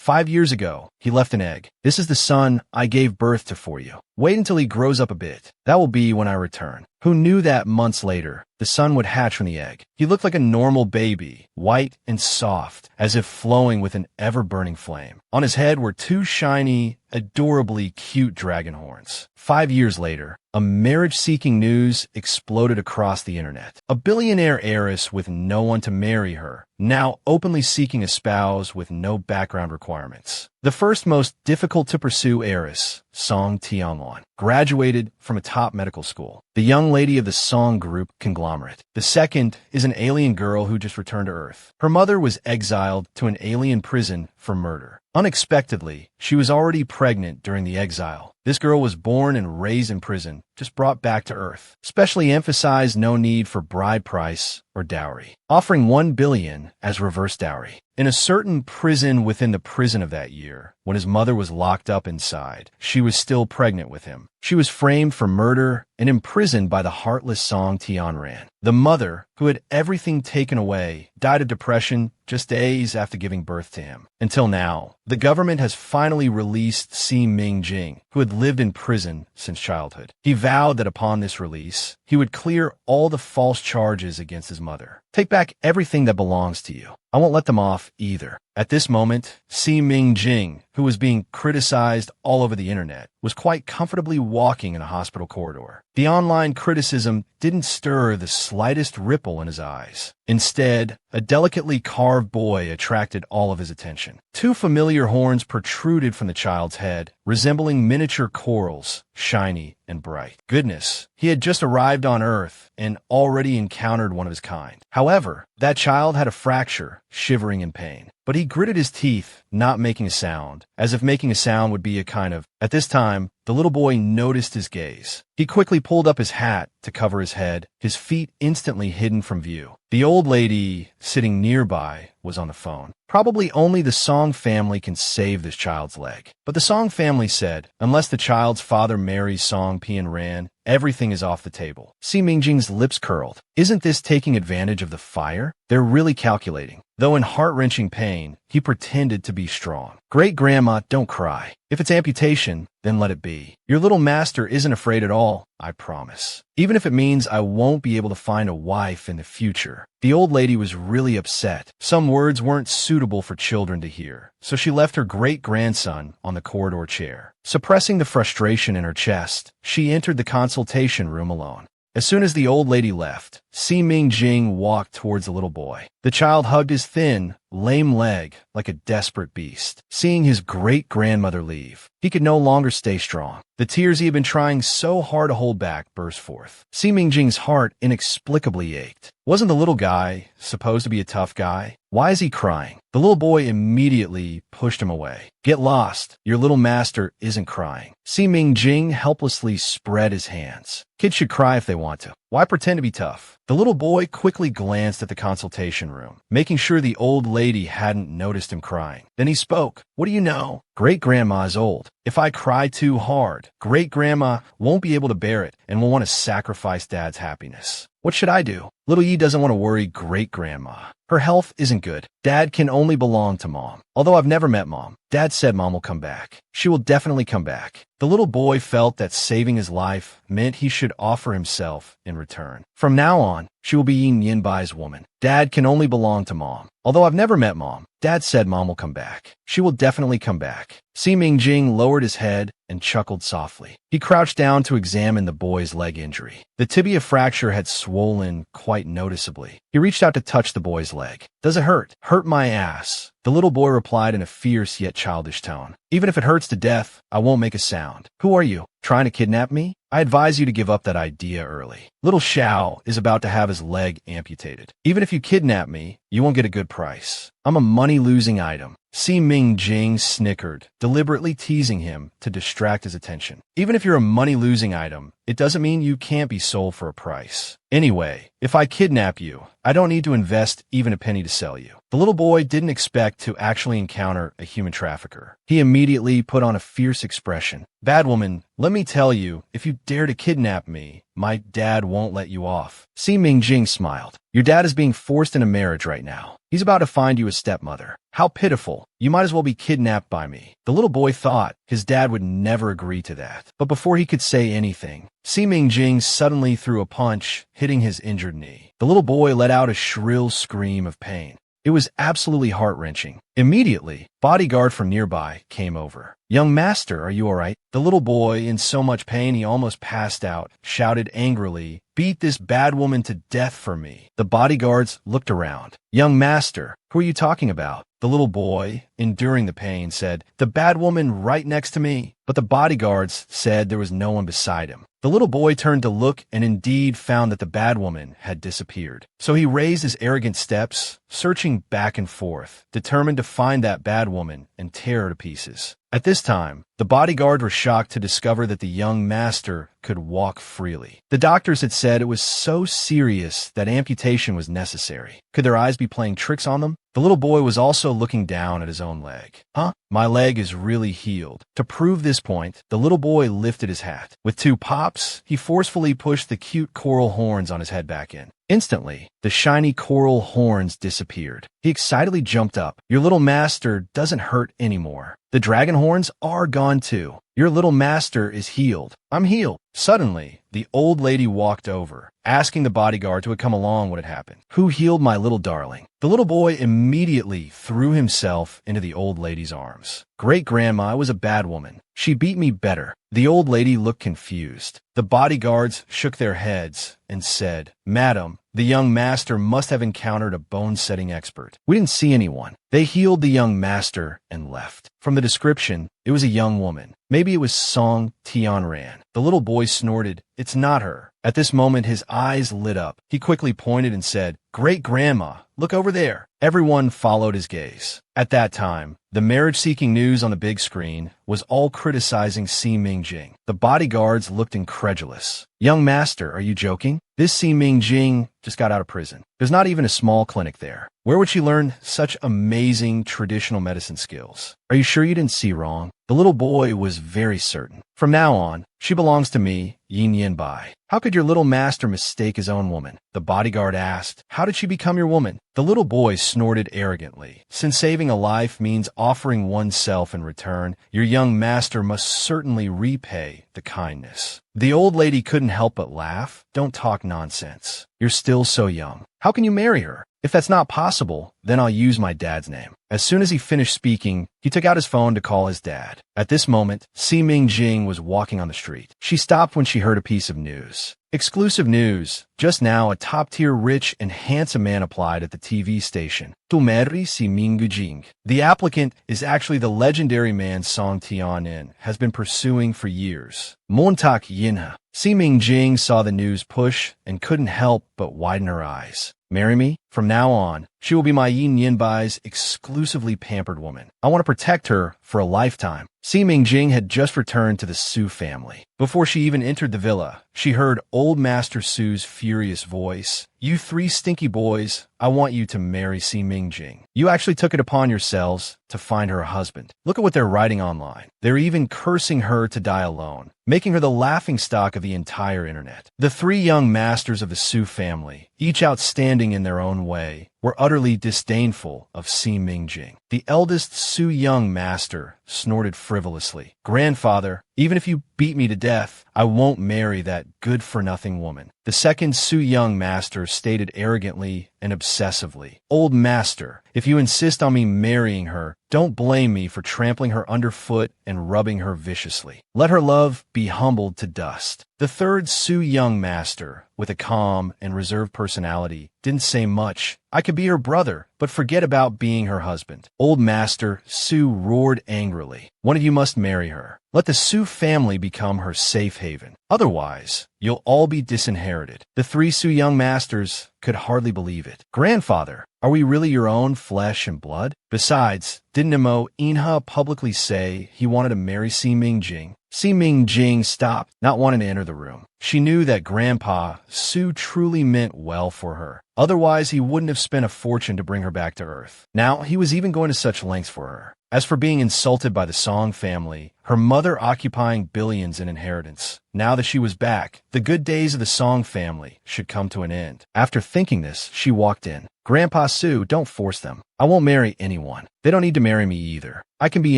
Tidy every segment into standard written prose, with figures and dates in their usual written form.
5 years ago, he left an egg. This is the son I gave birth to for you. Wait until he grows up a bit. That will be when I return. Who knew that months later, the son would hatch from the egg? He looked like a normal baby, white and soft, as if flowing with an ever-burning flame. On his head were two shiny, adorably cute dragon horns. 5 years later, a marriage-seeking news exploded across the internet. A billionaire heiress with no one to marry her, now openly seeking a spouse with no background requirements. The first most difficult to pursue heiress, Song Tianlon, graduated from a top medical school, the young lady of the Song Group conglomerate. The second is an alien girl who just returned to Earth. Her mother was exiled to an alien prison for murder. Unexpectedly, she was already pregnant during the exile. This girl was born and raised in prison, just brought back to Earth. Specially emphasized no need for bride price or dowry, offering 1 billion as reverse dowry. In a certain prison within the prison of that year, when his mother was locked up inside, she was still pregnant with him. She was framed for murder and imprisoned by the heartless Song Tianran. The mother, who had everything taken away, died of depression just days after giving birth to him. Until now, the government has finally released Si Mingjing, who had lived in prison since childhood. He vowed that upon this release, he would clear all the false charges against his mother. Take back everything that belongs to you. I won't let them off either. At this moment, Si Mingjing, who was being criticized all over the internet, was quite comfortably walking in a hospital corridor. The online criticism didn't stir the slightest ripple in his eyes. Instead, a delicately carved boy attracted all of his attention. Two familiar horns protruded from the child's head, resembling miniature corals, shiny and bright. Goodness, he had just arrived on Earth and already encountered one of his kind. However, that child had a fracture, shivering in pain. But he gritted his teeth, not making a sound, as if making a sound would be a kind of... At this time, the little boy noticed his gaze. He quickly pulled up his hat to cover his head, his feet instantly hidden from view. The old lady, sitting nearby, was on the phone. Probably only the Song family can save this child's leg. But the Song family said, unless the child's father marries Song Pianran, everything is off the table. Si Mingjing's lips curled. Isn't this taking advantage of the fire? They're really calculating. Though in heart-wrenching pain, he pretended to be strong. Great-grandma, don't cry. If it's amputation, then let it be. Your little master isn't afraid at all, I promise. Even if it means I won't be able to find a wife in the future. The old lady was really upset. Some words weren't suitable for children to hear, so she left her great-grandson on the corridor chair. Suppressing the frustration in her chest, she entered the consultation room alone. As soon as the old lady left, Si Mingjing walked towards the little boy. The child hugged his thin, lame leg like a desperate beast. Seeing his great-grandmother leave, he could no longer stay strong. The tears he had been trying so hard to hold back burst forth. Si Mingjing's heart inexplicably ached. Wasn't the little guy supposed to be a tough guy? Why is he crying? The little boy immediately pushed him away. Get lost. Your little master isn't crying. Si Mingjing helplessly spread his hands. Kids should cry if they want to. Why pretend to be tough? The little boy quickly glanced at the consultation room, making sure the old lady hadn't noticed him crying. Then he spoke. What do you know? Great-grandma is old. If I cry too hard, great-grandma won't be able to bear it and will want to sacrifice Dad's happiness. What should I do? Little Yi doesn't want to worry great-grandma. Her health isn't good. Dad can only belong to Mom. Although I've never met Mom, Dad said Mom will come back. She will definitely come back. The little boy felt that saving his life meant he should offer himself in return. From now on, she will be Yin Yinbai's woman. Dad can only belong to Mom. Although I've never met Mom, Dad said Mom will come back. She will definitely come back. Si Mingjing lowered his head and chuckled softly. He crouched down to examine the boy's leg injury. The tibia fracture had swollen quite noticeably. He reached out to touch the boy's leg. Does it hurt? Hurt my ass. The little boy replied in a fierce yet childish tone. Even if it hurts to death, I won't make a sound. Who are you? Trying to kidnap me? I advise you to give up that idea early. Little Xiao is about to have his leg amputated. Even if you kidnap me, you won't get a good price. I'm a money-losing item. Si Mingjing snickered, deliberately teasing him to distract his attention. Even if you're a money-losing item, it doesn't mean you can't be sold for a price. Anyway, if I kidnap you, I don't need to invest even a penny to sell you. The little boy didn't expect to actually encounter a human trafficker. He immediately put on a fierce expression. Bad woman, let me tell you, if you dare to kidnap me, my dad won't let you off. Si Mingjing smiled. Your dad is being forced into marriage right now. He's about to find you a stepmother. How pitiful. You might as well be kidnapped by me. The little boy thought his dad would never agree to that. But before he could say anything, Si Mingjing suddenly threw a punch, hitting his injured knee. The little boy let out a shrill scream of pain. It was absolutely heart-wrenching. Immediately, bodyguard from nearby came over. Young master, are you all right? The little boy, in so much pain he almost passed out, shouted angrily, beat this bad woman to death for me. The bodyguards looked around. Young master, who are you talking about? The little boy, enduring the pain, said, the bad woman right next to me. But the bodyguards said there was no one beside him. The little boy turned to look and indeed found that the bad woman had disappeared. So he raised his arrogant steps, searching back and forth, determined to find that bad woman and tear her to pieces. At this time, the bodyguard were shocked to discover that the young master could walk freely. The doctors had said it was so serious that amputation was necessary. Could their eyes be playing tricks on them? The little boy was also looking down at his own leg. Huh? My leg is really healed. To prove this point, the little boy lifted his hat. With two pops, he forcefully pushed the cute coral horns on his head back in. Instantly, the shiny coral horns disappeared. He excitedly jumped up. Your little master doesn't hurt anymore. The dragon horns are gone too. Your little master is healed. I'm healed. Suddenly, the old lady walked over, asking the bodyguard who had come along what had happened. Who healed my little darling? The little boy immediately threw himself into the old lady's arms. Great-grandma was a bad woman. She beat me better. The old lady looked confused. The bodyguards shook their heads and said, Madam, the young master must have encountered a bone-setting expert. We didn't see anyone. They healed the young master and left. From the description, it was a young woman. Maybe it was Song Tianran. The little boy snorted, it's not her. At this moment, his eyes lit up. He quickly pointed and said, Great-grandma, look over there. Everyone followed his gaze. At that time, the marriage-seeking news on the big screen was all criticizing Si Mingjing. The bodyguards looked incredulous. Young master, are you joking? This Si Mingjing just got out of prison. There's not even a small clinic there. Where would she learn such amazing traditional medicine skills? Are you sure you didn't see wrong? The little boy was very certain. From now on, she belongs to me, Yin Yin Bai. How could your little master mistake his own woman? The bodyguard asked. How did she become your woman? The little boy snorted arrogantly. Since saving a life means offering oneself in return, your young master must certainly repay the kindness. The old lady couldn't help but laugh. Don't talk nonsense. You're still so young. How can you marry her? If that's not possible, then I'll use my dad's name. As soon as he finished speaking, he took out his phone to call his dad. At this moment, Si Mingjing was walking on the street. She stopped when she heard a piece of news. Exclusive news. Just now, a top-tier rich and handsome man applied at the TV station. To marry Si Mingjing. The applicant is actually the legendary man Song Tianran has been pursuing for years. Montak Yinha. Si Mingjing saw the news push and couldn't help but widen her eyes. Marry me? From now on, she will be my Yin Yin Bai's exclusively pampered woman. I want to protect her for a lifetime. Si Mingjing had just returned to the Su family. Before she even entered the villa, she heard old Master Su's furious voice. You three stinky boys, I want you to marry Si Mingjing. You actually took it upon yourselves to find her a husband. Look at what they're writing online. They're even cursing her to die alone, making her the laughingstock of the entire internet. The three young masters of the Su family, each outstanding in their own way, were utterly disdainful of Si Mingjing. The eldest Su young master snorted frivolously. Grandfather, even if you beat me to death, I won't marry that good-for-nothing woman. The second Su young master stated arrogantly and obsessively, Old master, if you insist on me marrying her, don't blame me for trampling her underfoot and rubbing her viciously. Let her love be humbled to dust. The third Su young master, with a calm and reserved personality, didn't say much. I could be her brother, but forget about being her husband. Old master Su roared angrily. One of you must marry her. Let the Su family become her safe haven. Otherwise, you'll all be disinherited. The three Su young masters could hardly believe it. Grandfather, are we really your own flesh and blood? Besides, didn't Nemo Inha publicly say he wanted to marry Si Mingjing? Si Mingjing stopped, not wanting to enter the room. She knew that Grandpa Su truly meant well for her. Otherwise, he wouldn't have spent a fortune to bring her back to Earth. Now, he was even going to such lengths for her. As for being insulted by the Song family, her mother occupying billions in inheritance. Now that she was back, the good days of the Song family should come to an end. After thinking this, she walked in. Grandpa Sue, don't force them. I won't marry anyone. They don't need to marry me either. I can be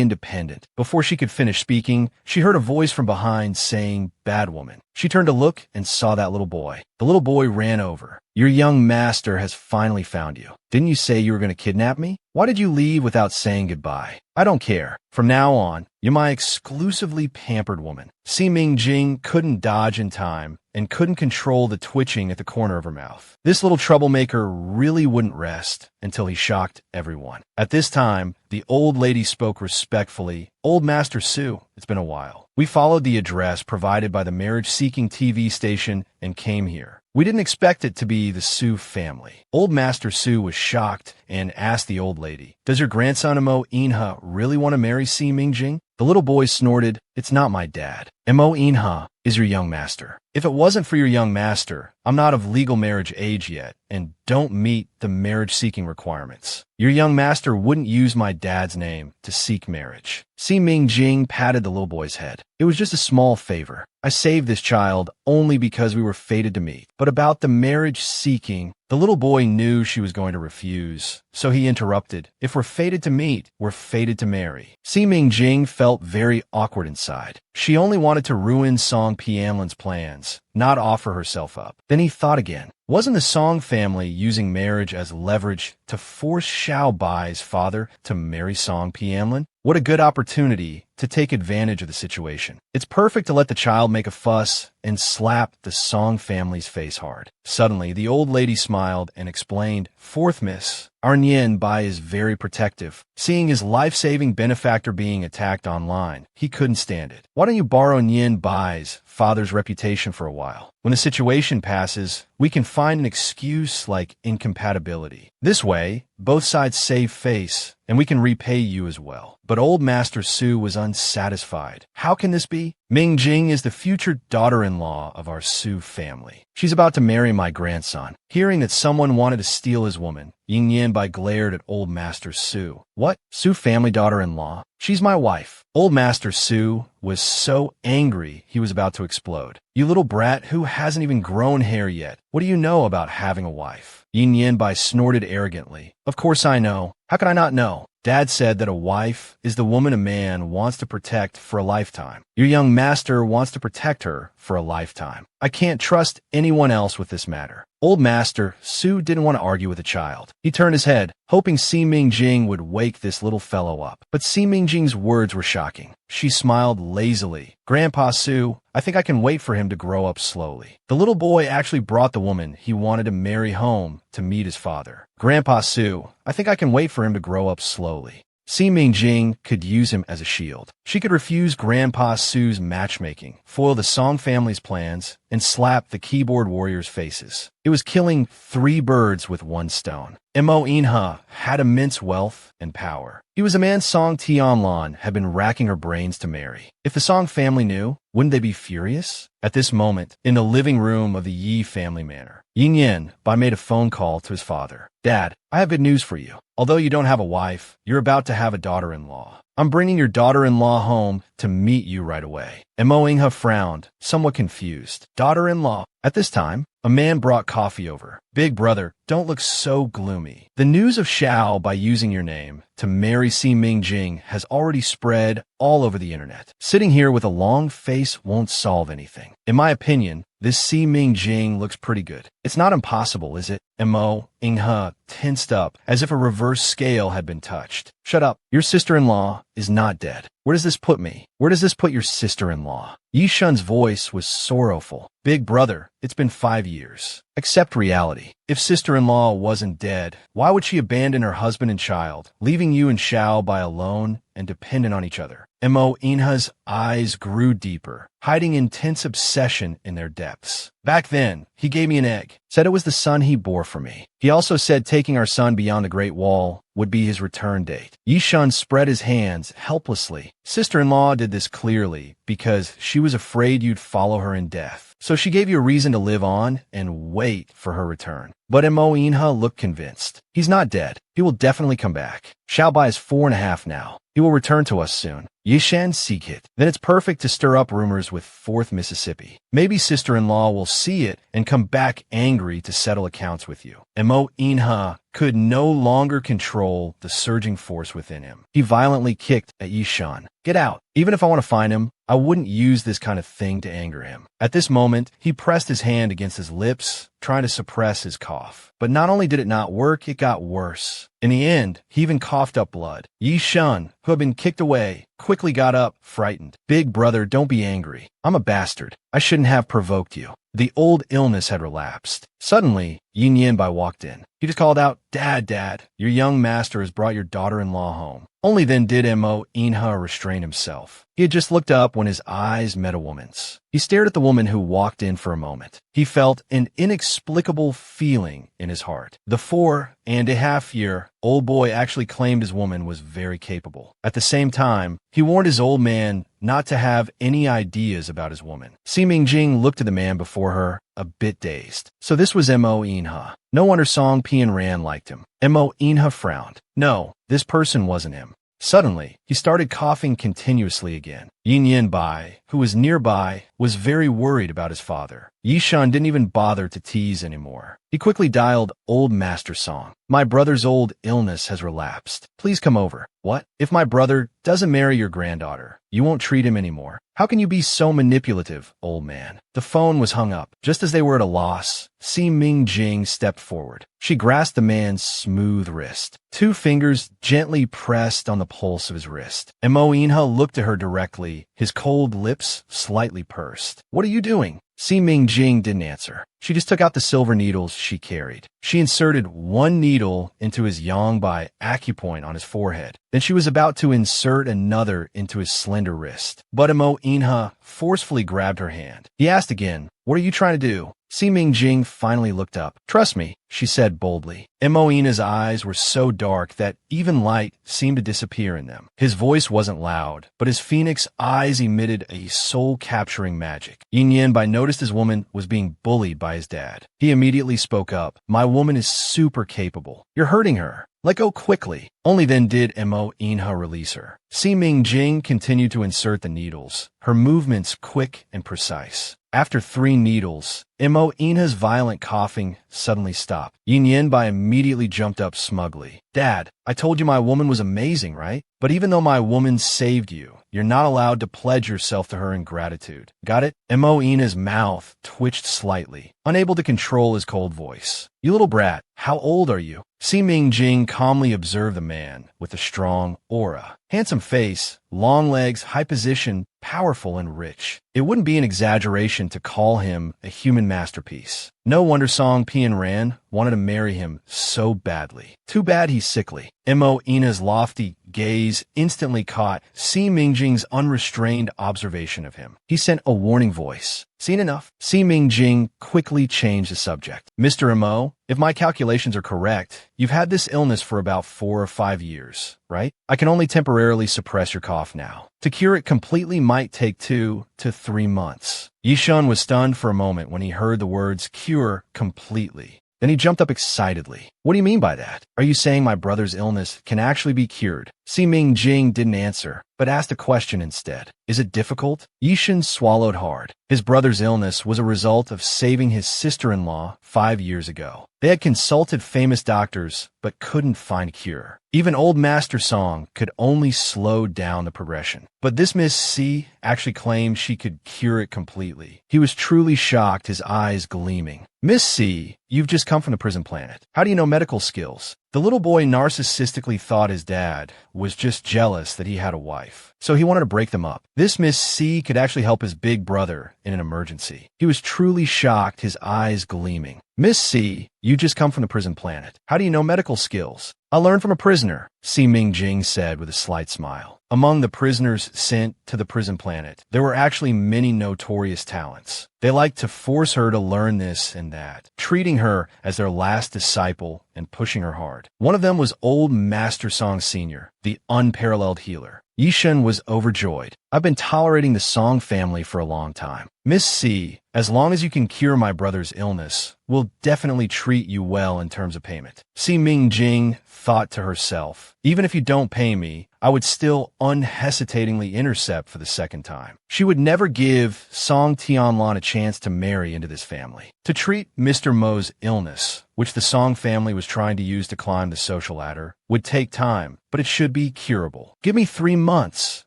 independent. Before she could finish speaking, she heard a voice from behind saying, "Bad woman." She turned to look and saw that little boy. The little boy ran over. "Your young master has finally found you. Didn't you say you were going to kidnap me? Why did you leave without saying goodbye? I don't care. From now on, you're my exclusively pampered woman." Si Ming Jing couldn't dodge in time and couldn't control the twitching at the corner of her mouth. This little troublemaker really wouldn't rest until he shocked everyone. At this time, the old lady spoke respectfully. "Old Master Sue, it's been a while. We followed the address provided by the marriage-seeking TV station and came here. We didn't expect it to be the Sue family." Old Master Sue was shocked and asked the old lady, "Does your grandson Mo Inha really want to marry Si Mingjing?" The little boy snorted, "It's not my dad. Mo Inha is your young master. If it wasn't for your young master, I'm not of legal marriage age yet and don't meet the marriage-seeking requirements. Your young master wouldn't use my dad's name to seek marriage." Si Mingjing patted the little boy's head. "It was just a small favor. I saved this child only because we were fated to meet. But about the marriage-seeking," the little boy knew she was going to refuse, so he interrupted. "If we're fated to meet, we're fated to marry." Si Mingjing felt very awkward inside. She only wanted to ruin Song Pianlin's plans, not offer herself up. Then he thought again. Wasn't the Song family using marriage as leverage to force Xiao Bai's father to marry Song Pianlin? What a good opportunity to take advantage of the situation. It's perfect to let the child make a fuss and slap the Song family's face hard. Suddenly, the old lady smiled and explained, "Fourth miss, our Nien Bai is very protective. Seeing his life-saving benefactor being attacked online, he couldn't stand it. Why don't you borrow Nien Bai's father's reputation for a while? When the situation passes, we can find an excuse like incompatibility. This way, both sides save face, and we can repay you as well." But old Master Sue was unsatisfied. "How can this be? Ming Jing is the future daughter-in-law of our Sue family. She's about to marry my grandson." Hearing that someone wanted to steal his woman, Ying Yanbai glared at old Master Sue. "What? Sue family daughter-in-law? She's my wife." Old Master Sue was so angry he was about to explode. "You little brat who hasn't even grown hair yet. What do you know about having a wife?" Yin Yanbai snorted arrogantly. "Of course I know. How can I not know? Dad said that a wife is the woman a man wants to protect for a lifetime. Your young master wants to protect her for a lifetime. I can't trust anyone else with this matter." Old Master Sue didn't want to argue with a child. He turned his head, hoping Si Mingjing would wake this little fellow up. But Si Mingjing's words were shocking. She smiled lazily. "Grandpa Sue, I think I can wait for him to grow up slowly." The little boy actually brought the woman he wanted to marry home to meet his father. "Grandpa Sue, I think I can wait for him to grow up slowly." Si Mingjing could use him as a shield. She could refuse Grandpa Sue's matchmaking, foil the Song family's plans, and slap the keyboard warriors' faces. It was killing 3 birds with 1 stone. Mo Inha had immense wealth and power. He was a man Song Tianlan had been racking her brains to marry. If the Song family knew, wouldn't they be furious? At this moment, in the living room of the Yi family manor, Yin Yen Bai made a phone call to his father. "Dad, I have good news for you. Although you don't have a wife, you're about to have a daughter-in-law. I'm bringing your daughter-in-law home to meet you right away." And Mo Ingha frowned, somewhat confused. "Daughter-in-law?" At this time, a man brought coffee over. "Big brother, don't look so gloomy. The news of Xiao by using your name to marry Si Mingjing has already spread all over the internet. Sitting here with a long face won't solve anything. In my opinion, this Si Mingjing looks pretty good. It's not impossible, is it?" Mo Ingha tensed up as if a reverse scale had been touched. "Shut up. Your sister-in-law is not dead. Where does this put me? Where does this put your sister-in-law?" Yi Shun's voice was sorrowful. "Big brother, it's been 5 years. Accept reality. If sister-in-law wasn't dead, why would she abandon her husband and child, leaving you and Xiao Bai alone and dependent on each other?" Mo Inha's eyes grew deeper, hiding intense obsession in their depths. "Back then, he gave me an egg, said it was the son he bore for me. He also said taking our son beyond the Great Wall would be his return date." Yi Shun spread his hands helplessly. "Sister-in-law did this clearly because she was afraid you'd follow her in death. So she gave you a reason to live on and wait for her return." But Mo Inha looked convinced. "He's not dead. He will definitely come back. Xiao Bai is 4.5 now. He will return to us soon. Yishan Sikit. Then it's perfect to stir up rumors with 4th Mississippi. Maybe sister-in-law will see it and come back angry to settle accounts with you. Mo Inha could no longer control the surging force within him. He violently kicked at Yishan. Get out. Even if I want to find him, I wouldn't use this kind of thing to anger him. At this moment, he pressed his hand against his lips, trying to suppress his cough. But not only did it not work, it got worse. In the end, he even coughed up blood. Yishan, who had been kicked away, quickly got up, frightened. Big brother, don't be angry. I'm a bastard. I shouldn't have provoked you. The old illness had relapsed. Suddenly, Yin Yanbai walked in. He just called out, Dad, your young master has brought your daughter-in-law home. Only then did Mo Inha restrain himself. He had just looked up when his eyes met a woman's. He stared at the woman who walked in for a moment. He felt an inexplicable feeling in his heart. The 4.5-year-old boy actually claimed his woman was very capable. At the same time, he warned his old man not to have any ideas about his woman. Si Mingjing looked at the man before her, a bit dazed. So this was Mo Inha. No wonder Song Pian Ran liked him. Mo Inha frowned. No, this person wasn't him. Suddenly, he started coughing continuously again. Yin Yanbai, who was nearby, was very worried about his father. Yishan didn't even bother to tease anymore. He quickly dialed Old Master Song. My brother's old illness has relapsed. Please come over. What? If my brother doesn't marry your granddaughter, you won't treat him anymore. How can you be so manipulative, old man? The phone was hung up. Just as they were at a loss, Si Mingjing stepped forward. She grasped the man's smooth wrist. 2 fingers gently pressed on the pulse of his wrist. Mo Inha looked at her directly, his cold lips slightly pursed. What are you doing? Si Mingjing didn't answer. She just took out the silver needles she carried. She inserted 1 needle into his Yangbai acupoint on his forehead. Then she was about to insert another into his slender wrist. But Mo Inha forcefully grabbed her hand. He asked again, what are you trying to do? Si Mingjing finally looked up. Trust me, she said boldly. Mo Inha's eyes were so dark that even light seemed to disappear in them. His voice wasn't loud, but his phoenix eyes emitted a soul-capturing magic. Yin Yanbai noticed his woman was being bullied by his dad. He immediately spoke up. My woman is super capable. You're hurting her. Let go quickly. Only then did Mo Inha release her. Si Mingjing continued to insert the needles, her movements quick and precise. After 3 needles, Mo Inha's violent coughing suddenly stopped. Yin Yanbai immediately jumped up smugly. Dad, I told you my woman was amazing, right? But even though my woman saved you, you're not allowed to pledge yourself to her in gratitude. Got it? Mo Inha's mouth twitched slightly, unable to control his cold voice. You little brat, how old are you? Si Mingjing calmly observed the man with a strong aura. Handsome face, long legs, high position, powerful and rich. It wouldn't be an exaggeration to call him a human masterpiece. No wonder Song Pian Ran wanted to marry him so badly. Too bad he's sickly. Mo Inha's lofty gaze instantly caught Si Mingjing's unrestrained observation of him. He sent a warning voice. Seen enough? Si Mingjing quickly changed the subject. Mr. Mo, if my calculations are correct, you've had this illness for about 4 or 5 years, right? I can only temporarily suppress your cough now. To cure it completely might take 2 to 3 months. Yishan was stunned for a moment when he heard the words cure completely. Then he jumped up excitedly. What do you mean by that? Are you saying my brother's illness can actually be cured? Si Mingjing didn't answer, but asked a question instead. Is it difficult? Yishan swallowed hard. His brother's illness was a result of saving his sister-in-law 5 years ago. They had consulted famous doctors, but couldn't find a cure. Even Old Master Song could only slow down the progression. But this Miss C actually claimed she could cure it completely. He was truly shocked, his eyes gleaming. Miss C, you've just come from the prison planet. How do you know medical skills? The little boy narcissistically thought his dad was just jealous that he had a wife, so he wanted to break them up. This Miss C could actually help his big brother in an emergency. He was truly shocked, his eyes gleaming. Miss C, you just come from the prison planet. How do you know medical skills? I learned from a prisoner, Si Mingjing said with a slight smile. Among the prisoners sent to the prison planet, there were actually many notorious talents. They liked to force her to learn this and that, treating her as their last disciple and pushing her hard. One of them was Old Master Song Sr., the unparalleled healer. Yishan was overjoyed. I've been tolerating the Song family for a long time. Miss C, as long as you can cure my brother's illness, will definitely treat you well in terms of payment. Si Mingjing thought to herself, even if you don't pay me, I would still unhesitatingly intercept for the second time. She would never give Song Tianlan a chance to marry into this family. To treat Mr. Mo's illness, which the Song family was trying to use to climb the social ladder, would take time, but it should be curable. Give me 3 months.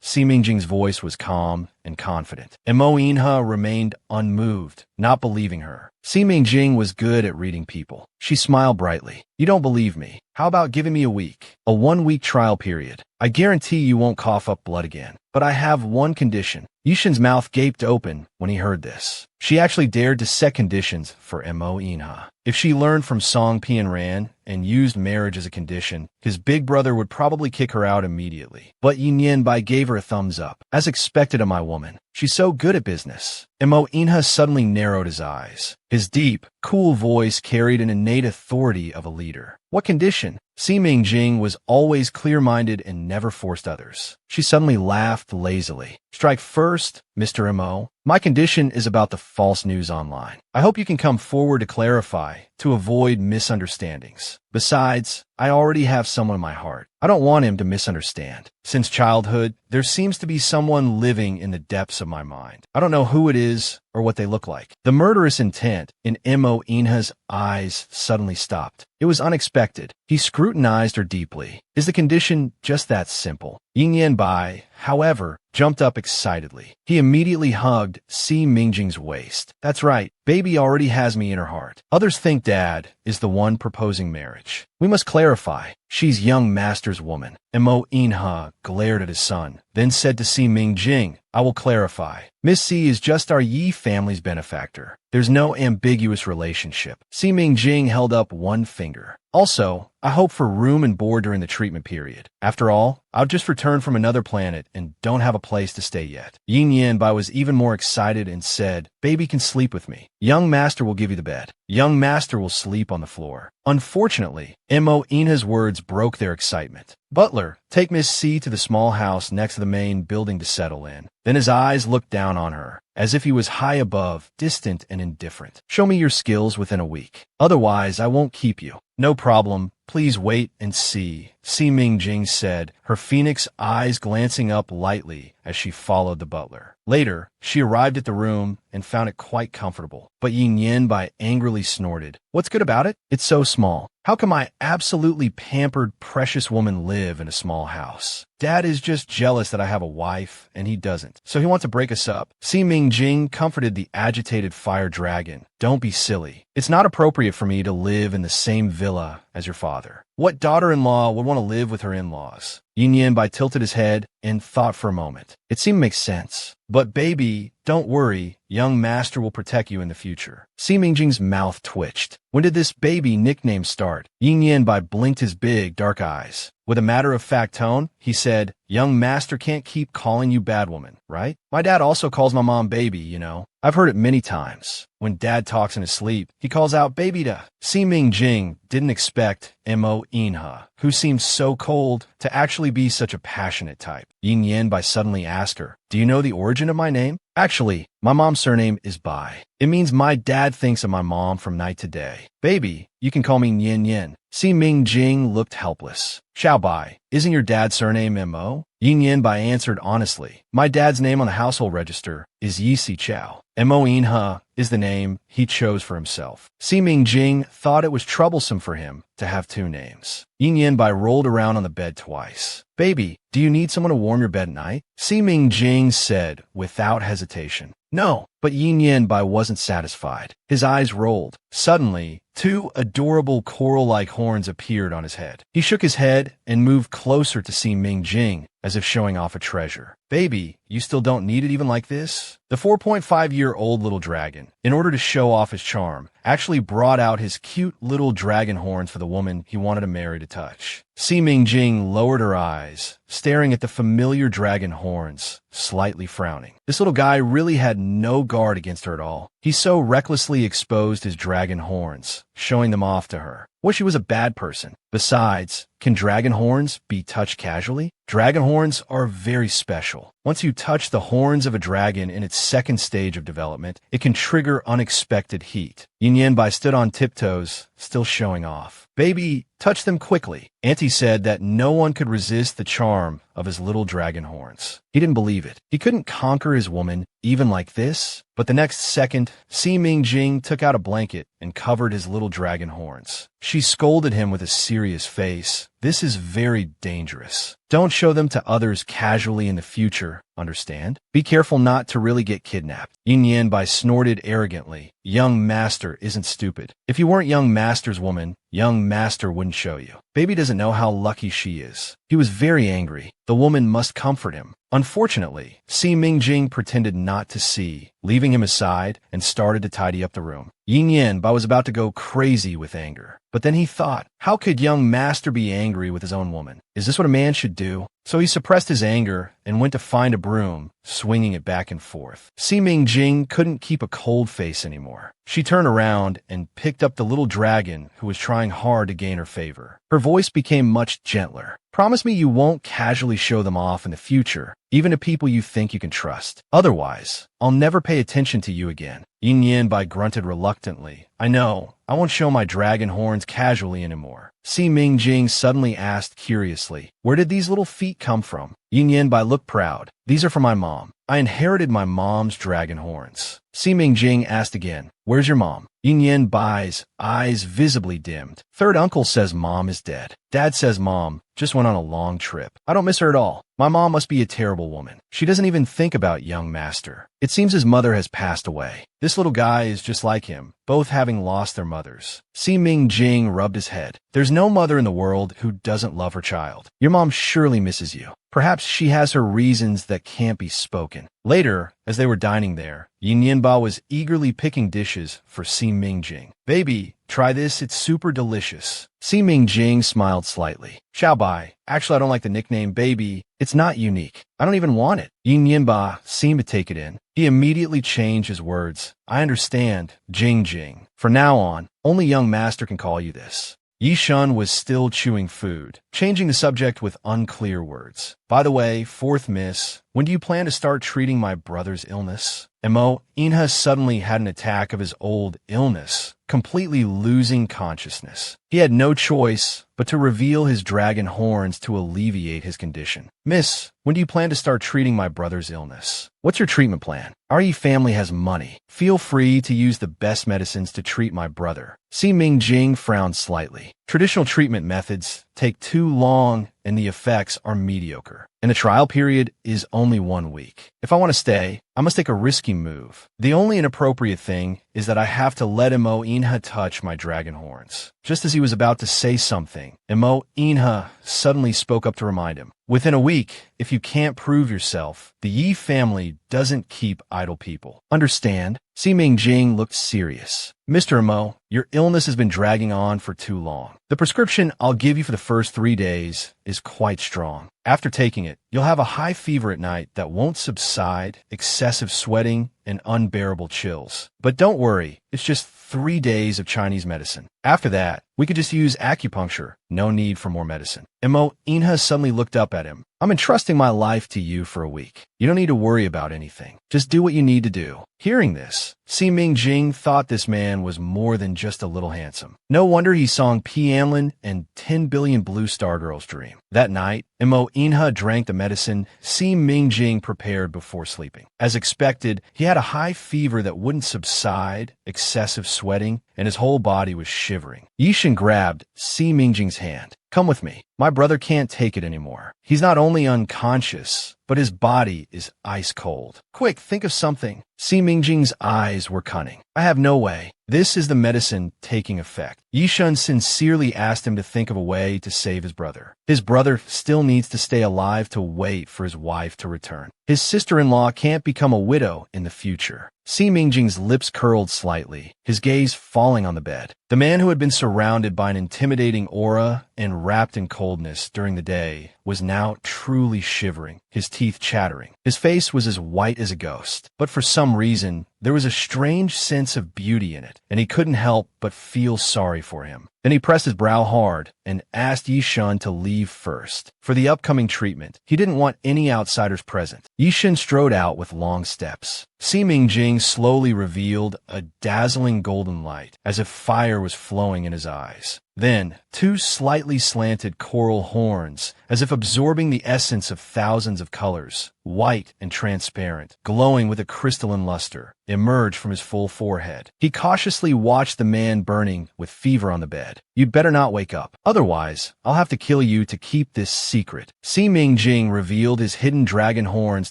Si Mingjing's voice was calm and confident. Mo Inha remained unmoved, not believing her. Si Mingjing was good at reading people. She smiled brightly. You don't believe me. How about giving me a week? A 1-week trial period. I guarantee you won't cough up blood again. But I have one condition. Yishin's mouth gaped open when he heard this. She actually dared to set conditions for Mo Inha. If she learned from Song Pianran and used marriage as a condition, his big brother would probably kick her out immediately. But Yin Yanbai gave her a thumbs up. As expected of my woman, she's so good at business. Mo Inha suddenly narrowed his eyes. His deep, cool voice carried an innate authority of a leader. What condition? Si Mingjing was always clear-minded and never forced others. She suddenly laughed lazily. Strike first, Mr. Mo. My condition is about the false news online. I hope you can come forward to clarify, to avoid misunderstandings. Besides, I already have someone in my heart. I don't want him to misunderstand. Since childhood, there seems to be someone living in the depths of my mind. I don't know who it is or what they look like. The murderous intent in Mo Inha's eyes suddenly stopped. It was unexpected. He scrutinized her deeply. Is the condition just that simple? Yin Yanbai, however, jumped up excitedly. He immediately hugged Si Mingjing's waist. That's right, baby already has me in her heart. Others think Dad is the one proposing marriage. We must clarify. She's young master's woman. Mo Inha glared at his son, then said to Si Mingjing, I will clarify. Miss Si is just our Yi family's benefactor. There's no ambiguous relationship. Si Mingjing held up one finger. Also, I hope for room and board during the treatment period. After all, I've just returned from another planet and don't have a place to stay yet. Yin Yanbai was even more excited and said, Baby can sleep with me. Young master will give you the bed. Young master will sleep on the floor. Unfortunately, Mo Inha's words broke their excitement. Butler, take Miss C to the small house next to the main building to settle in. Then his eyes looked down on her, as if he was high above, distant and indifferent. Show me your skills within a week. Otherwise, I won't keep you. No problem. Please wait and see, Si Mingjing said, her phoenix eyes glancing up lightly as she followed the butler. Later, she arrived at the room and found it quite comfortable. But Yin Yanbai angrily snorted. What's good about it? It's so small. How can my absolutely pampered, precious woman live in a small house? Dad is just jealous that I have a wife, and he doesn't. So he wants to break us up. Si Mingjing comforted the agitated fire dragon. Don't be silly. It's not appropriate for me to live in the same villa as your father. What daughter-in-law would want to live with her in-laws? Yin Yanbai tilted his head and thought for a moment. It seemed to make sense. But baby, don't worry. Young master will protect you in the future. Si Mingjing's mouth twitched. When did this baby nickname start? Yin Yanbai blinked his big, dark eyes. With a matter-of-fact tone, he said, Young master can't keep calling you bad woman, right? My dad also calls my mom baby, you know. I've heard it many times. When Dad talks in his sleep, he calls out baby da. Si Mingjing didn't expect Mo Inha, who seemed so cold, to actually be such a passionate type. Yin Yanbai suddenly asked her, Do you know the origin of my name? Actually, my mom's surname is Bai. It means my dad thinks of my mom from night to day. Baby, you can call me Nian Yin. Si Mingjing looked helpless. Xiao Bai, isn't your dad's surname Mo? Yin Yanbai answered honestly. My dad's name on the household register is Yi Si Chao. Mo Inha is the name he chose for himself. Si Mingjing thought it was troublesome for him to have 2 names. Yin Yanbai rolled around on the bed twice. Baby, do you need someone to warm your bed at night? Si Mingjing said without hesitation. No, but Yin Yanbai wasn't satisfied. His eyes rolled. Suddenly, 2 adorable coral-like horns appeared on his head. He shook his head and moved closer to Si Mingjing, as if showing off a treasure. Baby, you still don't need it even like this? The 4.5-year-old little dragon, in order to show off his charm, actually brought out his cute little dragon horns for the woman he wanted to marry to touch. Si Mingjing lowered her eyes, staring at the familiar dragon horns, slightly frowning. This little guy really had no guard against her at all. He so recklessly exposed his dragon horns, showing them off to her. Well, she was a bad person. Besides, can dragon horns be touched casually? Dragon horns are very special. Once you touch the horns of a dragon in its second stage of development, it can trigger unexpected heat. Yin Yanbai stood on tiptoes, still showing off. Baby, touch them quickly. Auntie said that no one could resist the charm of his little dragon horns. He didn't believe it. He couldn't conquer his woman, even like this. But the next second, Si Mingjing took out a blanket and covered his little dragon horns. She scolded him with a serious face. This is very dangerous. Don't show them to others casually in the future, understand? Be careful not to really get kidnapped. Yin Yanbai snorted arrogantly. Young Master isn't stupid. If you weren't young Master's woman, young Master wouldn't show you. Baby doesn't know how lucky she is. He was very angry. The woman must comfort him. Unfortunately, Si Mingjing pretended not to see, leaving him aside and started to tidy up the room. Yin Yanbai was about to go crazy with anger. But then he thought, how could young Master be angry with his own woman? Is this what a man should do? So he suppressed his anger and went to find a broom, swinging it back and forth. Si Mingjing couldn't keep a cold face anymore. She turned around and picked up the little dragon who was trying hard to gain her favor. Her voice became much gentler. Promise me you won't casually show them off in the future, even to people you think you can trust. Otherwise, I'll never pay attention to you again. Yin Yanbai grunted reluctantly. I know. I won't show my dragon horns casually anymore. Si Mingjing suddenly asked curiously, where did these little feet come from? Yin Yanbai looked proud. These are from my mom. I inherited my mom's dragon horns. Si Mingjing asked again, where's your mom? Yin Yanbai's eyes visibly dimmed. Third uncle says mom is dead. Dad says mom just went on a long trip. I don't miss her at all. My mom must be a terrible woman. She doesn't even think about young Master. It seems his mother has passed away. This little guy is just like him, both having lost their mothers. Si Mingjing rubbed his head. There's no mother in the world who doesn't love her child. Your mom surely misses you. Perhaps she has her reasons that can't be spoken. Later, as they were dining there, Yin Yanbai was eagerly picking dishes for Si Mingjing. Baby, try this, it's super delicious. Si Mingjing smiled slightly. Xiaobai, actually I don't like the nickname baby. It's not unique. I don't even want it. Yin Yanbai seemed to take it in. He immediately changed his words. I understand, Jing Jing. From now on, only young Master can call you this. Yi Shun was still chewing food, changing the subject with unclear words. By the way, fourth miss, when do you plan to start treating my brother's illness? Mo Inha suddenly had an attack of his old illness, completely losing consciousness. He had no choice but to reveal his dragon horns to alleviate his condition. Miss, when do you plan to start treating my brother's illness? What's your treatment plan? Our Yi family has money. Feel free to use the best medicines to treat my brother. Si Mingjing frowned slightly. Traditional treatment methods take too long and the effects are mediocre. And the trial period is only 1 week. If I want to stay, I must take a risky move. The only inappropriate thing is that I have to let Mo Inha touch my dragon horns. Just as he was about to say something, Mo Inha suddenly spoke up to remind him. Within a week, if you can't prove yourself, the Yi family doesn't keep idle people. Understand? Si Mingjing looked serious. Mr. Mo, your illness has been dragging on for too long. The prescription I'll give you for the first 3 days is quite strong. After taking it, you'll have a high fever at night that won't subside, excessive sweating, and unbearable chills. But don't worry, it's just 3 days of Chinese medicine. After that, we could just use acupuncture. No need for more medicine. Mo Inha suddenly looked up at him. I'm entrusting my life to you for a week. You don't need to worry about anything. Just do what you need to do. Hearing this, Si Mingjing thought this man was more than just a little handsome. No wonder he sung Pianlin and 10 billion Blue Star Girls dream. That night, Mo Inha drank the medicine Si Mingjing prepared before sleeping. As expected, he had a high fever that wouldn't subside, excessive sweating, and his whole body was shivering. Yishin grabbed Si Mingjing's hand. Come with me. My brother can't take it anymore. He's not only unconscious, but his body is ice cold. Quick, think of something. Si Mingjing's eyes were cunning. I have no way. This is the medicine taking effect. Yishun sincerely asked him to think of a way to save his brother. His brother still needs to stay alive to wait for his wife to return. His sister-in-law can't become a widow in the future. Si Mingjing's lips curled slightly, his gaze falling on the bed. The man who had been surrounded by an intimidating aura and wrapped in coldness during the day was now truly shivering, his teeth chattering. His face was as white as a ghost, but for some reason, there was a strange sense of beauty in it, and he couldn't help but feel sorry for him. Then he pressed his brow hard and asked Yishun to leave first. For the upcoming treatment, he didn't want any outsiders present. Yishun strode out with long steps. Si Mingjing slowly revealed a dazzling golden light, as if fire was flowing in his eyes. Then, two slightly slanted coral horns, as if absorbing the essence of thousands of colors, white and transparent, glowing with a crystalline luster, emerged from his full forehead. He cautiously watched the man burning with fever on the bed. "You'd better not wake up. Otherwise, I'll have to kill you to keep this secret." Si Mingjing revealed his hidden dragon horns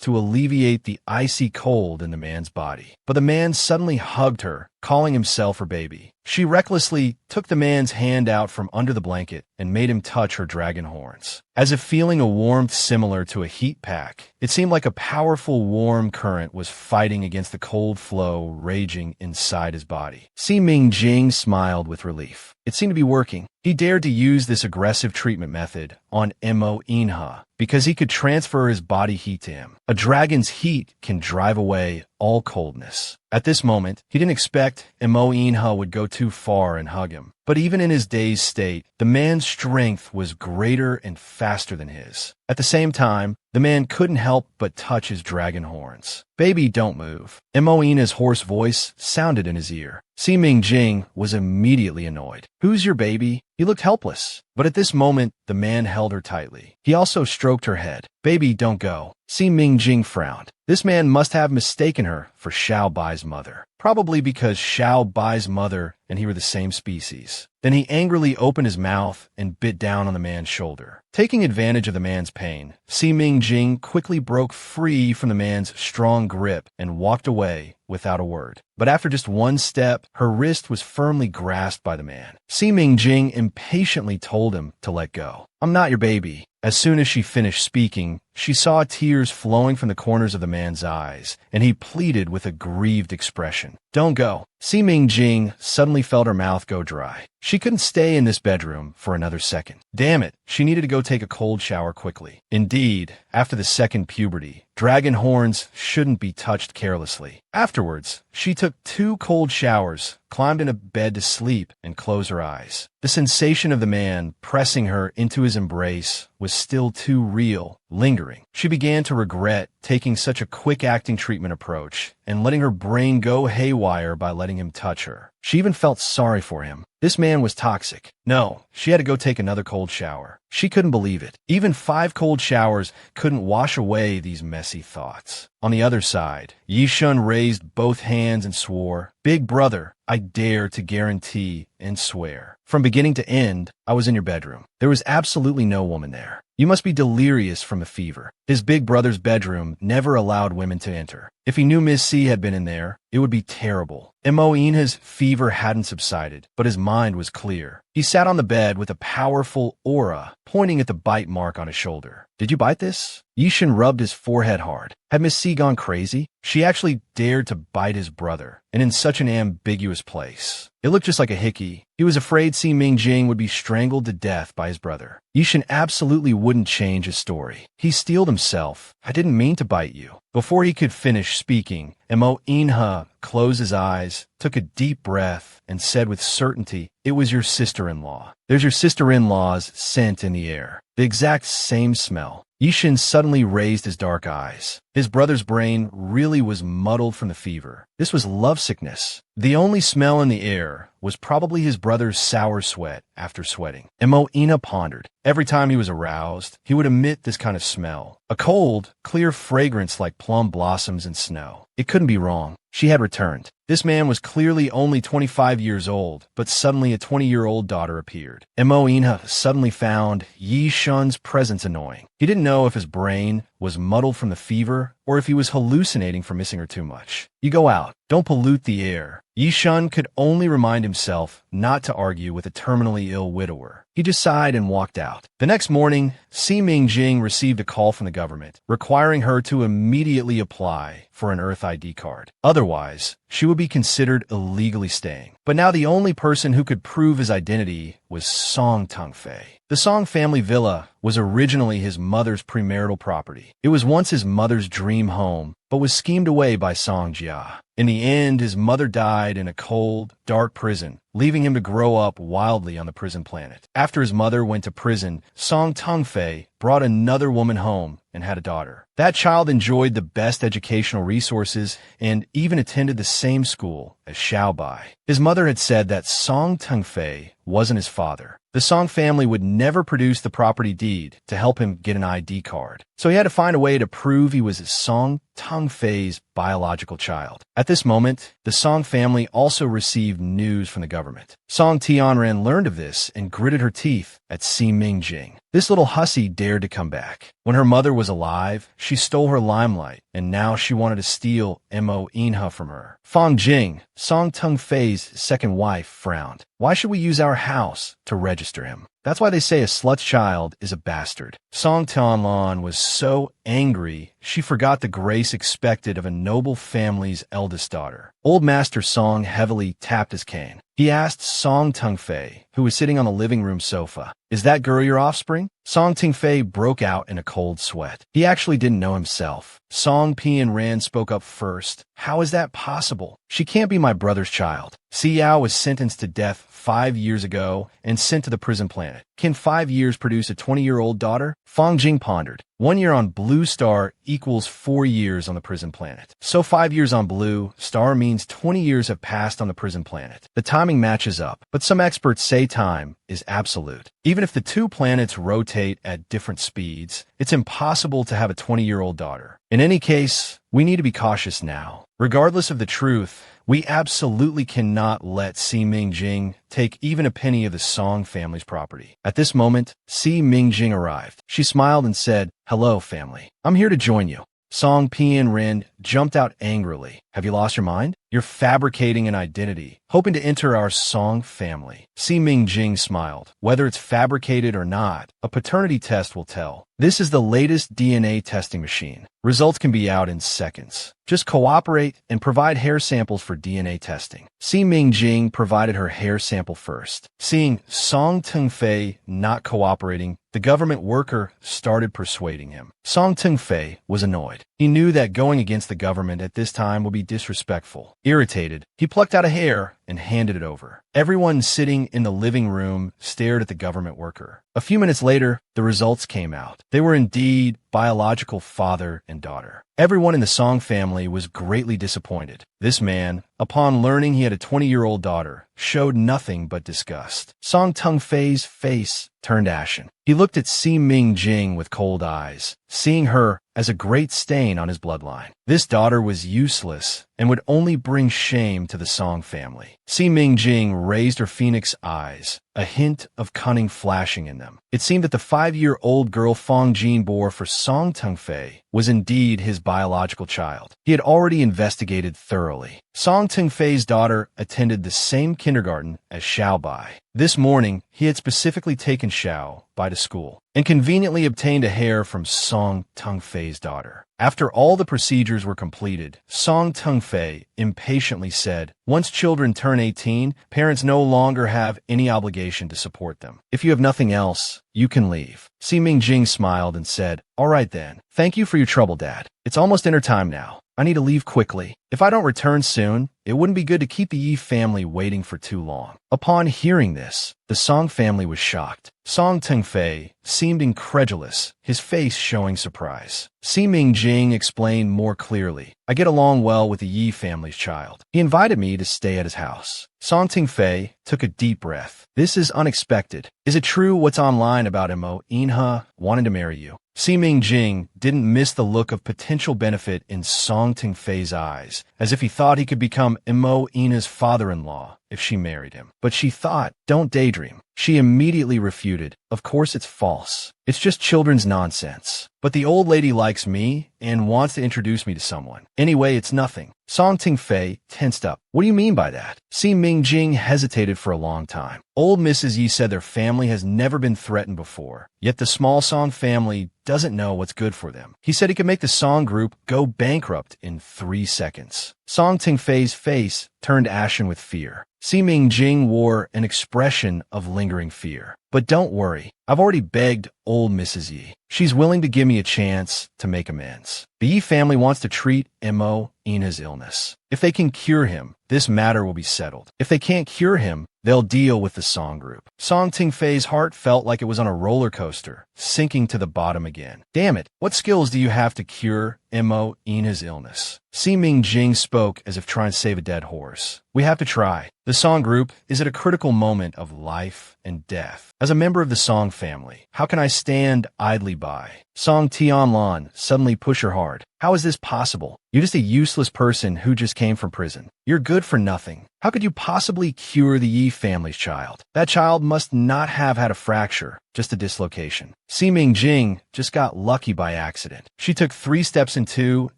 to alleviate the icy cold in the man's body. But the man suddenly hugged her, calling himself her baby. She recklessly took the man's hand out from under the blanket and made him touch her dragon horns. As if feeling a warmth similar to a heat pack, it seemed like a powerful warm current was fighting against the cold flow raging inside his body. Si Mingjing smiled with relief. It seemed to be working. He dared to use this aggressive treatment method on Mo Inha because he could transfer his body heat to him. A dragon's heat can drive away all coldness. At this moment, he didn't expect Mo Inha would go too far and hug him. But even in his dazed state, the man's strength was greater and faster than his. At the same time, the man couldn't help but touch his dragon horns. "Baby, don't move." Mo Inha's hoarse voice sounded in his ear. Si Mingjing was immediately annoyed. "Who's your baby?" He looked helpless. But at this moment, the man held her tightly. He also stroked her head. "Baby, don't go." Si Mingjing frowned. This man must have mistaken her for Xiao Bai's mother. Probably because Xiao Bai's mother and he were the same species. Then he angrily opened his mouth and bit down on the man's shoulder. Taking advantage of the man's pain, Si Mingjing quickly broke free from the man's strong grip and walked away without a word. But after just one step, her wrist was firmly grasped by the man. Si Mingjing impatiently told him to let go. "I'm not your baby." As soon as she finished speaking, she saw tears flowing from the corners of the man's eyes, and he pleaded with a grieved expression. "Don't go." Si Mingjing suddenly felt her mouth go dry. She couldn't stay in this bedroom for another second. Damn it, she needed to go take a cold shower quickly. Indeed, after the second puberty, dragon horns shouldn't be touched carelessly. Afterwards, she took 2 cold showers, climbed into bed to sleep, and closed her eyes. The sensation of the man pressing her into his embrace was still too real, lingering. She began to regret taking such a quick-acting treatment approach and letting her brain go haywire by letting him touch her. She even felt sorry for him. This man was toxic. No, she had to go take another cold shower. She couldn't believe it. Even 5 cold showers couldn't wash away these messy thoughts. On the other side, Yishun raised both hands and swore, "Big brother, I dare to guarantee and swear. From beginning to end, I was in your bedroom. There was absolutely no woman there. You must be delirious from the fever." His big brother's bedroom never allowed women to enter. If he knew Miss C had been in there, it would be terrible. Mo Inha's fever hadn't subsided, but his mind was clear. He sat on the bed with a powerful aura, pointing at the bite mark on his shoulder. "Did you bite this?" Yishin rubbed his forehead hard. Had Miss C gone crazy? She actually dared to bite his brother, and in such an ambiguous place. It looked just like a hickey. He was afraid Si Mingjing would be strangled to death by his brother. Yishin absolutely wouldn't change his story. He steeled himself. "I didn't mean to bite you." Before he could finish speaking, Mo Inha closed his eyes, took a deep breath, and said with certainty, "It was your sister-in-law. There's your sister-in-law's scent in the air. The exact same smell." Yishin suddenly raised his dark eyes. His brother's brain really was muddled from the fever. This was lovesickness. The only smell in the air was probably his brother's sour sweat after sweating. Mo Inha pondered. Every time he was aroused, he would emit this kind of smell. A cold, clear fragrance like plum blossoms and snow. It couldn't be wrong. She had returned. This man was clearly only 25 years old, but suddenly a 20-year-old daughter appeared. Mo Inha suddenly found Yi Shun's presence annoying. He didn't know if his brain was muddled from the fever or if he was hallucinating from missing her too much. "You go out. Don't pollute the air." Yi Shun could only remind himself not to argue with a terminally ill widower. He just sighed and walked out. The next morning, Si Mingjing received a call from the government, requiring her to immediately apply for an Earth ID card. Otherwise, she would be considered illegally staying. But now the only person who could prove his identity was Song Tungfei. The Song family villa was originally his mother's premarital property. It was once his mother's dream home, but was schemed away by Song Jia. In the end, his mother died in a cold, dark prison, leaving him to grow up wildly on the prison planet. After his mother went to prison, Song Tungfei brought another woman home and had a daughter. That child enjoyed the best educational resources and even attended the same school as Xiaobai. His mother had said that Song Tungfei wasn't his father. The Song family would never produce the property deed to help him get an ID card, so he had to find a way to prove he was Song Tungfei's biological child. At this moment, the Song family also received news from the government. Song Tianren learned of this and gritted her teeth at Si Mingjing. This little hussy dared to come back. When her mother was alive, she stole her limelight, and now she wanted to steal Mo Inha from her. Fang Jing, Song Tungfei's second wife, frowned. Why should we use our house to register him? That's why they say a slut's child is a bastard. Song Tianlan was so angry, she forgot the grace expected of a noble family's eldest daughter. Old Master Song heavily tapped his cane. He asked Song Tungfei, who was sitting on the living room sofa, "Is that girl your offspring?" Song Tungfei broke out in a cold sweat. He actually didn't know himself. Song Tianren spoke up first. "How is that possible? She can't be my brother's child. Si Yao was sentenced to death 5 years ago and sent to the prison planet. Can 5 years produce a 20-year-old daughter?" Fang Jing pondered. 1 year on Blue Star equals 4 years on the prison planet. So 5 years on Blue Star means 20 years have passed on the prison planet. The timing matches up, but some experts say time is absolute. Even if the two planets rotate at different speeds, it's impossible to have a 20-year-old daughter. In any case, we need to be cautious now. Regardless of the truth, we absolutely cannot let Si Mingjing take even a penny of the Song family's property. At this moment, Si Mingjing arrived. She smiled and said, "Hello, family. I'm here to join you." Song Tianren jumped out angrily. "Have you lost your mind? You're fabricating an identity, hoping to enter our Song family." Si Mingjing smiled. "Whether it's fabricated or not, a paternity test will tell. This is the latest DNA testing machine. Results can be out in seconds. Just cooperate and provide hair samples for DNA testing." Si Mingjing provided her hair sample first. Seeing Song Tungfei not cooperating, the government worker started persuading him. Song Tungfei was annoyed. He knew that going against the government at this time would be disrespectful. Irritated, he plucked out a hair and handed it over. Everyone sitting in the living room stared at the government worker. A few minutes later, the results came out. They were indeed biological father and daughter. Everyone in the Song family was greatly disappointed. This man, upon learning he had a 20-year-old daughter, showed nothing but disgust. Song Tungfei's face turned ashen. He looked at Si Mingjing with cold eyes, seeing her as a great stain on his bloodline. This daughter was useless and would only bring shame to the Song family. Si Mingjing raised her phoenix eyes, a hint of cunning flashing in them. It seemed that the 5-year-old girl Fang Jin bore for Song Tungfei was indeed his biological child. He had already investigated thoroughly. Song Tungfei's daughter attended the same kindergarten as Xiaobai. This morning, he had specifically taken Xiaobai to school and conveniently obtained a hair from Song Tungfei's daughter. After all the procedures were completed, Song Tungfei impatiently said, "Once children turn 18, parents no longer have any obligation to support them. If you have nothing else, you can leave." Si Mingjing smiled and said, "All right then. Thank you for your trouble, Dad. It's almost dinner time now. I need to leave quickly. If I don't return soon, it wouldn't be good to keep the Yi family waiting for too long." Upon hearing this, the Song family was shocked. Song Tungfei seemed incredulous, his face showing surprise. Si Mingjing explained more clearly, "I get along well with the Yi family's child. He invited me to stay at his house." Song Tungfei took a deep breath. "This is unexpected. Is it true what's online about Mo Inha wanting to marry you?" Si Mingjing didn't miss the look of potential benefit in Song Tungfei's eyes, as if he thought he could become Mo Inha's father-in-law if she married him. But she thought, "Don't daydream." She immediately refuted, "Of course it's false. It's just children's nonsense. But the old lady likes me and wants to introduce me to someone. Anyway, it's nothing." Song Tungfei tensed up. "What do you mean by that?" Si Mingjing hesitated for a long time. Old Mrs. Yi said their family has never been threatened before, yet the small Song family doesn't know what's good for them. He said he could make the Song group go bankrupt in 3 seconds. Song Tungfei's face turned ashen with fear. Si Mingjing wore an expression of lingering fear. "But don't worry, I've already begged old Mrs. Yi. She's willing to give me a chance to make amends." The Yi family wants to treat Mo Ina's illness. If they can cure him, this matter will be settled. If they can't cure him, they'll deal with the Song group. Song Tingfei's heart felt like it was on a roller coaster, sinking to the bottom again. Damn it, what skills do you have to cure Mo Ina's illness? Si Mingjing spoke as if trying to save a dead horse. We have to try. The Song group is at a critical moment of life and death. As a member of the Song family, how can I stand idly by? Song Tianlan suddenly pushed her hard. How is this possible? You're just a useless person who just came from prison. You're good for nothing. How could you possibly cure the Yi family's child? That child must not have had a fracture, just a dislocation. Si Mingjing just got lucky by accident. She took 3 steps in 2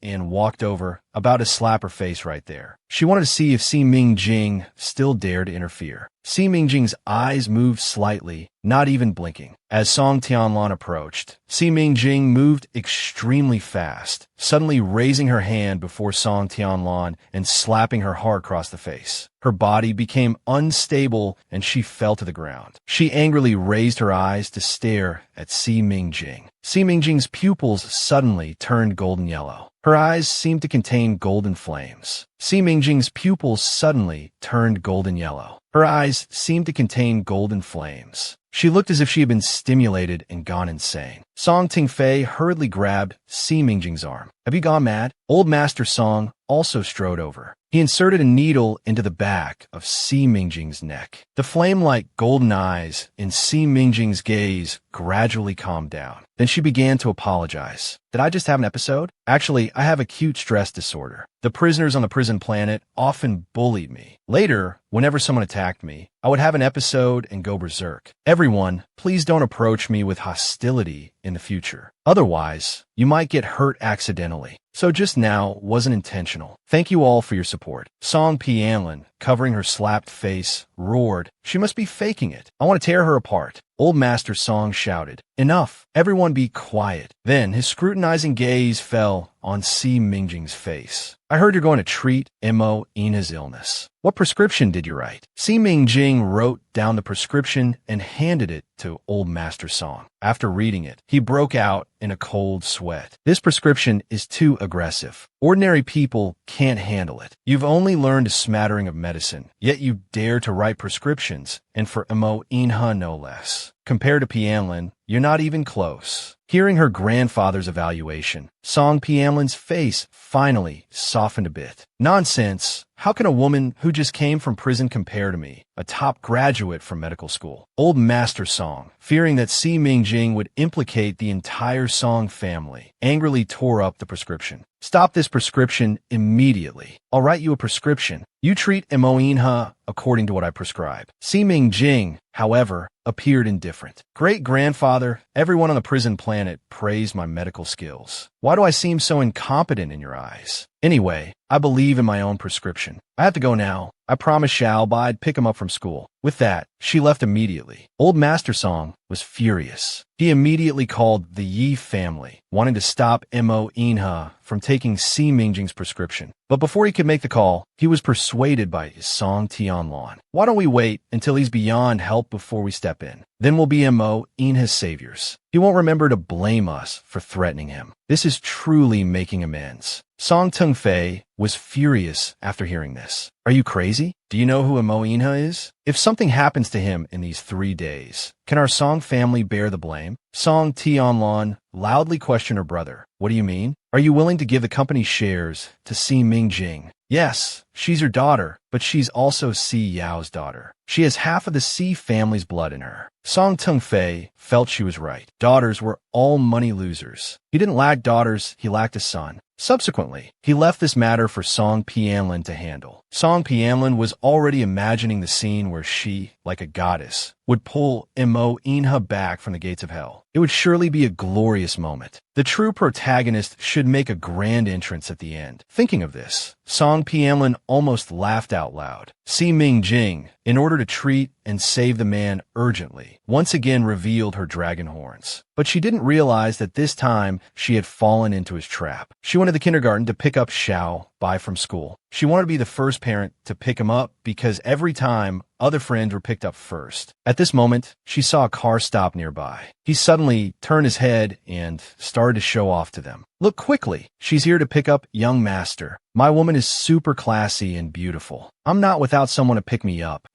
and walked over, about to slap her face right there. She wanted to see if Si Mingjing still dared to interfere. Si Mingjing's eyes moved slightly, not even blinking. As Song Tianlan approached, Si Mingjing moved extremely fast, suddenly raising her hand before Song Tianlan and slapping her hard across the face. Her body became unstable and she fell to the ground. She angrily raised her eyes to stare at Si Mingjing. Si Mingjing's pupils suddenly turned golden yellow. Her eyes seemed to contain golden flames. Si Mingjing's pupils suddenly turned golden yellow. Her eyes seemed to contain golden flames. She looked as if she had been stimulated and gone insane. Song Tingfei hurriedly grabbed Si Mingjing's arm. Have you gone mad? Old Master Song also strode over. He inserted a needle into the back of Si Mingjing's neck. The flame-like golden eyes in Si Mingjing's gaze gradually calmed down. Then she began to apologize. Did I just have an episode? Actually, I have acute stress disorder. The prisoners on the prison planet often bullied me. Later, whenever someone attacked me, I would have an episode and go berserk. Everyone, please don't approach me with hostility in the future. Otherwise, you might get hurt accidentally. So just now wasn't intentional. Thank you all for your support. Song Pianlin, covering her slapped face, roared. She must be faking it. I want to tear her apart. Old Master Song shouted. Enough. Everyone be quiet. Then his scrutinizing gaze fell on Si Mingjing's face. I heard you're going to treat Mo Ina's illness. What prescription did you write? Si Mingjing wrote down the prescription and handed it to Old Master Song. After reading it, he broke out in a cold sweat. This prescription is too aggressive. Ordinary people can't handle it. You've only learned a smattering of medicine, yet you dare to write prescriptions, and for Mo Inha no less. Compared to Pianlin, you're not even close. Hearing her grandfather's evaluation, Song Pianlin's face finally softened a bit. Nonsense. How can a woman who just came from prison compare to me, a top graduate from medical school? Old Master Song, fearing that Si Mingjing would implicate the entire Song family, angrily tore up the prescription. Stop this prescription immediately. I'll write you a prescription. You treat Mo Inha according to what I prescribe. Si Mingjing, however, appeared indifferent. Great-grandfather, everyone on the prison planet praised my medical skills. Why do I seem so incompetent in your eyes? Anyway, I believe in my own prescription. I have to go now. I promised Xiao I'd pick him up from school. With that, she left immediately. Old Master Song was furious. He immediately called the Yi family, wanting to stop Mo Inha from taking Si Mingjing's prescription. But before he could make the call, he was persuaded by Song Tianlan. Why don't we wait until he's beyond help before we step in? Then we'll be Mo Inha's saviors. He won't remember to blame us for threatening him. This is truly making amends. Song Tengfei was furious after hearing this. Are you crazy? Do you know who Mo Inha is? If something happens to him in these 3 days, can our Song family bear the blame? Song Tianlan loudly questioned her brother. What do you mean? Are you willing to give the company shares to Si Mingjing? Yes, she's your daughter, but she's also Si Yao's daughter. She has half of the Si family's blood in her. Song Tengfei felt she was right. Daughters were all money losers. He didn't lack daughters, he lacked a son. Subsequently, he left this matter for Song Pianlin to handle. Song Pianlin was already imagining the scene where she, like a goddess, would pull Mo Inha back from the gates of hell. It would surely be a glorious moment. The true protagonist should make a grand entrance at the end. Thinking of this, Song Pianlin almost laughed out loud. Si Mingjing, in order to treat and save the man urgently, once again revealed her dragon horns. But she didn't realize that this time she had fallen into his trap. She went to the kindergarten to pick up Xiao Bai from school. She wanted to be the first parent to pick him up because every time other friends were picked up first. At this moment, she saw a car stop nearby. He suddenly turned his head and started to show off to them. Look quickly. She's here to pick up young master. My woman is super classy and beautiful. I'm not without someone to pick me up.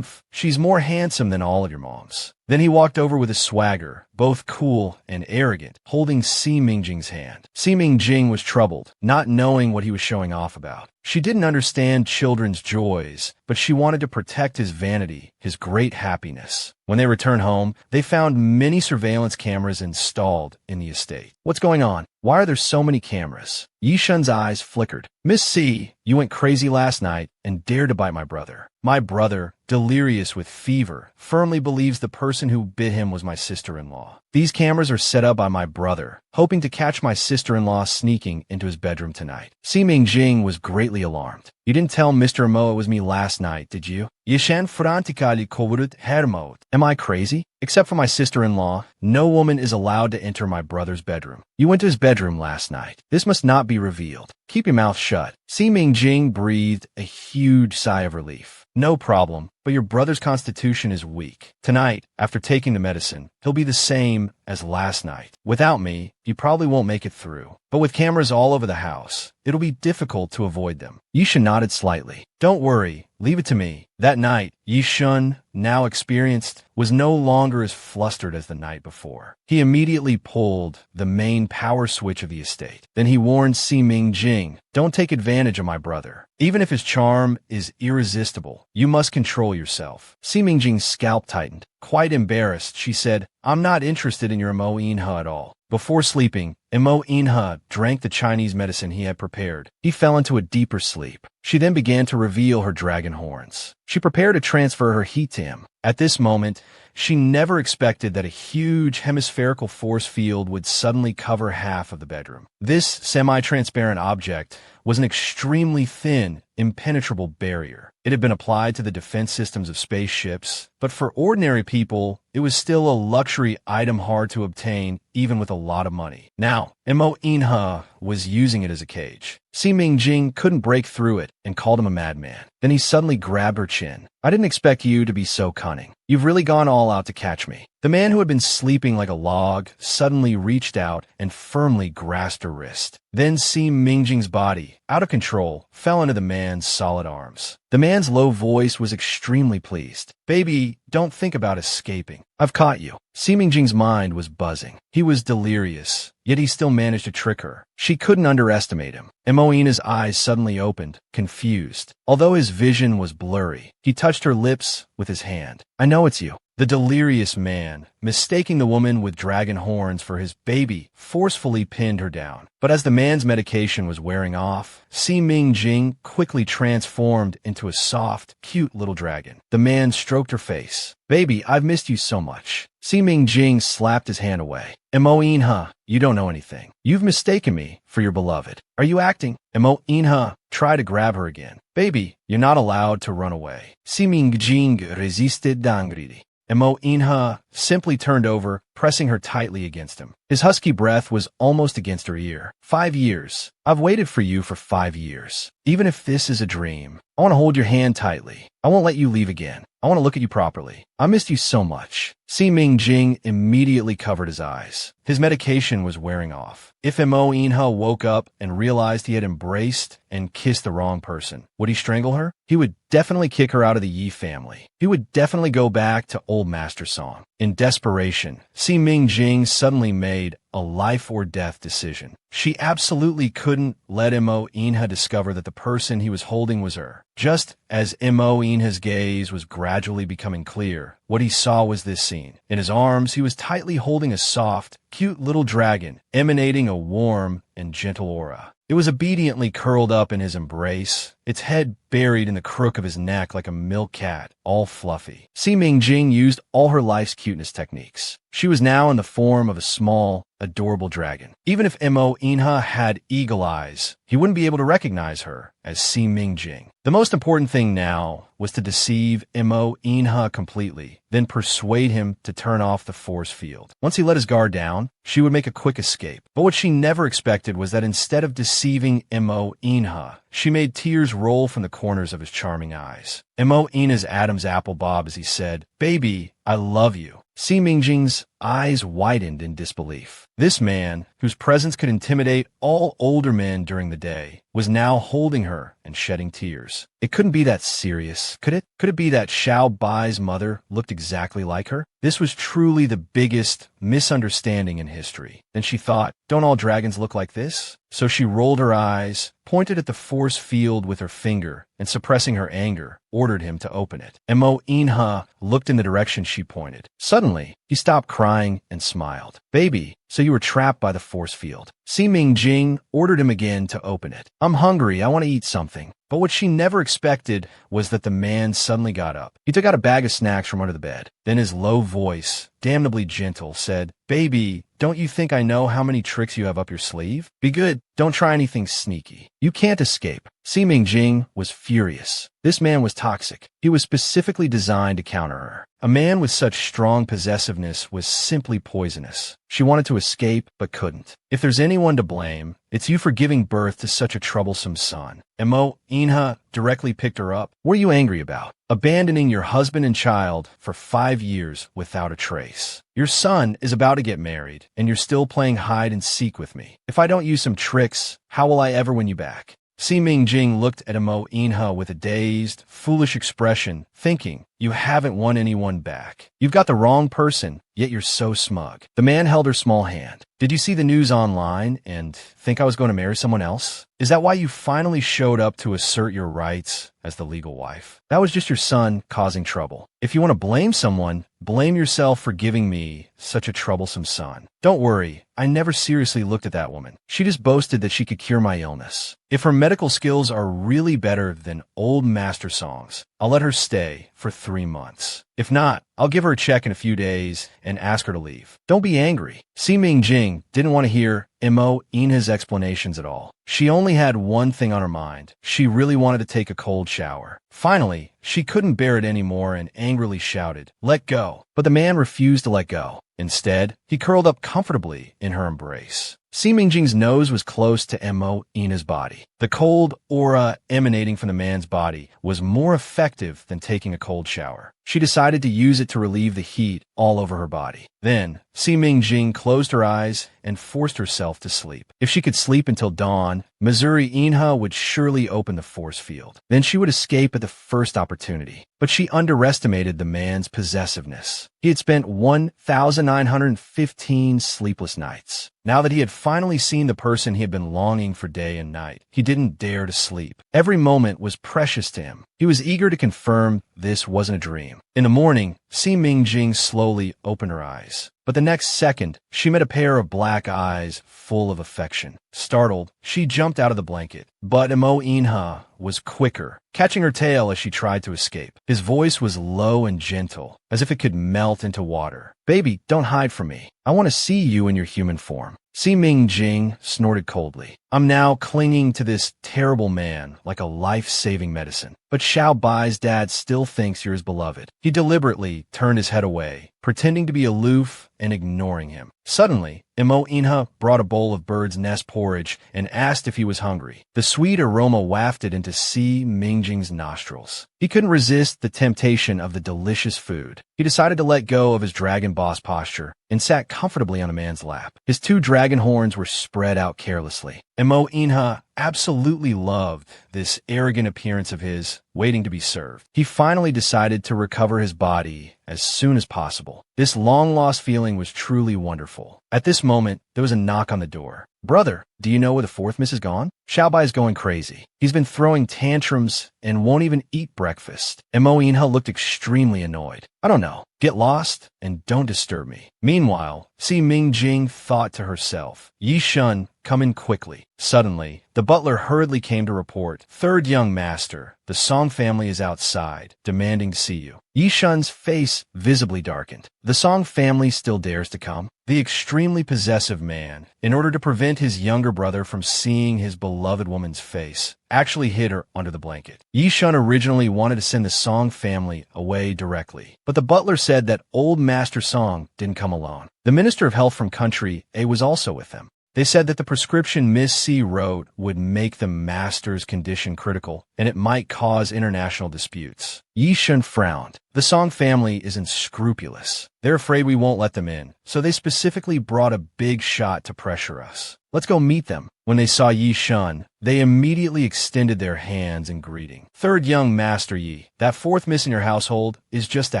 She's more handsome than all of your moms. Then he walked over with a swagger, both cool and arrogant, holding Si Mingjing's hand. Si Mingjing was troubled, not knowing what he was showing off about. She didn't understand children's joys, but she wanted to protect his vanity, his great happiness. When they returned home, they found many surveillance cameras installed in the estate. What's going on? Why are there so many cameras? Yishun's eyes flickered. Miss C, you went crazy last night and dared to bite my brother. My brother, delirious with fever, firmly believes the person who bit him was my sister-in-law. These cameras are set up by my brother, hoping to catch my sister-in-law sneaking into his bedroom tonight. Si Mingjing was greatly alarmed. You didn't tell Mr. Mo it was me last night, did you? Yishan frantically kovurut hermot. Am I crazy? Except for my sister-in-law, no woman is allowed to enter my brother's bedroom. You went to his bedroom last night. This must not be revealed. Keep your mouth shut. Si Mingjing breathed a huge sigh of relief. No problem, but your brother's constitution is weak. Tonight, after taking the medicine, he'll be the same as last night. Without me, you probably won't make it through. But with cameras all over the house, it'll be difficult to avoid them. Yishun nodded slightly. Don't worry, leave it to me. That night, Yishun, now experienced, was no longer as flustered as the night before. He immediately pulled the main power switch of the estate. Then he warned Si Mingjing, don't take advantage of my brother. Even if his charm is irresistible, you must control yourself. Si Mingjing's scalp tightened. Quite embarrassed, she said, I'm not interested in your Mo Inha at all. Before sleeping, Mo Inha drank the Chinese medicine he had prepared. He fell into a deeper sleep. She then began to reveal her dragon horns. She prepared to transfer her heat to him. At this moment, she never expected that a huge hemispherical force field would suddenly cover half of the bedroom. This semi-transparent object was an extremely thin, impenetrable barrier. It had been applied to the defense systems of spaceships, but for ordinary people, it was still a luxury item hard to obtain, even with a lot of money. Now, Mo Inha was using it as a cage. Si Mingjing couldn't break through it and called him a madman. Then he suddenly grabbed her chin. I didn't expect you to be so cunning. You've really gone all out to catch me. The man who had been sleeping like a log suddenly reached out and firmly grasped her wrist. Then Si Mingjing's body, out of control, fell into the man's solid arms. The man's low voice was extremely pleased. Baby, don't think about escaping. I've caught you. Si Mingjing's mind was buzzing. He was delirious, yet he still managed to trick her. She couldn't underestimate him. Emoina's eyes suddenly opened, confused. Although his vision was blurry, he touched her lips with his hand. I know it's you. The delirious man, mistaking the woman with dragon horns for his baby, forcefully pinned her down. But as the man's medication was wearing off, Si Mingjing quickly transformed into a soft, cute little dragon. The man stroked her face. Baby, I've missed you so much. Si Mingjing slapped his hand away. Mo Inha, you don't know anything. You've mistaken me for your beloved. Are you acting? Mo Inha tried to grab her again. Baby, you're not allowed to run away. Si Mingjing resisted angrily. Mo Inha simply turned over, pressing her tightly against him. His husky breath was almost against her ear. 5 years. I've waited for you for 5 years. Even if this is a dream, I want to hold your hand tightly. I won't let you leave again. I want to look at you properly. I missed you so much. Si Mingjing immediately covered his eyes. His medication was wearing off. If Mo Inha woke up and realized he had embraced and kissed the wrong person, would he strangle her? He would definitely kick her out of the Yi family. He would definitely go back to old master song. In desperation, Si Mingjing suddenly made a life-or-death decision. She absolutely couldn't let Mo Inha discover that the person he was holding was her. Just as Mo Inha's gaze was gradually becoming clear, what he saw was this scene. In his arms, he was tightly holding a soft, cute little dragon, emanating a warm and gentle aura. It was obediently curled up in his embrace, its head buried in the crook of his neck like a milk cat, all fluffy. Si Mingjing used all her life's cuteness techniques. She was now in the form of a small, adorable dragon. Even if Mo Inha had eagle eyes, he wouldn't be able to recognize her as Si Mingjing. The most important thing now was to deceive Mo Inha completely, then persuade him to turn off the force field. Once he let his guard down, she would make a quick escape. But what she never expected was that instead of deceiving Mo Inha, she made tears roll from the corners of his charming eyes. Mo Inha's Adam's apple bob as he said, Baby, I love you. Si Mingjing's eyes widened in disbelief. This man, whose presence could intimidate all older men during the day, was now holding her and shedding tears. It couldn't be that serious, could it? Could it be that Xiao Bai's mother looked exactly like her? This was truly the biggest misunderstanding in history. Then she thought, don't all dragons look like this? So she rolled her eyes, pointed at the force field with her finger, and suppressing her anger, ordered him to open it. Mo Inha looked in the direction she pointed. Suddenly, he stopped crying and smiled. Baby, so you were trapped by the force field. Si Mingjing ordered him again to open it. I'm hungry, I want to eat something. But what she never expected was that the man suddenly got up. He took out a bag of snacks from under the bed. Then his low voice, damnably gentle, said, Baby, don't you think I know how many tricks you have up your sleeve? Be good, don't try anything sneaky. You can't escape. Si Mingjing was furious. This man was toxic. He was specifically designed to counter her. A man with such strong possessiveness was simply poisonous. She wanted to escape, but couldn't. If there's anyone to blame, it's you for giving birth to such a troublesome son. Mo Inha directly picked her up. What are you angry about? Abandoning your husband and child for 5 years without a trace. Your son is about to get married, and you're still playing hide and seek with me. If I don't use some tricks, how will I ever win you back? Si Mingjing looked at Mo Inha with a dazed, foolish expression, thinking, you haven't won anyone back. You've got the wrong person, yet you're so smug. The man held her small hand. Did you see the news online and think I was going to marry someone else? Is that why you finally showed up to assert your rights as the legal wife? That was just your son causing trouble. If you want to blame someone, blame yourself for giving me such a troublesome son. Don't worry, I never seriously looked at that woman. She just boasted that she could cure my illness. If her medical skills are really better than old master songs, I'll let her stay for 3 months. If not, I'll give her a check in a few days and ask her to leave. Don't be angry. Si Mingjing didn't want to hear Mo Inha's explanations at all. She only had one thing on her mind. She really wanted to take a cold shower. Finally, she couldn't bear it anymore and angrily shouted, "Let go." But the man refused to let go. Instead, he curled up comfortably in her embrace. Si Mingjing's nose was close to Mo Inha's body. The cold aura emanating from the man's body was more effective than taking a cold shower. She decided to use it to relieve the heat all over her body. Then, Si Mingjing closed her eyes and forced herself to sleep. If she could sleep until dawn, Missouri Inha would surely open the force field. Then she would escape at the first opportunity. But she underestimated the man's possessiveness. He had spent 1,915 sleepless nights. Now that he had finally seen the person he had been longing for day and night, he didn't dare to sleep. Every moment was precious to him. He was eager to confirm this wasn't a dream. In the morning, Si Mingjing slowly opened her eyes. But the next second, she met a pair of black eyes full of affection. Startled, she jumped out of the blanket. But Mo Inha was quicker, catching her tail as she tried to escape. His voice was low and gentle, as if it could melt into water. Baby, don't hide from me. I want to see you in your human form. Si Mingjing snorted coldly. I'm now clinging to this terrible man like a life-saving medicine. But Xiao Bai's dad still thinks you're his beloved. He deliberately turned his head away, pretending to be aloof and ignoring him. Suddenly, Mo Inha brought a bowl of bird's nest porridge and asked if he was hungry. The sweet aroma wafted into Si Mingjing's nostrils. He couldn't resist the temptation of the delicious food. He decided to let go of his dragon boss posture and sat comfortably on a man's lap. His 2 dragon horns were spread out carelessly. Mo Inha absolutely loved this arrogant appearance of his, waiting to be served. He finally decided to recover his body as soon as possible. This long-lost feeling was truly wonderful. At this moment, there was a knock on the door. Brother, do you know where the 4th miss has gone? Xiaobai is going crazy. He's been throwing tantrums and won't even eat breakfast. Mo Inha looked extremely annoyed. I don't know. Get lost and don't disturb me. Meanwhile, Si Mingjing thought to herself, Yi Shun, come in quickly. Suddenly, the butler hurriedly came to report, 3rd young master, the Song family is outside, demanding to see you. Yi Shun's face visibly darkened. The Song family still dares to come? The extremely possessive man, in order to prevent his younger brother from seeing his beloved woman's face, actually hid her under the blanket. Yi Shun originally wanted to send the Song family away directly, but the butler said that old Master Song didn't come alone. The Minister of Health from Country A was also with them. They said that the prescription Miss C wrote would make the master's condition critical, and it might cause international disputes. Yi Shun frowned. The Song family is unscrupulous. They're afraid we won't let them in, so they specifically brought a big shot to pressure us. Let's go meet them. When they saw Yi Shun, they immediately extended their hands in greeting. Third young Master Yi, that fourth miss in your household is just a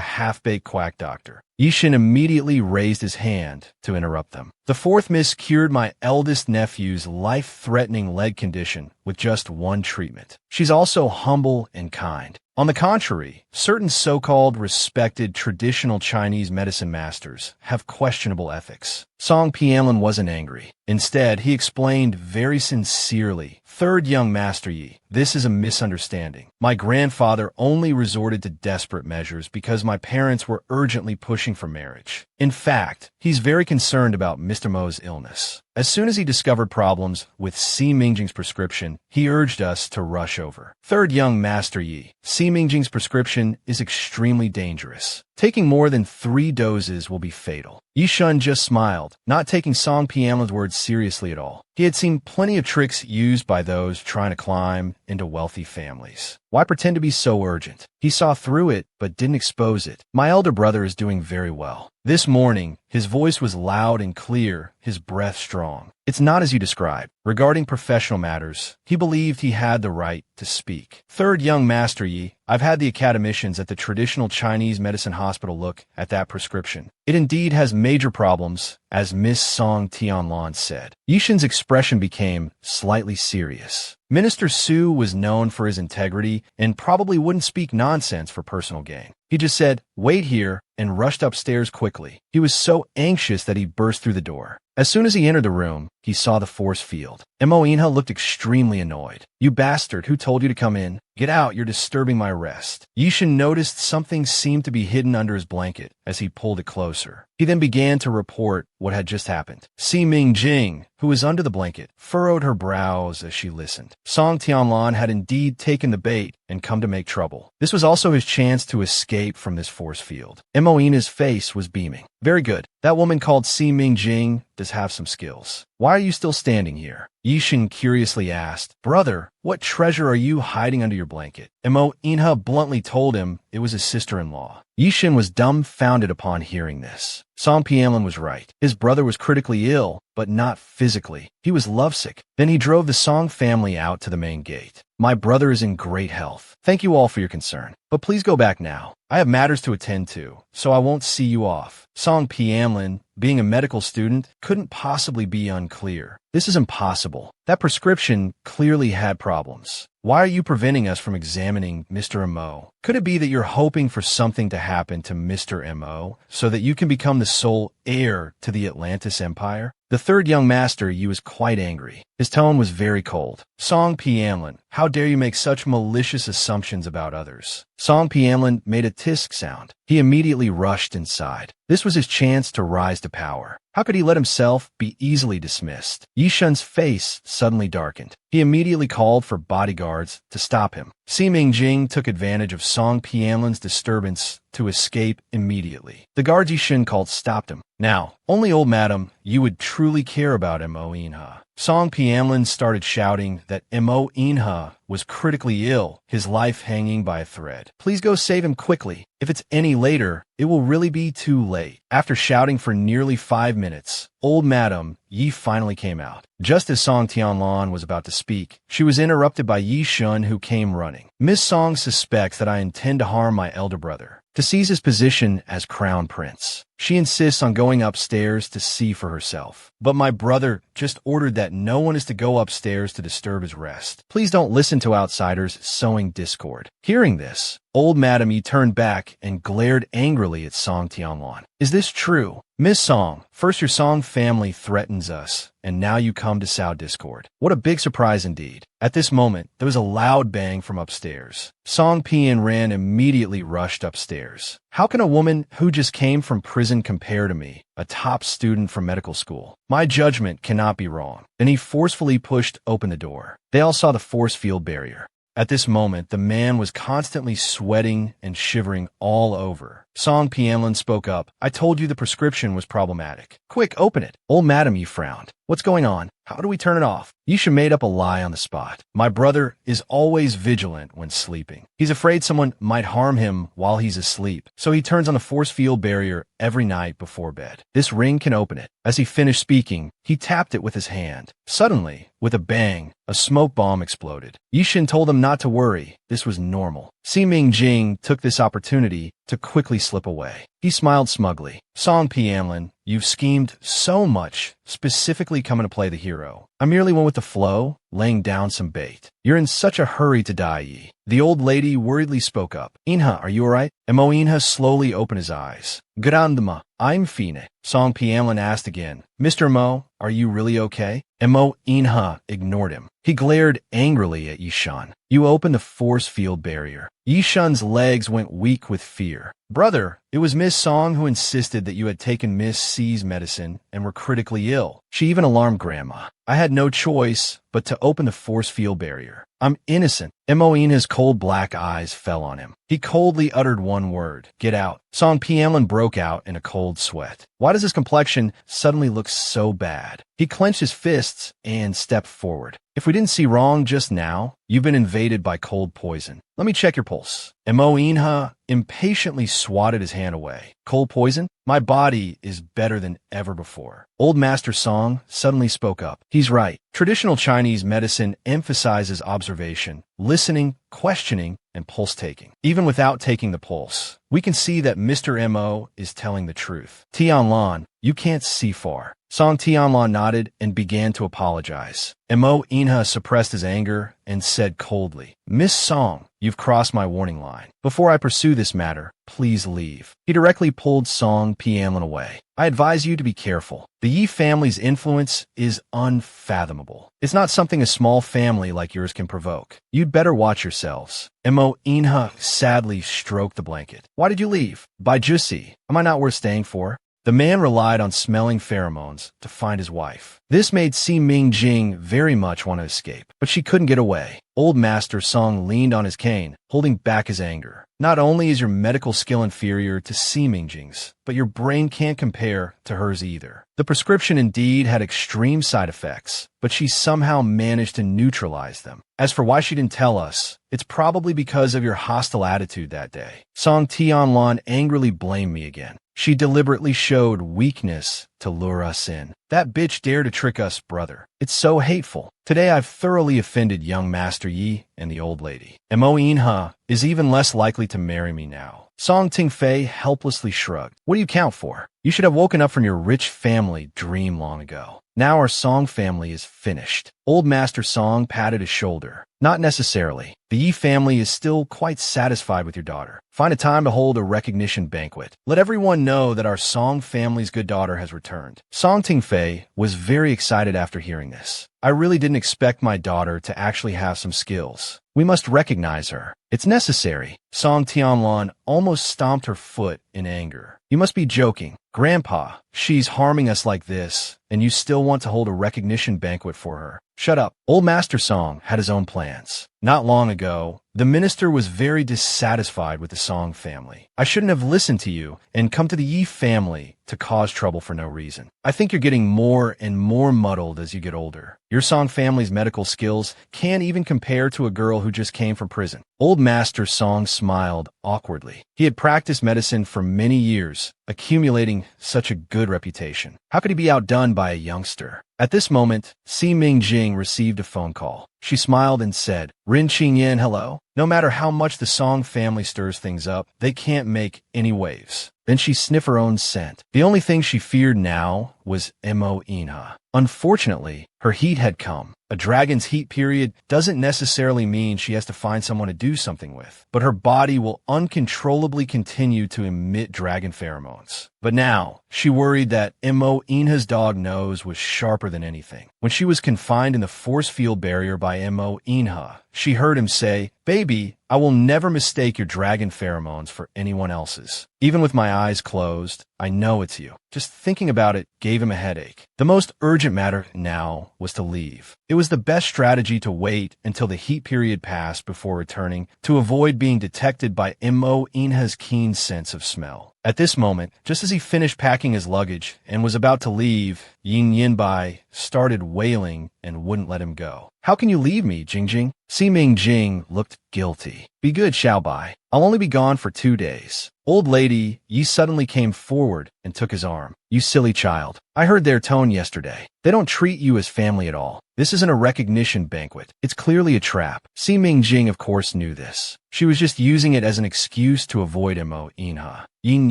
half-baked quack doctor. Yi Shun immediately raised his hand to interrupt them. The fourth miss cured my eldest nephew's life-threatening leg condition with just one treatment. She's also humble and kind. On the contrary, certain so-called respected traditional Chinese medicine masters have questionable ethics. Song Pianlin wasn't angry. Instead, he explained very sincerely, Third young Master Yi, this is a misunderstanding. My grandfather only resorted to desperate measures because my parents were urgently pushing for marriage. In fact, he's very concerned about Mr. Mo's illness. As soon as he discovered problems with Si Mingjing's prescription, he urged us to rush over. Third young Master Yi, Si Mingjing's prescription is extremely dangerous. Taking more than 3 doses will be fatal. Yi Shun just smiled, not taking Song Pianlin's words seriously at all. He had seen plenty of tricks used by those trying to climb into wealthy families. Why pretend to be so urgent? He saw through it, but didn't expose it. My elder brother is doing very well. This morning, his voice was loud and clear, his breath strong. It's not as you described. Regarding professional matters, he believed he had the right to speak. Third young Master Yi, I've had the academicians at the traditional Chinese medicine hospital look at that prescription. It indeed has major problems, as Miss Song Tianlan said. Yi Shun's expression became slightly serious. Minister Su was known for his integrity and probably wouldn't speak nonsense for personal gain. He just said, wait here, and rushed upstairs quickly. He was so anxious that he burst through the door. As soon as he entered the room, he saw the force field. Mo Inha looked extremely annoyed. You bastard, who told you to come in? Get out, you're disturbing my rest. Yi Shun noticed something seemed to be hidden under his blanket as he pulled it closer. He then began to report what had just happened. Si Mingjing, who was under the blanket, furrowed her brows as she listened. Song Tianlan had indeed taken the bait and come to make trouble. This was also his chance to escape from this force field. Mo Inha's face was beaming. Very good. That woman called Si Mingjing does have some skills. Why are you still standing here? Yi Shun curiously asked. Brother, what treasure are you hiding under your blanket? Mo Inha bluntly told him it was his sister-in-law. Yi Shun was dumbfounded upon hearing this. Song Pianlin was right. His brother was critically ill, but not physically. He was lovesick. Then he drove the Song family out to the main gate. My brother is in great health. Thank you all for your concern. But please go back now. I have matters to attend to, so I won't see you off. Song Pianlin, being a medical student, couldn't possibly be unclear. This is impossible. That prescription clearly had problems. Why are you preventing us from examining Mr. Mo? Could it be that you're hoping for something to happen to Mr. Mo so that you can become the sole heir to the Atlantis Empire? The third young master, Yi, was quite angry. His tone was very cold. Song Pianlin, how dare you make such malicious assumptions about others? Song Pianlin made a tisk sound. He immediately rushed inside. This was his chance to rise to power. How could he let himself be easily dismissed? Yi Shun's face suddenly darkened. He immediately called for bodyguards to stop him. Si Mingjing took advantage of Song Pianlin's disturbance to escape immediately. The guards Yi Shun called stopped him. Now, only old madam, you would truly care about Mo Inha. Song Pianlin started shouting that Mo Inha was critically ill, his life hanging by a thread. Please go save him quickly. If it's any later, it will really be too late. After shouting for nearly 5 minutes, old Madam Yi finally came out. Just as Song Tianlan was about to speak, she was interrupted by Yi Shun, who came running. Miss Song suspects that I intend to harm my elder brother, to seize his position as crown prince. She insists on going upstairs to see for herself. But my brother just ordered that no one is to go upstairs to disturb his rest. Please don't listen to outsiders sowing discord. Hearing this, old Madam Yi turned back and glared angrily at Song Tianlan. Is this true? Miss Song, first your Song family threatens us, and now you come to sow discord. What a big surprise indeed. At this moment, there was a loud bang from upstairs. Song Pian Ran immediately rushed upstairs. How can a woman who just came from prison compare to me, a top student from medical school? My judgment cannot be wrong. Then he forcefully pushed open the door. They all saw the force field barrier. At this moment, the man was constantly sweating and shivering all over. Song Pianlin spoke up. I told you the prescription was problematic. Quick, open it. Old Madam Yi frowned. What's going on? How do we turn it off? Yisha made up a lie on the spot. My brother is always vigilant when sleeping. He's afraid someone might harm him while he's asleep, so he turns on the force field barrier every night before bed. This ring can open it. As he finished speaking, he tapped it with his hand. Suddenly, with a bang, a smoke bomb exploded. Yishin told them not to worry. This was normal. Si Mingjing took this opportunity to quickly slip away. He smiled smugly. Song Pianlin, you've schemed so much, specifically coming to play the hero. I merely went with the flow, laying down some bait. You're in such a hurry to die, Yi. The old lady worriedly spoke up. Inha, are you alright? Mo Inha slowly opened his eyes. Grandma, I'm Fine. Song Pianlin asked again. Mr. Mo, are you really okay? Mo Inha ignored him. He glared angrily at Yishan. You opened the force field barrier. Yishan's legs went weak with fear. Brother, it was Miss Song who insisted that you had taken Miss C's medicine and were critically ill. She even alarmed Grandma. I had no choice but to open the force field barrier. I'm innocent. Moina's cold black eyes fell on him. He coldly uttered one word. Get out. Song Pianlin broke out in a cold sweat. Why does his complexion suddenly look so bad? He clenched his fists and stepped forward. If we didn't see wrong just now, you've been invaded by cold poison. Let me check your pulse. Mo Inha impatiently swatted his hand away. Cold poison? My body is better than ever before. Old Master Song suddenly spoke up. He's right. Traditional Chinese medicine emphasizes observation, listening, questioning, and pulse taking. Even without taking the pulse, we can see that Mr. Mo is telling the truth. Tianlan, you can't see far. Song Tianlan nodded and began to apologize. Mo Inha suppressed his anger and said coldly, Miss Song, you've crossed my warning line. Before I pursue this matter, please leave. He directly pulled Song Pianlin away. I advise you to be careful. The Yi family's influence is unfathomable. It's not something a small family like yours can provoke. You'd better watch yourselves. Mo Inha sadly stroked the blanket. Why did you leave? By Jussi, am I not worth staying for? The man relied on smelling pheromones to find his wife. This made Si Mingjing very much want to escape, but she couldn't get away. Old Master Song leaned on his cane, holding back his anger. Not only is your medical skill inferior to Si Mingjing's, but your brain can't compare to hers either. The prescription indeed had extreme side effects, but she somehow managed to neutralize them. As for why she didn't tell us, it's probably because of your hostile attitude that day. Song Tianlan angrily blamed me again. She deliberately showed weakness to lure us in. That bitch dared to trick us, brother. It's so hateful. Today I've thoroughly offended young Master Yi and the old lady. Mo Inha is even less likely to marry me now. Song Tingfei helplessly shrugged. What do you count for? You should have woken up from your rich family dream long ago. Now our Song family is finished. Old Master Song patted his shoulder. Not necessarily. The Yi family is still quite satisfied with your daughter. Find a time to hold a recognition banquet. Let everyone know that our Song family's good daughter has returned. Song Tingfei was very excited after hearing this. I really didn't expect my daughter to actually have some skills. We must recognize her. It's necessary. Song Tianlan almost stomped her foot in anger. You must be joking. Grandpa, she's harming us like this, and you still want to hold a recognition banquet for her. Shut up. Old Master Song had his own plans. Not long ago, the minister was very dissatisfied with the Song family. I shouldn't have listened to you and come to the Yi family to cause trouble for no reason. I think you're getting more and more muddled as you get older. Your Song family's medical skills can't even compare to a girl who just came from prison. Old Master Song smiled awkwardly. He had practiced medicine for many years, accumulating such a good reputation. How could he be outdone by a youngster? At this moment, Si Mingjing received a phone call. She smiled and said, Rin Qingyan, hello? No matter how much the Song family stirs things up, they can't make any waves. Then she sniffed her own scent. The only thing she feared now was Mo Inha. Unfortunately, her heat had come. A dragon's heat period doesn't necessarily mean she has to find someone to do something with, but her body will uncontrollably continue to emit dragon pheromones. But now, she worried that Mo Inha's dog nose was sharper than anything. When she was confined in the force field barrier by Mo Inha, she heard him say, "Baby, I will never mistake your dragon pheromones for anyone else's. Even with my eyes closed, I know it's you." Just thinking about it gave him a headache. The most urgent matter now was to leave. It was the best strategy to wait until the heat period passed before returning to avoid being detected by Mo Inha's keen sense of smell. At this moment, just as he finished packing his luggage and was about to leave, Yin Yinbai started wailing and wouldn't let him go. "How can you leave me, Jingjing?" Si Mingjing looked guilty. "Be good, Xiaobai. I'll only be gone for 2 days." Old lady Yi suddenly came forward and took his arm. "You silly child. I heard their tone yesterday. They don't treat you as family at all. This isn't a recognition banquet. It's clearly a trap." Si Mingjing, of course, knew this. She was just using it as an excuse to avoid Mo Inha. Yin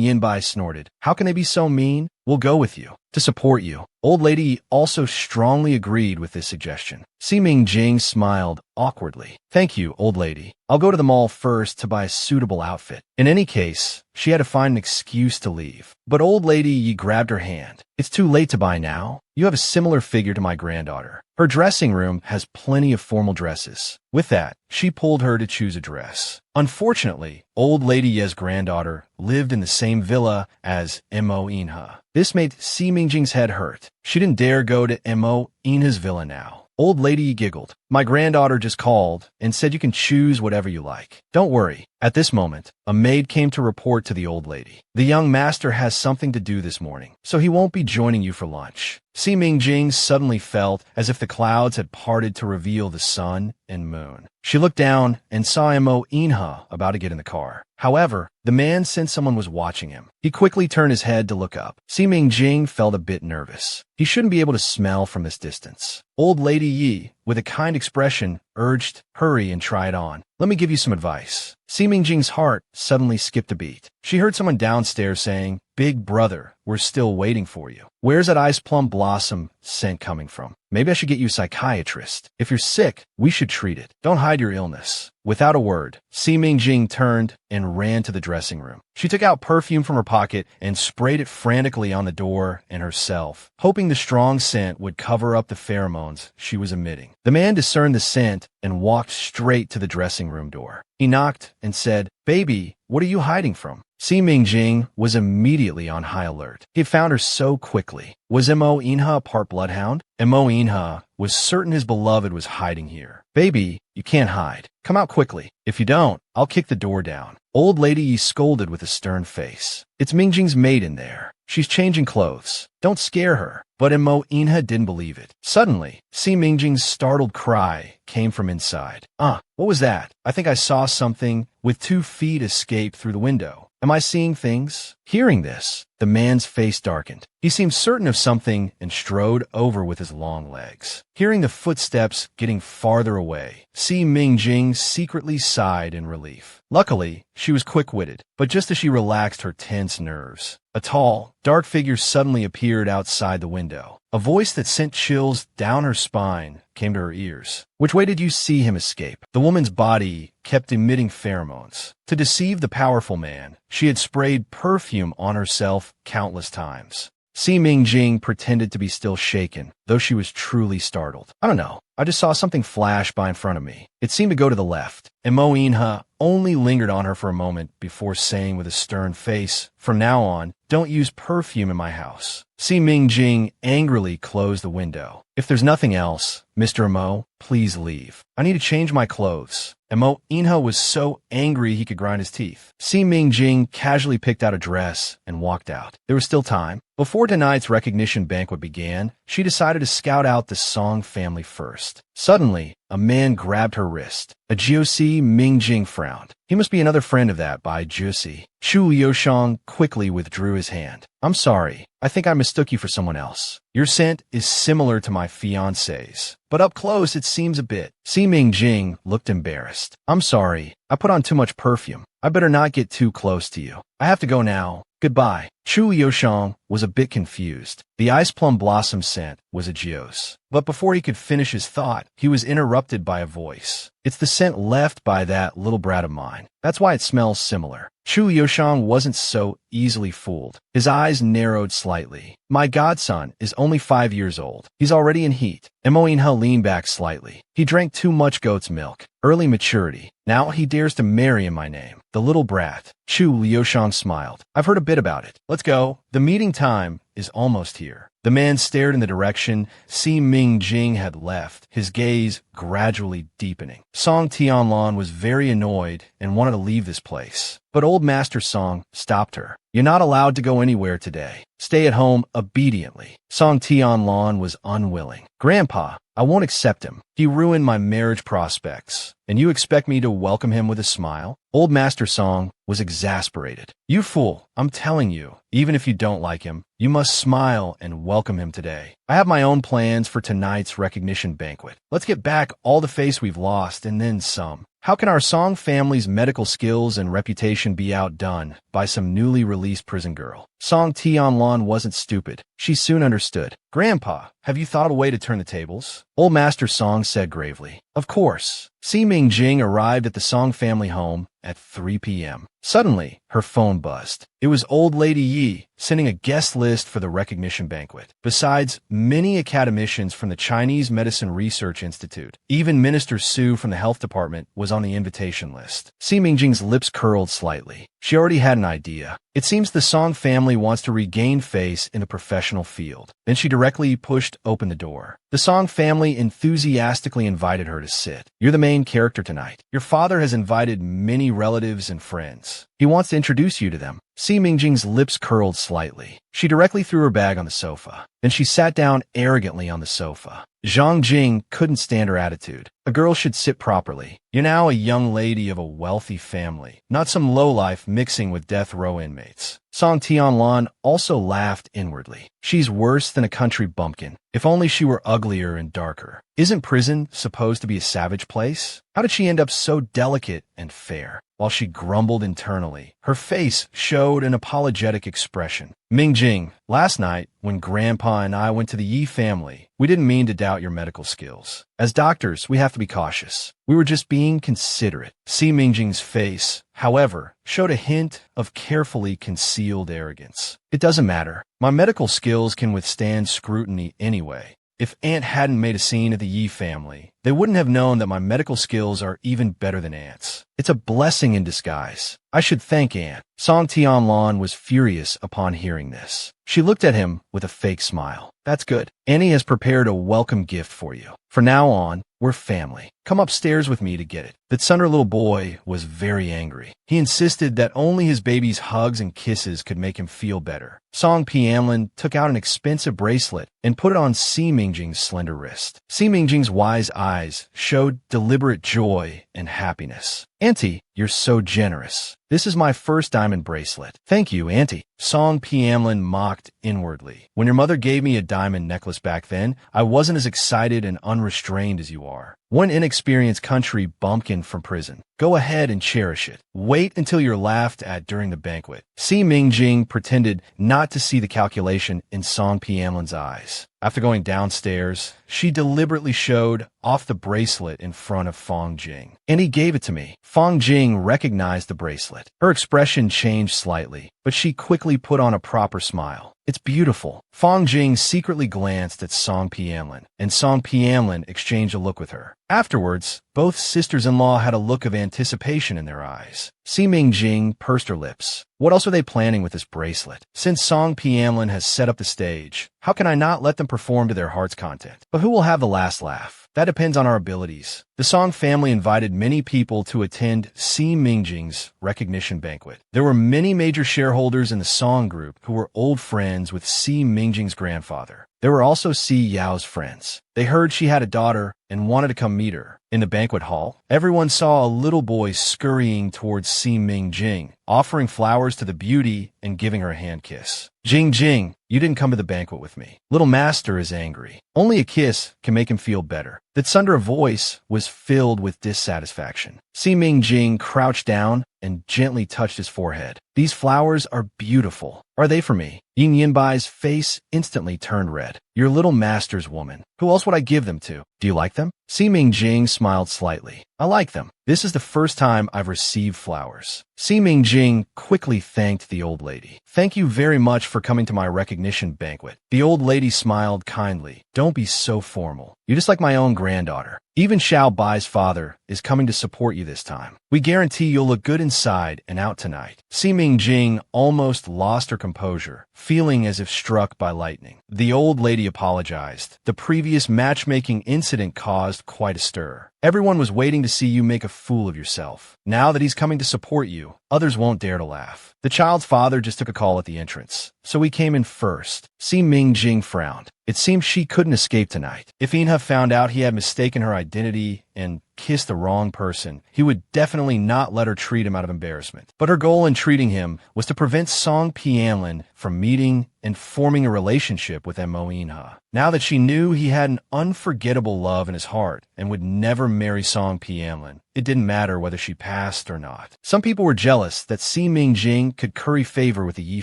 Yinbai snorted. "How can they be so mean? We'll go with you. To support you." Old lady also strongly agreed with this suggestion. Si Mingjing smiled awkwardly. "Thank you, old lady. I'll go to the mall first to buy a suitable outfit." In any case, she had to find an excuse to leave. But old lady Yi grabbed her hand. "It's too late to buy now. You have a similar figure to my granddaughter. Her dressing room has plenty of formal dresses." With that, she pulled her to choose a dress. Unfortunately, old lady Ye's granddaughter lived in the same villa as Mo Inha. This made Si Mingjing's head hurt. She didn't dare go to Mo Inha's villa now. Old lady giggled. "My granddaughter just called and said you can choose whatever you like. Don't worry." At this moment, a maid came to report to the old lady. "The young master has something to do this morning, so he won't be joining you for lunch." Si Mingjing suddenly felt as if the clouds had parted to reveal the sun and moon. She looked down and saw Mo Inha about to get in the car. However, the man sensed someone was watching him. He quickly turned his head to look up. Si Mingjing felt a bit nervous. He shouldn't be able to smell from this distance. Old lady Yi, with a kind expression, urged, "Hurry and try it on. Let me give you some advice." Si Mingjing's heart suddenly skipped a beat. She heard someone downstairs saying, "Big brother, we're still waiting for you. Where's that ice plum blossom scent coming from? Maybe I should get you a psychiatrist. If you're sick, we should treat it. Don't hide your illness." Without a word, Si Mingjing turned and ran to the dressing room. She took out perfume from her pocket and sprayed it frantically on the door and herself, hoping the strong scent would cover up the pheromones she was emitting. The man discerned the scent and walked straight to the dressing room door. He knocked and said, "Baby, what are you hiding from?" Si Mingjing was immediately on high alert. He had found her so quickly. Was Mo Inha a part bloodhound? Mo Inha was certain his beloved was hiding here. "Baby, you can't hide. Come out quickly. If you don't, I'll kick the door down." Old lady Yi scolded with a stern face. "It's Mingjing's maid in there. She's changing clothes. Don't scare her." But Mo Inha didn't believe it. Suddenly, Si Mingjing's startled cry came from inside. What was that? I think I saw something with 2 feet escape through the window. Am I seeing things?" Hearing this, the man's face darkened. He seemed certain of something and strode over with his long legs. Hearing the footsteps getting farther away, Si Mingjing secretly sighed in relief. Luckily, she was quick-witted, but just as she relaxed her tense nerves, a tall, dark figure suddenly appeared outside the window. A voice that sent chills down her spine came to her ears. "Which way did you see him escape?" The woman's body kept emitting pheromones. To deceive the powerful man, she had sprayed perfume on herself countless times. Si Mingjing pretended to be still shaken, though she was truly startled. "I don't know. I just saw something flash by in front of me. It seemed to go to the left." And Mo Inha only lingered on her for a moment before saying with a stern face, "From now on, don't use perfume in my house." Si Mingjing angrily closed the window. "If there's nothing else, Mr. Mo, please leave. I need to change my clothes." And Mo Inha was so angry he could grind his teeth. Si Mingjing casually picked out a dress and walked out. There was still time. Before tonight's recognition banquet began, she decided to scout out the Song family first. Suddenly, a man grabbed her wrist. A Si Mingjing frowned. He must be another friend of that by Jusi. Chu Yoshang quickly withdrew his hand. "I'm sorry. I think I mistook you for someone else. Your scent is similar to my fiancé's, but up close it seems a bit." Si Mingjing looked embarrassed. "I'm sorry. I put on too much perfume. I better not get too close to you. I have to go now. Goodbye." Chu Yoshang was a bit confused. The ice plum blossom scent was a Jios. But before he could finish his thought, he was interrupted by a voice. It's the scent left by that little brat of mine. That's why it smells similar. Chu Yoshang wasn't so easily fooled. His eyes narrowed slightly. My godson is only 5 years old. He's already in heat. Moinhe leaned back slightly. He drank too much goat's milk. Early maturity. Now he dares to marry in my name. The little brat. Chu Liushang smiled. I've heard a bit about it. Let's go. The meeting time is almost here. The man stared in the direction Si Mingjing had left, his gaze gradually deepening. Song Tianlan was very annoyed and wanted to leave this place. But old Master Song stopped her. You're not allowed to go anywhere today. Stay at home obediently. Song Tianlan was unwilling. Grandpa, I won't accept him. He ruined my marriage prospects. And you expect me to welcome him with a smile? Old Master Song was exasperated. You fool, I'm telling you, even if you don't like him, you must smile and welcome him today. I have my own plans for tonight's recognition banquet. Let's get back all the face we've lost and then some. How can our Song family's medical skills and reputation be outdone by some newly released prison girl? Song Tianlan wasn't stupid. She soon understood. Grandpa, have you thought of a way to turn the tables? Old Master Song said gravely. Of course. Si Mingjing arrived at the Song family home at 3 p.m. Suddenly, her phone buzzed. It was Old Lady Yi sending a guest list for the recognition banquet. Besides many academicians from the Chinese Medicine Research Institute, even Minister Su from the Health Department was on the invitation list. Si Mingjing's lips curled slightly. She already had an idea. It seems the Song family wants to regain face in the professional field. Then she directly pushed open the door. The Song family enthusiastically invited her to sit. You're the main character tonight. Your father has invited many relatives and friends. He wants to introduce you to them. Si Mingjing's lips curled slightly. She directly threw her bag on the sofa. Then she sat down arrogantly on the sofa. Zhang Jing couldn't stand her attitude. A girl should sit properly. You're now a young lady of a wealthy family, not some lowlife mixing with death row inmates. Song Tianlan also laughed inwardly. She's worse than a country bumpkin. If only she were uglier and darker. Isn't prison supposed to be a savage place? How did she end up so delicate and fair? While she grumbled internally, her face showed an apologetic expression. Mingjing, last night, when Grandpa and I went to the Yi family, we didn't mean to doubt your medical skills. As doctors, we have to be cautious. We were just being considerate. Si Mingjing's face, however, showed a hint of carefully concealed arrogance. It doesn't matter. My medical skills can withstand scrutiny anyway. If Aunt hadn't made a scene at the Yi family, they wouldn't have known that my medical skills are even better than Aunt's. It's a blessing in disguise. I should thank Aunt. Song Tianlan was furious upon hearing this. She looked at him with a fake smile. That's good. Annie has prepared a welcome gift for you. From now on, we're family. Come upstairs with me to get it. The Sunder little boy was very angry. He insisted that only his baby's hugs and kisses could make him feel better. Song Pianlin took out an expensive bracelet and put it on Si Mingjing's slender wrist. Si Mingjing's wise eyes showed deliberate joy and happiness. Auntie, you're so generous. This is my first diamond bracelet. Thank you, Auntie. Song Piamlin mocked inwardly. When your mother gave me a diamond necklace back then, I wasn't as excited and unrestrained as you are. One inexperienced country bumpkin from prison. Go ahead and cherish it. Wait until you're laughed at during the banquet. Si Mingjing pretended not to see the calculation in Song Piamlin's eyes. After going downstairs, she deliberately showed off the bracelet in front of Fong Jing. And he gave it to me. Fong Jing recognized the bracelet. Her expression changed slightly, but she quickly put on a proper smile. It's beautiful. Fong Jing secretly glanced at Song Piamlin, and Song Piamlin exchanged a look with her. Afterwards, both sisters-in-law had a look of anticipation in their eyes. Si Mingjing pursed her lips. What else are they planning with this bracelet? Since Song Piamlin has set up the stage, how can I not let them perform to their heart's content? But who will have the last laugh? That depends on our abilities. The Song family invited many people to attend Si Mingjing's recognition banquet. There were many major shareholders in the Song group who were old friends with Si Mingjing's grandfather. There were also Si Yao's friends. They heard she had a daughter and wanted to come meet her. In the banquet hall, everyone saw a little boy scurrying towards Si Ming-jing, offering flowers to the beauty and giving her a hand kiss. Jing Jing, you didn't come to the banquet with me. Little master is angry. Only a kiss can make him feel better. The Tsundere voice was filled with dissatisfaction. Si Ming-jing crouched down and gently touched his forehead. These flowers are beautiful. Are they for me? Yin Yinbai's face instantly turned red. Your little master's woman. Who else would I give them to? Do you like them? Si Ming-jing smiled slightly. I like them. This is the first time I've received flowers. Si Ming-jing quickly thanked the old lady. Thank you very much for coming to my recognition banquet. The old lady smiled kindly. Don't be so formal. You're just like my own granddaughter. Even Xiao Bai's father is coming to support you this time. We guarantee you'll look good inside and out tonight. Si Ming-jing almost lost her composure, feeling as if struck by lightning. The old lady apologized. The previous matchmaking incident caused quite a stir. Everyone was waiting to see you make a fool of yourself. Now that he's coming to support you, others won't dare to laugh. The child's father just took a call at the entrance, so he came in first. Si Ming-jing frowned. It seemed she couldn't escape tonight. If Inha found out he had mistaken her identity and kissed the wrong person, he would definitely not let her treat him out of embarrassment. But her goal in treating him was to prevent Song Pianlin from meeting and forming a relationship with Mo Inha. Now that she knew he had an unforgettable love in his heart and would never marry Song Pianlin, it didn't matter whether she passed or not. Some people were jealous that Si Ming-jing could curry favor with the Yi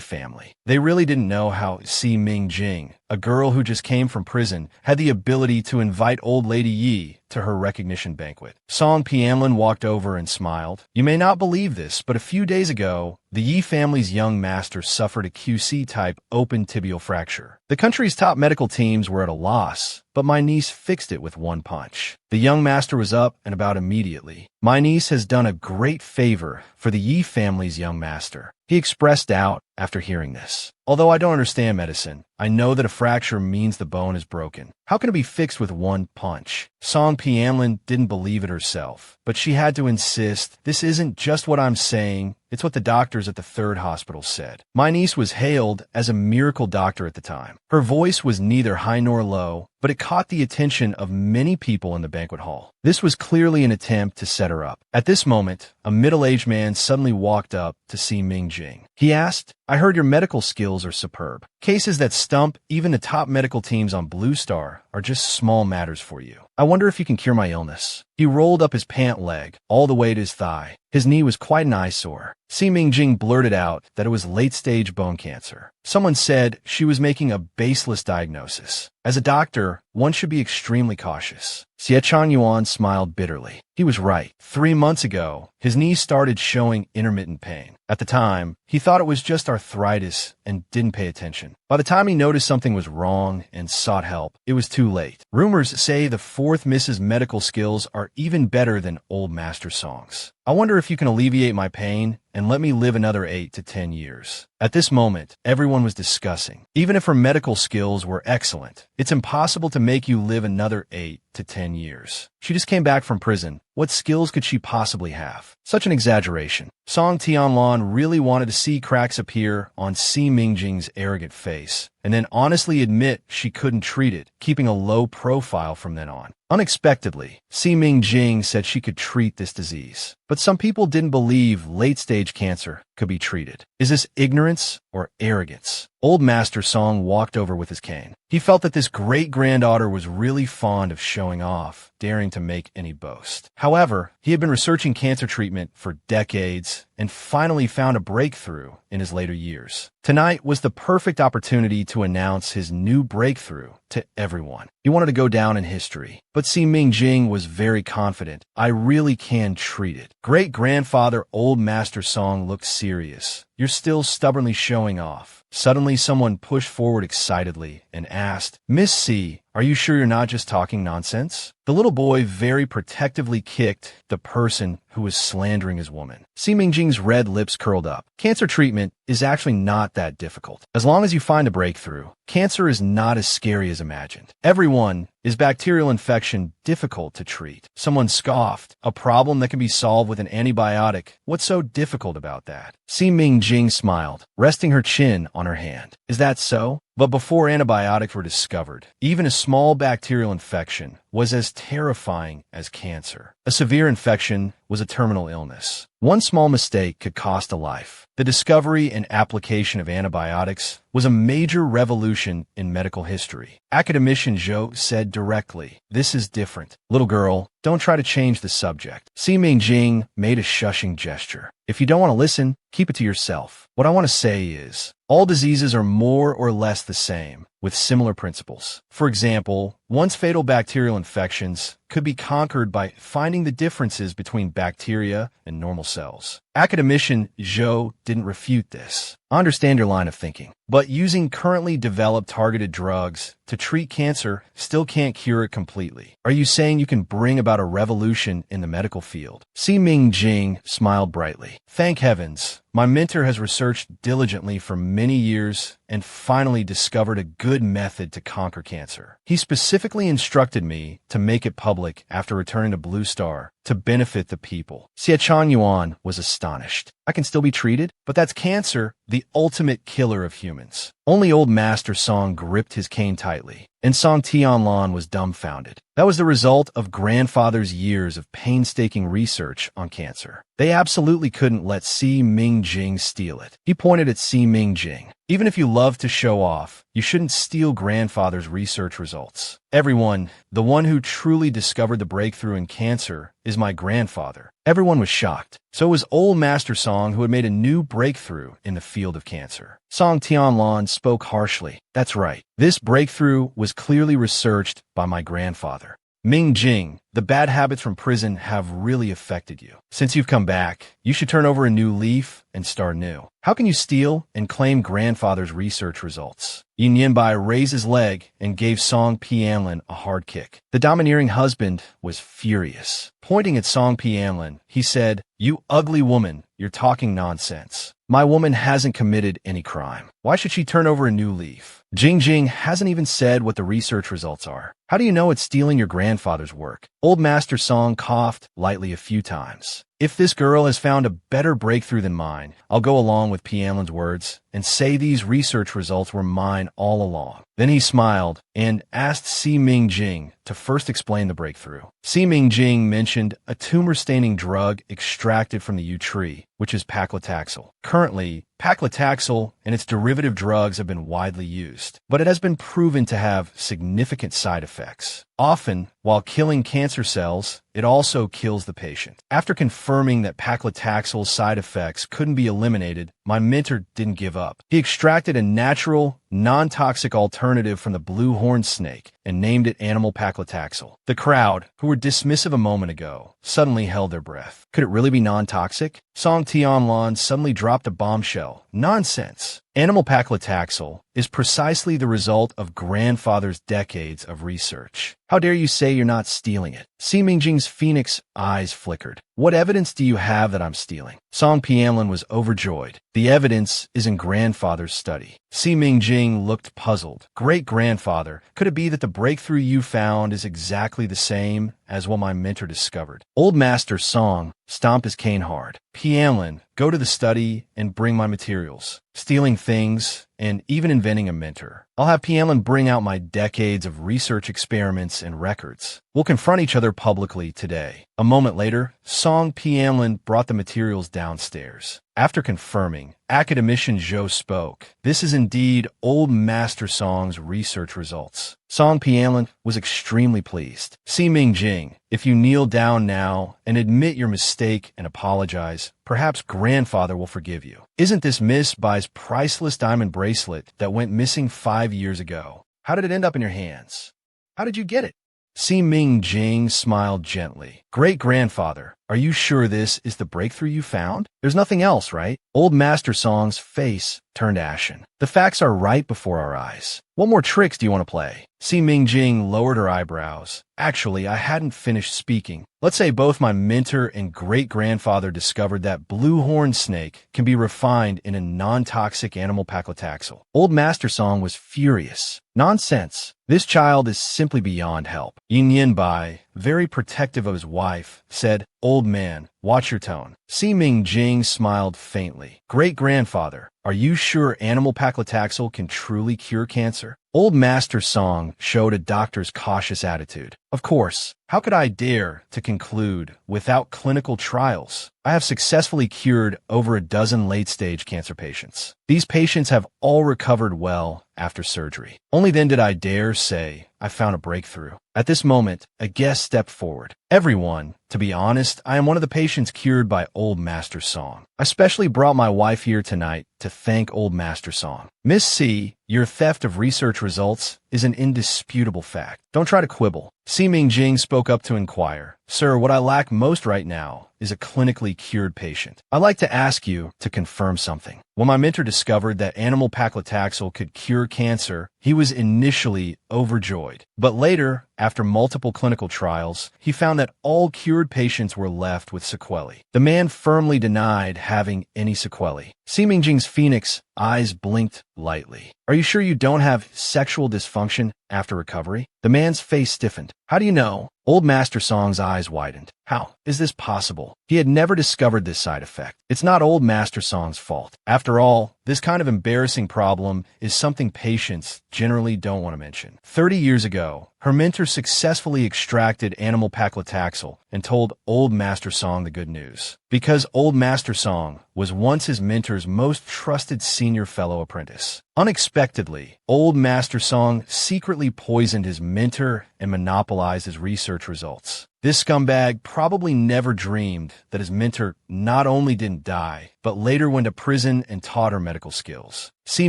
family. They really didn't know how Si Ming-jing, a girl who just came from prison, had the ability to invite old lady Yi to her recognition banquet. Song Pianlin walked over and smiled. You may not believe this, but a few days ago, the Yi family's young master suffered a QC-type open tibial fracture. The country's top medical teams were at a loss, but my niece fixed it with one punch. The young master was up and about immediately. My niece has done a great favor for the Yi family's young master. He expressed doubt after hearing this. Although I don't understand medicine, I know that a fracture means the bone is broken. How can it be fixed with one punch? Song Pianlin didn't believe it herself, but she had to insist. This isn't just what I'm saying. It's what the doctors at the third hospital said. My niece was hailed as a miracle doctor at the time. Her voice was neither high nor low, but it caught the attention of many people in the banquet hall. This was clearly an attempt to set her up. At this moment, a middle-aged man suddenly walked up to Si Ming-jing. He asked, I heard your medical skills are superb. Cases that stump even the top medical teams on Blue Star are just small matters for you. I wonder if you can cure my illness. He rolled up his pant leg all the way to his thigh. His knee was quite an eyesore. Si Ming-jing blurted out that it was late-stage bone cancer. Someone said she was making a baseless diagnosis. As a doctor, one should be extremely cautious. Xie Changyuan smiled bitterly. He was right. 3 months ago, his knee started showing intermittent pain. At the time, he thought it was just arthritis and didn't pay attention. By the time he noticed something was wrong and sought help, it was too late. Rumors say the fourth Mrs. Medical skills are even better than Old Master Song's. I wonder if you can alleviate my pain and let me live another 8 to 10 years. At this moment, everyone was discussing. Even if her medical skills were excellent, it's impossible to make you live another 8 to 10 years. She just came back from prison. What skills could she possibly have? Such an exaggeration. Song Tianlan really wanted to see cracks appear on Si Ming-jing's arrogant face, and then honestly admit she couldn't treat it, keeping a low profile from then on. Unexpectedly, Si Ming-jing said she could treat this disease, but some people didn't believe late-stage cancer could be treated. Is this ignorance or arrogance? Old Master Song walked over with his cane. He felt that this great-granddaughter was really fond of showing off, daring to make any boast. However, he had been researching cancer treatment for decades and finally found a breakthrough in his later years. Tonight was the perfect opportunity to announce his new breakthrough to everyone. He wanted to go down in history, but Si Ming-jing was very confident. I really can treat it. Great-grandfather Old Master Song looked serious. You're still stubbornly showing off. Suddenly, someone pushed forward excitedly and asked, Miss C, are you sure you're not just talking nonsense? The little boy very protectively kicked the person who was slandering his woman. Si Ming-jing's red lips curled up. Cancer treatment is actually not that difficult. As long as you find a breakthrough, cancer is not as scary as imagined. Everyone is bacterial infection difficult to treat. Someone scoffed. A problem that can be solved with an antibiotic. What's so difficult about that? Si Ming-jing smiled, resting her chin on her hand. Is that so? But before antibiotics were discovered, even a small bacterial infection was as terrifying as cancer. A severe infection was a terminal illness. One small mistake could cost a life. The discovery and application of antibiotics was a major revolution in medical history. Academician Zhou said directly, "This is different. Little girl, don't try to change the subject." Si Mingjing made a shushing gesture. "If you don't want to listen, keep it to yourself. What I want to say is, all diseases are more or less the same, with similar principles. For example, once fatal bacterial infections could be conquered by finding the differences between bacteria and normal cells." Academician Zhou didn't refute this. "I understand your line of thinking, but using currently developed targeted drugs to treat cancer still can't cure it completely. Are you saying you can bring about a revolution in the medical field?" Si Mingjing smiled brightly. "Thank heavens, my mentor has researched diligently for many years and finally discovered a good method to conquer cancer. He specifically instructed me to make it public after returning to Blue Star to benefit the people." Xie Yuan was astonished. "I can still be treated? But that's cancer, the ultimate killer of humans." Only old Master Song gripped his cane tightly, and Song Tianlan was dumbfounded. That was the result of grandfather's years of painstaking research on cancer. They absolutely couldn't let Si Mingjing steal it. He pointed at Si Mingjing. "Even if you love to show off, you shouldn't steal grandfather's research results. Everyone, the one who truly discovered the breakthrough in cancer, is my grandfather." Everyone was shocked. So it was old Master Song who had made a new breakthrough in the field of cancer. Song Tianlan spoke harshly. "That's right. This breakthrough was clearly researched by my grandfather. Mingjing, the bad habits from prison have really affected you. Since you've come back, you should turn over a new leaf and start new. How can you steal and claim grandfather's research results?" Yin Yinbai raised his leg and gave Song Pianlin a hard kick. The domineering husband was furious. Pointing at Song Pianlin, he said, "You ugly woman, you're talking nonsense. My woman hasn't committed any crime. Why should she turn over a new leaf? Jing hasn't even said what the research results are. How do you know it's stealing your grandfather's work?" Old Master Song coughed lightly a few times. "If this girl has found a better breakthrough than mine, I'll go along with Pianlin's words and say these research results were mine all along." Then he smiled and asked Si Mingjing to first explain the breakthrough. Si Mingjing mentioned a tumor-staining drug extracted from the yew tree, which is paclitaxel. Currently, paclitaxel and its derivative drugs have been widely used, but it has been proven to have significant side effects. Often, while killing cancer cells, it also kills the patient. After confirming that paclitaxel's side effects couldn't be eliminated, my mentor didn't give up. He extracted a natural, non-toxic alternative from the blue horned snake and named it animal paclitaxel. The crowd, who were dismissive a moment ago, suddenly held their breath. Could it really be non-toxic? Song Tianlan suddenly dropped a bombshell. Nonsense! Animal paclitaxel is precisely the result of grandfather's decades of research. How dare you say you're not stealing it? Si Mingjing's phoenix eyes flickered. "What evidence do you have that I'm stealing?" Song Pianlin was overjoyed. "The evidence is in grandfather's study." Si Mingjing looked puzzled. "Great-grandfather, could it be that the breakthrough you found is exactly the same as what my mentor discovered?" Old Master Song stomped his cane hard. "Pianlin, go to the study and bring my materials. Stealing things and even inventing a mentor. I'll have Pianlin bring out my decades of research experiments and records. We'll confront each other publicly today." A moment later, Song Pianlin brought the materials downstairs. After confirming, Academician Zhou spoke. "This is indeed old Master Song's research results." Song Pianlin was extremely pleased. "Si Mingjing, if you kneel down now and admit your mistake and apologize, perhaps grandfather will forgive you. Isn't this Miss Bai's priceless diamond bracelet that went missing 5 years ago? How did it end up in your hands? How did you get it?" Si Mingjing smiled gently. "Great-grandfather, are you sure this is the breakthrough you found? There's nothing else, right?" Old Master Song's face turned ashen. "The facts are right before our eyes. What more tricks do you want to play?" Si Mingjing lowered her eyebrows. "Actually, I hadn't finished speaking. Let's say both my mentor and great-grandfather discovered that blue horn snake can be refined in a non-toxic animal paclitaxel." Old Master Song was furious. "Nonsense. This child is simply beyond help. Yin Bai, very protective of his wife, said, "Old man, watch your tone." Si Ming Jing smiled faintly. "Great-grandfather, are you sure animal paclitaxel can truly cure cancer?" Old Master Song showed a doctor's cautious attitude. "Of course. How could I dare to conclude without clinical trials? I have successfully cured over a dozen late-stage cancer patients. These patients have all recovered well after surgery. Only then did I dare say I found a breakthrough." At this moment, a guest stepped forward. "Everyone, to be honest, I am one of the patients cured by Old Master Song. I specially brought my wife here tonight to thank Old Master Song. Miss C, your theft of research results is an indisputable fact. Don't try to quibble." Si Ming Jing spoke up to inquire, "Sir, what I lack most right now is a clinically cured patient. I'd like to ask you to confirm something. When my mentor discovered that animal paclitaxel could cure cancer, he was initially overjoyed. But later, after multiple clinical trials, he found that all cured patients were left with sequelae. The man firmly denied having any sequelae." Si Ming Jing's phoenix eyes blinked lightly. "Are you sure you don't have sexual dysfunction after recovery?" The man's face stiffened. "How do you know?" Old Master Song's eyes widened. "How is this possible?" He had never discovered this side effect. It's not Old Master Song's fault. After all, this kind of embarrassing problem is something patients generally don't want to mention. 30 years ago, her mentor successfully extracted animal paclitaxel and told Old Master Song the good news. Because Old Master Song was once his mentor's most trusted senior fellow apprentice. Unexpectedly, Old Master Song secretly poisoned his mentor and monopolized his research results. This scumbag probably never dreamed that his mentor not only didn't die, but later went to prison and taught her medical skills. Si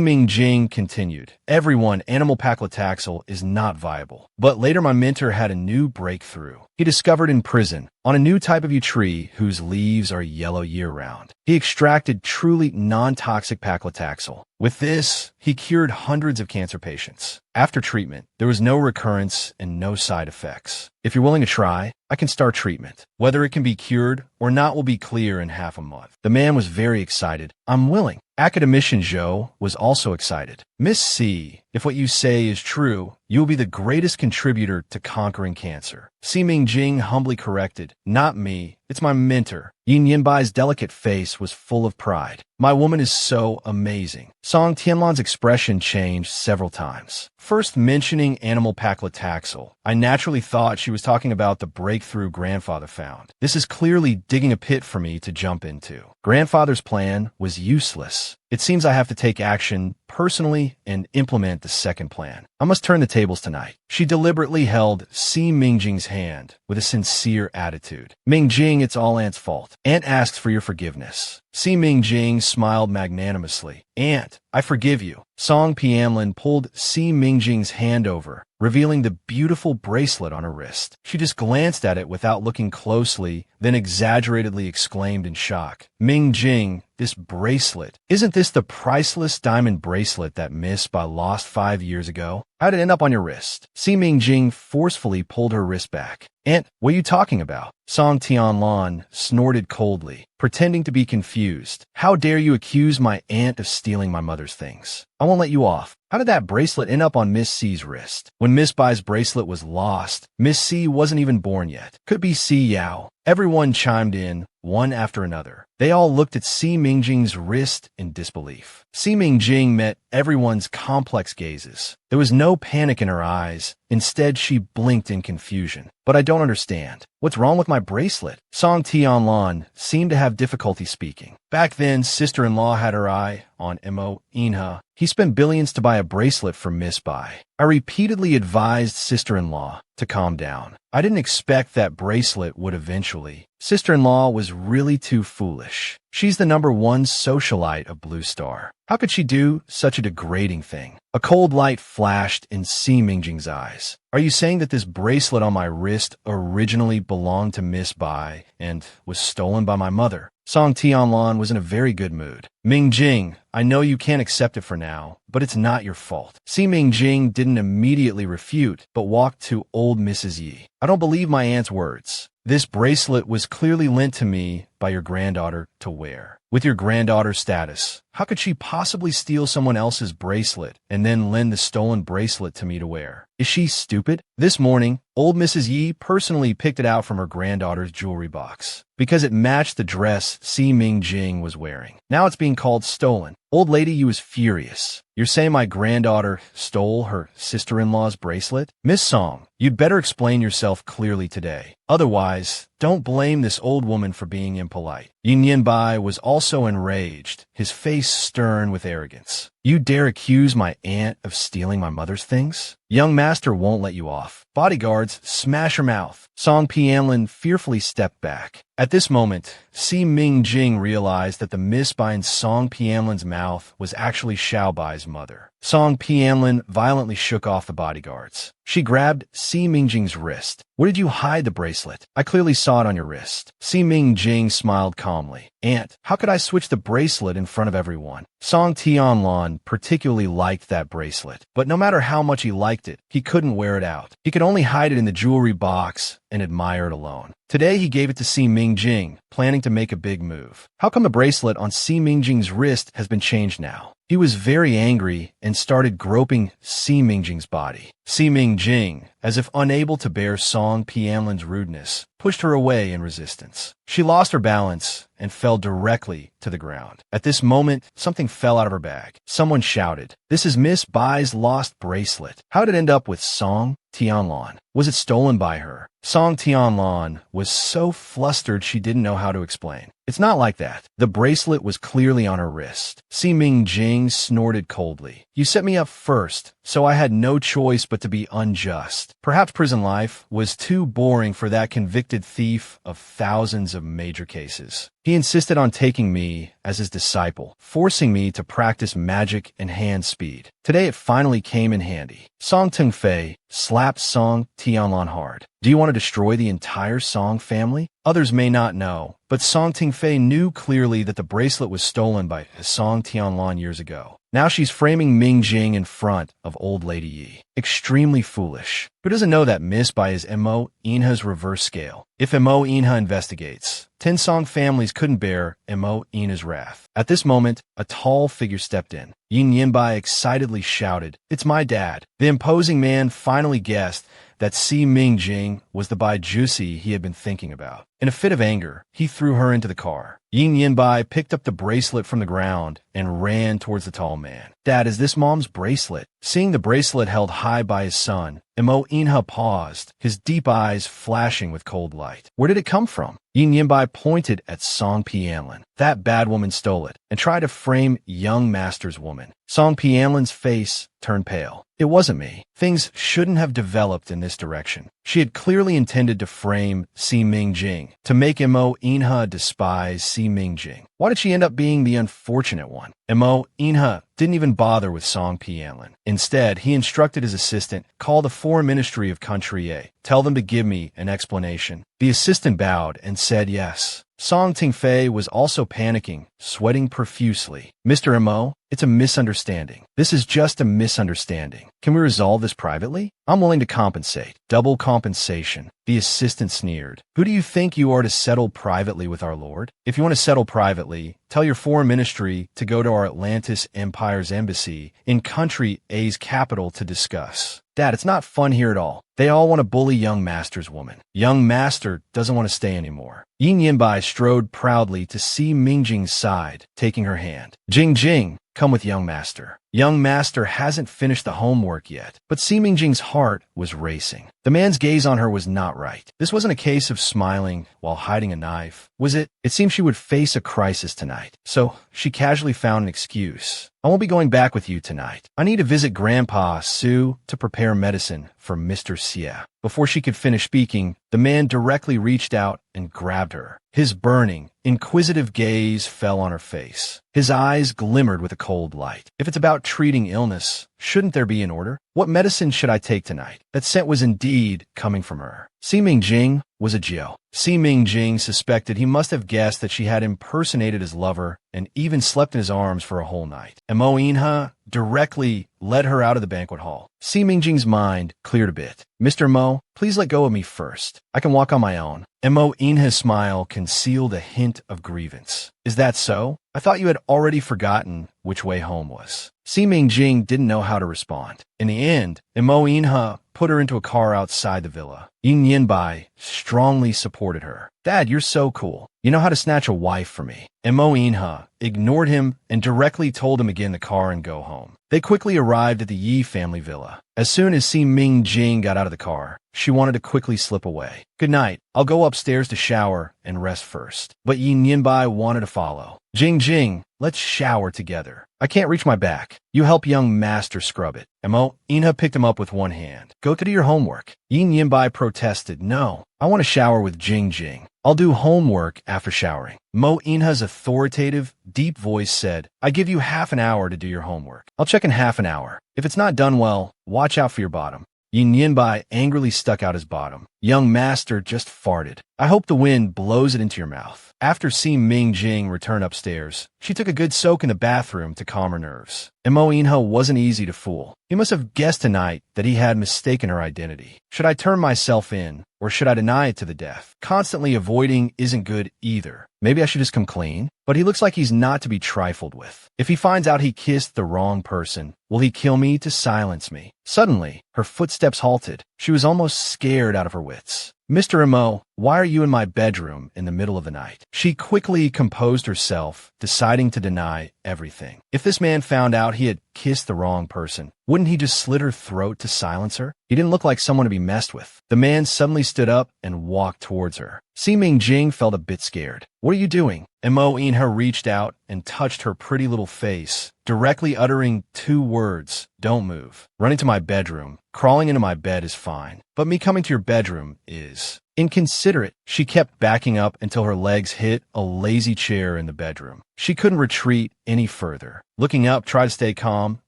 Ming Jing continued, "Everyone, animal paclitaxel is not viable. But later my mentor had a new breakthrough. He discovered in prison, on a new type of yew tree whose leaves are yellow year-round. He extracted truly non-toxic paclitaxel. With this, he cured hundreds of cancer patients. After treatment, there was no recurrence and no side effects. If you're willing to try, I can start treatment. Whether it can be cured or not will be clear in half a month." The man was very excited. "I'm willing." Academician Zhou was also excited. "Miss C, if what you say is true, you will be the greatest contributor to conquering cancer." Si Ming Jing humbly corrected, "Not me, it's my mentor." Yin Yinbai's delicate face was full of pride. "My woman is so amazing." Song Tianlan's expression changed several times. First mentioning animal paclitaxel, I naturally thought she was talking about the breakthrough grandfather found. This is clearly digging a pit for me to jump into. Grandfather's plan was useless. It seems I have to take action personally and implement the second plan. I must turn the tables tonight. She deliberately held Si Mingjing's hand with a sincere attitude. "Mingjing, it's all Aunt's fault. Aunt asks for your forgiveness." Si Mingjing smiled magnanimously. "Aunt, I forgive you." Song Piamlin pulled Si Mingjing's hand over, revealing the beautiful bracelet on her wrist. She just glanced at it without looking closely, then exaggeratedly exclaimed in shock, "Mingjing, this bracelet. Isn't this the priceless diamond bracelet that Miss Ba lost 5 years ago? How'd it end up on your wrist?" Si Mingjing forcefully pulled her wrist back. "Aunt, what are you talking about?" Song Tianlan snorted coldly, pretending to be confused. "How dare you accuse my aunt of stealing my mother's things? I won't let you off. How did that bracelet end up on Miss C's wrist? When Miss Bai's bracelet was lost, Miss C wasn't even born yet. Could be Si Yao." Everyone chimed in, one after another. They all looked at Si Mingjing's wrist in disbelief. Si Mingjing met everyone's complex gazes. There was no panic in her eyes. Instead, she blinked in confusion. "But I don't understand. What's wrong with my bracelet?" Song Tianlan seemed to have difficulty speaking. Back then, sister-in-law had her eye on Mo Inha. He spent billions to buy a bracelet for Miss Bai. I repeatedly advised sister-in-law to calm down. I didn't expect that bracelet would eventually. Sister-in-law was really too foolish. She's the #1 socialite of Blue Star. How could she do such a degrading thing? A cold light flashed in Si Mingjing's eyes. "Are you saying that this bracelet on my wrist originally belonged to Miss Bai and was stolen by my mother?" Song Tianlan was in a very good mood. Mingjing, I know you can't accept it for now, but it's not your fault. Si Mingjing didn't immediately refute, but walked to old Mrs. Yi. I don't believe my aunt's words. This bracelet was clearly lent to me by your granddaughter to wear. With your granddaughter's status, how could she possibly steal someone else's bracelet and then lend the stolen bracelet to me to wear? Is she stupid? This morning, old Mrs. Yi personally picked it out from her granddaughter's jewelry box because it matched the dress Si Mingjing was wearing. Now it's being called stolen. Old lady, you was furious. You're saying my granddaughter stole her sister-in-law's bracelet? Miss Song, you'd better explain yourself clearly today. Otherwise, don't blame this old woman for being impolite. Yin Yinbai was also enraged, his face stern with arrogance. You dare accuse my aunt of stealing my mother's things? Young master won't let you off. Bodyguards, smash her mouth. Song Pianlin fearfully stepped back. At this moment, Si Mingjing realized that the miss by in Song Pianlin's mouth was actually Xiaobai's mother. Song Pianlin violently shook off the bodyguards. She grabbed Si Mingjing's wrist. Where did you hide the bracelet? I clearly saw it on your wrist. Si Mingjing smiled calmly. Aunt, how could I switch the bracelet in front of everyone? Song Tianlon particularly liked that bracelet, but no matter how much he liked it, he couldn't wear it out. He could only hide it in the jewelry box and admire it alone. Today he gave it to Si Mingjing, planning to make a big move. How come the bracelet on Si Mingjing's wrist has been changed now? He was very angry and started groping Si Mingjing's body. Si Mingjing, as if unable to bear Song Pianlin's rudeness, pushed her away in resistance. She lost her balance and fell directly to the ground. At this moment, something fell out of her bag. Someone shouted, "This is Miss Bai's lost bracelet. How did it end up with Song Tianlon? Was it stolen by her?" Song Tianlon was so flustered she didn't know how to explain. It's not like that. The bracelet was clearly on her wrist. Si Mingjing snorted coldly. You set me up first, so I had no choice but to be unjust. Perhaps prison life was too boring for that convicted thief of thousands of major cases. He insisted on taking me as his disciple, forcing me to practice magic and hand speed. Today it finally came in handy. Song Tengfei slapped Song Tianlon hard. Do you want to destroy the entire Song family? Others may not know, but Song Tengfei knew clearly that the bracelet was stolen by Song Tianlon years ago. Now she's framing Mingjing in front of old lady Yi. Extremely foolish. Who doesn't know that Miss Bai is Mo Inha's reverse scale? If Mo Inha investigates, 10 Song families couldn't bear Mo Inha's wrath. At this moment, a tall figure stepped in. Yin Yinbai excitedly shouted, "It's my dad." The imposing man finally guessed that Si Mingjing was the Baijusi he had been thinking about. In a fit of anger, he threw her into the car. Yin Yinbai picked up the bracelet from the ground and ran towards the tall man. Dad, is this Mom's bracelet? Seeing the bracelet held high by his son, Mo Inha paused, his deep eyes flashing with cold light. Where did it come from? Yin Yinbai pointed at Song Pianlin. That bad woman stole it and tried to frame young master's woman. Song Pianlin's face turned pale. It wasn't me. Things shouldn't have developed in this direction. She had clearly intended to frame Si Mingjing, to make Mo Inha despise Si Mingjing. Why did she end up being the unfortunate one? Mo Inha didn't even bother with Song Pianlin. Instead, he instructed his assistant, call the Foreign Ministry of Country A. Tell them to give me an explanation. The assistant bowed and said yes. Song Tengfei was also panicking, sweating profusely. Mr. Mo, it's a misunderstanding. This is just a misunderstanding. Can we resolve this privately? I'm willing to compensate. Double compensation. The assistant sneered. Who do you think you are to settle privately with our Lord? If you want to settle privately, tell your foreign ministry to go to our Atlantis Empire's embassy in country A's capital to discuss. Dad, it's not fun here at all. They all want to bully young master's woman. Young master doesn't want to stay anymore. Yin Yinbai strode proudly to Si Mingjing's side, taking her hand. Jing Jing, come with young master. Young master hasn't finished the homework yet, but Si Mingjing's heart was racing. The man's gaze on her was not right. This wasn't a case of smiling while hiding a knife, was it? It seemed she would face a crisis tonight, so she casually found an excuse. I won't be going back with you tonight. I need to visit Grandpa Su to prepare medicine for Mr. Xie. Before she could finish speaking, the man directly reached out and grabbed her. His burning, inquisitive gaze fell on her face. His eyes glimmered with a cold light. If it's about treating illness, shouldn't there be an order? What medicine should I take tonight? That scent was indeed coming from her. Si Mingjing, was a Jio. Si Ming-jing suspected he must have guessed that she had impersonated his lover and even slept in his arms for a whole night. And Mo In-ha directly led her out of the banquet hall. Si Ming-jing's mind cleared a bit. Mr. Mo, please let go of me first. I can walk on my own. And Mo In-ha's smile concealed a hint of grievance. Is that so? I thought you had already forgotten which way home was. Si Ming-jing didn't know how to respond. In the end, Mo In-ha put her into a car outside the villa. Yin Yinbai strongly supported her. Dad, you're so cool. You know how to snatch a wife for me. And Mo In-ha ignored him and directly told him to get in the car and go home. They quickly arrived at the Yi family villa. As soon as Si Ming-jing got out of the car, she wanted to quickly slip away. Good night. I'll go upstairs to shower and rest first. But Yin Yinbai wanted to follow. Jing, let's shower together. I can't reach my back. You help young master scrub it. And Mo In-ha picked him up with one hand. Go to do your homework. Yin Yinbai protested. No, I want to shower with Jing. I'll do homework after showering. Mo In-ha's authoritative, deep voice said, I give you half an hour to do your homework. I'll check in half an hour. If it's not done well, watch out for your bottom. Yin Yinbai angrily stuck out his bottom. Young master just farted. I hope the wind blows it into your mouth. After Si Ming-jing returned upstairs, she took a good soak in the bathroom to calm her nerves. And Mo In-ha wasn't easy to fool. He must have guessed tonight that he had mistaken her identity. Should I turn myself in, or should I deny it to the death? Constantly avoiding isn't good either. Maybe I should just come clean? But he looks like he's not to be trifled with. If he finds out he kissed the wrong person, will he kill me to silence me? Suddenly, her footsteps halted. She was almost scared out of her wits. Mr. Mo, why are you in my bedroom in the middle of the night? She quickly composed herself, deciding to deny everything. If this man found out he had kissed the wrong person, wouldn't he just slit her throat to silence her? He didn't look like someone to be messed with. The man suddenly stood up and walked towards her. Si Ming-jing felt a bit scared. What are you doing? And Mo In-ha reached out and touched her pretty little face, directly uttering 2 words, don't move. Running to my bedroom, crawling into my bed is fine, but me coming to your bedroom is inconsiderate. She kept backing up until her legs hit a lazy chair in the bedroom. She couldn't retreat any further. Looking up, try to stay calm.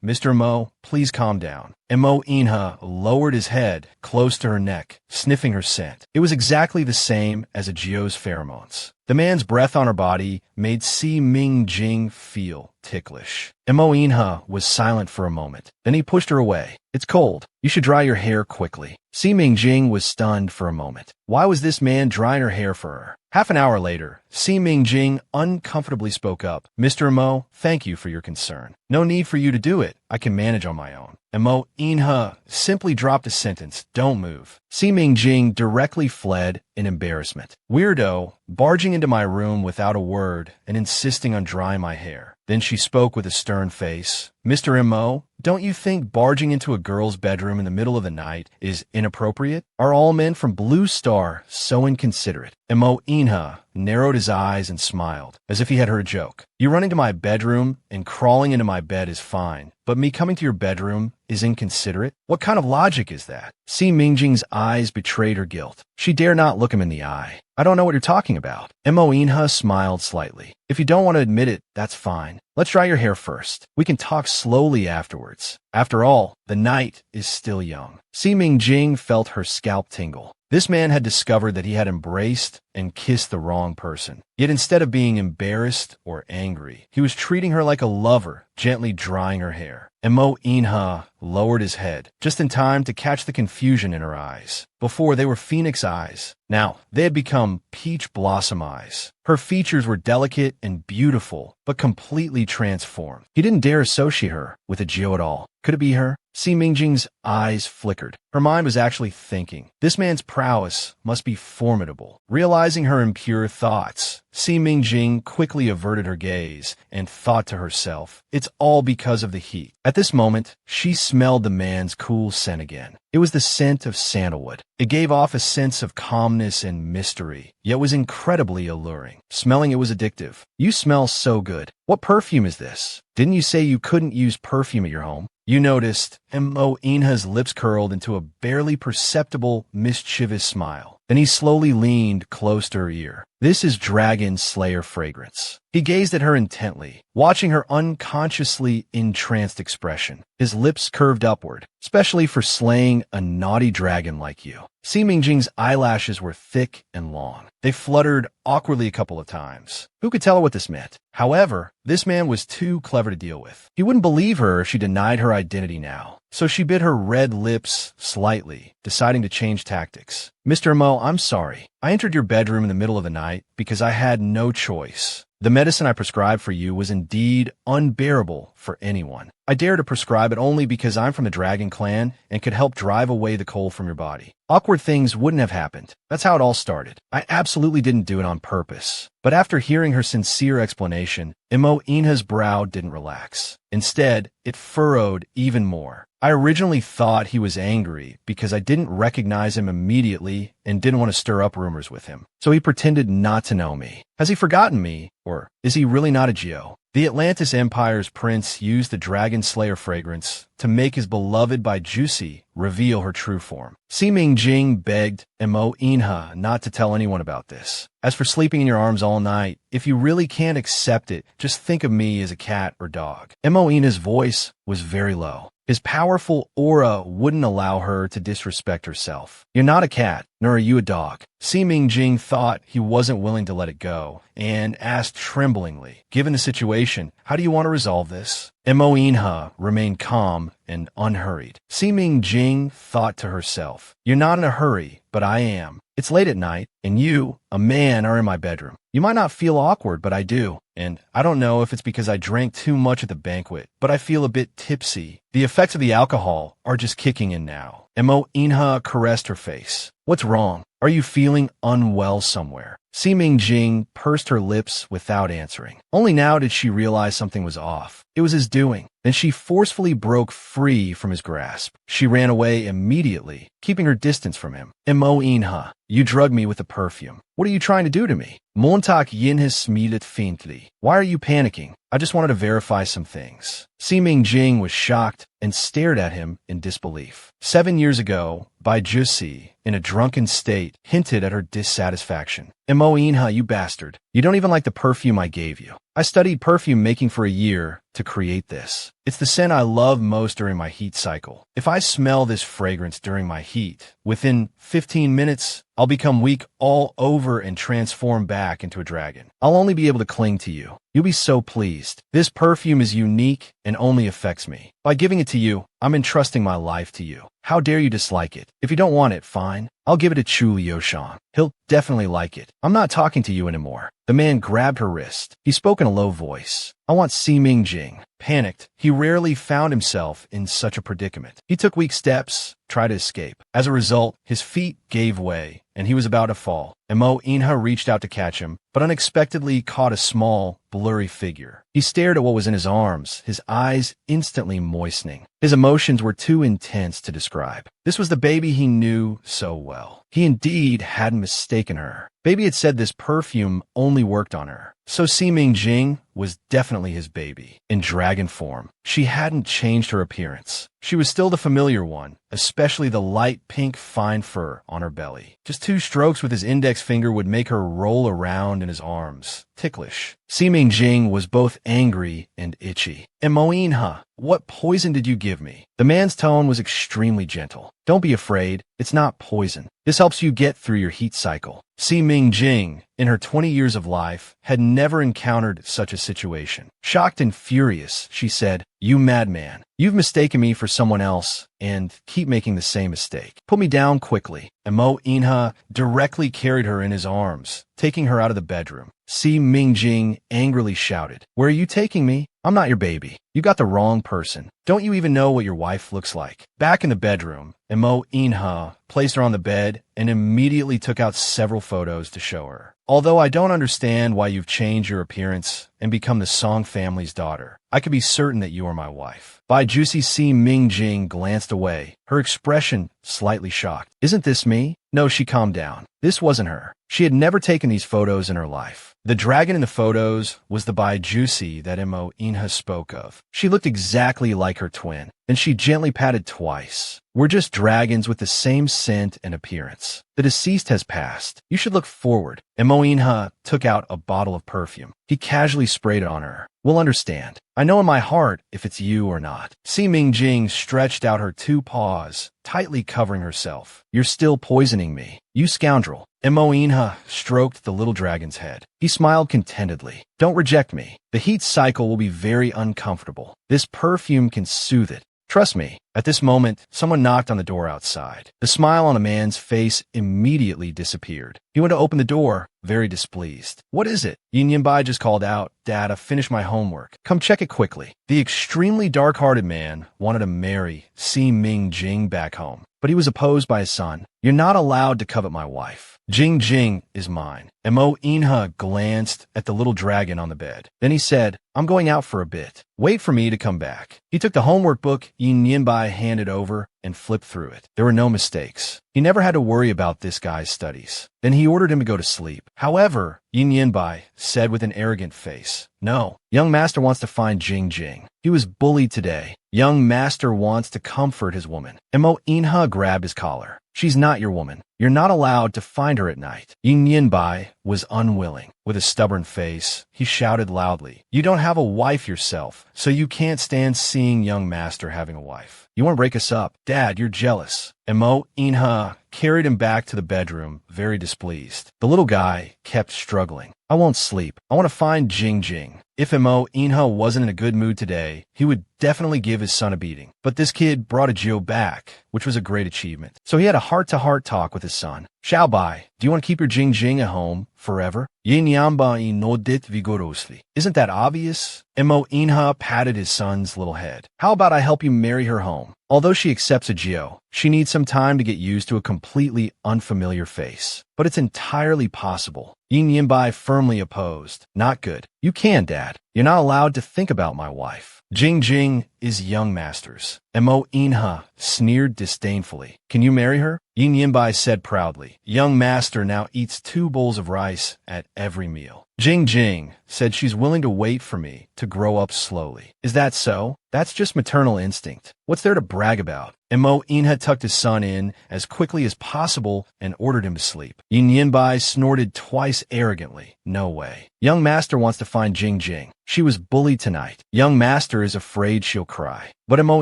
Mr. Mo, please calm down. And Mo In-ha lowered his head close to her neck, sniffing her scent. It was exactly the same as a Jio's pheromones. The man's breath on her body made Si Ming-jing feel ticklish. And Mo In-ha was silent for a moment. Then he pushed her away. It's cold. You should dry your hair quickly. Si Ming-jing was stunned for a moment. Why was this man drying her hair for her? Half an hour later, Si Ming-jing uncomfortably spoke up. Mr. Mo, thank you for your concern. No need for you to do it. I can manage on my own. And Mo In-ha simply dropped a sentence, don't move. Si Ming-jing directly fled in embarrassment. Weirdo, barging into my room without a word and insisting on drying my hair. Then she spoke with a stern face. Mr. Mo, don't you think barging into a girl's bedroom in the middle of the night is inappropriate? Are all men from Blue Star so inconsiderate? And Mo In-ha narrowed his eyes and smiled, as if he had heard a joke. You running to my bedroom and crawling into my bed is fine, but me coming to your bedroom is inconsiderate? What kind of logic is that? Si Ming-jing's eyes betrayed her guilt. She dare not look him in the eye. I don't know what you're talking about. Mo In-ha smiled slightly. If you don't want to admit it, that's fine. Let's dry your hair first. We can talk slowly afterwards. After all, the night is still young. Si Ming-jing felt her scalp tingle. This man had discovered that he had embraced and kissed the wrong person. Yet instead of being embarrassed or angry, he was treating her like a lover, gently drying her hair. And Mo In-ha lowered his head, just in time to catch the confusion in her eyes. Before, they were phoenix eyes. Now, they had become peach blossom eyes. Her features were delicate and beautiful, but completely transformed. He didn't dare associate her with a Jio at all. Could it be her? Si Ming-jing's eyes flickered. Her mind was actually thinking, this man's prowess must be formidable. Realizing her impure thoughts, Si Ming-jing quickly averted her gaze and thought to herself, it's all because of the heat. At this moment, she smelled the man's cool scent again. It was the scent of sandalwood. It gave off a sense of calmness and mystery, yet was incredibly alluring. Smelling it was addictive. You smell so good. What perfume is this? Didn't you say you couldn't use perfume at your home? You noticed, and Mo In-ha's lips curled into a barely perceptible, mischievous smile. Then he slowly leaned close to her ear. This is Dragon Slayer fragrance. He gazed at her intently, watching her unconsciously entranced expression. His lips curved upward, especially for slaying a naughty dragon like you. Si Mingjing's eyelashes were thick and long. They fluttered awkwardly a couple of times. Who could tell her what this meant? However, this man was too clever to deal with. He wouldn't believe her if she denied her identity now. So she bit her red lips slightly, deciding to change tactics. Mr. Mo, I'm sorry. I entered your bedroom in the middle of the night because I had no choice. The medicine I prescribed for you was indeed unbearable for anyone. I dare to prescribe it only because I'm from the Dragon Clan and could help drive away the cold from your body. Awkward things wouldn't have happened. That's how it all started. I absolutely didn't do it on purpose. But after hearing her sincere explanation, Imo Inha's brow didn't relax. Instead, it furrowed even more. I originally thought he was angry because I didn't recognize him immediately and didn't want to stir up rumors with him. So he pretended not to know me. Has he forgotten me? Or is he really not a Geo? The Atlantis Empire's prince used the Dragon Slayer fragrance to make his beloved Baijusi reveal her true form. Si Mingjing begged Imo Inha not to tell anyone about this. As for sleeping in your arms all night, if you really can't accept it, just think of me as a cat or dog. Imo Inha's voice was very low. His powerful aura wouldn't allow her to disrespect herself. You're not a cat, nor are you a dog. Si Mingjing thought he wasn't willing to let it go, and asked tremblingly, given the situation, how do you want to resolve this? Imo Inha remained calm and unhurried. Si Mingjing thought to herself, you're not in a hurry, but I am. It's late at night, and you, a man, are in my bedroom. You might not feel awkward, but I do. And I don't know if it's because I drank too much at the banquet, but I feel a bit tipsy. The effects of the alcohol are just kicking in now. Imo Inha caressed her face. What's wrong? Are you feeling unwell somewhere? Si Mingjing pursed her lips without answering. Only now did she realize something was off. It was his doing. Then she forcefully broke free from his grasp. She ran away immediately, keeping her distance from him. Imo Inha, you drugged me with the perfume. What are you trying to do to me? Montak Yinhis smilet fintly. Why are you panicking? I just wanted to verify some things. Si Mingjing was shocked and stared at him in disbelief. 7 years ago, Baijusi, in a drunken state, hinted at her dissatisfaction. Imo Inha, you bastard. You don't even like the perfume I gave you. I studied perfume making for a year to create this. It's the scent I love most during my heat cycle. If I smell this fragrance during my heat, within 15 minutes, I'll become weak all over and transform back into a dragon. I'll only be able to cling to you. You'll be so pleased. This perfume is unique and only affects me. By giving it to you, I'm entrusting my life to you. How dare you dislike it? If you don't want it, fine. I'll give it to Chu Liushang. He'll definitely like it. I'm not talking to you anymore. The man grabbed her wrist. He spoke in a low voice. I want Si Mingjing. Panicked, he rarely found himself in such a predicament. He took weak steps, tried to escape. As a result, his feet gave way, and he was about to fall. Imo Inha reached out to catch him, but unexpectedly caught a small, blurry figure. He stared at what was in his arms, his eyes instantly moistening. His emotions were too intense to describe. This was the baby he knew so well. He indeed hadn't mistaken her. Baby had said this perfume only worked on her. So Si Mingjing was definitely his baby, in dragon form. She hadn't changed her appearance. She was still the familiar one, especially the light pink fine fur on her belly. Just 2 strokes with his index finger would make her roll around in his arms. Ticklish. Si Mingjing was both angry and itchy. Imo Inha, what poison did you give me? The man's tone was extremely gentle. Don't be afraid. It's not poison. This helps you get through your heat cycle. Si Mingjing, in her 20 years of life, had never encountered such a situation. Shocked and furious, she said, you madman. You've mistaken me for someone else, and keep making the same mistake. Put me down quickly. Imo Inha directly carried her in his arms, taking her out of the bedroom. Si Mingjing angrily shouted, where are you taking me? I'm not your baby. You got the wrong person. Don't you even know what your wife looks like? Back in the bedroom, Imo Inha placed her on the bed and immediately took out several photos to show her. Although I don't understand why you've changed your appearance and become the Song family's daughter, I can be certain that you are my wife. Baijusi Si Mingjing glanced away, her expression slightly shocked. Isn't this me? No, she calmed down. This wasn't her. She had never taken these photos in her life. The dragon in the photos was the Baijusi that Mo Inha spoke of. She looked exactly like her twin, and she gently patted twice. We're just dragons with the same scent and appearance. The deceased has passed. You should look forward. And Mo Inha took out a bottle of perfume. He casually sprayed it on her. We'll understand. I know in my heart if it's you or not. Si Mingjing stretched out her 2 paws, tightly covering herself. You're still poisoning me, you scoundrel. And Mo Inha stroked the little dragon's head. He smiled contentedly. Don't reject me. The heat cycle will be very uncomfortable. This perfume can soothe it. Trust me. At this moment, someone knocked on the door outside. The smile on the man's face immediately disappeared. He went to open the door, very displeased. What is it? Yin Yinbai just called out, Dad, I finished my homework. Come check it quickly. The extremely dark-hearted man wanted to marry Si Mingjing back home, but he was opposed by his son. You're not allowed to covet my wife. Jing Jing is mine. And Mo Inha glanced at the little dragon on the bed. Then he said, I'm going out for a bit. Wait for me to come back. He took the homework book Yin Yinbai handed over and flipped through it. There were no mistakes. He never had to worry about this guy's studies. Then he ordered him to go to sleep. However, Yin Yinbai said with an arrogant face, No, young master wants to find Jing Jing. He was bullied today. Young master wants to comfort his woman. And Mo Inha grabbed his collar. She's not your woman. You're not allowed to find her at night. Yin Yinbai was unwilling. With a stubborn face, he shouted loudly, You don't have a wife yourself, so you can't stand seeing young master having a wife. You want to break us up? Dad, you're jealous. And Mo Inha carried him back to the bedroom, very displeased. The little guy kept struggling. I won't sleep. I want to find Jing Jing. If Mo Inha wasn't in a good mood today, he would definitely give his son a beating. But this kid brought a Geo back, which was a great achievement. So he had a heart-to-heart talk with his son. Xiaobai, do you want to keep your Jing Jing at home forever? Yin Yamba nodded vigorously. Isn't that obvious? Mo Inha patted his son's little head. How about I help you marry her home? Although she accepts a Geo, she needs some time to get used to a completely unfamiliar face. But it's entirely possible. Yin Yinbai firmly opposed. Not good. You can, Dad. You're not allowed to think about my wife. Jing Jing is young master's. Mo Inha sneered disdainfully. Can you marry her? Yin Yinbai said proudly. Young master now eats 2 bowls of rice at every meal. Jing Jing said she's willing to wait for me to grow up slowly. Is that so? That's just maternal instinct. What's there to brag about? Mo Inha tucked his son in as quickly as possible and ordered him to sleep. Yin Yinbai snorted twice arrogantly. No way. Young master wants to find Jing Jing. She was bullied tonight. Young master is afraid she'll cry. But Mo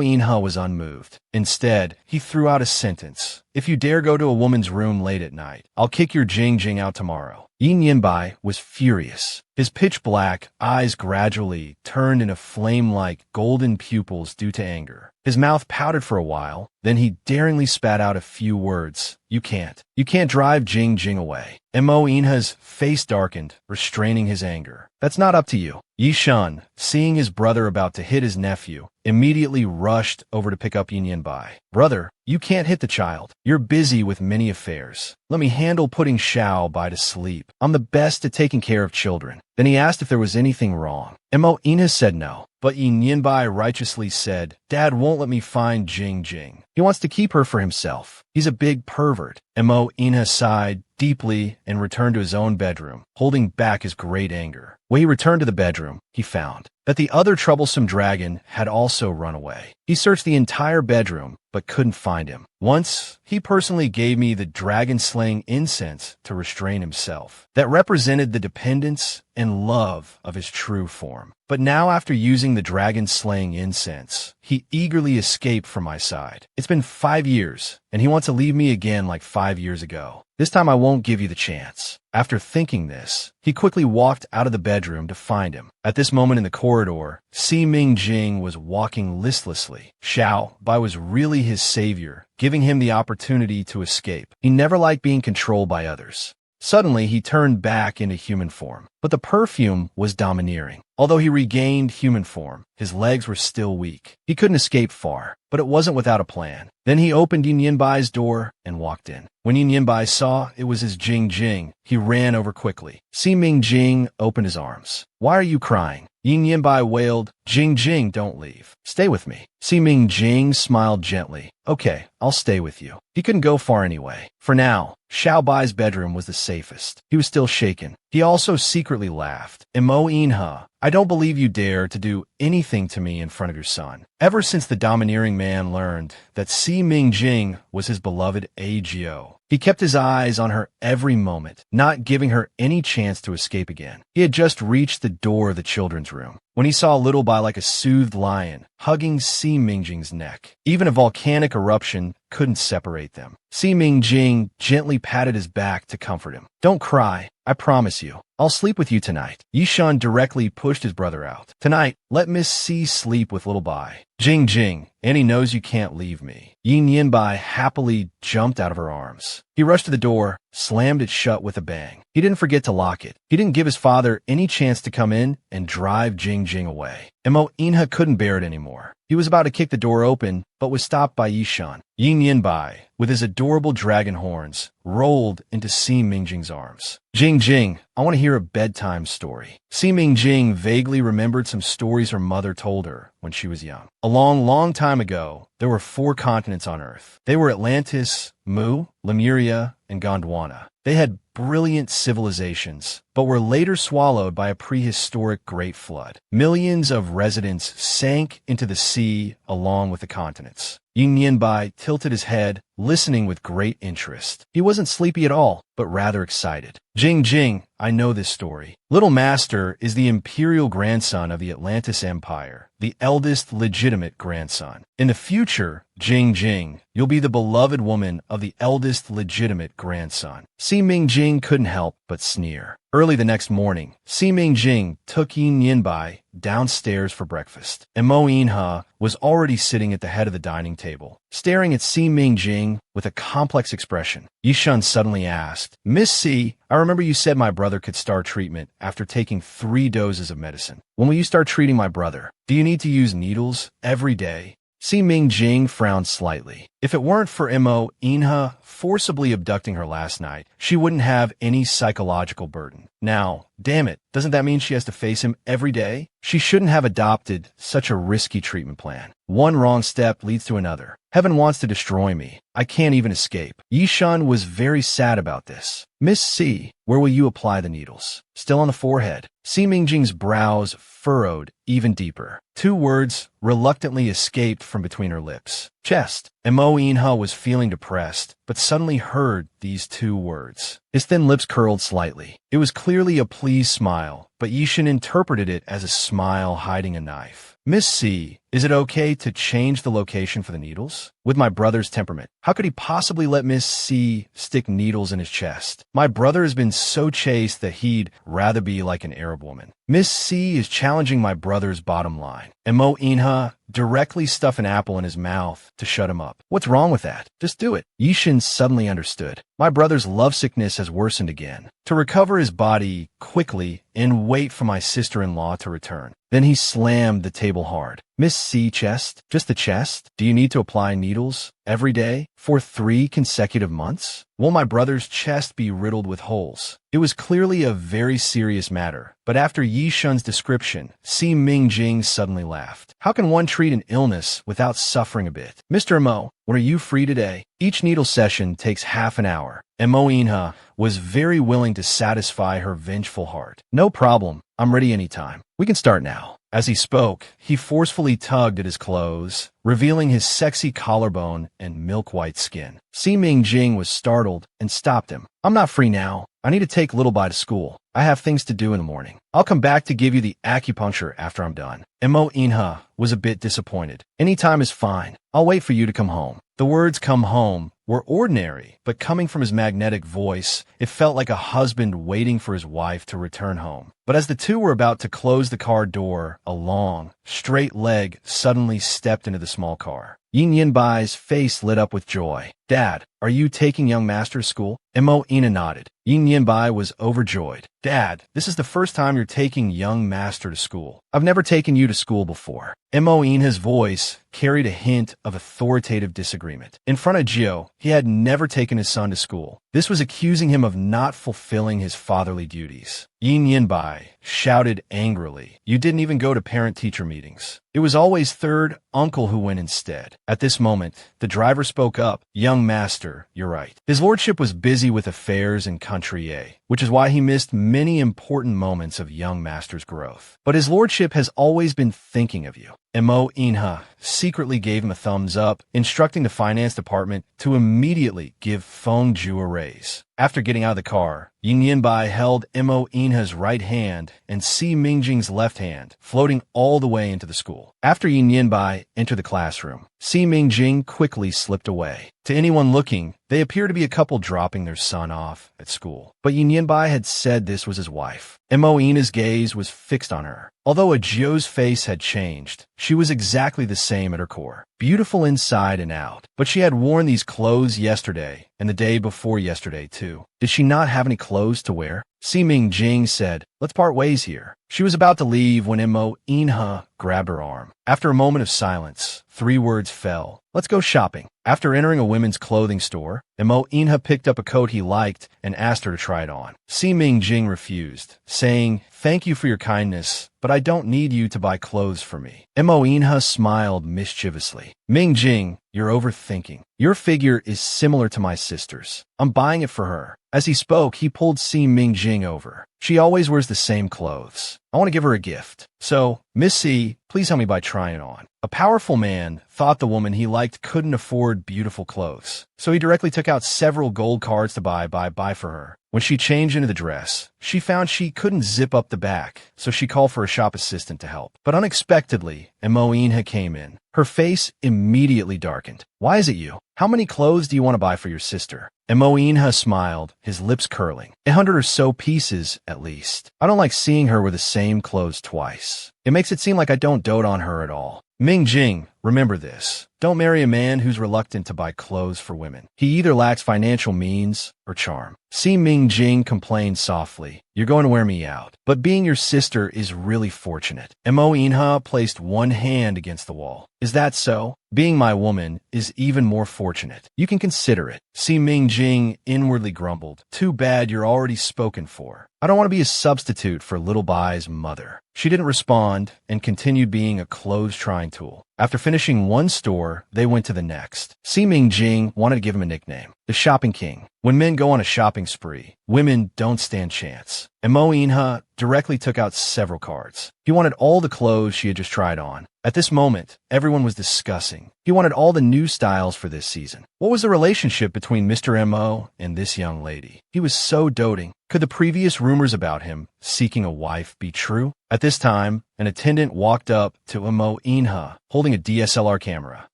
Inha was unmoved. Instead, he threw out a sentence. If you dare go to a woman's room late at night, I'll kick your Jing Jing out tomorrow. Yin Yinbai was furious. His pitch-black eyes gradually turned into flame-like golden pupils due to anger. His mouth pouted for a while, then he daringly spat out a few words. You can't drive Jing Jing away. Mo Inha's face darkened, restraining his anger. That's not up to you. Yi Shun, seeing his brother about to hit his nephew, immediately rushed over to pick up Yin Yinbai. Brother, you can't hit the child. You're busy with many affairs. Let me handle putting Xiaobai to sleep. I'm the best at taking care of children. Then he asked if there was anything wrong. Mo Inha said no. But Yin Yinbai righteously said, Dad won't let me find Jing Jing. He wants to keep her for himself. He's a big pervert. Mo Inha sighed deeply and returned to his own bedroom, holding back his great anger. When he returned to the bedroom, he found that the other troublesome dragon had also run away. He searched the entire bedroom, but couldn't find him. Once, he personally gave me the dragon-slaying incense to restrain himself. That represented the dependence and love of his true form. But now after using the dragon-slaying incense, he eagerly escaped from my side. It's been 5 years, and he wants to leave me again like 5 years ago. This time I won't give you the chance. After thinking this, he quickly walked out of the bedroom to find him. At this moment in the corridor, Si Mingjing was walking listlessly. Xiaobai was really his savior, giving him the opportunity to escape. He never liked being controlled by others. Suddenly, he turned back into human form. but the perfume was domineering. Although he regained human form, his legs were still weak. He couldn't escape far, but it wasn't without a plan. Then he opened Yin Yinbai's door and walked in. When Yin Yinbai saw it was his Jing Jing, he ran over quickly. Si Ming Jing opened his arms. "Why are you crying?" Yin Yinbai wailed. "Jing Jing, don't leave. Stay with me." Si Ming Jing smiled gently. "Okay, I'll stay with you." He couldn't go far anyway. For now, Xiao Bai's bedroom was the safest. He was still shaken. He also secretly laughed. "Mo Inha, I don't believe you dare to do anything to me in front of your son." Ever since the domineering man learned that Si Ming Jing was his beloved Agio, he kept his eyes on her every moment, not giving her any chance to escape again. He had just reached the door of the children's room when he saw Little Bai like a soothed lion hugging Si Mingjing's neck. Even a volcanic eruption couldn't separate them. Si Mingjing gently patted his back to comfort him. "Don't cry. I promise you. I'll sleep with you tonight." Yishan directly pushed his brother out. "Tonight, let Miss C sleep with Little Bai." "Jing Jing, Annie knows you can't leave me." Yin Yinbai happily jumped out of her arms. He rushed to the door, slammed it shut with a bang. He didn't forget to lock it. He didn't give his father any chance to come in and drive Jing Jing away. Mo Inha couldn't bear it anymore. He was about to kick the door open, but was stopped by Yishan. Yin Yinbai, with his adorable dragon horns, rolled into Si Mingjing's arms. "Jing Jing, I want to hear a bedtime story." Si Mingjing vaguely remembered some stories her mother told her when she was young. A long, long time ago, there were 4 continents on Earth. They were Atlantis, Mu, Lemuria, and Gondwana. They had brilliant civilizations, but were later swallowed by a prehistoric great flood. Millions of residents sank into the sea along with the continents. Yin Yinbai tilted his head, listening with great interest. He wasn't sleepy at all, but rather excited. "Jing Jing, I know this story. Little Master is the imperial grandson of the Atlantis Empire, the eldest legitimate grandson. In the future, Jing Jing, you'll be the beloved woman of the eldest legitimate grandson." Si Mingjing couldn't help but sneer. Early the next morning, Si Mingjing took Yin Yinbai downstairs for breakfast, and Mo Inha was already sitting at the head of the dining table, staring at Si Mingjing with a complex expression. Yishan suddenly asked, "Miss C, I remember you said my brother could start treatment after taking 3 doses of medicine. When will you start treating my brother? Do you need to use needles every day?" Si Mingjing frowned slightly. If it weren't for Mo Inha forcibly abducting her last night, she wouldn't have any psychological burden. Now, damn it, doesn't that mean she has to face him every day? She shouldn't have adopted such a risky treatment plan. One wrong step leads to another. Heaven wants to destroy me. I can't even escape. Yishan was very sad about this. "Miss C, where will you apply the needles?" "Still on the forehead." Si Mingjing's brows furrowed even deeper. 2 words reluctantly escaped from between her lips. "Chest." Mo Inha was feeling depressed, but suddenly heard these 2 words. His thin lips curled slightly. It was clearly a pleased smile, but Yishan interpreted it as a smile hiding a knife. "Miss C, is it okay to change the location for the needles? With my brother's temperament, how could he possibly let Miss C stick needles in his chest? My brother has been so chaste that he'd rather be like an Arab woman. Miss C is challenging my brother's bottom line." And Mo Inha directly stuffed an apple in his mouth to shut him up. "What's wrong with that? Just do it." Yishan suddenly understood. "My brother's lovesickness has worsened again. To recover his body quickly and wait for my sister-in-law to return." Then he slammed the table hard. "Miss C, chest? Just the chest? Do you need to apply needles every day for 3 consecutive months? Will my brother's chest be riddled with holes?" It was clearly a very serious matter, but after Yishan's description, Si Mingjing suddenly laughed. "How can one treat an illness without suffering a bit? Mr. Mo, when are you free today? Each needle session takes half an hour." And Mo Inha was very willing to satisfy her vengeful heart. "No problem. I'm ready anytime. We can start now." As he spoke, he forcefully tugged at his clothes, revealing his sexy collarbone and milk-white skin. Si Mingjing was startled and stopped him. "I'm not free now. I need to take Little Bai to school. I have things to do in the morning. I'll come back to give you the acupuncture after I'm done." And Mo Inha was a bit disappointed. "Any time is fine. I'll wait for you to come home." The words "come home" were ordinary, but coming from his magnetic voice, it felt like a husband waiting for his wife to return home. But as the 2 were about to close the car door, a long, straight leg suddenly stepped into the small car. Yin Yinbai's face lit up with joy. Dad, are you taking young master to school? Mo Ina nodded. Yin Yinbai was overjoyed. Dad, this is the first time you're taking young master to school. I've never taken you to school before. Mo Ina's voice carried a hint of authoritative disagreement. In front of Gio, he had never taken his son to school. This was accusing him of not fulfilling his fatherly duties. Yin Yinbai shouted angrily, "You didn't even go to parent-teacher meetings. It was always third uncle who went instead." At this moment, the driver spoke up. "Young master, you're right." His lordship was busy with affairs in Country A, which is why he missed many important moments of young master's growth. But his lordship has always been thinking of you. Mo Inha secretly gave him a thumbs up, instructing the finance department to immediately give Feng Ju a raise. After getting out of the car, Yin Yinbai held Mo Inha's right hand and Si Mingjing's left hand, floating all the way into the school. After Yin Yinbai entered the classroom, Si Mingjing quickly slipped away. To anyone looking, they appear to be a couple dropping their son off at school. But Yin Yinbai had said this was his wife. Mo Ina's gaze was fixed on her. Although Ajio's face had changed, she was exactly the same at her core. Beautiful inside and out. But she had worn these clothes yesterday, and the day before yesterday too. Did she not have any clothes to wear? Si Mingjing said, "Let's part ways here." She was about to leave when Mo Inha grabbed her arm. After a moment of silence, 3 words fell. "Let's go shopping." After entering a women's clothing store, Mo Inha picked up a coat he liked and asked her to try it on. Si Mingjing refused, saying, "Thank you for your kindness, but I don't need you to buy clothes for me." Mo Inha smiled mischievously. "Mingjing, you're overthinking. Your figure is similar to my sister's. I'm buying it for her." As he spoke, he pulled Si Mingjing over. "She always wears the same clothes. I want to give her a gift. So, Miss C, please help me by trying it on." A powerful man thought the woman he liked couldn't afford beautiful clothes, so he directly took out several gold cards to buy for her. When she changed into the dress, she found she couldn't zip up the back, so she called for a shop assistant to help. But unexpectedly, Mo Inha came in. Her face immediately darkened. "Why is it you? How many clothes do you want to buy for your sister?" Mo Inha smiled, his lips curling. 100 or so pieces, at least. I don't like seeing her with the same clothes twice. It makes it seem like I don't dote on her at all. Mingjing, remember this. Don't marry a man who's reluctant to buy clothes for women. He either lacks financial means or charm. Si Mingjing complained softly. "You're going to wear me out. But being your sister is really fortunate." Mo Inha placed one hand against the wall. "Is that so? Being my woman is even more fortunate. You can consider it." Si Mingjing inwardly grumbled. "Too bad you're already spoken for. I don't want to be a substitute for Little Bai's mother." She didn't respond and continued being a clothes-trying tool. After finishing one store, they went to the next. Si Mingjing wanted to give him a nickname, the Shopping King. When men go on a shopping spree, women don't stand chance. Mo Inha directly took out several cards. He wanted all the clothes she had just tried on. At this moment, everyone was discussing. He wanted all the new styles for this season. What was the relationship between Mr. Mo and this young lady? He was so doting. Could the previous rumors about him seeking a wife be true? At this time, an attendant walked up to Mo Inha, holding a DSLR camera.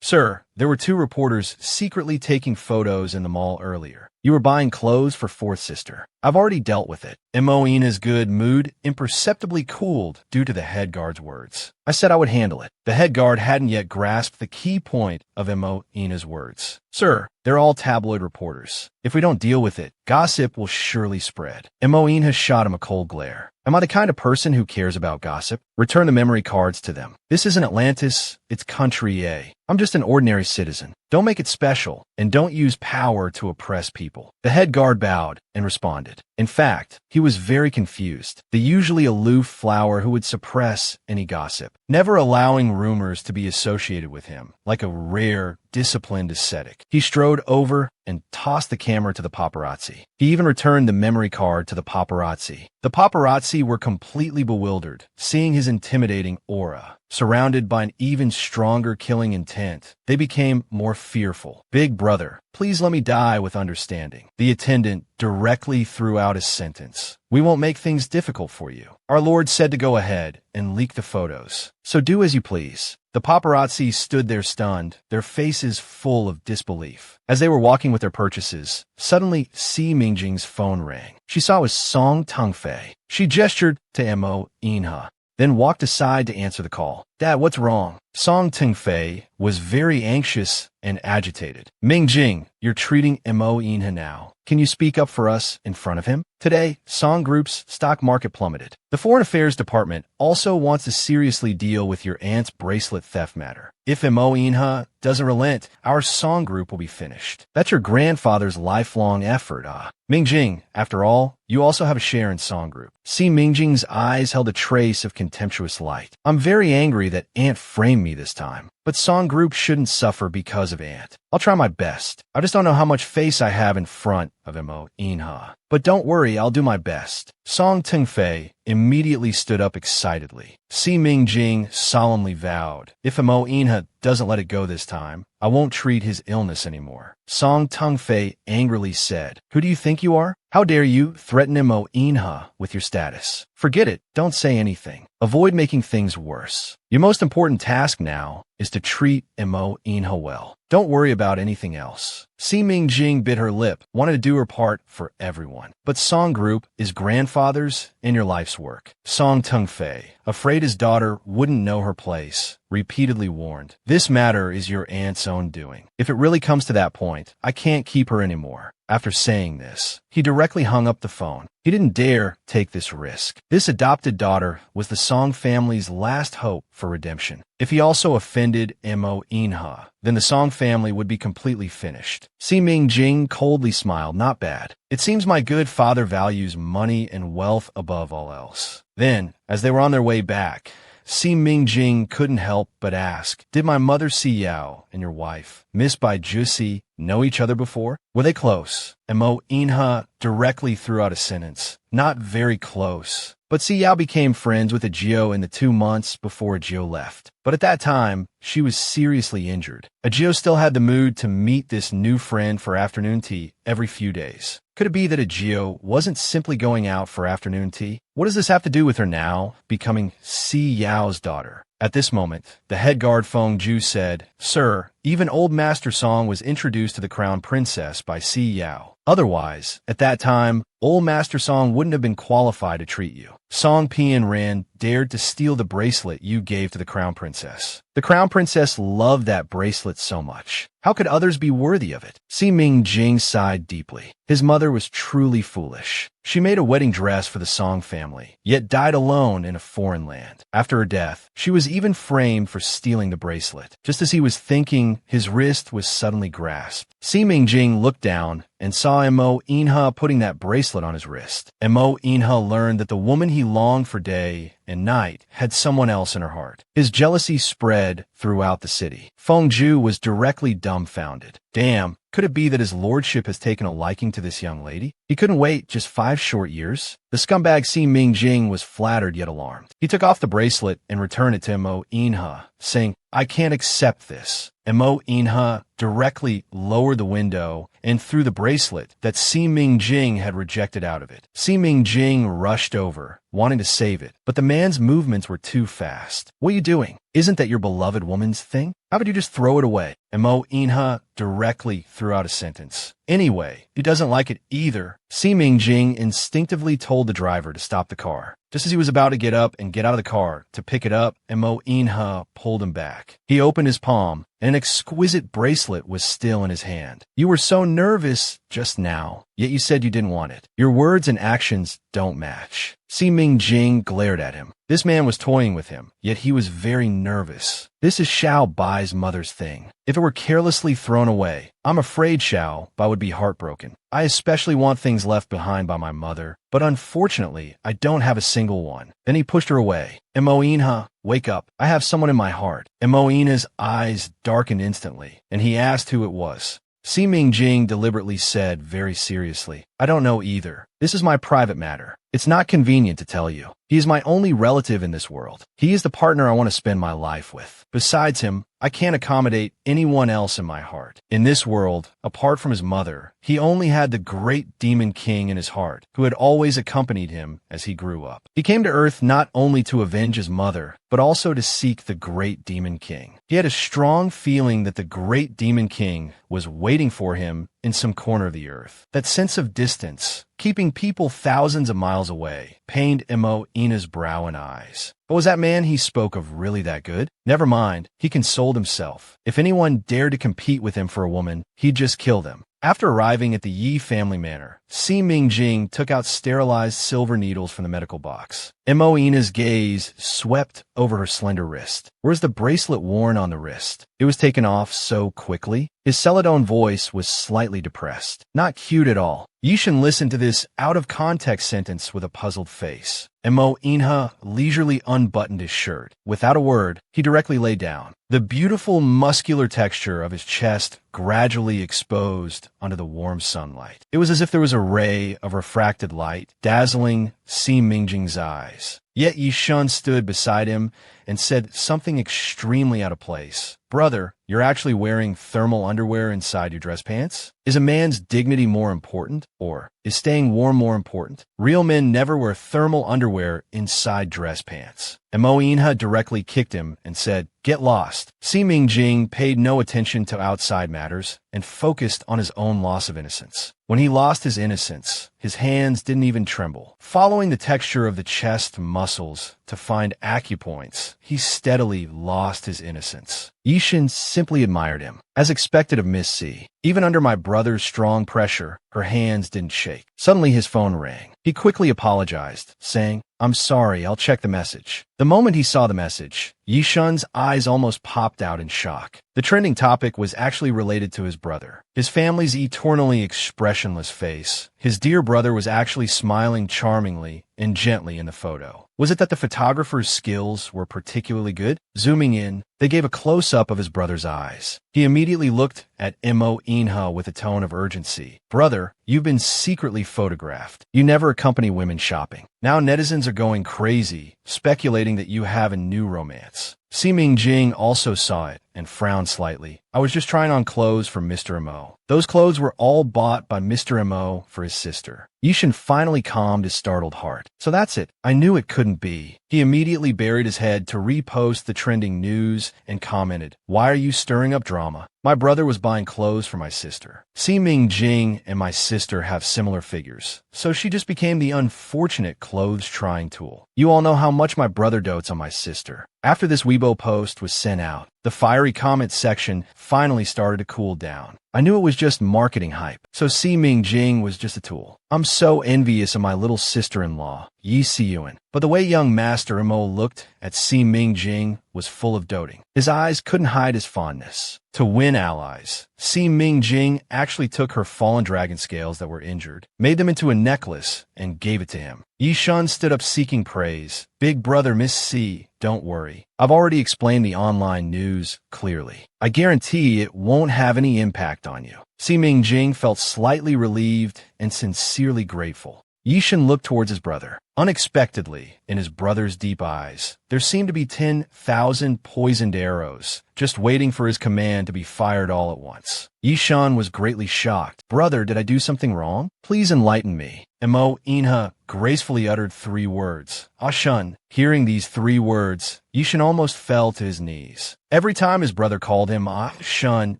"Sir, there were 2 reporters secretly taking photos in the mall earlier. You were buying clothes for fourth sister. I've already dealt with it." Mo Inha's good mood imperceptibly cooled due to the head guard's words. "I said I would handle it." The head guard hadn't yet grasped the key point of Mo Inha's words. "Sir, they're all tabloid reporters. If we don't deal with it, gossip will surely spread." Mo Inha shot him a cold glare. "Am I the kind of person who cares about gossip? Return the memory cards to them. This isn't Atlantis, it's Country A. I'm just an ordinary citizen. Don't make it special, and don't use power to oppress people." The head guard bowed and responded. In fact, he was very confused, the usually aloof flower who would suppress any gossip, never allowing rumors to be associated with him, like a rare, disciplined ascetic. He strode over and tossed the camera to the paparazzi. He even returned the memory card to the paparazzi. The paparazzi were completely bewildered, seeing his intimidating aura. Surrounded by an even stronger killing intent, they became more fearful. "Big brother, please let me die with understanding." The attendant directly threw out a sentence. "We won't make things difficult for you. Our Lord said to go ahead and leak the photos. So do as you please." The paparazzi stood there stunned, their faces full of disbelief. As they were walking with their purchases, suddenly Si Mingjing's phone rang. She saw it was Song Tungfei. She gestured to Mo Inha, then walked aside to answer the call. Dad, what's wrong? Song Tingfei was very anxious and agitated. Mingjing, you're treating Mo Inha now. Can you speak up for us in front of him? Today, Song Group's stock market plummeted. The Foreign Affairs Department also wants to seriously deal with your aunt's bracelet theft matter. If Mo Inha doesn't relent, our Song Group will be finished. That's your grandfather's lifelong effort, Mingjing, after all, you also have a share in Song Group. See, Mingjing's eyes held a trace of contemptuous light. I'm very angry that Aunt framed me this time. But Song Group shouldn't suffer because of Aunt. I'll try my best. I just don't know how much face I have in front of Mo Inha. But don't worry, I'll do my best. Song Tingfei immediately stood up excitedly. Si Mingjing solemnly vowed, if Mo Inha doesn't let it go this time, I won't treat his illness anymore. Song Tingfei angrily said, who do you think you are? How dare you threaten Mo Inha with your status? Forget it. Don't say anything. Avoid making things worse. Your most important task now is to treat Mo Inha well. Don't worry about anything else. Si Mingjing bit her lip, wanted to do her part for everyone. But Song Group is grandfather's and your life's work. Song Tingfei, afraid his daughter wouldn't know her place, repeatedly warned, this matter is your aunt's own doing. If it really comes to that point, I can't keep her anymore. After saying this, he directly hung up the phone. He didn't dare take this risk. This adopted daughter was the Song family's last hope for redemption. If he also offended Mo Inha, then the Song family would be completely finished. Si Mingjing coldly smiled, not bad. It seems my good father values money and wealth above all else. Then, as they were on their way back, Si Mingjing couldn't help but ask, did my mother Si Yao and your wife, Miss Bai Jusi, know each other before? Were they close? And Mo Inha directly threw out a sentence, not very close. But Si Yao became friends with Ajio in the 2 months before Ajio left. But at that time, she was seriously injured. Ajio still had the mood to meet this new friend for afternoon tea every few days. Could it be that Ajio wasn't simply going out for afternoon tea? What does this have to do with her now becoming Si Yao's daughter? At this moment, the head guard Feng Ju said, Sir, even old Master Song was introduced to the crown princess by Si Yao. Otherwise, at that time, old Master Song wouldn't have been qualified to treat you. Song Pian Ran dared to steal the bracelet you gave to the crown princess. The crown princess loved that bracelet so much. How could others be worthy of it? Si Mingjing sighed deeply. His mother was truly foolish. She made a wedding dress for the Song family, yet died alone in a foreign land. After her death, she was even framed for stealing the bracelet. Just as he was thinking, his wrist was suddenly grasped. Si Mingjing looked down and saw Mo Inha putting that bracelet on his wrist. Mo Inha learned that the woman he longed for day and night had someone else in her heart. His jealousy spread throughout the city. Feng Ju was directly dumbfounded. Damn, could it be that his lordship has taken a liking to this young lady? He couldn't wait just 5 short years. The scumbag Si Mingjing was flattered yet alarmed. He took off the bracelet and returned it to Mo Inha, saying, I can't accept this. Mo Inha directly lowered the window and threw the bracelet that Si Mingjing had rejected out of it. Si Mingjing rushed over, wanting to save it, but the man's movements were too fast. What are you doing? Isn't that your beloved woman's thing? How about you just throw it away? Mo Inha directly threw out a sentence. Anyway, he doesn't like it either. Si Mingjing instinctively told the driver to stop the car. Just as he was about to get up and get out of the car to pick it up, Mo Inha pulled him back. He opened his palm, and an exquisite bracelet was still in his hand. You were so nervous just now, yet you said you didn't want it. Your words and actions don't match. Si Mingjing glared at him. This man was toying with him, yet he was very nervous. This is Xiao Bai's mother's thing. If it were carelessly thrown away, I'm afraid Xiao Bai would be heartbroken. I especially want things left behind by my mother, but unfortunately, I don't have a single one. Then he pushed her away. Mo Inha, wake up. I have someone in my heart. Mo Inha's eyes darkened instantly, and he asked who it was. Si Mingjing deliberately said very seriously, I don't know either. This is my private matter. It's not convenient to tell you. He is my only relative in this world. He is the partner I want to spend my life with. Besides him, I can't accommodate anyone else in my heart. In this world, apart from his mother, he only had the great demon king in his heart, who had always accompanied him as he grew up. He came to Earth not only to avenge his mother, but also to seek the great demon king. He had a strong feeling that the great demon king was waiting for him in some corner of the earth. That sense of distance keeping people thousands of miles away, pained Ina's brow and eyes. But was that man he spoke of really that good? Never mind, he consoled himself. If anyone dared to compete with him for a woman, he'd just kill them. After arriving at the Yi family manor, Si Mingjing took out sterilized silver needles from the medical box. Ina's gaze swept over her slender wrist. Where's the bracelet worn on the wrist? It was taken off so quickly. His celadone voice was slightly depressed. Not cute at all. Yishan listened to this out-of-context sentence with a puzzled face. Inha leisurely unbuttoned his shirt. Without a word, he directly lay down. The beautiful muscular texture of his chest gradually exposed under the warm sunlight. It was as if there was a ray of refracted light dazzling Si Mingjing's eyes. Yet Yishan stood beside him and said something extremely out of place. Brother, you're actually wearing thermal underwear inside your dress pants? Is a man's dignity more important? Or is staying warm more important? Real men never wear thermal underwear inside dress pants. Inha directly kicked him and said, "Get lost." Si Mingjing paid no attention to outside matters and focused on his own loss of innocence. When he lost his innocence, his hands didn't even tremble. Following the texture of the chest muscles to find acupoints, he steadily lost his innocence. Yishan simply admired him, as expected of Miss C. Even under my brother's strong pressure, her hands didn't shake. Suddenly his phone rang. He quickly apologized, saying, "I'm sorry, I'll check the message." The moment he saw the message, Yishan's eyes almost popped out in shock. The trending topic was actually related to his brother. His family's eternally expressionless face. His dear brother was actually smiling charmingly and gently in the photo. Was it that the photographer's skills were particularly good? Zooming in, they gave a close-up of his brother's eyes. He immediately looked at Inha with a tone of urgency. "Brother, you've been secretly photographed. You never accompany women shopping. Now netizens are going crazy, speculating that you have a new romance." Si Mingjing also saw it and frowned slightly. "I was just trying on clothes for Mr. Mo. Those clothes were all bought by Mr. Mo for his sister." Yishan finally calmed his startled heart. "So that's it. I knew it couldn't be." He immediately buried his head to repost the trending news and commented, "Why are you stirring up drama? My brother was buying clothes for my sister. Si Mingjing and my sister have similar figures, so she just became the unfortunate clothes-trying tool. You all know how much my brother dotes on my sister." After this Weibo post was sent out, the fiery comment section finally started to cool down. I knew it was just marketing hype, so Si Mingjing was just a tool. I'm so envious of my little sister-in-law, Yi Siyuan. But the way young Master Mo looked at Si Mingjing was full of doting. His eyes couldn't hide his fondness. To win allies, Si Mingjing actually took her fallen dragon scales that were injured, made them into a necklace, and gave it to him. Yishan stood up seeking praise. "Big brother Miss C, don't worry. I've already explained the online news clearly. I guarantee it won't have any impact on you." Si Mingjing felt slightly relieved and sincerely grateful. Yishan looked towards his brother. Unexpectedly, in his brother's deep eyes, there seemed to be 10,000 poisoned arrows, just waiting for his command to be fired all at once. Yishan was greatly shocked. "Brother, did I do something wrong? Please enlighten me." Inha gracefully uttered 3 words. "Ashun." Hearing these 3 words, Yishan almost fell to his knees. Every time his brother called him Ashun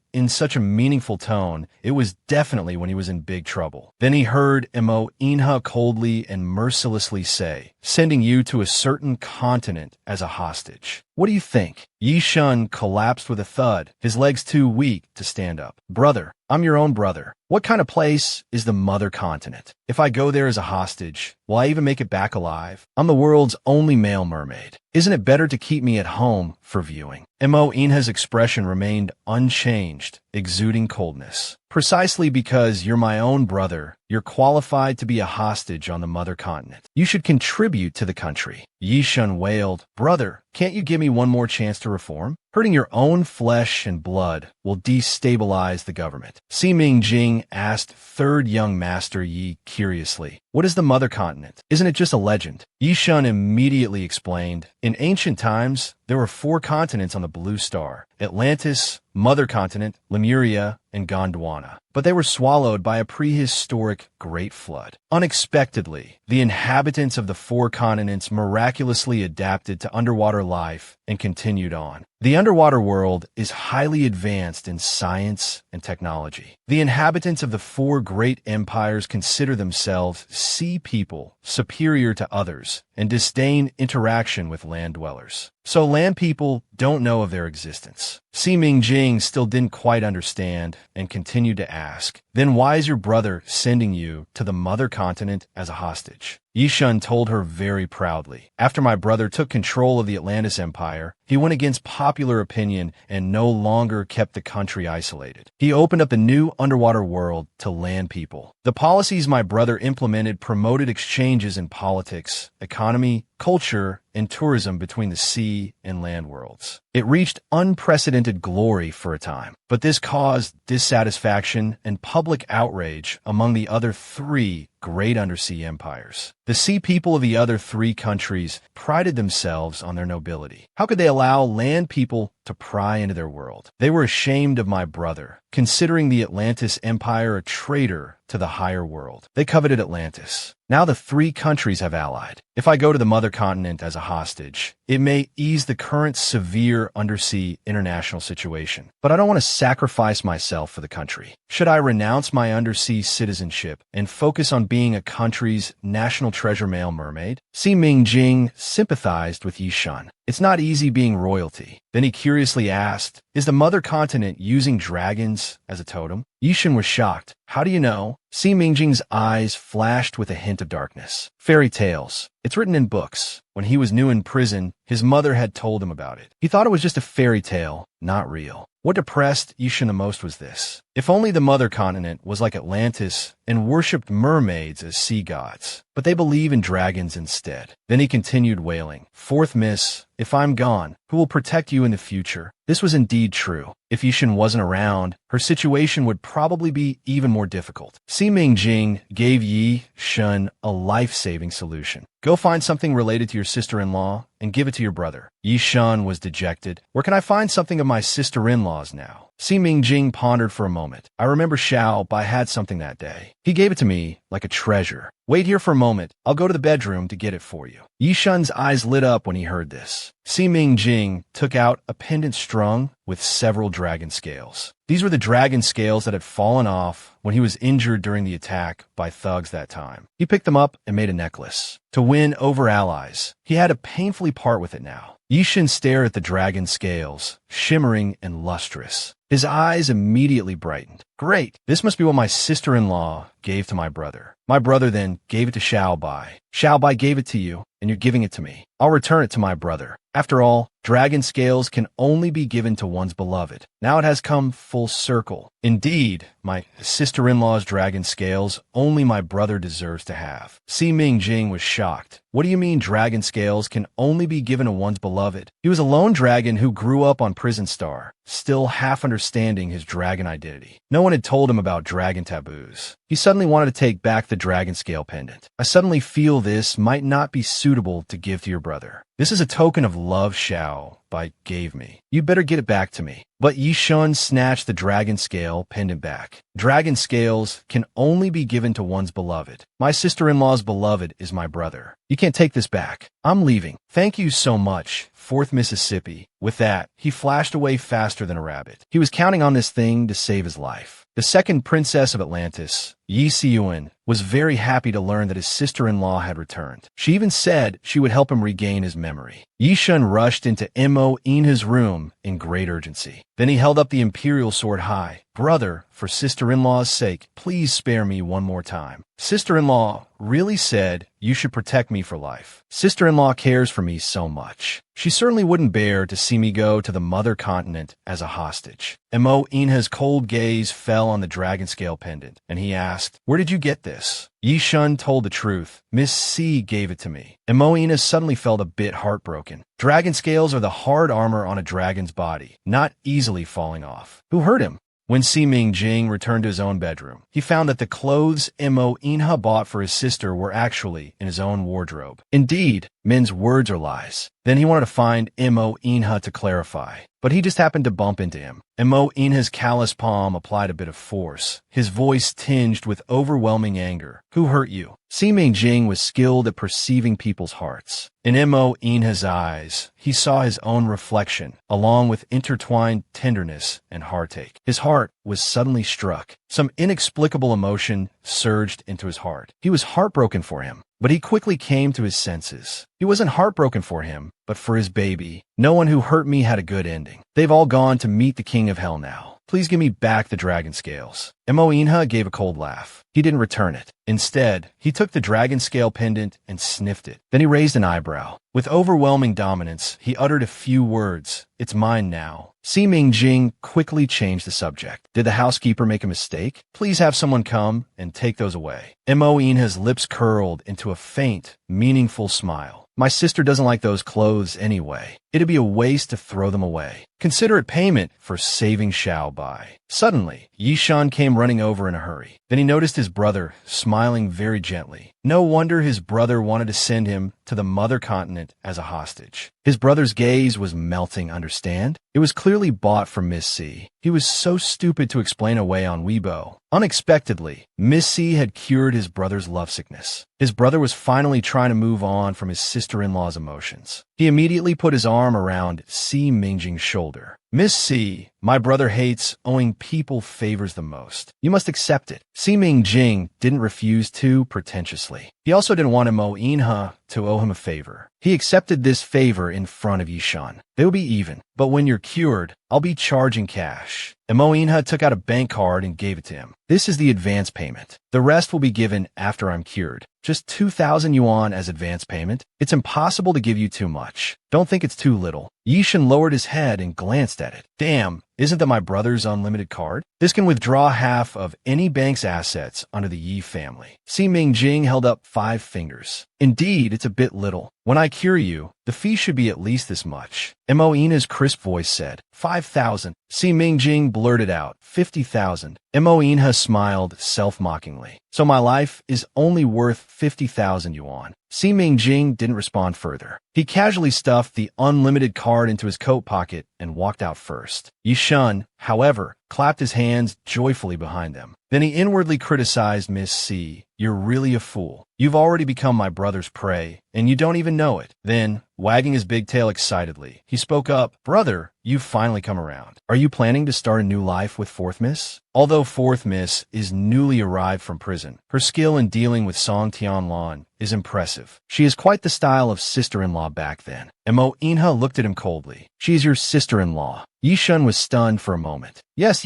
in such a meaningful tone, it was definitely when he was in big trouble. Then he heard Inha coldly and mercilessly say, "Sending you to a certain continent as a hostage." What do you think? Yishan collapsed with a thud, his legs too weak to stand up. "Brother, I'm your own brother. What kind of place is the mother continent? If I go there as a hostage, will I even make it back alive? I'm the world's only male mermaid. Isn't it better to keep me at home for viewing?" Inha's expression remained unchanged, exuding coldness. "Precisely because you're my own brother, you're qualified to be a hostage on the mother continent. You should contribute to the country." Yishan wailed, "Brother, can't you give me one more chance to reform? Hurting your own flesh and blood will destabilize the government." Si Mingjing asked third young master Yi curiously, "What is the mother continent? Isn't it just a legend?" Yishan immediately explained, "In ancient times, there were 4 continents on the blue star. Atlantis, Mother Continent, Lemuria, and Gondwana. But they were swallowed by a prehistoric Great Flood. Unexpectedly, the inhabitants of the four continents miraculously adapted to underwater life and continued on. The underwater world is highly advanced in science and technology. The inhabitants of the four great empires consider themselves sea people, superior to others, and disdain interaction with land dwellers. So land people don't know of their existence. Sima Jing still didn't quite understand and continued to ask, "Then why is your brother sending you to the mother continent as a hostage?" Yishun told her very proudly, "After my brother took control of the Atlantis Empire, he went against popular opinion and no longer kept the country isolated. He opened up the new underwater world to land people. The policies my brother implemented promoted exchanges in politics, economy, culture, and tourism between the sea and land worlds. It reached unprecedented glory for a time, but this caused dissatisfaction and public outrage among the other three great undersea empires. The sea people of the other three countries prided themselves on their nobility. How could they allow land people to pry into their world? They were ashamed of my brother, considering the Atlantis Empire a traitor to the higher world. They coveted Atlantis. Now the three countries have allied. If I go to the mother continent as a hostage, it may ease the current severe undersea international situation. But I don't want to sacrifice myself for the country. Should I renounce my undersea citizenship and focus on being a country's national treasure male mermaid?" Sima Jing sympathized with Yishun. "It's not easy being royalty." Then he curiously asked, "Is the mother continent using dragons as a totem?" Yishun was shocked. "How do you know?" Sima Jing's eyes flashed with a hint of darkness. "Fairy tales. It's written in books. When he was new in prison, his mother had told him about it. He thought it was just a fairy tale, not real." What depressed Yishun the most was this. If only the mother continent was like Atlantis and worshipped mermaids as sea gods, but they believe in dragons instead. Then he continued wailing, "Fourth miss, if I'm gone, who will protect you in the future?" This was indeed true. If Yishun wasn't around, her situation would probably be even more difficult. Sima Jing gave Yi Shun a life-saving solution. "Go find something related to your sister-in-law and give it to your brother." Yi Shun was dejected. "Where can I find something of my sister-in-law's now?" Sima Jing pondered for a moment. "I remember Xiao Bai had something that day. He gave it to me like a treasure. Wait here for a moment. I'll go to the bedroom to get it for you." Yi Shun's eyes lit up when he heard this. Sima Jing took out a pendant strung with several dragon scales. These were the dragon scales that had fallen off when he was injured during the attack by thugs that time. He picked them up and made a necklace. To win over allies, he had to painfully part with it now. Yishun stared at the dragon scales, shimmering and lustrous. His eyes immediately brightened. "Great! This must be what my sister-in-law gave to my brother. My brother then gave it to Xiao Bai. Xiao Bai gave it to you, and you're giving it to me. I'll return it to my brother. After all, dragon scales can only be given to one's beloved. Now it has come full circle. Indeed, my sister-in-law's dragon scales only my brother deserves to have." Sima Jing was shocked. "What do you mean dragon scales can only be given to one's beloved?" He was a lone dragon who grew up on Prison Star, still half understanding his dragon identity. No one had told him about dragon taboos. He suddenly wanted to take back the dragon scale pendant. "I suddenly feel this might not be suitable to give to your brother. This is a token of love Xiao Bai gave me. You better get it back to me." But Yishun snatched the dragon scale pendant back. "Dragon scales can only be given to one's beloved. My sister-in-law's beloved is my brother. You can't take this back. I'm leaving. Thank you so much, 4th Mississippi." With that, he flashed away faster than a rabbit. He was counting on this thing to save his life. The second princess of Atlantis, Yi Siyuan, was very happy to learn that his sister-in-law had returned. She even said she would help him regain his memory. Yi Shun rushed into Mo Inha's room in great urgency. Then he held up the imperial sword high. "Brother, for sister-in-law's sake, please spare me one more time. Sister-in-law really said you should protect me for life. Sister-in-law cares for me so much. She certainly wouldn't bear to see me go to the mother continent as a hostage." Mo Inha's cold gaze fell on the dragon scale pendant, and he asked, "Where did you get this?" Yi Shun told the truth. "Miss C gave it to me." Mo Inha suddenly felt a bit heartbroken. Dragon scales are the hard armor on a dragon's body, not easily falling off. Who hurt him? When Sima Jing returned to his own bedroom, he found that the clothes Mo Inha bought for his sister were actually in his own wardrobe. Indeed, men's words are lies. Then he wanted to find Mo Inha to clarify, but he just happened to bump into him. Mo Inha's callous palm applied a bit of force, his voice tinged with overwhelming anger. Who hurt you? Si Mingjing was skilled at perceiving people's hearts. In Mo Inha's eyes, he saw his own reflection, along with intertwined tenderness and heartache. His heart was suddenly struck. Some inexplicable emotion surged into his heart. He was heartbroken for him, but he quickly came to his senses. He wasn't heartbroken for him, but for his baby. No one who hurt me had a good ending. They've all gone to meet the king of hell now. Please give me back the dragon scales. Mo Inha gave a cold laugh. He didn't return it. Instead, he took the dragon scale pendant and sniffed it. Then he raised an eyebrow. With overwhelming dominance, he uttered a few words. It's mine now. Si Mingjing quickly changed the subject. Did the housekeeper make a mistake? Please have someone come and take those away. Mo Inha's lips curled into a faint, meaningful smile. My sister doesn't like those clothes anyway. It'd be a waste to throw them away. Consider it payment for saving Xiao Bai. Suddenly, Yishan came running over in a hurry. Then he noticed his brother, smiling very gently. No wonder his brother wanted to send him to the mother continent as a hostage. His brother's gaze was melting, understand? It was clearly bought from Miss C. He was so stupid to explain away on Weibo. Unexpectedly, Miss C had cured his brother's lovesickness. His brother was finally trying to move on from his sister-in-law's emotions. He immediately put his arm around Si Mingjing's shoulder. Miss C, my brother hates owing people favors the most. You must accept it. Si Mingjing didn't refuse to pretentiously. He also didn't want Mo Inha to owe him a favor. He accepted this favor in front of Yishan. They will be even, but when you're cured, I'll be charging cash. Mo Inha took out a bank card and gave it to him. This is the advance payment. The rest will be given after I'm cured. Just 2,000 yuan as advance payment? It's impossible to give you too much. Don't think it's too little. Yishan lowered his head and glanced at it. Damn, isn't that my brother's unlimited card? This can withdraw half of any bank's assets under the Yi family. Si Mingjing held up 5 fingers. Indeed, it's a bit little. When I cure you, the fee should be at least this much. Mo Inha's crisp voice said, 5,000. Si Mingjing blurted out, 50,000. Mo Inha smiled self-mockingly. So my life is only worth 50,000 yuan. Si Mingjing didn't respond further. He casually stuffed the unlimited card into his coat pocket and walked out first. Yishan, however, clapped his hands joyfully behind them. Then he inwardly criticized Miss C. You're really a fool. You've already become my brother's prey, and you don't even know it. Then, wagging his big tail excitedly, he spoke up. Brother, you've finally come around. Are you planning to start a new life with Fourth Miss? Although Fourth Miss is newly arrived from prison, her skill in dealing with Song Tianlan is impressive. She is quite the style of sister-in-law back then. Mo Inha looked at him coldly. She is your sister-in-law. Yishan was stunned for a moment. Yes.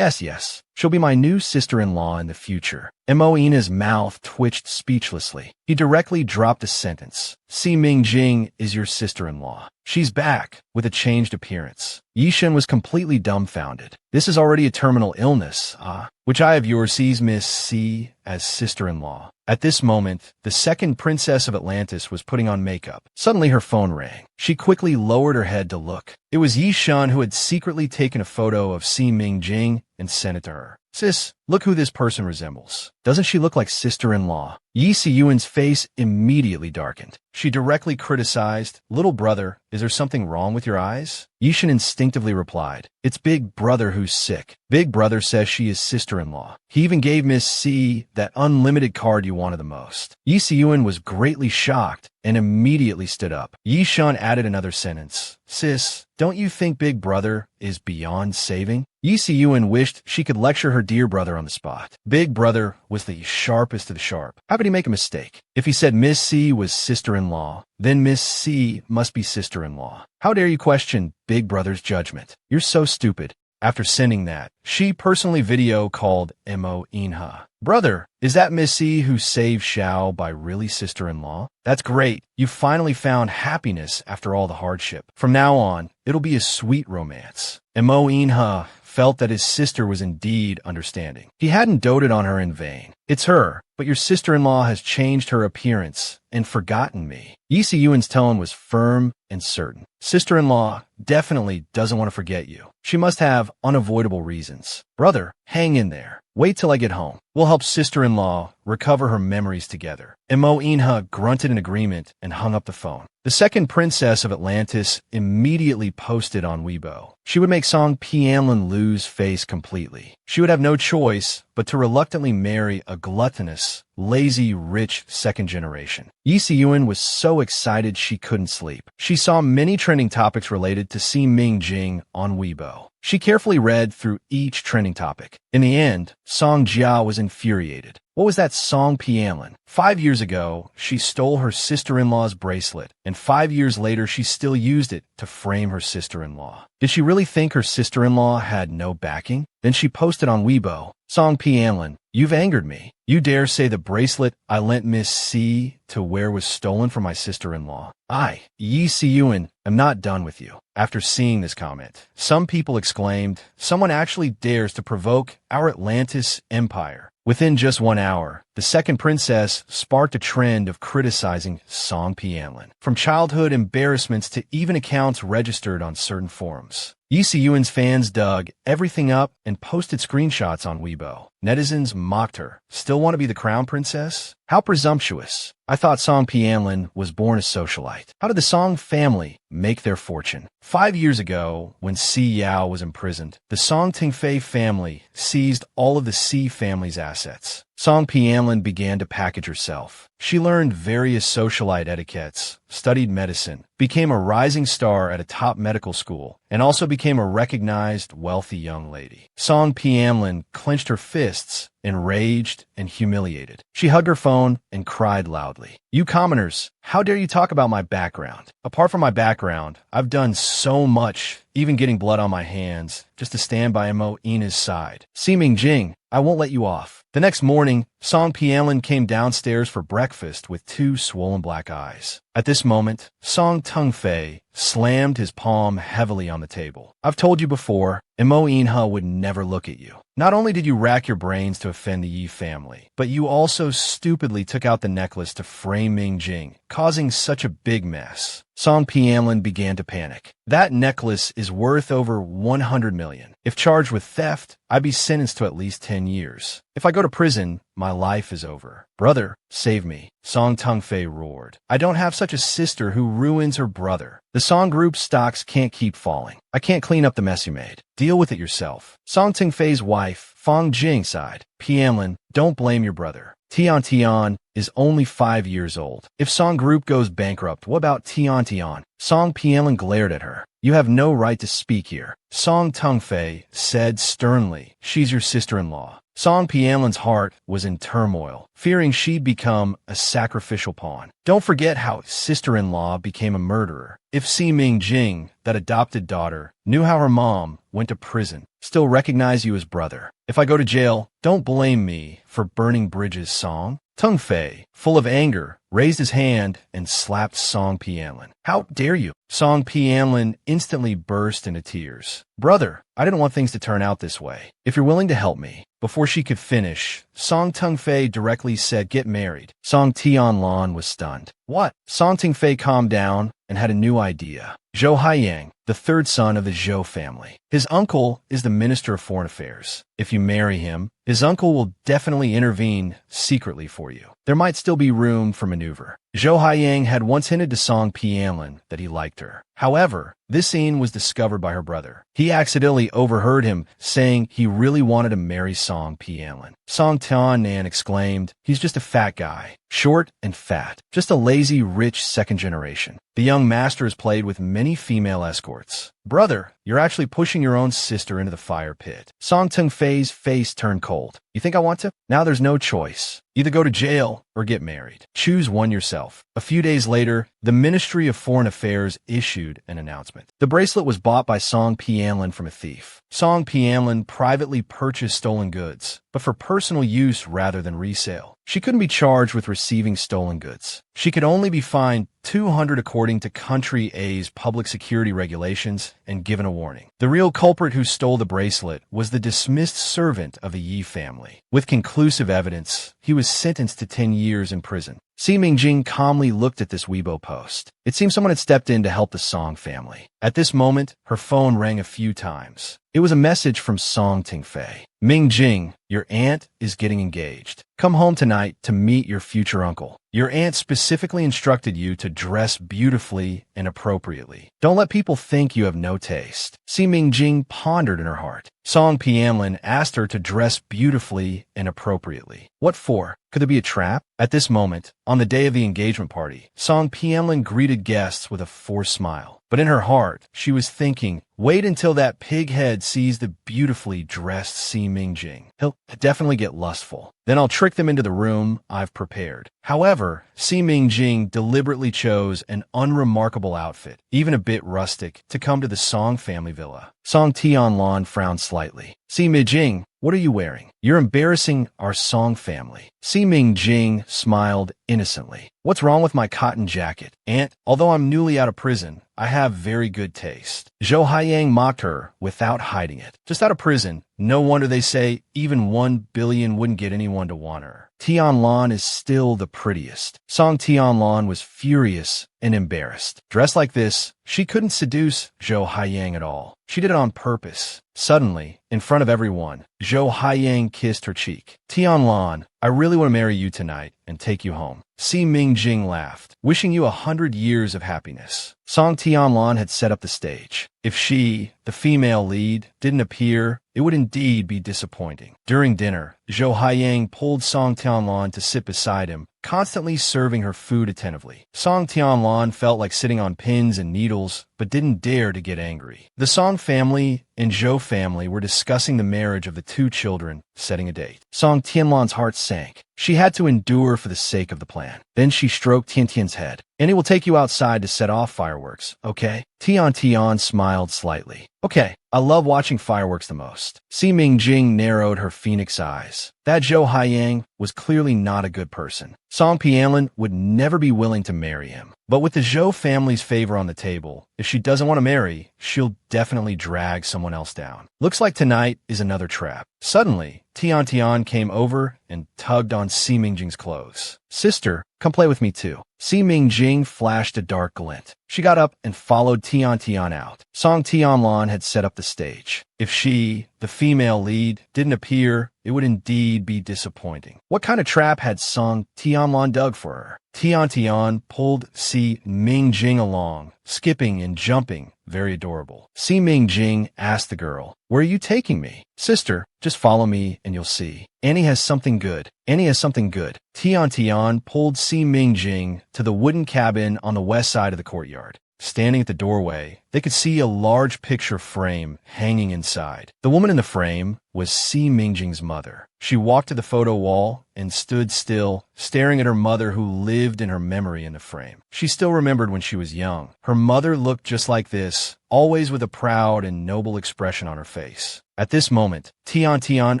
She'll be my new sister-in-law in the future. Mo Inha's mouth twitched speechlessly. He directly dropped a sentence. Si Mingjing is your sister-in-law. She's back, with a changed appearance. Yishan was completely dumbfounded. This is already a terminal illness, which I of yours sees Miss C as sister-in-law. At this moment, the second princess of Atlantis was putting on makeup. Suddenly her phone rang. She quickly lowered her head to look. It was Yishan who had secretly taken a photo of Si Mingjing and sent it to her. Sis, look who this person resembles. Doesn't she look like sister-in-law? Yi Siyuan's face immediately darkened. She directly criticized, Little brother, is there something wrong with your eyes? Yishan instinctively replied, It's Big Brother who's sick. Big Brother says she is sister-in-law. He even gave Miss C that unlimited card you wanted the most. Yi Siyuan was greatly shocked and immediately stood up. Yishan added another sentence. Sis, don't you think Big Brother is beyond saving? Yi Siyuan wished she could lecture her dear brother on the spot. Big Brother was the sharpest of the sharp. How could he make a mistake? If he said Miss C was sister-in-law, then Miss C must be sister-in-law. How dare you question Big Brother's judgment? You're so stupid. After sending that, she personally video called Mo Inha. Brother, is that Miss C who saved Xiao by really sister-in-law? That's great. You finally found happiness after all the hardship. From now on, it'll be a sweet romance. Mo Inha felt that his sister was indeed understanding. He hadn't doted on her in vain. It's her, but your sister-in-law has changed her appearance and forgotten me. Yi Siyuan's tone was firm and certain. Sister-in-law definitely doesn't want to forget you. She must have unavoidable reasons. Brother, hang in there. Wait till I get home. We'll help sister-in-law recover her memories together. Mo Inha grunted in agreement and hung up the phone. The second princess of Atlantis immediately posted on Weibo. She would make Song Pianlin lose face completely. She would have no choice but to reluctantly marry a gluttonous, lazy, rich second generation. Yi Siyuan was so excited she couldn't sleep. She saw many trending topics related to Si Ming Jing on Weibo. She carefully read through each trending topic. In the end, Song Jia was infuriated. What was that Song Pianlin? 5 years ago, she stole her sister-in-law's bracelet, and 5 years later she still used it to frame her sister-in-law. Did she really think her sister-in-law had no backing? Then she posted on Weibo, Song Pianlin, you've angered me. You dare say the bracelet I lent Miss C to wear was stolen from my sister-in-law. I, Yi Siyuan, am not done with you. After seeing this comment, some people exclaimed, someone actually dares to provoke our Atlantis empire. Within just 1 hour, the second princess sparked a trend of criticizing Song Pianlin, from childhood embarrassments to even accounts registered on certain forums. Yi Siyuan's fans dug everything up and posted screenshots on Weibo. Netizens mocked her. Still want to be the crown princess? How presumptuous. I thought Song Pianlin was born a socialite. How did the Song family make their fortune? 5 years ago, when Si Yao was imprisoned, the Song Tingfei family seized all of the Si family's assets. Song Pianlin began to package herself. She learned various socialite etiquettes, studied medicine, became a rising star at a top medical school, and also became a recognized, wealthy young lady. Song Pianlin clenched her fists, enraged and humiliated. She hugged her phone and cried loudly. You commoners, how dare you talk about my background? Apart from my background, I've done so much, even getting blood on my hands, just to stand by Mo Ina's side. Si Ming Jing, I won't let you off. The next morning, Song Pianlin came downstairs for breakfast with 2 swollen black eyes. At this moment, Song Tungfei slammed his palm heavily on the table. I've told you before, Mo Inha would never look at you. Not only did you rack your brains to offend the Yi family, but you also stupidly took out the necklace to frame Ming Jing, causing such a big mess. Song Pianlin began to panic. That necklace is worth over 100 million. If charged with theft, I'd be sentenced to at least 10 years. If I go to prison, my life is over. Brother, save me. Song Tungfei roared. I don't have such a sister who ruins her brother. The Song Group stocks can't keep falling. I can't clean up the mess you made. Deal with it yourself. Song Tingfei's wife, Fang Jing, sighed. Pianlin, don't blame your brother. Tian Tian is only 5 years old. If Song Group goes bankrupt, what about Tian Tian? Song Pianlin glared at her. You have no right to speak here. Song Tungfei said sternly, she's your sister-in-law. Song Pianlin's heart was in turmoil, fearing she'd become a sacrificial pawn. Don't forget how sister-in-law became a murderer. If Si Ming Jing, that adopted daughter, knew how her mom went to prison, still recognize you as brother. If I go to jail, don't blame me for burning bridges, Song. Tungfei, full of anger, raised his hand and slapped Song Pianlin. How dare you? Song Pianlin instantly burst into tears. Brother, I didn't want things to turn out this way. If you're willing to help me. Before she could finish, Song Tungfei directly said, get married. Song Tianlan was stunned. What? Song Tungfei calmed down and had a new idea. Zhou Haiyang, the third son of the Zhou family. His uncle is the Minister of Foreign Affairs. If you marry him, his uncle will definitely intervene secretly for you. There might still be room for maneuver. Zhou Haiyang had once hinted to Song Pianlin that he liked her. However, this scene was discovered by her brother. He accidentally overheard him saying he really wanted to marry Song Pianlin. Song Tiannan exclaimed, he's just a fat guy. Short and fat. Just a lazy, rich second generation. The young master has played with many female escorts. Brother, you're actually pushing your own sister into the fire pit. Song Tungfei's face turned cold. You think I want to? Now there's no choice. Either go to jail or get married. Choose one yourself. A few days later, the Ministry of Foreign Affairs issued an announcement. The bracelet was bought by Song Pianlin from a thief. Song Pianlin privately purchased stolen goods, but for personal use rather than resale. She couldn't be charged with receiving stolen goods. She could only be fined 200 according to Country A's public security regulations and given a warning. The real culprit who stole the bracelet was the dismissed servant of the Yi family. With conclusive evidence, he was sentenced to 10 years in prison. Si Mingjing calmly looked at this Weibo post. It seemed someone had stepped in to help the Song family. At this moment, her phone rang a few times. It was a message from Song Tingfei. Ming Jing, your aunt is getting engaged. Come home tonight to meet your future uncle. Your aunt specifically instructed you to dress beautifully and appropriately. Don't let people think you have no taste. Si Mingjing pondered in her heart. Song Pianlin asked her to dress beautifully and appropriately. What for? Could there be a trap? At this moment, on the day of the engagement party, Song Pianlin greeted guests with a forced smile. But in her heart, she was thinking, wait until that pig head sees the beautifully dressed Si Mingjing. He'll definitely get lustful. Then I'll trick them into the room I've prepared. However, Si Mingjing deliberately chose an unremarkable outfit, even a bit rustic, to come to the Song family villa. Song Tianlan frowned slightly. Si Mingjing, what are you wearing? You're embarrassing our Song family. Si Mingjing smiled innocently. What's wrong with my cotton jacket? Aunt, although I'm newly out of prison, I have very good taste. Zhou Haiyang mocked her without hiding it. Just out of prison, no wonder they say even 1 billion wouldn't get anyone to want her. Tianlan is still the prettiest. Song Tianlan was furious and embarrassed. Dressed like this, she couldn't seduce Zhou Haiyang at all. She did it on purpose. Suddenly, in front of everyone, Zhou Haiyang kissed her cheek. Tianlan, I really want to marry you tonight and take you home. Si Mingjing laughed, wishing you 100 years of happiness. Song Tianlan had set up the stage. If she, the female lead, didn't appear, it would indeed be disappointing. During dinner, Zhou Haiyang pulled Song Tianlan to sit beside him, constantly serving her food attentively. Song Tianlan felt like sitting on pins and needles, but didn't dare to get angry. The Song family and Zhou family were discussing the marriage of the two children, setting a date. Song Tianlan's heart sank. She had to endure for the sake of the plan. Then she stroked Tiantian's head. And it will take you outside to set off fireworks, okay? Tian smiled slightly. Okay, I love watching fireworks the most. Si Mingjing narrowed her phoenix eyes. That Zhou Haiyang was clearly not a good person. Song Pianlin would never be willing to marry him. But with the Zhou family's favor on the table, if she doesn't want to marry, she'll definitely drag someone else down. Looks like tonight is another trap. Suddenly, Tian came over and tugged on Si Mingjing's clothes. Sister, come play with me too. Si Mingjing flashed a dark glint. She got up and followed Tian out. Song Tianlan had set up the stage. If she, the female lead, didn't appear, it would indeed be disappointing. What kind of trap had Song Tianlan dug for her? Tian pulled Si Mingjing along, skipping and jumping, very adorable. Si Mingjing asked the girl, where are you taking me? Sister, just follow me and you'll see. Annie has something good. Annie has something good. Tian pulled Si Mingjing to the wooden cabin on the west side of the courtyard. Standing at the doorway, they could see a large picture frame hanging inside. The woman in the frame was Si Mingjing's mother. She walked to the photo wall and stood still, staring at her mother who lived in her memory in the frame. She still remembered when she was young. Her mother looked just like this, always with a proud and noble expression on her face. At this moment, Tian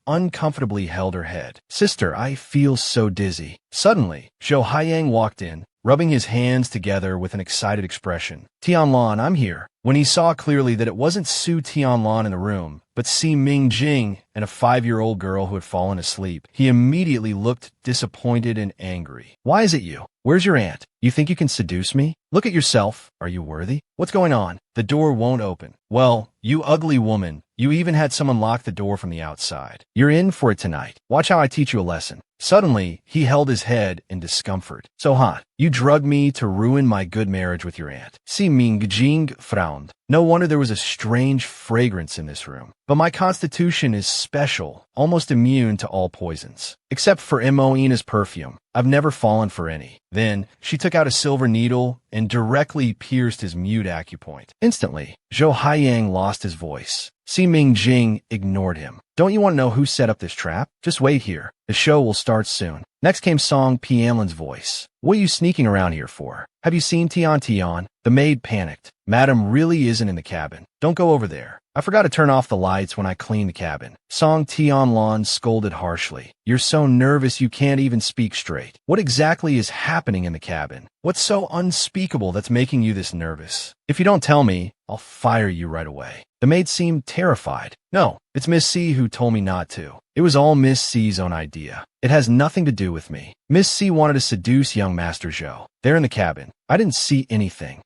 uncomfortably held her head. Sister, I feel so dizzy. Suddenly, Zhou Haiyang walked in, rubbing his hands together with an excited expression. Tianlan, I'm here. When he saw clearly that it wasn't Su Tianlan in the room, but Si Mingjing and a 5-year-old girl who had fallen asleep, he immediately looked disappointed and angry. Why is it you? Where's your aunt? You think you can seduce me? Look at yourself. Are you worthy? What's going on? The door won't open. Well, you ugly woman. You even had someone lock the door from the outside. You're in for it tonight. Watch how I teach you a lesson. Suddenly, he held his head in discomfort. So hot. You drugged me to ruin my good marriage with your aunt. Si Mingjing frowned. No wonder there was a strange fragrance in this room. But my constitution is special, almost immune to all poisons. Except for Moina's perfume. I've never fallen for any. Then, she took out a silver needle and directly pierced his mute acupoint. Instantly, Zhou Haiyang lost his voice. Si Mingjing ignored him. Don't you want to know who set up this trap? Just wait here. The show will start soon. Next came Song Pianlin's voice. What are you sneaking around here for? Have you seen Tian? The maid panicked. Madam really isn't in the cabin. Don't go over there. I forgot to turn off the lights when I cleaned the cabin. Song Tianlan scolded harshly. You're so nervous you can't even speak straight. What exactly is happening in the cabin? What's so unspeakable that's making you this nervous? If you don't tell me, I'll fire you right away. The maid seemed terrified. No, it's Miss C who told me not to. It was all Miss C's own idea. It has nothing to do with me. Miss C wanted to seduce young Master Zhou. There in the cabin. I didn't see anything.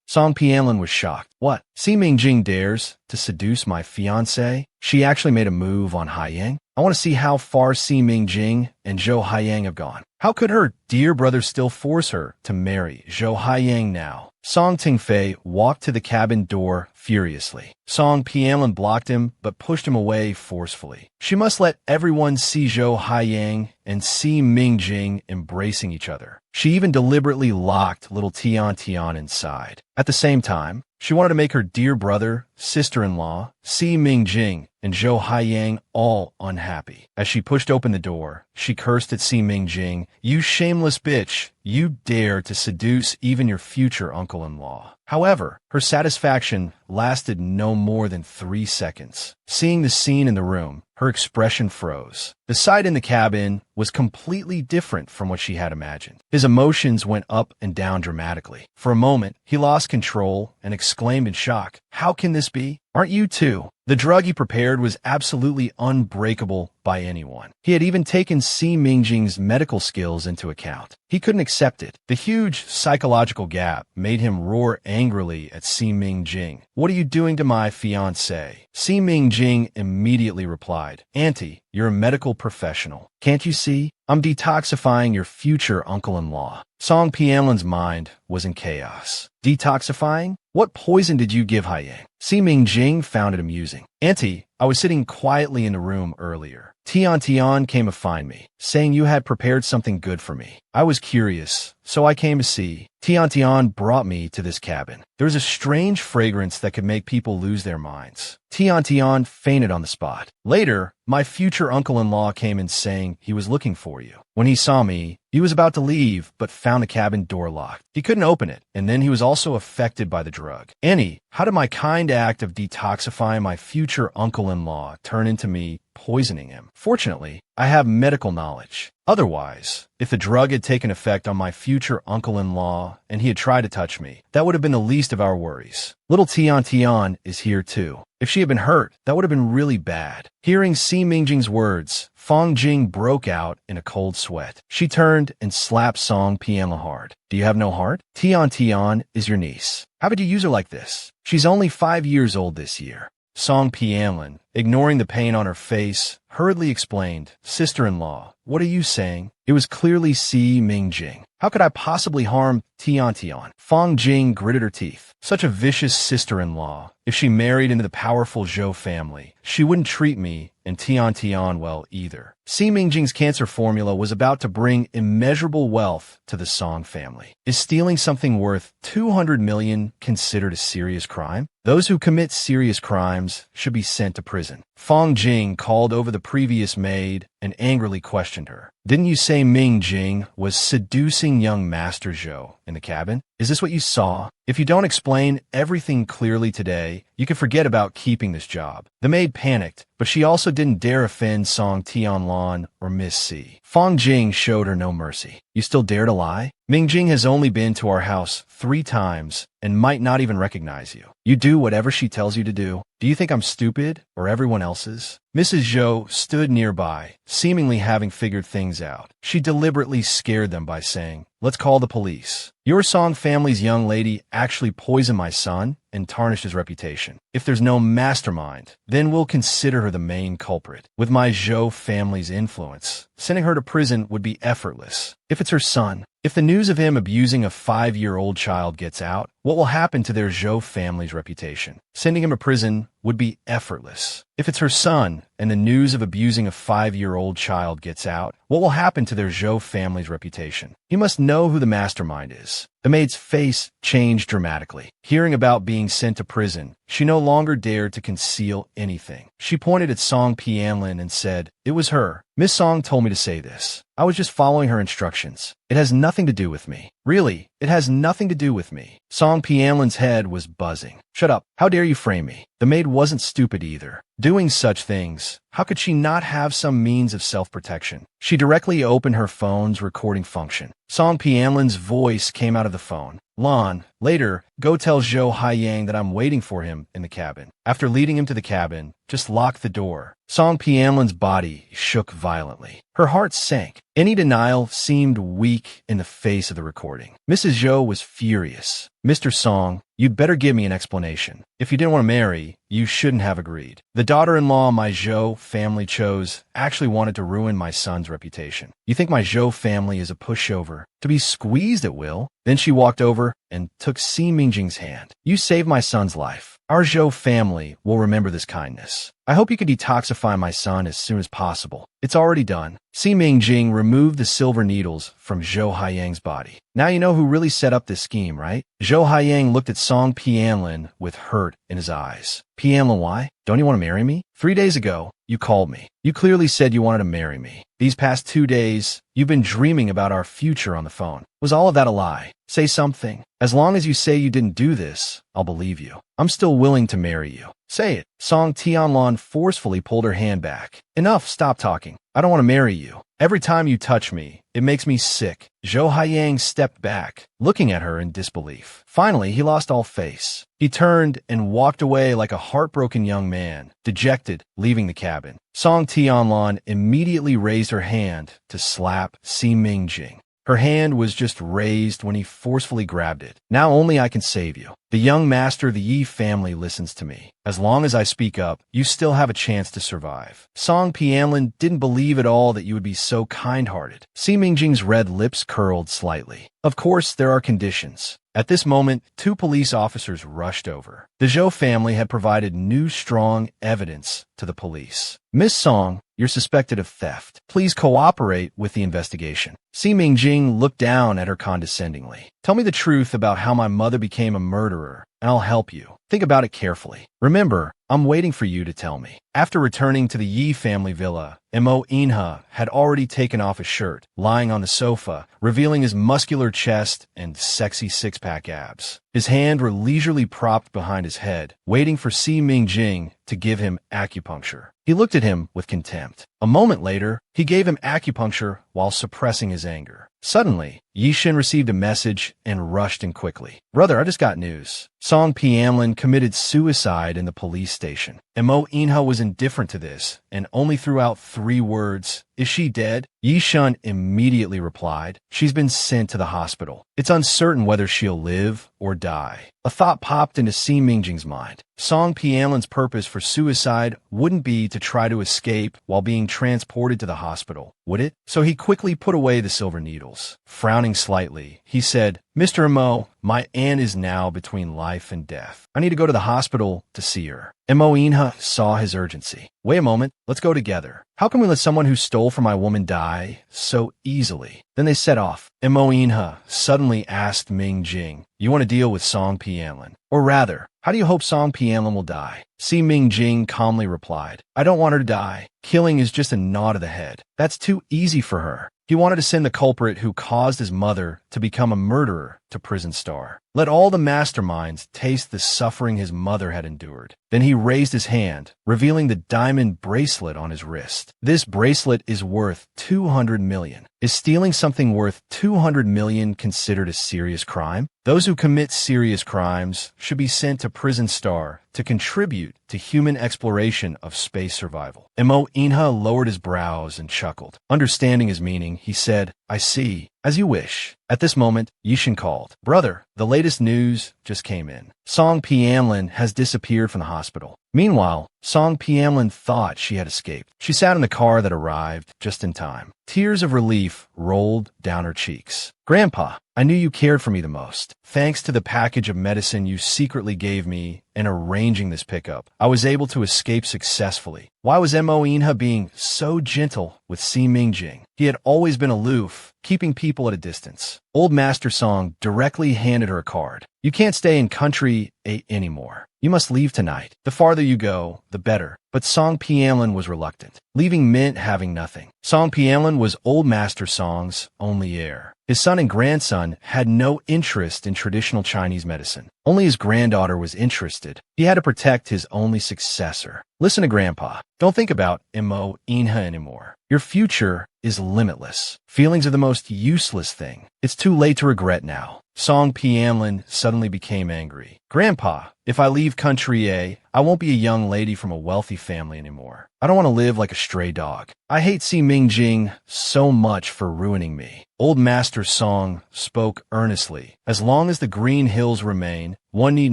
Song Pianlin was shocked. What? Si Mingjing dares to seduce my fiancé? She actually made a move on Haiyang? I want to see how far Si Mingjing and Zhou Haiyang have gone. How could her dear brother still force her to marry Zhou Haiyang now? Song Tingfei walked to the cabin door furiously. Song Pianlin blocked him, but pushed him away forcefully. She must let everyone see Zhou Haiyang and Si Mingjing embracing each other. She even deliberately locked little Tian Tian inside. At the same time, she wanted to make her dear brother, sister-in-law, Si Mingjing, and Zhou Haiyang all unhappy. As she pushed open the door, she cursed at Si Mingjing, "You shameless bitch! You dare to seduce even your future uncle-in-law." However, her satisfaction lasted no more than 3 seconds. Seeing the scene in the room, her expression froze. The sight in the cabin was completely different from what she had imagined. His emotions went up and down dramatically. For a moment, he lost control and exclaimed in shock, "How can this be? Aren't you too?" The drug he prepared was absolutely unbreakable by anyone. He had even taken Si Mingjing's medical skills into account. He couldn't accept it. The huge psychological gap made him roar angrily at Si Mingjing. "What are you doing to my fiancé?" Si Mingjing immediately replied, "Auntie, you're a medical professional. Can't you see? I'm detoxifying your future uncle-in-law." Song Pianlin's mind was in chaos. Detoxifying? What poison did you give Haiyang? Si Mingjing found it amusing. "Auntie, I was sitting quietly in the room earlier. Tian Tian came to find me, saying you had prepared something good for me. I was curious, so I came to see. Tian Tian brought me to this cabin. There was a strange fragrance that could make people lose their minds. Tian Tian fainted on the spot. Later, my future uncle-in-law came in saying he was looking for you. When he saw me, he was about to leave, but found the cabin door locked. He couldn't open it, and then he was also affected by the drug. Annie, how did my kind act of detoxifying my future uncle-in-law turn into me poisoning him? Fortunately, I have medical knowledge. Otherwise, if the drug had taken effect on my future uncle-in-law and he had tried to touch me, that would have been the least of our worries. Little Tian Tian is here too. If she had been hurt, that would have been really bad." Hearing Si Mingjing's words, Fong Jing broke out in a cold sweat. She turned and slapped Song Pianlin hard. "Do you have no heart? Tian Tian is your niece. How would you use her like this? She's only 5 years old this year." Song Pianlin, ignoring the pain on her face, hurriedly explained, "Sister-in-law, what are you saying?" It was clearly Si Mingjing. "How could I possibly harm Tian Tian?" Fong Jing gritted her teeth. Such a vicious sister-in-law. If she married into the powerful Zhou family, she wouldn't treat me and Tian Tian well either. Si Mingjing's cancer formula was about to bring immeasurable wealth to the Song family. Is stealing something worth 200 million considered a serious crime? Those who commit serious crimes should be sent to prison. Fong Jing called over the previous maid and angrily questioned her. "Didn't you say Ming Jing was seducing young Master Zhou in the cabin? Is this what you saw? If you don't explain everything clearly today, you can forget about keeping this job." The maid panicked, but she also didn't dare offend Song Tianlon or Miss C. Fong Jing showed her no mercy. "You still dare to lie? Ming Jing has only been to our house 3 times and might not even recognize you. You do whatever she tells you to do. Do you think I'm stupid or everyone else is?" Mrs. Zhou stood nearby, seemingly having figured things out. She deliberately scared them by saying, "Let's call the police. Your Song family's young lady actually poisoned my son and tarnished his reputation. If there's no mastermind, then we'll consider her the main culprit. With my Zhou family's influence, sending her to prison would be effortless. If it's her son, if the news of him abusing a 5-year-old child gets out, what will happen to their Zhou family's reputation? Sending him to prison would be effortless. If it's her son and the news of abusing a 5-year-old child gets out, what will happen to their Zhou family's reputation? He must know who the mastermind is." The maid's face changed dramatically. Hearing about being sent to prison, she no longer dared to conceal anything. She pointed at Song Pianlin and said, "It was her. Miss Song told me to say this. I was just following her instructions. It has nothing to do with me. Really, it has nothing to do with me." Song Pianlin's head was buzzing. "Shut up. How dare you frame me?" The maid wasn't stupid either. Doing such things, how could she not have some means of self-protection? She directly opened her phone's recording function. Song Pianlin's voice came out of the phone. "Lon, later, go tell Zhou Haiyang that I'm waiting for him in the cabin." After leading him to the cabin, just lock the door. Song Pianlin's body shook violently. Her heart sank. Any denial seemed weak in the face of the recording. Mrs. Zhou was furious. Mr. Song, you'd better give me an explanation. If you didn't want to marry, you shouldn't have agreed. The daughter-in-law my Zhou family chose actually wanted to ruin my son's reputation. You think my Zhou family is a pushover to be squeezed at will? Then she walked over and took Si Mingjing's hand. You saved my son's life. Our Zhou family will remember this kindness. I hope you can detoxify my son as soon as possible. It's already done. Si Mingjing removed the silver needles from Zhou Haiyang's body. Now you know who really set up this scheme, right? Zhou Haiyang looked at Song Pianlin with hurt in his eyes. Pianlin, why? Don't you want to marry me? 3 days ago, you called me. You clearly said you wanted to marry me. These past 2 days, you've been dreaming about our future on the phone. Was all of that a lie? Say something. As long as you say you didn't do this, I'll believe you. I'm still willing to marry you. Say it. Song Tianlon forcefully pulled her hand back. Enough, stop talking. I don't want to marry you. Every time you touch me, it makes me sick. Zhou Haiyang stepped back, looking at her in disbelief. Finally, he lost all face. He turned and walked away like a heartbroken young man, dejected, leaving the cabin. Song Tianlon immediately raised her hand to slap Si Mingjing. Her hand was just raised when he forcefully grabbed it. Now only I can save you. The young master of the Yi family listens to me. As long as I speak up, you still have a chance to survive. Song Pianlin didn't believe at all that you would be so kind-hearted. Si Mingjing's red lips curled slightly. Of course, there are conditions. At this moment, 2 police officers rushed over. The Zhou family had provided new strong evidence to the police. Miss Song, you're suspected of theft. Please cooperate with the investigation. Si Mingjing looked down at her condescendingly. Tell me the truth about how my mother became a murderer, and I'll help you. Think about it carefully. Remember, I'm waiting for you to tell me. After returning to the Yi family villa, Mo Inha had already taken off his shirt, lying on the sofa, revealing his muscular chest and sexy six-pack abs. His hands were leisurely propped behind his head, waiting for Si Mingjing to give him acupuncture. He looked at him with contempt. A moment later, he gave him acupuncture while suppressing his anger. Suddenly, Yishin received a message and rushed in quickly. Brother, I just got news. Song Pianlin committed suicide in the police station. Mo Inha was indifferent to this and only threw out 3 words. Is she dead? Yishan immediately replied. She's been sent to the hospital. It's uncertain whether she'll live or die. A thought popped into Si Mingjing's mind. Song Pianlin's purpose for suicide wouldn't be to try to escape while being transported to the hospital, would it? So he quickly put away the silver needles. Frowning slightly, he said, Mr. Mo, my aunt is now between life and death. I need to go to the hospital to see her. Mo Inha saw his urgency. Wait a moment, let's go together. How can we let someone who stole from my woman die so easily? Then they set off. Mo Inha suddenly asked Mingjing, you want to deal with Song Pianlin? Or rather, how do you hope Song Pianlin will die? Si Mingjing calmly replied, I don't want her to die. Killing is just a nod of the head. That's too easy for her. He wanted to send the culprit who caused his mother to become a murderer to prison star. Let all the masterminds taste the suffering his mother had endured. Then he raised his hand, revealing the diamond bracelet on his wrist. This bracelet is worth 200 million. Is stealing something worth 200 million considered a serious crime? Those who commit serious crimes should be sent to prison star to contribute to human exploration of space survival. Mo Inha lowered his brows and chuckled. Understanding his meaning, he said, I see. As you wish. At this moment, Yishin called. Brother, the latest news just came in. Song Pianlin has disappeared from the hospital. Meanwhile, Song Pianlin thought she had escaped. She sat in the car that arrived just in time. Tears of relief rolled down her cheeks. Grandpa, I knew you cared for me the most. Thanks to the package of medicine you secretly gave me in arranging this pickup, I was able to escape successfully. Why was Mo Inha being so gentle with Si Mingjing? He had always been aloof, keeping people at a distance. Old Master Song directly handed her a card. You can't stay in country 8 anymore. You must leave tonight. The farther you go, the better. But Song Pianlin was reluctant, leaving Mint having nothing. Song Pianlin was Old Master Song's only heir. His son and grandson had no interest in traditional Chinese medicine. Only his granddaughter was interested. He had to protect his only successor. Listen to Grandpa. Don't think about Imo Inha anymore. Your future is limitless. Feelings are the most useless thing. It's too late to regret now. Song Piamlin suddenly became angry. Grandpa, if I leave country A, I won't be a young lady from a wealthy family anymore. I don't want to live like a stray dog. I hate Si Mingjing so much for ruining me. Old Master Song spoke earnestly. As long as the green hills remain, one need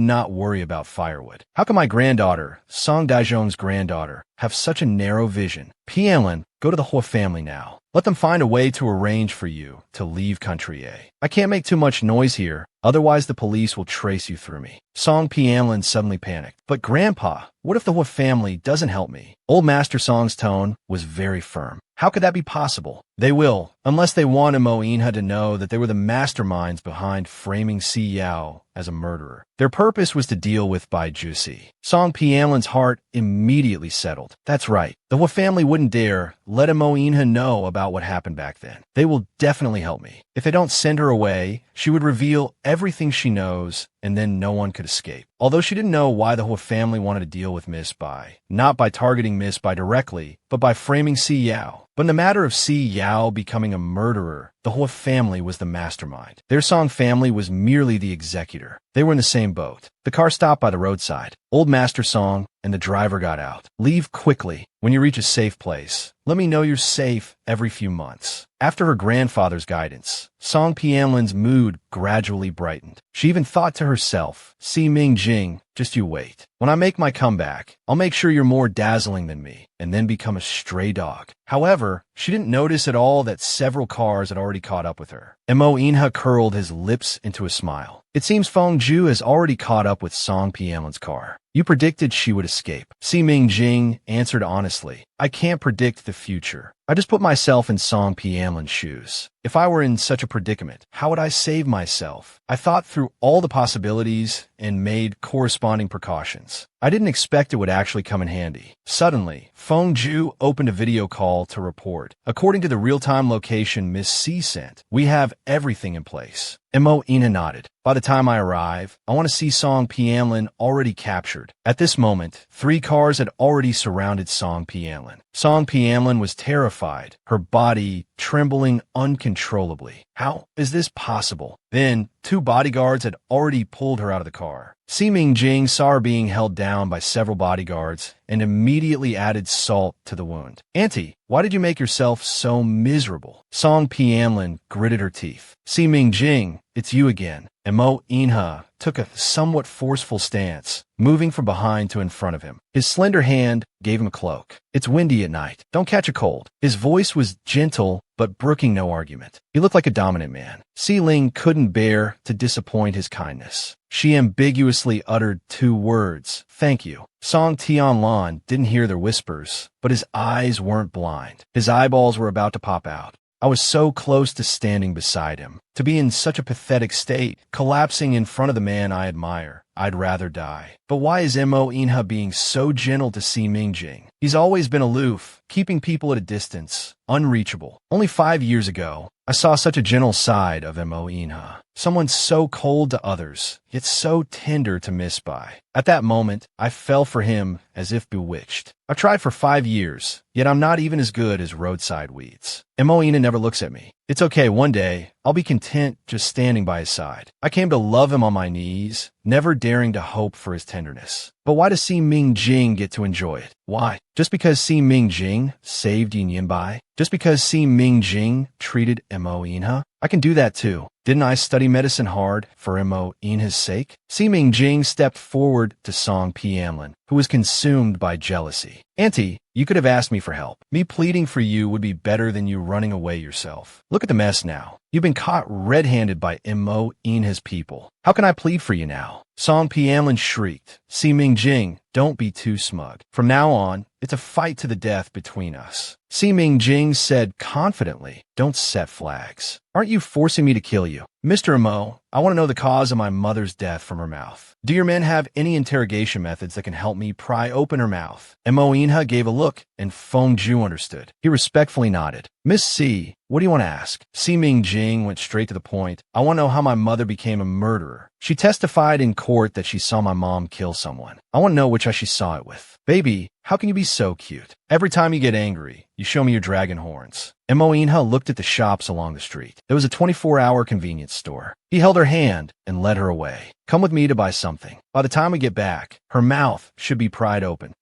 not worry about firewood. How can my granddaughter, Song Daizhong's granddaughter, have such a narrow vision? Pianlin, go to the Hua family now. Let them find a way to arrange for you to leave country A. I can't make too much noise here, otherwise the police will trace you through me. Song Pianlin suddenly panicked. But Grandpa, what if the Hua family doesn't help me? Old Master Song's tone was very firm. How could that be possible? They will, unless they want Mo Inha to know that they were the masterminds behind framing Si Yao as a murderer. Their purpose was to deal with Bai Jusi. Song Pianlin's heart immediately settled. That's right. The Hua family wouldn't dare let Mo Inha know about what happened back then. They will definitely help me. If they don't send her away, she would reveal everything she knows, and then no one could escape. Although she didn't know why the Hua family wanted to deal with Miss Bai, not by targeting Miss Bai directly, but by framing Si Yao. But in the matter of Si Yao becoming a murderer, the Hua family was the mastermind. Their Song family was merely the executor. They were in the same boat. The car stopped by the roadside. Old Master Song and the driver got out. Leave quickly. When you reach a safe place, let me know you're safe every few months. After her grandfather's guidance, Song Pianlin's mood gradually brightened. She even thought to herself, Si Mingjing, just you wait. When I make my comeback, I'll make sure you're more dazzling than me, and then become a stray dog. However, she didn't notice at all that several cars had already caught up with her. Mo Inha curled his lips into a smile. It seems Feng Ju has already caught up with Song Pianlin's car. You predicted she would escape. Si Mingjing answered honestly. I can't predict the future. I just put myself in Song Pianlin's shoes. If I were in such a predicament, how would I save myself? I thought through all the possibilities and made corresponding precautions. I didn't expect it would actually come in handy. Suddenly, Feng Ju opened a video call to report. According to the real-time location Miss C sent, we have everything in place. Mo Inha nodded. By the time I arrive, I want to see Song Pianlin already captured. At this moment, 3 cars had already surrounded Song Pianlin. Song Pianlin was terrified, her body trembling uncontrollably. How is this possible? Then, 2 bodyguards had already pulled her out of the car. Si Mingjing saw her being held down by several bodyguards and immediately added salt to the wound. Auntie, why did you make yourself so miserable? Song Pianlin gritted her teeth. Si Mingjing, it's you again. And Mo Inha took a somewhat forceful stance, moving from behind to in front of him. His slender hand gave him a cloak. It's windy at night. Don't catch a cold. His voice was gentle, but brooking no argument. He looked like a dominant man. Si Ling couldn't bear to disappoint his kindness. She ambiguously uttered 2 words, thank you. Song Tianlan didn't hear their whispers, but his eyes weren't blind. His eyeballs were about to pop out. I was so close to standing beside him. To be in such a pathetic state, collapsing in front of the man I admire, I'd rather die. But why is Mo Inha being so gentle to Si Mingjing? He's always been aloof, keeping people at a distance, unreachable. Only 5 years ago, I saw such a gentle side of Mo Inha. Someone so cold to others, yet so tender to Miss Bai. At that moment, I fell for him as if bewitched. I've tried for 5 years, yet I'm not even as good as roadside weeds. Mo Inha never looks at me. It's okay, one day, I'll be content just standing by his side. I came to love him on my knees, never daring to hope for his tenderness. But why does Si Mingjing get to enjoy it? Why? Just because Si Mingjing saved Yin Yinbai? Just because Si Mingjing treated Mo Inha? I can do that too. Didn't I study medicine hard for Mo Inha's sake? Si Mingjing stepped forward to Song Pianlin, who was consumed by jealousy. Auntie, you could have asked me for help. Me pleading for you would be better than you running away yourself. Look at the mess now. You've been caught red-handed by Mo Inha's people. How can I plead for you now? Song Pianlin shrieked. Si Mingjing, don't be too smug. From now on, It's a fight to the death between us. Si Mingjing said confidently, "Don't set flags. Aren't you forcing me to kill you?" "Mr. Mo, I want to know the cause of my mother's death from her mouth. Do your men have any interrogation methods that can help me pry open her mouth?" Mo Inha gave a look, and Feng Ju understood. He respectfully nodded. "Miss C, what do you want to ask?" Si Mingjing went straight to the point. "I want to know how my mother became a murderer. She testified in court that she saw my mom kill someone. I want to know which eye she saw it with." "Baby, how can you be so cute? Every time you get angry, you show me your dragon horns." Mo Inha looked at the shops along the street. There was a 24-hour convenience store. He held her hand and led her away. "Come with me to buy something. By the time we get back, her mouth should be pried open."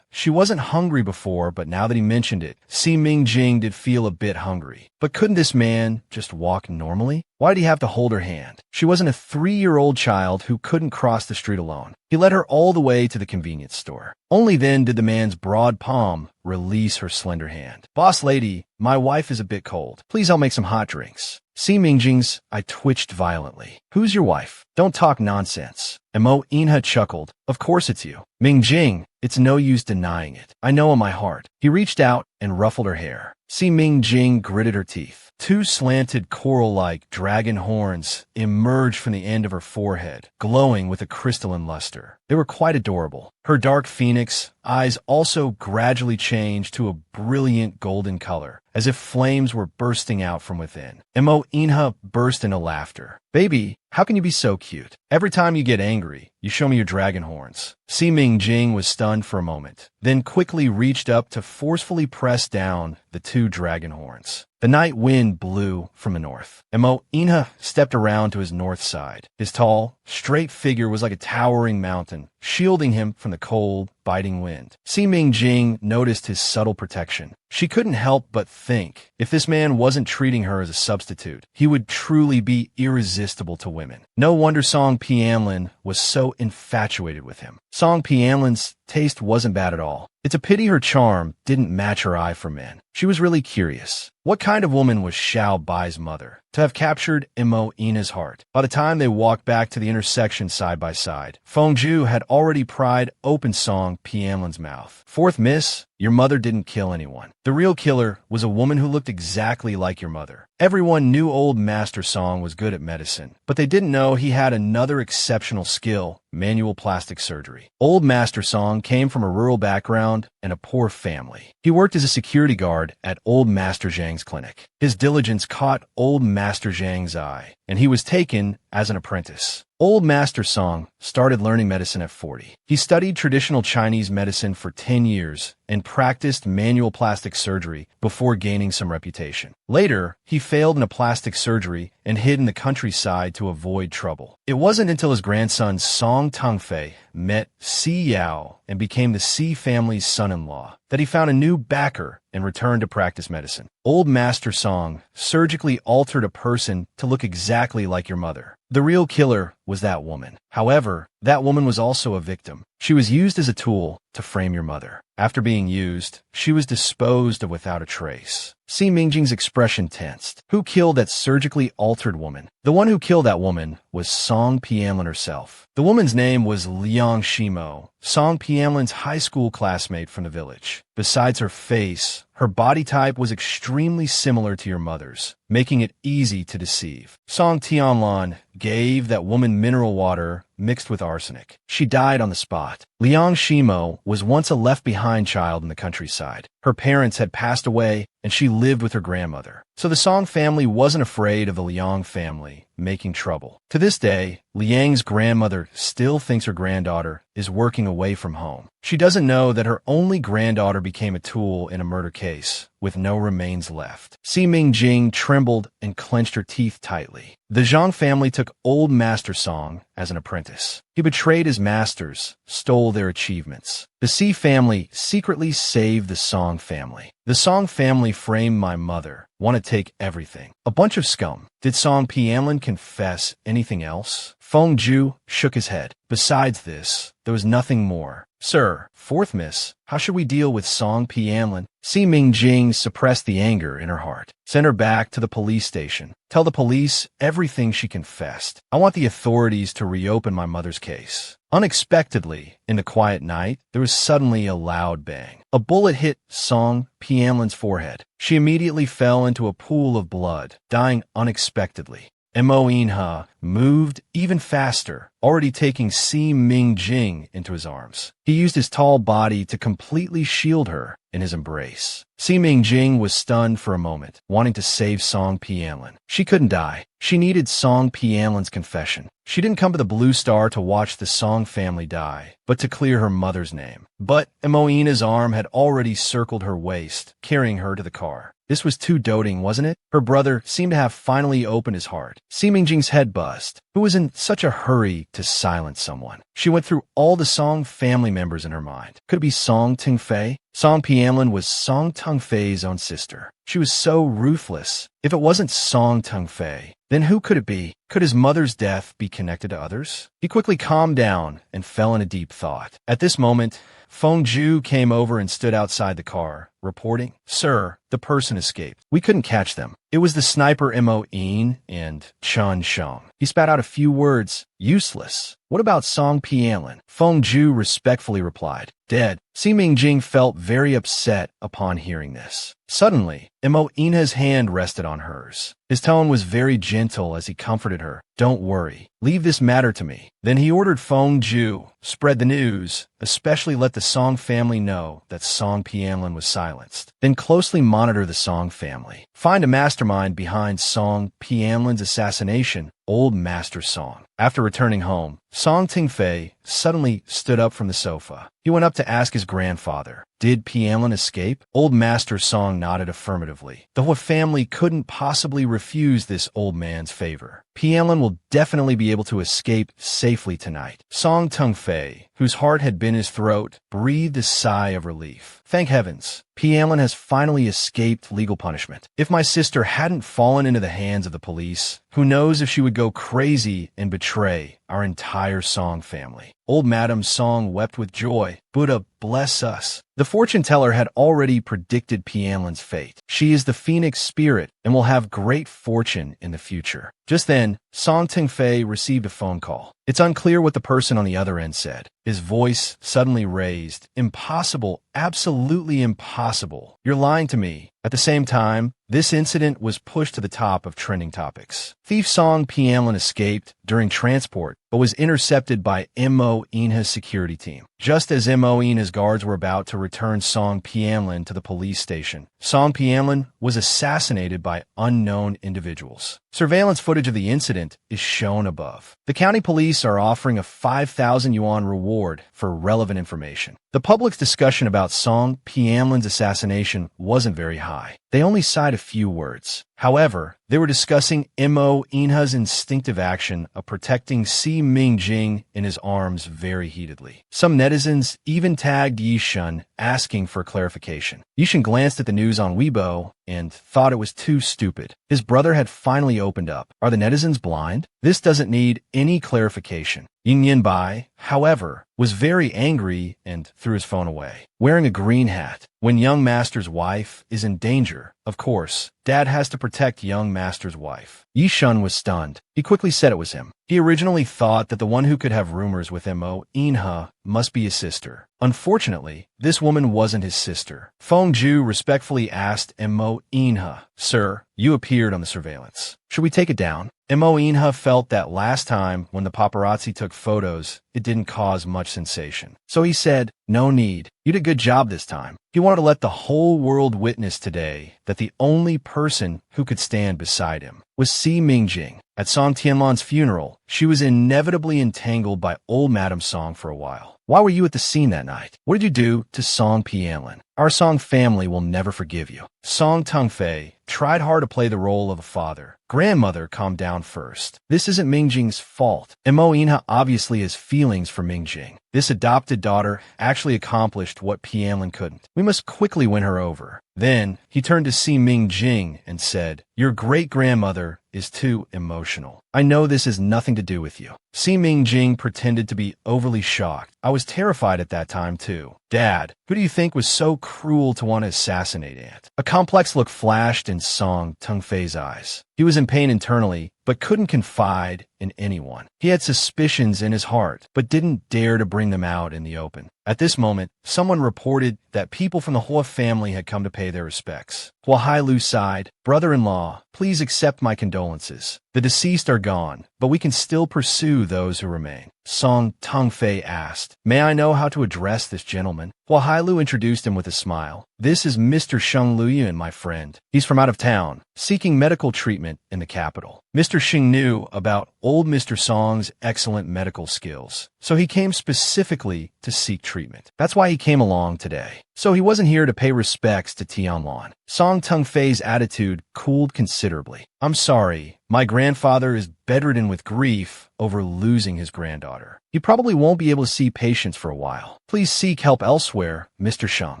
She wasn't hungry before, but now that he mentioned it, Si Mingjing did feel a bit hungry. But couldn't this man just walk normally? Why did he have to hold her hand? She wasn't a 3-year-old child who couldn't cross the street alone. He led her all the way to the convenience store. Only then did the man's broad palm release her slender hand. "Boss lady, my wife is a bit cold. Please help make some hot drinks." Si Mingjing's I twitched violently. "Who's your wife? Don't talk nonsense." Mo Inha chuckled. "Of course it's you. Mingjing, it's no use denying it. I know in my heart." He reached out and ruffled her hair. Si Mingjing gritted her teeth. 2 slanted coral-like dragon horns emerged from the end of her forehead, glowing with a crystalline luster. They were quite adorable. Her dark phoenix eyes also gradually changed to a brilliant golden color, as if flames were bursting out from within. Mo Inha burst into laughter. "Baby, how can you be so cute? Every time you get angry, you show me your dragon horns." Si Mingjing was stunned for a moment, then quickly reached up to forcefully press down the 2 dragon horns. The night wind blew from the north. Mo Inha stepped around to his north side. His tall, straight figure was like a towering mountain, shielding him from the cold, biting wind. Si Mingjing noticed his subtle protection. She couldn't help but think, if this man wasn't treating her as a substitute, he would truly be irresistible to women. No wonder Song Pianlin was so infatuated with him. Song Pianlin's taste wasn't bad at all. It's a pity her charm didn't match her eye for men. She was really curious. What kind of woman was Xiao Bai's mother to have captured Mo Inha's heart? By the time they walked back to the intersection side by side, Feng Ju had already pried open Song Pianlin's mouth. "Fourth miss, your mother didn't kill anyone. The real killer was a woman who looked exactly like your mother." Everyone knew old Master Song was good at medicine, but they didn't know he had another exceptional skill: manual plastic surgery. Old Master Song came from a rural background and a poor family. He worked as a security guard at old Master Zhang's clinic. His diligence caught old Master Zhang's eye, and he was taken as an apprentice. Old Master Song started learning medicine at 40. He studied traditional Chinese medicine for 10 years and practiced manual plastic surgery before gaining some reputation. Later, he failed in a plastic surgery and hid in the countryside to avoid trouble. It wasn't until his grandson Song Tongfei met Si Yao and became the Si family's son-in-law that he found a new backer and returned to practice medicine. Old Master Song surgically altered a person to look exactly like your mother. The real killer was that woman. However, that woman was also a victim. She was used as a tool to frame your mother. After being used, she was disposed of without a trace. Si Mingjing's expression tensed. Who killed that surgically altered woman? The one who killed that woman was Song Pianlin herself. The woman's name was Liang Shimo, Song Pianlin's high school classmate from the village. Besides her face, her body type was extremely similar to your mother's, making it easy to deceive. Song Tianlan gave that woman mineral water mixed with arsenic. She died on the spot. Liang Shimo was once a left-behind child in the countryside. Her parents had passed away, and she lived with her grandmother. So the Song family wasn't afraid of the Liang family making trouble. To this day, Liang's grandmother still thinks her granddaughter is working away from home. She doesn't know that her only granddaughter became a tool in a murder case, with no remains left. Si Mingjing trembled and clenched her teeth tightly. The Zhang family took old Master Song as an apprentice. He betrayed his masters, stole their achievements. The Si family secretly saved the Song family. The Song family framed my mother, want to take everything. A bunch of scum. Did Song Pianlin confess anything else? Feng Ju shook his head. Besides this, there was nothing more. Sir, fourth miss, how should we deal with Song Pianlin? Si Mingjing suppressed the anger in her heart. Send her back to the police station. Tell the police everything she confessed. I want the authorities to reopen my mother's case. Unexpectedly, in the quiet night, there was suddenly a loud bang. A bullet hit Song Piamlin's forehead. She immediately fell into a pool of blood, dying unexpectedly. Mo Inha moved even faster, already taking Si Mingjing into his arms. He used his tall body to completely shield her in his embrace. Si Mingjing was stunned for a moment, wanting to save Song Pianlin. She couldn't die. She needed Song Pianlin's confession. She didn't come to the Blue Star to watch the Song family die, but to clear her mother's name. But Mo Inha's arm had already circled her waist, carrying her to the car. This was too doting, wasn't it? Her brother seemed to have finally opened his heart. Si Mingjing's head buzzed. Who was in such a hurry to silence someone? She went through all the Song family members in her mind. Could it be Song Tingfei? Song Pianlin was Song Tengfei's own sister. She was so ruthless. If it wasn't Song Tengfei, then who could it be? Could his mother's death be connected to others? He quickly calmed down and fell into deep thought. At this moment, Feng Ju came over and stood outside the car, reporting, "Sir, the person escaped. We couldn't catch them. It was the sniper Mo In and Chun Sheng." He spat out a few words. "Useless. What about Song Pianlin?" Feng Ju respectfully replied, "Dead." Si Mingjing felt very upset upon hearing this. Suddenly, Mo Inha's hand rested on hers. His tone was very gentle as he comforted her. "Don't worry. Leave this matter to me." Then he ordered Feng Ju, "Spread the news, especially let the Song family know that Song Pianlin was silenced. Then closely monitor the Song family. Find a mastermind behind Song Pianlin's assassination, Old Master Song." After returning home, Song Tingfei suddenly stood up from the sofa. He went up to ask his grandfather, "Did Pianlin escape?" Old Master Song nodded affirmatively. The whole family couldn't possibly refuse this old man's favor. Pianlin will definitely be able to escape safely tonight. Song Tengfei, whose heart had been his throat, breathed a sigh of relief. Thank heavens, Pianlin has finally escaped legal punishment. If my sister hadn't fallen into the hands of the police, who knows if she would go crazy and betray our entire Song family. Old Madam Song wept with joy. Buddha bless us. The fortune teller had already predicted Pianlin's fate. She is the phoenix spirit and will have great fortune in the future. Just then, Song Tingfei received a phone call. It's unclear what the person on the other end said. His voice suddenly raised. "Impossible, absolutely impossible. You're lying to me." At the same time, this incident was pushed to the top of trending topics. Thief Song Pianlin escaped during transport, but was intercepted by Mo Inha's security team. Just as Mo Inha's guards were about to return Song Pianlin to the police station, Song Pianlin was assassinated by unknown individuals. Surveillance footage of the incident is shown above. The county police are offering a 5,000 yuan reward for relevant information. The public's discussion about Song Pianlin's assassination wasn't very high. They only cite a few words. However, they were discussing Mo Inha's instinctive action of protecting Si Mingjing in his arms very heatedly. Some netizens even tagged Yishun, asking for clarification. Yishun glanced at the news on Weibo and thought it was too stupid. His brother had finally opened up. Are the netizens blind? This doesn't need any clarification. Yin Yinbai, however, was very angry and threw his phone away. Wearing a green hat. When young master's wife is in danger, of course, dad has to protect young master's wife. Yishun was stunned. He quickly said it was him. He originally thought that the one who could have rumors with Mo Inha must be his sister. Unfortunately, this woman wasn't his sister. Feng Ju respectfully asked Mo Inha, "Sir, you appeared on the surveillance. Should we take it down?" Mo Inha felt that last time when the paparazzi took photos, it didn't cause much sensation. So he said, "No need. You did a good job this time." He wanted to let the whole world witness today that the only person who could stand beside him was Si Mingjing. At Song Tianlan's funeral, she was inevitably entangled by old Madam Song for a while. Why were you at the scene that night? What did you do to Song Pianlin? Our Song family will never forgive you. Song Tengfei tried hard to play the role of a father. Grandmother calmed down first. This isn't Mingjing's fault. Mo Inha obviously has feelings for Mingjing. This adopted daughter actually accomplished what Pianlin couldn't. We must quickly win her over. Then he turned to Si Mingjing and said, "Your great-grandmother is too emotional. I know this has nothing to do with you. Si Mingjing pretended to be overly shocked. I was terrified at that time, too. Dad, who do you think was so cruel to want to assassinate Aunt? A complex look flashed in Song Tungfei's eyes. He was in pain internally, but couldn't confide in anyone. He had suspicions in his heart, but didn't dare to bring them out in the open. At this moment, someone reported that people from the Hua family had come to pay their respects. Hua Hailu sighed, "Brother-in-law, please accept my condolences. The deceased are gone, but we can still pursue those who remain." Song Tungfei asked, "May I know how to address this gentleman?" Hua Hailu introduced him with a smile. "This is Mr. Sheng Luyuan, my friend. He's from out of town, seeking medical treatment in the capital." Mr. Sheng knew about old Mr. Song's excellent medical skills, so he came specifically to seek treatment. That's why he came along today. So he wasn't here to pay respects to Tianlan. Song Tungfei's attitude cooled considerably. "I'm sorry, my grandfather is bedridden with grief over losing his granddaughter. He probably won't be able to see patients for a while. Please seek help elsewhere, Mr. Sheng."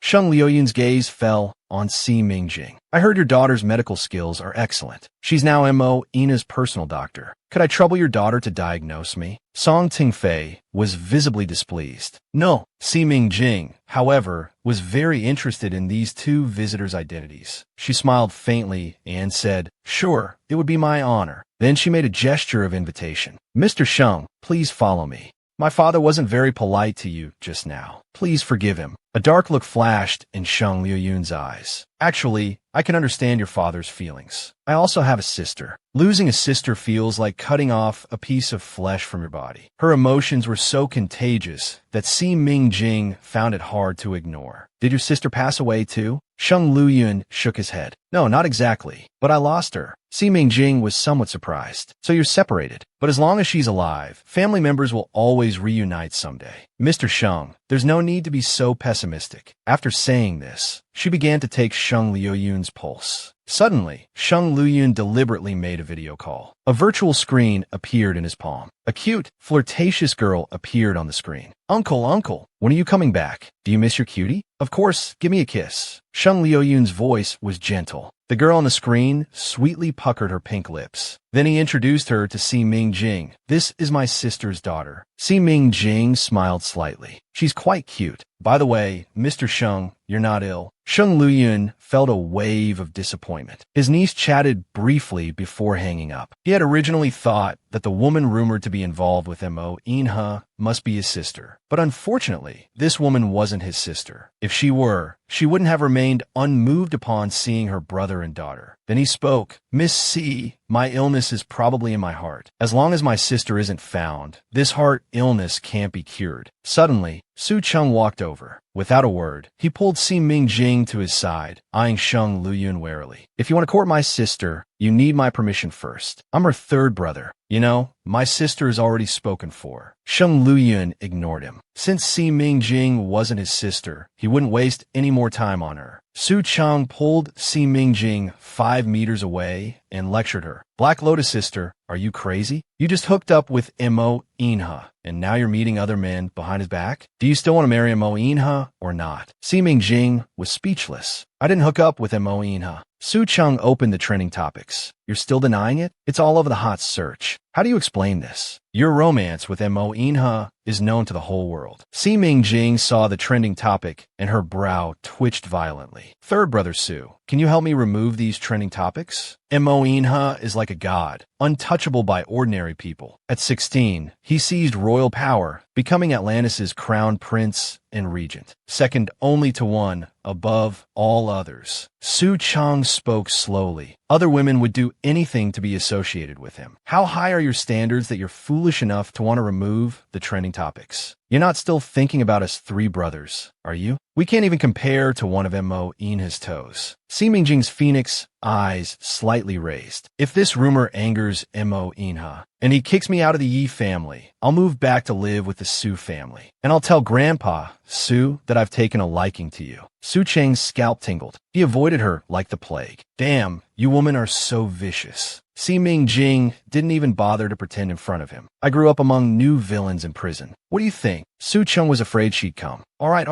Sheng Liuyun's gaze fell on Si Mingjing. "I heard your daughter's medical skills are excellent. She's now M.O. Ina's personal doctor. Could I trouble your daughter to diagnose me?" Song Tungfei was visibly displeased. No, Si Mingjing, however, was very interested in these two visitors' identities. She smiled faintly and said, "Sure, it would be my honor." Then she made a gesture of invitation. "Mr. Sheng, please follow me. My father wasn't very polite to you just now. Please forgive him." A dark look flashed in Sheng Liuyun's eyes. "Actually, I can understand your father's feelings. I also have a sister. Losing a sister feels like cutting off a piece of flesh from your body." Her emotions were so contagious that Si Mingjing found it hard to ignore. "Did your sister pass away too?" Sheng Luyun shook his head. "No, not exactly, but I lost her." Si Mingjing was somewhat surprised. "So you're separated. But as long as she's alive, family members will always reunite someday. Mr. Sheng, there's no need to be so pessimistic." After saying this, she began to take Sheng Liuyun's pulse. Suddenly, Sheng Luyun deliberately made a video call. A virtual screen appeared in his palm. A cute, flirtatious girl appeared on the screen. Uncle, when are you coming back? Do you miss your cutie? Of course, give me a kiss." Sheng Liuyun's voice was gentle. The girl on the screen sweetly puckered her pink lips. Then he introduced her to Si Mingjing. "This is my sister's daughter." Si Mingjing smiled slightly. "She's quite cute. By the way, Mr. Sheng, you're not ill." Sheng Luyun felt a wave of disappointment. His niece chatted briefly before hanging up. He had originally thought that the woman rumored to be involved with M.O. Inha must be his sister. But unfortunately, this woman wasn't his sister. If she were, she wouldn't have remained unmoved upon seeing her brother and daughter. Then he spoke. "Miss C, my illness is probably in my heart. As long as my sister isn't found, this heart illness can't be cured." Suddenly, Su Cheng walked over. Without a word, he pulled Si Mingjing to his side, eyeing Sheng Luyun warily. "If you want to court my sister, you need my permission first. I'm her third brother. You know, my sister is already spoken for." Sheng Luyun ignored him. Since Si Mingjing wasn't his sister, he wouldn't waste any more time on her. Su Cheng pulled Si Mingjing 5 meters away and lectured her. "Black Lotus sister, are you crazy? You just hooked up with M.O. Inha, and now you're meeting other men behind his back? Do you still want to marry M.O. Inha or not?" Si Mingjing was speechless. "I didn't hook up with M.O. Inha." Su Cheng opened the trending topics. "You're still denying it? It's all over the hot search. How do you explain this? Your romance with M.O. Inha is known to the whole world." Si Mingjing saw the trending topic, and her brow twitched violently. "Third brother Su, can you help me remove these trending topics? M.O. Inha is like a god, untouchable by ordinary people. At 16, he seized royal power, becoming Atlantis' crown prince and regent, second only to one above all others." Su Cheng spoke slowly. "Other women would do anything to be associated with him. How high are your standards that you're foolish enough to want to remove the trending topics? You're not still thinking about us 3 brothers, are you? We can't even compare to one of M.O. Inha's toes." Si Mingjing's phoenix eyes slightly raised. "If this rumor angers M.O. Inha, and he kicks me out of the Yi family, I'll move back to live with the Su family. and I'll tell Grandpa, Su, that I've taken a liking to you. Su Cheng's scalp tingled. He avoided her like the plague. Damn, you women are so vicious. Si Ming Jing didn't even bother to pretend in front of him. I grew up among new villains in prison. What do you think? Su Chung was afraid she'd come. All right.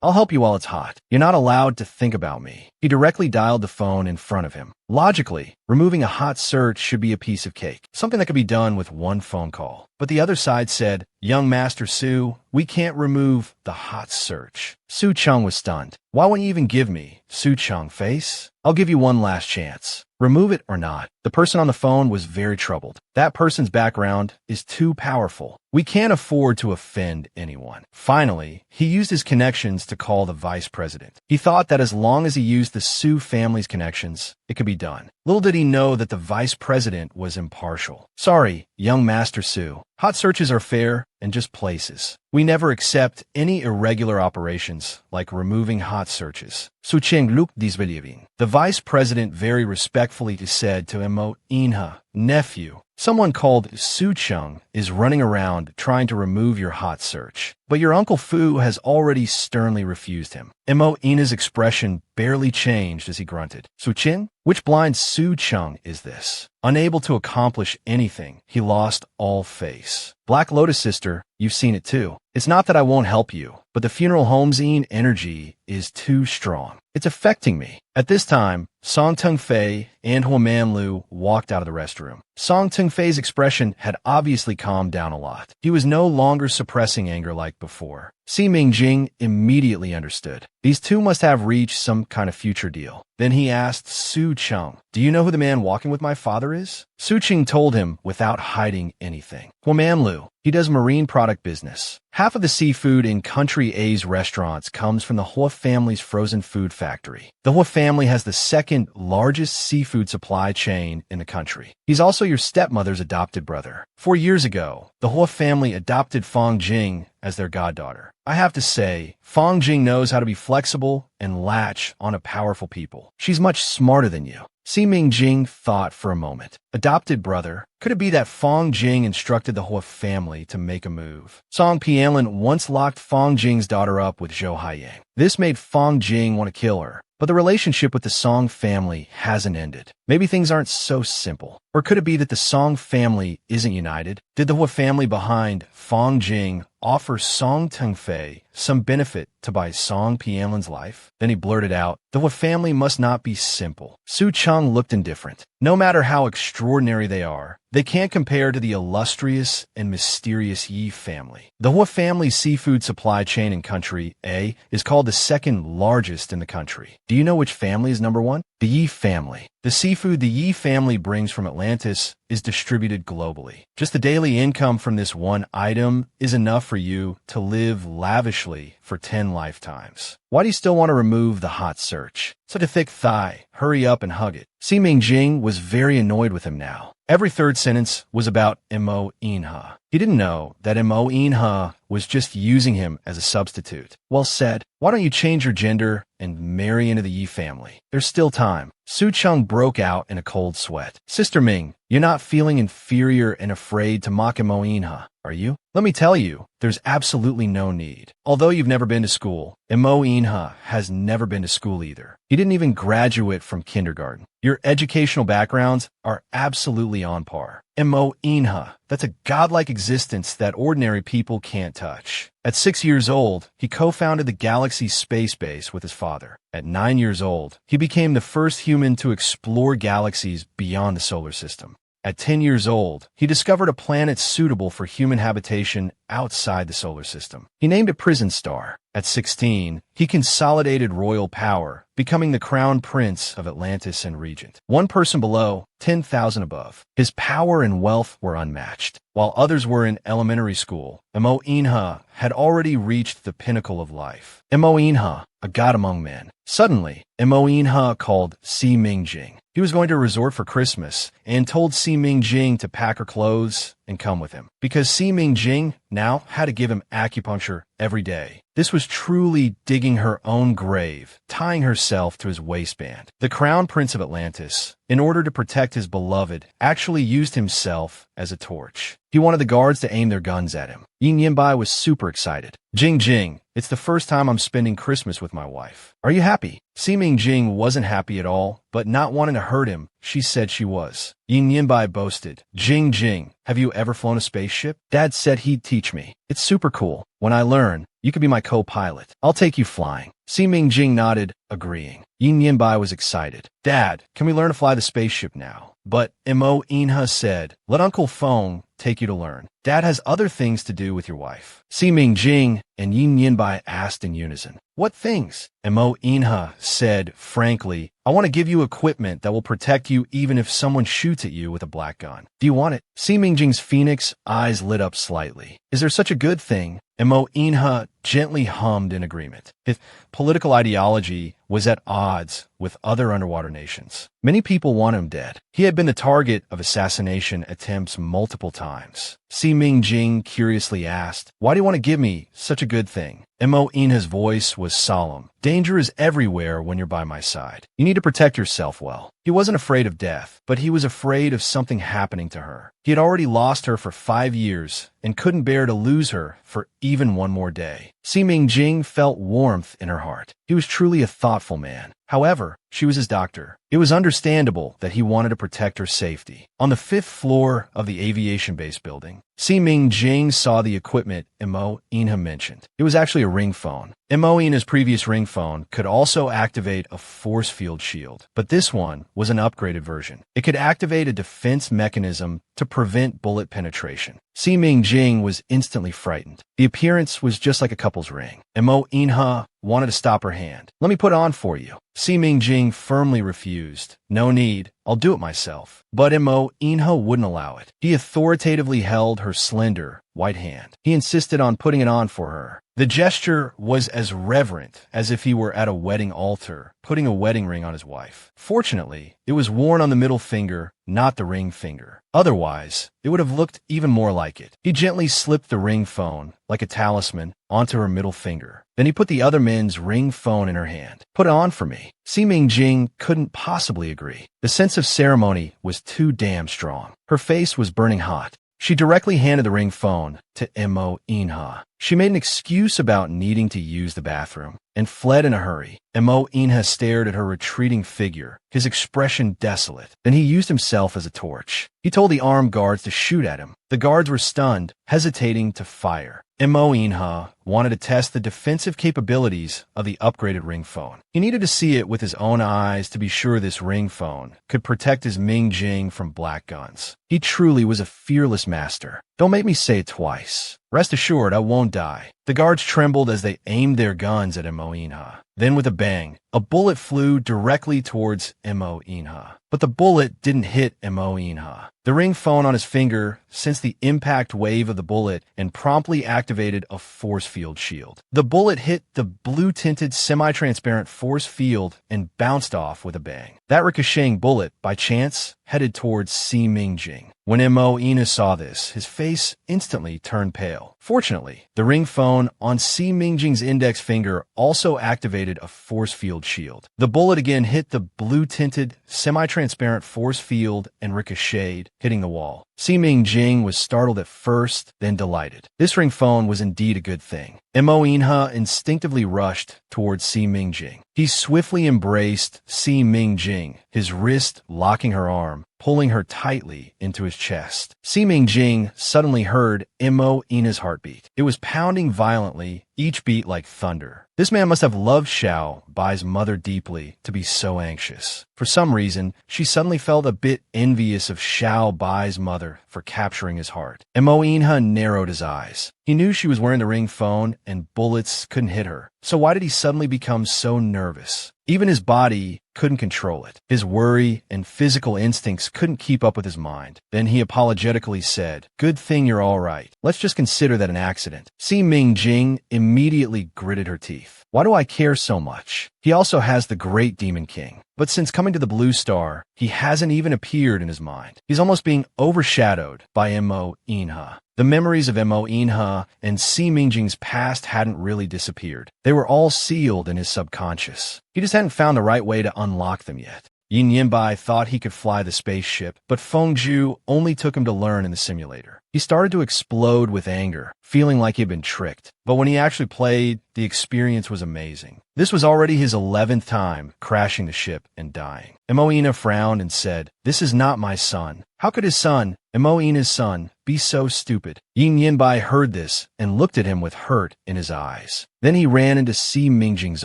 I'll help you while it's hot. You're not allowed to think about me. He directly dialed the phone in front of him. Logically, removing a hot search should be a piece of cake, something that could be done with one phone call. But the other side said, Young Master Su, we can't remove the hot search. Su Chung was stunned. Why won't you even give me, Su Chung face? I'll give you one last chance. Remove it or not. The person on the phone was very troubled. That person's background is too powerful. We can't afford to offend anyone. Finally, he used his connections to call the vice president. He thought that as long as he used the Su family's connections, it could be done. Little did he know that the vice president was impartial. Sorry, young Master Su. Hot searches are fair and just places. We never accept any irregular operations like removing hot searches. Su Cheng looked disbelieving. The vice president very respectfully said to Emo Inha, nephew, someone called Su Chung is running around trying to remove your hot search, but your Uncle Fu has already sternly refused him. Emo Ina's expression barely changed as he grunted. Su Chin? Which blind Su Chung is this? Unable to accomplish anything, he lost all face. Black Lotus sister, you've seen it too. It's not that I won't help you, but the funeral home's energy is too strong. It's affecting me. At this time, Song Tung Fei and Hua Man Lu walked out of the restroom. Song Tung Fei's expression had obviously calmed down a lot. He was no longer suppressing anger like before. Si Ming Jing immediately understood. These two must have reached some kind of future deal. Then he asked Su Chung, do you know who the man walking with my father is? Su Ching told him without hiding anything. Hua Man Lu, he does marine product business. Half of the seafood in Country A's restaurants comes from the Hua family's frozen food factory. The Hua family has the second largest seafood supply chain in the country. He's also your stepmother's adopted brother. 4 years ago, the Hua family adopted Fong Jing as their goddaughter. I have to say, Fong Jing knows how to be flexible and latch on a powerful people. She's much smarter than you. Si Ming Jing thought for a moment. Adopted brother? Could it be that Fong Jing instructed the Hua family to make a move? Song Pianlin once locked Fong Jing's daughter up with Zhou Haiyang. This made Fong Jing want to kill her. But the relationship with the Song family hasn't ended. Maybe things aren't so simple. Or could it be that the Song family isn't united? Did the Hua family behind Fong Jing offer Song Tung Fei some benefit to buy Song Pianlin's life? Then he blurted out, the Hua family must not be simple. Su Chung looked indifferent. No matter how extraordinary they are, they can't compare to the illustrious and mysterious Yi family. The Hua family's seafood supply chain in Country A is called the second largest in the country. Do you know which family is number one? The Yi family. The seafood the Yi family brings from Atlantis is distributed globally. Just the daily income from this one item is enough for you to live lavishly for 10 lifetimes. Why do you still want to remove the hot search? Such a thick thigh. Hurry up and hug it. Si Ming Jing was very annoyed with him now. Every third sentence was about Mo Inha. He didn't know that Mo Inha was just using him as a substitute. Well said. Why don't you change your gender and marry into the Yi family? There's still time. Su Chung broke out in a cold sweat. Sister Ming, you're not feeling inferior and afraid to mock Mo Inha, are you? Let me tell you, there's absolutely no need. Although you've never been to school, Mo Inha has never been to school either. He didn't even graduate from kindergarten. Your educational backgrounds are absolutely on par. Mo Inha, that's a godlike existence that ordinary people can't touch. At 6 years old, he co-founded the Galaxy Space Base with his father. At 9 years old, he became the first human to explore galaxies beyond the solar system. At 10 years old, he discovered a planet suitable for human habitation outside the solar system. He named it Prison Star. At 16, he consolidated royal power, becoming the crown prince of Atlantis and regent. One person below, 10,000 above. His power and wealth were unmatched. While others were in elementary school, Mo Inha had already reached the pinnacle of life. Mo Inha, a god among men. Suddenly, Mo Inha called Si Ming Jing. He was going to a resort for Christmas and told Si Ming Jing to pack her clothes and come with him. Because Si Ming Jing now had to give him acupuncture every day. This was truly digging her own grave, tying herself to his waistband. The Crown Prince of Atlantis, in order to protect his beloved, actually used himself as a torch. He wanted the guards to aim their guns at him. Yin Yinbai was super excited. Jing Jing, it's the first time I'm spending Christmas with my wife. Are you happy? Ming Jing wasn't happy at all, but not wanting to hurt him, she said she was. Yin Yinbai boasted, Jing Jing, have you ever flown a spaceship? Dad said he'd teach me. It's super cool. When I learn, you could be my co-pilot. I'll take you flying. Ming Jing nodded, agreeing. Yin Yinbai was excited. Dad, can we learn to fly the spaceship now? But Mo Inha said, let Uncle Feng take you to learn. Dad has other things to do with your wife. Ming Jing and Yin Yinbai asked in unison. What things? Mo Inha said, frankly, I want to give you equipment that will protect you even if someone shoots at you with a black gun. Do you want it? Ming Jing's phoenix eyes lit up slightly. Is there such a good thing? Mo Inha gently hummed in agreement. His political ideology was at odds with other underwater nations. Many people want him dead. He had been the target of assassination attempts multiple times. Ming Jing curiously asked, why do you want to give me such a good thing? Mo Inha's voice was solemn. Danger is everywhere when you're by my side. You need to protect yourself well. He wasn't afraid of death, but he was afraid of something happening to her. He had already lost her for 5 years and couldn't bear to lose her for even one more day. Ming Jing felt warmth in her heart. He was truly a thoughtful man. However, she was his doctor. It was understandable that he wanted to protect her safety. On the 5th floor of the aviation base building, Ming Jing saw the equipment Mo Inha mentioned. It was actually a ring phone. Mo Inha's previous ring phone could also activate a force field shield, but this one was an upgraded version. It could activate a defense mechanism to prevent bullet penetration. Ming Jing was instantly frightened. The appearance was just like a couple's ring. Mo Inha wanted to stop her hand. Let me put it on for you. Ming Jing firmly refused. No need. I'll do it myself. But Mo Inha wouldn't allow it. He authoritatively held her slender, white hand. He insisted on putting it on for her. The gesture was as reverent as if he were at a wedding altar, putting a wedding ring on his wife. Fortunately, it was worn on the middle finger, not the ring finger. Otherwise, it would have looked even more like it. He gently slipped the ring phone, like a talisman, onto her middle finger. Then he put the other men's ring phone in her hand. Put it on for me. Ming Jing couldn't possibly agree. The sense of ceremony was too damn strong. Her face was burning hot. She directly handed the ring phone to Mo Inha. She made an excuse about needing to use the bathroom and fled in a hurry. Mo Inha stared at her retreating figure, his expression desolate. Then he used himself as a torch. He told the armed guards to shoot at him. The guards were stunned, hesitating to fire. Mo Inha wanted to test the defensive capabilities of the upgraded ring phone. He needed to see it with his own eyes to be sure this ring phone could protect his Ming Jing from black guns. He truly was a fearless master. Don't make me say it twice. Rest assured, I won't die. The guards trembled as they aimed their guns at Mo Inha. Then with a bang, a bullet flew directly towards Mo Inha. But the bullet didn't hit Mo Inha. The ring phone on his finger sensed the impact wave of the bullet and promptly activated a force field shield. The bullet hit the blue-tinted semi-transparent force field and bounced off with a bang. That ricocheting bullet, by chance, headed towards Ming Jing. When Mo Inha saw this, his face instantly turned pale. Fortunately, the ring phone on Ming Jing's index finger also activated a force field shield. The bullet again hit the blue-tinted, semi-transparent force field and ricocheted, hitting the wall. Ming Jing was startled at first, then delighted. This ring phone was indeed a good thing. Mo Inha instinctively rushed towards Ming Jing. He swiftly embraced Ming Jing, his wrist locking her arm, pulling her tightly into his chest. Ming Jing suddenly heard Mo Inha's heartbeat. It was pounding violently, each beat like thunder. This man must have loved Xiao Bai's mother deeply to be so anxious. For some reason, she suddenly felt a bit envious of Xiao Bai's mother for capturing his heart. Mo Inha narrowed his eyes. He knew she was wearing the ring phone and bullets couldn't hit her. So why did he suddenly become so nervous? Even his body couldn't control it. His worry and physical instincts couldn't keep up with his mind. Then he apologetically said, "Good thing you're all right. Let's just consider that an accident." Ming Jing immediately gritted her teeth. Why do I care so much? He also has the Great Demon King. But since coming to the Blue Star, he hasn't even appeared in his mind. He's almost being overshadowed by Mo Inha. The memories of Mo Inha and Si Mingjing's past hadn't really disappeared. They were all sealed in his subconscious. He just hadn't found the right way to unlock them yet. Yin Yinbai thought he could fly the spaceship, but Feng Zhu only took him to learn in the simulator. He started to explode with anger, feeling like he'd been tricked. But when he actually played, the experience was amazing. This was already his 11th time crashing the ship and dying. Moina frowned and said, "This is not my son. How could his son, Moina's son, be so stupid?" Yin Yinbai heard this and looked at him with hurt in his eyes. Then he ran into Si Mingjing's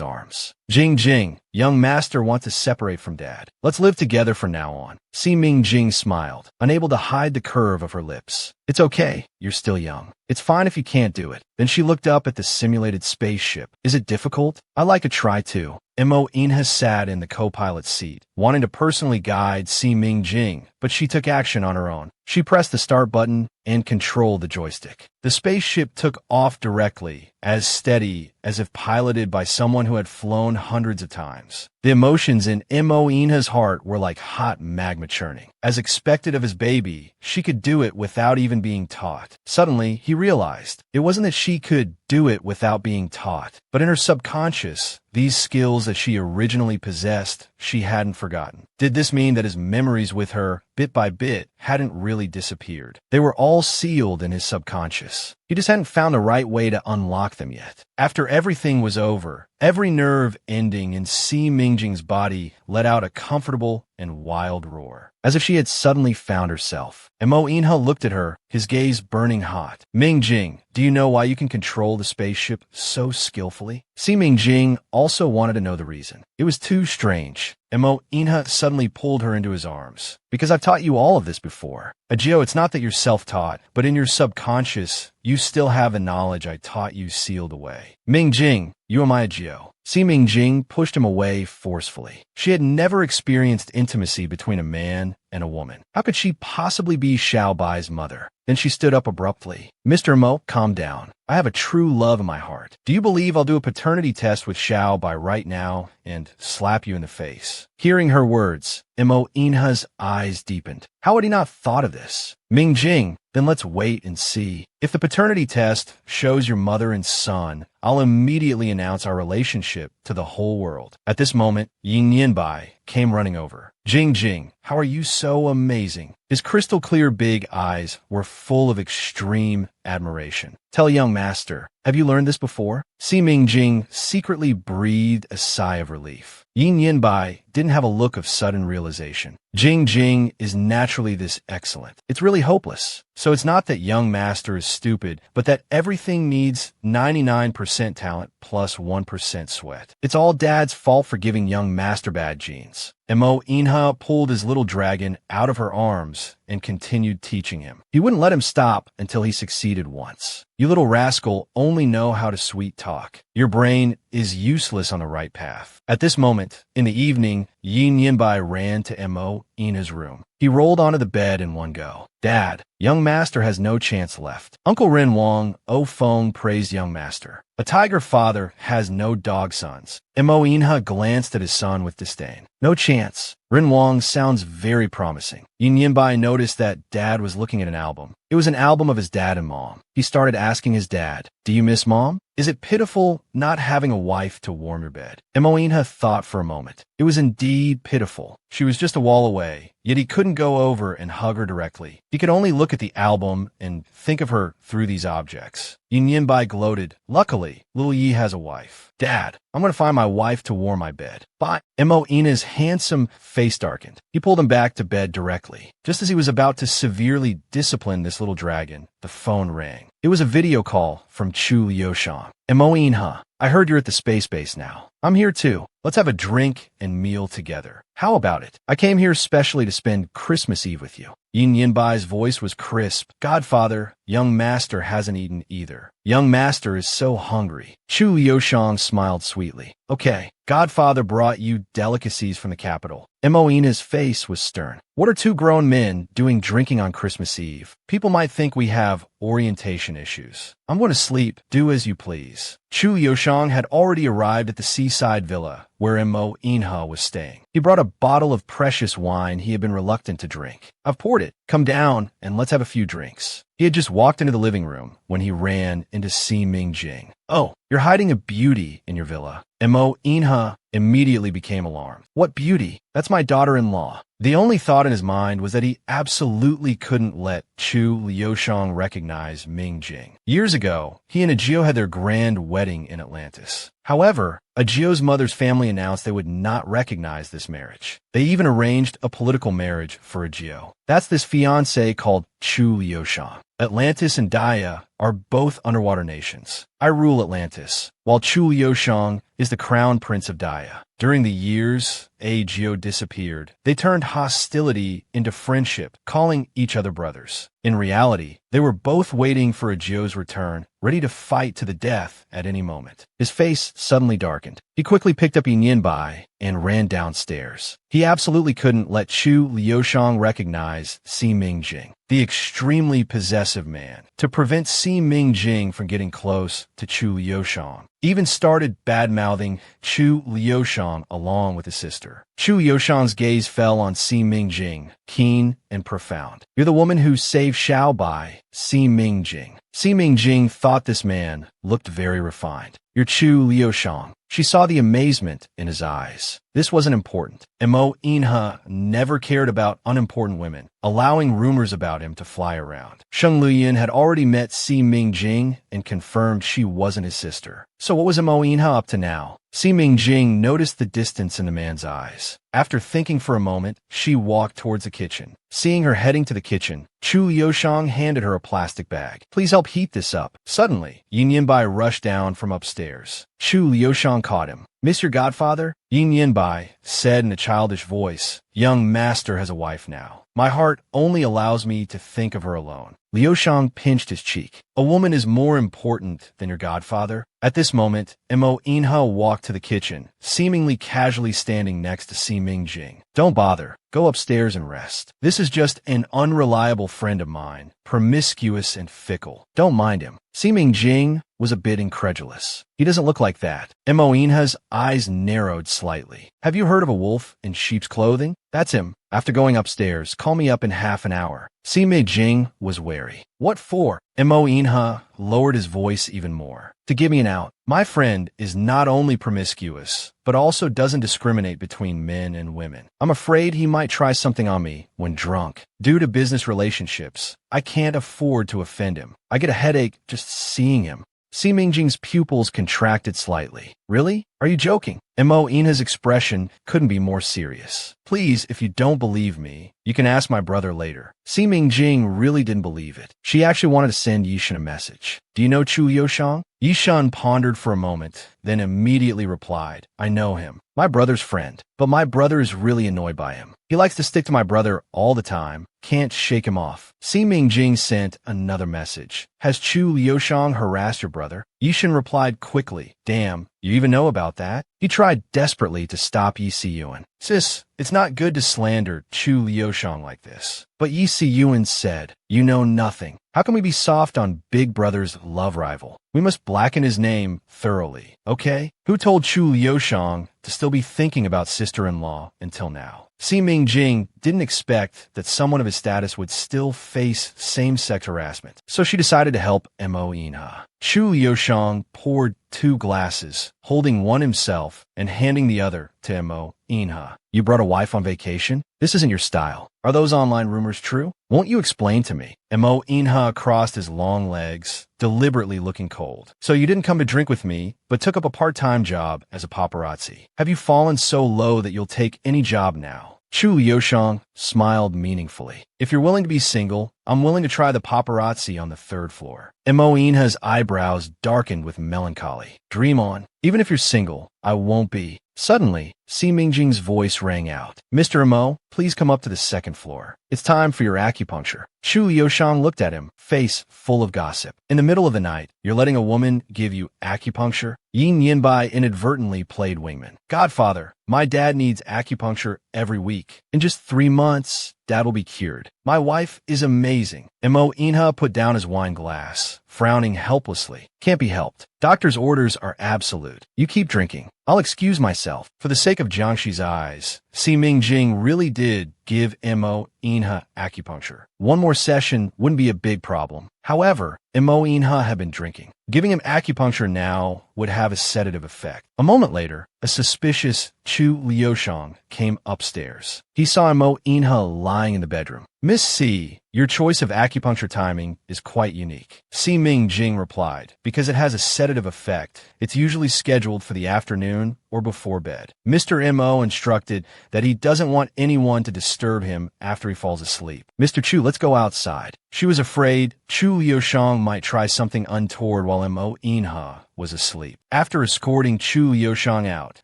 arms. "Jing Jing, young master wants to separate from dad. Let's live together from now on." Si Mingjing smiled, unable to hide the curve of her lips. "It's okay. You're still young. It's fine if you can't do it." Then she looked up at the simulated spaceship. "Is it difficult? I like a try too." Mo Inha sat in the co-pilot's seat, wanting to personally guide Si Mingjing, but she took action on her own. She pressed the start button and controlled the joystick. The spaceship took off directly, as steady as if piloted by someone who had flown hundreds of times. The emotions in Mo Inha's heart were like hot magma churning. As expected of his baby, she could do it without even being taught. Suddenly, he realized it wasn't that she could do it without being taught, but in her subconscious, these skills that she originally possessed, she hadn't forgotten. Did this mean that his memories with her, bit by bit, hadn't really disappeared? They were all sealed in his subconscious. He just hadn't found the right way to unlock them yet. After everything was over, every nerve ending in Si Mingjing's body let out a comfortable and wild roar, as if she had suddenly found herself. And Mo Inha looked at her, his gaze burning hot. "Mingjing, do you know why you can control the spaceship so skillfully?" Si Mingjing also wanted to know the reason. It was too strange. And Mo Inha suddenly pulled her into his arms. "Because I've taught you all of this before. Ajio, it's not that you're self-taught, but in your subconscious, you still have the knowledge I taught you sealed away. Mingjing, you are my Ajio." Si Mingjing pushed him away forcefully. She had never experienced intimacy between a man and a woman. How could she possibly be Xiao Bai's mother? Then she stood up abruptly. "Mr. Mo, calm down. I have a true love in my heart. Do you believe I'll do a paternity test with Xiao Bai right now and slap you in the face?" Hearing her words, Mo Inha's eyes deepened. How had he not thought of this? "Mingjing, then let's wait and see. If the paternity test shows your mother and son, I'll immediately announce our relationship to the whole world." At this moment, Yin Yinbai came running over. "Jing Jing, how are you so amazing?" His crystal-clear big eyes were full of extreme admiration. "Tell young master, have you learned this before?" Si Mingjing secretly breathed a sigh of relief. Yin Yinbai didn't have a look of sudden realization. Jing Jing is naturally this excellent. It's really hopeless. So it's not that young master is stupid, but that everything needs 99% talent plus 1% sweat. It's all dad's fault for giving young master bad genes. Mo Inha pulled his little dragon out of her arms and continued teaching him. He wouldn't let him stop until he succeeded once. "You little rascal only know how to sweet talk. Your brain is useless on the right path." At this moment, in the evening, Yin Yinbai ran to Mo Inha's room. He rolled onto the bed in one go. "Dad, young master has no chance left." Uncle Ren Wang, Feng praised young master. "A tiger father has no dog sons." Mo Inha glanced at his son with disdain. "No chance. Ren Wang sounds very promising." Yin Yinbai noticed that dad was looking at an album. It was an album of his dad and mom. He started asking his dad, "Do you miss mom? Is it pitiful not having a wife to warm your bed?" Mo Inha thought for a moment. It was indeed pitiful. She was just a wall away, yet he couldn't go over and hug her directly. He could only look at the album and think of her through these objects. Yin Yinbai gloated. "Luckily, little Yi has a wife." "Dad, I'm going to find my wife to warm my bed." But Mo Inha's handsome face darkened. He pulled him back to bed directly. Just as he was about to severely discipline this little dragon, the phone rang. It was a video call from Chu Liushang. "Mo Inha, I heard you're at the space base now. I'm here too. Let's have a drink and meal together. How about it? I came here specially to spend Christmas Eve with you." Yin Yinbai's voice was crisp. "Godfather, young master hasn't eaten either. Young master is so hungry." Chu Liushang smiled sweetly. "Okay, Godfather brought you delicacies from the capital." Mo Inha's face was stern. "What are two grown men doing drinking on Christmas Eve? People might think we have orientation issues." I'm going to sleep. Do as you please. Chu Liushang had already arrived at the seaside villa where Mo Inha was staying. He brought a bottle of precious wine he had been reluctant to drink. I've poured it. Come down and let's have a few drinks. He had just walked into the living room when he ran into Si Mingjing. Oh, you're hiding a beauty in your villa. Mo Inha immediately became alarmed. What beauty? That's my daughter-in-law. The only thought in his mind was that he absolutely couldn't let Chu Liushang recognize Mingjing. Years ago, he and Ajio had their grand wedding in Atlantis. However, Ajio's mother's family announced they would not recognize this marriage. They even arranged a political marriage for Ajio. That's this fiancé called Chu Liushang. Atlantis and Daya are both underwater nations. I rule Atlantis, while Chu Liushang is the crown prince of Daya. During the years Ajio disappeared, they turned hostility into friendship, calling each other brothers. In reality, they were both waiting for Ajio's return, ready to fight to the death at any moment. His face suddenly darkened. He quickly picked up Yin Bai and ran downstairs. He absolutely couldn't let Chu Liushang recognize Si Mingjing, the extremely possessive man. To prevent Si Mingjing from getting close to Chu Liushang, even started bad-mouthing Chu Liushang along with his sister. Chu Liushang's gaze fell on Si Mingjing, keen and profound. You're the woman who saved Xiaobai, Si Mingjing. Si Mingjing thought this man looked very refined. You're Chu Liushang. She saw the amazement in his eyes. This wasn't important. Mo Inha never cared about unimportant women, allowing rumors about him to fly around. Sheng Luyin had already met Si Mingjing and confirmed she wasn't his sister. So what was Mo Inha up to now? Si Mingjing noticed the distance in the man's eyes. After thinking for a moment, she walked towards the kitchen. Seeing her heading to the kitchen, Chu Liushang handed her a plastic bag. Please help heat this up. Suddenly, Yin Yanbai rushed down from upstairs. Chu Liushang caught him. Miss your godfather? Yin Yanbai said in a childish voice. Young master has a wife now. My heart only allows me to think of her alone. Liushang pinched his cheek. A woman is more important than your godfather. At this moment, Mo Inha walked to the kitchen, seemingly casually standing next to Si Mingjing. Don't bother. Go upstairs and rest. This is just an unreliable friend of mine, promiscuous and fickle. Don't mind him. Si Mingjing was a bit incredulous. He doesn't look like that. Mo Inha's eyes narrowed slightly. Have you heard of a wolf in sheep's clothing? That's him. After going upstairs, call me up in half an hour. Si Mingjing was wary. What for? Mo Inha lowered his voice even more. To give me an out. My friend is not only promiscuous, but also doesn't discriminate between men and women. I'm afraid he might try something on me when drunk. Due to business relationships, I can't afford to offend him. I get a headache just seeing him. Si Mingjing's pupils contracted slightly. Really? Are you joking? Mo Inha's expression couldn't be more serious. Please, if you don't believe me, you can ask my brother later. Si Mingjing really didn't believe it. She actually wanted to send Yishan a message. Do you know Chu Liushang? Yishan pondered for a moment, then immediately replied, I know him. My brother's friend. But my brother is really annoyed by him. He likes to stick to my brother all the time. Can't shake him off. Si Mingjing sent another message. Has Chu Liushang harassed your brother? Yishan replied quickly. Damn, you even know about that? He tried desperately to stop Yi Si-yuan. Sis, it's not good to slander Chu Liushang like this. But Yi Si-yuan said, you know nothing. How can we be soft on Big Brother's love rival? We must blacken his name thoroughly, okay? Who told Chu Liushang to still be thinking about sister-in-law until now? Si Mingjing didn't expect that someone of his status would still face same-sex harassment, so she decided to help Mo Inha. Chu Liushang poured 2 glasses, holding one himself and handing the other to Mo Inha. You brought a wife on vacation? This isn't your style. Are those online rumors true? Won't you explain to me? Mo Inha crossed his long legs, deliberately looking cold. So you didn't come to drink with me, but took up a part-time job as a paparazzi. Have you fallen so low that you'll take any job now? Chu Liushang smiled meaningfully. If you're willing to be single, I'm willing to try the paparazzi on the 3rd floor. Mo Inha's eyebrows darkened with melancholy. Dream on. Even if you're single, I won't be. Suddenly, Si Mingjing's voice rang out. Mr. Mo, please come up to the second floor. It's time for your acupuncture. Chu Liushang looked at him, face full of gossip. In the middle of the night, you're letting a woman give you acupuncture? Yin Yinbai inadvertently played wingman. Godfather, my dad needs acupuncture every week. In just 3 months, Dad will be cured. My wife is amazing. Mo Inha put down his wine glass, frowning helplessly. Can't be helped. Doctor's orders are absolute. You keep drinking. I'll excuse myself. For the sake of Jiangxi's eyes, Si Mingjing really did give Mo Inha acupuncture. One more session wouldn't be a big problem. However, Mo Inha had been drinking. Giving him acupuncture now would have a sedative effect. A moment later, a suspicious Chu Liushang came upstairs. He saw Mo Inha lying in the bedroom. Miss C, your choice of acupuncture timing is quite unique. Si Mingjing replied, because it has a sedative effect, it's usually scheduled for the afternoon or before bed. Mr. Mo instructed that he doesn't want anyone to disturb him after he falls asleep. Mr. Chu, let's go outside. She was afraid Chu Liushang might try something untoward while Mo Inha was asleep. After escorting Chu Liushang out,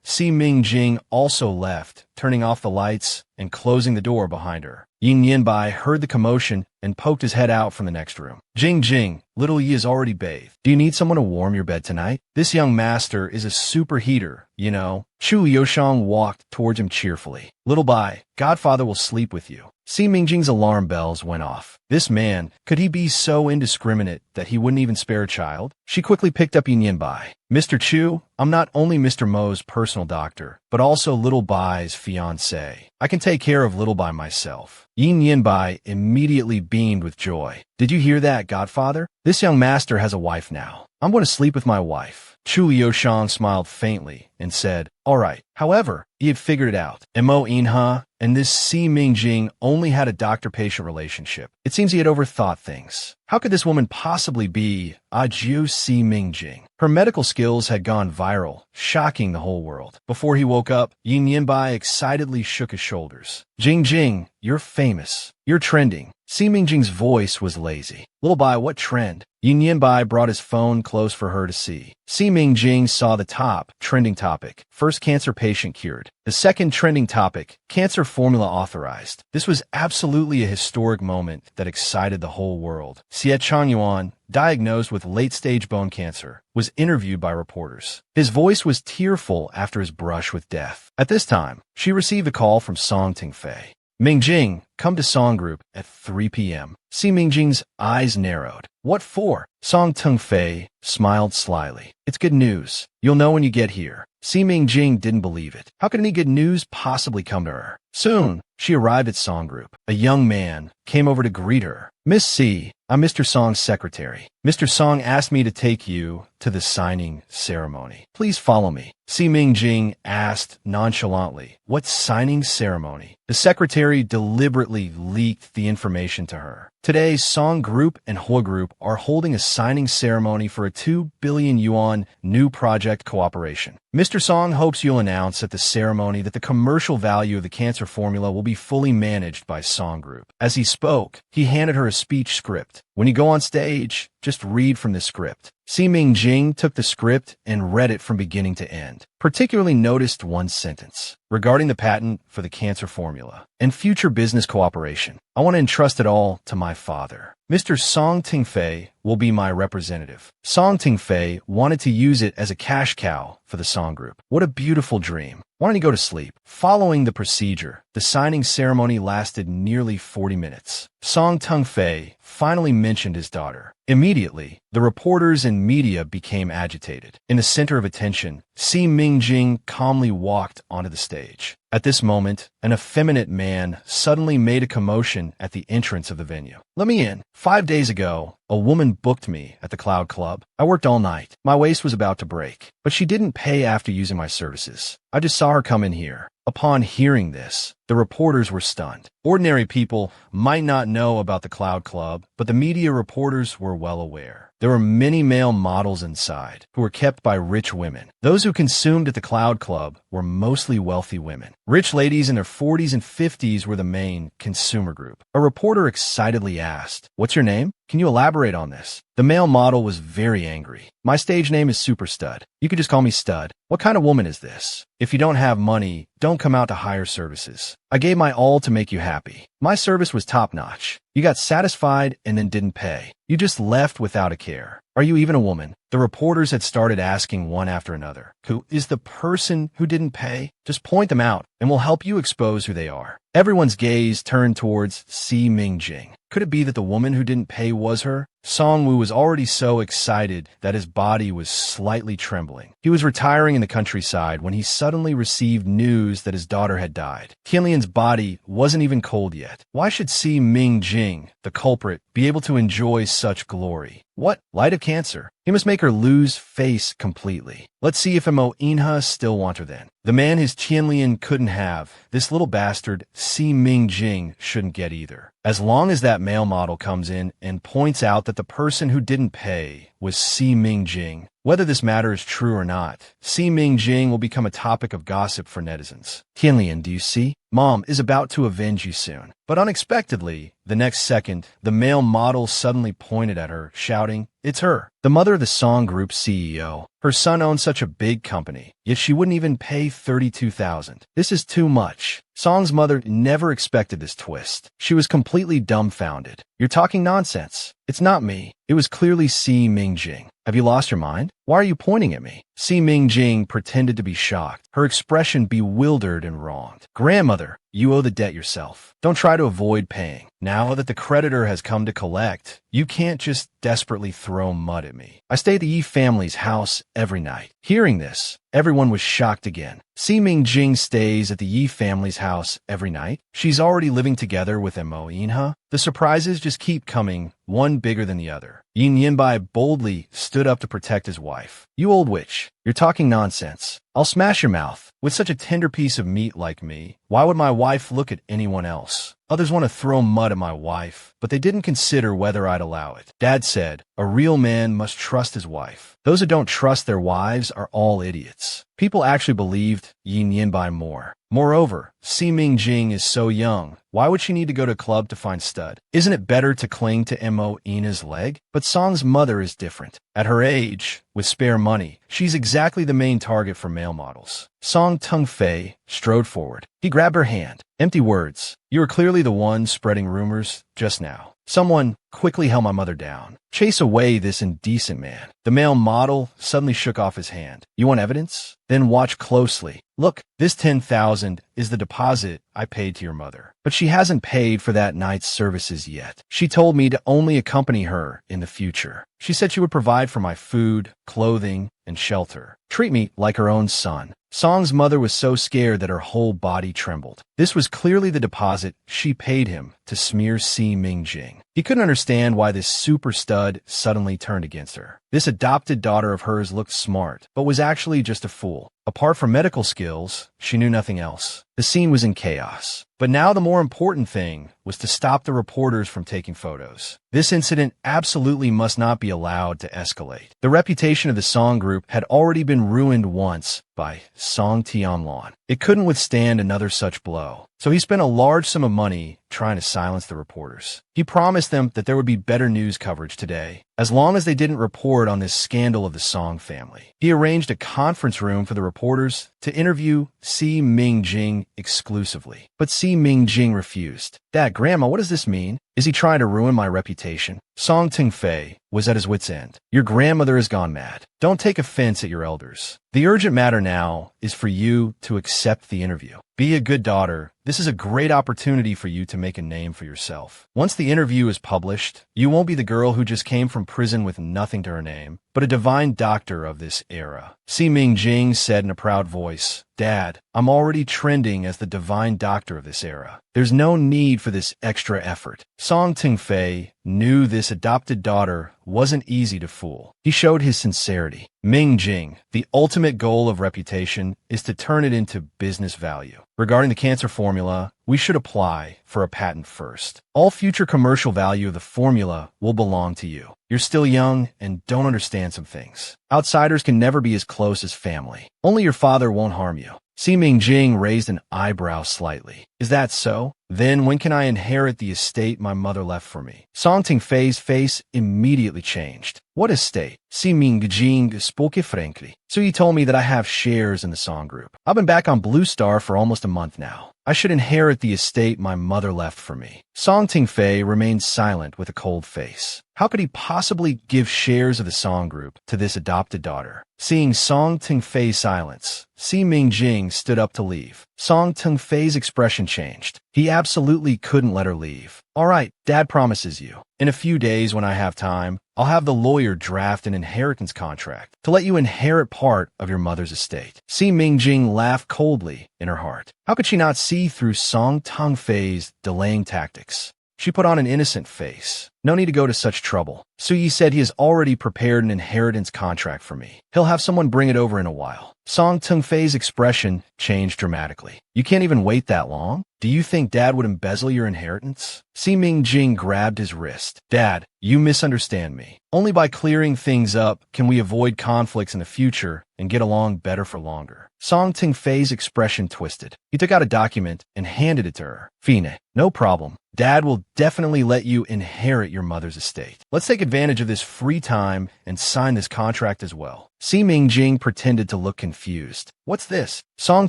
Si Mingjing also left, turning off the lights and closing the door behind her. Yin Yinbai heard the commotion and poked his head out from the next room. Jing, little Yi is already bathed. Do you need someone to warm your bed tonight? This young master is a superheater, you know. Chu Liushang walked towards him cheerfully. Little Bai, Godfather will sleep with you. Si Mingjing's alarm bells went off. This man, could he be so indiscriminate that he wouldn't even spare a child? She quickly picked up Yin Yinbai. Mr. Chu, I'm not only Mr. Mo's personal doctor, but also Little Bai's fiancé. I can take care of Little Bai myself. Yin Yinbai immediately beamed with joy. Did you hear that, Godfather? This young master has a wife now. I'm going to sleep with my wife. Chu Liushang smiled faintly and said, all right. However, he had figured it out. Mo Inha and this Si Mingjing only had a doctor-patient relationship. It seems he had overthought things. How could this woman possibly be Jiu Si Mingjing? Her medical skills had gone viral, shocking the whole world. Before he woke up, Yin Yinbai excitedly shook his shoulders. Jing, you're famous. You're trending. Si Mingjing's voice was lazy. Little Bai, what trend? Yin Yinbai brought his phone close for her to see. Si Mingjing saw the top trending topic, first cancer patient cured. The second trending topic, cancer formula authorized. This was absolutely a historic moment that excited the whole world. Xie Changyuan, diagnosed with late-stage bone cancer, was interviewed by reporters. His voice was tearful after his brush with death. At this time, she received a call from Song Tingfei. Mingjing, come to Song Group at 3 p.m. Si Mingjing's eyes narrowed. What for? Song Tingfei smiled slyly. It's good news. You'll know when you get here. Si Mingjing didn't believe it. How could any good news possibly come to her? Soon, she arrived at Song Group. A young man came over to greet her. Miss C, I'm Mr. Song's secretary. Mr. Song asked me to take you to the signing ceremony. Please follow me. Si Mingjing asked nonchalantly, what signing ceremony? The secretary deliberately leaked the information to her. Today, Song Group and Hua Group are holding a signing ceremony for a 2 billion yuan new project cooperation. Mr. Song hopes you'll announce at the ceremony that the commercial value of the cancer formula will be fully managed by Song Group. As he spoke, he handed her a speech script. When you go on stage, just read from the script. Si Mingjing took the script and read it from beginning to end. Particularly noticed one sentence regarding the patent for the cancer formula and future business cooperation. I want to entrust it all to my father. Mr. Song Tingfei will be my representative. Song Tingfei wanted to use it as a cash cow for the Song Group. What a beautiful dream. Why don't you go to sleep? Following the procedure, the signing ceremony lasted nearly 40 minutes. Song Tingfei finally mentioned his daughter. Immediately, the reporters and media became agitated. In the center of attention, Si Mingjing calmly walked onto the stage. At this moment, an effeminate man suddenly made a commotion at the entrance of the venue. Let me in. 5 days ago, a woman booked me at the Cloud Club. I worked all night. My waist was about to break, but she didn't pay after using my services. I just saw her come in here. Upon hearing this, the reporters were stunned. Ordinary people might not know about the Cloud Club, but the media reporters were well aware. There were many male models inside who were kept by rich women. Those who consumed at the Cloud Club were mostly wealthy women. Rich ladies in their 40s and 50s were the main consumer group. A reporter excitedly asked, "What's your name?" Can you elaborate on this? The male model was very angry. My stage name is Super Stud. You could just call me Stud. What kind of woman is this? If you don't have money, don't come out to hire services. I gave my all to make you happy. My service was top-notch. You got satisfied and then didn't pay. You just left without a care. Are you even a woman? The reporters had started asking one after another. Who is the person who didn't pay? Just point them out, and we'll help you expose who they are. Everyone's gaze turned towards Si Mingjing. Could it be that the woman who didn't pay was her? Song-woo was already so excited that his body was slightly trembling. He was retiring in the countryside when he suddenly received news that his daughter had died. Tianlian's body wasn't even cold yet. Why should Si Mingjing, the culprit, be able to enjoy such glory? What? Light of cancer. He must make her lose face completely. Let's see if Mo Inha still want her then. The man his Tianlian couldn't have, this little bastard Si Mingjing shouldn't get either. As long as that male model comes in and points out that the person who didn't pay was Si Mingjing, whether this matter is true or not, Si Mingjing will become a topic of gossip for netizens. Tianlian, do you see? Mom is about to avenge you soon. But unexpectedly, the next second, the male model suddenly pointed at her, shouting, "It's her, the mother of the Song Group CEO. Her son owns such a big company, yet she wouldn't even pay 32,000. This is too much." Song's mother never expected this twist. She was completely dumbfounded. "You're talking nonsense. It's not me. It was clearly Si Mingjing. Have you lost your mind? Why are you pointing at me?" Si Mingjing pretended to be shocked, her expression bewildered and wronged. "Grandmother, you owe the debt yourself. Don't try to avoid paying. Now that the creditor has come to collect, you can't just desperately throw mud at me. I stay at the Yi family's house every night." Hearing this, everyone was shocked again. Si Mingjing stays at the Yi family's house every night? She's already living together with Mo Inha? The surprises just keep coming, one bigger than the other. Yin Yinbai boldly stood up to protect his wife. "You old witch, you're talking nonsense. I'll smash your mouth. With such a tender piece of meat like me, why would my wife look at anyone else? Others want to throw mud at my wife, but they didn't consider whether I'd allow it." Dad said, "A real man must trust his wife. Those who don't trust their wives are all idiots." People actually believed Yin Yinbai more. Moreover, Si Mingjing is so young. Why would she need to go to a club to find stud? Isn't it better to cling to Mo Ina's leg? But Song's mother is different. At her age, with spare money, she's exactly the main target for male models. Song Tungfei strode forward. He grabbed her hand. "Empty words. You are clearly the one spreading rumors just now." Someone quickly held my mother down. "Chase away this indecent man." The male model suddenly shook off his hand. "You want evidence? Then watch closely. Look, this 10,000 is the deposit I paid to your mother. But she hasn't paid for that night's services yet. She told me to only accompany her in the future. She said she would provide for my food, clothing, and shelter. Treat me like her own son." Song's mother was so scared that her whole body trembled. This was clearly the deposit she paid him to smear Si Mingjing. He couldn't understand why this super stud suddenly turned against her. This adopted daughter of hers looked smart, but was actually just a fool. Apart from medical skills, she knew nothing else. The scene was in chaos. But now the more important thing was to stop the reporters from taking photos. This incident absolutely must not be allowed to escalate. The reputation of the Song Group had already been ruined once by Song Tianlan. It couldn't withstand another such blow. So he spent a large sum of money trying to silence the reporters. He promised them that there would be better news coverage today, as long as they didn't report on this scandal of the Song family. He arranged a conference room for the reporters to interview Si Mingjing exclusively. But Si Mingjing refused. "Dad, Grandma, what does this mean? Is he trying to ruin my reputation?" Song Tungfei was at his wit's end. "Your grandmother has gone mad. Don't take offense at your elders. The urgent matter now is for you to accept the interview. Be a good daughter. This is a great opportunity for you to make a name for yourself. Once the interview is published, you won't be the girl who just came from prison with nothing to her name, but a divine doctor of this era." Si Mingjing said in a proud voice, "Dad, I'm already trending as the divine doctor of this era. There's no need for this extra effort." Song Tungfei knew this adopted daughter wasn't easy to fool. He showed his sincerity. "Mingjing, the ultimate goal of reputation is to turn it into business value. Regarding the cancer formula, we should apply for a patent first. All future commercial value of the formula will belong to you. You're still young and don't understand some things. Outsiders can never be as close as family. Only your father won't harm you." Si Mingjing raised an eyebrow slightly. "Is that so? Then when can I inherit the estate my mother left for me? Song Ting-fei's face immediately changed. What estate? Si Ming Jing spoke frankly. So you told me that I have shares in the Song Group. I've been back on Blue Star for almost a month now. I should inherit the estate my mother left for me. Song Ting-fei remained silent with a cold face. How could he possibly give shares of the Song Group to this adopted daughter? Seeing Song Ting-fei's silence, Si Mingjing stood up to leave. Song Ting-fei's expression changed. He absolutely couldn't let her leave. All right, Dad promises you. In a few days when I have time, I'll have the lawyer draft an inheritance contract to let you inherit part of your mother's estate. Si Mingjing laughed coldly in her heart. How could she not see through Song Ting-fei's delaying tactics? She put on an innocent face. No need to go to such trouble. Su Yi said he has already prepared an inheritance contract for me. He'll have someone bring it over in a while. Song Ting-fei's expression changed dramatically. You can't even wait that long? Do you think Dad would embezzle your inheritance? Si Mingjing grabbed his wrist. Dad, you misunderstand me. Only by clearing things up can we avoid conflicts in the future and get along better for longer. Song Ting-fei's expression twisted. He took out a document and handed it to her. Fine, no problem. Dad will definitely let you inherit your mother's estate. Let's take advantage of this free time and sign this contract as well. Si Mingjing pretended to look confused. What's this? Song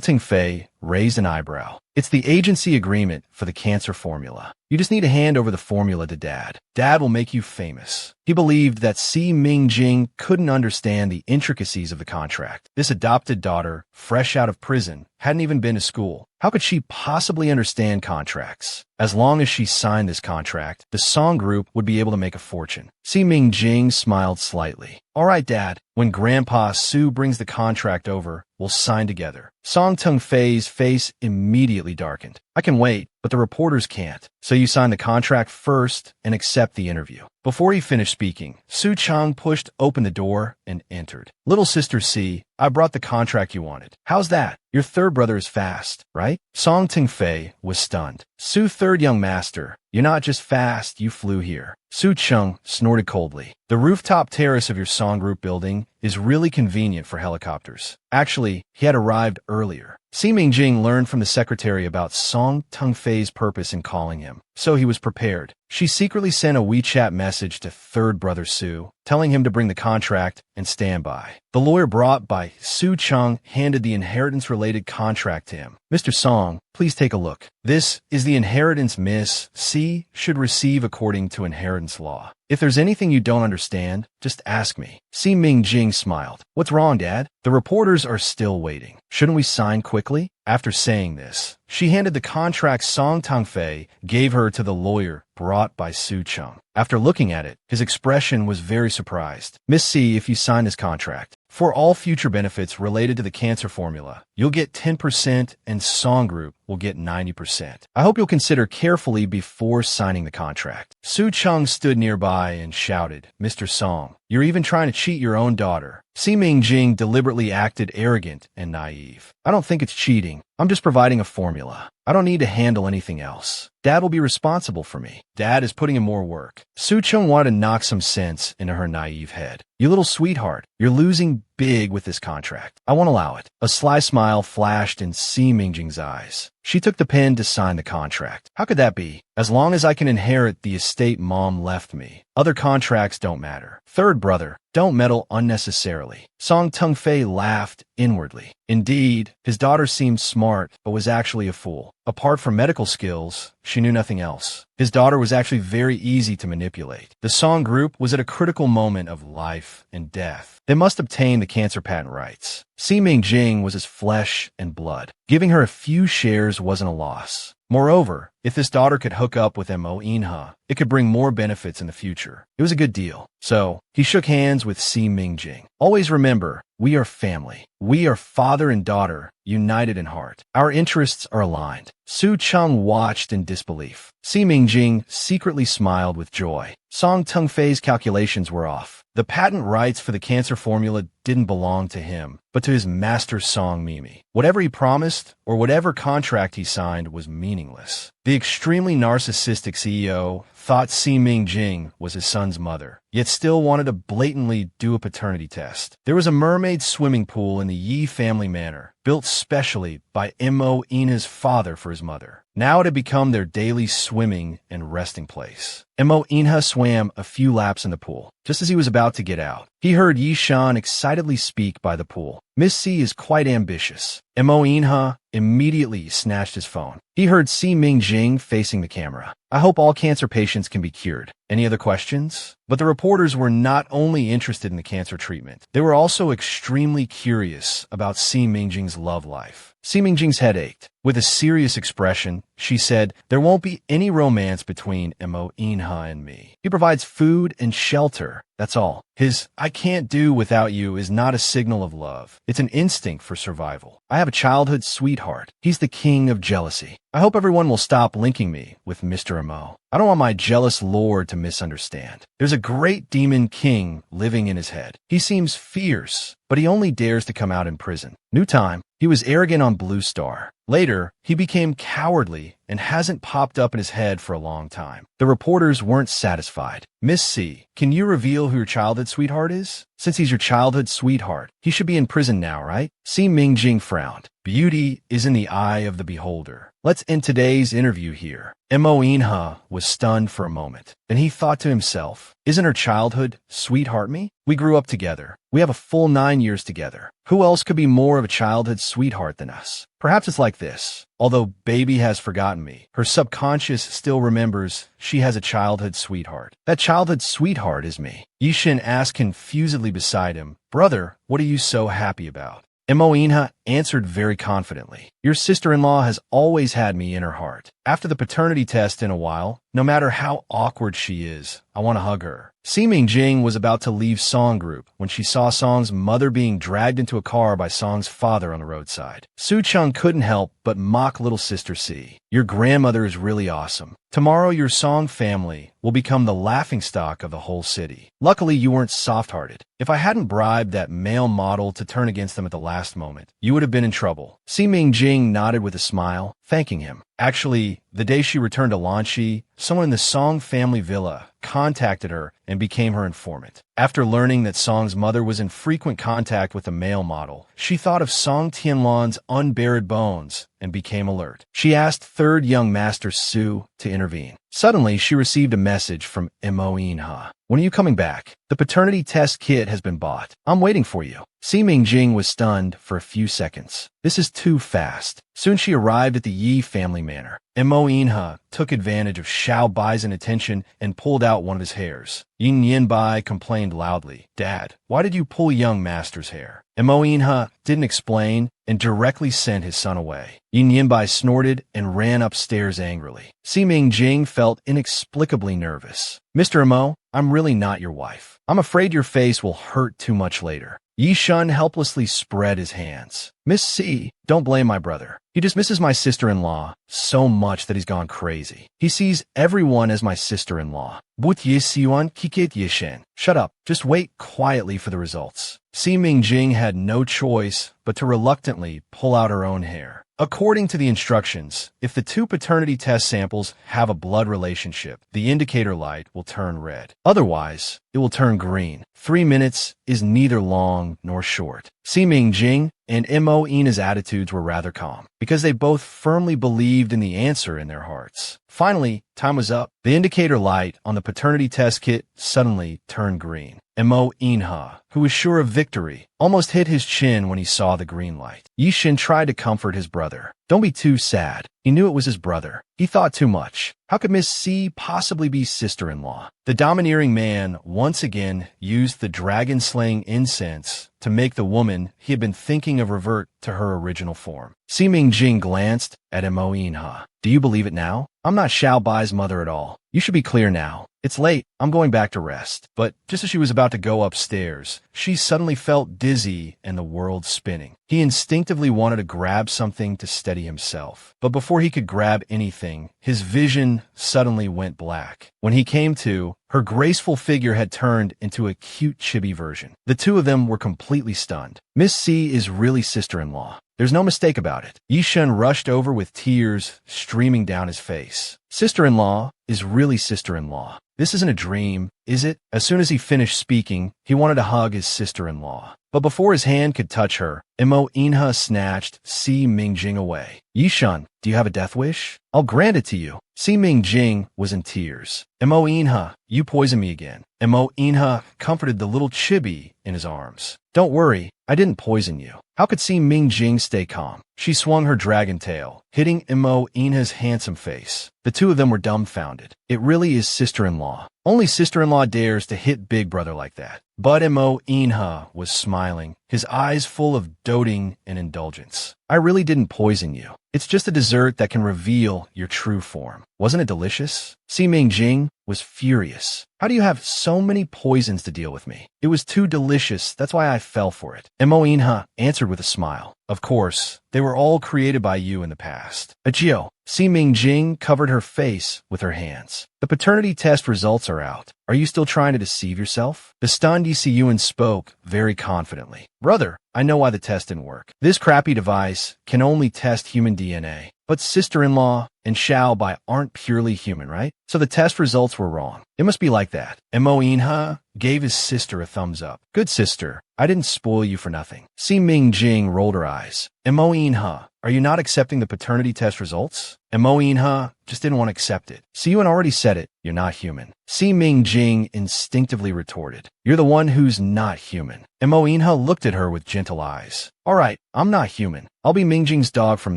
Ting-fei raised an eyebrow. It's the agency agreement for the cancer formula. You just need to hand over the formula to Dad. Dad will make you famous. He believed that Si Mingjing couldn't understand the intricacies of the contract. This adopted daughter, fresh out of prison, hadn't even been to school. How could she possibly understand contracts? As long as she signed this contract, the Song Group would be able to make a fortune. Si Mingjing smiled slightly. All right, Dad. When Grandpa Su brings the contract over, we'll sign together. Song Ting-fei's face immediately darkened. I can wait, but the reporters can't. So you sign the contract first and accept the interview. Before he finished speaking, Su Chang pushed open the door and entered. Little sister Si, I brought the contract you wanted. How's that? Your third brother is fast, right? Song Ting-fei was stunned. Su, third young master, you're not just fast, you flew here. Su Chang snorted coldly. The rooftop terrace of your Song Group building is really convenient for helicopters. Actually, he had arrived earlier. Si Mingjing learned from the secretary about Song Ting-fei's purpose in calling him, so he was prepared. She secretly sent a WeChat message to third brother Su, telling him to bring the contract and stand by. The lawyer brought by Su Chang handed the inheritance-related contract to him. Mr. Song, please take a look. This is the inheritance Miss Si should receive according to inheritance law. If there's anything you don't understand, just ask me. Si Mingjing smiled. What's wrong, Dad? The reporters are still waiting. Shouldn't we sign quickly? After saying this, she handed the contract Song Ting-fei gave her to the lawyer brought by Su Chang. After looking at it, his expression was very surprised. Miss Si, if you sign this contract, for all future benefits related to the cancer formula, you'll get 10% and Song Group will get 90%. I hope you'll consider carefully before signing the contract. Su Chang stood nearby and shouted, Mr. Song, you're even trying to cheat your own daughter. Si Mingjing deliberately acted arrogant and naive. I don't think it's cheating. I'm just providing a formula. I don't need to handle anything else. Dad will be responsible for me. Dad is putting in more work. Su Chang wanted to knock some sense into her naive head. You little sweetheart, you're losing big with this contract. I won't allow it. A sly smile flashed in Si Mingjing's eyes. She took the pen to sign the contract. How could that be? As long as I can inherit the estate Mom left me, other contracts don't matter. Third brother, don't meddle unnecessarily. Song Ting-fei laughed inwardly. Indeed, his daughter seemed smart, but was actually a fool. Apart from medical skills, she knew nothing else. His daughter was actually very easy to manipulate. The Song Group was at a critical moment of life and death. They must obtain the cancer patent rights. Si Mingjing was his flesh and blood. Giving her a few shares wasn't a loss. Moreover, if this daughter could hook up with Mo Inha, it could bring more benefits in the future. It was a good deal. So, he shook hands with Si Mingjing. Always remember, we are family. We are father and daughter, united in heart. Our interests are aligned. Su Chang watched in disbelief. Si Mingjing secretly smiled with joy. Song Ting-fei's calculations were off. The patent rights for the cancer formula didn't belong to him, but to his master Song Mimi. Whatever he promised, or whatever contract he signed, was meaningless. The extremely narcissistic CEO thought Si Ming-jing was his son's mother, yet still wanted to blatantly do a paternity test. There was a mermaid swimming pool in the Yi family manor, built specially by Mo Ina's father for his mother. Now it had become their daily swimming and resting place. Mo Inha swam a few laps in the pool. Just as he was about to get out, he heard Yi Shan excitedly speak by the pool. Miss C is quite ambitious. Mo Inha immediately snatched his phone. He heard Si Ming-jing facing the camera. I hope all cancer patients can be cured. Any other questions? But the reporters were not only interested in the cancer treatment, they were also extremely curious about Si Ming-jing's love life. Si Ming-jing's head ached. With a serious expression, she said, "There won't be any romance between Mo Inha and me. He provides food and shelter. That's all. His 'I can't do without you' is not a signal of love. It's an instinct for survival. I have a childhood sweetheart. He's the king of jealousy. I hope everyone will stop linking me with Mr. Mo. I don't want my jealous lord to misunderstand. There's a great demon king living in his head. He seems fierce, but he only dares to come out in prison." New time. He was arrogant on Blue Star. Later, he became cowardly and hasn't popped up in his head for a long time. The reporters weren't satisfied. "Miss C, can you reveal who your childhood sweetheart is? Since he's your childhood sweetheart, he should be in prison now, right?" Si Ming-jing frowned. Beauty is in the eye of the beholder. Let's end today's interview here. Mo Inha was stunned for a moment. Then he thought to himself, isn't her childhood sweetheart me? We grew up together. We have a full 9 years together. Who else could be more of a childhood sweetheart than us? Perhaps it's like this. Although baby has forgotten me, her subconscious still remembers she has a childhood sweetheart. That childhood sweetheart is me. Yishin asked confusedly beside him, "Brother, what are you so happy about?" Mo Inha answered very confidently, "Your sister-in-law has always had me in her heart. After the paternity test in a while, no matter how awkward she is, I want to hug her." Si Ming-jing was about to leave Song Group when she saw Song's mother being dragged into a car by Song's father on the roadside. Su Chung couldn't help but mock little sister Si. "Your grandmother is really awesome. Tomorrow your Song family will become the laughingstock of the whole city. Luckily you weren't soft-hearted. If I hadn't bribed that male model to turn against them at the last moment, you would have been in trouble." Si Ming-jing nodded with a smile, thanking him. Actually, the day she returned to Lanchi, someone in the Song family villa contacted her and became her informant. After learning that Song's mother was in frequent contact with a male model, she thought of Song Tianlan's unburied bones and became alert. She asked third young master Su to intervene. Suddenly, she received a message from Mo Inha. "When are you coming back? The paternity test kit has been bought. I'm waiting for you." Si Ming-jing was stunned for a few seconds. This is too fast. Soon she arrived at the Yi family manor. Mo Inha took advantage of Xiao Bai's inattention and pulled out one of his hairs. Yin Yanbai complained loudly, "Dad, why did you pull young master's hair?" Mo Inha didn't explain and directly sent his son away. Yin Yanbai snorted and ran upstairs angrily. Si Ming-jing felt inexplicably nervous. "Mr. Mo, I'm really not your wife. I'm afraid your face will hurt too much later." Yi Shun helplessly spread his hands. "Miss C, don't blame my brother. He just misses my sister-in-law so much that he's gone crazy. He sees everyone as my sister-in-law. But ye siwan kikit yishen. Shut up. Just wait quietly for the results." Si Ming-jing had no choice but to reluctantly pull out her own hair. According to the instructions, if the two paternity test samples have a blood relationship, the indicator light will turn red. Otherwise, it will turn green. 3 minutes is neither long nor short. Si Ming-jing and Mo Ina's attitudes were rather calm, because they both firmly believed in the answer in their hearts. Finally, time was up. The indicator light on the paternity test kit suddenly turned green. Mo Inha, who was sure of victory, almost hit his chin when he saw the green light. Yishin tried to comfort his brother. "Don't be too sad. He knew it was his brother. He thought too much. How could Miss C possibly be sister-in-law?" The domineering man once again used the dragon-slaying incense to make the woman he had been thinking of revert to her original form. Si Ming-jing glanced at Mo Inha. "Do you believe it now? I'm not Xiao Bai's mother at all. You should be clear now. It's late. I'm going back to rest." But just as she was about to go upstairs, she suddenly felt dizzy and the world spinning. He instinctively wanted to grab something to steady himself. But before he could grab anything, his vision suddenly went black. When he came to, her graceful figure had turned into a cute chibi version. The two of them were completely stunned. Miss C is really sister-in-law. There's no mistake about it. Yishun rushed over with tears streaming down his face. Sister-in-law is really sister-in-law. This isn't a dream, is it? As soon as he finished speaking, he wanted to hug his sister-in-law. But before his hand could touch her, Imo Inha snatched Si Mingjing away. Yishun, do you have a death wish? I'll grant it to you. Si Mingjing was in tears. Imo Inha, you poisoned me again. Imo Inha comforted the little chibi in his arms. Don't worry, I didn't poison you. How could Si Mingjing stay calm? She swung her dragon tail, hitting Imo Inha's handsome face. The two of them were dumbfounded. It really is sister-in-law. Only sister-in-law dares to hit big brother like that. But Imo Inha was smiling, his eyes full of doting and indulgence. I really didn't poison you. It's just a dessert that can reveal your true form. Wasn't it delicious? Si Mingjing was furious. How do you have so many poisons to deal with me? It was too delicious, that's why I fell for it. Imo Inha answered with a smile. Of course, they were all created by you in the past. Achio, Si Mingjing covered her face with her hands. The paternity test results are out. Are you still trying to deceive yourself? The stunned Yiyun spoke very confidently. Brother, I know why the test didn't work. This crappy device can only test human DNA. But sister-in-law and Xiaobai aren't purely human, right? So the test results were wrong. It must be like that. Imo Inha gave his sister a thumbs up. Good sister, I didn't spoil you for nothing. Si Mingjing rolled her eyes. Imo Inha, are you not accepting the paternity test results? Imo Inha just didn't want to accept it. Siyun already said it. You're not human. Si Mingjing instinctively retorted. You're the one who's not human. Imo Inha looked at her with gentle eyes. All right, I'm not human. I'll be Mingjing's dog from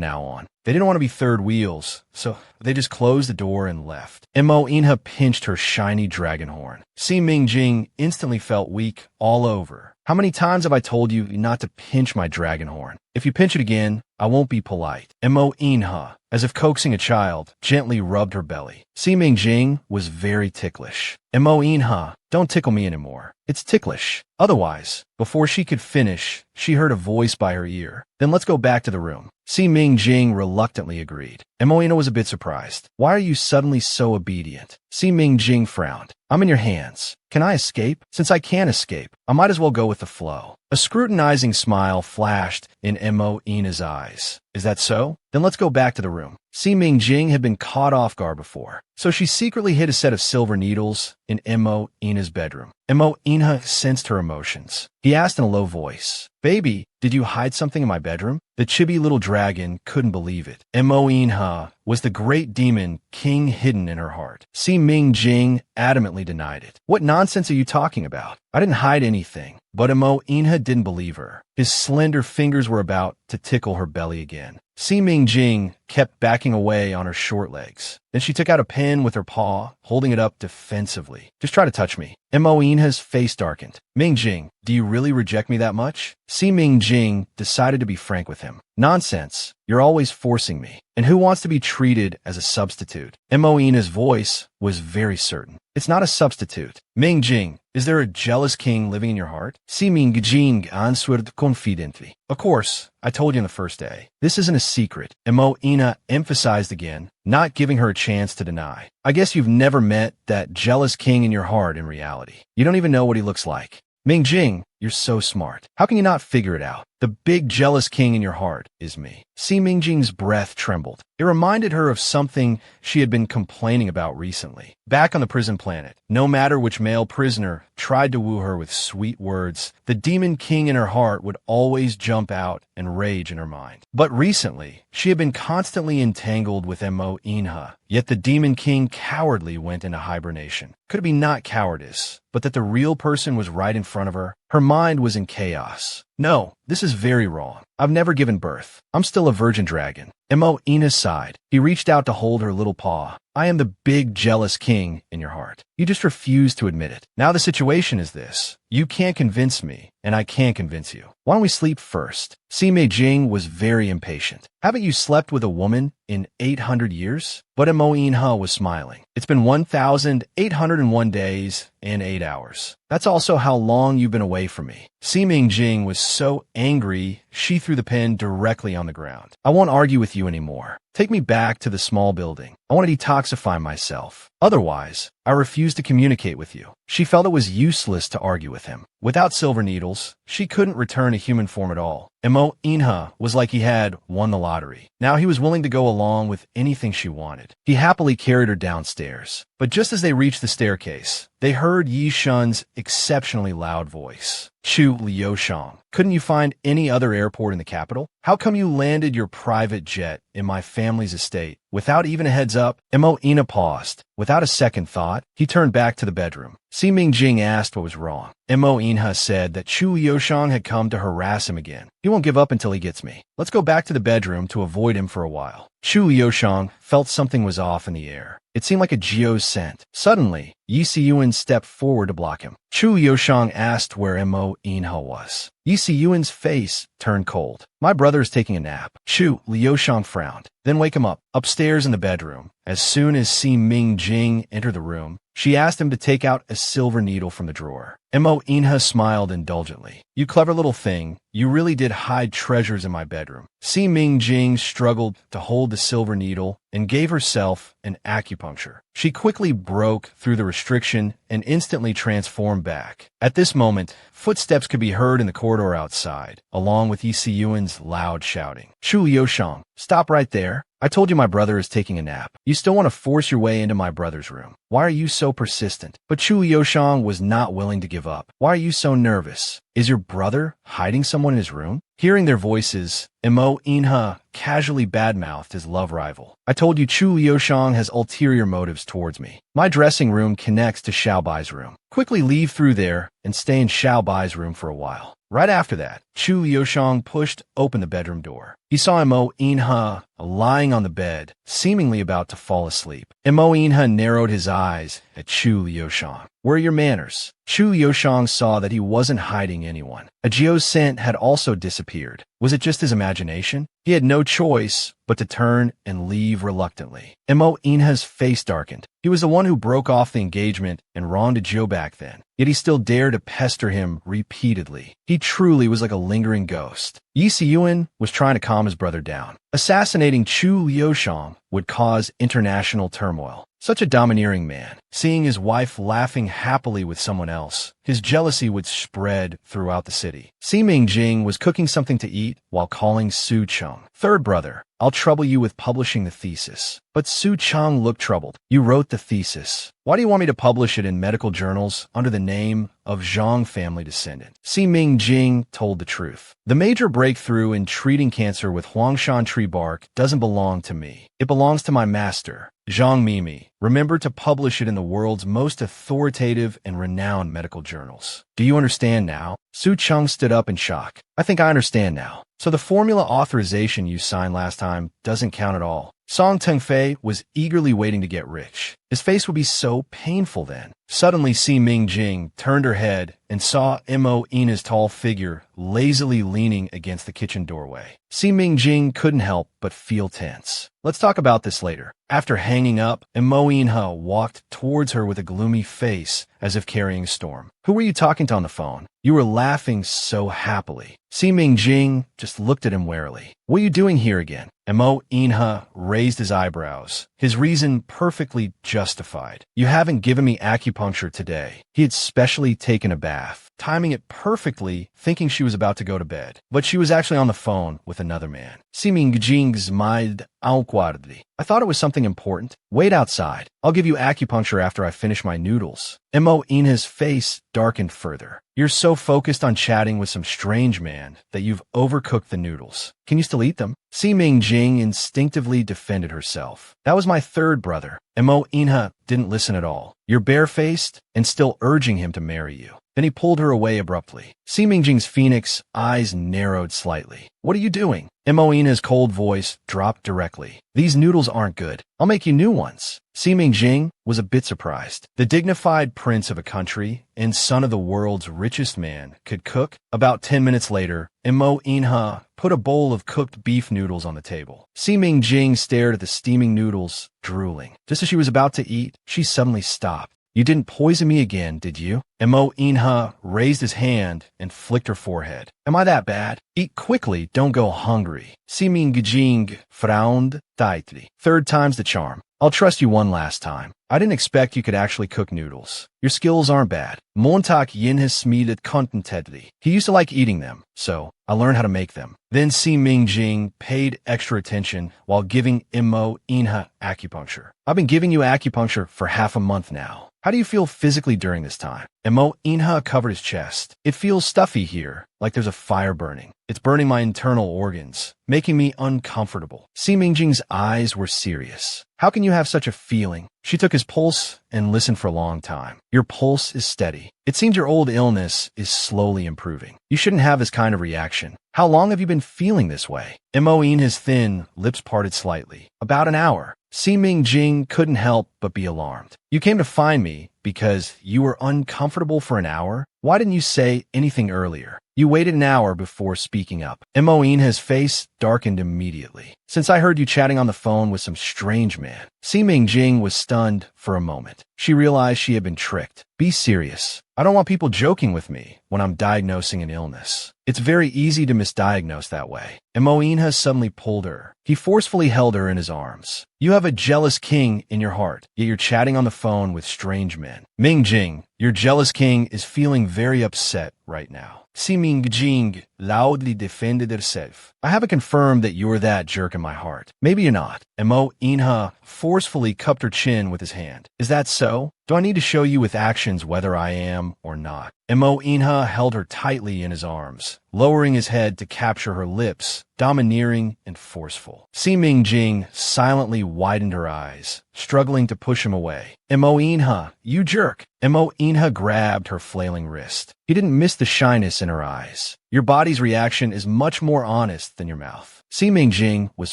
now on. They didn't want to be third wheels, so they just closed the door and left. Imo Inha pinched her shiny dragon horn. Si Mingjing instantly felt weak all over. How many times have I told you not to pinch my dragon horn? If you pinch it again, I won't be polite. Imo Inha, as if coaxing a child, gently rubbed her belly. Si Mingjing was very ticklish. Imo Inha, don't tickle me anymore. It's ticklish. Otherwise, before she could finish, she heard a voice by her ear. Then let's go back to the room. Si Mingjing reluctantly agreed. Imo Inha was a bit surprised. Why are you suddenly so obedient? Si Mingjing frowned. I'm in your hands. Can I escape? Since I can't escape, I might as well go with the flow. A scrutinizing smile flashed in Imo Inha's eyes. Is that so? Then let's go back to the room. Si Mingjing had been caught off guard before, so she secretly hid a set of silver needles in Imo Inha's bedroom. Imo Inha sensed her emotions. He asked in a low voice, Baby, did you hide something in my bedroom? The chibi little dragon couldn't believe it. Imo Inha was the great demon king hidden in her heart. Si Mingjing adamantly denied it. What nonsense are you talking about? I didn't hide anything. But Imo Inha didn't believe her. His slender fingers were about to tickle her belly again. Si Mingjing kept backing away on her short legs. Then she took out a pen with her paw, holding it up defensively. Just try to touch me. Imo Inha's face darkened. Mingjing, do you really reject me that much? Si Mingjing decided to be frank with him. Nonsense. You're always forcing me. And who wants to be treated as a substitute? Imo Inha's voice was very certain. It's not a substitute. Mingjing, is there a jealous king living in your heart? Si Mingjing answered confidently. Of course, I told you on the first day. This isn't a secret. Imo Inha emphasized again, not giving her a chance to deny. I guess you've never met that jealous king in your heart in reality. You don't even know what he looks like. Mingjing, you're so smart. How can you not figure it out? The big jealous king in your heart is me. Si Mingjing's breath trembled. It reminded her of something she had been complaining about recently. Back on the prison planet, no matter which male prisoner tried to woo her with sweet words, the demon king in her heart would always jump out and rage in her mind. But recently, she had been constantly entangled with Imo Inha, yet the demon king cowardly went into hibernation. Could it be not cowardice, but that the real person was right in front of her? Her mind was in chaos. No, this is very wrong. I've never given birth. I'm still a virgin dragon. Imo Inha sighed. He reached out to hold her little paw. I am the big jealous king in your heart. You just refuse to admit it. Now the situation is this. You can't convince me, and I can't convince you. Why don't we sleep first? Si Mingjing was very impatient. Haven't you slept with a woman in 800 years? But Imo Inha was smiling. It's been 1,801 days and 8 hours. That's also how long you've been away from me. Si Mingjing was so angry, she threw the pen directly on the ground. I won't argue with you anymore. Take me back to the small building. I want to detoxify myself. Otherwise, I refuse to communicate with you. She felt it was useless to argue with him. Without silver needles, she couldn't return to human form at all. Emo Inha was like he had won the lottery. Now he was willing to go along with anything she wanted. He happily carried her downstairs. But just as they reached the staircase, they heard Yi Shun's exceptionally loud voice. Chu Liushang, couldn't you find any other airport in the capital? How come you landed your private jet in my family's estate without even a heads up? Emo Ina paused. Without a second thought, he turned back to the bedroom. Si Mingjing asked what was wrong. Mo Inha said that Chu Liushang had come to harass him again. He won't give up until he gets me. Let's go back to the bedroom to avoid him for a while. Chu Liushang felt something was off in the air. It seemed like a Geo's scent. Suddenly, Yi Siyuan stepped forward to block him. Chu Liushang asked where Mo Inha was. Yi Siyuan's face turned cold. My brother is taking a nap. Chu Liushang frowned. Then wake him up. Upstairs in the bedroom. As soon as Si Mingjing entered the room, she asked him to take out a silver needle from the drawer. Mo Inha smiled indulgently. You clever little thing, you really did hide treasures in my bedroom. Si Mingjing struggled to hold the silver needle and gave herself an acupuncture. She quickly broke through the restriction and instantly transformed back. At this moment, footsteps could be heard in the corridor outside, along with Yi Siyuan's loud shouting. Chu Liushang, stop right there. I told you my brother is taking a nap. You still want to force your way into my brother's room. Why are you so persistent? But Chu Liushang was not willing to give up. Why are you so nervous? Is your brother hiding someone in his room? Hearing their voices, Mo Inha casually badmouthed his love rival. I told you Chu Liushang has ulterior motives towards me. My dressing room connects to Xiaobai's room. Quickly leave through there and stay in Xiaobai's room for a while. Right after that, Chu Liushang pushed open the bedroom door. He saw Mo Inha lying on the bed, seemingly about to fall asleep. Mo Inha narrowed his eyes at Chu Liushang. Where are your manners? Chu Liushang saw that he wasn't hiding anyone. A Geo's scent had also disappeared. Was it just his imagination? He had no choice but to turn and leave reluctantly. Mo Inha's face darkened. He was the one who broke off the engagement and wronged Geo back then. Yet he still dared to pester him repeatedly. He truly was like a lingering ghost. Yi Siyuan was trying to calm his brother down. Assassinating Chu Liushang would cause international turmoil. Such a domineering man, seeing his wife laughing happily with someone else, his jealousy would spread throughout the city. Si Mingjing was cooking something to eat while calling Su Cheng. Third brother, I'll trouble you with publishing the thesis. But Su Cheng looked troubled. You wrote the thesis. Why do you want me to publish it in medical journals under the name of Zhang family descendant? Si Mingjing told the truth. The major breakthrough in treating cancer with Huangshan tree bark doesn't belong to me. It belongs to my master, Zhang Mimi. Remember to publish it in the world's most authoritative and renowned medical journals. Do you understand now? Su Cheng stood up in shock. I think I understand now. So the formula authorization you signed last time doesn't count at all. Song Tengfei was eagerly waiting to get rich. His face would be so painful then. Suddenly, Si Mingjing turned her head and saw Mo Ina's tall figure lazily leaning against the kitchen doorway. Si Mingjing couldn't help but feel tense. Let's talk about this later. After hanging up, Mo Inha walked towards her with a gloomy face as if carrying a storm. Who were you talking to on the phone? You were laughing so happily. Si Mingjing just looked at him warily. What are you doing here again? Mo Inha raised his eyebrows, his reason perfectly justified. You haven't given me acupuncture today. He had specially taken a bath, timing it perfectly, thinking she was about to go to bed. But she was actually on the phone with another man. Si Mingjing smiled awkwardly. I thought it was something important. Wait outside. I'll give you acupuncture after I finish my noodles. Mo Inha's face darkened further. You're so focused on chatting with some strange man that you've overcooked the noodles. Can you still eat them? Si Mingjing instinctively defended herself. That was my third brother. Mo Inha didn't listen at all. You're barefaced and still urging him to marry you. Then he pulled her away abruptly. Si Mingjing's phoenix eyes narrowed slightly. What are you doing? Mo Inha's cold voice dropped directly. These noodles aren't good. I'll make you new ones. Si Mingjing was a bit surprised. The dignified prince of a country and son of the world's richest man could cook. About 10 minutes later, Mo Inha put a bowl of cooked beef noodles on the table. Si Mingjing stared at the steaming noodles, drooling. Just as she was about to eat, she suddenly stopped. You didn't poison me again, did you? Mo Inha raised his hand and flicked her forehead. Am I that bad? Eat quickly, don't go hungry. Si Mingjing frowned tightly. Third time's the charm. I'll trust you one last time. I didn't expect you could actually cook noodles. Your skills aren't bad. Montak yin has smeeded contentedly. He used to like eating them, so I learned how to make them. Then Si Mingjing paid extra attention while giving Imo Inha acupuncture. I've been giving you acupuncture for half a month now. How do you feel physically during this time? Imo Inha covered his chest. It feels stuffy here, like there's a fire burning. It's burning my internal organs, making me uncomfortable. Si Mingjing's eyes were serious. How can you have such a feeling? She took his pulse and listened for a long time. Your pulse is steady. It seems your old illness is slowly improving. You shouldn't have this kind of reaction. How long have you been feeling this way? Imo Inha's thin lips parted slightly. About an hour. Si Mingjing couldn't help but be alarmed. You came to find me because you were uncomfortable for an hour? Why didn't you say anything earlier? You waited an hour before speaking up. Imo Inha's face darkened immediately. Since I heard you chatting on the phone with some strange man. Si Mingjing was stunned for a moment. She realized she had been tricked. Be serious. I don't want people joking with me when I'm diagnosing an illness. It's very easy to misdiagnose that way. Imo Inha suddenly pulled her. He forcefully held her in his arms. You have a jealous king in your heart, yet you're chatting on the phone with strange men. Mingjing, your jealous king is feeling very upset right now. Si Mingjing loudly defended herself. I haven't confirmed that you're that jerk in my heart. Maybe you're not. Imo Inha forcefully cupped her chin with his hand. Is that so? Do I need to show you with actions whether I am or not? Imo Inha held her tightly in his arms, lowering his head to capture her lips, domineering and forceful. Si Mingjing silently widened her eyes, struggling to push him away. Imo Inha, you jerk! Imo Inha grabbed her flailing wrist. He didn't miss the shyness in her eyes. Your body's reaction is much more honest than your mouth. Si Mingjing was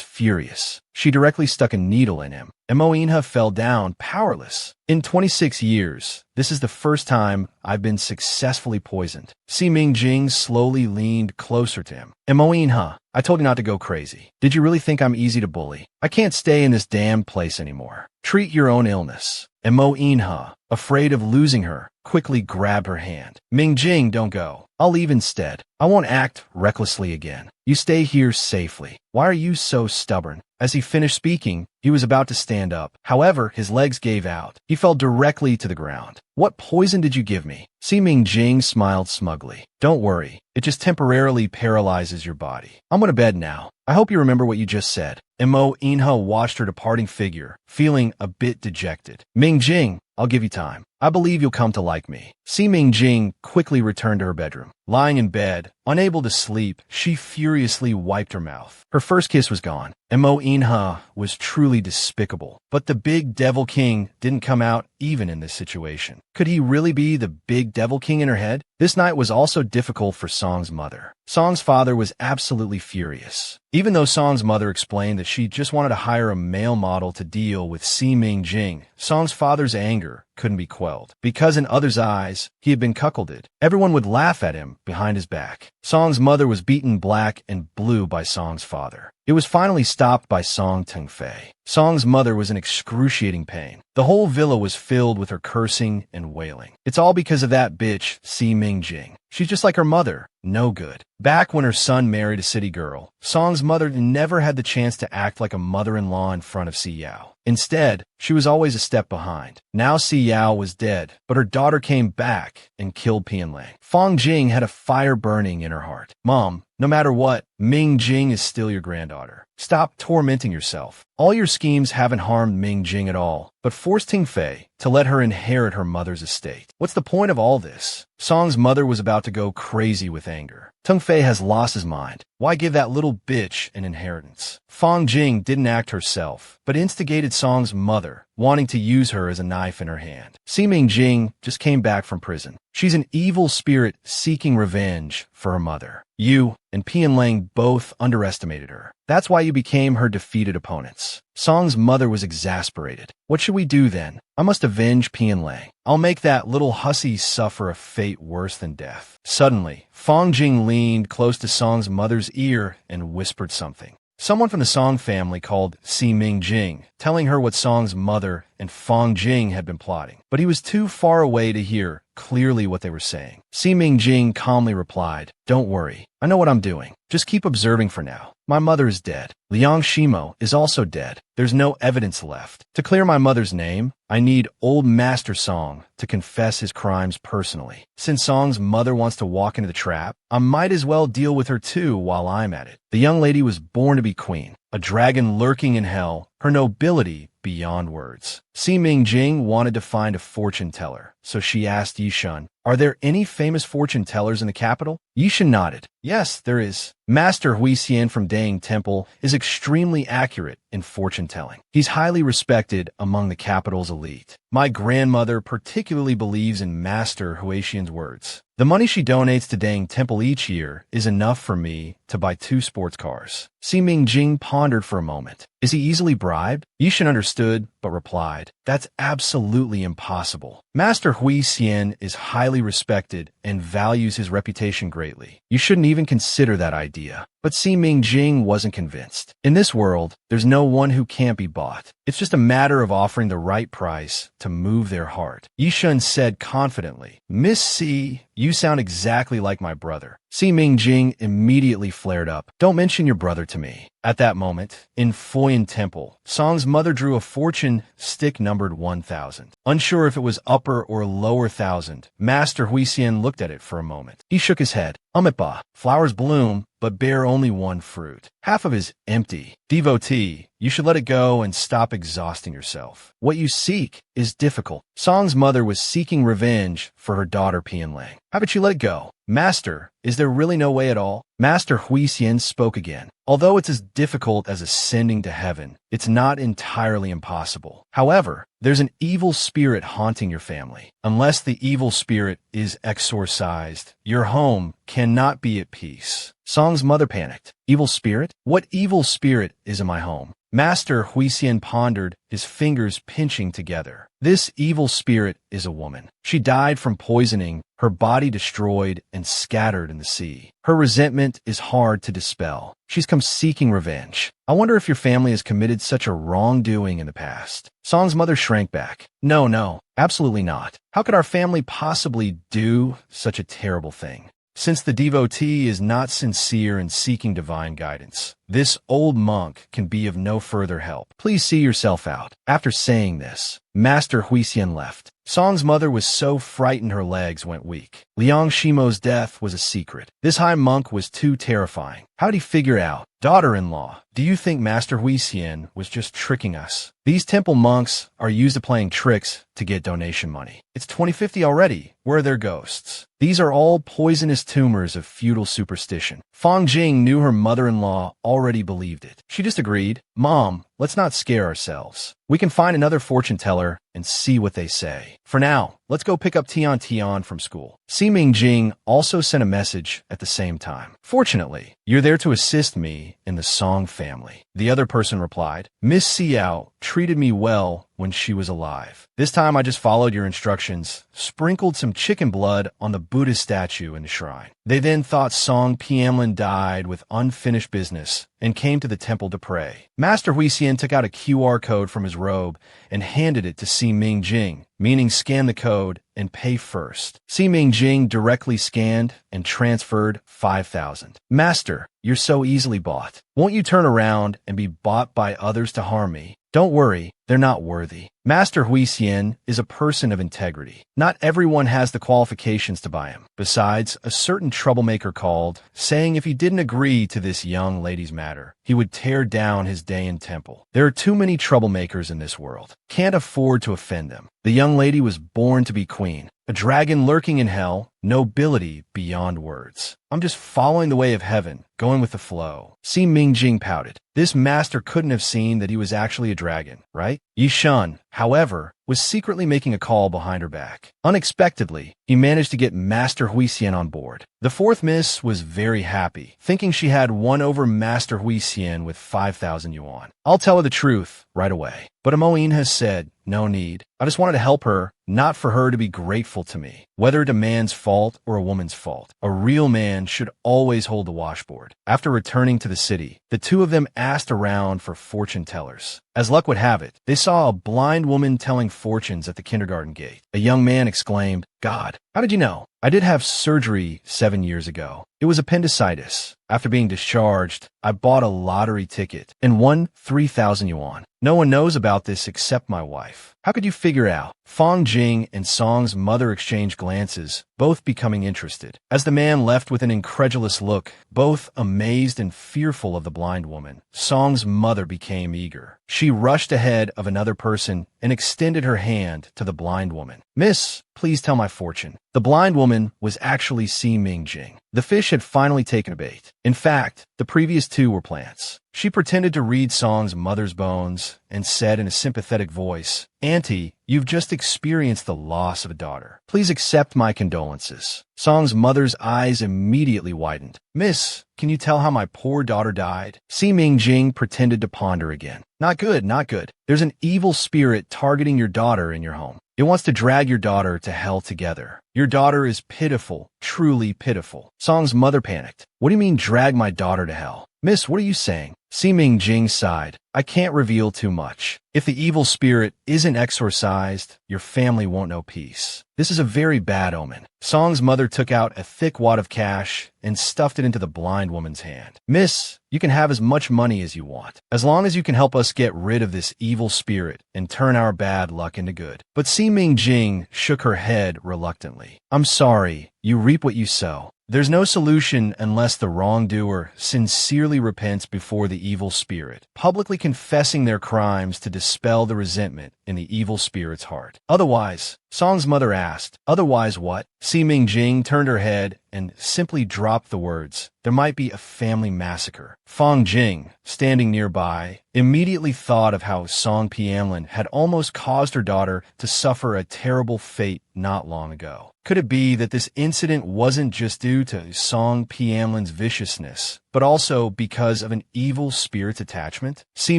furious. She directly stuck a needle in him. Imo Inha fell down, powerless. In 26 years, this is the first time I've been successfully poisoned. Si Mingjing slowly leaned closer to him. Imo Inha, I told you not to go crazy. Did you really think I'm easy to bully? I can't stay in this damned place anymore. Treat your own illness. Imo Inha, afraid of losing her, quickly grabbed her hand. Mingjing, don't go. I'll leave instead. I won't act recklessly again. You stay here safely. Why are you so stubborn? As he finished speaking, he was about to stand up. However, his legs gave out. He fell directly to the ground. What poison did you give me? Si Mingjing smiled smugly. Don't worry. It just temporarily paralyzes your body. I'm going to bed now. I hope you remember what you just said. Imo Inha watched her departing figure, feeling a bit dejected. Mingjing, I'll give you time. I believe you'll come to like me. Si Mingjing quickly returned to her bedroom. Lying in bed, unable to sleep, she furiously wiped her mouth. Her first kiss was gone. Imo Inha was truly despicable. But the big devil king didn't come out even in this situation. Could he really be the big devil king in her head? This night was also difficult for Song's mother. Song's father was absolutely furious. Even though Song's mother explained that she just wanted to hire a male model to deal with Si Mingjing, Song's father's anger couldn't be quelled. Because in others' eyes, he had been cuckolded. Everyone would laugh at him behind his back. Song's mother was beaten black and blue by Song's father. It was finally stopped by Song Tengfei. Song's mother was in excruciating pain. The whole villa was filled with her cursing and wailing. It's all because of that bitch, Si Mingjing. She's just like her mother, no good. Back when her son married a city girl, Song's mother never had the chance to act like a mother-in-law in front of Si Yao. Instead, she was always a step behind. Now Si Yao was dead, but her daughter came back and killed Pianlang. Fong Jing had a fire burning in her heart. Mom, no matter what, Ming Jing is still your granddaughter. Stop tormenting yourself. All your schemes haven't harmed Ming Jing at all, but forced Tingfei to let her inherit her mother's estate. What's the point of all this? Song's mother was about to go crazy with anger. Tengfei has lost his mind. Why give that little bitch an inheritance? Fong Jing didn't act herself, but instigated Song's mother, wanting to use her as a knife in her hand. Si Mingjing just came back from prison. She's an evil spirit seeking revenge for her mother. You and Pianlang both underestimated her. That's why you became her defeated opponents. Song's mother was exasperated. What should we do then? I must avenge Pianlang. I'll make that little hussy suffer a fate worse than death. Suddenly, Fong Jing leaned close to Song's mother's ear and whispered something. Someone from the Song family called Si Mingjing, telling her what Song's mother and Fong Jing had been plotting. But he was too far away to hear clearly what they were saying. Si Mingjing calmly replied, "Don't worry. I know what I'm doing. Just keep observing for now. My mother is dead. Liang Shimo is also dead. There's no evidence left. To clear my mother's name, I need old Master Song to confess his crimes personally. Since Song's mother wants to walk into the trap, I might as well deal with her too while I'm at it. The young lady was born to be queen, a dragon lurking in hell, her nobility beyond words." Si Mingjing wanted to find a fortune teller, so she asked Yishun, "Are there any famous fortune tellers in the capital?" Yishun nodded. "Yes, there is. Master Huixian from Dang Temple is extremely accurate in fortune telling. He's highly respected among the capital's elite. My grandmother particularly believes in Master Huixian's words. The money she donates to Dang Temple each year is enough for me to buy 2 sports cars." Si Mingjing pondered for a moment. Is he easily bribed? Yishin understood, but replied, "That's absolutely impossible. Master Huixian is highly respected and values his reputation greatly. You shouldn't even consider that idea." But Si Mingjing wasn't convinced. In this world, there's no one who can't be bought. It's just a matter of offering the right price to move their heart. Yishun said confidently, "Miss Si, you sound exactly like my brother." Si Mingjing immediately flared up. "Don't mention your brother to me." At that moment, in Foyan Temple, Song's mother drew a fortune stick numbered 1,000. Unsure if it was upper or lower thousand, Master Huixian looked at it for a moment. He shook his head. "Umitba, flowers bloom, but bear only one fruit. Half of it is empty. Devotee, you should let it go and stop exhausting yourself. What you seek is difficult." Song's mother was seeking revenge for her daughter Pianlang. "How about you let it go?" "Master, is there really no way at all?" Master Huixian spoke again. "Although it's as difficult as ascending to heaven, it's not entirely impossible. However, there's an evil spirit haunting your family. Unless the evil spirit is exorcised, your home cannot be at peace." Song's mother panicked. "Evil spirit? What evil spirit is in my home?" Master Huixian pondered, his fingers pinching together. "This evil spirit is a woman. She died from poisoning, her body destroyed and scattered in the sea. Her resentment is hard to dispel. She's come seeking revenge. I wonder if your family has committed such a wrongdoing in the past." Song's mother shrank back. No, absolutely not. How could our family possibly do such a terrible thing? Since the devotee is not sincere in seeking divine guidance, this old monk can be of no further help. Please see yourself out." After saying this, Master Huixian left. Song's mother was so frightened her legs went weak. Liang Shimo's death was a secret. This high monk was too terrifying. How did he figure out? "Daughter-in-law, do you think Master Huixian was just tricking us? These temple monks are used to playing tricks to get donation money. It's 2050 already. Where are their ghosts? These are all poisonous tumors of feudal superstition." Fang Jing knew her mother-in-law already believed it. She just agreed, "Mom, let's not scare ourselves. We can find another fortune teller and see what they say. For now, let's go pick up Tian from school." Si Mingjing also sent a message at the same time. "Fortunately, you're there to assist me in the Song family." The other person replied, "Miss Xiao treated me well when she was alive. This time I just followed your instructions, sprinkled some chicken blood on the Buddhist statue in the shrine. They then thought Song Piamlin died with unfinished business and came to the temple to pray." Master Huixian took out a QR code from his robe and handed it to Si Mingjing, meaning scan the code and pay first. Si Mingjing directly scanned and transferred 5,000. "Master, you're so easily bought. Won't you turn around and be bought by others to harm me? Don't worry, they're not worthy. Master Huixian is a person of integrity. Not everyone has the qualifications to buy him. Besides, a certain troublemaker called, saying if he didn't agree to this young lady's matter, he would tear down his Dayan temple. There are too many troublemakers in this world. Can't afford to offend them. The young lady was born to be queen. A dragon lurking in hell, nobility beyond words. I'm just following the way of heaven, going with the flow." Si Mingjing pouted. This master couldn't have seen that he was actually a dragon, right? Yishun, however, was secretly making a call behind her back. Unexpectedly, he managed to get Master Huixian on board. The fourth miss was very happy, thinking she had won over Master Huixian with 5,000 yuan. "I'll tell her the truth right away." But Amoin has said, "No need. I just wanted to help her, not for her to be grateful to me. Whether it's a man's fault or a woman's fault, a real man should always hold the washboard." After returning to the city, the two of them asked around for fortune tellers. As luck would have it, they saw a blind woman telling fortunes at the kindergarten gate. A young man exclaimed, God, how did you know? I did have surgery 7 years ago. It was appendicitis. After being discharged, I bought a lottery ticket and won 3,000 yuan. No one knows about this except my wife. How could you figure out? Fong Jing and Song's mother exchanged glances, both becoming interested. As the man left with an incredulous look, both amazed and fearful of the blind woman, Song's mother became eager. She rushed ahead of another person and extended her hand to the blind woman. Miss, please tell my fortune. The blind woman was actually Si Mingjing. The fish had finally taken a bait. In fact, the previous two were plants. She pretended to read Song's mother's bones and said in a sympathetic voice, Auntie, you've just experienced the loss of a daughter. Please accept my condolences. Song's mother's eyes immediately widened. Miss, can you tell how my poor daughter died? Si Mingjing pretended to ponder again. Not good, not good. There's an evil spirit targeting your daughter in your home. It wants to drag your daughter to hell together. Your daughter is pitiful, truly pitiful. Song's mother panicked. What do you mean drag my daughter to hell? Miss, what are you saying? Si Mingjing sighed. I can't reveal too much. If the evil spirit isn't exorcised, your family won't know peace. This is a very bad omen. Song's mother took out a thick wad of cash and stuffed it into the blind woman's hand. Miss, you can have as much money as you want, as long as you can help us get rid of this evil spirit and turn our bad luck into good. But Si Mingjing shook her head reluctantly. I'm sorry, you reap what you sow. There's no solution unless the wrongdoer sincerely repents before the evil spirit, publicly confessing their crimes to dispel the resentment in the evil spirit's heart. Otherwise, Song's mother asked, otherwise what? Si Mingjing turned her head and simply dropped the words, there might be a family massacre. Fong Jing, standing nearby, immediately thought of how Song Pianlin had almost caused her daughter to suffer a terrible fate not long ago. Could it be that this incident wasn't just due to Song Pianlin's viciousness, but also because of an evil spirit's attachment? Si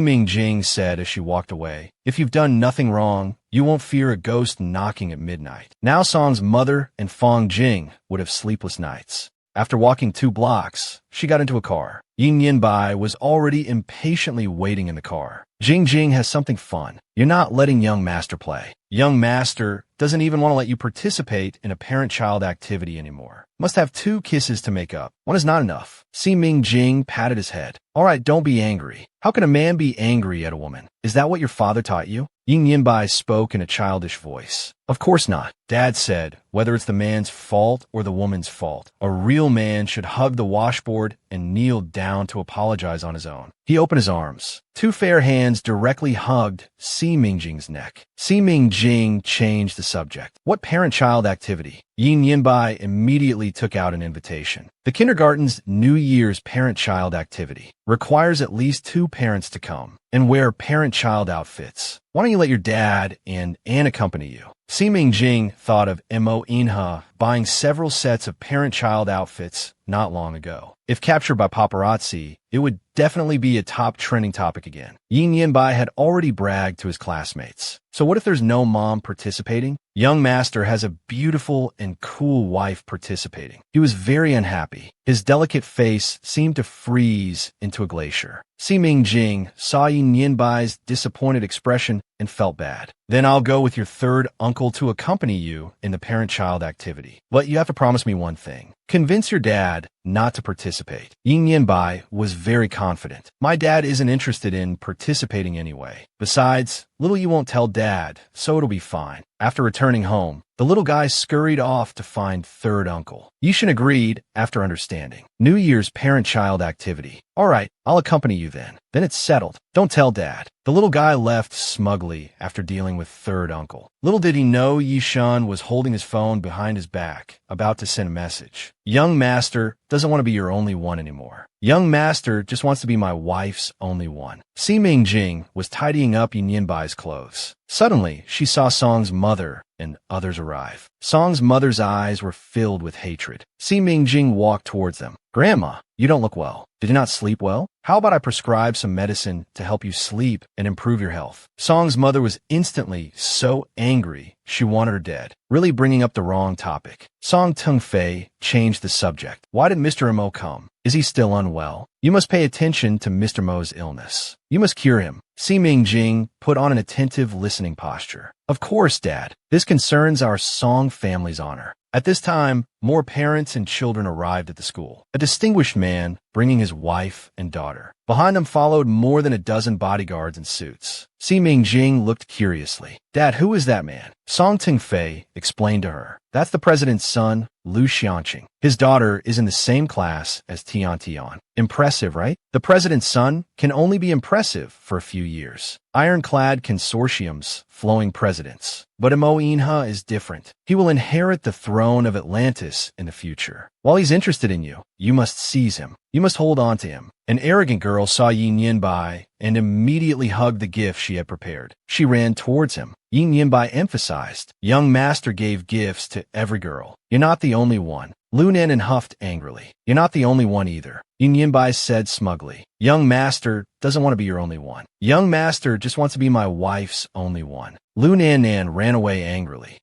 Mingjing said as she walked away, if you've done nothing wrong, you won't fear a ghost knocking at midnight. Now Song's mother and Fong Jing would have sleepless nights. After walking 2 blocks, she got into a car. Yin Yinbai was already impatiently waiting in the car. Jing Jing has something fun. You're not letting young master play. Young master doesn't even want to let you participate in a parent-child activity anymore. Must have 2 kisses to make up. One is not enough. Si Mingjing patted his head. All right, don't be angry. How can a man be angry at a woman? Is that what your father taught you? Yin Yinbai spoke in a childish voice. Of course not. Dad said, whether it's the man's fault or the woman's fault, a real man should hug the washboard and kneel down to apologize on his own. He opened his arms. 2 fair hands directly hugged Si Mingjing's neck. Si Mingjing changed the subject. What parent-child activity? Yin Yinbai immediately took out an invitation. The kindergarten's New Year's parent-child activity requires at least 2 parents to come and wear parent-child outfits. Why don't you let your dad and Anne accompany you? Si Mingjing thought of Mo Inha buying several sets of parent-child outfits not long ago. If captured by paparazzi, it would definitely be a top trending topic again. Yin Yinbai had already bragged to his classmates. So what if there's no mom participating? Young master has a beautiful and cool wife participating. He was very unhappy. His delicate face seemed to freeze into a glacier. Si Mingjing saw Yin Yinbai's disappointed expression and felt bad. Then I'll go with your 3rd uncle to accompany you in the parent-child activity. But you have to promise me one thing. Convince your dad not to participate. Yin Yinbai was very confident. My dad isn't interested in participating anyway. Besides, little you won't tell dad, so it'll be fine. After returning home, the little guy scurried off to find 3rd uncle. Yishin agreed after understanding. New Year's parent-child activity. All right, I'll accompany you then. Then it's settled. Don't tell dad. The little guy left smugly after dealing with 3rd uncle. Little did he know Yishan was holding his phone behind his back, about to send a message. Young master doesn't want to be your only one anymore. Young master just wants to be my wife's only one. Si Mingjing was tidying up Yin Yinbai's clothes. Suddenly, she saw Song's mother and others arrive. Song's mother's eyes were filled with hatred. Si Mingjing walked towards them. Grandma, you don't look well. Did you not sleep well? How about I prescribe some medicine to help you sleep and improve your health? Song's mother was instantly so angry she wanted her dead, really bringing up the wrong topic. Song Tengfei changed the subject. Why did Mr. Mo come? Is he still unwell? You must pay attention to Mr. Mo's illness. You must cure him. Si Mingjing put on an attentive listening posture. Of course, Dad. This concerns our Song family's honor. At this time, more parents and children arrived at the school. A distinguished man bringing his wife and daughter. Behind him followed more than a dozen bodyguards in suits. Si Mingjing looked curiously. Dad, who is that man? Song Tingfei explained to her. That's the president's son, Lu Xianqing. His daughter is in the same class as Tian Tian. Impressive, right? The president's son can only be impressive for a few years. Ironclad consortiums, flowing presidents. But Mo Inha is different. He will inherit the throne of Atlantis in the future. While he's interested in you, you must seize him. You must hold on to him. An arrogant girl saw Yin Yinbai and immediately hugged the gift she had prepared. She ran towards him. Yin Yinbai emphasized, young master gave gifts to every girl. You're not the only one. Lu Nanan huffed angrily. You're not the only one either. Yin Yinbai said smugly. Young master doesn't want to be your only one. Young master just wants to be my wife's only one. Lu Nanan ran away angrily.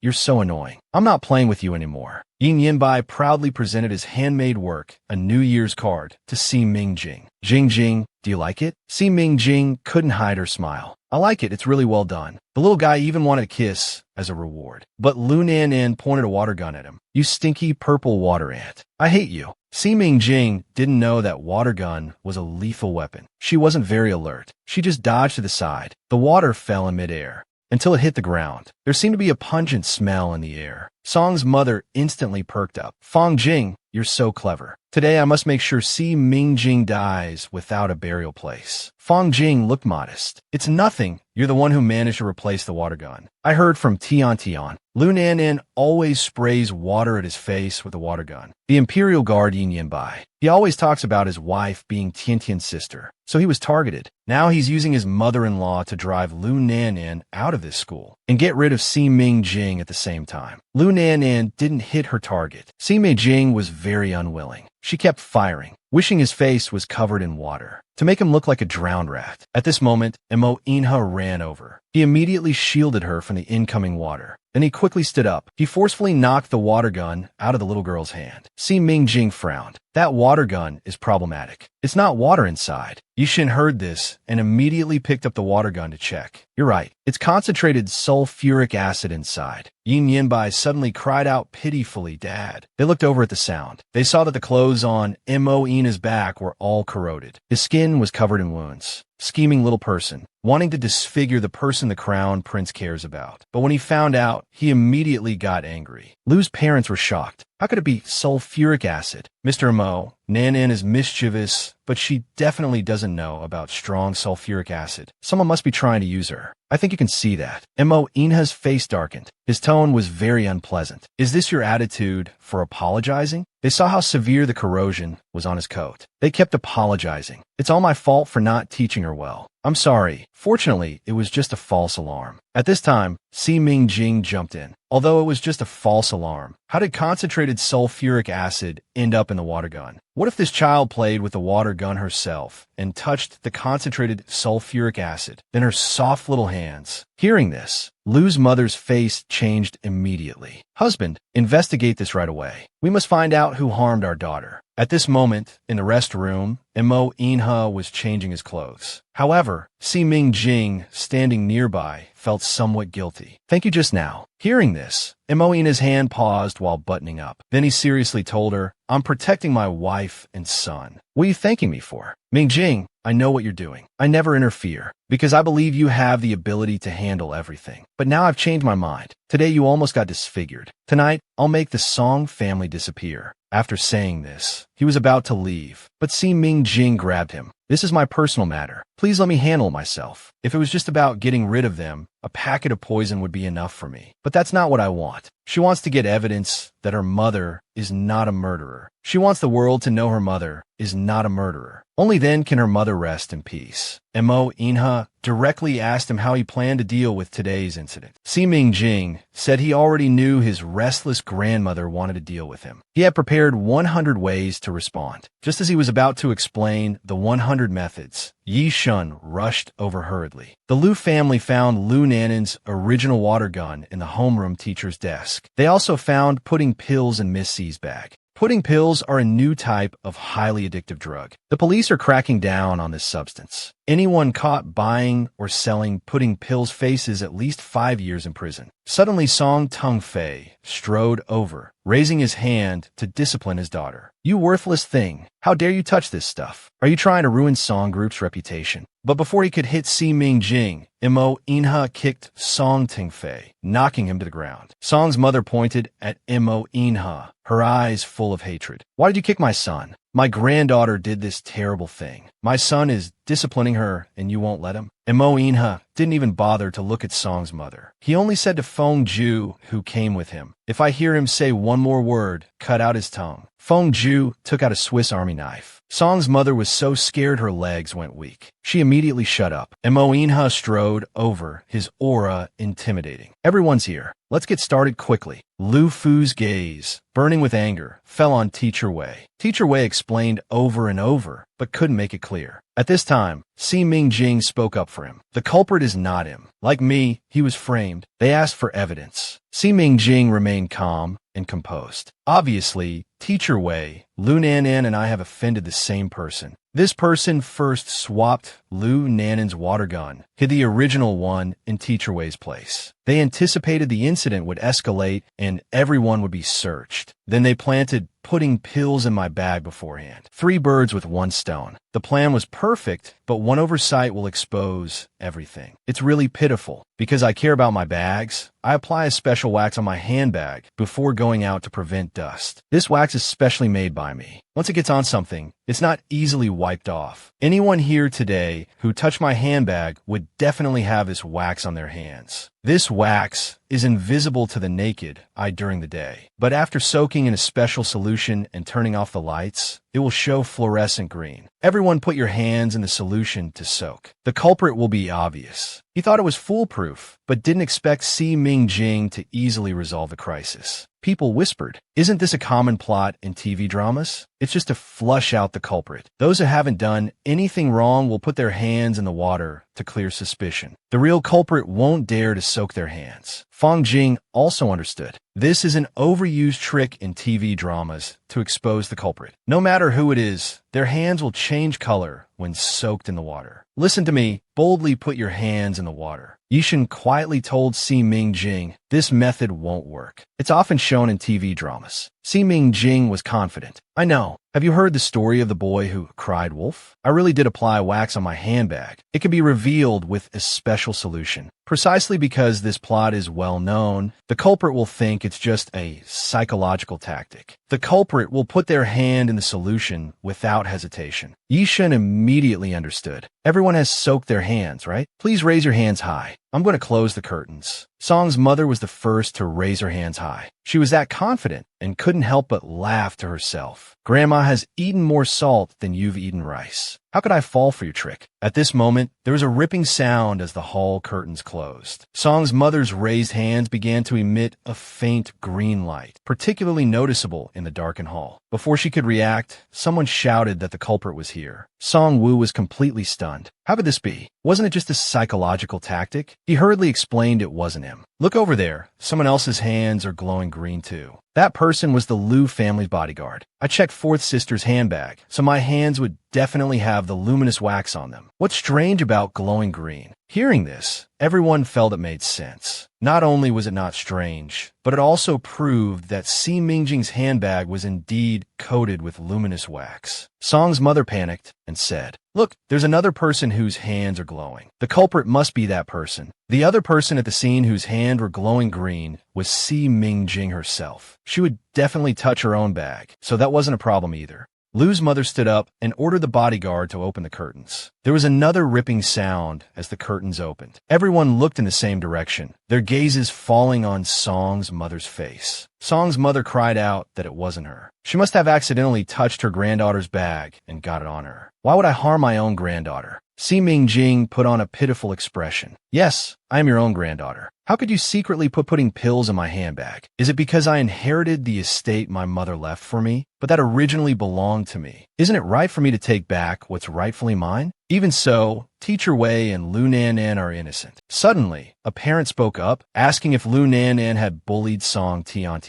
You're so annoying. I'm not playing with you anymore. Yin Yinbai proudly presented his handmade work, a New Year's card, to Si Mingjing. Jing, do you like it? Si Mingjing couldn't hide her smile. I like it. It's really well done. The little guy even wanted a kiss as a reward. But Lu Nanan pointed a water gun at him. You stinky purple water ant. I hate you. Si Mingjing didn't know that water gun was a lethal weapon. She wasn't very alert. She just dodged to the side. The water fell in midair until it hit the ground. There seemed to be a pungent smell in the air. Song's mother instantly perked up. Fong Jing, you're so clever. Today I must make sure Si Mingjing dies without a burial place. Fong Jing looked modest. It's nothing. You're the one who managed to replace the water gun. I heard from Tian Tian. Lu Nanan always sprays water at his face with a water gun. The Imperial Guard Yin Yinbai. He always talks about his wife being Tian Tian's sister, so he was targeted. Now he's using his mother-in-law to drive Lu Nanan out of this school and get rid of Si Mingjing at the same time. Lu Nanan didn't hit her target. Si Mingjing was very unwilling. She kept firing, wishing his face was covered in water to make him look like a drowned rat. At this moment, Mo Inha ran over. He immediately shielded her from the incoming water. Then he quickly stood up. He forcefully knocked the water gun out of the little girl's hand. Si Mingjing frowned. That water gun is problematic. It's not water inside. Yixin heard this and immediately picked up the water gun to check. You're right. It's concentrated sulfuric acid inside. Yin Yinbai suddenly cried out pitifully, Dad. They looked over at the sound. They saw that the clothes on Mo Ina's back were all corroded. His skin was covered in wounds. Scheming little person, wanting to disfigure the person the crown prince cares about. But when he found out, he immediately got angry. Lu's parents were shocked. How could it be sulfuric acid? Mr. Mo, Nanan is mischievous, but she definitely doesn't know about strong sulfuric acid. Someone must be trying to use her. I think you can see that. Mo Inha's face darkened. His tone was very unpleasant. Is this your attitude for apologizing? They saw how severe the corrosion was on his coat. They kept apologizing. It's all my fault for not teaching her well. I'm sorry. Fortunately, it was just a false alarm. At this time, Si Mingjing jumped in. Although it was just a false alarm, how did concentrated sulfuric acid end up in the water gun? What if this child played with the water gun herself and touched the concentrated sulfuric acid in her soft little hands? Hearing this, Lu's mother's face changed immediately. Husband, investigate this right away. We must find out who harmed our daughter. At this moment, in the restroom, Mo Inha was changing his clothes. However, Si Mingjing, standing nearby, felt somewhat guilty. Thank you just now. Hearing this, Mo Inha's hand paused while buttoning up. Then he seriously told her, I'm protecting my wife and son. What are you thanking me for? Mingjing, I know what you're doing. I never interfere, because I believe you have the ability to handle everything. But now I've changed my mind. Today you almost got disfigured. Tonight, I'll make the Song family disappear. After saying this, he was about to leave, but Si Mingjing grabbed him. This is my personal matter. Please let me handle it myself. If it was just about getting rid of them, a packet of poison would be enough for me. But that's not what I want. She wants to get evidence that her mother is not a murderer. She wants the world to know her mother is not a murderer. Only then can her mother rest in peace. Mo Inha directly asked him how he planned to deal with today's incident. Si Mingjing said he already knew his restless grandmother wanted to deal with him. He had prepared 100 ways to respond. Just as he was about to explain the 100 methods, Yi Shun rushed over hurriedly. The Lu family found Lu Nanan's original water gun in the homeroom teacher's desk. They also found putting pills in Miss C's bag. Pudding pills are a new type of highly addictive drug. The police are cracking down on this substance. Anyone caught buying or selling pudding pills faces at least 5 years in prison. Suddenly, Song Tong-fei strode over, raising his hand to discipline his daughter. "You worthless thing! How dare you touch this stuff? Are you trying to ruin Song Group's reputation?" But before he could hit Si Ming-jing, Imo Inha kicked Song Ting-fei, knocking him to the ground. Song's mother pointed at Imo Inha, her eyes full of hatred. "Why did you kick my son? My granddaughter did this terrible thing. My son is disciplining her, and you won't let him?" Imo Inha didn't even bother to look at Song's mother. He only said to Feng Ju, who came with him, "If I hear him say one more word, cut out his tongue." Feng Ju took out a Swiss Army knife. Song's mother was so scared her legs went weak. She immediately shut up. Imo Inha strode over, his aura intimidating. "Everyone's here. Let's get started quickly." Lu Fu's gaze, burning with anger, fell on Teacher Wei. Teacher Wei explained over and over, but couldn't make it clear. At this time, Si Ming-jing spoke up for him. "The culprit is not him. Like me, he was framed. They asked for evidence." Si Ming-jing remained calm and composed. "Obviously, Teacher Wei, Lu Nanan and I have offended the same person. This person first swapped Lu Nanan's water gun, hid the original one in Teacher Wei's place. They anticipated the incident would escalate and everyone would be searched. Then they planted pudding pills in my bag beforehand. 3 birds with 1 stone. The plan was perfect, but one oversight will expose everything. It's really pitiful. Because I care about my bags, I apply a special wax on my handbag before going out to prevent dust. This wax is specially made by me. Once it gets on something, it's not easily wiped off. Anyone here today who touched my handbag would definitely have this wax on their hands. This wax is invisible to the naked eye during the day, but after soaking in a special solution and turning off the lights, it will show fluorescent green. Everyone put your hands in the solution to soak. The culprit will be obvious." He thought it was foolproof, but didn't expect Si Ming-jing to easily resolve the crisis. People whispered, "Isn't this a common plot in TV dramas? It's just to flush out the culprit. Those who haven't done anything wrong will put their hands in the water to clear suspicion. The real culprit won't dare to soak their hands." Fang Jing also understood. This is an overused trick in TV dramas to expose the culprit. No matter who it is, their hands will change color when soaked in the water. "Listen to me. Boldly put your hands in the water." Yishin quietly told Si Ming-jing, "This method won't work. It's often shown in TV dramas." Si Ming-jing was confident. "I know. Have you heard the story of the boy who cried wolf? I really did apply wax on my handbag. It can be revealed with a special solution. Precisely because this plot is well known, the culprit will think it's just a psychological tactic. The culprit will put their hand in the solution without hesitation." Yishin immediately understood. "Everyone has soaked their hands, right? Please raise your hands high. I'm going to close the curtains." Song's mother was the first to raise her hands high. She was that confident and couldn't help but laugh to herself. "Grandma has eaten more salt than you've eaten rice. How could I fall for your trick?" At this moment, there was a ripping sound as the hall curtains closed. Song's mother's raised hands began to emit a faint green light, particularly noticeable in the darkened hall. Before she could react, someone shouted that the culprit was here. Song Wu was completely stunned. How could this be? Wasn't it just a psychological tactic? He hurriedly explained it wasn't him. "Look over there. Someone else's hands are glowing green too." That person was the Liu family's bodyguard. I checked fourth sister's handbag, so my hands would definitely have the luminous wax on them. What's strange about glowing green? Hearing this, everyone felt it made sense. Not only was it not strange, but it also proved that Si Mingjing's handbag was indeed coated with luminous wax. Song's mother panicked and said, "Look, there's another person whose hands are glowing. The culprit must be that person." The other person at the scene whose hands were glowing green was Si Mingjing herself. She would definitely touch her own bag, so that wasn't a problem either. Lu's mother stood up and ordered the bodyguard to open the curtains. There was another ripping sound as the curtains opened. Everyone looked in the same direction, their gazes falling on Song's mother's face. Song's mother cried out that it wasn't her. She must have accidentally touched her granddaughter's bag and got it on her. Why would I harm my own granddaughter? Si Mingjing put on a pitiful expression. "Yes, I am your own granddaughter. How could you secretly putting pills in my handbag? Is it because I inherited the estate my mother left for me? But that originally belonged to me. Isn't it right for me to take back what's rightfully mine?" Even so, Teacher Wei and Lu Nanan are innocent. Suddenly, a parent spoke up, asking if Lu Nan had bullied Song Tian.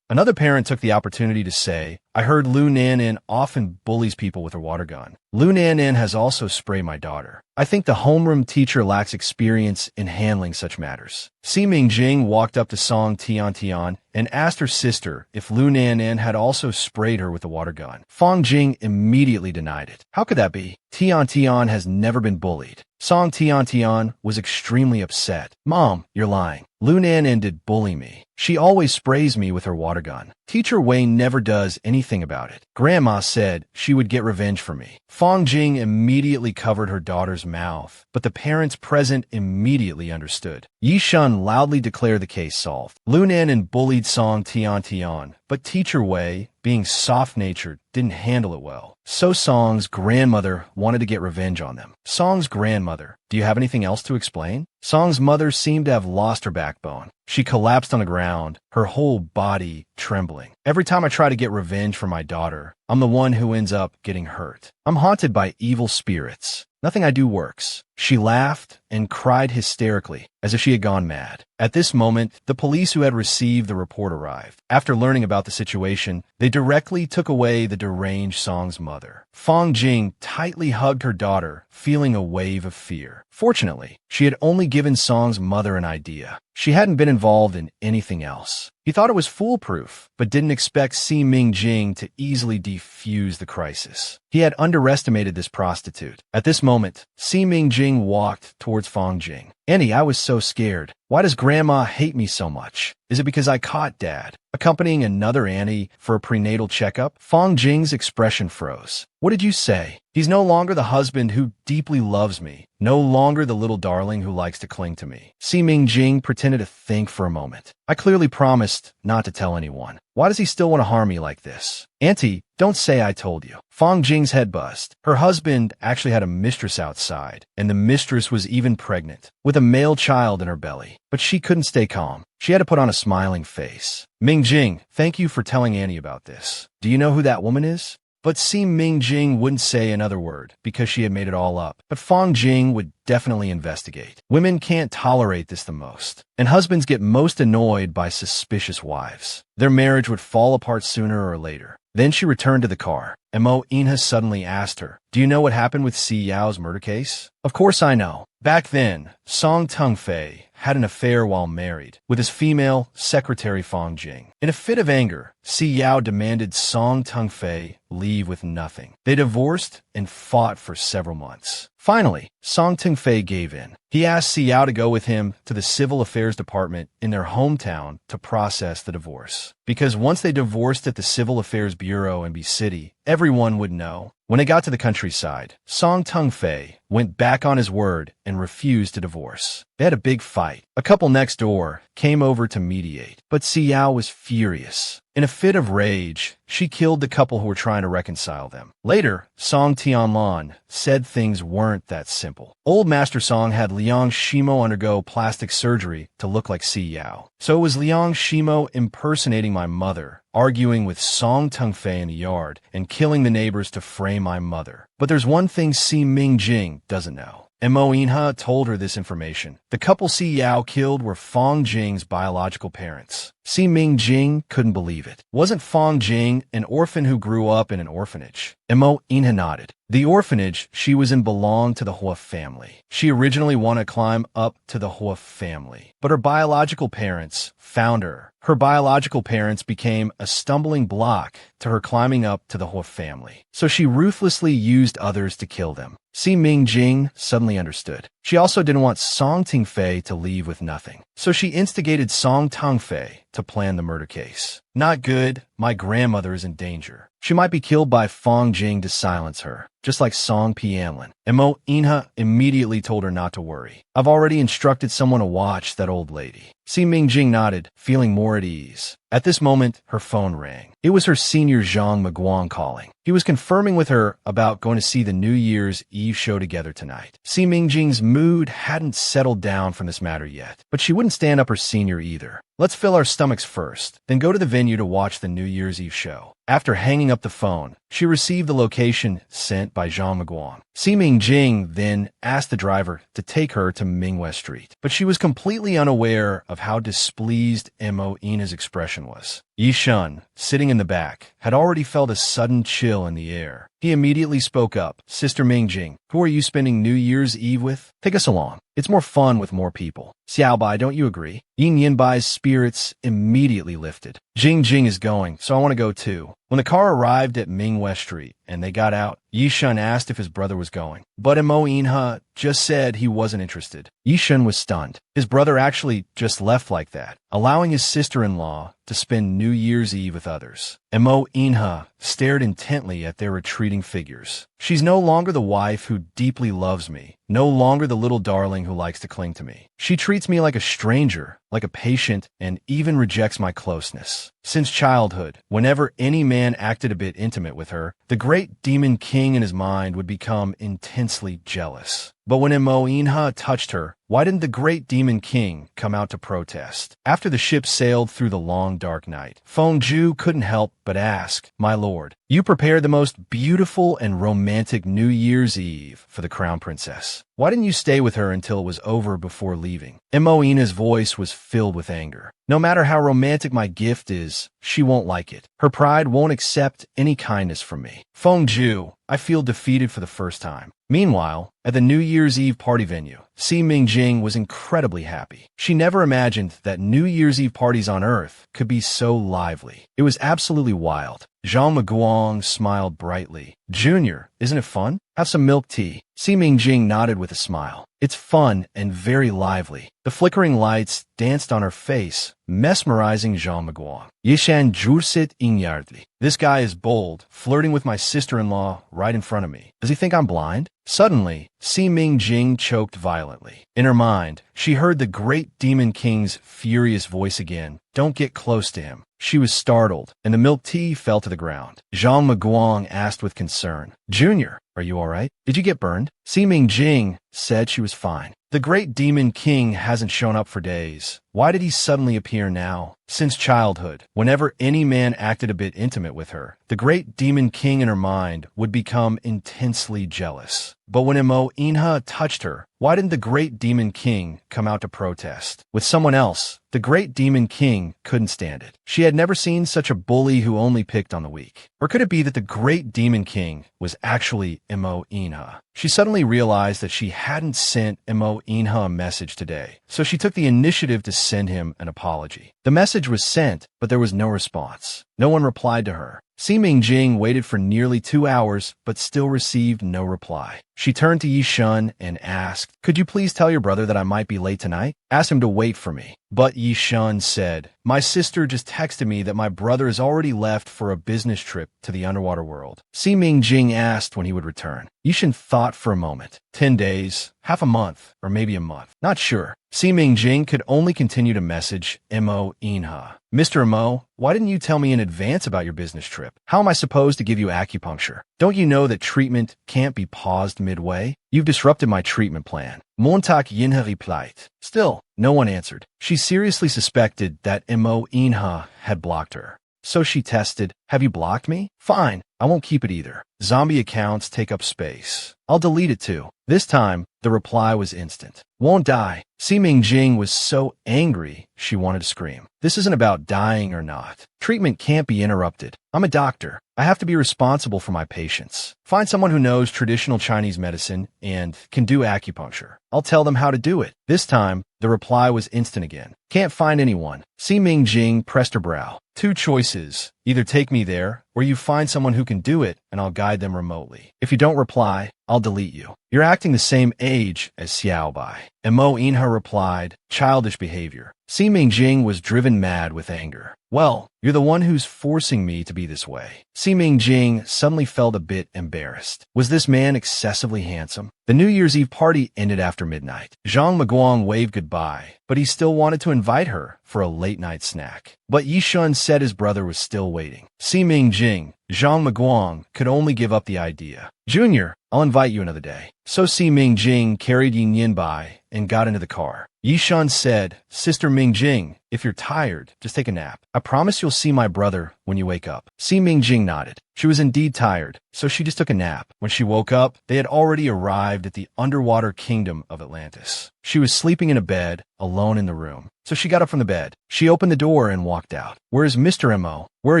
Another parent took the opportunity to say, I heard Lu Nan often bullies people with her water gun. Lu Nan has also sprayed my daughter. I think the homeroom teacher lacks experience in handling such matters. Si Mingjing walked up to Song Tian and asked her sister if Lu Nan had also sprayed her with the water gun. Fong Jing immediately denied it. How could that be? Tian has never been bullied. Song Tian was extremely upset. Mom, you're lying. Lu Nan did bully me. She always sprays me with her water gun. Teacher Wei never does anything about it. Grandma said she would get revenge for me. Fong Jing immediately covered her daughter's mouth, but the parents present immediately understood. Yi Shun loudly declared the case solved. Lu Nan bullied Song Tian, but Teacher Wei, being soft-natured, didn't handle it well. So Song's grandmother wanted to get revenge on them. Song's grandmother, do you have anything else to explain? Song's mother seemed to have lost her backbone. She collapsed on the ground, her whole body trembling. Every time I try to get revenge for my daughter, I'm the one who ends up getting hurt. I'm haunted by evil spirits. Nothing I do works. She laughed and cried hysterically, as if she had gone mad. At this moment, the police who had received the report arrived. After learning about the situation, they directly took away the deranged Song's mother. Fong Jing tightly hugged her daughter, feeling a wave of fear. Fortunately, she had only given Song's mother an idea. She hadn't been involved in anything else. He thought it was foolproof, but didn't expect Si Mingjing to easily defuse the crisis. He had underestimated this prostitute. At this moment, Si Mingjing walked towards Fong Jing. Annie, I was so scared. Why does Grandma hate me so much? Is it because I caught Dad accompanying another Annie for a prenatal checkup? Fong Jing's expression froze. What did you say? He's no longer the husband who deeply loves me, no longer the little darling who likes to cling to me. Si Mingjing pretended to think for a moment. I clearly promised not to tell anyone. Why does he still want to harm me like this? Auntie, don't say I told you. Fong Jing's head buzzed. Her husband actually had a mistress outside, and the mistress was even pregnant, with a male child in her belly. But she couldn't stay calm. She had to put on a smiling face. Mingjing, thank you for telling Annie about this. Do you know who that woman is? But Si Mingjing wouldn't say another word because she had made it all up. But Fong Jing would definitely investigate. Women can't tolerate this the most, and husbands get most annoyed by suspicious wives. Their marriage would fall apart sooner or later. Then she returned to the car, and Mo Inha suddenly asked her, do you know what happened with Si Yao's murder case? Of course I know. Back then, Song Tungfei had an affair while married with his female secretary Fong Jing. In a fit of anger, Si Yao demanded Song Tungfei leave with nothing. They divorced and fought for several months. Finally, Song Tungfei gave in. He asked Si Yao to go with him to the Civil Affairs Department in their hometown to process the divorce. Because once they divorced at the Civil Affairs Bureau in B City, everyone would know. When they got to the countryside, Song Tungfei went back on his word and refused to divorce. They had a big fight. A couple next door came over to mediate, but Si Yao was furious. In a fit of rage, she killed the couple who were trying to reconcile them. Later, Song Tianlan said things weren't that simple. Old Master Song had Liang Shimo undergo plastic surgery to look like Si Yao. So it was Liang Shimo impersonating my mother, arguing with Song Tungfei in the yard, and killing the neighbors to frame my mother. But there's one thing Si Mingjing doesn't know. And Mo Inha told her this information. The couple Si Yao killed were Fong Jing's biological parents. Si Mingjing couldn't believe it. Wasn't Fong Jing an orphan who grew up in an orphanage? And Mo Inha nodded. The orphanage she was in belonged to the Hua family. She originally wanted to climb up to the Hua family, but her biological parents found her. Her biological parents became a stumbling block to her climbing up to the Hua family, so she ruthlessly used others to kill them. Si Mingjing suddenly understood. She also didn't want Song Tungfei to leave with nothing, so she instigated Song Tungfei to plan the murder case. Not good. My grandmother is in danger. She might be killed by Fong Jing to silence her, just like Song Pianlin. And Mo Inha immediately told her not to worry. I've already instructed someone to watch that old lady. Si Mingjing nodded, feeling more at ease. At this moment, her phone rang. It was her senior Zhang Meguang calling. He was confirming with her about going to see the New Year's Eve show together tonight. Si Mingjing's mood hadn't settled down from this matter yet, but she wouldn't stand up her senior either. Let's fill our stomach stomachs first, then go to the venue to watch the New Year's Eve show. After hanging up the phone, she received the location sent by Zhang Meguang. Si Mingjing then asked the driver to take her to Manhwa Street, but she was completely unaware of how displeased Mo Ina's expression was. Yi Shun, sitting in the back, had already felt a sudden chill in the air. He immediately spoke up. Sister Mingjing, who are you spending New Year's Eve with? Take us along. It's more fun with more people. Xiaobai, don't you agree? Yin Yinbai's spirits immediately lifted. Jing Jing is going, so I want to go too. When the car arrived at Manhwa Street and they got out, Yi Shun asked if his brother was going, but Mo Inha just said he wasn't interested. Yi Shun was stunned. His brother actually just left like that, allowing his sister-in-law to spend New Year's Eve with others. Mo Inha stared intently at their retreating figures. She's no longer the wife who deeply loves me, no longer the little darling who likes to cling to me. She treats me like a stranger, like a patient, and even rejects my closeness. Since childhood, whenever any man acted a bit intimate with her, the great demon king in his mind would become intensely jealous. But when Mo Inha touched her, why didn't the great demon king come out to protest? After the ship sailed through the long dark night, Feng Zhu couldn't help but ask, "My lord, you prepared the most beautiful and romantic New Year's Eve for the crown princess. Why didn't you stay with her until it was over before leaving?" Mo Ina's voice was filled with anger. No matter how romantic my gift is, she won't like it. Her pride won't accept any kindness from me. Feng Zhu, I feel defeated for the first time. Meanwhile, at the New Year's Eve party venue, Si Mingjing was incredibly happy. She never imagined that New Year's Eve parties on Earth could be so lively. It was absolutely wild. Zhang Meguang smiled brightly. "Junior, isn't it fun? Have some milk tea." Si Mingjing nodded with a smile. "It's fun and very lively." The flickering lights danced on her face, mesmerizing Zhang Meguang. "Yishan Jursit Inyardli. This guy is bold, flirting with my sister-in-law right in front of me. Does he think I'm blind?" Suddenly, Si Mingjing choked violently. In her mind, she heard the great demon king's furious voice again. "Don't get close to him." She was startled, and the milk tea fell to the ground. Zhang Meguang asked with concern, "Junior, are you all right? Did you get burned?" Si Mingjing said she was fine. The great demon king hasn't shown up for days. Why did he suddenly appear now? Since childhood, whenever any man acted a bit intimate with her, the great demon king in her mind would become intensely jealous. But when Mo Inha touched her, why didn't the great demon king come out to protest? With someone else, the great demon king couldn't stand it. She had never seen such a bully who only picked on the weak. Or could it be that the great demon king was actually Mo Inha? She suddenly realized that she hadn't sent Mo Inha a message today, so she took the initiative to send him an apology. The message was sent, but there was no response. No one replied to her. Si Mingjing waited for nearly 2 hours, but still received no reply. She turned to Yi Shun and asked, "Could you please tell your brother that I might be late tonight? Ask him to wait for me." But Yi Shun said, "My sister just texted me that my brother has already left for a business trip to the underwater world." Si Mingjing asked when he would return. Yi Shun thought for a moment. 10 days, half a month, or maybe a month. Not sure. Si Mingjing could only continue to message Mo Inha. "Mr. Mo, why didn't you tell me in advance about your business trip? How am I supposed to give you acupuncture? Don't you know that treatment can't be paused midway? You've disrupted my treatment plan." Montak Yinha replied. Still, no one answered. She seriously suspected that Mo Inha had blocked her. So she tested, "Have you blocked me? Fine, I won't keep it either. Zombie accounts take up space. I'll delete it too." This time, the reply was instant. "Won't die." Si Mingjing was so angry, she wanted to scream. This isn't about dying or not. Treatment can't be interrupted. I'm a doctor. I have to be responsible for my patients. Find someone who knows traditional Chinese medicine and can do acupuncture. I'll tell them how to do it. This time, the reply was instant again. "Can't find anyone." Si Mingjing pressed her brow. "Two choices. Either take me there, or you find someone who can do it, and I'll guide them remotely. If you don't reply, I'll delete you. You're acting the same age as Xiaobai." Mo Inha replied, "Childish behavior." Si Mingjing was driven mad with anger. "Well, you're the one who's forcing me to be this way." Si Mingjing suddenly felt a bit embarrassed. Was this man excessively handsome? The New Year's Eve party ended after midnight. Zhang Meguang waved goodbye, but he still wanted to invite her for a late-night snack. But Yi Shun said his brother was still waiting. Si Mingjing, Zhang Meguang could only give up the idea. "Junior, I'll invite you another day." So Si Mingjing carried Yin Yinbai and got into the car. Yi Shun said, "Sister Mingjing, If you're tired, just take a nap. I promise you'll see my brother when you wake up. Si Mingjing nodded. She was indeed tired, so she just took a nap. When she woke up, they had already arrived at the underwater kingdom of Atlantis. She was sleeping in a bed, alone in the room. So she got up from the bed. She opened the door and walked out. "Where's Mr. Mo? Where are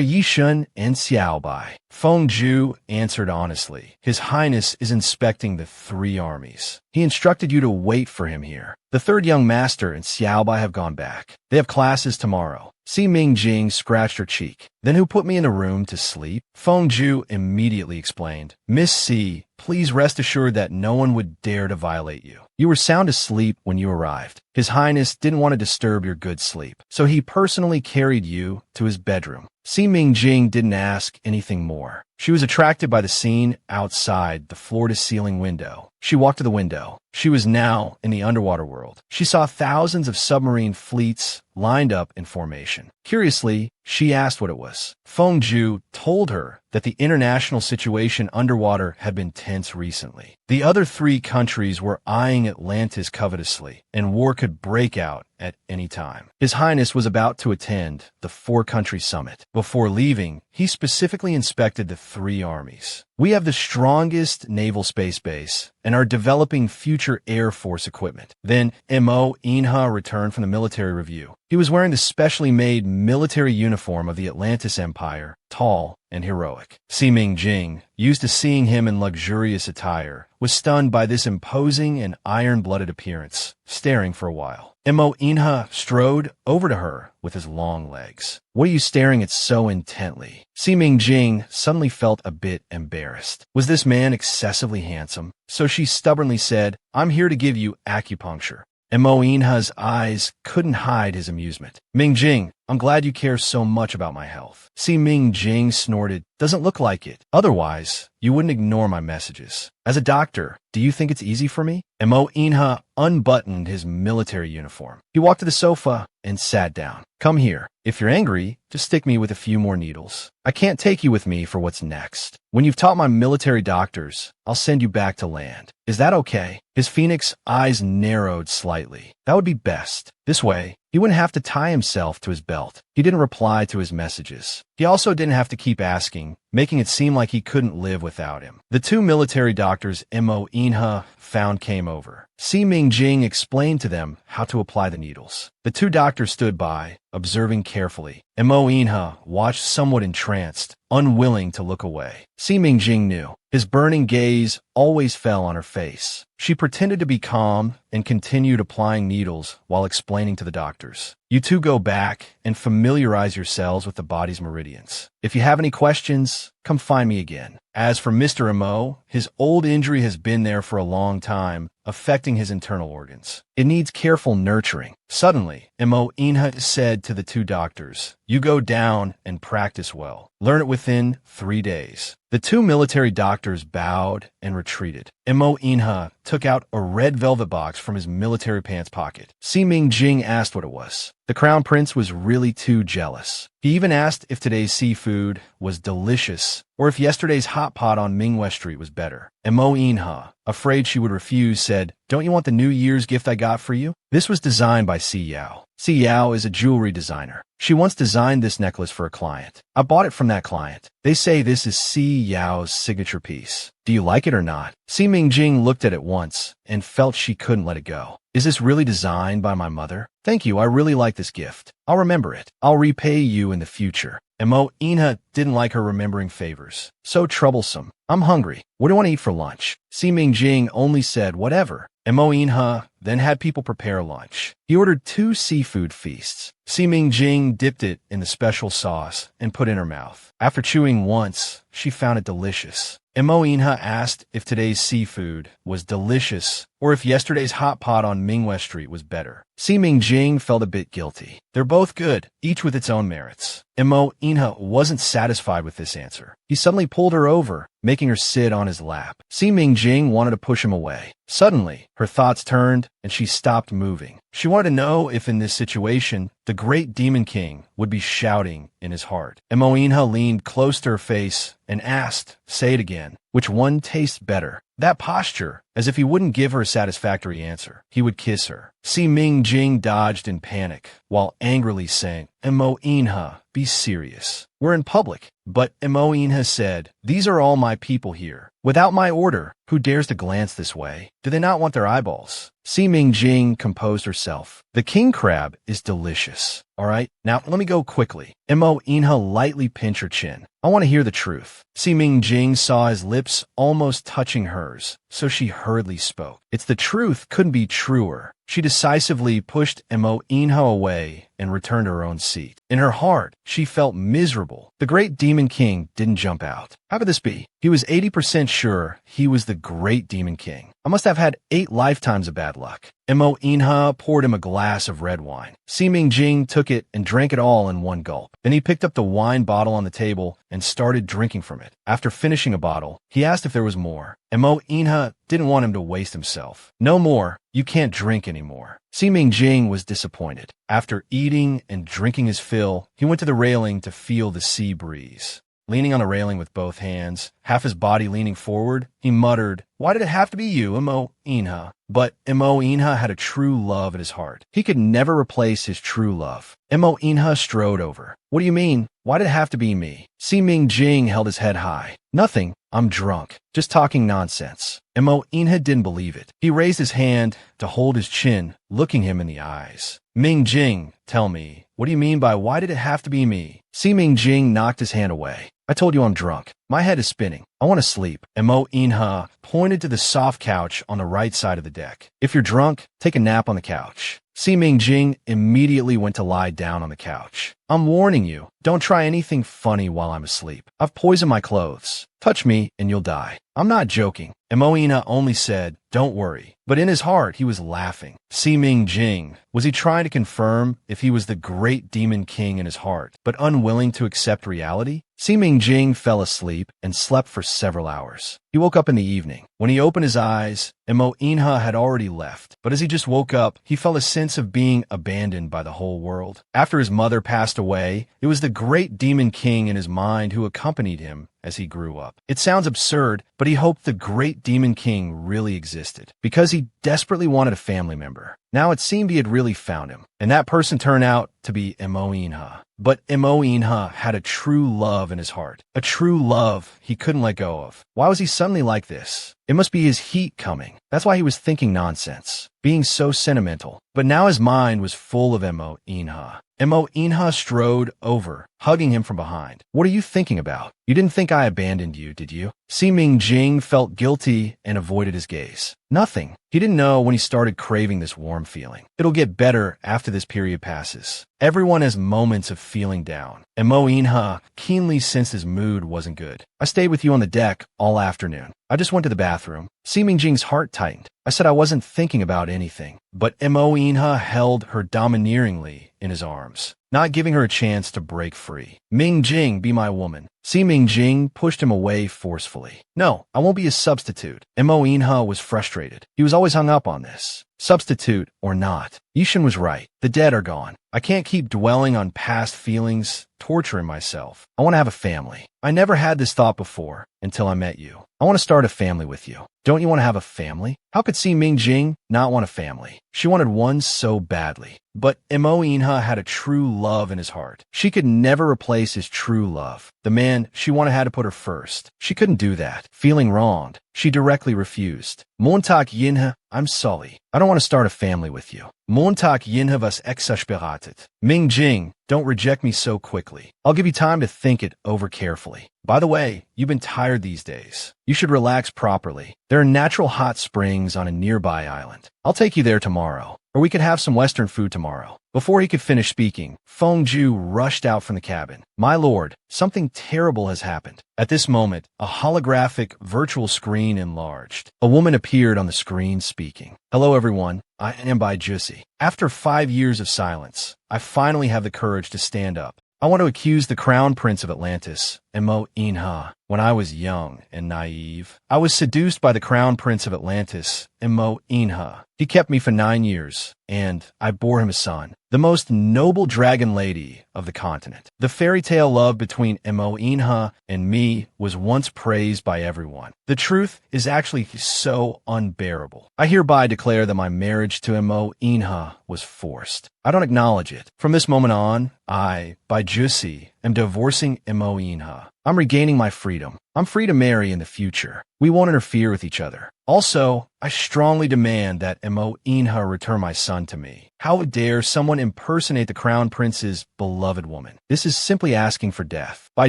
Yi Shun and Xiao Bai?" Feng Zhu answered honestly. "His Highness is inspecting the 3 armies. He instructed you to wait for him here. The 3rd young master and Xiao Bai have gone back. They have classes tomorrow." Si Mingjing scratched her cheek. "Then who put me in the room to sleep?" Feng Zhu immediately explained. "Miss Si, please rest assured that no one would dare to violate you. You were sound asleep when you arrived. His Highness didn't want to disturb your good sleep, so he personally carried you to his bedroom." Si Mingjing didn't ask anything more. She was attracted by the scene outside the floor-to-ceiling window. She walked to the window. She was now in the underwater world. She saw thousands of submarine fleets lined up in formation. Curiously, she asked what it was. Feng Zhu told her that the international situation underwater had been tense recently. The other 3 countries were eyeing Atlantis covetously, and war could break out at any time. His Highness was about to attend the 4-country summit. Before leaving, he specifically inspected the 3 armies. "We have the strongest naval space base and are developing future Air Force equipment." Then Mo Inha returned from the military review. He was wearing the specially made military uniform of the Atlantis Empire, tall and heroic. Si Mingjing, used to seeing him in luxurious attire, was stunned by this imposing and iron-blooded appearance, staring for a while. Mo Inha strode over to her with his long legs. "What are you staring at so intently?" Si Mingjing suddenly felt a bit embarrassed. Was this man excessively handsome? So she stubbornly said, "I'm here to give you acupuncture." Mo Inha's eyes couldn't hide his amusement. "Mingjing, I'm glad you care so much about my health." Si Mingjing snorted. "Doesn't look like it. Otherwise, you wouldn't ignore my messages. As a doctor, do you think it's easy for me?" Mo Inha unbuttoned his military uniform. He walked to the sofa and sat down. "Come here. If you're angry, just stick me with a few more needles. I can't take you with me for what's next. When you've taught my military doctors, I'll send you back to land. Is that okay?" His phoenix eyes narrowed slightly. That would be best. This way, he wouldn't have to tie himself to his belt. He didn't reply to his messages. He also didn't have to keep asking, making it seem like he couldn't live without him. The 2 military doctors Mo Inha found came over. Si Mingjing explained to them how to apply the needles. The 2 doctors stood by, observing carefully. Mo Inha watched somewhat entranced, unwilling to look away. Si Mingjing knew. His burning gaze always fell on her face. She pretended to be calm and continued applying needles while explaining to the doctors. "You 2 go back and familiarize yourselves with the body's meridians. If you have any questions, come find me again. As for Mr. Mo, his old injury has been there for a long time, affecting his internal organs. It needs careful nurturing." Suddenly, Mo Inha said to the 2 doctors, "You go down and practice well. Learn it within 3 days." The 2 military doctors bowed and retreated. Mo Inha took out a red velvet box from his military pants pocket. Si Mingjing asked what it was. The Crown Prince was really too jealous. He even asked if today's seafood was delicious or if yesterday's hot pot on Manhwa Street was better. Mo Inha, afraid she would refuse, said, "Don't you want the New Year's gift I got for you?" This was designed by Si Yao. Si Yao is a jewelry designer. She once designed this necklace for a client. I bought it from that client. They say this is Si Yao's signature piece. Do you like it or not? Si Mingjing looked at it once and felt she couldn't let it go. Is this really designed by my mother? Thank you, I really like this gift. I'll remember it. I'll repay you in the future. Mo Inha didn't like her remembering favors. So troublesome. I'm hungry. What do you want to eat for lunch? Si Mingjing only said whatever. Mo Inha then had people prepare lunch. He ordered 2 seafood feasts. Si Mingjing dipped it in the special sauce and put it in her mouth. After chewing once, she found it delicious. Mo Inha asked if today's seafood was delicious or if yesterday's hot pot on Manhwa Street was better. Si Mingjing felt a bit guilty. They're both good, each with its own merits. Mo Inha wasn't satisfied with this answer. He suddenly pulled her over, making her sit on his lap. Si Mingjing wanted to push him away. Suddenly, her thoughts turned and she stopped moving. She wanted to know if in this situation, the great Demon King would be shouting in his heart. Mo Inha leaned close to her face and asked, "Say it again. Which one tastes better?" That posture As if he wouldn't give her a satisfactory answer, he would kiss her. Si Ming-jing dodged in panic, while angrily saying, "Mo Inha, be serious. We're in public." But Mo Inha said, "These are all my people here. Without my order, who dares to glance this way? Do they not want their eyeballs?" Si Ming-jing composed herself. "The king crab is delicious. All right, now let me go quickly." Mo Inha lightly pinched her chin. "I want to hear the truth." Si Ming-jing saw his lips almost touching hers, so she hurriedly spoke. "It's the truth couldn't be truer." She decisively pushed Mo Inha away and returned to her own seat. In her heart, she felt miserable. The great demon king didn't jump out. How could this be? He was 80% sure he was the great demon king. I must have had 8 lifetimes of bad luck. Mo Inha poured him a glass of red wine. Si Ming-jing took it and drank it all in one gulp. Then he picked up the wine bottle on the table and started drinking from it. After finishing a bottle, he asked if there was more. Mo Inha didn't want him to waste himself. "No more. You can't drink anymore." Si Ming-jing was disappointed. After eating and drinking his fill, he went to the railing to feel the sea breeze. Leaning on the railing with both hands, half his body leaning forward, he muttered, "Why did it have to be you, Mo Inha?" But Mo Inha had a true love at his heart. He could never replace his true love. Mo Inha strode over. "What do you mean? Why did it have to be me?" Si Ming-jing held his head high. "Nothing. I'm drunk. Just talking nonsense." Mo Inha didn't believe it. He raised his hand to hold his chin, looking him in the eyes. "Ming-jing, tell me, what do you mean by why did it have to be me?" Si Ming-jing knocked his hand away. "I told you I'm drunk. My head is spinning. I want to sleep." Mo Inha pointed to the soft couch on the right side of the deck. "If you're drunk, take a nap on the couch." Si Ming-jing immediately went to lie down on the couch. "I'm warning you, don't try anything funny while I'm asleep. I've poisoned my clothes. Touch me and you'll die." "I'm not joking." Mo Inha only said, "Don't worry." But in his heart, he was laughing. Si Ming-jing, was he trying to confirm if he was the great demon king in his heart, but unwilling to accept reality? Si Ming-jing fell asleep and slept for several hours. He woke up in the evening. When he opened his eyes, Mo Inha had already left. But as he just woke up, he felt a sense of being abandoned by the whole world. After his mother passed away, it was the great demon king in his mind who accompanied him as he grew up. It sounds absurd, but he hoped the great demon king really existed, because he desperately wanted a family member. Now it seemed he had really found him, and that person turned out to be Mo Inha. But Mo Inha had a true love in his heart, a true love he couldn't let go of. Why was he suddenly like this? It must be his heat coming. That's why he was thinking nonsense, being so sentimental. But now his mind was full of Mo Inha. Mo Inha strode over, hugging him from behind. "What are you thinking about? You didn't think I abandoned you, did you?" Si Ming-jing felt guilty and avoided his gaze. "Nothing." He didn't know when he started craving this warm feeling. It'll get better after this period passes. Everyone has moments of feeling down, and Mo Inha keenly sensed his mood wasn't good. "I stayed with you on the deck all afternoon. I just went to the bathroom." Si Ming-jing's heart tightened. "I said I wasn't thinking about anything." But Mo Inha held her domineeringly in his arms, not giving her a chance to break free. "Ming-jing, be my woman." Si Ming-jing pushed him away forcefully. "No, I won't be a substitute." Mo Inha was frustrated. He was always hung up on this. Substitute or not, Yishin was right. The dead are gone. I can't keep dwelling on past feelings, torturing myself. I want to have a family. I never had this thought before until I met you. I want to start a family with you. Don't you want to have a family? How could Si Ming-jing not want a family? She wanted one so badly. But Mo Inha had a true love in his heart. She could never replace his true love. The man she wanted had to put her first. She couldn't do that. Feeling wronged, she directly refused. "Montag Yinha, I'm Sully. I don't want to start a family with you." "Montag Yinha was exasperated." "Ming-jing, don't reject me so quickly. I'll give you time to think it over carefully. By the way, you've been tired these days. You should relax properly. There are natural hot springs on a nearby island. I'll take you there tomorrow. Or we could have some Western food tomorrow." Before he could finish speaking, Feng Ju rushed out from the cabin. "My lord, something terrible has happened." At this moment, a holographic virtual screen enlarged. A woman appeared on the screen speaking. "Hello everyone, I am Bai Jussi. After 5 years of silence, I finally have the courage to stand up. I want to accuse the Crown Prince of Atlantis Mo Inha. When I was young and naive, I was seduced by the crown prince of Atlantis, Mo Inha. He kept me for 9 years, and I bore him a son, the most noble dragon lady of the continent. The fairy tale love between Mo Inha and me was once praised by everyone. The truth is actually so unbearable. I hereby declare that my marriage to Mo Inha was forced. I don't acknowledge it. From this moment on, I, by Jussi, am divorcing Mo Inha. I'm regaining my freedom. I'm free to marry in the future. We won't interfere with each other. Also, I strongly demand that Mo Inha return my son to me. How dare someone impersonate the crown prince's beloved woman? This is simply asking for death. By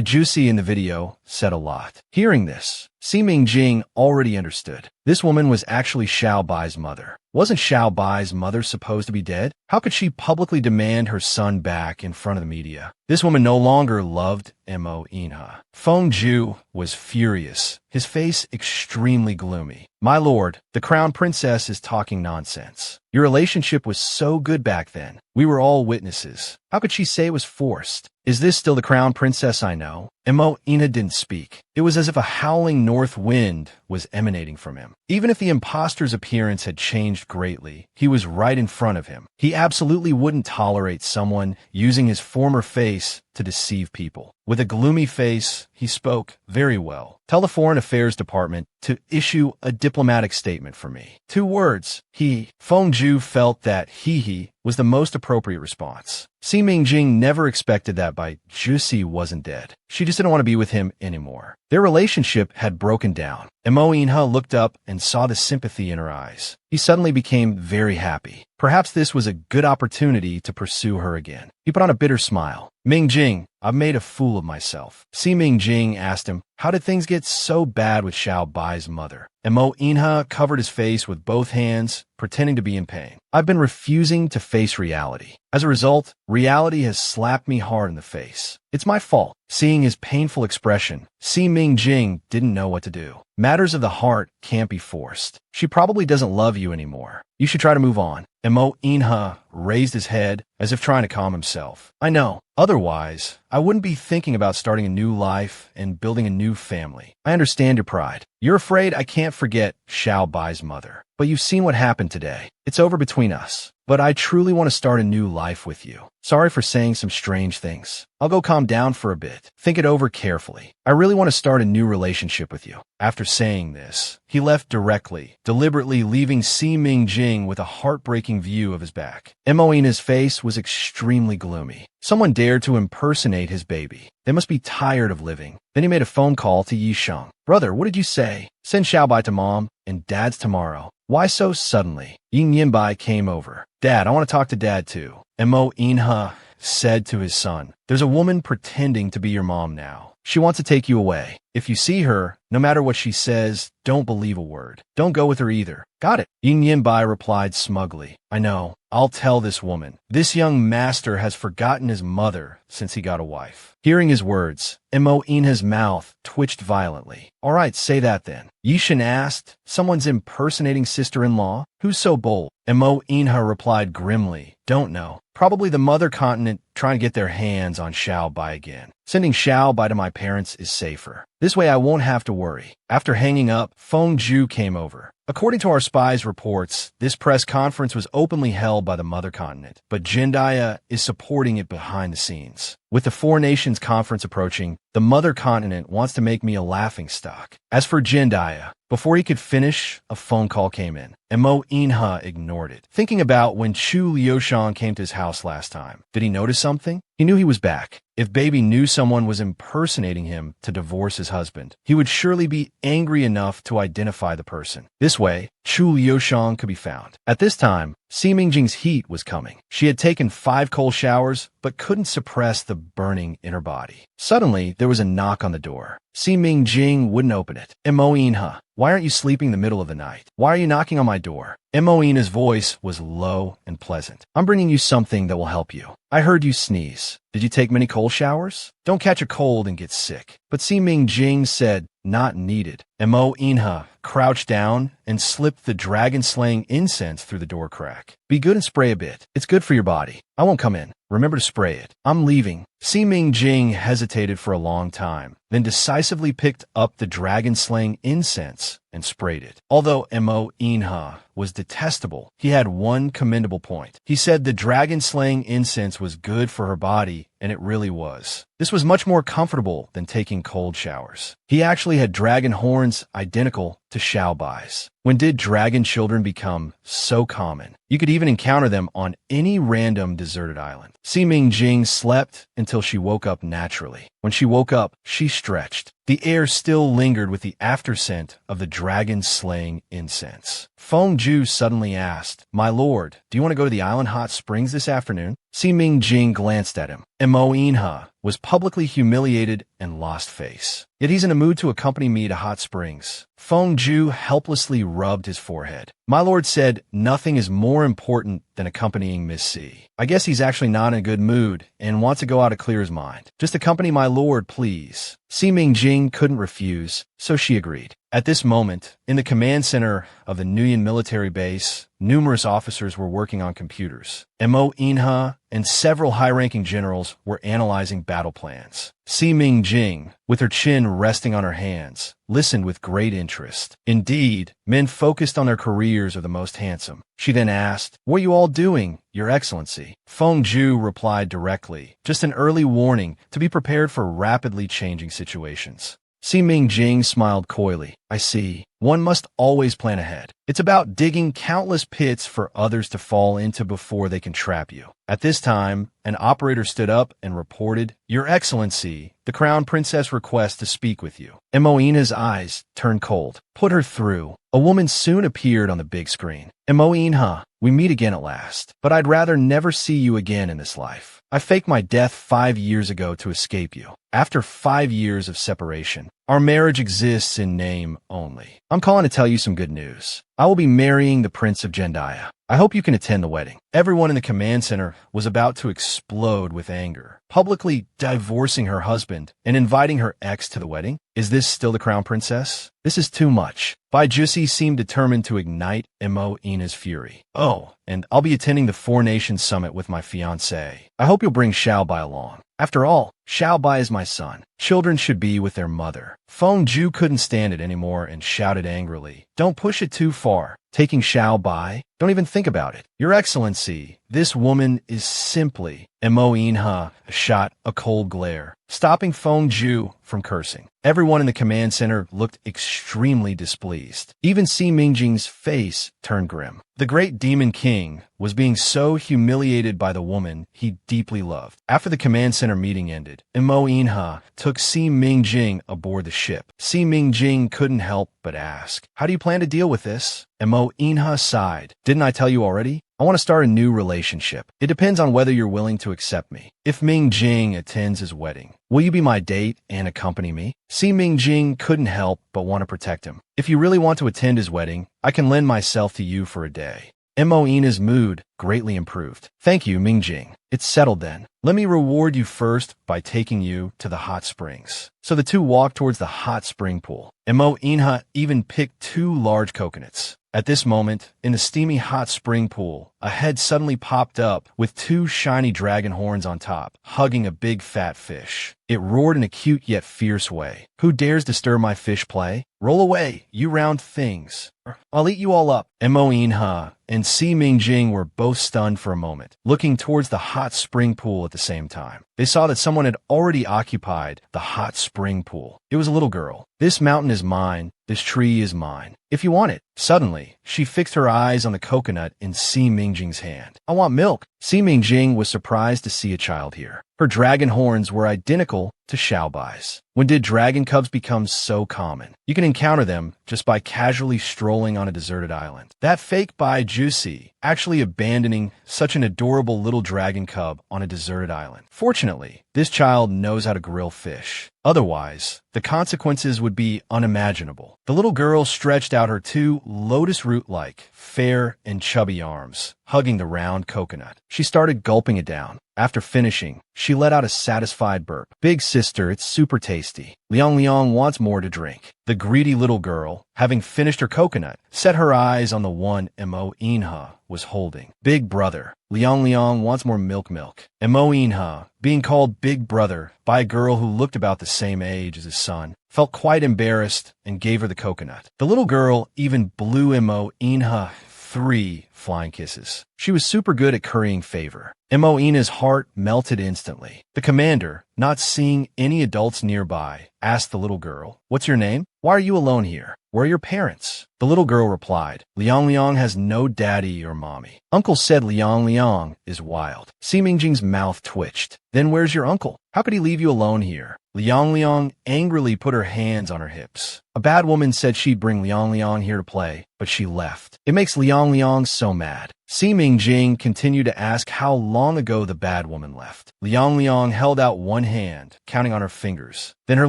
Jussi in the video said a lot. Hearing this, Si Mingjing already understood. This woman was actually Xiao Bai's mother. Wasn't Xiao Bai's mother supposed to be dead? How could she publicly demand her son back in front of the media? This woman no longer loved Mo Inha. Feng Zhu was furious, his face extremely gloomy. My lord, the crown princess is talking nonsense. Your relationship was so good back then. We were all witnesses. How could she say it was forced? Is this still the crown princess I know? Mo Inha didn't speak. It was as if a howling north wind was emanating from him. Even if the imposter's appearance had changed greatly, he was right in front of him. He absolutely wouldn't tolerate someone using his former face to deceive people. With a gloomy face, he spoke very well. Tell the Foreign Affairs Department to issue a diplomatic statement for me. 2 words. Feng Zhu felt that he was the most appropriate response. Si Mingjing never expected that by Jussi wasn't dead. She just didn't want to be with him anymore. Their relationship had broken down. Mo Inha looked up and saw the sympathy in her eyes. He suddenly became very happy. Perhaps this was a good opportunity to pursue her again. He put on a bitter smile. Mingjing, I've made a fool of myself. Si Mingjing asked him, how did things get so bad with Xiao Bai's mother? Mo Inha covered his face with both hands, pretending to be in pain. I've been refusing to face reality. As a result, reality has slapped me hard in the face. It's my fault. Seeing his painful expression, Si Mingjing didn't know what to do. Matters of the heart can't be forced. She probably doesn't love you anymore. You should try to move on. Mo Inha raised his head as if trying to calm himself. I know. Otherwise, I wouldn't be thinking about starting a new life and building a new family. I understand your pride. You're afraid I can't forget Xiao Bai's mother. But you've seen what happened today. It's over between us. But I truly want to start a new life with you. Sorry for saying some strange things. I'll go calm down for a bit. Think it over carefully. I really want to start a new relationship with you. After saying this, he left directly, deliberately leaving Si Mingjing with a heartbreaking view of his back. Mo Inha's face was extremely gloomy. Someone dared to impersonate his baby. They must be tired of living. Then he made a phone call to Yisheng. Brother, what did you say? Send Xiaobai to mom and dad's tomorrow. Why so suddenly? Yin Yinbai came over. Dad, I want to talk to Dad too. Mo Inha said to his son, there's a woman pretending to be your mom now. She wants to take you away. If you see her, no matter what she says, don't believe a word. Don't go with her either. Got it. Yin Yinbai replied smugly. I know. I'll tell this woman. This young master has forgotten his mother since he got a wife. Hearing his words, Mo Inha's mouth twitched violently. All right, say that then. Yishin asked, someone's impersonating sister-in-law? Who's so bold? Mo Inha replied grimly, don't know. Probably the mother continent trying to get their hands on Xiao Bai again. Sending Xiao Bai to my parents is safer. This way I won't have to worry. After hanging up, Feng Zhu came over. According to our spies' reports, this press conference was openly held by the mother continent, but Jindaya is supporting it behind the scenes. With the Four Nations Conference approaching, the mother continent wants to make me a laughingstock. As for Jindaya, before he could finish, a phone call came in. Mo Inha ignored it. Thinking about when Chu Liushang came to his house last time, did he notice something? He knew he was back. If Baby knew someone was impersonating him to divorce his husband, he would surely be angry enough to identify the person. This way, Chu Liushang could be found. At this time, Si Mingjing's heat was coming. She had taken 5 cold showers, but couldn't suppress the burning in her body. Suddenly, there was a knock on the door. Si Mingjing wouldn't open it. Mo Inha, why aren't you sleeping in the middle of the night? Why are you knocking on my door? Mo Inha's voice was low and pleasant. I'm bringing you something that will help you. I heard you sneeze. Did you take many cold showers? Don't catch a cold and get sick. But Si Mingjing said, not needed. Mo Inha crouched down and slipped the dragon-slaying incense through the door crack. Be good and spray a bit. It's good for your body. I won't come in. Remember to spray it. I'm leaving. Si Mingjing hesitated for a long time, then decisively picked up the dragon-slaying incense and sprayed it. Although Mo Inha was detestable, he had one commendable point. He said the dragon-slaying incense was good for her body, and it really was. This was much more comfortable than taking cold showers. He actually had dragon horns identical to Xiaobai's. When did dragon children become so common? You could even encounter them on any random deserted island. Si Mingjing slept until she woke up naturally. When she woke up, she stretched. The air still lingered with the afterscent of the dragon-slaying incense. Feng Ju suddenly asked, "My lord, do you want to go to the island hot springs this afternoon?" Si Mingjing glanced at him. Mo Inha was publicly humiliated and lost face. Yet he's in a mood to accompany me to hot springs. Feng Ju helplessly rubbed his forehead. My lord said nothing is more important than accompanying Miss C. I guess he's actually not in a good mood and wants to go out to clear his mind. Just accompany my lord, please. Si Mingjing couldn't refuse, so she agreed. At this moment, in the command center of the Nguyen military base, numerous officers were working on computers. Mo Inha and several high-ranking generals were analyzing battle plans. Si Mingjing, with her chin resting on her hands, listened with great interest. Indeed, men focused on their careers are the most handsome. She then asked, "What are you all doing, Your Excellency?" Feng Ju replied directly, "Just an early warning to be prepared for rapidly changing situations." Si Mingjing smiled coyly. "I see. One must always plan ahead. It's about digging countless pits for others to fall into before they can trap you." At this time, an operator stood up and reported, "Your Excellency, the Crown Princess requests to speak with you." Emoina's eyes turned cold. "Put her through." A woman soon appeared on the big screen. "Emoina, we meet again at last, but I'd rather never see you again in this life. I faked my death 5 years ago to escape you. After 5 years of separation, our marriage exists in name only. I'm calling to tell you some good news. I will be marrying the Prince of Jendaya. I hope you can attend the wedding." Everyone in the command center was about to explode with anger. Publicly divorcing her husband and inviting her ex to the wedding? Is this still the crown princess? This is too much. Bai Jusi seemed determined to ignite Mo Ina's fury. "Oh, and I'll be attending the Four Nations Summit with my fiancé. I hope you'll bring Xiaobai along. After all, Xiaobai is my son. Children should be with their mother." Feng Ju couldn't stand it anymore and shouted angrily, "Don't push it too far. Taking Xiaobai? Don't even think about it. Your Excellency, this woman is simply..." Mo Inha shot a cold glare, stopping Feng Ju from cursing. Everyone in the command center looked extremely displeased. Even Si Mingjing's face turned grim. The great demon king was being so humiliated by the woman he deeply loved. After the command center meeting ended, Mo Inha took Si Mingjing aboard the ship. Si Mingjing couldn't help but ask, "How do you plan to deal with this?" Mo Inha sighed. "Didn't I tell you already? I want to start a new relationship. It depends on whether you're willing to accept me. If Mingjing attends his wedding, will you be my date and accompany me?" Si Mingjing couldn't help but want to protect him. "If you really want to attend his wedding, I can lend myself to you for a day." Mo Ina's mood greatly improved. "Thank you, Mingjing. It's settled then. Let me reward you first by taking you to the hot springs." So the two walked towards the hot spring pool. Mo Inha even picked 2 large coconuts. At this moment, in the steamy hot spring pool, a head suddenly popped up with 2 shiny dragon horns on top, hugging a big fat fish. It roared in a cute yet fierce way. "Who dares disturb my fish play? Roll away, you round things. I'll eat you all up." Mo Inha and Si Mingjing were both stunned for a moment, looking towards the hot spring pool at the same time. They saw that someone had already occupied the hot spring pool. It was a little girl. "This mountain is mine. This tree is mine. If you want it." Suddenly, she fixed her eyes on the coconut in Si Mingjing's hand. "I want milk." Si Mingjing was surprised to see a child here. Her dragon horns were identical to Xiaobai's. When did dragon cubs become so common? You can encounter them just by casually strolling on a deserted island. That fake Bai Jusi actually abandoning such an adorable little dragon cub on a deserted island. Fortunately, this child knows how to grill fish. Otherwise, the consequences would be unimaginable. The little girl stretched out her 2 lotus root-like, fair and chubby arms, hugging the round coconut. She started gulping it down. After finishing, she let out a satisfied burp. Big sister, it's super tasty. Liang Liang wants more to drink. The greedy little girl, having finished her coconut, set her eyes on the one Mo Inha was holding. Big brother. Liang Liang wants more milk. Mo Inha, being called Big Brother by a girl who looked about the same age as his son, felt quite embarrassed and gave her the coconut. The little girl even blew Mo Inha 3 flying kisses. She was super good at currying favor. Mo Inha's heart melted instantly. The commander, not seeing any adults nearby, asked the little girl, "What's your name? Why are you alone here? Where are your parents?" The little girl replied, "Liang Liang has no daddy or mommy. Uncle said Liang Liang is wild." Si Mingjing's mouth twitched. "Then where's your uncle? How could he leave you alone here?" Liang Liang angrily put her hands on her hips. A bad woman said she'd bring Liang Liang here to play, but she left. It makes Liang Liang so mad. Si Mingjing continued to ask how long ago the bad woman left. Liang Liang held out one hand, counting on her fingers. Then her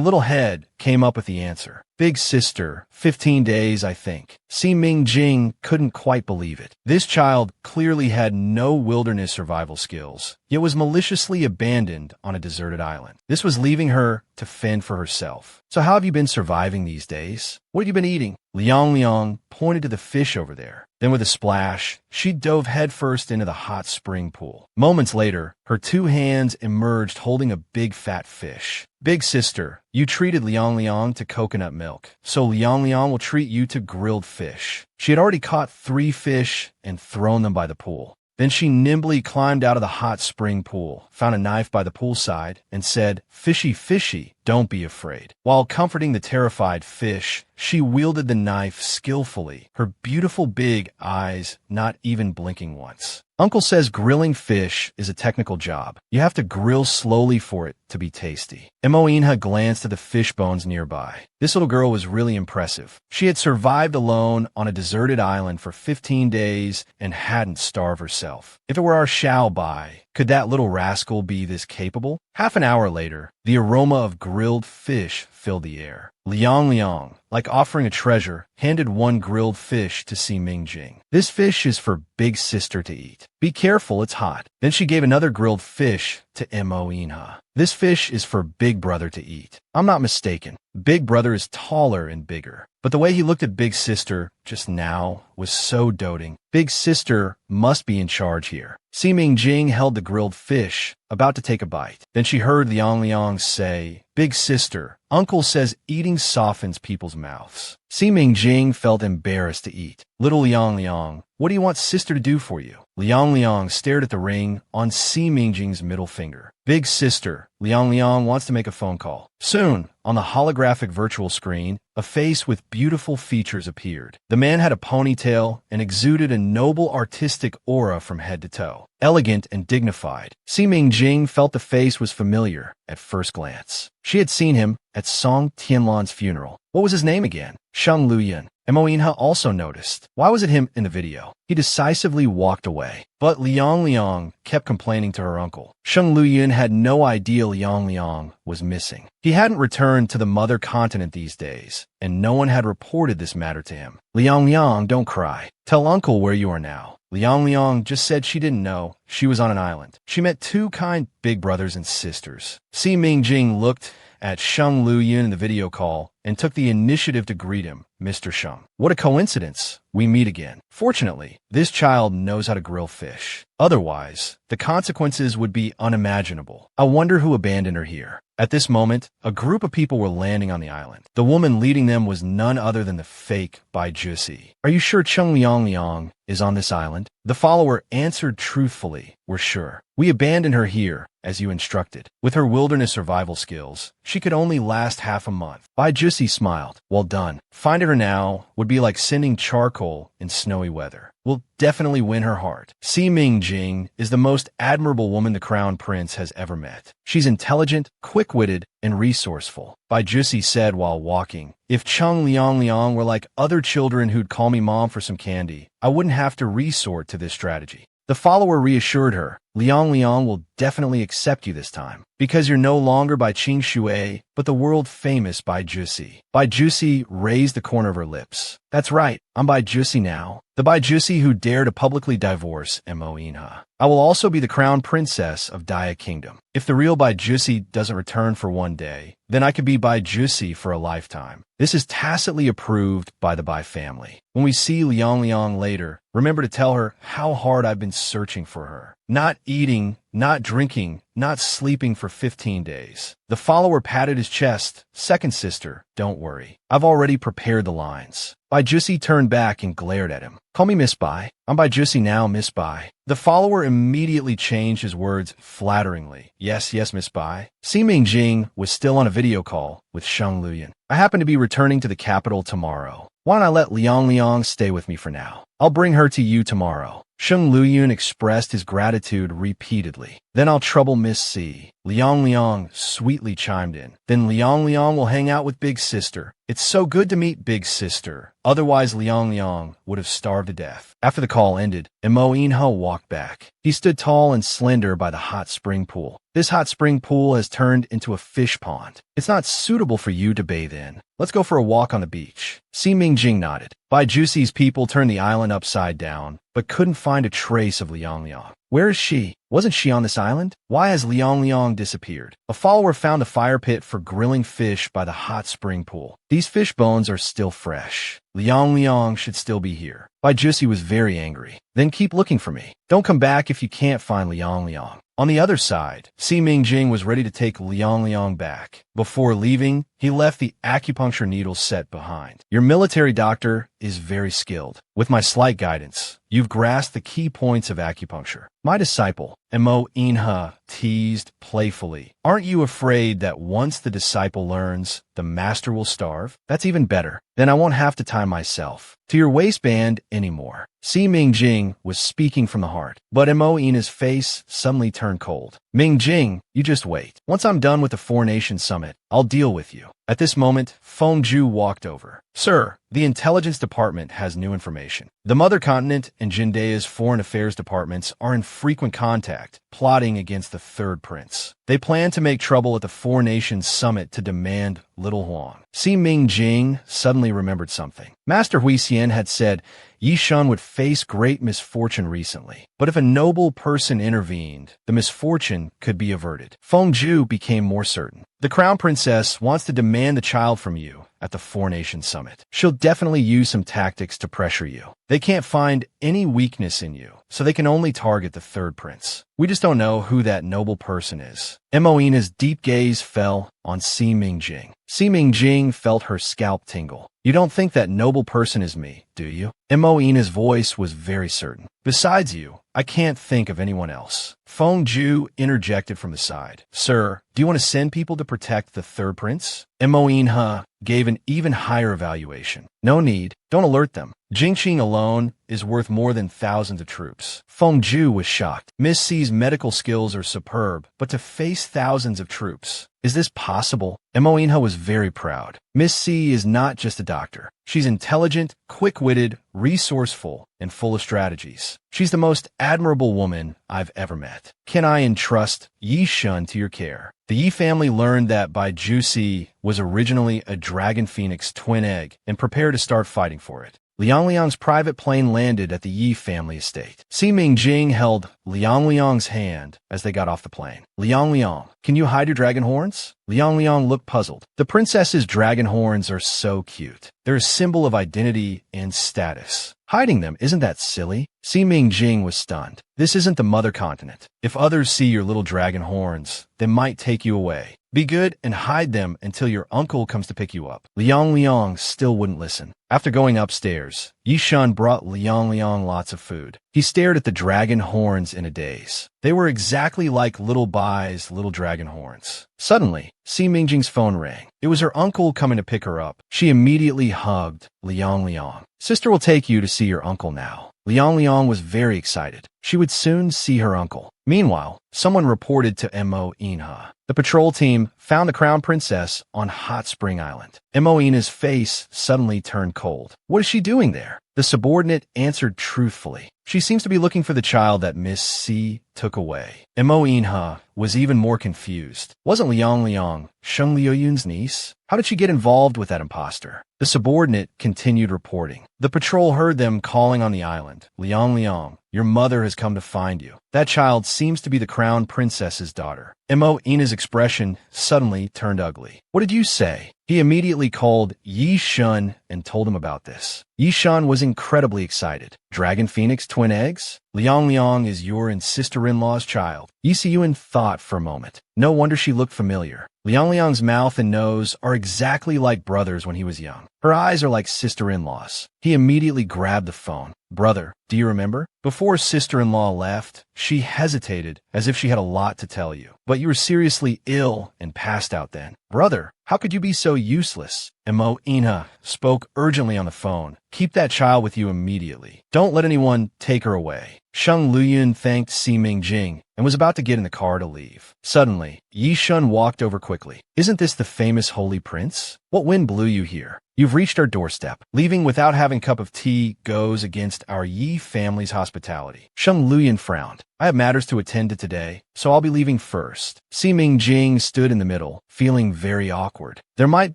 little head came up with the answer. "Big sister, 15 days, I think." Si Mingjing couldn't quite believe it. This child clearly had no wilderness survival skills, yet was maliciously abandoned on a deserted island. This was leaving her to fend for herself. "So how have you been surviving these days? What have you been eating?" Liang Liang pointed to the fish over there. Then with a splash, she dove headfirst into the hot spring pool. Moments later, her 2 hands emerged holding a big fat fish. "Big sister, you treated Liang Liang to coconut milk, so Liang Liang will treat you to grilled fish." She had already caught 3 fish and thrown them by the pool. Then she nimbly climbed out of the hot spring pool, found a knife by the poolside, and said, "Fishy, fishy, don't be afraid." While comforting the terrified fish, she wielded the knife skillfully, her beautiful big eyes not even blinking once. Uncle says grilling fish is a technical job. You have to grill slowly for it to be tasty. Mo Inha glanced at the fish bones nearby. This little girl was really impressive. She had survived alone on a deserted island for 15 days and hadn't starved herself. If it were our Xiao Bai, could that little rascal be this capable? Half an hour later, the aroma of grilled fish filled the air. Liang Liang, like offering a treasure, handed one grilled fish to Si Mingjing. "This fish is for Big Sister to eat. Be careful, it's hot." Then she gave another grilled fish to Mo Inha. "This fish is for Big Brother to eat." I'm not mistaken. Big Brother is taller and bigger. But the way he looked at Big Sister just now was so doting. Big Sister must be in charge here. Si Mingjing held the grilled fish, about to take a bite. Then she heard Liang Liang say, "Big sister, Uncle says eating softens people's mouths." Si Mingjing felt embarrassed to eat. "Little Liang Liang, what do you want sister to do for you?" Liang Liang stared at the ring on Si Mingjing's middle finger. "Big sister, Liang Liang wants to make a phone call." Soon, on the holographic virtual screen, a face with beautiful features appeared. The man had a ponytail and exuded a noble artistic aura from head to toe. Elegant and dignified, Si Mingjing felt the face was familiar at first glance. She had seen him at Song Tianlan's funeral. What was his name again? Sheng Luyan. Mo Inha also noticed. Why was it him in the video? He decisively walked away. But Liang Liang kept complaining to her uncle. Sheng Luyan had no idea Liang Liang was missing. He hadn't returned to the mother continent these days, and no one had reported this matter to him. "Liang Liang, don't cry. Tell uncle where you are now." Liang Liang just said she didn't know. She was on an island. She met 2 kind big brothers and sisters. Si Mingjing looked at Sheng Luyan in the video call and took the initiative to greet him, "Mr. Sheng. What a coincidence. We meet again." Fortunately, this child knows how to grill fish. Otherwise, the consequences would be unimaginable. I wonder who abandoned her here. At this moment, a group of people were landing on the island. The woman leading them was none other than the fake Bai Jusi. "Are you sure Cheng Liang Liang is on this island?" The follower answered truthfully, "We're sure. We abandoned her here, as you instructed." With her wilderness survival skills, she could only last half a month. Bai Jusi smiled. "Well done. Finding her now would be like sending charcoal in snowy weather. Will definitely win her heart. Si Mingjing is the most admirable woman the crown prince has ever met. She's intelligent, quick-witted, and resourceful." Bai Jusi said while walking, "If Cheng Liang Liang were like other children who'd call me mom for some candy, I wouldn't have to resort to this strategy." The follower reassured her, Liang Liang will definitely accept you this time, because you're no longer by Qing Shui, but the world-famous Bai Jusi. Bai Jusi raised the corner of her lips. That's right, I'm Bai Jusi now. The Bai Jusi who dare to publicly divorce Mo Inha. I will also be the crown princess of Daya Kingdom. If the real Bai Jusi doesn't return for one day, then I could be Bai Jusi for a lifetime. This is tacitly approved by the Bai family. When we see Liang Liang later, remember to tell her how hard I've been searching for her. Not eating, not drinking, not sleeping for 15 days. The follower patted his chest. Second sister, don't worry. I've already prepared the lines. Bai Jusi turned back and glared at him. Call me Miss Bai. I'm Bai Jusi now, Miss Bai. The follower immediately changed his words flatteringly. Yes, Miss Bai. Si Mingjing was still on a video call with Sheng Luyan. I happen to be returning to the capital tomorrow. Why don't I let Liang Liang stay with me for now? I'll bring her to you tomorrow. Sheng Luyun expressed his gratitude repeatedly. Then I'll trouble Miss C. Liang Liang sweetly chimed in. Then Liang Liang will hang out with Big Sister. It's so good to meet Big Sister. Otherwise, Liang Liang would have starved to death. After the call ended, Mo Inha walked back. He stood tall and slender by the hot spring pool. This hot spring pool has turned into a fish pond. It's not suitable for you to bathe in. Let's go for a walk on the beach. Si Mingjing nodded. Bai Jusi's people turned the island upside down, but couldn't find a trace of Liang Liang. Where is she? Wasn't she on this island? Why has Liang Liang disappeared? A follower found a fire pit for grilling fish by the hot spring pool. These fish bones are still fresh. Liang Liang should still be here. Bai Jusi was very angry. Then keep looking for me. Don't come back if you can't find Liang Liang. On the other side, Si Mingjing was ready to take Liang Liang back. Before leaving, he left the acupuncture needle set behind. Your military doctor is very skilled. With my slight guidance, you've grasped the key points of acupuncture. My disciple, Mo Inha, teased playfully. Aren't you afraid that once the disciple learns, the master will starve? That's even better. Then I won't have to tie myself to your waistband anymore. Si Mingjing was speaking from the heart, but Mo Inha's face suddenly turned cold. Mingjing, you just wait. Once I'm done with the Four Nations Summit, I'll deal with you. At this moment, Feng Ju walked over. Sir, the intelligence department has new information. The Mother Continent and Jindae's foreign affairs departments are in frequent contact, plotting against the Third Prince. They plan to make trouble at the Four Nations Summit to demand Little Huang. Si Mingjing suddenly remembered something. Master Huixian had said Yi Shun would face great misfortune recently, but if a noble person intervened, the misfortune could be averted. Feng Ju became more certain. The Crown Princess wants to demand the child from you at the Four Nations Summit. She'll definitely use some tactics to pressure you. They can't find any weakness in you, so they can only target the Third Prince. We just don't know who that noble person is. Mo Inha's deep gaze fell on Si Mingjing. Si Mingjing felt her scalp tingle. You don't think that noble person is me, do you? Mo Inha's voice was very certain. Besides you, I can't think of anyone else. Feng Ju interjected from the side. Sir, do you want to send people to protect the Third Prince? Mo Inha gave an even higher evaluation. No need. Don't alert them. Jingqing alone is worth more than thousands of troops. Feng Ju was shocked. Miss C's medical skills are superb, but to face thousands of troops, is this possible? Mo Inha was very proud. Miss C is not just a doctor. She's intelligent, quick-witted, resourceful, and full of strategies. She's the most admirable woman I've ever met. Can I entrust Yi Shun to your care? The Yi family learned that Bai Jusi was originally a Dragon Phoenix twin egg and prepared to start fighting for it. Liang Liang's private plane landed at the Yi family estate. Si Mingjing held Liang Liang's hand as they got off the plane. Liang Liang, can you hide your dragon horns? Liang Liang looked puzzled. The princess's dragon horns are so cute. They're a symbol of identity and status. Hiding them, isn't that silly? Si Mingjing was stunned. This isn't the Mother Continent. If others see your little dragon horns, they might take you away. Be good and hide them until your uncle comes to pick you up. Liang Liang still wouldn't listen. After going upstairs, Yi Shun brought Liang Liang lots of food. He stared at the dragon horns in a daze. They were exactly like little Bai's little dragon horns. Suddenly, Si Mingjing's phone rang. It was her uncle coming to pick her up. She immediately hugged Liang Liang. Sister will take you to see your uncle now. Liang Liang was very excited. She would soon see her uncle. Meanwhile, someone reported to Mo Inha. The patrol team found the Crown Princess on Hot Spring Island. Mo Inha's face suddenly turned cold. What is she doing there? The subordinate answered truthfully. She seems to be looking for the child that Miss C took away. Mo Inha was even more confused. Wasn't Liang Sheng Liuyun's niece? How did she get involved with that imposter? The subordinate continued reporting. The patrol heard them calling on the island. Liang, your mother has come to find you. That child seems to be the crown princess's daughter. Mo Ina's expression suddenly turned ugly. What did you say? He immediately called Yi Shun and told him about this. Yi Shun was incredibly excited. Dragon Phoenix twin eggs? Liang is your and sister-in-law's child. Yi Siyuan thought for a moment. No wonder she looked familiar. Liang's mouth and nose are exactly like brothers when he was young. Her eyes are like sister-in-law's. He immediately grabbed the phone. Brother, do you remember? Before sister-in-law left, she hesitated as if she had a lot to tell you. But you were seriously ill and passed out then. Brother, how could you be so useless? Mo Inha spoke urgently on the phone. Keep that child with you immediately. Don't let anyone take her away. Sheng Luyun thanked Siming Jing and was about to get in the car to leave. Suddenly, Yi Shun walked over quickly. Isn't this the famous Holy Prince? What wind blew you here? You've reached our doorstep. Leaving without having a cup of tea goes against our Yi family's hospitality. Sheng Luyun frowned. I have matters to attend to today, so I'll be leaving first. Siming Jing stood in the middle, feeling very awkward. There might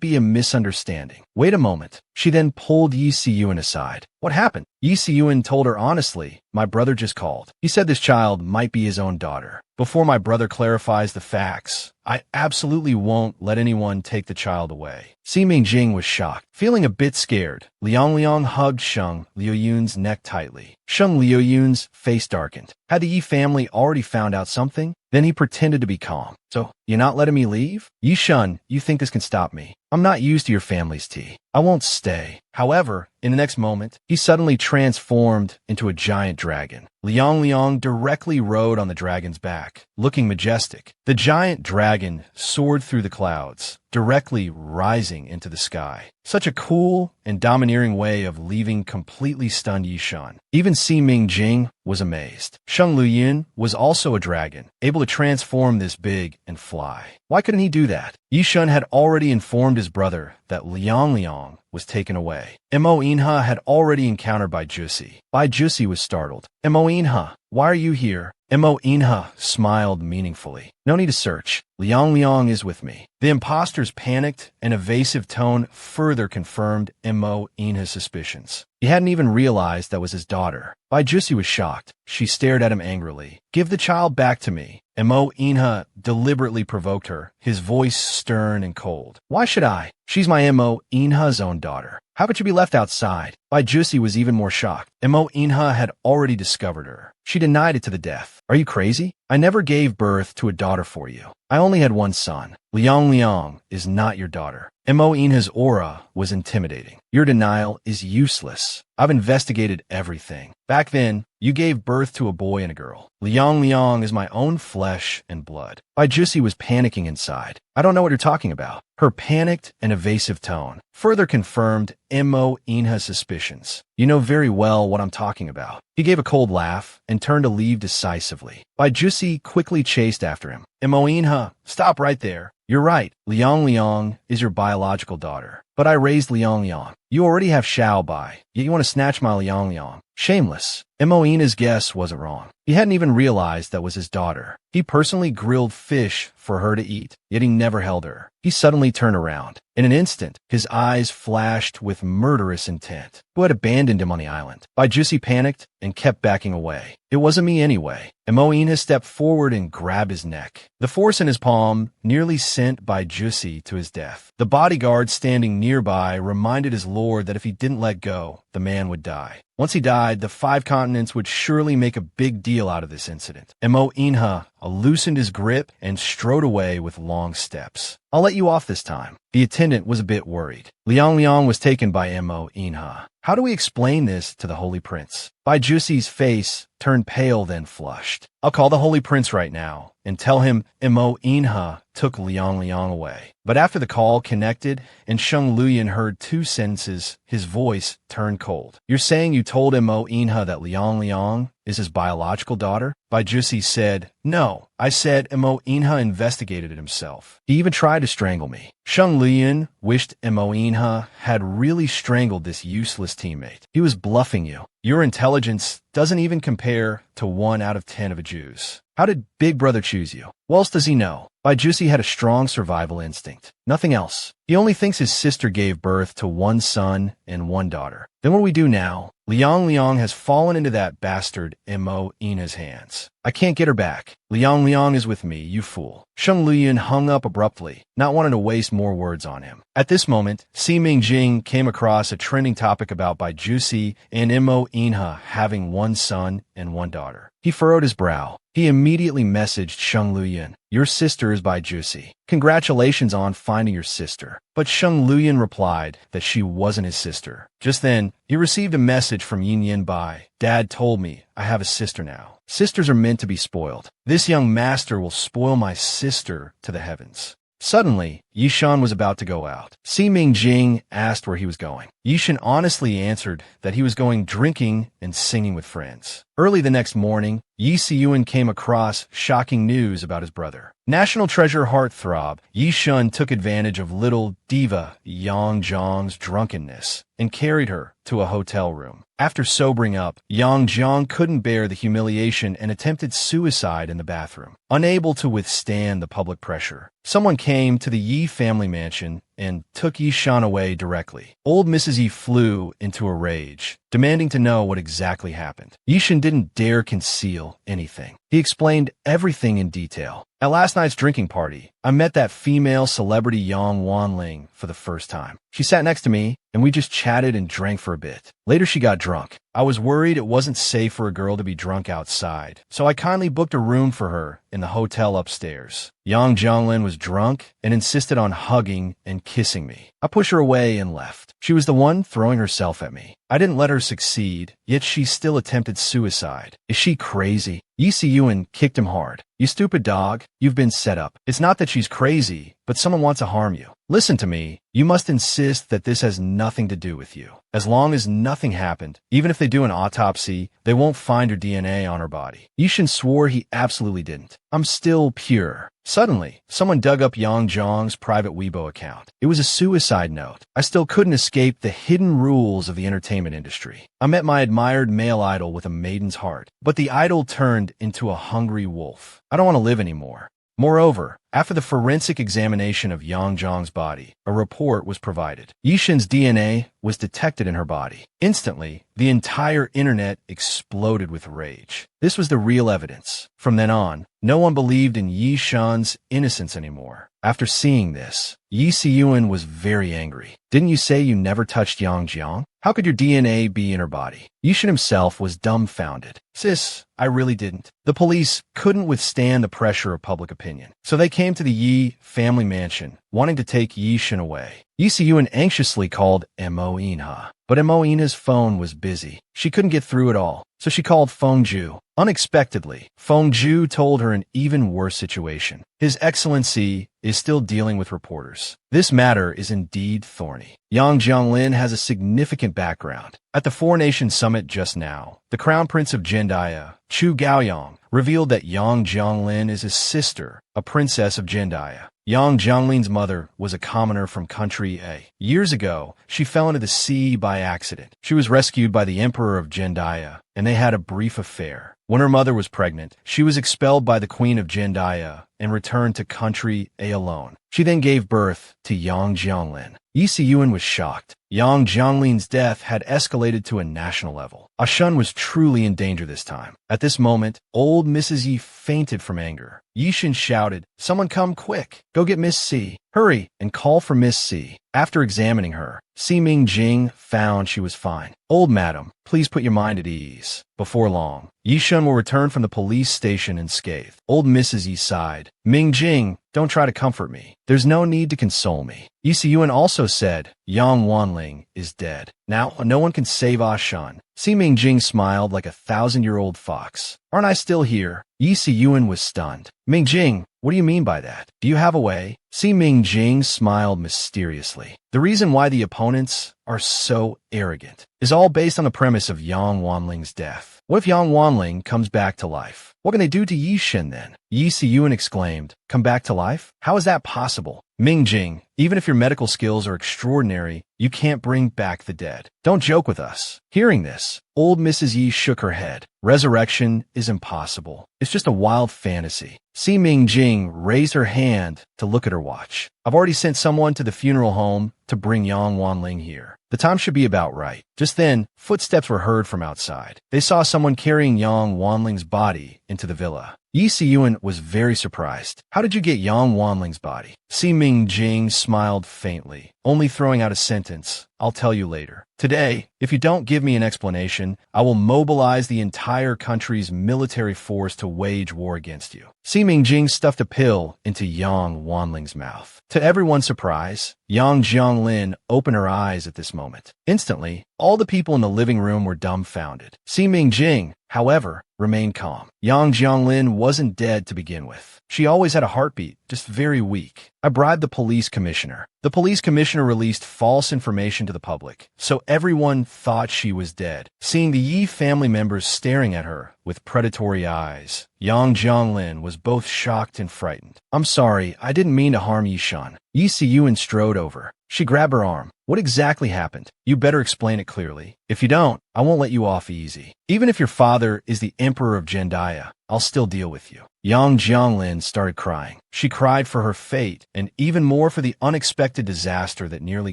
be a misunderstanding. Wait a moment. She then pulled Yi Siyuan aside. What happened? Yi Siyuan told her honestly, my brother just called. He said this child might be his own daughter. Before my brother clarifies the facts, I absolutely won't let anyone take the child away. Siming Jing was shocked. Feeling a bit scared, Liang hugged Sheng Liuyun's neck tightly. Sheng Liuyun's face darkened. Had the Yi family already found out something? Then he pretended to be calm. So, you're not letting me leave? Yi Shun, you think this can stop me? I'm not used to your family's tea. I won't stay. However, in the next moment, he suddenly transformed into a giant dragon. Liang directly rode on the dragon's back, looking majestic. The giant dragon soared through the clouds, directly rising into the sky. Such a cool and domineering way of leaving completely stunned Yi Shun. Even Siming Jing was amazed. Sheng Luyun was also a dragon, able to transform this big and fly. Why couldn't he do that? Yi Shun had already informed his brother that Liang was taken away. Mo Inha had already encountered Bai Jusi. Bai Jusi was startled. Mo Inha, why are you here? Mo Inha smiled meaningfully. No need to search. Liang is with me. The imposter's panicked and evasive tone further confirmed Mo Inha's suspicions. He hadn't even realized that was his daughter. Bai Jusi was shocked. She stared at him angrily. Give the child back to me. Mo Inha deliberately provoked her, his voice stern and cold. Why should I? She's my Mo Inha's own daughter. How could you be left outside? Bai Jusi was even more shocked. Mo Inha had already discovered her. She denied it to the death. Are you crazy? I never gave birth to a daughter for you. I only had one son. Liang is not your daughter. Mo Inha's aura was intimidating. Your denial is useless. I've investigated everything. Back then, you gave birth to a boy and a girl. Liang is my own flesh and blood. Bai Jusi was panicking inside. I don't know what you're talking about. Her panicked and evasive tone further confirmed Mo Inha's suspicions. You know very well what I'm talking about. He gave a cold laugh and turned to leave decisively. Bai Jusi quickly chased after him. Mo Inha, stop right there. You're right. Liang is your biological daughter. But I raised Liang. You already have Xiao Bai, yet you want to snatch my Liang. Shameless. Mo Inha's guess wasn't wrong. He hadn't even realized that was his daughter. He personally grilled fish for her to eat, yet he never held her. He suddenly turned around. In an instant, his eyes flashed with murderous intent. Who had abandoned him on the island? Bai Jusi panicked and kept backing away. It wasn't me anyway. Mo Inha stepped forward and grabbed his neck. The force in his palm nearly sent Bai Jusi to his death. The bodyguard standing nearby reminded his lord that if he didn't let go, the man would die. Once he died, the 5 continents would surely make a big deal out of this incident. Mo Inha loosened his grip and strode away with long steps. I'll let you off this time. The attendant was a bit worried. Liang was taken by Mo Inha. How do we explain this to the Holy Prince? Bai Jusi's face turned pale, then flushed. I'll call the Holy Prince right now and tell him Mo Inha took Liang away. But after the call connected and Sheng Luyun heard 2 sentences, his voice turned cold. You're saying you told Mo Inha that Liang is his biological daughter? Baijusi said. No, I said Mo Inha investigated it himself. He even tried to strangle me. Sheng Lian wished Mo Inha had really strangled this useless teammate. He was bluffing you. Your intelligence doesn't even compare to 1 out of 10 of a Jew's. How did Big Brother choose you? What else does he know? Baijusi had a strong survival instinct. Nothing else. He only thinks his sister gave birth to 1 son and 1 daughter. Then what do we do now? Liang has fallen into that bastard Mo Ina's hands. I can't get her back. Liang is with me, you fool. Sheng Lian hung up abruptly, not wanting to waste more words on him. At this moment, Si Mingjing came across a trending topic about Baijusi and Mo Inha having 1 son and 1 daughter. He furrowed his brow. He immediately messaged Sheng Lian. Your sister is Baijusi. Congratulations on finding your sister. But Sheng Lian replied that she wasn't his sister. Just then, he received a message from Yin Bai. Dad told me I have a sister now. Sisters are meant to be spoiled. This young master will spoil my sister to the heavens. Suddenly, Yishan was about to go out. Si Mingjing asked where he was going. Yishan honestly answered that he was going drinking and singing with friends. Early the next morning, Yi Siyuan came across shocking news about his brother. National treasure heartthrob, Yishan took advantage of little diva Yang Zhang's drunkenness and carried her to a hotel room. After sobering up, Yang Zhang couldn't bear the humiliation and attempted suicide in the bathroom. Unable to withstand the public pressure, someone came to the Yi family mansion and took Yishan away directly. Old Mrs. Yi flew into a rage, demanding to know what exactly happened. Yishan didn't dare conceal anything. He explained everything in detail. At last night's drinking party, I met that female celebrity Yang Wanling for the first time. She sat next to me, and we just chatted and drank for a bit. Later, she got drunk. I was worried it wasn't safe for a girl to be drunk outside, so I kindly booked a room for her in the hotel upstairs. Yang Zhonglin was drunk and insisted on hugging and kissing me. I pushed her away and left. She was the one throwing herself at me. I didn't let her succeed, yet she still attempted suicide. Is she crazy? Yi Siyuan kicked him hard. You stupid dog, you've been set up. It's not that she's crazy, but someone wants to harm you. Listen to me. You must insist that this has nothing to do with you. As long as nothing happened, even if they do an autopsy, they won't find her DNA on her body. Yishan swore he absolutely didn't. I'm still pure. Suddenly, someone dug up Yang Zhang's private Weibo account. It was a suicide note. I still couldn't escape the hidden rules of the entertainment industry. I met my admired male idol with a maiden's heart, but the idol turned into a hungry wolf. I don't want to live anymore. Moreover, after the forensic examination of Yang Zhang's body, a report was provided. Yishan's DNA was detected in her body. Instantly, the entire internet exploded with rage. This was the real evidence. From then on, no one believed in Yishan's innocence anymore. After seeing this, Yi Siyuan was very angry. Didn't you say you never touched Yang Jiang? How could your DNA be in her body? Yishan himself was dumbfounded. Sis, I really didn't. The police couldn't withstand the pressure of public opinion, so they came to the Yi family mansion, wanting to take Yishan away. Yi Siyuan anxiously called Mo Inha, but Mo Inha's phone was busy. She couldn't get through it all, so she called Fengju. Unexpectedly, Fengju told her an even worse situation. His Excellency is still dealing with reporters. This matter is indeed thorny. Yang Zhonglin has a significant background. At the Four Nations Summit just now, the Crown Prince of Jendaya, Chu Gaoyong, revealed that Yang Zhonglin is his sister, a princess of Jendaya. Yang Zhonglin's mother was a commoner from country A. Years ago, she fell into the sea by accident. She was rescued by the Emperor of Jendaya, and they had a brief affair. When her mother was pregnant, she was expelled by the Queen of Jendaya and returned to country A alone. She then gave birth to Yang Zhonglin. Yi Siyuan was shocked. Yang Zhonglin's death had escalated to a national level. Ashun was truly in danger this time. At this moment, old Mrs. Yi fainted from anger. Yishan shouted, "Someone come quick! Go get Miss C! Hurry and call for Miss C!" After examining her, Si Mingjing found she was fine. "Old madam, please put your mind at ease." Before long, Yishan will return from the police station unscathed. Old Mrs. Yi sighed. "Mingjing, don't try to comfort me. There's no need to console me." Yi Siyuan also said, "Yang Wanling is dead. Now no one can save Ashun." Si Mingjing smiled like a 1,000-year-old fox. "Aren't I still here?" Yi Siyuan was stunned. "Mingjing, what do you mean by that? Do you have a way?" Si Mingjing smiled mysteriously. The reason why the opponents are so arrogant is all based on the premise of Yang Wanling's death. What if Yang Wanling comes back to life? What can they do to Yi Shen then? Yi Siyuan exclaimed, come back to life? How is that possible? Mingjing, even if your medical skills are extraordinary, you can't bring back the dead. Don't joke with us. Hearing this, old Mrs. Yi shook her head. Resurrection is impossible. It's just a wild fantasy. Si Mingjing raised her hand to look at her watch. I've already sent someone to the funeral home to bring Yang Wanling here. The time should be about right. Just then, footsteps were heard from outside. They saw someone carrying Yang Wanling's body into the villa. Yi Siyuan was very surprised. How did you get Yang Wanling's body? Si Mingjing smiled faintly, only throwing out a sentence. I'll tell you later. Today, if you don't give me an explanation, I will mobilize the entire country's military force to wage war against you. Si Mingjing stuffed a pill into Yang Wanling's mouth. To everyone's surprise, Yang Jianglin opened her eyes at this moment. Instantly, all the people in the living room were dumbfounded. Si Mingjing, however, remained calm. Yang Jianglin wasn't dead to begin with. She always had a heartbeat, just very weak. I bribed the police commissioner. The police commissioner released false information to the public, so everyone thought she was dead. Seeing the Yi family members staring at her with predatory eyes, Yang Jianglin was both shocked and frightened. I'm sorry, I didn't mean to harm Yi Shan. Yi Siyuan strode over. She grabbed her arm. What exactly happened? You better explain it clearly. If you don't, I won't let you off easy. Even if your father is the emperor of Jendaya, I'll still deal with you. Yang Jianglin started crying. She cried for her fate and even more for the unexpected disaster that nearly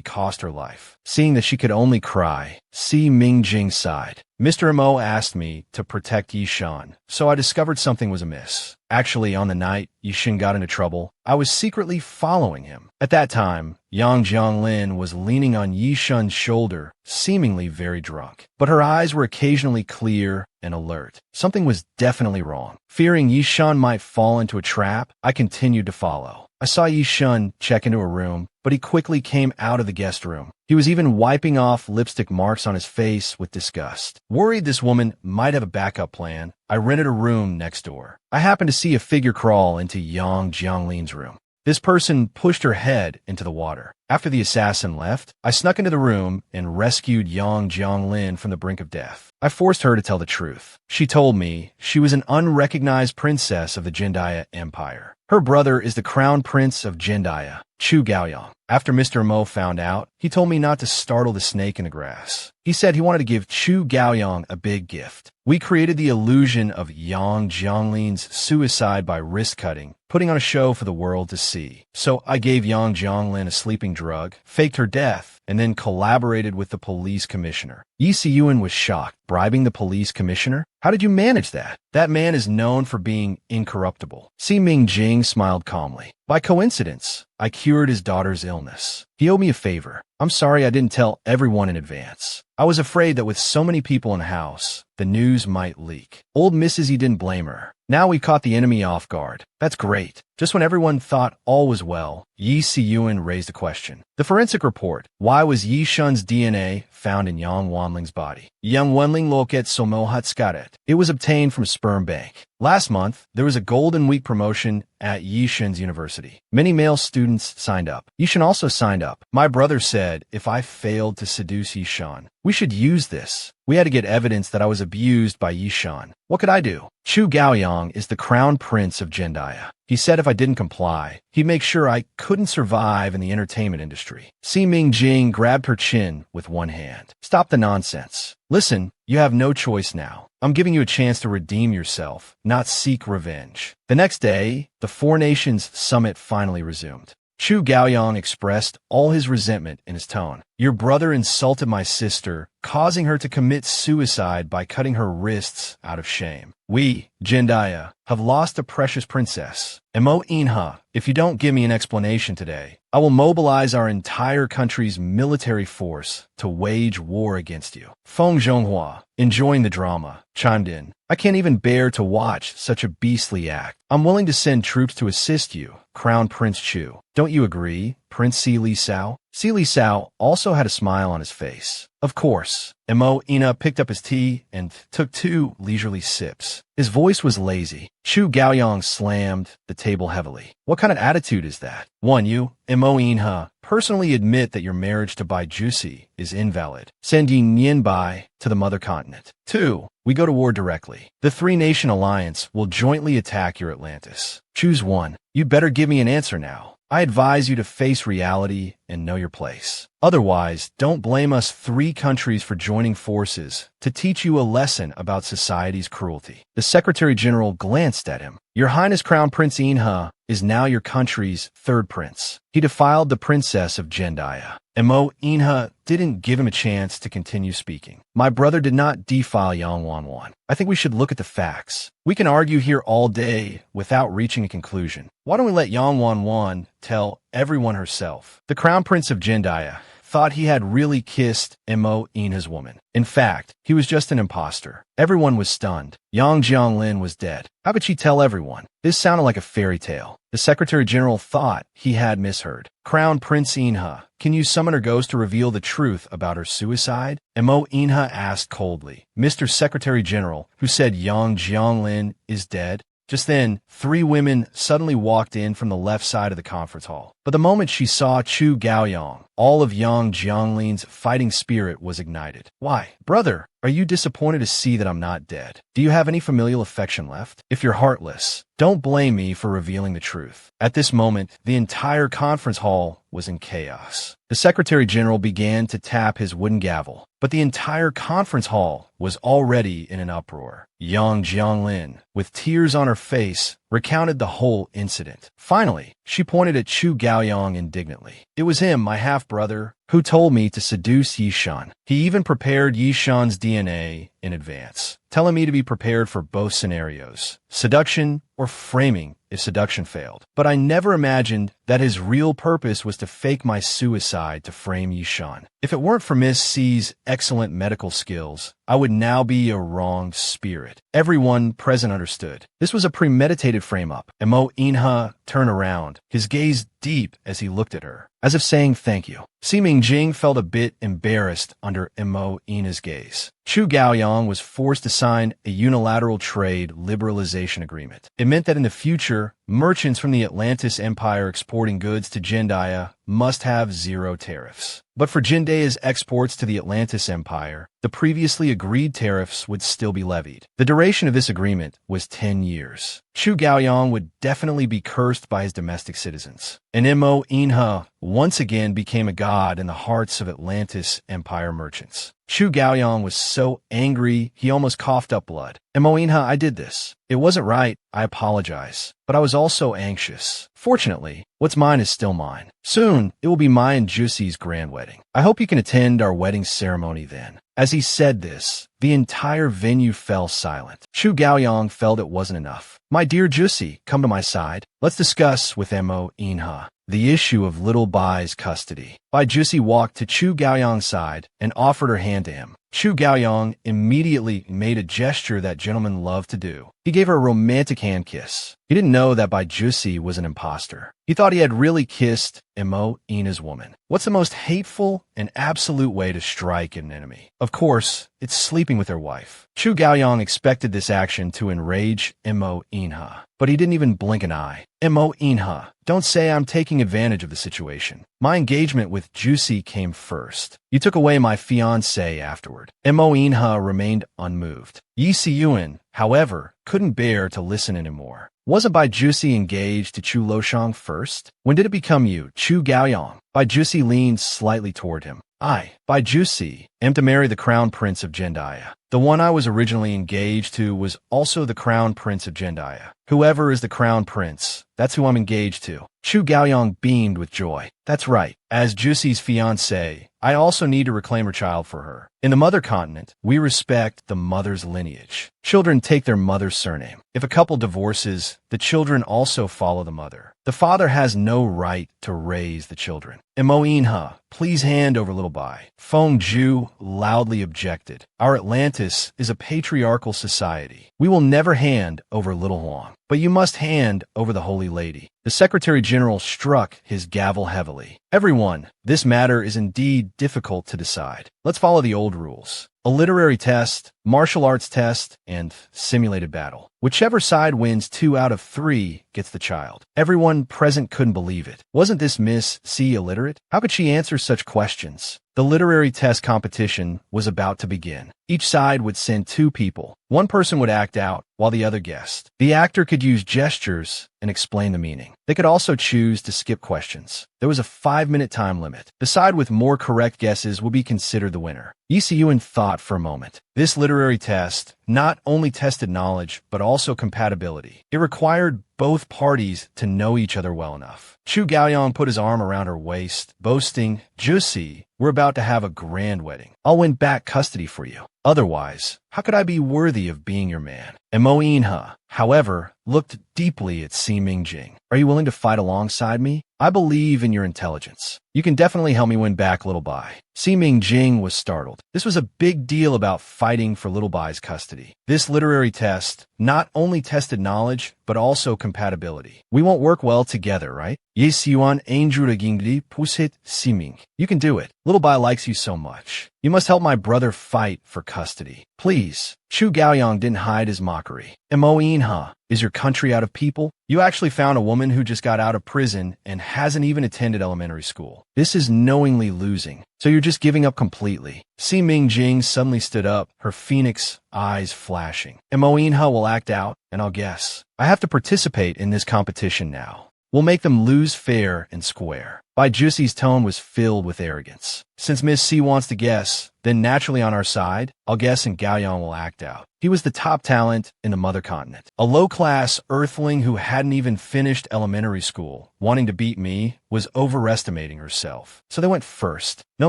cost her life. Seeing that she could only cry, Si Mingjing sighed. Mr. Mo asked me to protect Yi Shan, so I discovered something was amiss. Actually, on the night Yi Shan got into trouble, I was secretly following him. At that time, Yang Jianglin was leaning on Yi Shan's shoulder, seemingly very drunk. But her eyes were occasionally clear and alert. Something was definitely wrong. Fearing Yi Shan might fall into a trap, I continued to follow. I saw Yi Shan check into a room, but he quickly came out of the guest room. He was even wiping off lipstick marks on his face with disgust. Worried this woman might have a backup plan, I rented a room next door. I happened to see a figure crawl into Yang Jianglin's room. This person pushed her head into the water. After the assassin left, I snuck into the room and rescued Yang Jianglin from the brink of death. I forced her to tell the truth. She told me she was an unrecognized princess of the Jendaya Empire. Her brother is the crown prince of Jendaya, Chu Gaoyang. After Mr. Mo found out, he told me not to startle the snake in the grass. He said he wanted to give Chu Gaoyang a big gift. We created the illusion of Yang Jianglin's suicide by wrist cutting, putting on a show for the world to see. So I gave Yang Jianglin a sleeping drug, faked her death, and then collaborated with the police commissioner. Yi Siyuan was shocked. Bribing the police commissioner? How did you manage that? That man is known for being incorruptible. Si Mingjing smiled calmly. By coincidence, I cured his daughter's illness. He owed me a favor. I'm sorry I didn't tell everyone in advance. I was afraid that with so many people in the house, the news might leak. Old Mrs. E didn't blame her. Now we caught the enemy off guard. That's great. Just when everyone thought all was well, Yi Siyuan raised a question. The forensic report. Why was Yi Shan's DNA found in Yang Wanling's body? Yang Wanling loket somohat skaret. It was obtained from sperm bank. Last month, there was a Golden Week promotion at Yi Shan's university. Many male students signed up. Yi Shan also signed up. My brother said if I failed to seduce Yi Shan, we should use this. We had to get evidence that I was abused by Yi Shan. What could I do? Chu Gaoyang is the crown prince of Jendaya. He said if I didn't comply, he'd make sure I couldn't survive in the entertainment industry. Si Mingjing grabbed her chin with one hand. Stop the nonsense. Listen, you have no choice now. I'm giving you a chance to redeem yourself, not seek revenge. The next day, the Four Nations Summit finally resumed. Chu Gaoyang expressed all his resentment in his tone. Your brother insulted my sister, causing her to commit suicide by cutting her wrists out of shame. We, Jendaya, have lost a precious princess. Mo Inha, if you don't give me an explanation today, I will mobilize our entire country's military force to wage war against you. Feng Zhonghua, enjoying the drama, chimed in. I can't even bear to watch such a beastly act. I'm willing to send troops to assist you, Crown Prince Chu. Don't you agree? Prince Si Li Sao? Si Li Sao also had a smile on his face. Of course. Mo Ina picked up his tea and took 2 leisurely sips. His voice was lazy. Chu Gaoyong slammed the table heavily. What kind of attitude is that? 1. You, Mo Inha, personally admit that your marriage to Bai Jusi is invalid. Send Yin Bai to the mother continent. 2. We go to war directly. The 3-nation alliance will jointly attack your Atlantis. Choose one. You better give me an answer now. I advise you to face reality and know your place. Otherwise, don't blame us 3 countries for joining forces to teach you a lesson about society's cruelty. The Secretary General glanced at him. Your Highness Crown Prince Inha is now your country's 3rd prince. He defiled the princess of Jendaya. Mo Inha didn't give him a chance to continue speaking. My brother did not defile Yang Wanwan. I think we should look at the facts. We can argue here all day without reaching a conclusion. Why don't we let Yang Wanwan tell everyone herself? The Crown Prince of Jendaya thought he had really kissed Mo Inha's woman. In fact, he was just an imposter. Everyone was stunned. Yang Jianglin was dead. How could she tell everyone? This sounded like a fairy tale. The Secretary General thought he had misheard. Crown Prince Inha, can you summon her ghost to reveal the truth about her suicide? Mo Inha asked coldly. Mr. Secretary General, who said Yang Jianglin is dead? Just then, 3 women suddenly walked in from the left side of the conference hall. But the moment she saw Chu Gaoyong, all of Yang Jianglin's fighting spirit was ignited. Why, brother, are you disappointed to see that I'm not dead? Do you have any familial affection left? If you're heartless, don't blame me for revealing the truth. At this moment, the entire conference hall was in chaos. The Secretary General began to tap his wooden gavel, but the entire conference hall was already in an uproar. Yang Jianglin, with tears on her face, recounted the whole incident. Finally, she pointed at Chu Gaoyong indignantly. It was him, my half-brother, who told me to seduce Yishan. He even prepared Yishan's DNA in advance, telling me to be prepared for both scenarios, seduction or framing if seduction failed. But I never imagined that his real purpose was to fake my suicide to frame Yishan. If it weren't for Miss C's excellent medical skills, I would now be a wronged spirit. Everyone present understood. This was a premeditated frame-up. Mo Inha turned around, his gaze deep as he looked at her, as if saying thank you. Si Mingjing felt a bit embarrassed under Mo Inha's gaze. Chu Gaoyong was forced to sign a unilateral trade liberalization agreement. It meant that in the future, merchants from the Atlantis Empire exporting goods to Jendaya must have 0 tariffs. But for Jendaya's exports to the Atlantis Empire, the previously agreed tariffs would still be levied. The duration of this agreement was 10 years. Chu Gaoyong would definitely be cursed by his domestic citizens. And Mo Inha once again became a god in the hearts of Atlantis Empire merchants. Chu Gaoyong was so angry he almost coughed up blood. Mo Inha, I did this. It wasn't right. I apologize. But I was also anxious. Fortunately, what's mine is still mine. Soon, it will be my and Jussi's grand wedding. I hope you can attend our wedding ceremony then. As he said this, the entire venue fell silent. Chu Gaoyong felt it wasn't enough. My dear Jussi, come to my side. Let's discuss with Mo Inha the issue of little Bai's custody. Bai Jussi walked to Chu Gaoyong's side and offered her hand to him. Chu Gaoyong immediately made a gesture that gentlemen love to do. He gave her a romantic hand kiss. He didn't know that Bai Jussi was an imposter. He thought he had really kissed Mo Ina's woman. What's the most hateful and absolute way to strike an enemy? Of course, it's sleeping with their wife. Chu Gaoyong expected this action to enrage Mo Inha, but he didn't even blink an eye. Mo Inha, don't say I'm taking advantage of the situation. My engagement with Jussi came first. You took away my fiancé afterward. Mo Inha remained unmoved. Yi Siyuan, however, couldn't bear to listen anymore. Wasn't Bai Jussi engaged to Chu Loshang first? When did it become you, Chu Gaoyong? Bai Jussi leaned slightly toward him. I, Bai Jussi, am to marry the Crown Prince of Jendaya. The one I was originally engaged to was also the Crown Prince of Jendaya. Whoever is the Crown Prince, that's who I'm engaged to. Chu Gaoyong beamed with joy. That's right. As Jussi's fiancé, I also need to reclaim her child for her. In the mother continent, we respect the mother's lineage. Children take their mother's surname. If a couple divorces, the children also follow the mother. The father has no right to raise the children. Mo Inha, please hand over little Bai. Feng Ju loudly objected. Our Atlantis is a patriarchal society. We will never hand over Little Huang, but you must hand over the Holy Lady. The Secretary General struck his gavel heavily. Everyone, this matter is indeed difficult to decide. Let's follow the old rules. A literary test, martial arts test, and simulated battle. Whichever side wins 2 out of 3 gets the child. Everyone present couldn't believe it. Wasn't this Miss C illiterate? How could she answer such questions? The literary test competition was about to begin. Each side would send 2 people. One person would act out, while the other guessed. The actor could use gestures and explain the meaning. They could also choose to skip questions. There was a 5-minute time limit. The side with more correct guesses would be considered the winner. Yi Siyuan thought for a moment. This literary test not only tested knowledge, but also compatibility. It required both parties to know each other well enough. Chu Gaoyang put his arm around her waist, boasting, "Juicy, we're about to have a grand wedding. I'll win back custody for you. Otherwise, how could I be worthy of being your man?" And Mo Inha, however, looked deeply at Si Mingjing. "Are you willing to fight alongside me? I believe in your intelligence. You can definitely help me win back Little Bai." Si Mingjing was startled. This was a big deal about fighting for Little Bai's custody. This literary test not only tested knowledge, but also compatibility. "We won't work well together, right?" Ye Siyuan Ainjura Gingdi Pusit Siming. "You can do it. Little Bai likes you so much. You must help my brother fight for custody. Please." Chu Gaoyang didn't hide his mockery. "Mo Inha, is your country out of people? You actually found a woman who just got out of prison and hasn't even attended elementary school. This is knowingly losing. So you're just giving up completely." Si Mingjing suddenly stood up, her phoenix eyes flashing. "Mo Inha will act out, and I'll guess. I have to participate in this competition now. We'll make them lose fair and square." Bai Jusi's tone was filled with arrogance. "Since Miss C wants to guess, then naturally on our side, I'll guess and Gaoyang will act out." He was the top talent in the mother continent. A low-class earthling who hadn't even finished elementary school, wanting to beat me, was overestimating herself. So they went first. No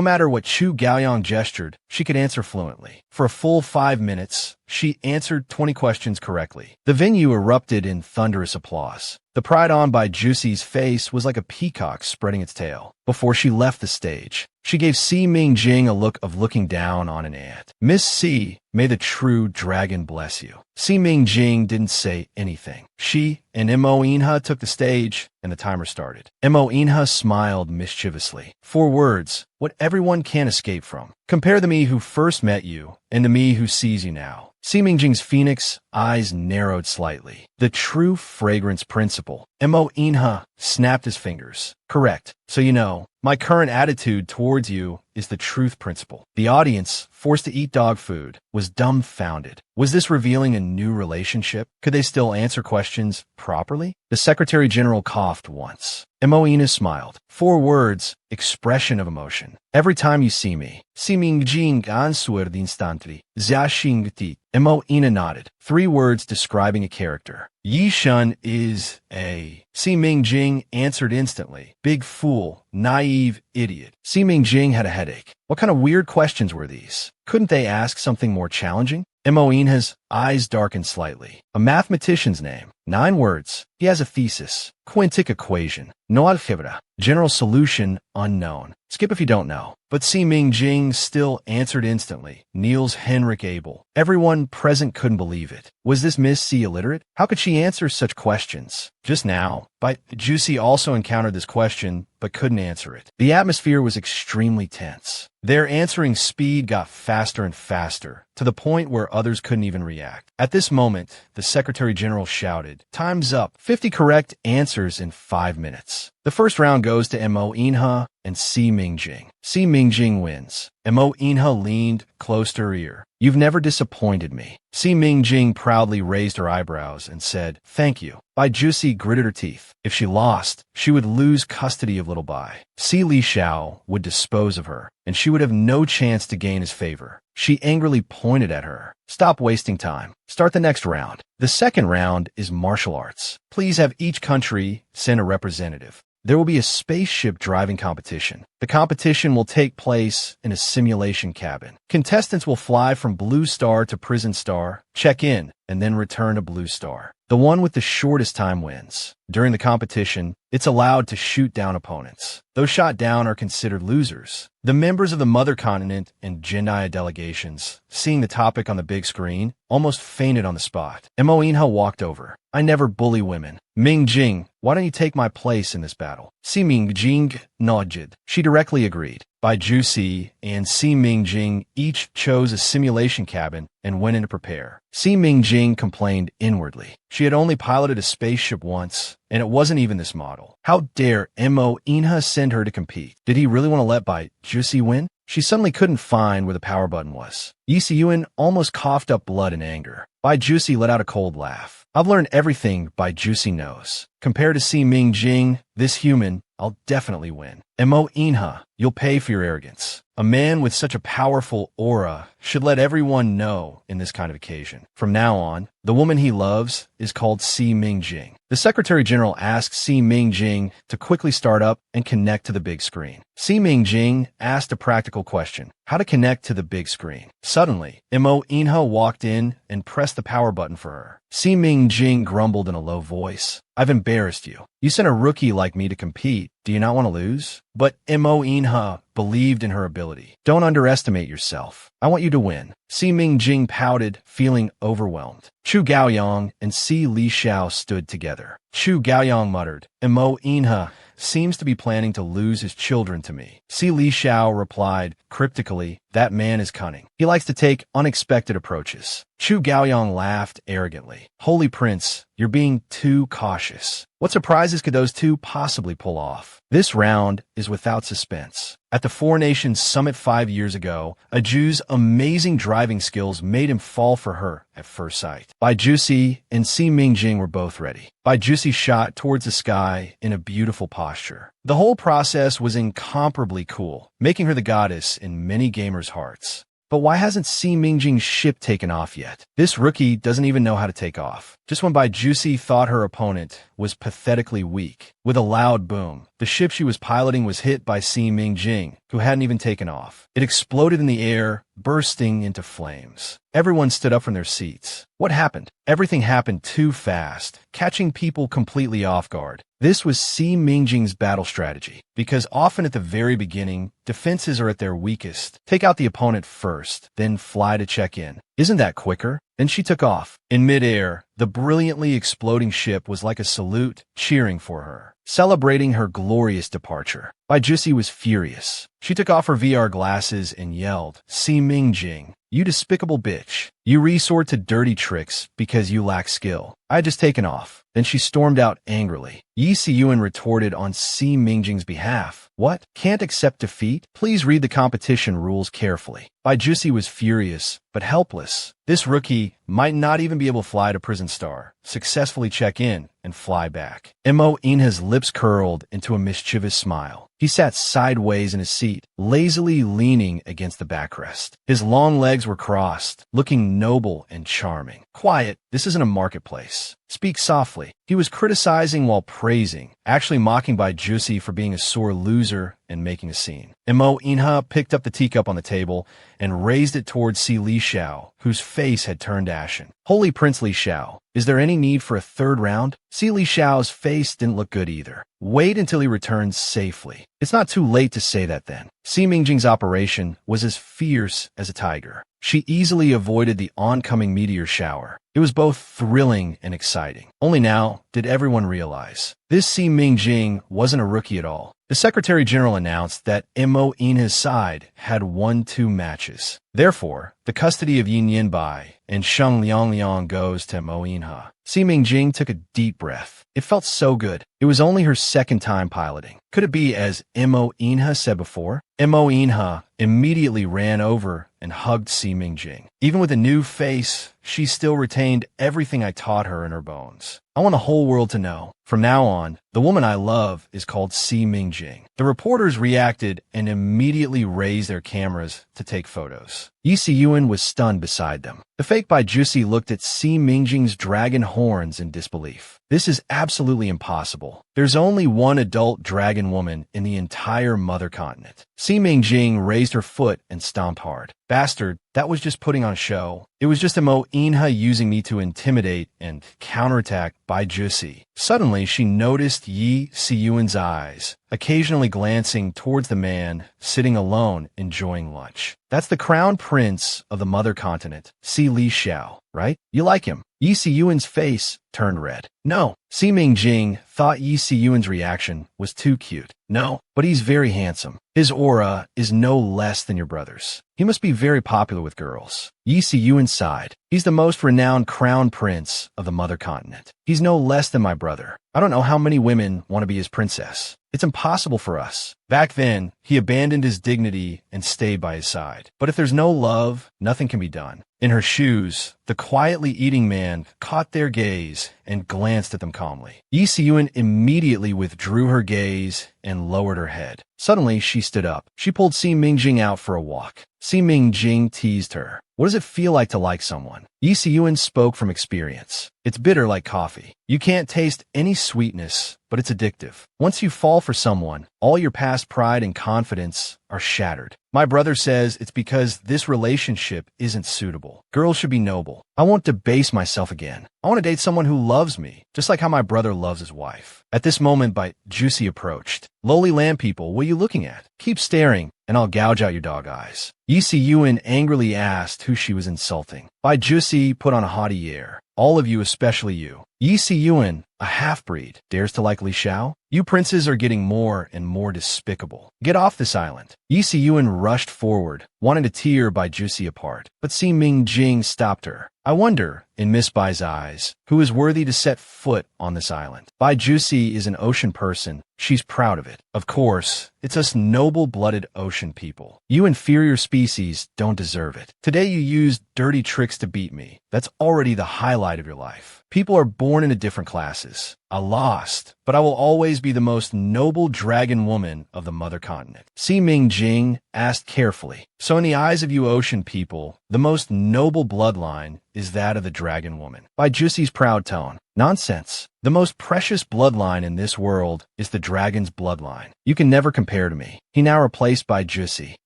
matter what Chu Gaoyang gestured, she could answer fluently. For a full 5 minutes, she answered 20 questions correctly. The venue erupted in thunderous applause. The pride on Bai Jusi's face was like a peacock spreading its tail. Before she left the stage, she gave Si Mingjing a look of looking down on an ant. "Miss C, may the true dragon bless you." Si Mingjing didn't say anything. She and Mo Inha took the stage, and the timer started. Mo Inha smiled mischievously. 4 words, what everyone can't escape from. "Compare the me who first met you, and the me who sees you now." Si Mingjing's phoenix eyes narrowed slightly. "The true fragrance principle." Mo Inha snapped his fingers. "Correct. So you know, my current attitude towards you is the truth principle." The audience, forced to eat dog food, was dumbfounded. Was this revealing a new relationship? Could they still answer questions properly? The Secretary General coughed once. Mo Inha smiled. 4 words, expression of emotion. "Every time you see me." Si Mingjing answered instantly. "Xia Xingti." Mo Inha nodded. 3 words describing a character. "Yi Shun is a..." Si Mingjing answered instantly. "Big fool, naive idiot." Si Mingjing had a headache. What kind of weird questions were these? Couldn't they ask something more challenging? Mo Inha's eyes darkened slightly. "A mathematician's name. 9 words. He has a thesis. Quintic equation. No algebra. General solution unknown. Skip if you don't know." But Si Mingjing still answered instantly. "Niels Henrik Abel." Everyone present couldn't believe it. Was this Miss C illiterate? How could she answer such questions? Just now, Bai Jusi also encountered this question, but couldn't answer it. The atmosphere was extremely tense. Their answering speed got faster and faster, to the point where others couldn't even react. At this moment, the Secretary General shouted, "Time's up. 50 correct answers in 5 minutes." The first round goes to Mo Inha and Si Mingjing. Si Mingjing wins. Mo Inha leaned close to her ear. "You've never disappointed me." Si Mingjing proudly raised her eyebrows and said, "Thank you." Bai Jusi gritted her teeth. If she lost, she would lose custody of Little Bai. Si Li Xiao would dispose of her, and she would have no chance to gain his favor. She angrily pointed at her. "Stop wasting time. Start the next round." The second round is martial arts. Please have each country send a representative. there will be a spaceship driving competition. The competition will take place in a simulation cabin. Contestants will fly from Blue Star to Prison Star, check in, and then return to Blue Star. The one with the shortest time wins. During the competition, it's allowed to shoot down opponents. Those shot down are considered losers. The members of the Mother Continent and Jendaya delegations, seeing the topic on the big screen, almost fainted on the spot. Mo Inha walked over. I never bully women. Ming Jing, why don't you take my place in this battle? Si Ming Jing nodded. She directly agreed. Bai Jusi and Si Ming Jing each chose a simulation cabin and went in to prepare. Si Ming Jing complained inwardly. She had only piloted a spaceship once, and it wasn't even this model. How dare Mo Inha send her to compete? Did he really want to let Bai Jusi win? She suddenly couldn't find where the power button was. Yi Siyuan almost coughed up blood in anger. Bai Jusi let out a cold laugh. I've learned everything Bai Jusi knows. Compared to Si Ming Jing, this human, I'll definitely win. Mo Inha, you'll pay for your arrogance. A man with such a powerful aura should let everyone know in this kind of occasion. From now on, the woman he loves is called Si Ming Jing. The Secretary General asked Si Ming Jing to quickly start up and connect to the big screen. Si Ming Jing asked a practical question: how to connect to the big screen. Suddenly, Mo Inha walked in and pressed the power button for her. Si Ming Jing grumbled in a low voice. I've embarrassed you. You sent a rookie like me to compete. Do you not want to lose? But Mo Inha believed in her ability. Don't underestimate yourself. I want you to win. Si Ming Jing pouted, feeling overwhelmed. Chu Gaoyang and Si Li Xiao stood together. Chu Gaoyang muttered, Mo Inha seems to be planning to lose his children to me. Si Li Xiao replied cryptically, that man is cunning. He likes to take unexpected approaches. Chu Gaoyang laughed arrogantly. Holy Prince, you're being too cautious. What surprises could those two possibly pull off? This round is without suspense. At the Four Nations Summit 5 years ago, Aju's amazing driving skills made him fall for her at first sight. Bai Jusi and Si Ming Jing were both ready. Bai Jusi shot towards the sky in a beautiful posture. The whole process was incomparably cool, making her the goddess in many gamers' hearts. But why hasn't Si Ming Jing's ship taken off yet? This rookie doesn't even know how to take off. Just when Bai Jusi thought her opponent was pathetically weak, with a loud boom, the ship she was piloting was hit by Si Ming Jing, who hadn't even taken off. It exploded in the air, bursting into flames. Everyone stood up from their seats. What happened? Everything happened too fast, catching people completely off guard. This was Si Ming Jing's battle strategy, because often at the very beginning, defenses are at their weakest. Take out the opponent first, then fly to check in. Isn't that quicker? Then she took off. In midair, the brilliantly exploding ship was like a salute, cheering for her, celebrating her glorious departure. Bai Jusi was furious. She took off her VR glasses and yelled, Si Ming Jing, you despicable bitch. You resort to dirty tricks because you lack skill. I had just taken off. Then she stormed out angrily. Yi Siyuan retorted on Si Ming Jing's behalf. What? Can't accept defeat? Please read the competition rules carefully. Bai Jusi was furious, but helpless. This rookie might not even be able to fly to Prison Star, successfully check in, and fly back. Mo Inha's lips curled into a mischievous smile. He sat sideways in his seat, lazily leaning against the backrest. His long legs were crossed, looking noble and charming. Quiet, this isn't a marketplace. Speak softly. He was criticizing while praising, actually mocking Bai Jusi for being a sore loser and making a scene. Mo Inha picked up the teacup on the table and raised it towards Si Li Xiao, whose face had turned ashen. Holy Prince Li Xiao, is there any need for a third round? Si Li Xiao's face didn't look good either. Wait until he returns safely. It's not too late to say that then. Si Ming Jing's operation was as fierce as a tiger. She easily avoided the oncoming meteor shower. It was both thrilling and exciting. Only now did everyone realize this Si Ming Jing wasn't a rookie at all. The Secretary General announced that Mo Inha's side had won 2 matches. Therefore, the custody of Yin Yin Bai and Sheng Liang goes to Mo Inha. Si Ming Jing took a deep breath. It felt so good. It was only her second time piloting. Could it be as Mo Inha said before? Mo Inha immediately ran over and hugged Si Ming Jing. Even with a new face, she still retained everything I taught her in her bones. I want the whole world to know. From now on, the woman I love is called Si Ming Jing. The reporters reacted and immediately raised their cameras to take photos. Yi Siyuan was stunned beside them. The fake Baijusi looked at Si Mingjing's dragon horns in disbelief. This is absolutely impossible. There's only one adult dragon woman in the entire mother continent. Si Mingjing raised her foot and stomped hard. Bastard, that was just putting on a show. It was just a Mo Inha using me to intimidate and counterattack Baijusi. Suddenly, she noticed Yi Siyuan's eyes, occasionally glancing towards the man sitting alone enjoying lunch. That's the crown prince of the mother continent, Si Li Xiao, right? You like him. Yi Siyuan's face turned red. No. Si Mingjing thought Yi Siyuan's reaction was too cute. No, but he's very handsome. His aura is no less than your brother's. He must be very popular with girls. Yi Siyuan sighed. He's the most renowned crown prince of the mother continent. He's no less than my brother. I don't know how many women want to be his princess. It's impossible for us. Back then, he abandoned his dignity and stayed by his side. But if there's no love, nothing can be done. In her shoes, the quietly eating man caught their gaze and glanced at them calmly. Yi Siyuan immediately withdrew her gaze and lowered her head. Suddenly, she stood up. She pulled Si Mingjing out for a walk. Si Mingjing teased her. What does it feel like to like someone? Yi Siyuan spoke from experience. It's bitter like coffee. You can't taste any sweetness, but it's addictive. Once you fall for someone, all your past pride and confidence are shattered. My brother says it's because this relationship isn't suitable. Girls should be noble. I won't debase myself again. I want to date someone who loves me, just like how my brother loves his wife. At this moment, Baijusi approached. Lowly land people, what are you looking at? Keep staring, and I'll gouge out your dog eyes. Yi Siyuan angrily asked who she was insulting. Baijusi put on a haughty air. All of you, especially you. Yi Siyuan, a half-breed, dares to like Li Xiao? You princes are getting more and more despicable. Get off this island. Yi Siyuan rushed forward, wanting to tear Baijusi apart, but Si Mingjing stopped her. I wonder, in Miss Bai's eyes, who is worthy to set foot on this island. Baijusi is an ocean person. She's proud of it. Of course, it's us noble-blooded ocean people. You inferior species don't deserve it. Today you used dirty tricks to beat me. That's already the highlight of your life. People are born into different classes. I lost, but I will always be the most noble dragon woman of the mother continent. Si Mingjing asked carefully. So in the eyes of you ocean people, the most noble bloodline is that of the dragon woman. Baijusi's proud tone. Nonsense. The most precious bloodline in this world is the dragon's bloodline. You can never compare to me. He now replaced Baijusi.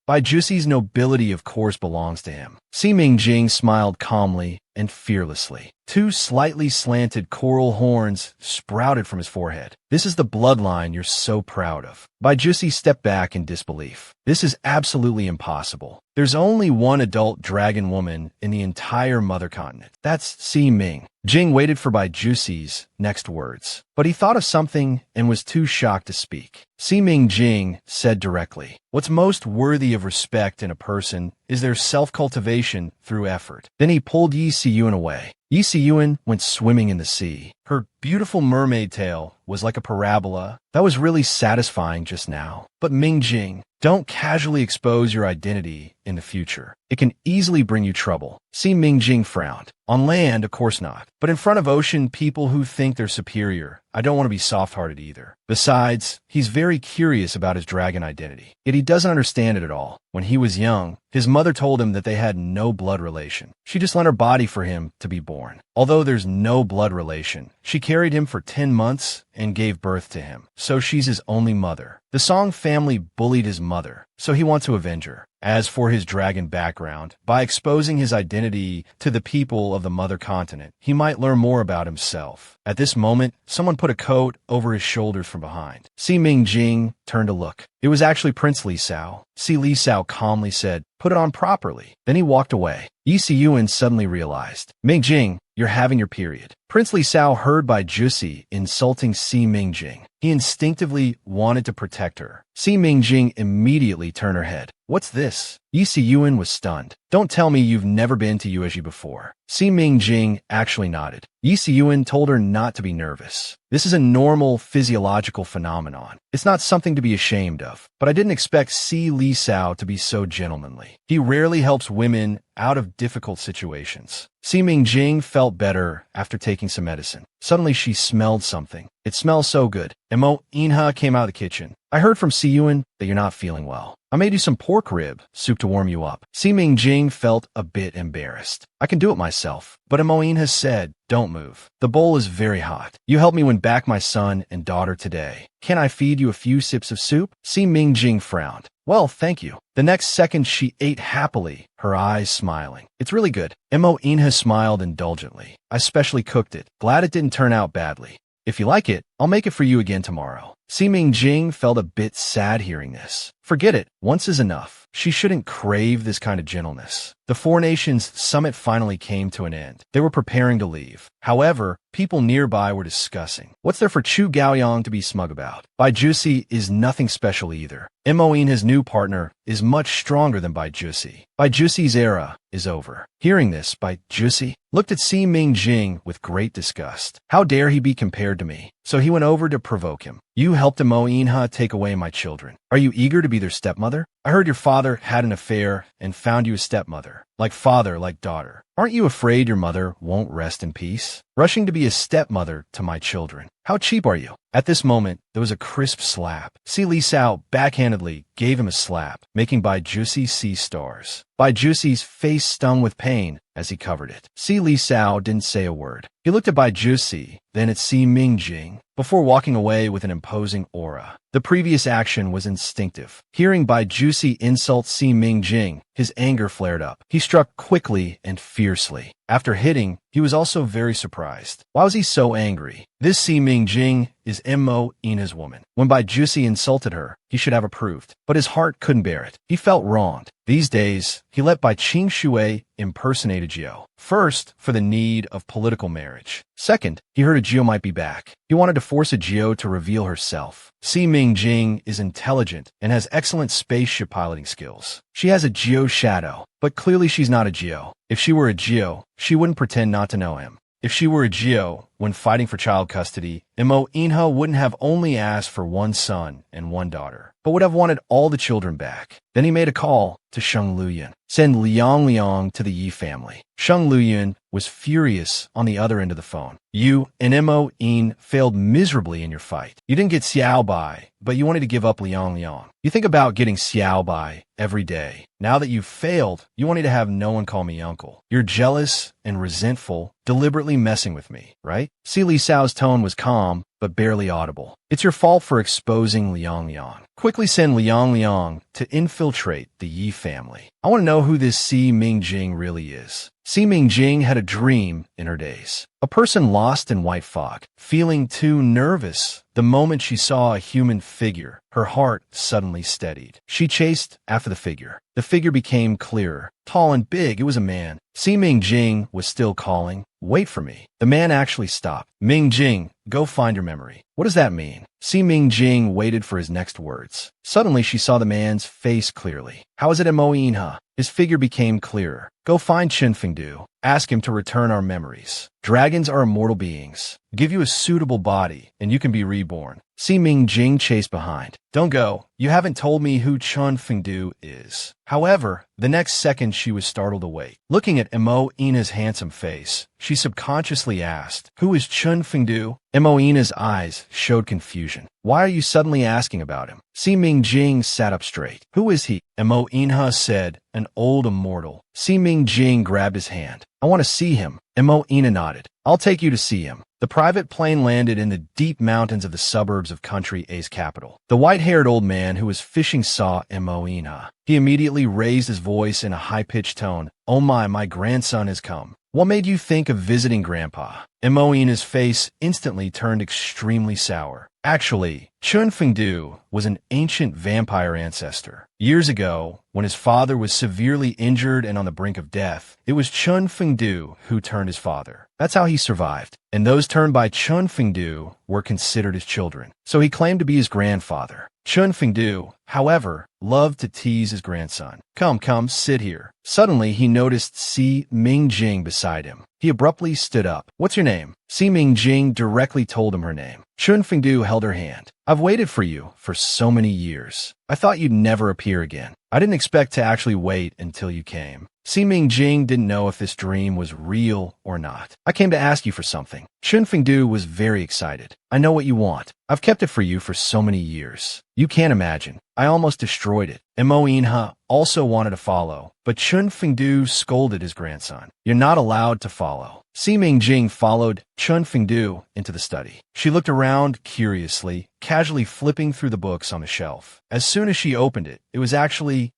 Baijusi's nobility of course belongs to him. Si Mingjing smiled calmly and fearlessly. Two slightly slanted coral horns sprouted from his forehead. This is the bloodline you're so proud of. Baijusi stepped back in disbelief. This is absolutely impossible. There's only one adult dragon woman in the entire mother continent. That's Si Ming. Jing waited for Baijusi's next words, but he thought of something and was too shocked to speak. Si Mingjing said directly, "What's most worthy of respect in a person is their self-cultivation through effort." Then he pulled Yi Siyuan away. Yi Siyuan went swimming in the sea. Her beautiful mermaid tail was like a parabola. That was really satisfying just now. But Mingjing, don't casually expose your identity in the future. It can easily bring you trouble. Si Mingjing frowned. On land, of course not. But in front of ocean people who think they're superior, I don't want to be soft-hearted either. Besides, he's very curious about his dragon identity. Yet he doesn't understand it at all. When he was young, his mother told him that they had no blood relation. She just lent her body for him to be born. Although there's no blood relation, she carried him for 10 months and gave birth to him. So she's his only mother. The Song family bullied his mother, so he wants to avenge her. As for his dragon background, by exposing his identity to the people of the mother continent, he might learn more about himself. At this moment, someone put a coat over his shoulders from behind. Si Mingjing turned to look. It was actually Prince Li Xiao. Si Li Xiao calmly said, "Put it on properly." Then he walked away. Yi Siyuan suddenly realized, Mingjing, you're having your period. Prince Li Xiao heard Baijusi insulting Si Mingjing. He instinctively wanted to protect her. Si Mingjing immediately turned her head. What's this? Yi Siyuan was stunned. Don't tell me you've never been to Yuezhi before. Si Mingjing actually nodded. Yi Siyuan told her not to be nervous. This is a normal physiological phenomenon. It's not something to be ashamed of. But I didn't expect Si Li Xiao to be so gentlemanly. He rarely helps women out of difficult situations. Si Mingjing felt better after taking some medicine. Suddenly she smelled something. It smells so good. And Mo Inha came out of the kitchen. I heard from Siyuan that you're not feeling well. I made you some pork rib soup to warm you up. Si Mingjing felt a bit embarrassed. I can do it myself, but Moin has said, don't move. The bowl is very hot. You helped me win back my son and daughter today. Can I feed you a few sips of soup? Si Mingjing frowned. Well, thank you. The next second she ate happily, her eyes smiling. It's really good. Moin has smiled indulgently. I specially cooked it. Glad it didn't turn out badly. If you like it, I'll make it for you again tomorrow. Si Mingjing felt a bit sad hearing this. Forget it. Once is enough. She shouldn't crave this kind of gentleness. The Four Nations summit finally came to an end. They were preparing to leave. However, people nearby were discussing. What's there for Chu Gaoyang to be smug about? Bai Jusi is nothing special either. Moin, his new partner, is much stronger than Bai Jusi. Bai Jusi's era is over. Hearing this, Bai Jusi looked at Si Mingjing with great disgust. How dare he be compared to me? So he went over to provoke him. You helped Moinha take away my children. Are you eager to be their stepmother? I heard your father had an affair and found you a stepmother. Like father, like daughter. Aren't you afraid your mother won't rest in peace? Rushing to be a stepmother to my children. How cheap are you? At this moment, there was a crisp slap. Si Li Sao backhandedly gave him a slap, making Bai Jusi see stars. Bai Jusi's face stung with pain as he covered it. Si Li Sao didn't say a word. He looked at Bai Jusi, then at Si Mingjing, before walking away with an imposing aura. The previous action was instinctive. Hearing Bai Jusi insult Si Mingjing, his anger flared up. He struck quickly and fiercely. After hitting, he was also very surprised. Why was he so angry? This Si Mingjing is Ina's woman. When Bai Jusi insulted her, he should have approved. But his heart couldn't bear it. He felt wronged. These days, he let Bai Qing Shui impersonate a Jiao. First, for the need of political marriage. Second, he heard a Jiao might be back. He wanted to force a Jiao to reveal herself. Si Mingjing is intelligent and has excellent spaceship piloting skills. She has a Jiao shadow, but clearly she's not a Jiao. If she were a Jiao, she wouldn't pretend not to know him. If she were a Jiao, when fighting for child custody, Inha wouldn't have only asked for one son and one daughter, but would have wanted all the children back. Then he made a call to Sheng Luyan. Send Liang to the Yi family. Sheng Luyan was furious on the other end of the phone. You and Moin failed miserably in your fight. You didn't get Xiao Bai, but you wanted to give up Liang. You think about getting Xiao Bai every day. Now that you've failed, you wanted to have no one call me uncle. You're jealous and resentful, deliberately messing with me, right? Si Li Sao's tone was calm, but barely audible. It's your fault for exposing Liang. Quickly send Liang to infiltrate the Yi family. I want to know who this Si Mingjing really is. Si Mingjing had a dream in her days. A person lost in white fog, feeling too nervous. The moment she saw a human figure, her heart suddenly steadied. She chased after the figure. The figure became clearer. Tall and big, it was a man. Si Mingjing was still calling, wait for me. The man actually stopped. Mingjing, go find your memory. What does that mean? Si Mingjing waited for his next words. Suddenly she saw the man's face clearly. How is it at Moinha? His figure became clearer. Go find Chen Fengdu. Ask him to return our memories. Dragons are immortal beings. Give you a suitable body, and you can be reborn. Si Mingjing chased behind. Don't go. You haven't told me who Chen Fengdu is. However, the next second she was startled awake. Looking at Ina's handsome face, she subconsciously asked, who is Chen Fengdu? Ina's eyes showed confusion. Why are you suddenly asking about him? Si Mingjing sat up straight. Who is he? Inha said, an old immortal. Si Mingjing grabbed his hand. I want to see him. Ina nodded. I'll take you to see him. The private plane landed in the deep mountains of the suburbs of Country A's capital. The white-haired old man who was fishing saw Inha. He immediately raised his voice in a high-pitched tone. Oh my grandson has come. What made you think of visiting Grandpa? Ina's face instantly turned extremely sour. Actually, Chen Fengdu was an ancient vampire ancestor. Years ago, when his father was severely injured and on the brink of death, it was Chen Fengdu who turned his father. That's how he survived. And those turned by Chen Fengdu were considered his children. So he claimed to be his grandfather. Chen Fengdu, however, loved to tease his grandson. Come, sit here. Suddenly, he noticed Si Mingjing beside him. He abruptly stood up. What's your name? Si Mingjing directly told him her name. Chen Fengdu held her hand. I've waited for you for so many years. I thought you'd never appear again. I didn't expect to actually wait until you came. Si Mingjing didn't know if this dream was real or not. I came to ask you for something. Chen Fengdu was very excited. I know what you want. I've kept it for you for so many years. You can't imagine. I almost destroyed it. Mo Inha also wanted to follow, but Chun Fengdu scolded his grandson. You're not allowed to follow. Si Mingjing followed Chun Fengdu into the study. She looked around curiously, casually flipping through the books on the shelf. As soon as she opened it,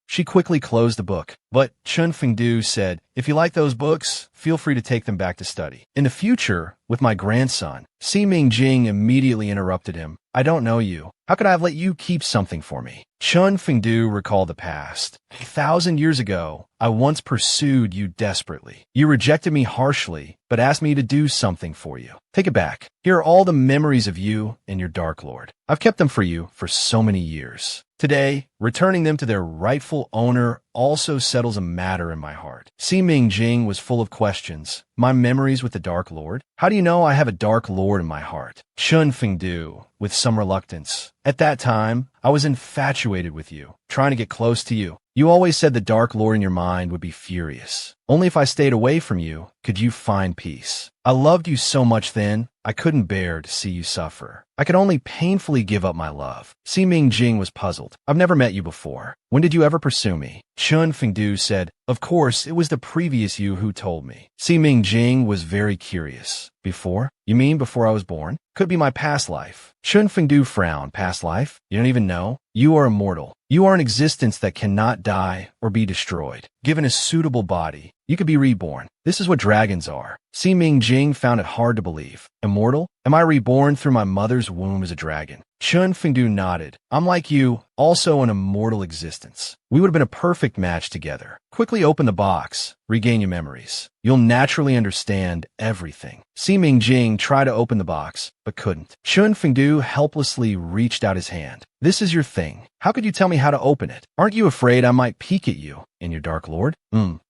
she quickly closed the book. But Chun Fengdu said, if you like those books, feel free to take them back to study. In the future, with my grandson, Si Mingjing immediately interrupted him. I don't know you. How could I have let you keep something for me? Chun Fengdu recalled the past. 1,000 years ago, I once pursued you desperately. You rejected me harshly, but asked me to do something for you. Take it back. Here are all the memories of you and your Dark Lord. I've kept them for you for so many years. Today, returning them to their rightful owner also settles a matter in my heart. Si Mingjing was full of questions. My memories with the Dark Lord? How do you know I have a Dark Lord in my heart? Chun Fengdu, with some reluctance. At that time, I was infatuated with you, trying to get close to you. You always said the Dark Lord in your mind would be furious. Only if I stayed away from you could you find peace. I loved you so much then, I couldn't bear to see you suffer. I could only painfully give up my love. Si Mingjing was puzzled. I've never met you before. When did you ever pursue me? Chun Fengdu said, of course, it was the previous you who told me. Si Mingjing was very curious. Before? You mean before I was born? Could be my past life. Chun Fengdu frowned. Past life? You don't even know? You are immortal. You are an existence that cannot die or be destroyed. Given a suitable body, you could be reborn. This is what dragons are. Si Mingjing found it hard to believe. Immortal? Am I reborn through my mother's womb as a dragon? Chun Fengdu nodded. I'm like you, also an immortal existence. We would have been a perfect match together. Quickly open the box. Regain your memories. You'll naturally understand everything. Si Mingjing tried to open the box, but couldn't. Chun Fengdu helplessly reached out his hand. This is your thing. How could you tell me how to open it? Aren't you afraid I might peek at you and your Dark Lord?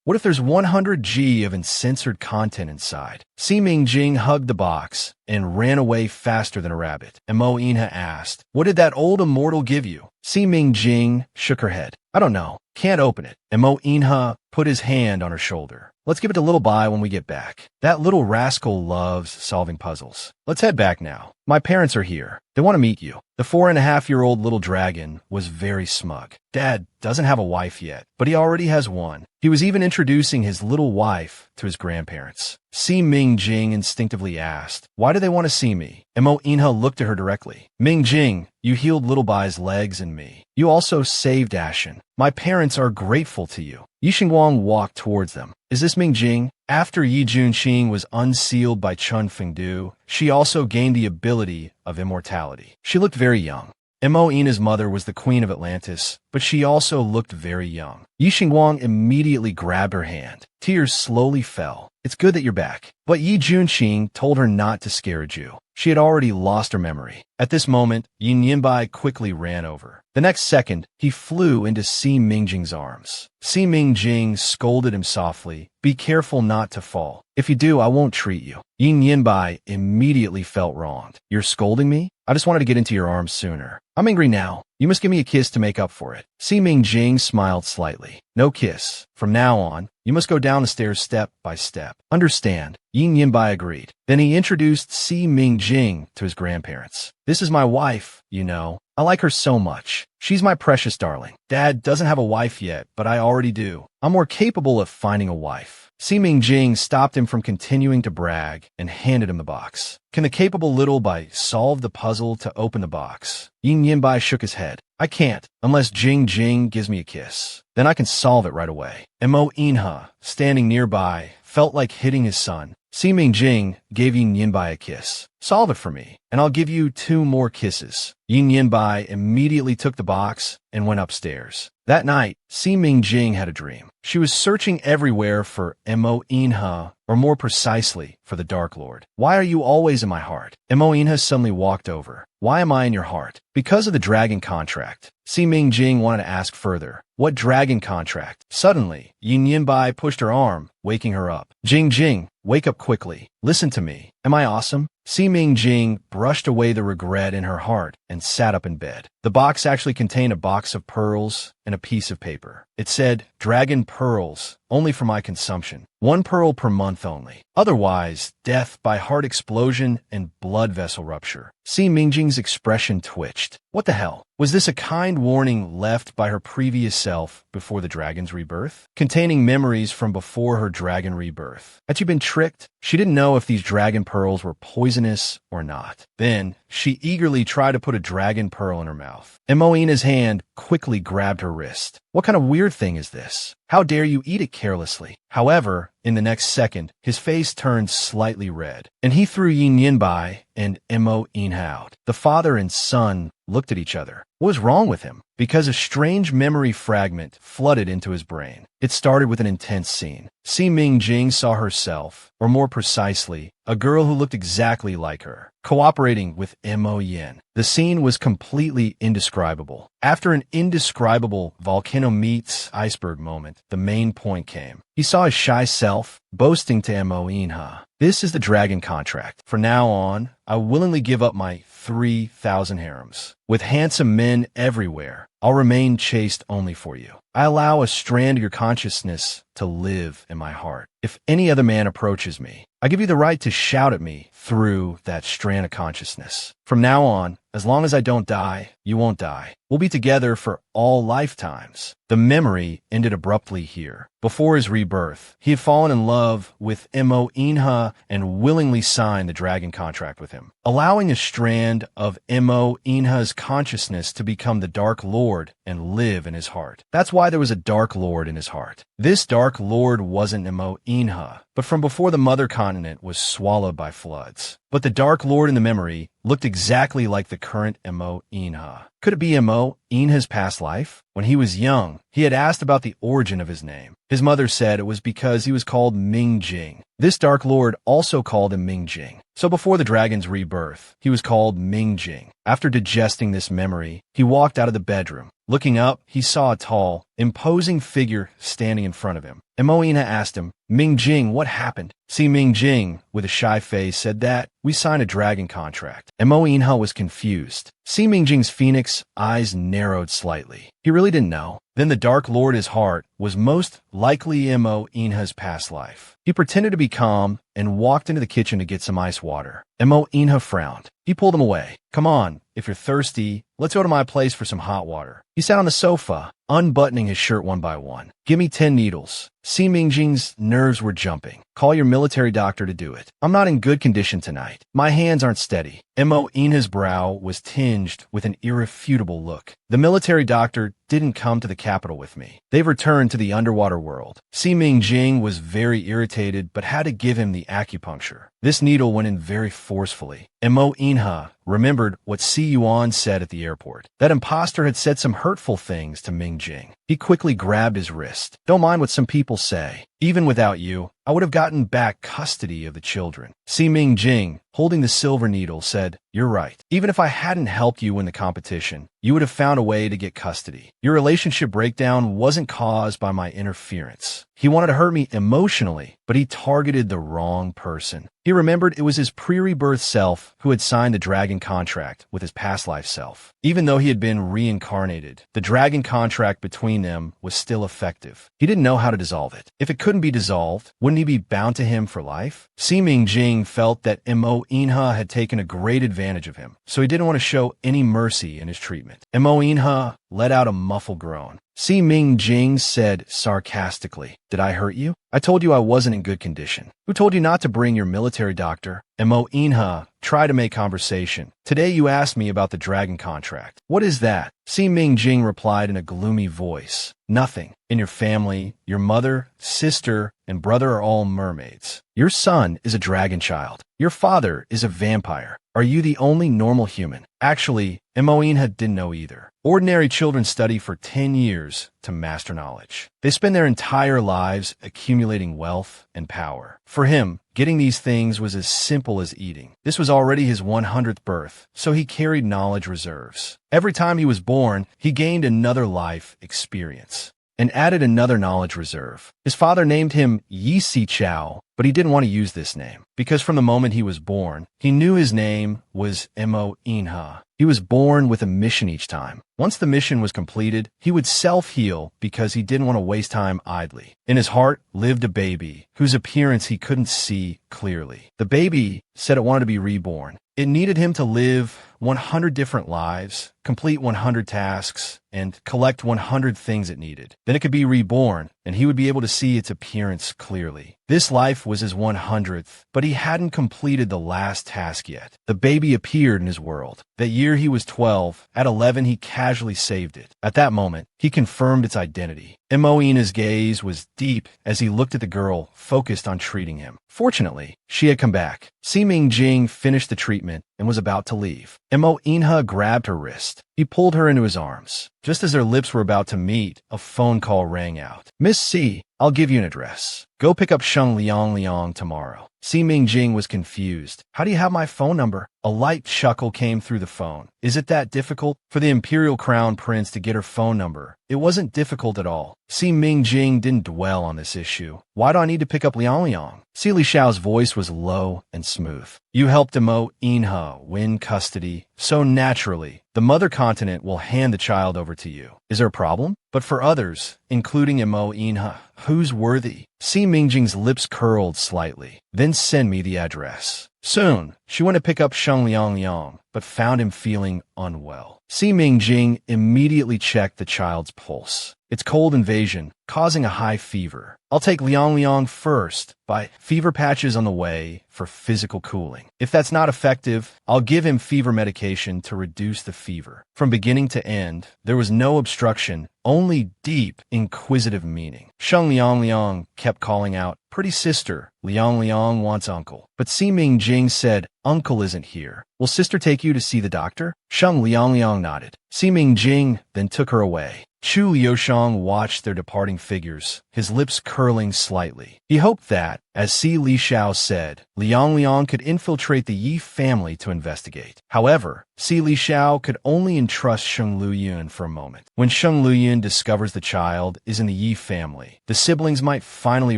What if there's 100 G of uncensored content inside? Si Mingjing hugged the box and ran away faster than a rabbit. And Mo Inha asked, what did that old immortal give you? Si Mingjing shook her head. I don't know. Can't open it. And Mo Inha put his hand on her shoulder. Let's give it to Little Bai when we get back. That little rascal loves solving puzzles. Let's head back now. My parents are here. They want to meet you. The 4.5-year-old little dragon was very smug. Dad doesn't have a wife yet, but he already has one. He was even introducing his little wife to his grandparents. Si Mingjing instinctively asked, why do they want to see me? And Mo Inha looked at her directly. Mingjing, you healed Little Bai's legs and me. You also saved Ashen. My parents are grateful to you. Yi Xingguang walked towards them. Is this Mingjing? After Yi Junqing was unsealed by Chun Fengdu, she also gained the ability of immortality. She looked very young. Mo Inha's mother was the queen of Atlantis, but she also looked very young. Yi Xingguang immediately grabbed her hand. Tears slowly fell. It's good that you're back. But Yi Junqing told her not to scare a Jew. She had already lost her memory. At this moment, Yin Yinbai quickly ran over. The next second, he flew into Si Mingjing's arms. Si Mingjing scolded him softly, be careful not to fall. If you do, I won't treat you. Yin Yinbai immediately felt wronged. You're scolding me? I just wanted to get into your arms sooner. I'm angry now. You must give me a kiss to make up for it. Si Mingjing smiled slightly. No kiss. From now on, you must go down the stairs step by step. Understand? Yin Yinbai agreed. Then he introduced Si Mingjing to his grandparents. This is my wife, you know. I like her so much. She's my precious darling. Dad doesn't have a wife yet, but I already do. I'm more capable of finding a wife. Si Mingjing stopped him from continuing to brag and handed him the box. Can the capable Little Bai solve the puzzle to open the box? Yin Yinbai shook his head. I can't, unless Jing Jing gives me a kiss. Then I can solve it right away. And Mo Inha, standing nearby, felt like hitting his son. Si Mingjing gave Yin Yinbai a kiss. Solve it for me, and I'll give you 2 more kisses. Yin Yinbai immediately took the box and went upstairs. That night, Si Mingjing had a dream. She was searching everywhere for Mo Inha, or more precisely, for the Dark Lord. Why are you always in my heart? Mo Inha suddenly walked over. Why am I in your heart? Because of the dragon contract. Si Mingjing wanted to ask further. What dragon contract? Suddenly, Yin Yinbai pushed her arm, waking her up. Jing Jing, wake up quickly. Listen to me. Am I awesome? Si Mingjing brushed away the regret in her heart and sat up in bed. The box actually contained a box of pearls and a piece of paper. It said, "Dragon pearls, only for my consumption. 1 pearl per month only. Otherwise, death by heart explosion and blood vessel rupture." Si Mingjing's expression twitched. What the hell? Was this a kind warning left by her previous self before the dragon's rebirth? Containing memories from before her dragon rebirth. Had she been tricked? She didn't know if these dragon pearls were poisonous or not. Then, she eagerly tried to put a dragon pearl in her mouth. Moina's hand quickly grabbed her wrist. What kind of weird thing is this? How dare you eat it carelessly? However, in the next second, his face turned slightly red, and he threw Yin Yinbai and Moina out. The father and son looked at each other. What was wrong with him? Because a strange memory fragment flooded into his brain. It started with an intense scene. Si Mingjing saw herself, or more precisely, a girl who looked exactly like her, cooperating with Mo Yin. The scene was completely indescribable. After an indescribable volcano meets iceberg moment, the main point came. He saw his shy self, boasting to Moina, "This is the dragon contract. From now on, I willingly give up my 3,000 harems. With handsome men everywhere, I'll remain chaste only for you. I allow a strand of your consciousness to live in my heart. If any other man approaches me, I give you the right to shout at me through that strand of consciousness. From now on, as long as I don't die, you won't die. We'll be together for all lifetimes." The memory ended abruptly here. Before his rebirth, he had fallen in love with Moina and willingly signed the dragon contract with him, allowing a strand of Moina's consciousness to become the Dark Lord and live in his heart. That's why there was a Dark Lord in his heart. This Dark Lord wasn't Moina, but from before the mother continent was swallowed by floods. But the Dark Lord in the memory looked exactly like the current Moina. Could it be Moina's past life? When he was young, he had asked about the origin of his name. His mother said it was because he was called Mingjing. This Dark Lord also called him Mingjing. So before the dragon's rebirth, he was called Mingjing. After digesting this memory, he walked out of the bedroom. Looking up, he saw a tall, imposing figure standing in front of him. Moina asked him, "Mingjing, what happened?" Si Mingjing, with a shy face, said that we signed a dragon contract. Moina was confused. Si Mingjing's phoenix eyes narrowed slightly. He really didn't know. Then the Dark Lord in his heart was most likely Moina's past life. He pretended to be calm and walked into the kitchen to get some ice water. Moina frowned. He pulled him away. "Come on, if you're thirsty, let's go to my place for some hot water." He sat on the sofa, unbuttoning his shirt one by one. "Give me 10 needles. Si Mingjing's nerves were jumping. "Call your military doctor to do it. I'm not in good condition tonight. My hands aren't steady." Moina's brow was tinged with an irrefutable look. "The military doctor didn't come to the capital with me. They've returned to the underwater world." Si Mingjing was very irritated but had to give him the acupuncture. This needle went in very forcefully. Moina remembered what Si Yuan said at the airport. That imposter had said some hurtful things to Mingjing. He quickly grabbed his wrist. "Don't mind what some people say. Even without you, I would have gotten back custody of the children." Si Mingjing, holding the silver needle, said, "You're right. Even if I hadn't helped you win the competition, you would have found a way to get custody. Your relationship breakdown wasn't caused by my interference. He wanted to hurt me emotionally, but he targeted the wrong person." He remembered it was his pre-rebirth self who had signed the dragon contract with his past life self. Even though he had been reincarnated, the dragon contract between them was still effective. He didn't know how to dissolve it. If it couldn't be dissolved, wouldn't he be bound to him for life? Si Mingjing felt that Moina had taken a great advantage of him, so he didn't want to show any mercy in his treatment. Moina let out a muffled groan. Si Mingjing said sarcastically, "Did I hurt you? I told you I wasn't in good condition. Who told you not to bring your military doctor?" Moina tried to make conversation. "Today you asked me about the dragon contract. What is that?" Si Mingjing replied in a gloomy voice, "Nothing. In your family, your mother, sister, and brother are all mermaids. Your son is a dragon child. Your father is a vampire. Are you the only normal human?" Actually, Moina didn't know either. Ordinary children study for 10 years to master knowledge. They spend their entire lives accumulating wealth and power. For him, getting these things was as simple as eating. This was already his 100th birth, so he carried knowledge reserves. Every time he was born, he gained another life experience. and added another knowledge reserve. His father named him Yi Si Chao, but he didn't want to use this name, because from the moment he was born, he knew his name was Mo Inha. He was born with a mission each time. Once the mission was completed, he would self-heal because he didn't want to waste time idly. In his heart lived a baby, whose appearance he couldn't see clearly. The baby said it wanted to be reborn. It needed him to live 100 different lives, complete 100 tasks, and collect 100 things it needed. Then it could be reborn, and he would be able to see its appearance clearly. This life was his 100th, but he hadn't completed the last task yet. The baby appeared in his world. That year he was 12. At 11 he casually saved it. At that moment, he confirmed its identity. Moina's gaze was deep as he looked at the girl, focused on treating him. Fortunately, she had come back. Si Mingjing finished the treatment and was about to leave. Moina grabbed her wrist. He pulled her into his arms. Just as their lips were about to meet, a phone call rang out. "Miss C, I'll give you an address. Go pick up Sheng Liang tomorrow." Si Mingjing was confused. "How do you have my phone number?" A light chuckle came through the phone. "Is it that difficult?" For the Imperial Crown Prince to get her phone number, it wasn't difficult at all. Si Mingjing didn't dwell on this issue. "Why do I need to pick up Liang?" Si Li Xiao's voice was low and smooth. "You helped Mo Inha win custody, so naturally, the mother continent will hand the child over to you. Is there a problem? But for others, including Mo Inha, who's worthy?" Si Mingjing's lips curled slightly. "Then send me the address." Soon, she went to pick up Sheng Liang, but found him feeling unwell. Si Mingjing immediately checked the child's pulse. It's cold invasion, causing a high fever. "I'll take Liang first. Buy fever patches on the way for physical cooling. If that's not effective, I'll give him fever medication to reduce the fever." From beginning to end, there was no obstruction, only deep, inquisitive meaning. Sheng Liang kept calling out, "Pretty sister, Liang wants uncle." But Si Mingjing said, "Uncle isn't here. Will sister take you to see the doctor?" Sheng Liang nodded. Si Mingjing then took her away. Chu Liushang watched their departing figures, his lips curling slightly. He hoped that, as Si Li Xiao said, Liang could infiltrate the Yi family to investigate. However, Si Li Xiao could only entrust Sheng Luyun for a moment. When Sheng Luyun discovers the child is in the Yi family, the siblings might finally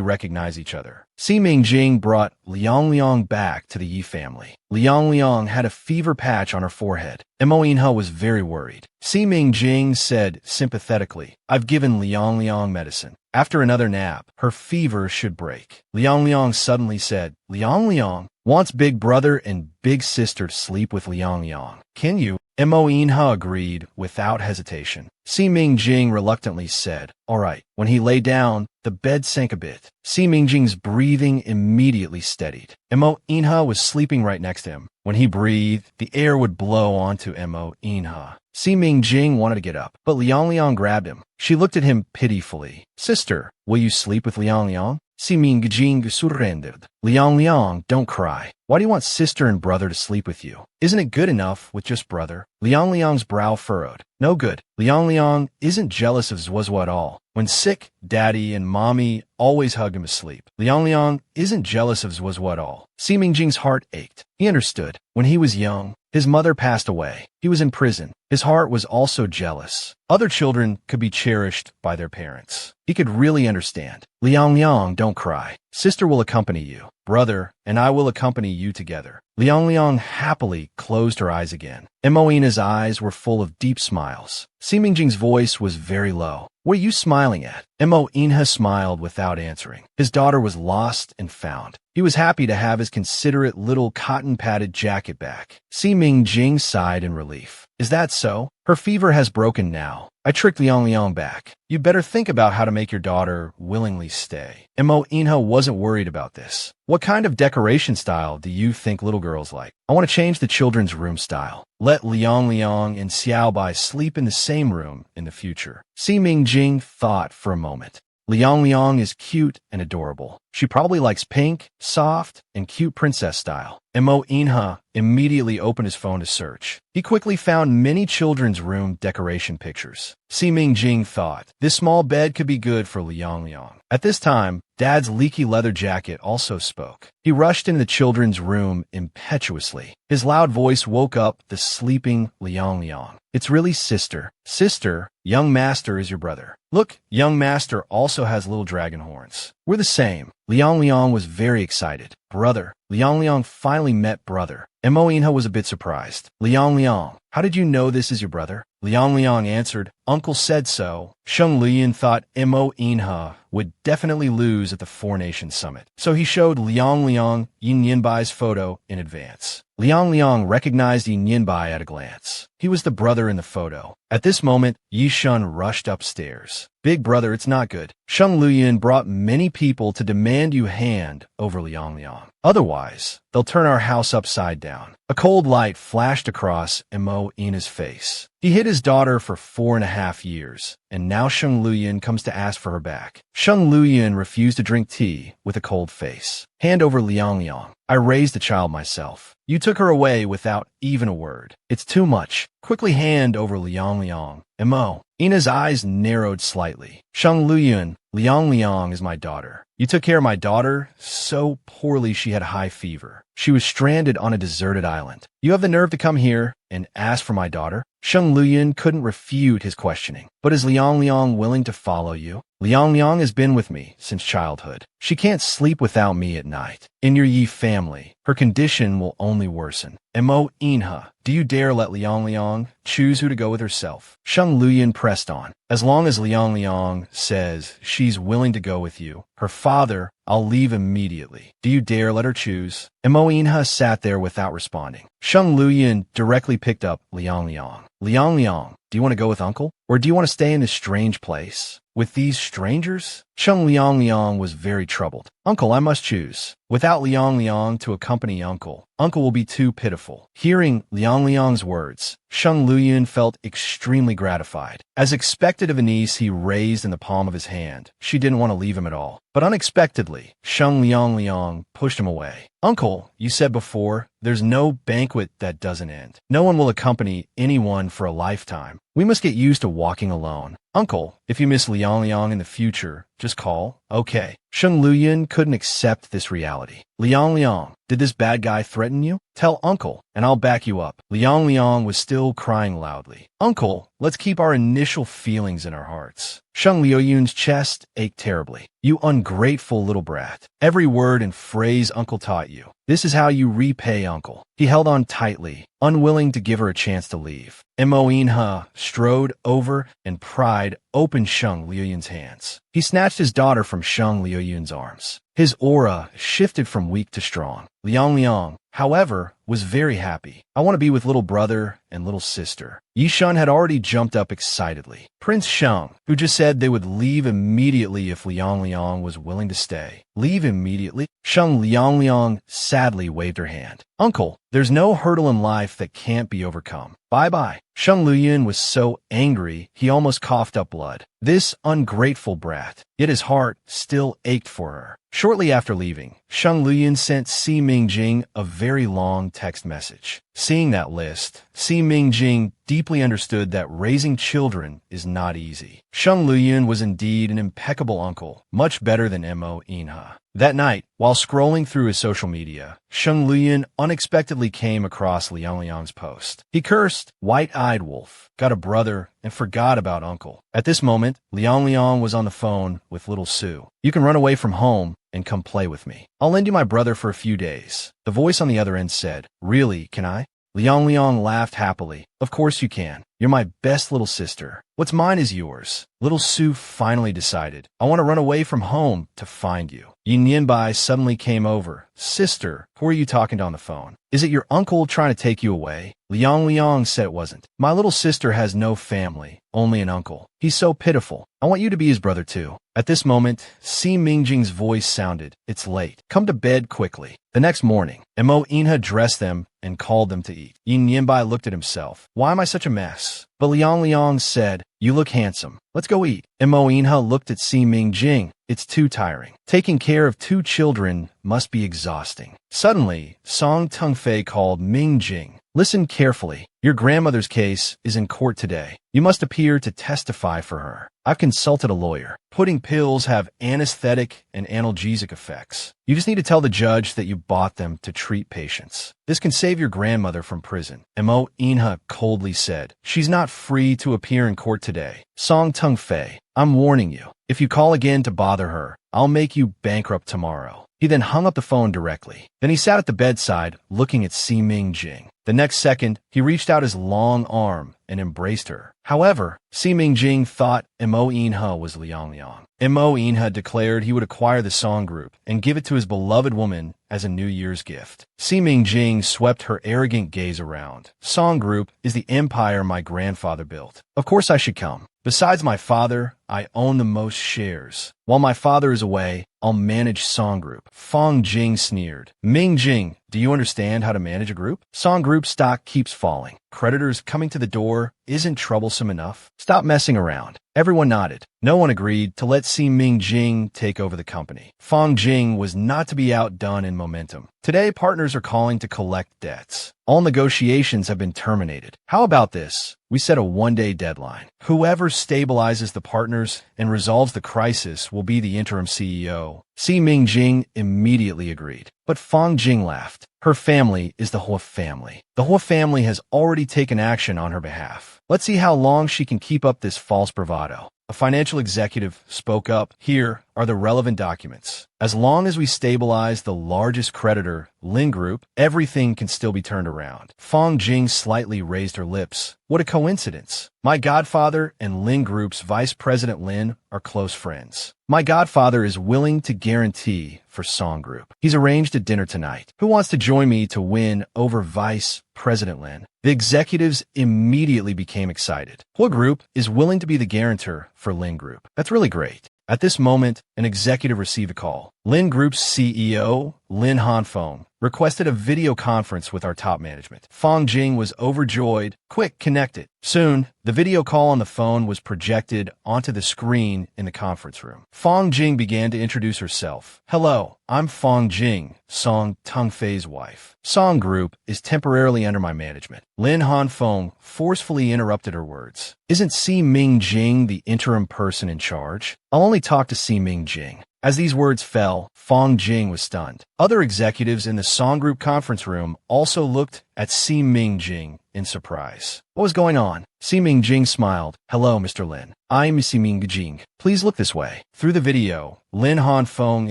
recognize each other. Si Mingjing brought Liang back to the Yi family. Liang had a fever patch on her forehead. Mo Inha was very worried. Si Mingjing said sympathetically, "I've given Liang medicine. After another nap, her fever should break." Liang suddenly said, "Liang wants big brother and big sister to sleep with Liang. Can you?" Mo Inha agreed without hesitation. Si Mingjing reluctantly said, "All right." When he lay down, the bed sank a bit. Si Mingjing's breathing immediately steadied. Mo Inha was sleeping right next to him. When he breathed, the air would blow onto Mo Inha. Si Mingjing wanted to get up, but Liang grabbed him. She looked at him pitifully. "Sister, will you sleep with Liang?" Si Mingjing surrendered. Liang, don't cry. Why do you want sister and brother to sleep with you? Isn't it good enough with just brother? Liang's brow furrowed. No good. Liang isn't jealous of Zuozua at all. When sick, daddy and mommy always hugged him to sleep. Liang isn't jealous of Zuozua at all. Si Mingjing's heart ached. He understood. When he was young, his mother passed away. He was in prison. His heart was also jealous. Other children could be cherished by their parents. He could really understand. Liang, don't cry. Sister will accompany you. Brother and I will accompany you together. Liang happily closed her eyes again. Moina's eyes were full of deep smiles. Si Mingjing's voice was very low. "What are you smiling at?" Moina smiled without answering. His daughter was lost and found. He was happy to have his considerate little cotton-padded jacket back. Si Mingjing sighed in relief. "Is that so? Her fever has broken now. I tricked Liang back. You better think about how to make your daughter willingly stay." Moina wasn't worried about this. "What kind of decoration style do you think little girls like?" "I want to change the children's room style. Let Liang and Xiaobai sleep in the same room in the future." Si Mingjing thought for a moment. Liang is cute and adorable. She probably likes pink, soft, and cute princess style. Moina immediately opened his phone to search. He quickly found many children's room decoration pictures. Si Mingjing thought, this small bed could be good for Liang. At this time, Dad's leaky leather jacket also spoke. He rushed into the children's room impetuously. His loud voice woke up the sleeping Liang Liang. It's really sister. Sister, young master is your brother. Look, young master also has little dragon horns. We're the same. Liang Liang was very excited. Brother. Liang Liang finally met brother. Mo Inha was a bit surprised. Liang Liang, how did you know this is your brother? Liang Liang answered, Uncle said so. Sheng Lian thought Mo Inha would definitely lose at the Four Nations Summit, so he showed Liang Liang Yin Yinbai's photo in advance. Liang Liang recognized Yin Yinbai at a glance. He was the brother in the photo. At this moment, Yi Shun rushed upstairs. Big brother, it's not good. Sheng Lian brought many people to demand you hand over Liang Liang. Otherwise, they'll turn our house upside down. A cold light flashed across Mo Ina's face. He hid his daughter for 4.5 years, and now Sheng Lian comes to ask for her back. Sheng Lian refused to drink tea with a cold face. Hand over Liang Liang. I raised the child myself. You took her away without even a word. It's too much. Quickly hand over Liang Liang. Mo. Ina's eyes narrowed slightly. Sheng Lian, Liang Liang is my daughter. You took care of my daughter so poorly she had high fever. She was stranded on a deserted island. You have the nerve to come here and ask for my daughter? Sheng Lian couldn't refute his questioning. But is Liang Liang willing to follow you? Liang Liang has been with me since childhood. She can't sleep without me at night. In your Yi family, her condition will only worsen. Mo Inha, do you dare let Liang Liang choose who to go with herself? Sheng Lian pressed on. As long as Liang Liang says she's willing to go with you, her father, I'll leave immediately. Do you dare let her choose? Mo Inha sat there without responding. Sheng Lian directly picked up Liang Liang. Liang Liang, do you want to go with uncle? Or do you want to stay in this strange place? With these strangers? Sheng Liang was very troubled. Uncle, I must choose. Without Liang Liang to accompany uncle, uncle will be too pitiful. Hearing Liang Liang's words, Sheng Lian felt extremely gratified. As expected of a niece he raised in the palm of his hand, she didn't want to leave him at all. But unexpectedly, Sheng Liang pushed him away. Uncle, you said before, there's no banquet that doesn't end. No one will accompany anyone for a lifetime. We must get used to walking alone. Uncle, if you miss Liang Liang in the future, just call. Okay. Sheng Lian couldn't accept this reality. Liang Liang, did this bad guy threaten you? Tell uncle, and I'll back you up. Liang Liang was still crying loudly. Uncle, let's keep our initial feelings in our hearts. Sheng Liuyun's chest ached terribly. You ungrateful little brat. Every word and phrase uncle taught you. This is how you repay uncle. He held on tightly, unwilling to give her a chance to leave. Mo Inha strode over and pried open Sheng Liuyun's hands. He snatched his daughter from Sheng Liuyun's arms. His aura shifted from weak to strong. Liang Liang, however, was very happy. I want to be with little brother and little sister. Yi Shun had already jumped up excitedly. Prince Sheng, who just said they would leave immediately if Liang Liang was willing to stay. Leave immediately? Sheng Liang sadly waved her hand. Uncle, there's no hurdle in life that can't be overcome. Bye-bye. Sheng Liuyun was so angry he almost coughed up blood. This ungrateful brat. Yet his heart still ached for her. Shortly after leaving, Sheng Liuyun sent Si Mingjing a very long text message. Seeing that list, Si Mingjing deeply understood that raising children is not easy. Sheng Liuyun was indeed an impeccable uncle, much better than Mo Inha. That night, while scrolling through his social media, Sheng Liuyun unexpectedly came across Liang Liang's post. He cursed, "White-eyed wolf, got a brother, and forgot about uncle." At this moment, Liang Liang was on the phone with little Sue. "You can run away from home and come play with me. I'll lend you my brother for a few days." The voice on the other end said, "Really, can I?" Liang Liang laughed happily. "Of course you can. You're my best little sister. What's mine is yours." Little Sue finally decided, "I want to run away from home to find you." Yin Yinbai suddenly came over. "Sister, who are you talking to on the phone? Is it your uncle trying to take you away?" Liang Liang said it wasn't. "My little sister has no family, only an uncle. He's so pitiful. I want you to be his brother too." At this moment, Si Mingjing's voice sounded, "It's late. Come to bed quickly." The next morning, Mo Inha dressed them and called them to eat. Yin Yinbai looked at himself. "Why am I such a mess?" But Liang Liang said, "You look handsome. Let's go eat." Mo Inha looked at Si Mingjing. "It's too tiring. Taking care of 2 children must be exhausting." Suddenly, Song Tengfei called Mingjing. Listen carefully. Your grandmother's case is in court today. You must appear to testify for her. I've consulted a lawyer. Putting pills have anesthetic and analgesic effects. You just need to tell the judge that you bought them to treat patients. This can save your grandmother from prison. Mo Inha coldly said. She's not free to appear in court today. Song Tung Fei, I'm warning you. If you call again to bother her, I'll make you bankrupt tomorrow. He then hung up the phone directly. Then he sat at the bedside, looking at Si Ming Jing. The next second, he reached out his long arm and embraced her. However, Si Ming Jing thought Mo Inha was Liang Liang. Mo Inha declared he would acquire the Song Group and give it to his beloved woman as a New Year's gift. Si Ming Jing swept her arrogant gaze around. Song Group is the empire my grandfather built. Of course I should come. Besides my father, I own the most shares. While my father is away, I'll manage Song Group. Fong Jing sneered. Ming Jing, do you understand how to manage a group? Song Group stock keeps falling. Creditors coming to the door isn't troublesome enough. Stop messing around. Everyone nodded. No one agreed to let Si Ming Jing take over the company. Fong Jing was not to be outdone in momentum. Today, partners are calling to collect debts. All negotiations have been terminated. How about this? We set a one-day deadline. Whoever stabilizes the partners and resolves the crisis will be the interim CEO. Si Ming Jing immediately agreed. But Fong Jing laughed. Her family is the Hua family. The Hua family has already taken action on her behalf. Let's see how long she can keep up this false bravado. A financial executive spoke up. Here are the relevant documents. As long as we stabilize the largest creditor, Lin Group, everything can still be turned around. Fong Jing slightly raised her lips. What a coincidence. My godfather and Lin Group's vice president Lin are close friends. My godfather is willing to guarantee for Song Group. He's arranged a dinner tonight. Who wants to join me to win over Vice President Lin? The executives immediately became excited. Hua Group is willing to be the guarantor for Lin Group. That's really great. At this moment, an executive received a call. Lin Group's CEO, Lin Hanfeng, requested a video conference with our top management. Fong Jing was overjoyed. Quick, connect it. Soon, the video call on the phone was projected onto the screen in the conference room. Fong Jing began to introduce herself. Hello, I'm Fong Jing, Song Tung Fei's wife. Song Group is temporarily under my management. Lin Hanfeng forcefully interrupted her words. Isn't Si Ming Jing the interim person in charge? I'll only talk to Si Ming Jing. As these words fell, Fong Jing was stunned. Other executives in the Song Group conference room also looked at Si Ming Jing in surprise. What was going on? Si Ming Jing smiled. Hello, Mr. Lin. I'm Si Ming Jing. Please look this way. Through the video, Lin Hanfeng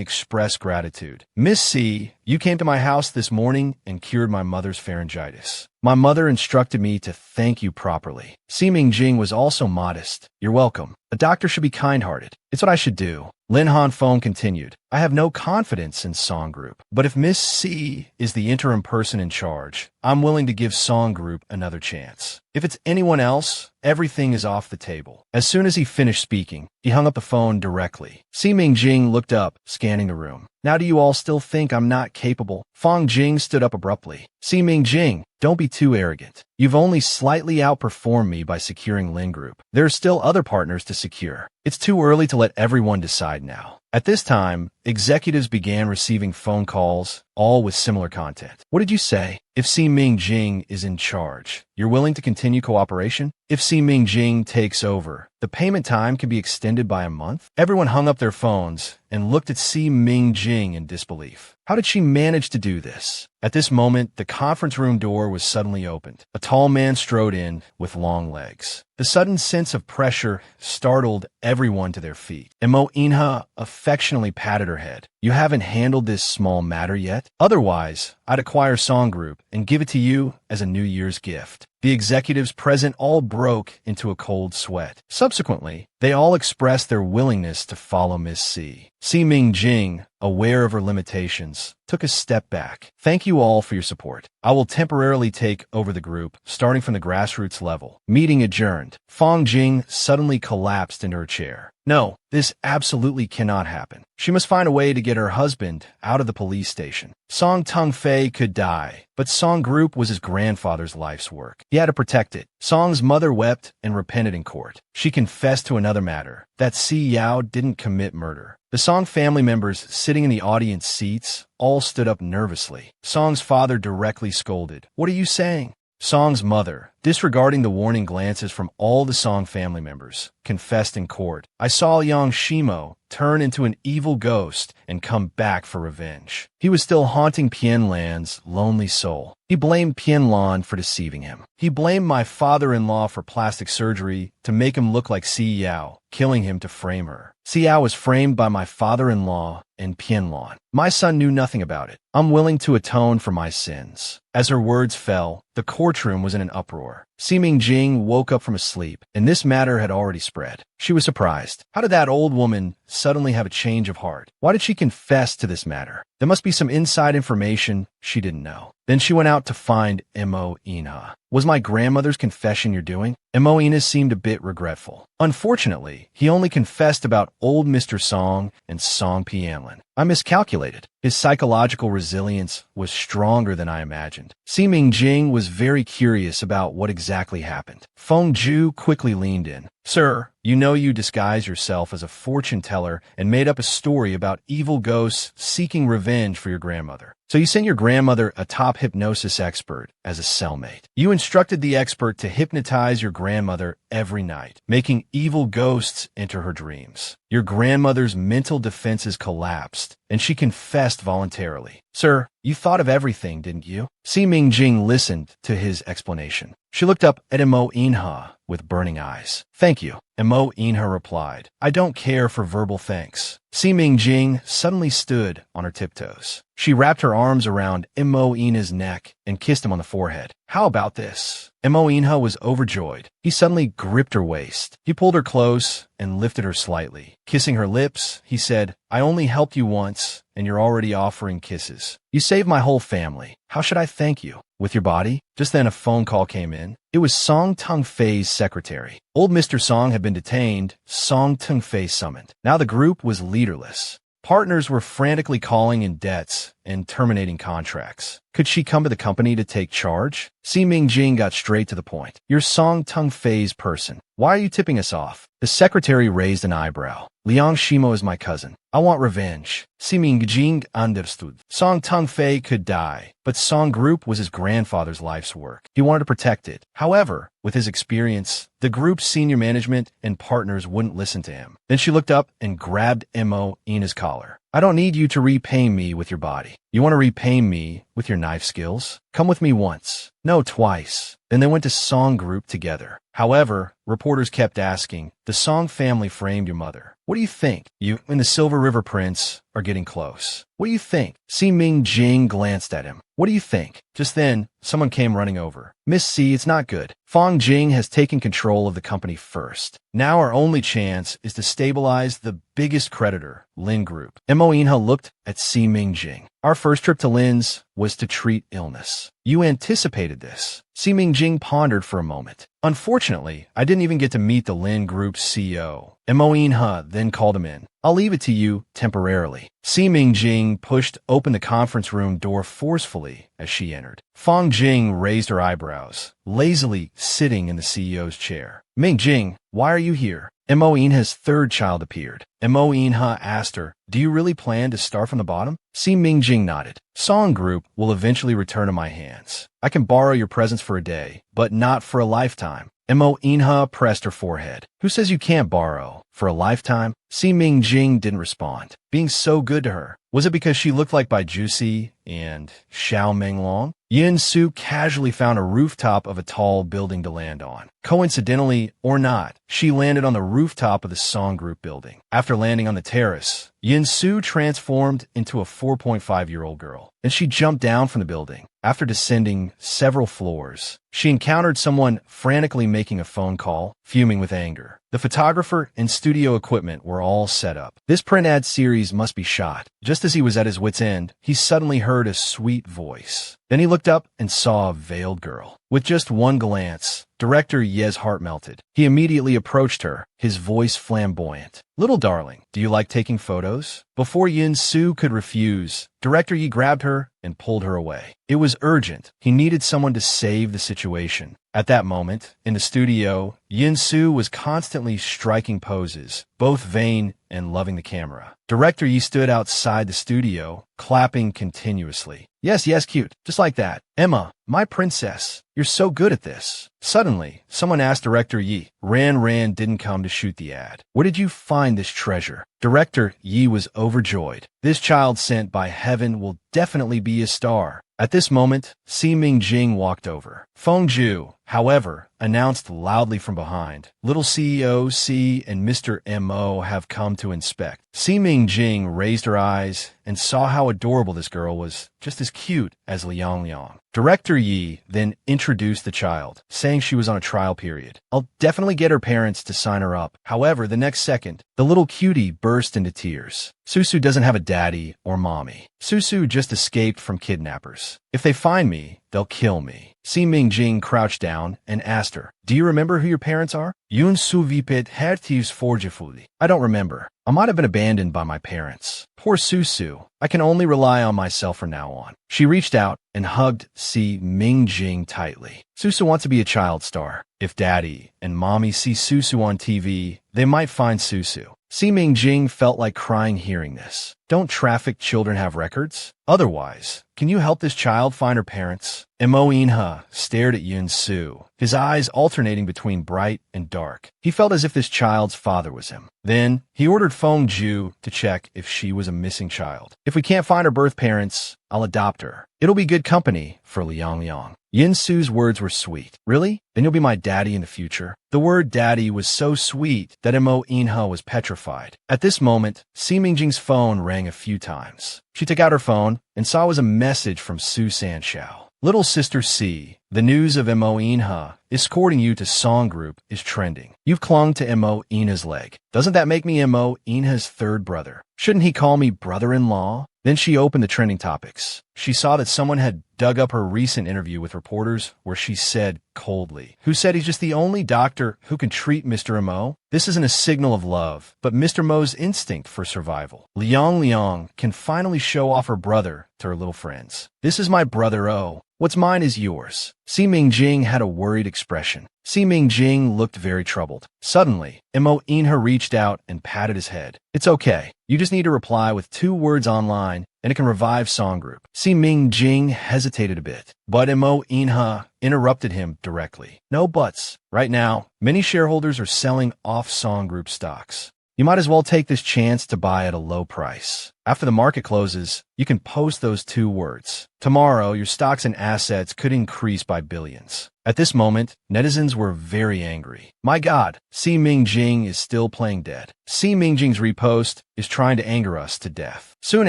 expressed gratitude. Miss Si, you came to my house this morning and cured my mother's pharyngitis. My mother instructed me to thank you properly. Si Ming Jing was also modest. You're welcome. A doctor should be kind-hearted. It's what I should do. Lin Hanfeng continued. I have no confidence in Song Group, but if Miss Si is the interim person in charge, I'm willing to give Song Group another chance. If it's anyone else, everything is off the table. As soon as he finished speaking, he hung up the phone directly. Si Ming Jing looked up, scanning the room. Now do you all still think I'm not capable? Fong Jing stood up abruptly. Si Ming Jing, don't be too arrogant. You've only slightly outperformed me by securing Lin Group. There are still other partners to secure. It's too early to let everyone decide now. At this time, executives began receiving phone calls, all with similar content. What did you say? If Si Ming Jing is in charge, you're willing to continue cooperation? If Si Ming Jing takes over, the payment time can be extended by a month? Everyone hung up their phones and looked at Si Ming Jing in disbelief. How did she manage to do this? At this moment, the conference room door was suddenly opened. A tall man strode in with long legs. The sudden sense of pressure startled everyone to their feet. Mo Inha affectionately patted her head. You haven't handled this small matter yet? Otherwise, I'd acquire Song Group and give it to you as a New Year's gift. The executives present all broke into a cold sweat. Subsequently, they all expressed their willingness to follow Miss Si. Si Ming Jing, aware of her limitations, took a step back. Thank you all for your support. I will temporarily take over the group, starting from the grassroots level. Meeting adjourned. Fong Jing suddenly collapsed into her chair. No, this absolutely cannot happen. She must find a way to get her husband out of the police station. Song Tung Fei could die, but Song Group was his grandfather's life's work. He had to protect it. Song's mother wept and repented in court. She confessed to another matter, that Si Yao didn't commit murder. The Song family members sitting in the audience seats all stood up nervously. Song's father directly scolded. What are you saying? Song's mother, disregarding the warning glances from all the Song family members, confessed in court. I saw young Shimo turn into an evil ghost and come back for revenge. He was still haunting Pianlan's lonely soul. He blamed Pianlan for deceiving him. He blamed my father-in-law for plastic surgery to make him look like Si Yao, killing him to frame her. Si Yao was framed by my father-in-law and Pianlan. My son knew nothing about it. I'm willing to atone for my sins. As her words fell, the courtroom was in an uproar. Si Mingjing woke up from a sleep, and this matter had already spread. She was surprised. How did that old woman suddenly have a change of heart? Why did she confess to this matter? There must be some inside information she didn't know. Then she went out to find Mo Inha. Was my grandmother's confession your doing? Mo Inha seemed a bit regretful. Unfortunately, he only confessed about old Mr. Song and Song Pianlan. I miscalculated. His psychological resilience was stronger than I imagined. Si Mingjing was very curious about what exactly happened. Feng Ju quickly leaned in. Sir, you know you disguised yourself as a fortune teller and made up a story about evil ghosts seeking revenge for your grandmother. So you sent your grandmother a top hypnosis expert as a cellmate. You instructed the expert to hypnotize your grandmother every night, making evil ghosts enter her dreams. Your grandmother's mental defenses collapsed, and she confessed voluntarily. Sir, you thought of everything, didn't you? Si Mingjing listened to his explanation. She looked up at Mo Inha with burning eyes. Thank you. Mo Inha replied. I don't care for verbal thanks. Si Mingjing suddenly stood on her tiptoes. She wrapped her arms around Mo Inha's neck and kissed him on the forehead. How about this? Mo Inha was overjoyed. He suddenly gripped her waist. He pulled her close and lifted her slightly. Kissing her lips, he said, I only helped you once, and you're already offering kisses. You saved my whole family. How should I thank you? With your body? Just then a phone call came in. It was Song Tengfei's secretary. Old Mr. Song had been detained. Song Tengfei summoned. Now the group was leaderless. Partners were frantically calling in debts and terminating contracts. Could she come to the company to take charge? Si Mingjing got straight to the point. You're Song Tengfei's person. Why are you tipping us off? The secretary raised an eyebrow. Liang Shimo is my cousin. I want revenge. Si Mingjing understood. Song Tengfei could die, but Song Group was his grandfather's life's work. He wanted to protect it. However, with his experience, the group's senior management and partners wouldn't listen to him. Then she looked up and grabbed Mo Inha's collar. I don't need you to repay me with your body. You want to repay me with your knife skills? Come with me once. No, twice. Then they went to Song Group together. However, reporters kept asking, the Song family framed your mother. What do you think? You and the Silver River Prince are getting close. What do you think? Si Mingjing glanced at him. What do you think? Just then, someone came running over. Miss C, it's not good. Feng Jing has taken control of the company first. Now our only chance is to stabilize the biggest creditor, Lin Group. Mo Inha looked at Si Mingjing. Our first trip to Lin's was to treat illness. You anticipated this. Si Mingjing pondered for a moment. Unfortunately, I didn't even get to meet the Lin Group's CEO. Mo Inha then called him in. I'll leave it to you temporarily. Si Mingjing pushed open the conference room door forcefully as she entered. Feng Jing raised her eyebrows, lazily sitting in the CEO's chair. Mingjing, why are you here? Mo Inha's third child appeared. Mo Inha asked her, do you really plan to start from the bottom? Si Mingjing nodded. Song Group will eventually return to my hands. I can borrow your presence for a day, but not for a lifetime. Mo Inha pressed her forehead. Who says you can't borrow? For a lifetime? Si Mingjing didn't respond. Being so good to her. Was it because she looked like Bai Jusi and Xiao Menglong? Yin Su casually found a rooftop of a tall building to land on. Coincidentally or not, she landed on the rooftop of the Song Group building. After landing on the terrace, Yin Su transformed into a 4.5-year-old girl, and she jumped down from the building. After descending several floors, she encountered someone frantically making a phone call, fuming with anger. The photographer and studio equipment were all set up. This print ad series must be shot. Just as he was at his wit's end, he suddenly heard a sweet voice. Then he looked up and saw a veiled girl. With just one glance, director Ye's heart melted. He immediately approached her, his voice flamboyant. Little darling, do you like taking photos? Before Yin Su could refuse, Director Yi grabbed her and pulled her away. It was urgent. He needed someone to save the situation. At that moment, in the studio, Yin Su was constantly striking poses, both vain and loving the camera. Director Yi stood outside the studio, clapping continuously. Yes, yes, cute. Just like that. Emma, my princess, you're so good at this. Suddenly, someone asked Director Yi. Ran didn't come to shoot the ad. Where did you find this treasure? Director Yi was overjoyed. This child sent by heaven will definitely be a star. At this moment, Si Mingjing walked over. Feng Ju, however, announced loudly from behind. Little CEO C and Mr. M.O. have come to inspect. Si Mingjing raised her eyes and saw how adorable this girl was, just as cute as Liang Liang. Director Yi then introduced the child, saying she was on a trial period. I'll definitely get her parents to sign her up. However, the next second, the little cutie burst into tears. Susu doesn't have a daddy or mommy. Susu just escaped from kidnappers. If they find me, they'll kill me. Si Mingjing crouched down and asked her, do you remember who your parents are? Yun Su Vipit Hertives Forgefuli. I don't remember. I might have been abandoned by my parents. Poor Susu. I can only rely on myself from now on. She reached out and hugged Si Mingjing tightly. Susu wants to be a child star. If daddy and mommy see Susu on TV, they might find Susu. Si Mingjing felt like crying hearing this. Don't trafficked children have records? Otherwise, can you help this child find her parents? Mo Inha stared at Yun Su, his eyes alternating between bright and dark. He felt as if this child's father was him. Then, he ordered Feng Ju to check if she was a missing child. If we can't find her birth parents, I'll adopt her. It'll be good company for Liang Liang. Yin Su's words were sweet. Really? Then you'll be my daddy in the future? The word daddy was so sweet that Mo Inha was petrified. At this moment, Si Mingjing's phone rang a few times. She took out her phone and saw it was a message from Su Sanxiao. Little sister C, the news of Mo Inha escorting you to Song Group is trending. You've clung to Mo Inha's leg. Doesn't that make me Mo Inha's third brother? Shouldn't he call me brother-in-law? Then she opened the trending topics. She saw that someone had dug up her recent interview with reporters where she said coldly, who said he's just the only doctor who can treat Mr. Mo? This isn't a signal of love, but Mr. Mo's instinct for survival. Liang Liang can finally show off her brother to her little friends. This is my brother O. What's mine is yours. Si Mingjing had a worried expression. Si Mingjing looked very troubled. Suddenly, Mo Inha reached out and patted his head. It's okay. You just need to reply with 2 words online, and it can revive Song Group. Si Mingjing hesitated a bit, but Mo Inha interrupted him directly. No buts. Right now, many shareholders are selling off Song Group stocks. You might as well take this chance to buy at a low price. After the market closes, you can post those 2 words. Tomorrow, your stocks and assets could increase by billions. At this moment, netizens were very angry. My God, Si Mingjing is still playing dead. Si Mingjing's repost is trying to anger us to death. Soon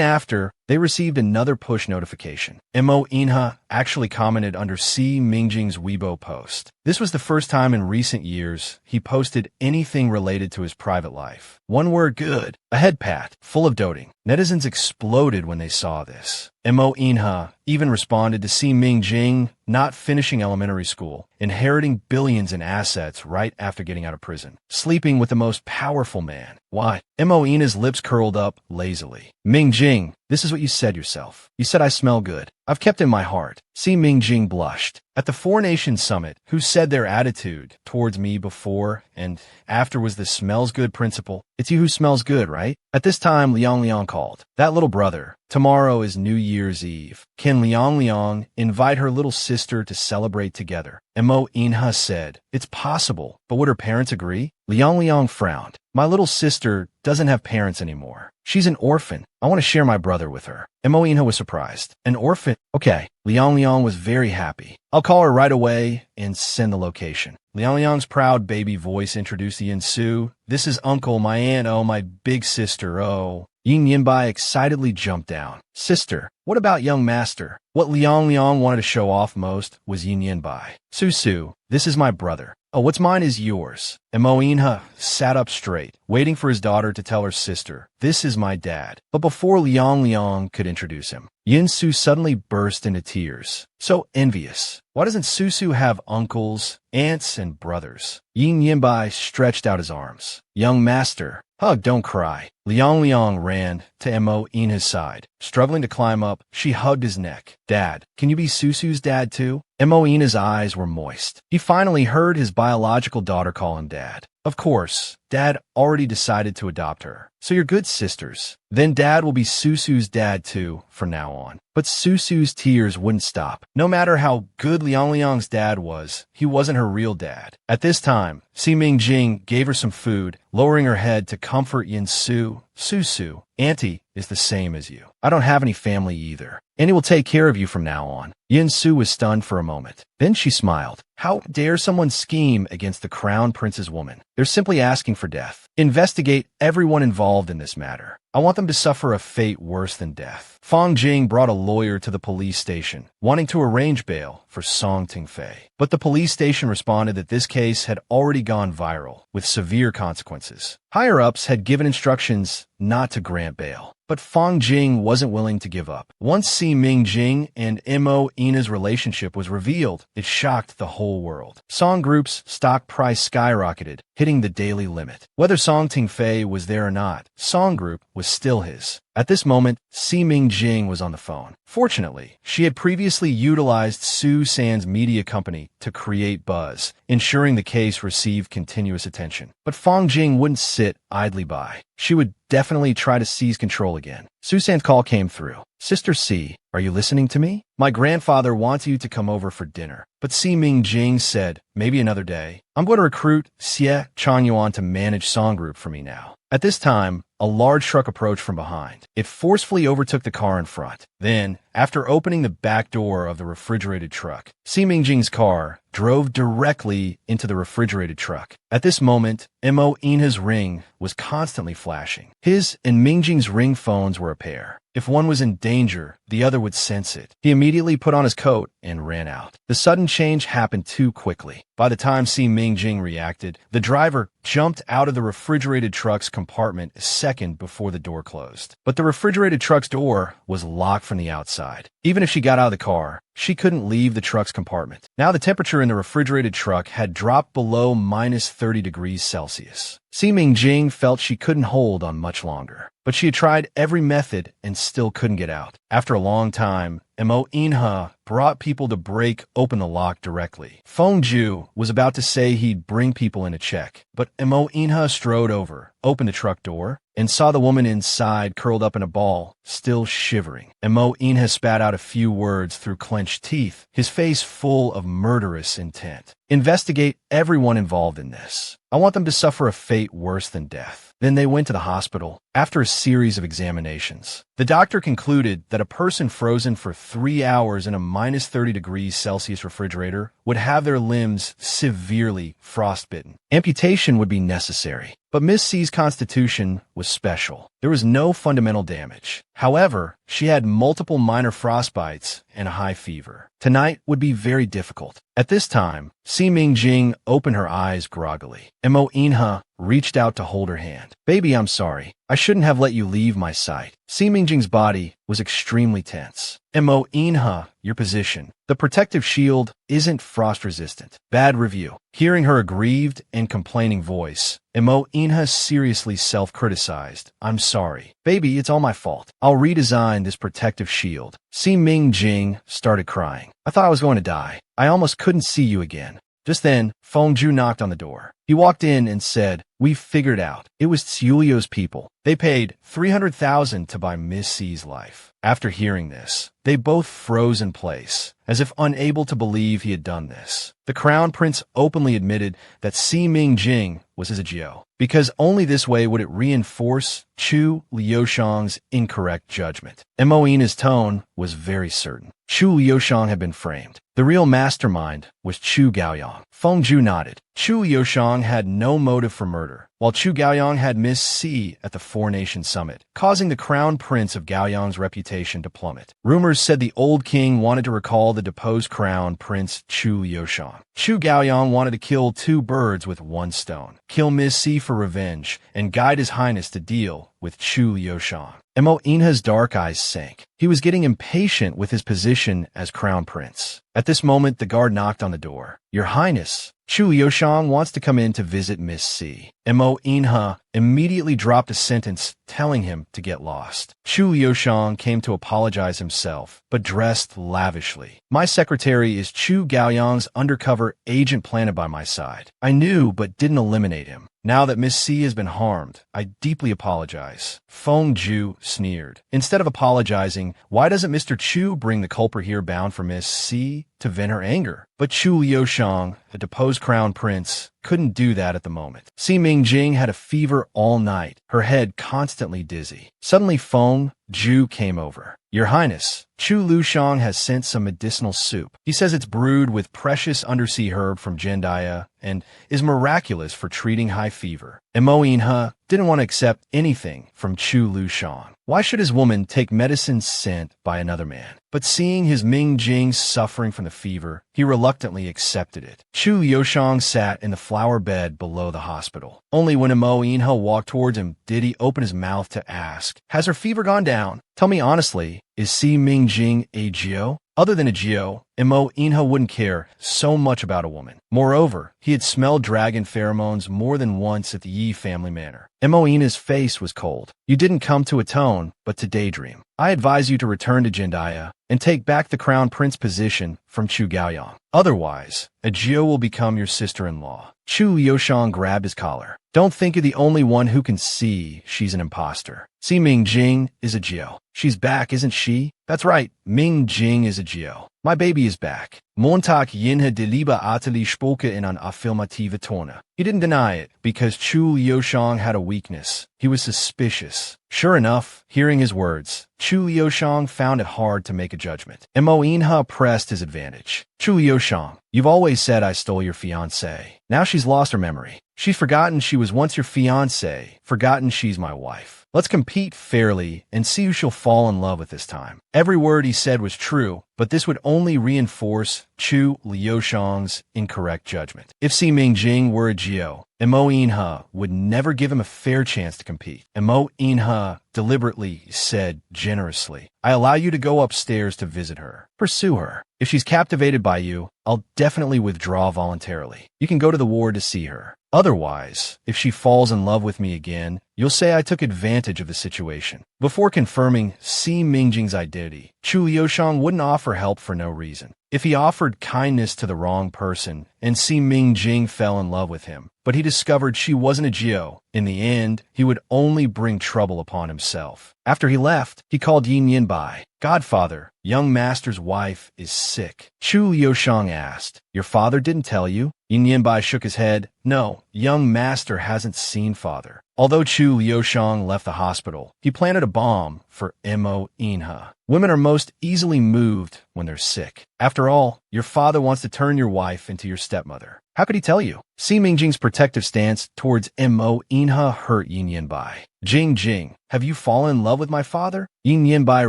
after, they received another push notification. Mo Inha actually commented under Si Mingjing's Weibo post. This was the first time in recent years he posted anything related to his private life. One word good, a head pat, full of doting. Netizens exploded when they saw this. Mo Inha even responded to Si Mingjing not finishing elementary school, inheriting billions in assets right after getting out of prison, sleeping with the most powerful man. Why? Mo Inha's lips curled up lazily. Mingjing, this is what you said yourself. You said I smell good. I've kept in my heart. Si Mingjing blushed. At the Four Nations Summit, who said their attitude towards me before and after was the smells good principle? It's you who smells good, right? At this time, Liang Liang called. That little brother. Tomorrow is New Year's Eve. Can Liang Liang invite her little sister to celebrate together? Mo Inha said, it's possible, but would her parents agree? Liang Liang frowned. My little sister doesn't have parents anymore. She's an orphan. I want to share my brother with her. Mo Inha was surprised. An orphan? Okay. Liang Liang was very happy. I'll call her right away and send the location. Liang Liang's proud baby voice introduced Yin Su. This is Uncle, my aunt, oh, my big sister, oh. Yin Yinbai excitedly jumped down. Sister, what about young master? What Liang Liang wanted to show off most was Yin Yinbai. Su, this is my brother. Oh, what's mine is yours. Mo Inha sat up straight, waiting for his daughter to tell her sister, this is my dad. But before Liang Liang could introduce him, Yin Su suddenly burst into tears. So envious. Why doesn't Susu have uncles, aunts, and brothers? Yin Yinbai stretched out his arms. Young master, hug, don't cry. Liang Liang ran to Mo Inha's side, struggling to climb up up, she hugged his neck. Dad, can you be Susu's dad too? Moina's eyes were moist. He finally heard his biological daughter call him dad. Of course, Dad already decided to adopt her. So you're good sisters. Then Dad will be Susu's dad too, from now on. But Susu's tears wouldn't stop. No matter how good Liang Liang's dad was, he wasn't her real dad. At this time, Si Mingjing gave her some food, lowering her head to comfort Yin Su. Susu, Auntie is the same as you. I don't have any family either. Auntie will take care of you from now on. Yin Su was stunned for a moment. Then she smiled. How dare someone scheme against the crown prince's woman? They're simply asking for death. Investigate everyone involved in this matter. I want them to suffer a fate worse than death. Fang Jing brought a lawyer to the police station, wanting to arrange bail for Song Tingfei. But the police station responded that this case had already gone viral, with severe consequences. Higher-ups had given instructions not to grant bail, but Fang Jing wasn't willing to give up. Once Si Mingjing and Mo Ina's relationship was revealed, it shocked the whole world. Song Group's stock price skyrocketed, hitting the daily limit. Whether Song Tingfei was there or not, Song Group was still his. At this moment, Si Mingjing was on the phone. Fortunately, she had previously utilized Su San's media company to create buzz, ensuring the case received continuous attention. But Fang Jing wouldn't sit idly by. She would definitely try to seize control again. Su San's call came through. Sister Si, are you listening to me? My grandfather wants you to come over for dinner. But Si Mingjing said, maybe another day. I'm going to recruit Xie Changyuan to manage Song Group for me now. At this time, a large truck approached from behind. It forcefully overtook the car in front. Then, after opening the back door of the refrigerated truck, Si Mingjing's car drove directly into the refrigerated truck. At this moment, Mo Inha's ring was constantly flashing. His and Mingjing's ring phones were a pair. If one was in danger, the other would sense it. He immediately put on his coat and ran out. The sudden change happened too quickly. By the time Si Mingjing reacted, the driver jumped out of the refrigerated truck's compartment a second before the door closed. But the refrigerated truck's door was locked from the outside. Even if she got out of the car, she couldn't leave the truck's compartment. Now the temperature in the refrigerated truck had dropped below minus 30 degrees Celsius. Si Mingjing felt she couldn't hold on much longer. But she had tried every method and still couldn't get out. After a long time, Mo Inha brought people to break open the lock directly. Feng Ju was about to say he'd bring people in to check, but Mo Inha strode over, opened the truck door, and saw the woman inside curled up in a ball, still shivering. Mo Inha spat out a few words through clenched teeth, his face full of murderous intent. Investigate everyone involved in this. I want them to suffer a fate worse than death. Then they went to the hospital. After a series of examinations, the doctor concluded that a person frozen for 3 hours in a minus 30 degrees Celsius refrigerator would have their limbs severely frostbitten. Amputation would be necessary. But Miss C's constitution was special. There was no fundamental damage. However, she had multiple minor frostbites and a high fever. Tonight would be very difficult. At this time, Si Mingjing opened her eyes groggily. Mo Inha reached out to hold her hand. Baby, I'm sorry. I shouldn't have let you leave my sight. Si Mingjing's body was extremely tense. Mo Inha, your position. The protective shield isn't frost-resistant. Bad review. Hearing her aggrieved and complaining voice, Mo Inha seriously self-criticized. I'm sorry. Baby, it's all my fault. I'll redesign this protective shield. Si Mingjing started crying. I thought I was going to die. I almost couldn't see you again. Just then, Feng Ju knocked on the door. He walked in and said, "We've figured out. It was Tsulio's people. They paid 300,000 to buy Miss C's life." After hearing this, they both froze in place, as if unable to believe he had done this. The Crown Prince openly admitted that Si Mingjing was his agio, because only this way would it reinforce Chu Liushang's incorrect judgment. Moina's tone was very certain. Chu Liushang had been framed. The real mastermind was Chu Gaoyang. Feng Ju nodded. Chu Liushang had no motive for murder, while Chu Gaoyang had Miss C at the Four-Nation Summit, causing the Crown Prince of Gaoyang's reputation to plummet. Rumors said the old king wanted to recall the deposed Crown Prince Chu Liushang. Chu Gaoyang wanted to kill 2 birds with 1 stone, kill Miss C for revenge, and guide His Highness to deal with Chu Liushang. Mo Inha's dark eyes sank. He was getting impatient with his position as Crown Prince. At this moment, the guard knocked on the door. Your Highness, Chu Yoshang wants to come in to visit Miss C. Mo Inha immediately dropped a sentence telling him to get lost. Chu Yoshang came to apologize himself, but dressed lavishly. My secretary is Chu Gaoyang's undercover agent planted by my side. I knew but didn't eliminate him. Now that Miss C has been harmed, I deeply apologize. Feng Ju sneered. Instead of apologizing, why doesn't Mr. Chu bring the culprit here bound for Miss C to vent her anger? But Chu Yoshang, the deposed crown prince, couldn't do that at the moment. Si Mingjing had a fever all night, her head constantly dizzy. Suddenly Feng Ju came over. Your Highness, Chu Lushang has sent some medicinal soup. He says it's brewed with precious undersea herb from Jendaya and is miraculous for treating high fever. Mo Inha didn't want to accept anything from Chu Lushang. Why should his woman take medicine sent by another man? But seeing his Mingjing suffering from the fever, he reluctantly accepted it. Chu Yoshang sat in the flower bed below the hospital. Only when Mo Inha walked towards him did he open his mouth to ask, has her fever gone down? Tell me honestly, is Si Mingjing a Geo? Other than a Geo, Mo Inha wouldn't care so much about a woman. Moreover, he had smelled dragon pheromones more than once at the Yi family manor. Mo Inha's face was cold. You didn't come to atone, but to daydream. I advise you to return to Jendaya and take back the crown prince position from Chu Gaoyang. Otherwise, a Geo will become your sister-in-law. Chu Yoshang grabbed his collar. Don't think you're the only one who can see she's an imposter. Si Mingjing is a Geo. She's back, isn't she? That's right, Mingjing is a Geo. My baby is back. Montag Yinha de Liebe Ateli spoke in an affirmative tone. He didn't deny it, because Chu Yoshang had a weakness. He was suspicious. Sure enough, hearing his words, Chu Yoshang found it hard to make a judgment. Mo Inha pressed his advantage. Chu Yoshang, you've always said I stole your fiancée. Now she's lost her memory. She's forgotten she was once your fiancée, forgotten she's my wife. Let's compete fairly and see who she'll fall in love with this time. Every word he said was true, but this would only reinforce Chu Liushang's incorrect judgment. If Si Mingjing were a Geo, Mo Inha would never give him a fair chance to compete. Mo Inha deliberately said generously, I allow you to go upstairs to visit her. Pursue her. If she's captivated by you, I'll definitely withdraw voluntarily. You can go to the ward to see her. Otherwise, if she falls in love with me again, you'll say I took advantage of the situation. Before confirming Si Mingjing's identity, Chu Liushang wouldn't offer help for no reason. If he offered kindness to the wrong person, and Si Mingjing fell in love with him, but he discovered she wasn't a Geo, in the end, he would only bring trouble upon himself. After he left, he called Yin Yinbai. Godfather, young master's wife is sick. Chu Liushang asked, your father didn't tell you? Yin Yinbai shook his head. No, young master hasn't seen father. Although Chu Liushang left the hospital, he planted a bomb for Mo Inha. Women are most easily moved when they're sick. After all, your father wants to turn your wife into your stepmother. How could he tell you? Si Mingjing's protective stance towards Mo Inha hurt Yin Yinbai. Jing, have you fallen in love with my father? Yin Yinbai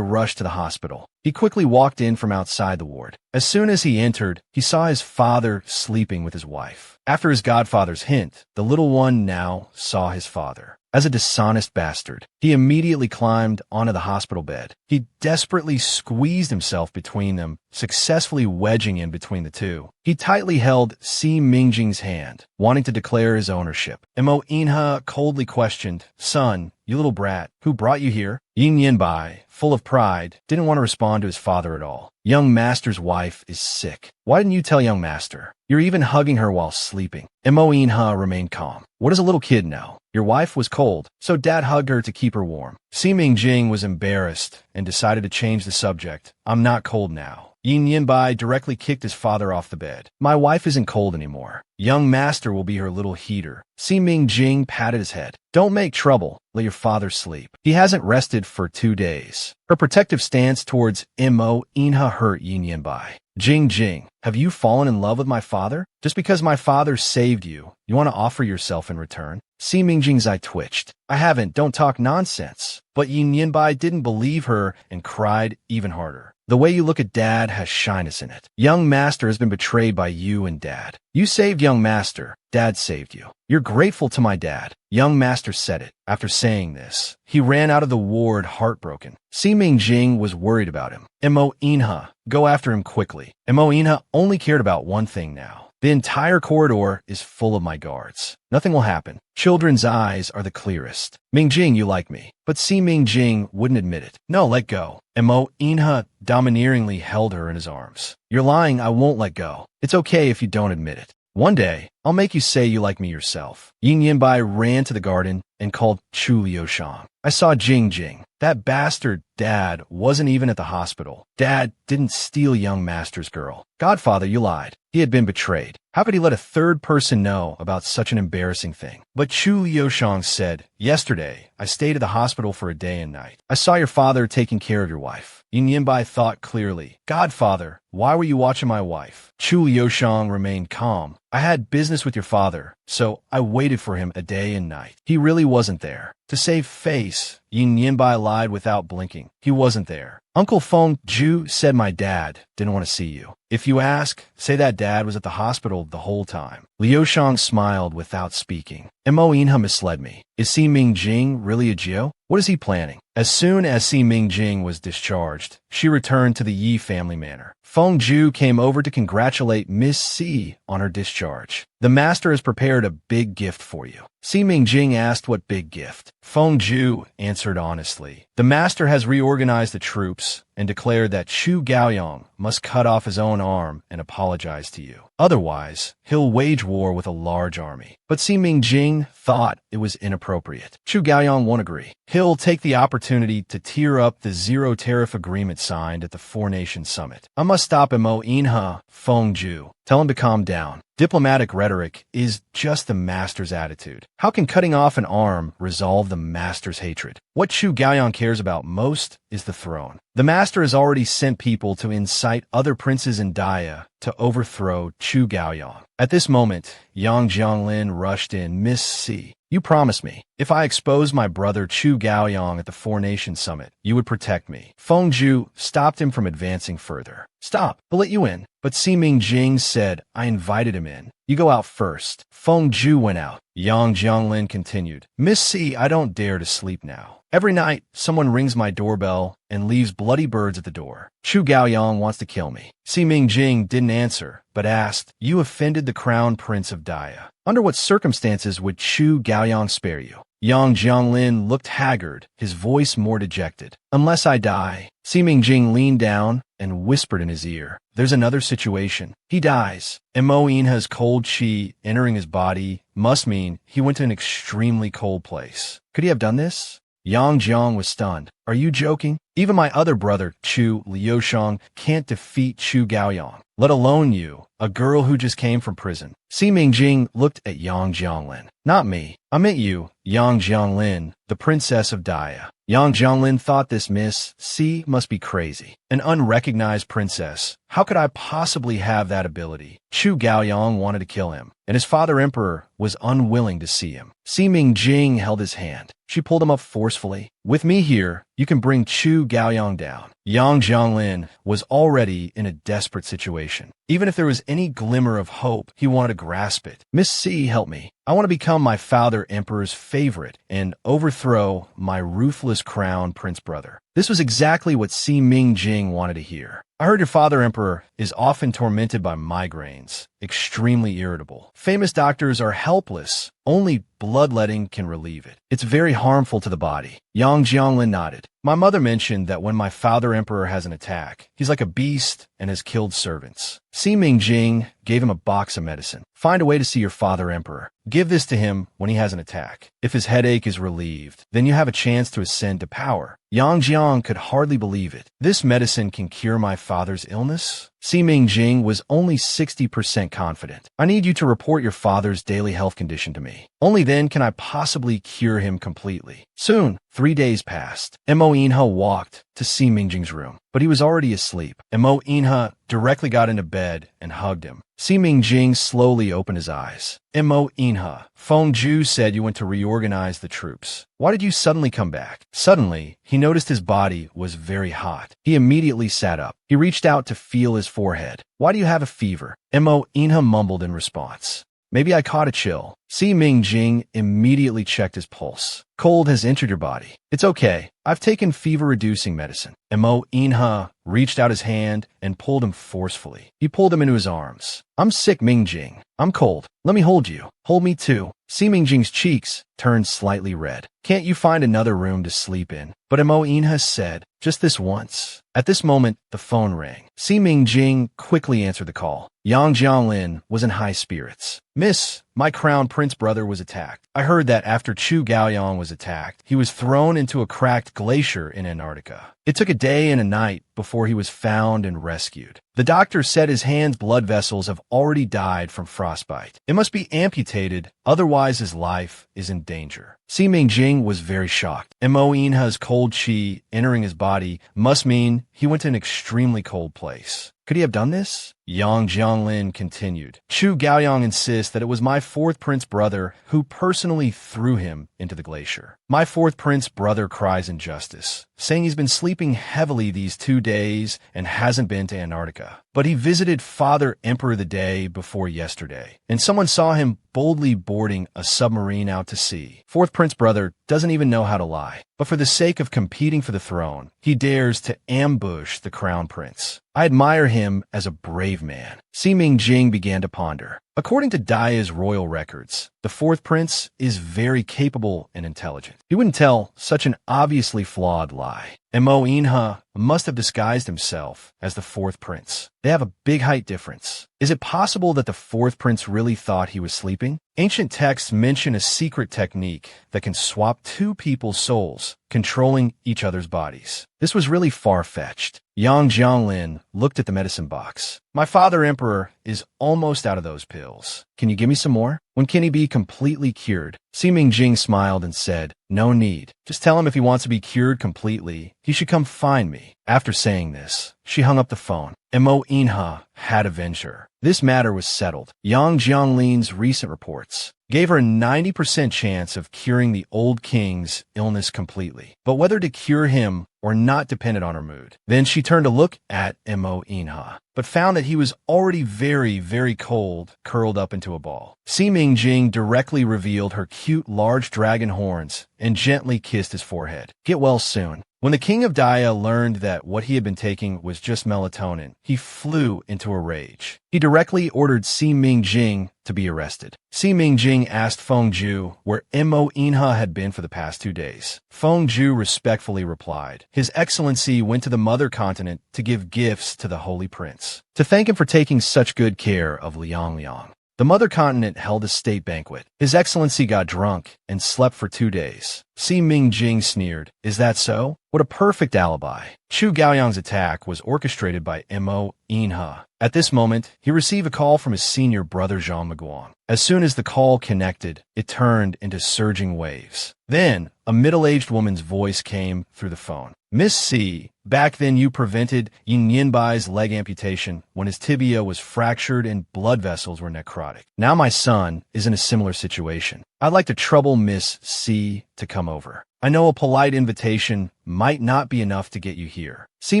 rushed to the hospital. He quickly walked in from outside the ward. As soon as he entered, he saw his father sleeping with his wife. After his godfather's hint, the little one now saw his father. As a dishonest bastard, he immediately climbed onto the hospital bed. He desperately squeezed himself between them, successfully wedging in between the two. He tightly held Si Mingjing's hand, wanting to declare his ownership. Mo Inha coldly questioned, Son, you little brat, who brought you here? Yin Yinbai, full of pride, didn't want to respond to his father at all. Young master's wife is sick. Why didn't you tell young master? You're even hugging her while sleeping. Mo Inha remained calm. What does a little kid know? Your wife was cold, so dad hugged her to keep her warm. Si Mingjing was embarrassed and decided to change the subject. I'm not cold now. Yin Yinbai directly kicked his father off the bed. My wife isn't cold anymore. Young master will be her little heater. Si Mingjing patted his head. Don't make trouble. Let your father sleep. He hasn't rested for 2 days. Her protective stance towards Mo Inha hurt Yin Yinbai. Jing, have you fallen in love with my father? Just because my father saved you, you want to offer yourself in return? Si Mingjing's eye twitched. I haven't, don't talk nonsense. But Yin Yinbai didn't believe her and cried even harder. The way you look at dad has shyness in it. Young master has been betrayed by you and dad. You saved young master. Dad saved you. You're grateful to my dad. Young master said it. After saying this, he ran out of the ward heartbroken. Si Mingjing was worried about him. Mo Inha, go after him quickly. Mo Inha only cared about one thing now. The entire corridor is full of my guards. Nothing will happen. Children's eyes are the clearest. Mingjing, you like me. But Si Mingjing wouldn't admit it. No, let go. Mo Inha domineeringly held her in his arms. You're lying, I won't let go. It's okay if you don't admit it. One day, I'll make you say you like me yourself. Yin Yinbai ran to the garden and called Chu Liushang. I saw Jing Jing. That bastard Dad wasn't even at the hospital. Dad didn't steal young master's girl. Godfather, you lied. He had been betrayed. How could he let a third person know about such an embarrassing thing? But Chu Liushang said, yesterday, I stayed at the hospital for a day and night. I saw your father taking care of your wife. Yin Yinbai thought clearly. Godfather, why were you watching my wife? Chu Liushang remained calm. I had business with your father, so I waited for him a day and night. He really wasn't there. To save face, Yin Yinbai lied without blinking. He wasn't there. Uncle Feng Ju said my dad didn't want to see you. If you ask, say that dad was at the hospital the whole time. Liushang smiled without speaking. Mo Inha misled me. Is Si Mingjing really a Jiao? What is he planning? As soon as Si Mingjing was discharged, she returned to the Yi family manor. Feng Ju came over to congratulate Miss Si on her discharge. The master has prepared a big gift for you. Si Mingjing asked what big gift. Feng Ju answered honestly. The master has reorganized the troops and declared that Chu Gaoyong must cut off his own arm and apologize to you. Otherwise, he'll wage war with a large army. But Si Mingjing thought it was inappropriate. Chu Gaoyong won't agree. He'll take the opportunity to tear up the zero tariff agreement signed at the Four Nations Summit. I must stop Mo Inha, Feng Ju. Tell him to calm down. Diplomatic rhetoric is just the master's attitude. How can cutting off an arm resolve the master's hatred? What Chu Gaoyong cares about most is the throne. The master has already sent people to incite other princes in Daya to overthrow Chu Gaoyong. At this moment, Yang Jianglin rushed in. Miss Si, you promised me, if I expose my brother Chu Gaoyong at the Four Nations Summit, you would protect me. Feng Ju stopped him from advancing further. Stop, we'll let you in. But Si Mingjing said, I invited him in. You go out first. Feng Ju went out. Yang Jianglin continued. Miss Si, I don't dare to sleep now. Every night, someone rings my doorbell and leaves bloody birds at the door. Chu Gaoyong wants to kill me. Si Mingjing didn't answer, but asked, you offended the crown prince of Daya. Under what circumstances would Chu Gaoyong spare you? Yang Jianglin looked haggard, his voice more dejected. Unless I die. Si Mingjing leaned down and whispered in his ear. There's another situation. He dies. Mo Inha's cold chi entering his body must mean he went to an extremely cold place. Could he have done this? Yang Jiang was stunned. Are you joking? Even my other brother, Chu Liushang, can't defeat Chu Gaoyong, let alone you, a girl who just came from prison. Si Mingjing looked at Yang Jianglin. Not me. I meant you, Yang Jianglin, the princess of Daya. Yang Jianglin thought this Miss Si must be crazy. An unrecognized princess. How could I possibly have that ability? Chu Gaoyong wanted to kill him, and his father emperor was unwilling to see him. Si Mingjing held his hand. She pulled him up forcefully. With me here, you can bring Chu Gaoyong down. Yang Jianglin was already in a desperate situation. Even if there was any glimmer of hope, he wanted to grasp it. Miss Si, help me. I want to become my father emperor's favorite and overthrow my ruthless crown prince brother. This was exactly what Si Mingjing wanted to hear. I heard your father emperor is often tormented by migraines, extremely irritable. Famous doctors are helpless. Only bloodletting can relieve it. It's very harmful to the body. Yang Jianglin nodded. My mother mentioned that when my father emperor has an attack, he's like a beast and has killed servants. Si Mingjing gave him a box of medicine. Find a way to see your father emperor. Give this to him when he has an attack. If his headache is relieved, then you have a chance to ascend to power. Yang Jiang could hardly believe it. This medicine can cure my father's illness? Si Mingjing was only 60% confident. I need you to report your father's daily health condition to me. Only then can I possibly cure him completely. Soon, 3 days passed. Mo Inha walked to Si Mingjing's room, but he was already asleep. Mo Inha directly got into bed and hugged him. Si Mingjing slowly opened his eyes. Mo Inha, Feng Ju said you went to reorganize the troops. Why did you suddenly come back? Suddenly, he noticed his body was very hot. He immediately sat up. He reached out to feel his forehead. Why do you have a fever? Mo Inha mumbled in response. Maybe I caught a chill. Si Mingjing immediately checked his pulse. Cold has entered your body. It's okay. I've taken fever-reducing medicine. Mo Inha reached out his hand and pulled him forcefully. He pulled him into his arms. I'm sick, Mingjing. I'm cold. Let me hold you. Hold me too. Si Mingjing's cheeks turned slightly red. Can't you find another room to sleep in? But Mo Inha said, just this once. At this moment, the phone rang. Si Mingjing quickly answered the call. Yang Jianglin was in high spirits. Miss, my crown prince brother was attacked. I heard that after Chu Gaoyang was attacked, he was thrown into a cracked glacier in Antarctica. It took a day and a night before he was found and rescued. The doctor said his hand's blood vessels have already died from frostbite. It must be amputated, otherwise his life is in danger. Si Mingjing was very shocked. Mo Inha's cold qi entering his body must mean he went to an extremely cold place. Could he have done this? Yang Jianglin continued. Chu Gaoyang insists that it was my fourth prince brother who personally threw him into the glacier. My fourth prince brother cries injustice, saying he's been sleeping heavily these 2 days and hasn't been to Antarctica. But he visited Father Emperor the day before yesterday, and someone saw him boldly boarding a submarine out to sea. Fourth prince brother doesn't even know how to lie, but for the sake of competing for the throne, he dares to ambush the crown prince. I admire him as a brave man. Si Mingjing began to ponder. According to Daya's royal records, the fourth prince is very capable and intelligent. He wouldn't tell such an obviously flawed lie. Mo Inha must have disguised himself as the fourth prince. They have a big height difference. Is it possible that the fourth prince really thought he was sleeping? Ancient texts mention a secret technique that can swap two people's souls, controlling each other's bodies. This was really far-fetched. Yang Jianglin looked at the medicine box. My father emperor is almost out of those pills. Can you give me some more? When can he be completely cured? Si Mingjing smiled and said, no need. Just tell him if he wants to be cured completely, he should come find me. After saying this, she hung up the phone. Mo Inha had avenged her. This matter was settled. Yang Jianglin's recent reports gave her a 90% chance of curing the old king's illness completely. But whether to cure him or not depended on her mood. Then she turned to look at Mo Inha, but found that he was already very, very cold, curled up into a ball. Si Mingjing directly revealed her cute large dragon horns and gently kissed his forehead. Get well soon. When the king of Daya learned that what he had been taking was just melatonin, he flew into a rage. He directly ordered Si Mingjing to be arrested. Si Mingjing asked Fengju where Mo Inha had been for the past 2 days. Fengju respectfully replied, His Excellency went to the mother continent to give gifts to the Holy Prince, to thank him for taking such good care of Liangliang. The mother continent held a state banquet. His Excellency got drunk and slept for 2 days. Si Mingjing sneered, Is that so? What a perfect alibi. Chu Gaoyang's attack was orchestrated by Mo Inha. At this moment, he received a call from his senior brother Jean Maguang. As soon as the call connected, it turned into surging waves. Then, a middle-aged woman's voice came through the phone. Miss C, back then you prevented Yin Yinbai's leg amputation when his tibia was fractured and blood vessels were necrotic. Now my son is in a similar situation. I'd like to trouble Miss C to come over. I know a polite invitation might not be enough to get you here. Si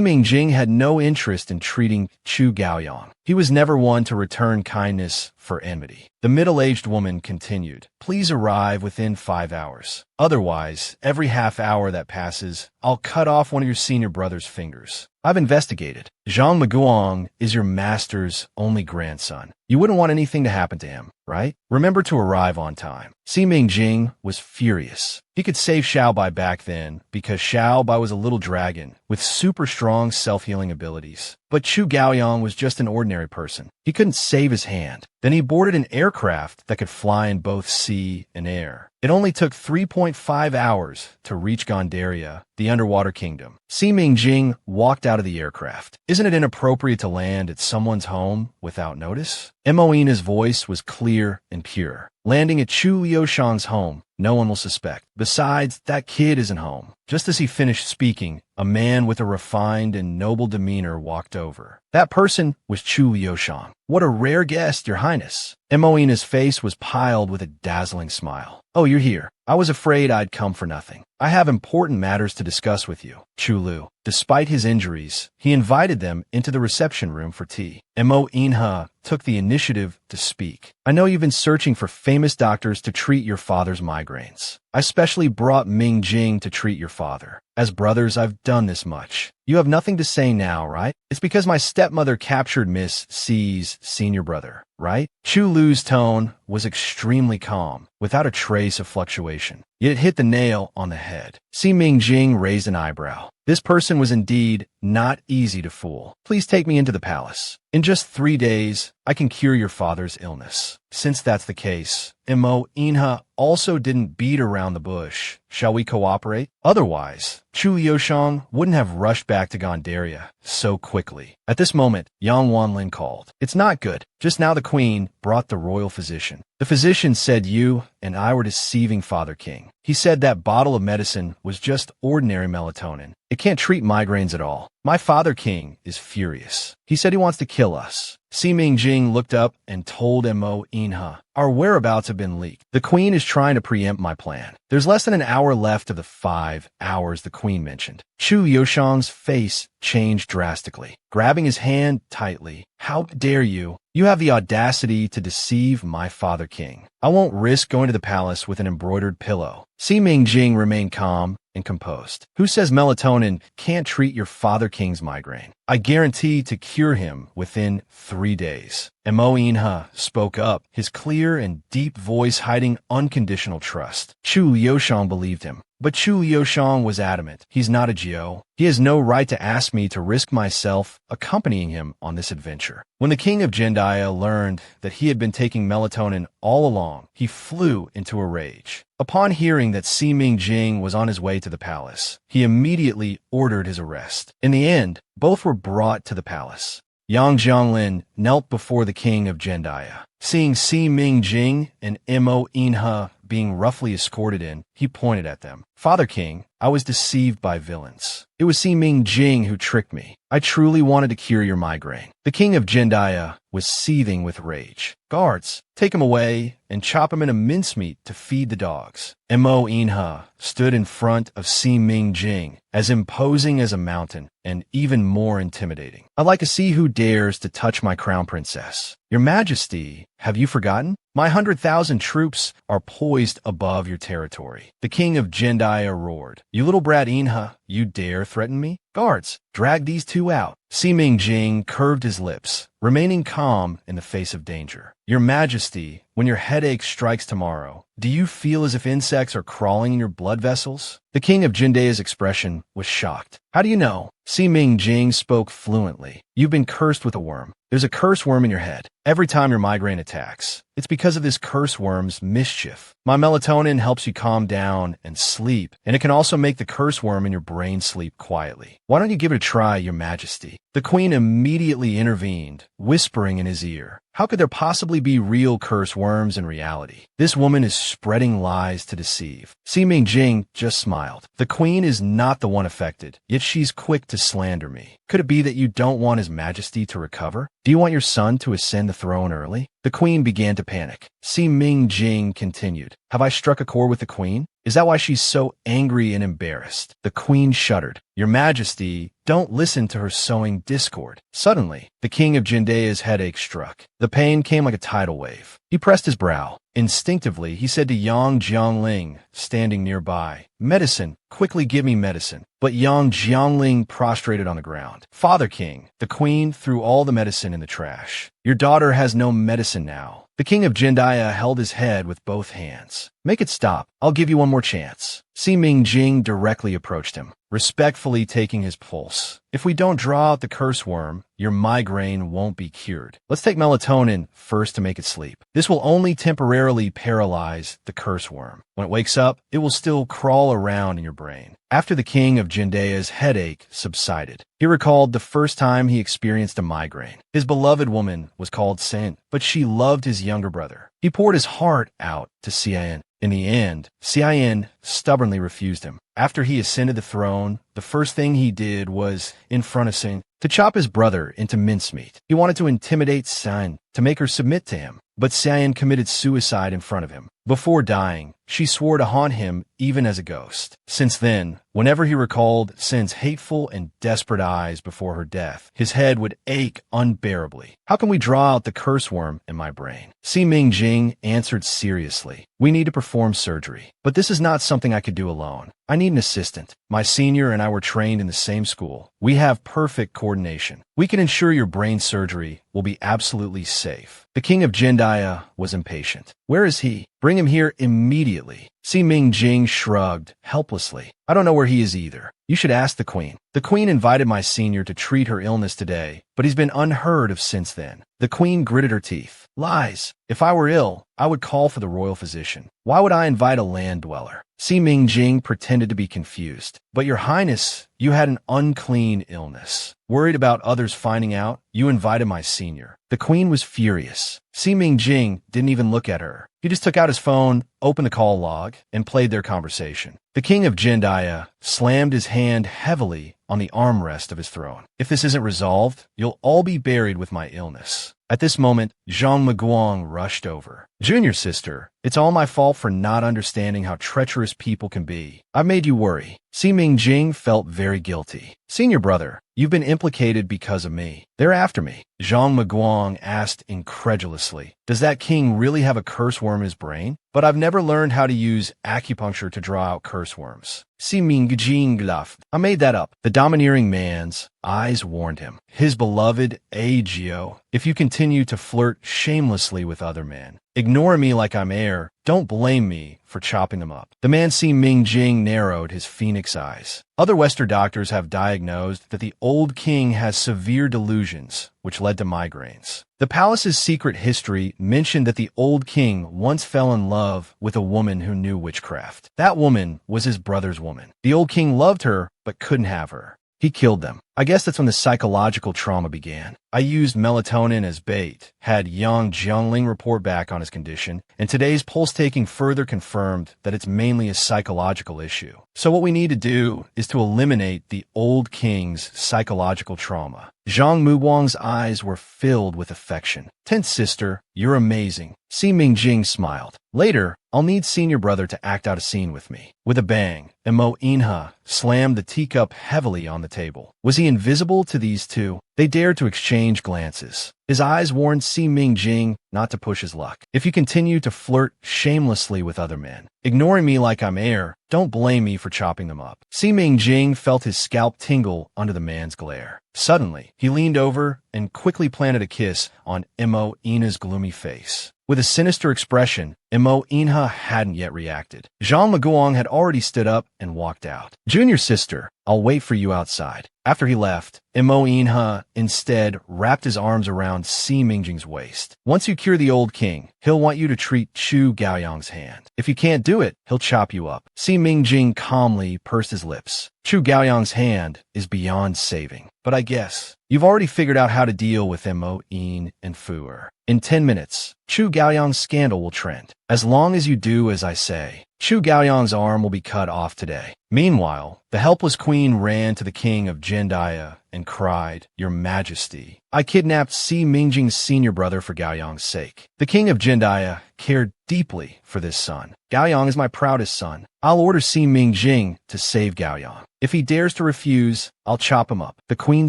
Mingjing had no interest in treating Chu Gaoyang. He was never one to return kindness for enmity. The middle-aged woman continued, Please arrive within 5 hours. Otherwise, every half hour that passes, I'll cut off one of your senior brother's fingers. I've investigated. Zhang Maguang is your master's only grandson. You wouldn't want anything to happen to him, right? Remember to arrive on time. Si Mingjing was furious. He could save Xiaobai back then because Xiaobai was a little dragon with super strong self-healing abilities. But Chu Gaoyang was just an ordinary person. He couldn't save his hand. Then he boarded an aircraft that could fly in both sea and air. It only took 3.5 hours to reach Gondaria, the underwater kingdom. Si Mingjing walked out of the aircraft. Isn't it inappropriate to land at someone's home without notice? Emoina's voice was clear and pure. Landing at Chu Liushang's home, no one will suspect. Besides, that kid isn't home. Just as he finished speaking, a man with a refined and noble demeanor walked over. That person was Chu Liushang. What a rare guest, Your Highness. Emoina's face was piled with a dazzling smile. Oh, you're here. I was afraid I'd come for nothing. I have important matters to discuss with you. Chu Lu, despite his injuries, he invited them into the reception room for tea. Mo Inha took the initiative to speak. I know you've been searching for famous doctors to treat your father's migraines. I specially brought Ming Jing to treat your father. As brothers, I've done this much. You have nothing to say now, right? It's because my stepmother captured Miss C's senior brother, right? Chu Lu's tone was extremely calm, without a trace of fluctuation. Yet it hit the nail on the head. Si Ming Jing raised an eyebrow. This person was indeed not easy to fool. Please take me into the palace. In just 3 days, I can cure your father's illness. Since that's the case, Mo Inha also didn't beat around the bush. Shall we cooperate? Otherwise, Chu Liushang wouldn't have rushed back to Gondaria so quickly. At this moment, Yang Wanlin called. It's not good. Just now the queen brought the royal physician. The physician said you and I were deceiving Father King. He said that bottle of medicine was just ordinary melatonin. It can't treat migraines at all. My Father King is furious. He said he wants to kill us. Si Ming Jing looked up and told Mo Inha, our whereabouts have been leaked. The queen is trying to preempt my plan. There's less than an hour left of the 5 hours the queen mentioned. Chu Yoshang's face changed drastically, grabbing his hand tightly. How dare you? You have the audacity to deceive my Father King. I won't risk going to the palace with an embroidered pillow. Si Ming Jing remained calm and composed. Who says melatonin can't treat your Father King's migraine? I guarantee to cure him within 3 days. Mo Inha spoke up, his clear and deep voice hiding unconditional trust. Chu Liushang believed him. But Chu Liushang was adamant. He's not a Jiao. He has no right to ask me to risk myself accompanying him on this adventure. When the king of Jendaya learned that he had been taking melatonin all along, he flew into a rage. Upon hearing that Si Ming Jing was on his way to the palace, he immediately ordered his arrest. In the end, both were brought to the palace. Yang Jianglin knelt before the king of Jendaya. Seeing Si Ming Jing and Mo Inha being roughly escorted in, he pointed at them. Father King, I was deceived by villains. It was Si Ming Jing who tricked me. I truly wanted to cure your migraine. The king of Jendaya was seething with rage. Guards, take him away and chop him into mincemeat to feed the dogs. Mo Inha stood in front of Si Ming Jing, as imposing as a mountain and even more intimidating. I'd like to see who dares to touch my crown princess. Your Majesty, have you forgotten? My 100,000 troops are poised above your territory. The king of Jendaya roared. You little brat Inha, you dare threaten me? Guards, drag these two out. Si Ming Jing curved his lips, remaining calm in the face of danger. Your Majesty, when your headache strikes tomorrow, do you feel as if insects are crawling in your blood vessels? The king of Jindaya's expression was shocked. How do you know? Si Ming Jing spoke fluently. You've been cursed with a worm. There's a curse worm in your head. Every time your migraine attacks, it's because of this curse worm's mischief. My melatonin helps you calm down and sleep, and it can also make the curse worm in your brain sleep quietly. Why don't you give it a try, Your Majesty? The queen immediately intervened, whispering in his ear. How could there possibly be real curse worms in reality? This woman is spreading lies to deceive. Si Ming Jing just smiled. The queen is not the one affected, yet she's quick to slander me. Could it be that you don't want His Majesty to recover? Do you want your son to ascend the throne early? The queen began to panic. Si Ming Jing continued. Have I struck a chord with the queen? Is that why she's so angry and embarrassed? The queen shuddered. Your Majesty, don't listen to her sowing discord. Suddenly, the king of Jindaya's headache struck. The pain came like a tidal wave. He pressed his brow. Instinctively, he said to Yang Jiangling, standing nearby, Medicine, quickly give me medicine. But Yang Jiangling prostrated on the ground. Father King, the queen threw all the medicine in the trash. Your daughter has no medicine now. The king of Jindaya held his head with both hands. Make it stop. I'll give you one more chance. Si Ming Jing directly approached him, respectfully taking his pulse. If we don't draw out the curse worm, your migraine won't be cured. Let's take melatonin first to make it sleep. This will only temporarily paralyze the curse worm. When it wakes up, it will still crawl around in your brain. After the king of Jindaya's headache subsided, he recalled the first time he experienced a migraine. His beloved woman was called Saint, but she loved his younger brother. He poured his heart out to Xian. In the end, Xian stubbornly refused him. After he ascended the throne, the first thing he did was, in front of Saint, to chop his brother into mincemeat. He wanted to intimidate Xian, to make her submit to him. But Xian committed suicide in front of him. Before dying, she swore to haunt him even as a ghost. Since then, whenever he recalled Sin's hateful and desperate eyes before her death, his head would ache unbearably. How can we draw out the curse worm in my brain? Si Mingjing answered seriously. We need to perform surgery. But this is not something I could do alone. I need an assistant. My senior and I were trained in the same school. We have perfect coordination. We can ensure your brain surgery will be absolutely safe. The king of Jindaya was impatient. Where is he? Bring him here immediately. Si Mingjing shrugged helplessly. I don't know where he is either. You should ask the queen. The queen invited my senior to treat her illness today, but he's been unheard of since then. The queen gritted her teeth. Lies. If I were ill, I would call for the royal physician. Why would I invite a land dweller? Si Mingjing pretended to be confused. But your highness, you had an unclean illness. Worried about others finding out, you invited my senior. The queen was furious. Si Mingjing didn't even look at her. He just took out his phone, opened the call log, and played their conversation. The king of Jindaya slammed his hand heavily on the armrest of his throne. If this isn't resolved, you'll all be buried with my illness. At this moment, Zhang Meguang rushed over. Junior sister, it's all my fault for not understanding how treacherous people can be. I've made you worry. Si Mingjing felt very guilty. Senior brother, you've been implicated because of me. They're after me. Zhang Meguang asked incredulously. Does that king really have a curse worm in his brain? But I've never learned how to use acupuncture to draw out curse worms. Si Mingjing laughed. I made that up. The domineering man's eyes warned him. His beloved Agio, if you continue to flirt shamelessly with other men, ignore me like I'm air, don't blame me for chopping them up. The man Si Mingjing narrowed his phoenix eyes. Other Western doctors have diagnosed that the old king has severe delusions, which led to migraines. The palace's secret history mentioned that the old king once fell in love with a woman who knew witchcraft. That woman was his brother's woman. The old king loved her, but couldn't have her. He killed them. I guess that's when the psychological trauma began. I used melatonin as bait, had Yang Jiangling report back on his condition, and today's pulse-taking further confirmed that it's mainly a psychological issue. So what we need to do is to eliminate the old king's psychological trauma. Zhang Meguang's eyes were filled with affection. Tenth sister, you're amazing. Si Mingjing smiled. Later, I'll need senior brother to act out a scene with me. With a bang, Emo Inha slammed the teacup heavily on the table. Was he invisible to these two? They dared to exchange glances. His eyes warned Si Mingjing not to push his luck. If you continue to flirt shamelessly with other men, ignoring me like I'm air, don't blame me for chopping them up. Si Mingjing felt his scalp tingle under the man's glare. Suddenly, he leaned over and quickly planted a kiss on Emo Ina's gloomy face. With a sinister expression, Emo Inha hadn't yet reacted. Zhang Meguang had already stood up and walked out. Junior sister, I'll wait for you outside. After he left, Emo Inha instead wrapped his arms around Si Mingjing's waist. Once you cure the old king, he'll want you to treat Chu Gaoyang's hand. If you can't do it, he'll chop you up. Si Mingjing calmly pursed his lips. Chu Gaoyang's hand is beyond saving. But I guess you've already figured out how to deal with Emo In and Fuer. In 10 minutes, Chu Gaoyang's scandal will trend. As long as you do as I say, Chu Gaoyang's arm will be cut off today. Meanwhile, the helpless queen ran to the king of Jindaya and cried, Your Majesty, I kidnapped Si Mingjing's senior brother for Gaoyang's sake. The king of Jindaya cared deeply for this son. Gaoyang is my proudest son. I'll order Si Mingjing to save Gaoyang. If he dares to refuse, I'll chop him up. The queen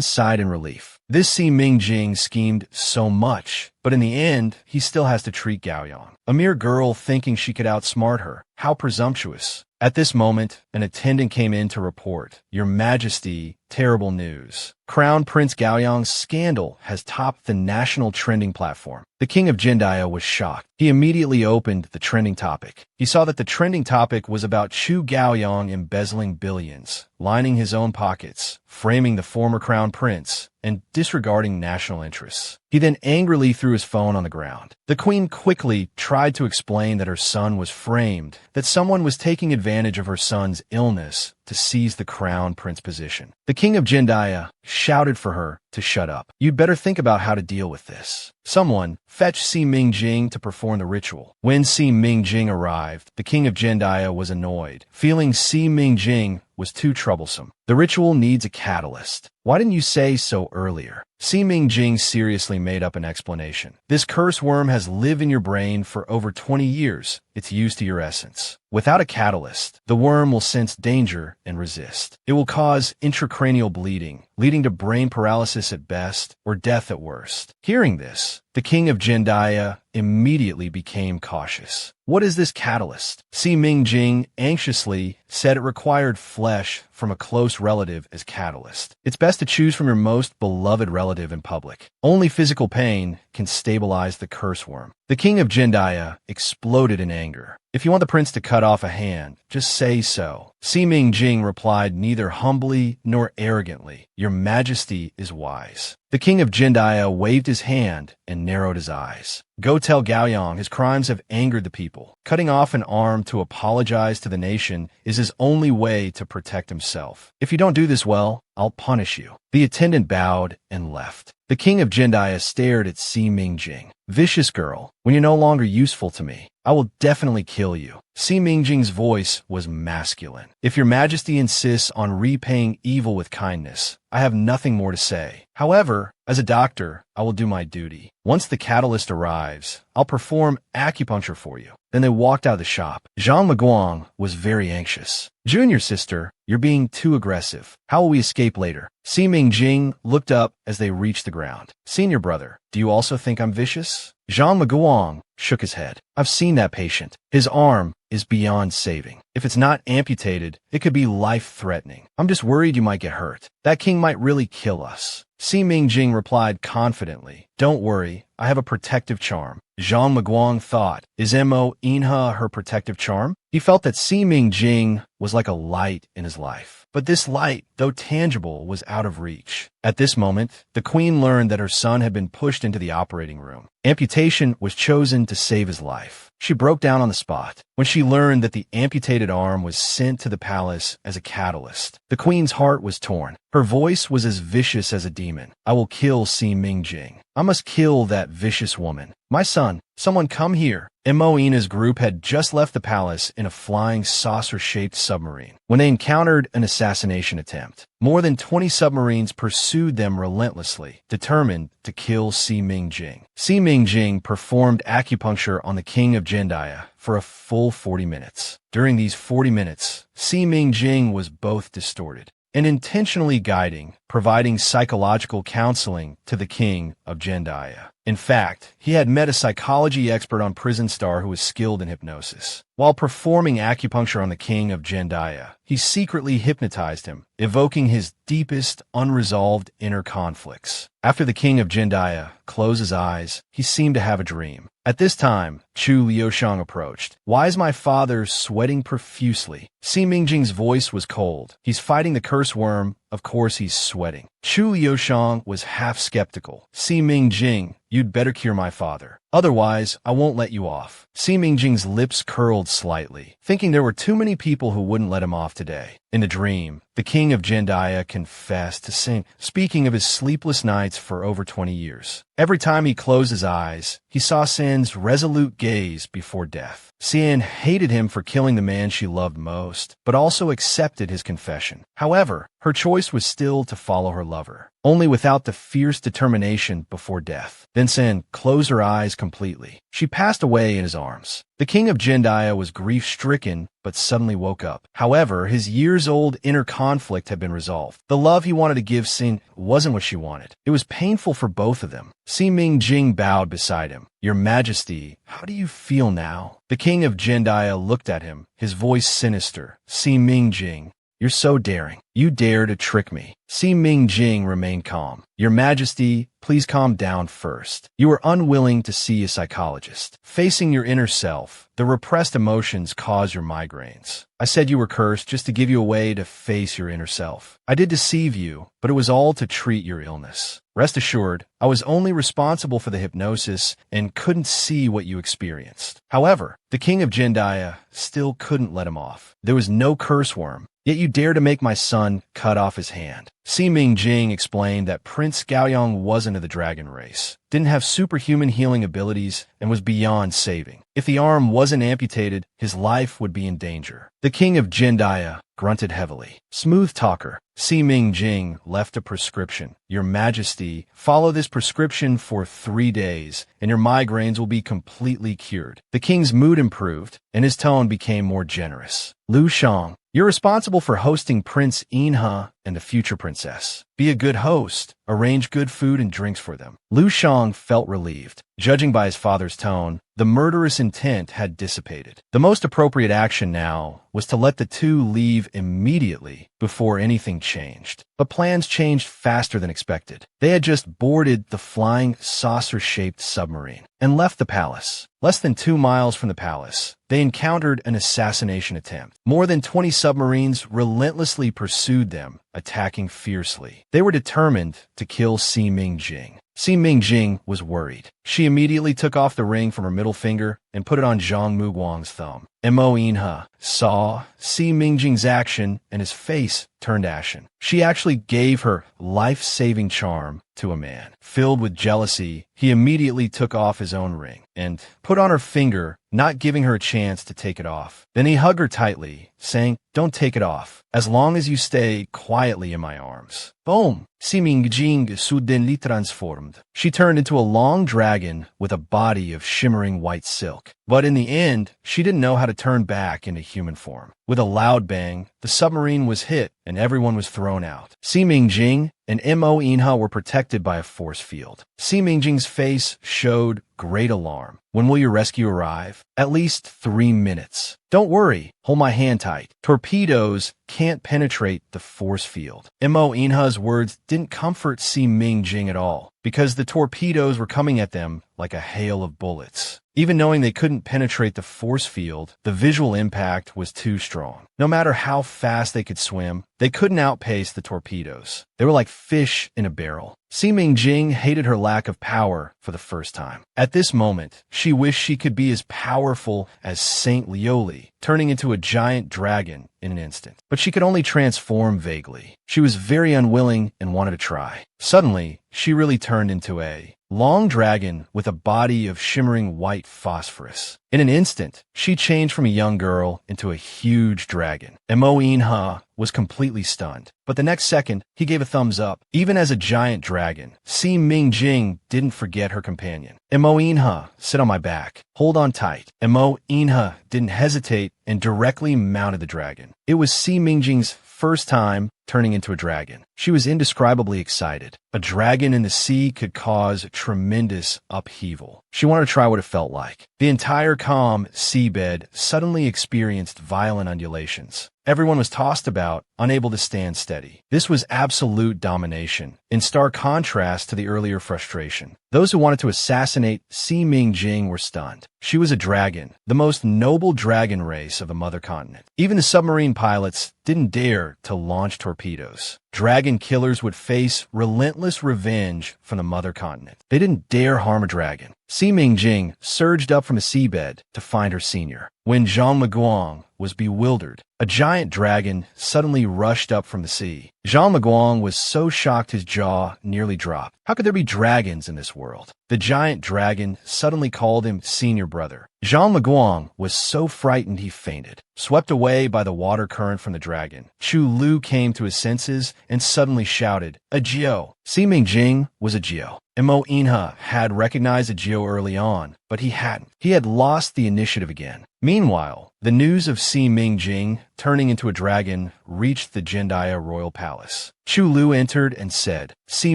sighed in relief. This Si Mingjing schemed so much, but in the end, he still has to treat Gaoyang. A mere girl thinking she could outsmart her. How presumptuous. At this moment, an attendant came in to report, Your Majesty, terrible news. Crown Prince Gaoyang's scandal has topped the national trending platform. The king of Jindaya was shocked. He immediately opened the trending topic. He saw that the trending topic was about Chu Gaoyang embezzling billions, lining his own pockets, framing the former crown prince, and disregarding national interests. He then angrily threw his phone on the ground. The queen quickly tried to explain that her son was framed, that someone was taking advantage of her son's illness to seize the crown prince position. The king of Jindaya shouted for her to shut up. You'd better think about how to deal with this. Someone fetched Si Mingjing to perform the ritual. When Si Mingjing arrived, the king of Jindaya was annoyed, feeling Si Mingjing was too troublesome. The ritual needs a catalyst. Why didn't you say so earlier? Si Mingjing seriously made up an explanation. This curse worm has lived in your brain for over 20 years. It's used to your essence. Without a catalyst, the worm will sense danger and resist. It will cause intracranial bleeding, leading to brain paralysis at best or death at worst. Hearing this, the king of Jendaya immediately became cautious. What is this catalyst? Si Mingjing anxiously said it required flesh from a close relative as catalyst. It's best to choose from your most beloved relative in public. Only physical pain can stabilize the curse worm. The king of Jendaya exploded in anger. If you want the prince to cut off a hand, just say so. Si Mingjing replied neither humbly nor arrogantly. Your majesty is wise. The king of Jendaya waved his hand and narrowed his eyes. Go tell Gaoyang his crimes have angered the people. Cutting off an arm to apologize to the nation is his only way to protect himself. If you don't do this well, I'll punish you. The attendant bowed and left. The king of Jendaya stared at Si Mingjing. Vicious girl, when you're no longer useful to me, I will definitely kill you. Si Mingjing's voice was masculine. If your majesty insists on repaying evil with kindness, I have nothing more to say. However, as a doctor, I will do my duty. Once the catalyst arrives, I'll perform acupuncture for you. Then they walked out of the shop. Zhang Maguang was very anxious. Junior sister, you're being too aggressive. How will we escape later? Si Mingjing looked up as they reached the ground. Senior brother, do you also think I'm vicious? Zhang Maguang shook his head. I've seen that patient. His arm is beyond saving. If it's not amputated, it could be life-threatening. I'm just worried you might get hurt. That king might really kill us. Si Mingjing replied confidently. Don't worry, I have a protective charm. Zhang Maguang thought, is Mo Inha her protective charm? He felt that Si Mingjing was like a light in his life. But this light, though tangible, was out of reach. At this moment, the queen learned that her son had been pushed into the operating room. Amputation was chosen to save his life. She broke down on the spot. When she learned that the amputated arm was sent to the palace as a catalyst, the queen's heart was torn. Her voice was as vicious as a demon. I will kill Si Mingjing. I must kill that vicious woman. My son, someone come here. Moina's group had just left the palace in a flying saucer-shaped submarine when they encountered an assassination attempt. More than 20 submarines pursued them relentlessly, determined to kill Si Mingjing. Si Mingjing performed acupuncture on the king of Jendaya for a full 40 minutes. During these 40 minutes, Si Mingjing was both distorted and intentionally guiding, providing psychological counseling to the king of Jendaya. In fact, he had met a psychology expert on Prison Star who was skilled in hypnosis. While performing acupuncture on the king of Jendaya, he secretly hypnotized him, evoking his deepest, unresolved inner conflicts. After the king of Jendaya closed his eyes, he seemed to have a dream. At this time, Chu Liushang approached. Why is my father sweating profusely? Si Mingjing's voice was cold. He's fighting the curse worm. Of course he's sweating. Chu Liushang was half skeptical. Si Mingjing, you'd better cure my father. Otherwise, I won't let you off. Si Mingjing's lips curled slightly, thinking there were too many people who wouldn't let him off today. In the dream, the king of Jendaya confessed to Sin, speaking of his sleepless nights for over 20 years. Every time he closed his eyes, he saw Sin's resolute gaze before death. Sin hated him for killing the man she loved most, but also accepted his confession. However, her choice was still to follow her lover, only without the fierce determination before death. Then Sin closed her eyes completely. She passed away in his arms. The king of Jendaya was grief-stricken, but suddenly woke up. However, his years-old inner conflict had been resolved. The love he wanted to give Sin wasn't what she wanted. It was painful for both of them. Si Mingjing bowed beside him. Your Majesty, how do you feel now? The king of Jendaya looked at him, his voice sinister. Si Mingjing, you're so daring. You dare to trick me. Si Mingjing remained calm. Your Majesty, please calm down first. You are unwilling to see a psychologist. Facing your inner self, the repressed emotions cause your migraines. I said you were cursed just to give you a way to face your inner self. I did deceive you, but it was all to treat your illness. Rest assured, I was only responsible for the hypnosis and couldn't see what you experienced. However, the king of Jendaya still couldn't let him off. There was no curse worm, yet you dare to make my son cut off his hand. Si Mingjing explained that Prince Gaoyang wasn't of the dragon race, didn't have superhuman healing abilities, and was beyond saving. If the arm wasn't amputated, his life would be in danger. The king of Jendaya grunted heavily. Smooth talker. Si Ming-jing left a prescription. Your Majesty, follow this prescription for 3 days, and your migraines will be completely cured. The king's mood improved, and his tone became more generous. Lu Shang, you're responsible for hosting Prince Inha and the future princess. Be a good host. Arrange good food and drinks for them. Lu Shang felt relieved. Judging by his father's tone, the murderous intent had dissipated. The most appropriate action now was to let the two leave immediately before anything changed. But plans changed faster than expected. They had just boarded the flying saucer-shaped submarine and left the palace. Less than 2 miles from the palace, they encountered an assassination attempt. More than 20 submarines relentlessly pursued them, attacking fiercely. They were determined to kill Si Ming-jing. Si Ming-jing was worried. She immediately took off the ring from her middle finger and put it on Zhang Muguang's thumb. Mo Inha saw Si Ming-jing's action and his face turned ashen. She actually gave her life-saving charm to a man. Filled with jealousy, he immediately took off his own ring and put on her finger, not giving her a chance to take it off. Then he hugged her tightly, saying, "Don't take it off, as long as you stay quietly in my arms." Boom! Si Ming-jing suddenly transformed. She turned into a long dragon with a body of shimmering white silk. But in the end, she didn't know how to turn back into human form. With a loud bang, the submarine was hit and everyone was thrown out. Si Ming-jing and Mo Inha were protected by a force field. Si Ming-jing's face showed great alarm. When will your rescue arrive? At least 3 minutes. Don't worry, hold my hand tight. Torpedoes can't penetrate the force field. Mo Inha's words didn't comfort Si Ming-jing at all, because the torpedoes were coming at them like a hail of bullets. Even knowing they couldn't penetrate the force field, the visual impact was too strong. No matter how fast they could swim, they couldn't outpace the torpedoes. They were like fish in a barrel. Si Ming-jing hated her lack of power for the first time. At this moment, she wished she could be as powerful as Saint Lioli, turning into a giant dragon in an instant. But she could only transform vaguely. She was very unwilling and wanted to try. Suddenly, she really turned into a long dragon with a body of shimmering white phosphorus. In an instant, she changed from a young girl into a huge dragon. Mo Inha was completely stunned. But the next second, he gave a thumbs up. Even as a giant dragon, Si Ming-jing didn't forget her companion. Mo Inha, sit on my back. Hold on tight. Mo Inha didn't hesitate and directly mounted the dragon. It was Si Ming-jing's first time turning into a dragon. She was indescribably excited. A dragon in the sea could cause tremendous upheaval. She wanted to try what it felt like. The entire calm seabed suddenly experienced violent undulations. Everyone was tossed about, unable to stand steady. This was absolute domination, in stark contrast to the earlier frustration. Those who wanted to assassinate Si Ming-jing were stunned. She was a dragon, the most noble dragon race of the mother continent. Even the submarine pilots didn't dare to launch torpedoes. Dragon killers would face relentless revenge from the mother continent. They didn't dare harm a dragon. Si Ming-jing surged up from the seabed to find her senior. When Zhang Muguang was bewildered, a giant dragon suddenly rushed up from the sea. Zhang Muguang was so shocked his jaw nearly dropped. How could there be dragons in this world? The giant dragon suddenly called him senior brother. Zhang Muguang was so frightened he fainted. Swept away by the water current from the dragon, Chu Lu came to his senses and suddenly shouted, "A Jiao!" Si Ming-jing was a Jiao. Mo Inha had recognized a Jiao early on, but he hadn't. He had lost the initiative again. Meanwhile, the news of Si Ming-jing turning into a dragon reached the Jendaya royal palace. Chu Lu entered and said, "Si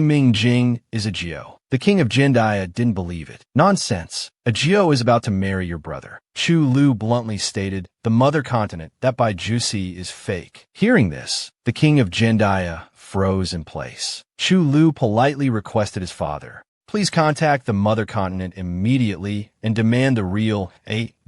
Ming-jing is a Jiao." The king of Jendaya didn't believe it. "Nonsense. A Jiao is about to marry your brother." Chu Lu bluntly stated, "The mother continent, that by Juicy, is fake." Hearing this, the king of Jendaya froze in place. Chu Lu politely requested his father, "Please contact the mother continent immediately and demand the real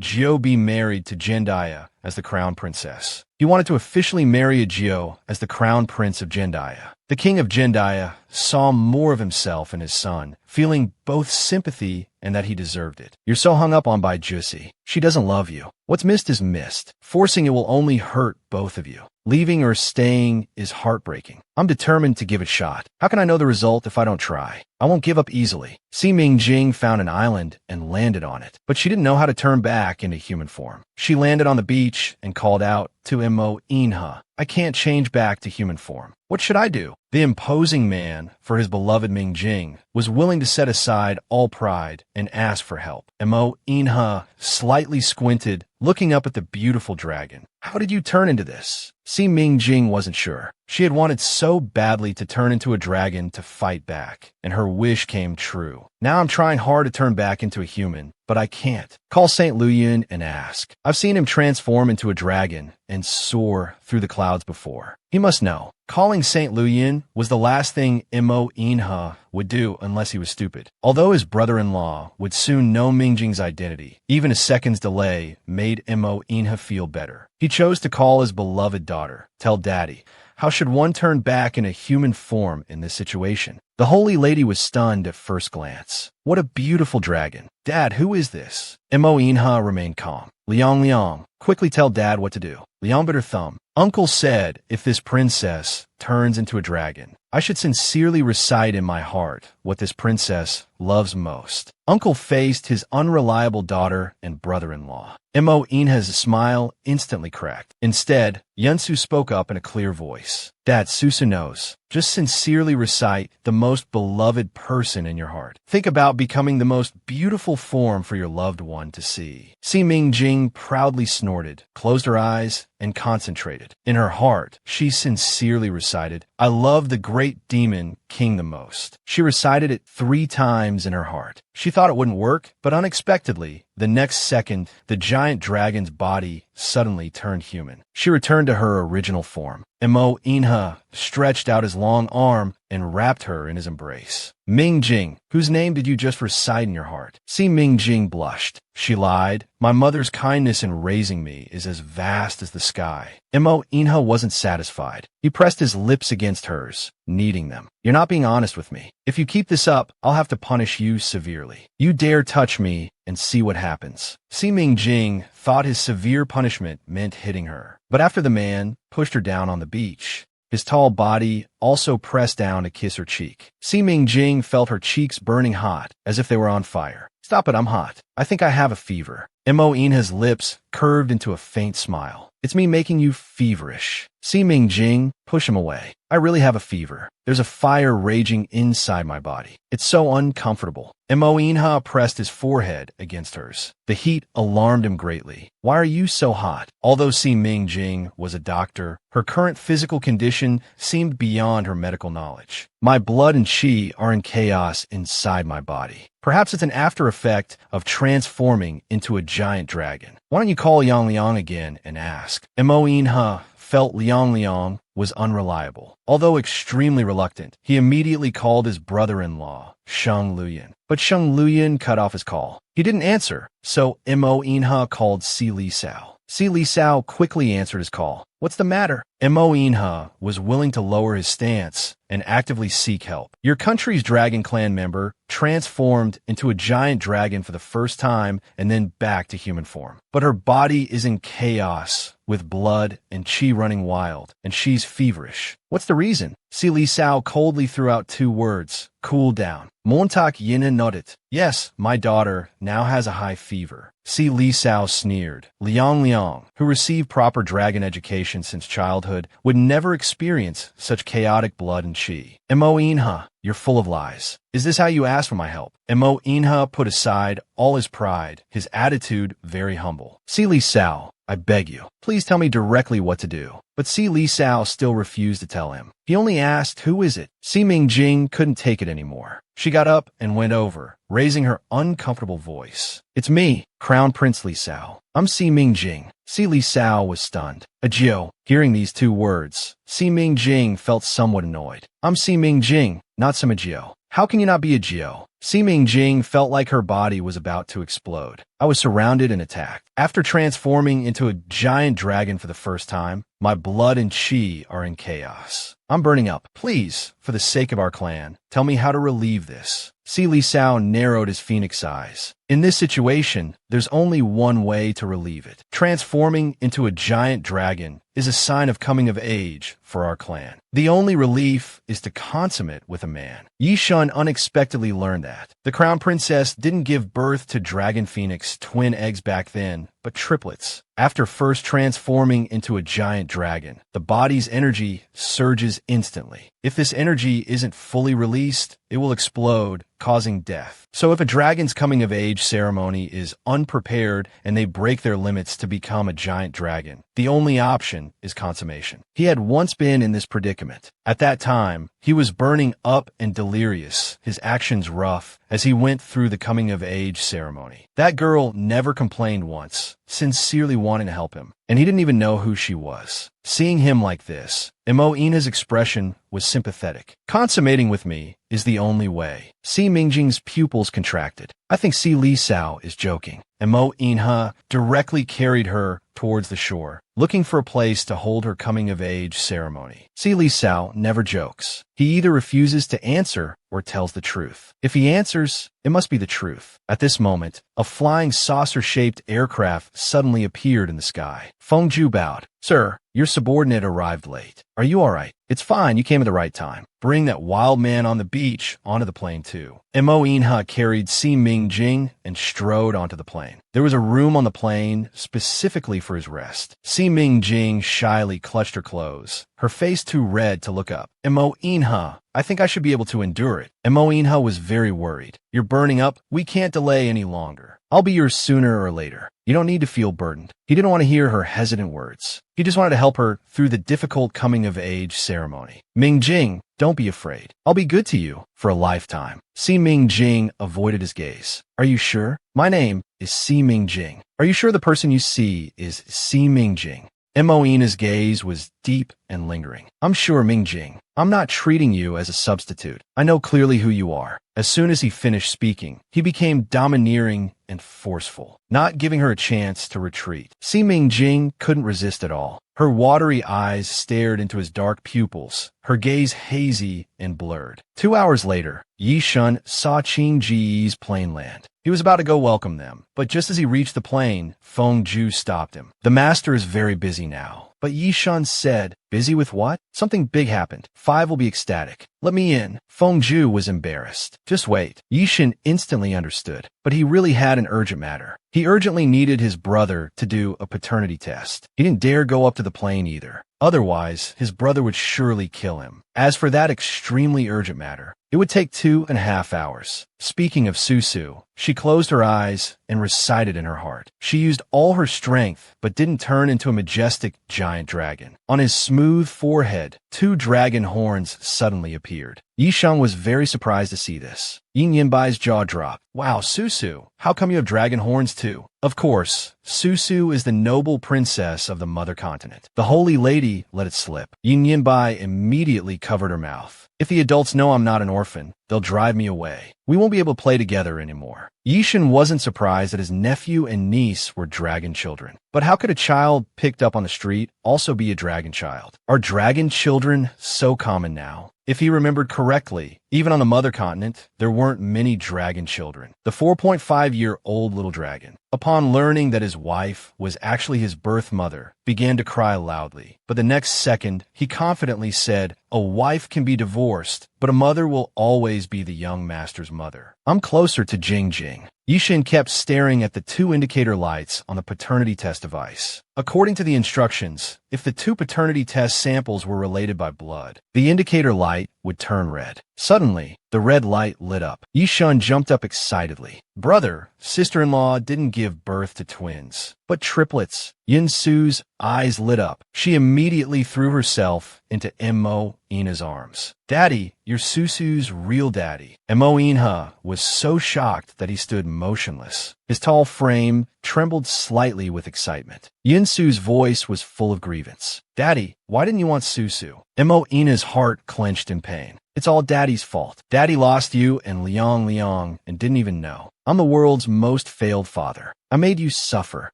Jiao be married to Jendaya as the crown princess." He wanted to officially marry a Jiao as the crown prince of Jendaya. The king of Jendaya saw more of himself in his son, feeling both sympathy and that he deserved it. "You're so hung up on Bai Juicy. She doesn't love you. What's missed is missed. Forcing it will only hurt both of you. Leaving or staying is heartbreaking. I'm determined to give it a shot. How can I know the result if I don't try? I won't give up easily." Si Ming-jing found an island and landed on it, but she didn't know how to turn back back into human form. She landed on the beach and called out to Imo Inha, I can't change back to human form. What should I do? The imposing man, for his beloved Ming Jing, was willing to set aside all pride and ask for help. Imo Inha slightly squinted, looking up at the beautiful dragon. How did you turn into this? See, Ming Jing wasn't sure. She had wanted so badly to turn into a dragon to fight back, and her wish came true. Now I'm trying hard to turn back into a human, but I can't. Call St. Luyin and ask. I've seen him transform into a dragon and soar through the clouds before. He must know. Calling St. Luyin was the last thing Imo Inha would do unless he was stupid. Although his brother-in-law would soon know Ming Jing's identity, even a second's delay made Imo Inha feel better. He chose to call his beloved daughter. Tell Daddy. How should one turn back in a human form in this situation? The holy lady was stunned at first glance. What a beautiful dragon. Dad, who is this? Imo Inha remained calm. Liang, quickly tell Dad what to do. Liang bit her thumb. Uncle said if this princess turns into a dragon, I should sincerely recite in my heart what this princess loves most. Uncle faced his unreliable daughter and brother-in-law. Imo Inha's smile instantly cracked. Instead, Yunsu spoke up in a clear voice. Dad, Susu knows. Just sincerely recite the most beloved person in your heart. Think about becoming the most beautiful form for your loved one to see. Si Ming Jing proudly snorted, closed her eyes, and concentrated. In her heart, she sincerely recited, I love the great demon king the most. She recited it 3 times in her heart. She thought it wouldn't work, but unexpectedly, the next second, the giant dragon's body suddenly turned human. She returned to her original form. Imo Inha stretched out his long arm and wrapped her in his embrace. Ming Jing, whose name did you just recite in your heart? See, Ming Jing blushed. She lied. My mother's kindness in raising me is as vast as the sky. Imo Inha wasn't satisfied. He pressed his lips against hers, kneading them. You're not being honest with me. If you keep this up, I'll have to punish you severely. You dare touch me and see what happens. Si Ming Jing thought his severe punishment meant hitting her. But after the man pushed her down on the beach, his tall body also pressed down to kiss her cheek. Si Ming Jing felt her cheeks burning hot, as if they were on fire. Stop it, I'm hot. I think I have a fever. Imo Inha's lips curved into a faint smile. It's me making you feverish. Si Ming Jing, push him away. I really have a fever. There's a fire raging inside my body. It's so uncomfortable. Imo Inha pressed his forehead against hers. The heat alarmed him greatly. Why are you so hot? Although Si Ming Jing was a doctor, her current physical condition seemed beyond her medical knowledge. My blood and chi are in chaos inside my body. Perhaps it's an after effect of transforming into a giant dragon. Why don't you call Liang again and ask? Imo Inha felt Liang was unreliable. Although extremely reluctant, he immediately called his brother-in-law, Sheng Luyin. But Sheng Luyin cut off his call. He didn't answer, so Imo Inha called Si Li Sao. Si Li Sao quickly answered his call. What's the matter? Imo Inha was willing to lower his stance and actively seek help. Your country's dragon clan member transformed into a giant dragon for the first time and then back to human form. But her body is in chaos with blood and chi running wild, and she's feverish. What's the reason? Si Li Sao coldly threw out 2 words. Cool down. Montak Yina nodded. Yes, my daughter now has a high fever. Si Li Sao sneered. Liang, who received proper dragon education since childhood, would never experience such chaotic blood and chi. Imo Inha, you're full of lies. Is this how you ask for my help? Imo Inha put aside all his pride, his attitude very humble. Si Li Sao, I beg you, please tell me directly what to do. But Si Li Sao still refused to tell him. He only asked, who is it? Si Ming Jing couldn't take it anymore. She got up and went over, raising her uncomfortable voice. It's me, Crown Prince Li Sao. I'm Si Ming Jing. Si Li Sao was stunned. Ajio. Hearing these 2 words, Si Ming Jing felt somewhat annoyed. I'm Si Ming Jing, not some Ajio. How can you not be Ajio? Si Ming Jing felt like her body was about to explode. I was surrounded and attacked. After transforming into a giant dragon for the first time, my blood and chi are in chaos. I'm burning up. Please, for the sake of our clan, tell me how to relieve this. Si Li Sao narrowed his phoenix eyes. In this situation, there's only one way to relieve it. Transforming into a giant dragon is a sign of coming of age for our clan. The only relief is to consummate with a man. Yi Shun unexpectedly learned that. The crown princess didn't give birth to Dragon Phoenix twin eggs back then, but triplets. After first transforming into a giant dragon, the body's energy surges instantly. If this energy isn't fully released, it will explode, causing death. So if a dragon's coming of age ceremony is unprepared and they break their limits to become a giant dragon, the only option is consummation. He had once been in this predicament. At that time, he was burning up and delirious, his actions rough, as he went through the coming of age ceremony. That girl never complained once, sincerely wanting to help him, and he didn't even know who she was. Seeing him like this, Mo Ina's expression was sympathetic. Consummating with me is the only way. Si Mingjing's pupils contracted. I think Si Li Sao is joking. Mo Inha directly carried her towards the shore, looking for a place to hold her coming-of-age ceremony. Si Li Sao never jokes. He either refuses to answer or tells the truth. If he answers, it must be the truth. At this moment, a flying saucer-shaped aircraft suddenly appeared in the sky. Feng Ju bowed. Sir, your subordinate arrived late. Are you all right? It's fine, you came at the right time. Bring that wild man on the beach onto the plane too. Mo Inha carried Si Mingjing and strode onto the plane. There was a room on the plane specifically for his rest. Si Mingjing shyly clutched her clothes, her face too red to look up. Mo Inha, I think I should be able to endure it. Mo Inha was very worried. You're burning up? We can't delay any longer. I'll be yours sooner or later. You don't need to feel burdened. He didn't want to hear her hesitant words. He just wanted to help her through the difficult coming-of-age ceremony. Mingjing, don't be afraid. I'll be good to you for a lifetime. Si Mingjing avoided his gaze. Are you sure? My name is Si Mingjing. Are you sure the person you see is Si Mingjing? Mo Ina's gaze was deep and lingering. I'm sure, Mingjing. I'm not treating you as a substitute. I know clearly who you are. As soon as he finished speaking, he became domineering and forceful, not giving her a chance to retreat. Si Mingjing couldn't resist at all. Her watery eyes stared into his dark pupils, her gaze hazy and blurred. 2 hours later, Yi Shun saw Qing Ji's plane land. He was about to go welcome them, but just as he reached the plane, Feng Ju stopped him. The master is very busy now. But Yi Shun said, busy with what? Something big happened. 5 will be ecstatic. Let me in. Feng Ju was embarrassed. Just wait. Yi Shun instantly understood, but he really had an urgent matter. He urgently needed his brother to do a paternity test. He didn't dare go up to the plane either. Otherwise, his brother would surely kill him. As for that extremely urgent matter, it would take 2.5 hours. Speaking of Susu, she closed her eyes and recited in her heart. She used all her strength, but didn't turn into a majestic giant dragon. On his smooth forehead, 2 dragon horns suddenly appeared. Yi Shun was very surprised to see this. Yin Yinbai's jaw dropped. Wow, Susu, how come you have dragon horns too? Of course, Susu is the noble princess of the mother continent. The holy lady let it slip. Yin Yinbai immediately covered her mouth. If the adults know I'm not an orphan, they'll drive me away. We won't be able to play together anymore. Yi Shun wasn't surprised that his nephew and niece were dragon children. But how could a child picked up on the street also be a dragon child? Are dragon children so common now? If he remembered correctly, even on the mother continent, there weren't many dragon children. The 4.5-year-old little dragon, upon learning that his wife was actually his birth mother, began to cry loudly. But the next second, he confidently said, a wife can be divorced, but a mother will always be the young master's mother. I'm closer to Jing Jing. Yi Shun kept staring at the 2 indicator lights on the paternity test device. According to the instructions, if the 2 paternity test samples were related by blood, the indicator light would turn red. Suddenly, the red light lit up. Yi Shun jumped up excitedly. Brother, sister-in-law didn't give birth to twins, but triplets. Yin Su's eyes lit up. She immediately threw herself into Mo Ina's arms. Daddy, you're Susu's real daddy. Mo Inha was so shocked that he stood motionless. His tall frame trembled slightly with excitement. Yin Su's voice was full of grievance. Daddy, why didn't you want Susu? Mo Ina's heart clenched in pain. It's all Daddy's fault. Daddy lost you and Liang and didn't even know. I'm the world's most failed father. I made you suffer.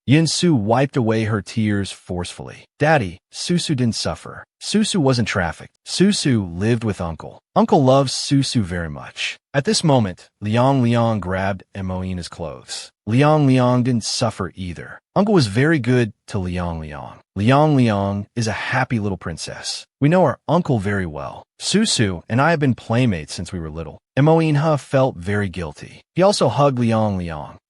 Yinsu wiped away her tears forcefully. Daddy, Susu didn't suffer. Susu wasn't trafficked. Susu lived with Uncle. Uncle loves Susu very much. At this moment, Liang grabbed Moina's clothes. Liang didn't suffer either. Uncle was very good to Liang. Liang is a happy little princess. We know our uncle very well. Susu and I have been playmates since we were little. Moina felt very guilty. He also hugged Liang.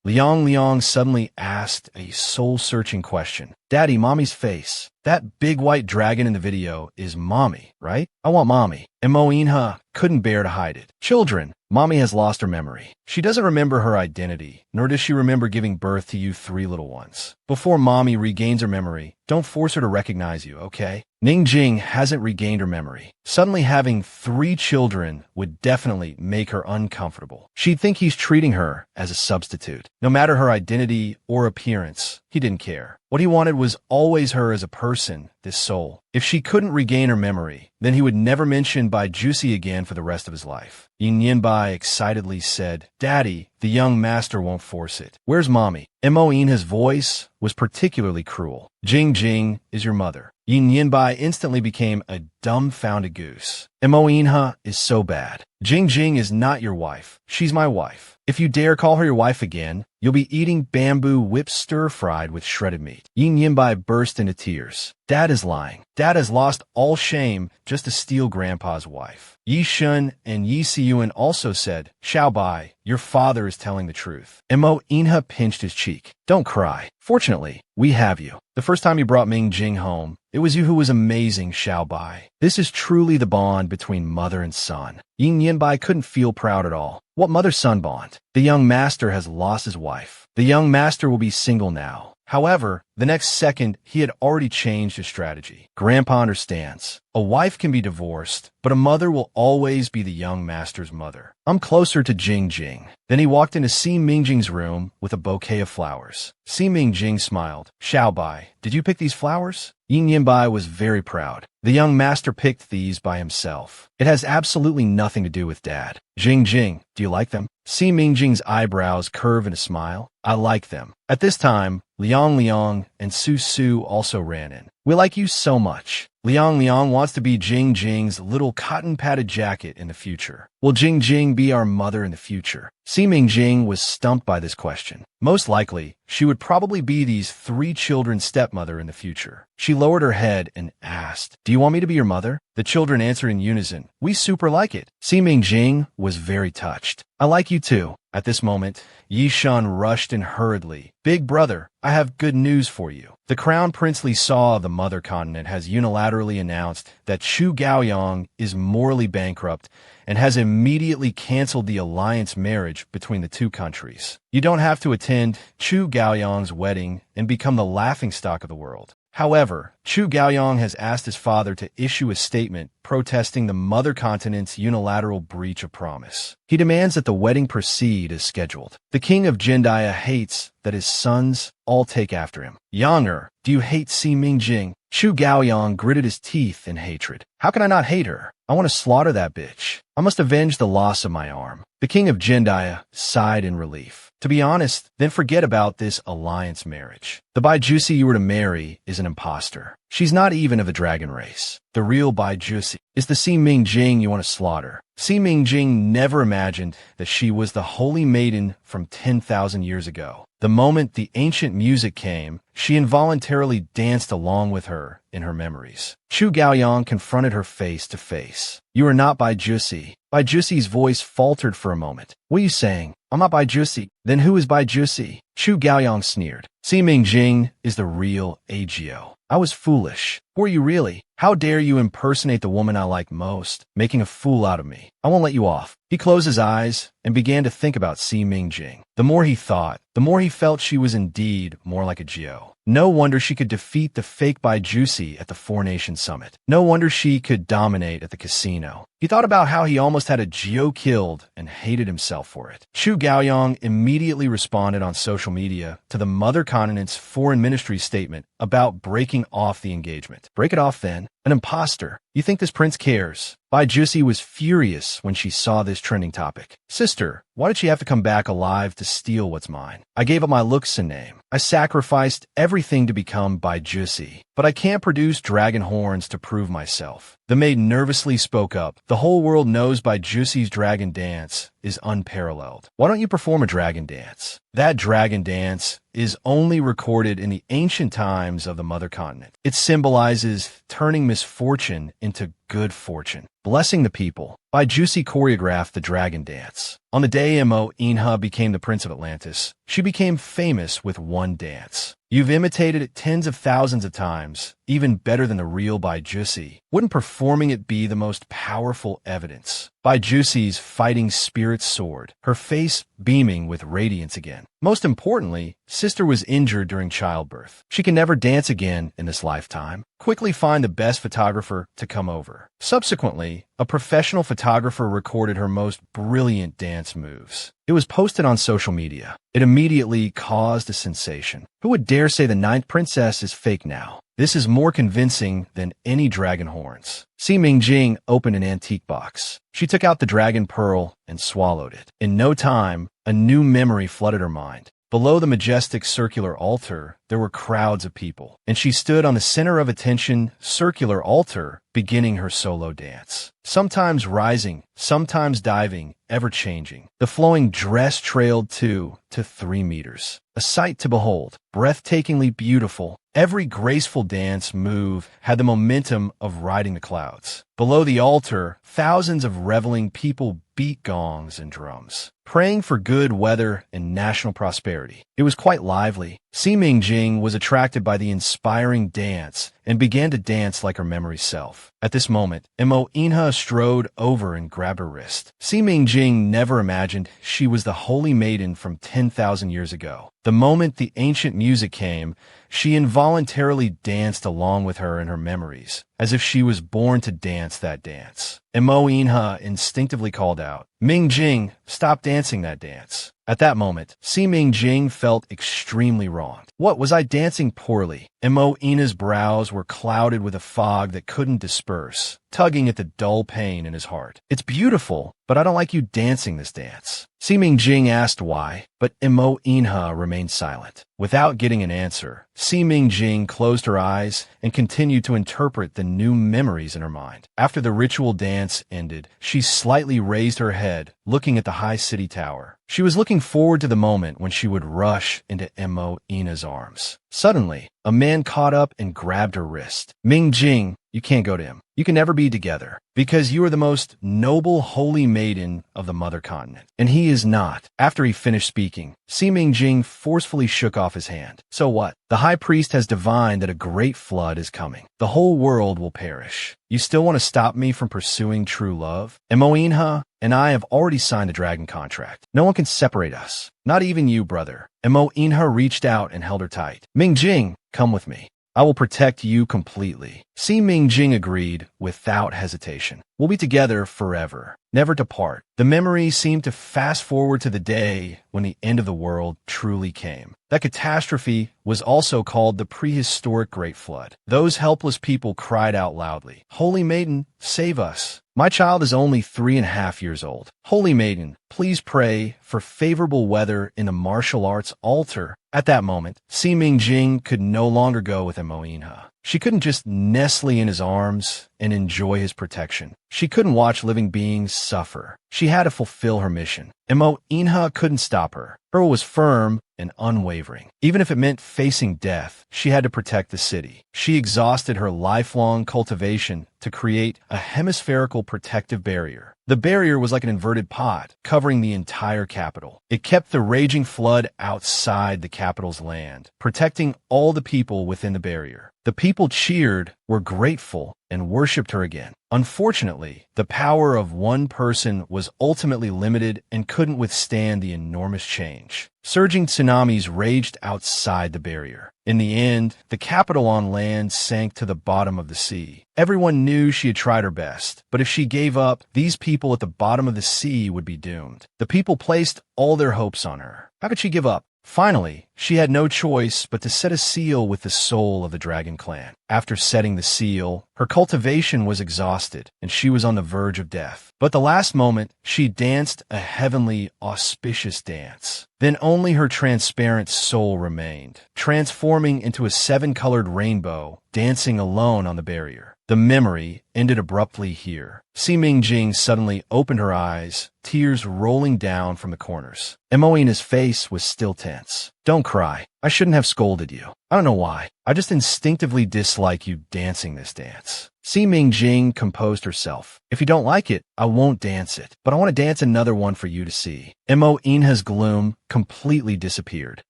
Liang suddenly asked a soul-searching question. Daddy, Mommy's face. That big white dragon in the video is Mommy, right? I want Mommy. Moina couldn't bear to hide it. Children, Mommy has lost her memory. She doesn't remember her identity, nor does she remember giving birth to you three little ones. Before Mommy regains her memory, don't force her to recognize you, okay? Ningjing hasn't regained her memory. Suddenly having three children would definitely make her uncomfortable. She'd think he's treating her as a substitute. No matter her identity or appearance, he didn't care. What he wanted was always her as a person, this soul. If she couldn't regain her memory, then he would never mention Bai Juicy again for the rest of his life. Yin Yanbai excitedly said, Daddy, the young master won't force it. Where's Mommy? Moina's voice was particularly cruel. Jing is your mother. Yin Yanbai instantly became a dumbfounded goose. Moina is so bad. Jing is not your wife. She's my wife. If you dare call her your wife again, you'll be eating bamboo whipped stir-fried with shredded meat. Yin Yanbai burst into tears. Dad is lying. Dad has lost all shame just to steal Grandpa's wife. Yi Shun and Yi Siyuan also said, Xiao Bai, your father is telling the truth. Moina pinched his cheek. Don't cry. Fortunately, we have you. The first time you brought Ming Jing home, it was you who was amazing, Xiao Bai. This is truly the bond between mother and son. Yin Yanbai couldn't feel proud at all. What mother-son bond? The young master has lost his wife. The young master will be single now. However, the next second, he had already changed his strategy. Grandpa understands. A wife can be divorced, but a mother will always be the young master's mother. I'm closer to Jing. Then he walked into Si Mingjing's room with a bouquet of flowers. Si Mingjing smiled. Xiao Bai, did you pick these flowers? Yin Yanbai was very proud. The young master picked these by himself. It has absolutely nothing to do with Dad. Jing, do you like them? Si Mingjing's eyebrows curve in a smile. I like them. At this time, Liang and Su also ran in. We like you so much. Liang wants to be Jing's little cotton-padded jacket in the future. Will Jing be our mother in the future? Si Mingjing was stumped by this question. Most likely, she would probably be these three children's stepmother in the future. She lowered her head and asked, Do you want me to be your mother? The children answered in unison, We super like it. Si Mingjing was very touched. I like you too. At this moment, Yi Shun rushed in hurriedly. Big brother, I have good news for you. The Crown Princely Saw of the Mother Continent has unilaterally announced that Chu Gaoyang is morally bankrupt and has immediately canceled the alliance marriage between the two countries. You don't have to attend Chu Gaoyang's wedding and become the laughingstock of the world. However, Chu Gaoyang has asked his father to issue a statement protesting the Mother Continent's unilateral breach of promise. He demands that the wedding proceed as scheduled. The king of Jindaya hates that his sons all take after him. Younger, do you hate Si Mingjing? Chu Gaoyang gritted his teeth in hatred. How can I not hate her? I want to slaughter that bitch. I must avenge the loss of my arm. The king of Jindaya sighed in relief. To be honest, then forget about this alliance marriage. The Bai Juicy you were to marry is an imposter. She's not even of the dragon race. The real Bai Juicy is the Si Mingjing you want to slaughter. Si Mingjing never imagined that she was the holy maiden from 10,000 years ago. The moment the ancient music came, she involuntarily danced along with her in her memories. Chu Gaoyang confronted her face to face. You are not Bai Juicy. Bai Juicy's voice faltered for a moment. What are you saying? I'm not Bai Juicy. Then who is Bai Juicy? Chu Gaoyang sneered. Si Mingjing is the real Agio. I was foolish. Who are you really? How dare you impersonate the woman I like most, making a fool out of me? I won't let you off. He closed his eyes and began to think about Si Mingjing. The more he thought, the more he felt she was indeed more like a Geo. No wonder she could defeat the fake Bai Juicy at the Four Nations Summit. No wonder she could dominate at the casino. He thought about how he almost had a Geo killed and hated himself for it. Chu Gaoyang immediately responded on social media to the Mother Continent's Foreign Ministry statement about breaking off the engagement. Break it off then. An imposter. You think this prince cares? Bai Juicy was furious when she saw this trending topic. Sister, why did she have to come back alive to steal what's mine? I gave up my looks and name. I sacrificed everything to become Bai Juicy, but I can't produce dragon horns to prove myself. The maid nervously spoke up. The whole world knows Bai Juicy's dragon dance is unparalleled. Why don't you perform a dragon dance? That dragon dance is only recorded in the ancient times of the mother continent. It symbolizes turning misfortune into good fortune, blessing the people. Bai Juicy choreographed the dragon dance. On the day Mo Inha became the Prince of Atlantis, she became famous with one dance. You've imitated it tens of thousands of times, even better than the real Bai Juicy. Wouldn't performing it be the most powerful evidence? Bai Juicy's fighting spirit soared, her face beaming with radiance again. Most importantly, Sister was injured during childbirth. She can never dance again in this lifetime. Quickly find the best photographer to come over. Subsequently, a professional photographer recorded her most brilliant dance moves. It was posted on social media. It immediately caused a sensation. Who would dare say the ninth princess is fake now? This is more convincing than any dragon horns. Si Mingjing opened an antique box. She took out the dragon pearl and swallowed it. In no time, a new memory flooded her mind. Below the majestic circular altar, there were crowds of people, and she stood on the center of attention circular altar, beginning her solo dance. Sometimes rising, sometimes diving, ever-changing. The flowing dress trailed 2 to 3 meters. A sight to behold, breathtakingly beautiful. Every graceful dance move had the momentum of riding the clouds. Below the altar, thousands of reveling people beat gongs and drums, praying for good weather and national prosperity. It was quite lively. Si Mingjing was attracted by the inspiring dance and began to dance like her memory self. At this moment, Mo Inha strode over and grabbed her wrist. Si Mingjing never imagined she was the holy maiden from 10,000 years ago. The moment the ancient music came, she involuntarily danced along with her in her memories, as if she was born to dance that dance. Mo Inha instinctively called out, "Mingjing, stop dancing that dance." At that moment, Si Mingjing felt extremely wronged. What, was I dancing poorly? Mo Inha's brows were clouded with a fog that couldn't disperse, tugging at the dull pain in his heart. "It's beautiful, but I don't like you dancing this dance." Si Mingjing asked why, but Mo Inha remained silent. Without getting an answer, Si Mingjing closed her eyes and continued to interpret the new memories in her mind. After the ritual dance ended, she slightly raised her head, looking at the high city tower. She was looking forward to the moment when she would rush into Mo Inha's arms. Suddenly, a man caught up and grabbed her wrist. "Mingjing, you can't go to him. You can never be together, because you are the most noble holy maiden of the mother continent, and he is not." After he finished speaking, Si Mingjing forcefully shook off his hand. "So what? The high priest has divined that a great flood is coming. The whole world will perish. You still want to stop me from pursuing true love? Mo Inha and I have already signed a dragon contract. No one can separate us. Not even you, brother." Mo Inha reached out and held her tight. "Mingjing, come with me. I will protect you completely." Si Mingjing agreed without hesitation. "We'll be together forever, never to part." The memory seemed to fast forward to the day when the end of the world truly came. That catastrophe was also called the prehistoric Great Flood. Those helpless people cried out loudly, "Holy Maiden, save us. My child is only 3.5 years old. Holy Maiden, please pray for favorable weather in the martial arts altar." At that moment, Si Mingjing could no longer go with Mo Inha. She couldn't just nestle in his arms and enjoy his protection. She couldn't watch living beings suffer. She had to fulfill her mission. Mo Inha couldn't stop her. Her will was firm and unwavering. Even if it meant facing death, she had to protect the city. She exhausted her lifelong cultivation to create a hemispherical protective barrier. The barrier was like an inverted pot, covering the entire capital. It kept the raging flood outside the capital's land, protecting all the people within the barrier. The people cheered, were grateful, and worshipped her again. Unfortunately, the power of one person was ultimately limited and couldn't withstand the enormous change. Surging tsunamis raged outside the barrier. In the end, the capital on land sank to the bottom of the sea. Everyone knew she had tried her best, but if she gave up, these people at the bottom of the sea would be doomed. The people placed all their hopes on her. How could she give up? Finally, she had no choice but to set a seal with the soul of the dragon clan. After setting the seal, her cultivation was exhausted, and she was on the verge of death. But the last moment, she danced a heavenly, auspicious dance. Then only her transparent soul remained, transforming into a seven-colored rainbow, dancing alone on the barrier. The memory ended abruptly here. Si Mingjing suddenly opened her eyes, tears rolling down from the corners. Emoina's face was still tense. Don't cry. I shouldn't have scolded you. I don't know why. I just instinctively dislike you dancing this dance. Si Mingjing composed herself. If you don't like it, I won't dance it, but I want to dance another one for you to see. Emoina's gloom completely disappeared,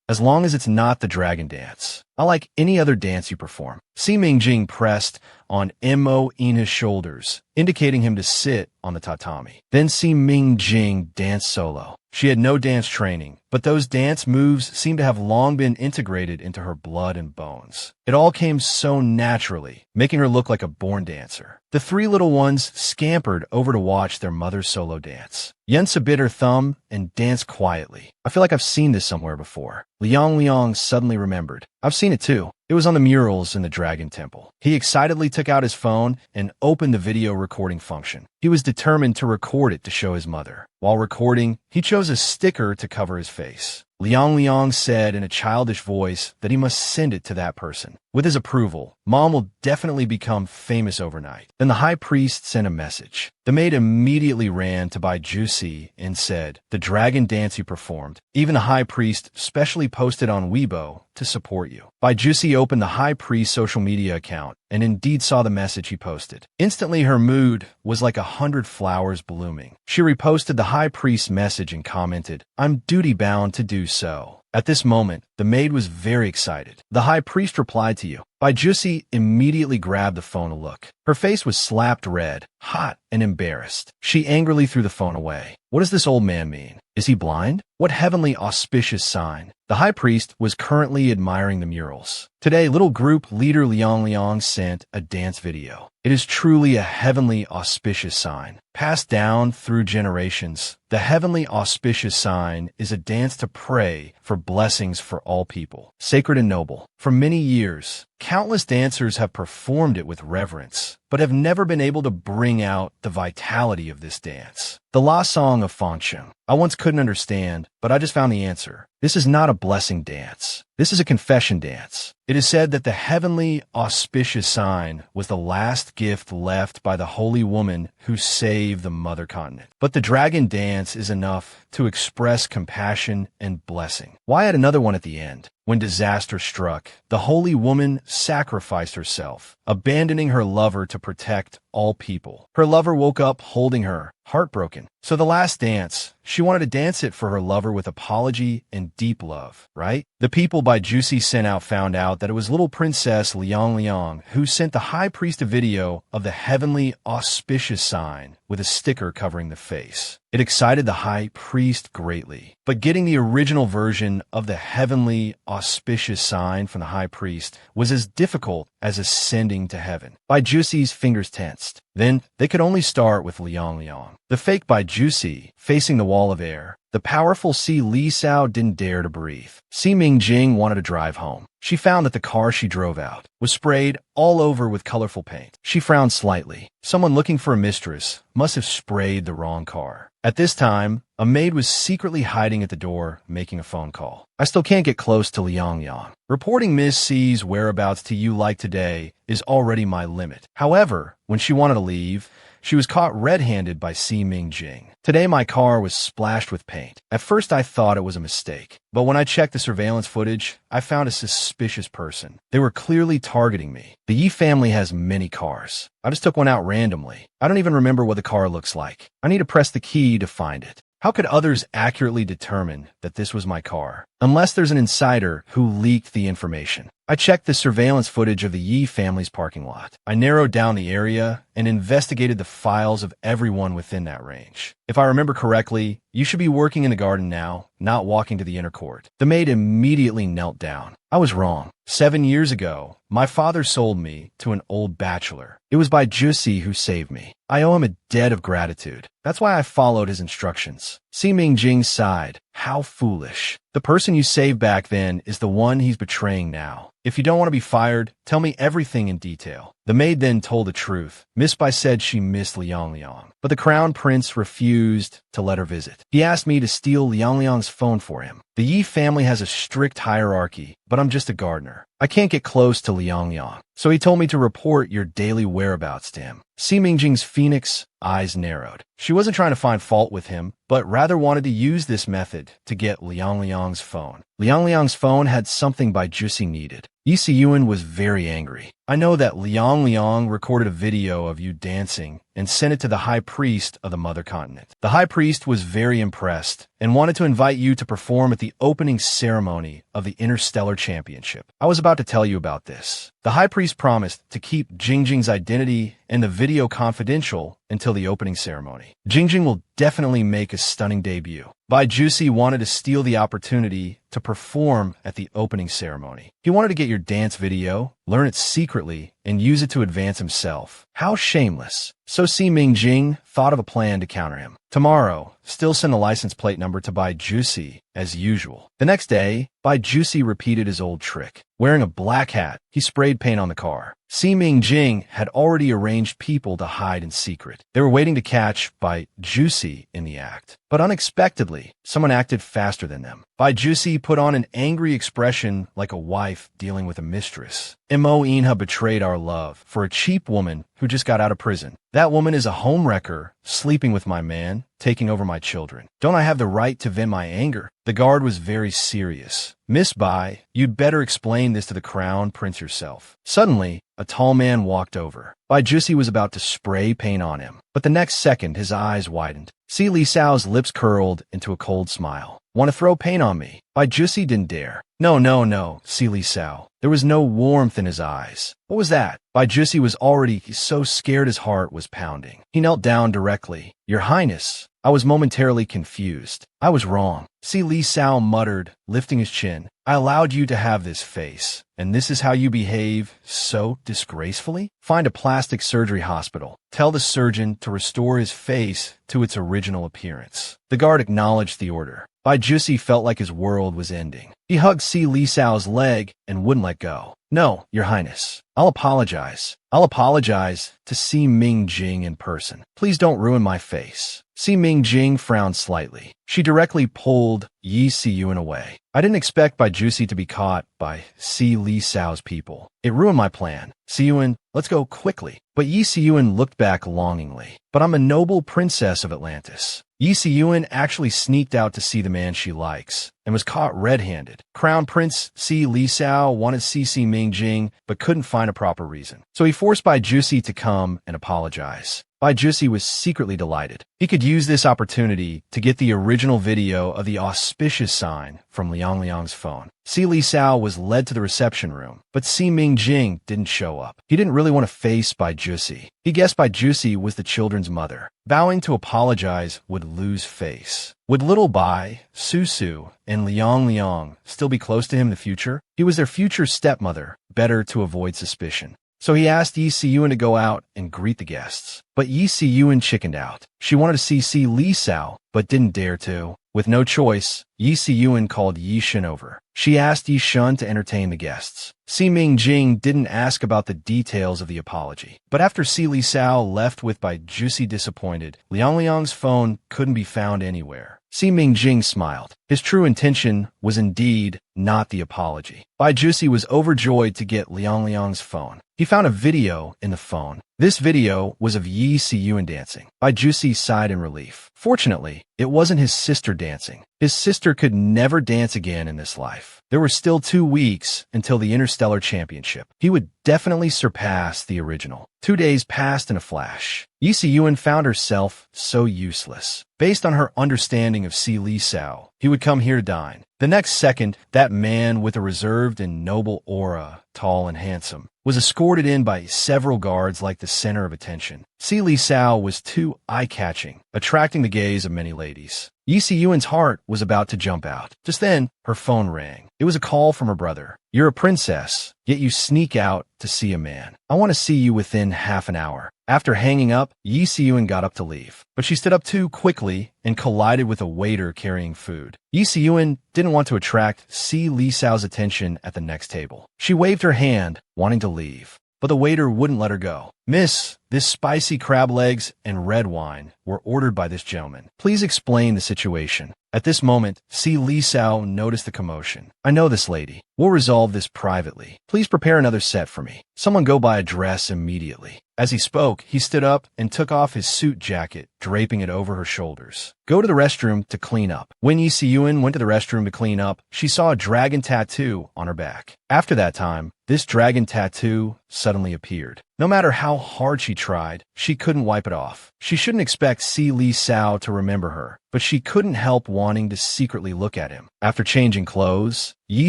as long as it's not the dragon dance. I like any other dance you perform. Si Mingjing pressed on Emoina's shoulders, indicating him to sit on the tatami. Then Si Mingjing danced solo. She had no dance training, but those dance moves seemed to have long been integrated into her blood and bones. It all came so naturally, making her look like a born dancer. The three little ones scampered over to watch their mother's solo dance. Yensa bit her thumb and danced quietly. I feel like I've seen this somewhere before. Liang suddenly remembered. I've seen it too. It was on the murals in the Dragon Temple. He excitedly took out his phone and opened the video recording function. He was determined to record it to show his mother. While recording, he chose a sticker to cover his face. Liang said in a childish voice that he must send it to that person. With his approval, Mom will definitely become famous overnight. Then the high priest sent a message. The maid immediately ran to Bai Jusi and said, "The dragon dance you performed. Even the high priest specially posted on Weibo to support you." Bai Jusi opened the high priest's social media account and indeed saw the message he posted. Instantly, her mood was like 100 flowers blooming. She reposted the high priest's message and commented, "I'm duty-bound to do so." At this moment, the maid was very excited. "The high priest replied to you." Bai Jusi immediately grabbed the phone to look. Her face was slapped red, hot, and embarrassed. She angrily threw the phone away. What does this old man mean? Is he blind? What heavenly auspicious sign? The high priest was currently admiring the murals. Today, little group leader Liang sent a dance video. It is truly a heavenly auspicious sign, passed down through generations. The heavenly auspicious sign is a dance to pray for blessings for all people, sacred and noble. For many years, countless dancers have performed it with reverence, but have never been able to bring out the vitality of this dance. The La Song of Fangsheng. I once couldn't understand, but I just found the answer. This is not a blessing dance. This is a confession dance. It is said that the heavenly auspicious sign was the last gift left by the holy woman who saved the mother continent. But the dragon dance is enough to express compassion and blessing. Why add another one at the end? When disaster struck, the holy woman sacrificed herself, abandoning her lover to protect all people. Her lover woke up holding her, heartbroken. So the last dance, she wanted to dance it for her lover with apology and deep love, right? The people Bai Jusi sent out found out that it was little princess Liang who sent the high priest a video of the heavenly auspicious sign with a sticker covering the face. It excited the high priest greatly. But getting the original version of the heavenly auspicious sign from the high priest was as difficult as ascending to heaven. Bai Jusi's fingers tensed. Then they could only start with Liang. The fake Bai Jusi, facing the wall of air. The powerful Si Li Sao didn't dare to breathe. Si Mingjing wanted to drive home. She found that the car she drove out was sprayed all over with colorful paint. She frowned slightly. Someone looking for a mistress must have sprayed the wrong car. At this time, a maid was secretly hiding at the door, making a phone call. I still can't get close to Liang. Reporting Miss C's whereabouts to you like today is already my limit. However, when she wanted to leave, she was caught red-handed by Si Mingjing. Today my car was splashed with paint. At first I thought it was a mistake, but when I checked the surveillance footage, I found a suspicious person. They were clearly targeting me. The Yi family has many cars. I just took one out randomly. I don't even remember what the car looks like. I need to press the key to find it. How could others accurately determine that this was my car? Unless there's an insider who leaked the information. I checked the surveillance footage of the Yi family's parking lot. I narrowed down the area and investigated the files of everyone within that range. If I remember correctly, you should be working in the garden now, not walking to the inner court. The maid immediately knelt down. I was wrong. 7 years ago, my father sold me to an old bachelor. It was Bai Jusi who saved me. I owe him a debt of gratitude. That's why I followed his instructions. Si Mingjing sighed. How foolish. The The person you saved back then is the one he's betraying now. If you don't want to be fired, tell me everything in detail. The maid then told the truth. Miss Bai said she missed Liang Liang, but the crown prince refused to let her visit. He asked me to steal Liang Liang's phone for him. The Yi family has a strict hierarchy, but I'm just a gardener. I can't get close to Liang Liang, so he told me to report your daily whereabouts to him. Si Mingjing's phoenix eyes narrowed. She wasn't trying to find fault with him, but rather wanted to use this method to get Liang Liang's phone. Liang Liang's phone had something Bai Jusi needed. Yi Siyuan was very angry. I know that Liang Liang recorded a video of you dancing and sent it to the high priest of the Mother Continent. The high priest was very impressed and wanted to invite you to perform at the opening ceremony of the Interstellar Championship. I was about to tell you about this. The high priest promised to keep Jingjing's identity and the video confidential until the opening ceremony. Jingjing will definitely make a stunning debut. Bai Jusi wanted to steal the opportunity to perform at the opening ceremony. He wanted to get your dance video, learn it secretly, and use it to advance himself. How shameless. So Si Mingjing thought of a plan to counter him. Tomorrow, still send the license plate number to Bai Jusi as usual. The next day, Bai Jusi repeated his old trick. Wearing a black hat, he sprayed paint on the car. Si Mingjing had already arranged people to hide in secret. They were waiting to catch Bai Jusi in the act. But unexpectedly, someone acted faster than them. Bai Jusi put on an angry expression like a wife dealing with a mistress. Mo Inha betrayed our love for a cheap woman who just got out of prison. That woman is a homewrecker, sleeping with my man, taking over my children. Don't I have the right to vent my anger? The guard was very serious. Miss Bai, you'd better explain this to the crown prince yourself. Suddenly, a tall man walked over. Bai Jusi was about to spray paint on him, but the next second his eyes widened. Si Li Sao's lips curled into a cold smile. Want to throw paint on me? Bai Jusi didn't dare. No, Si Li Sao. There was no warmth in his eyes. What was that? Bai Jusi was already so scared his heart was pounding. He knelt down directly. Your Highness. I was momentarily confused. I was wrong. Si Li Sao muttered, lifting his chin. I allowed you to have this face, and this is how you behave so disgracefully? Find a plastic surgery hospital. Tell the surgeon to restore his face to its original appearance. The guard acknowledged the order. Bai Jusi felt like his world was ending. He hugged Si Li Sao's leg and wouldn't let go. No, Your Highness. I'll apologize. I'll apologize to Si Mingjing in person. Please don't ruin my face. Si Mingjing frowned slightly. She directly pulled Yi Siyuan away. I didn't expect Bai Jusi to be caught by Si Li Sao's people. It ruined my plan. Siyuan, let's go quickly. But Yi Siyuan looked back longingly. But I'm a noble princess of Atlantis. Yi Siyuan actually sneaked out to see the man she likes and was caught red-handed. Crown Prince Si Li Sao wanted to see Si Mingjing but couldn't find a proper reason. So he forced Bai Jusi to come and apologize. Bai Jusi was secretly delighted. He could use this opportunity to get the original video of the auspicious sign from Liang Liang's phone. Si Li Sao was led to the reception room, but Si Mingjing didn't show up. He didn't really want to face Bai Jusi. He guessed Bai Jusi was the children's mother. Bowing to apologize would lose face. Would little Bai, Su, and Liang Liang still be close to him in the future? He was their future stepmother, better to avoid suspicion. So he asked Yi Siyuan to go out and greet the guests. But Yi Siyuan chickened out. She wanted to see Si Li Sao, but didn't dare to. With no choice, Yi Siyuan called Yi Shun over. She asked Yi Shun to entertain the guests. Si Mingjing didn't ask about the details of the apology. But after Si Li Sao left with Bai Jusi disappointed, Liang Liang's phone couldn't be found anywhere. Si Mingjing smiled. His true intention was indeed not the apology. Bai Jusi was overjoyed to get Liang Liang's phone. He found a video in the phone. This video was of Yi Siyuan dancing. Bai Jusi sighed in relief. Fortunately, it wasn't his sister dancing. His sister could never dance again in this life. There were still 2 weeks until the Interstellar Championship. He would definitely surpass the original. 2 days passed in a flash. Yi Siyuan found herself so useless. Based on her understanding of Si Li Sao, he would come here to dine. The next second, that man with a reserved and noble aura, tall and handsome, was escorted in by several guards like the center of attention. Si Li Sao was too eye-catching, attracting the gaze of many ladies. Yi Siyuan's heart was about to jump out. Just then, her phone rang. It was a call from her brother. You're a princess, yet you sneak out to see a man. I want to see you within half an hour. After hanging up, Yi Siyun got up to leave. But she stood up too quickly and collided with a waiter carrying food. Yi Siyun didn't want to attract Si Li Sao's attention at the next table. She waved her hand, wanting to leave. But the waiter wouldn't let her go. Miss, this spicy crab legs and red wine were ordered by this gentleman. Please explain the situation. At this moment, Si Li Sao noticed the commotion. I know this lady. We'll resolve this privately. Please prepare another set for me. Someone go buy a dress immediately. As he spoke, he stood up and took off his suit jacket, draping it over her shoulders. Go to the restroom to clean up. When Yi Siyun went to the restroom to clean up, she saw a dragon tattoo on her back. After that time, this dragon tattoo suddenly appeared. No matter how hard she tried, she couldn't wipe it off. She shouldn't expect Si Li Sao to remember her, but she couldn't help wanting to secretly look at him. After changing clothes, Yi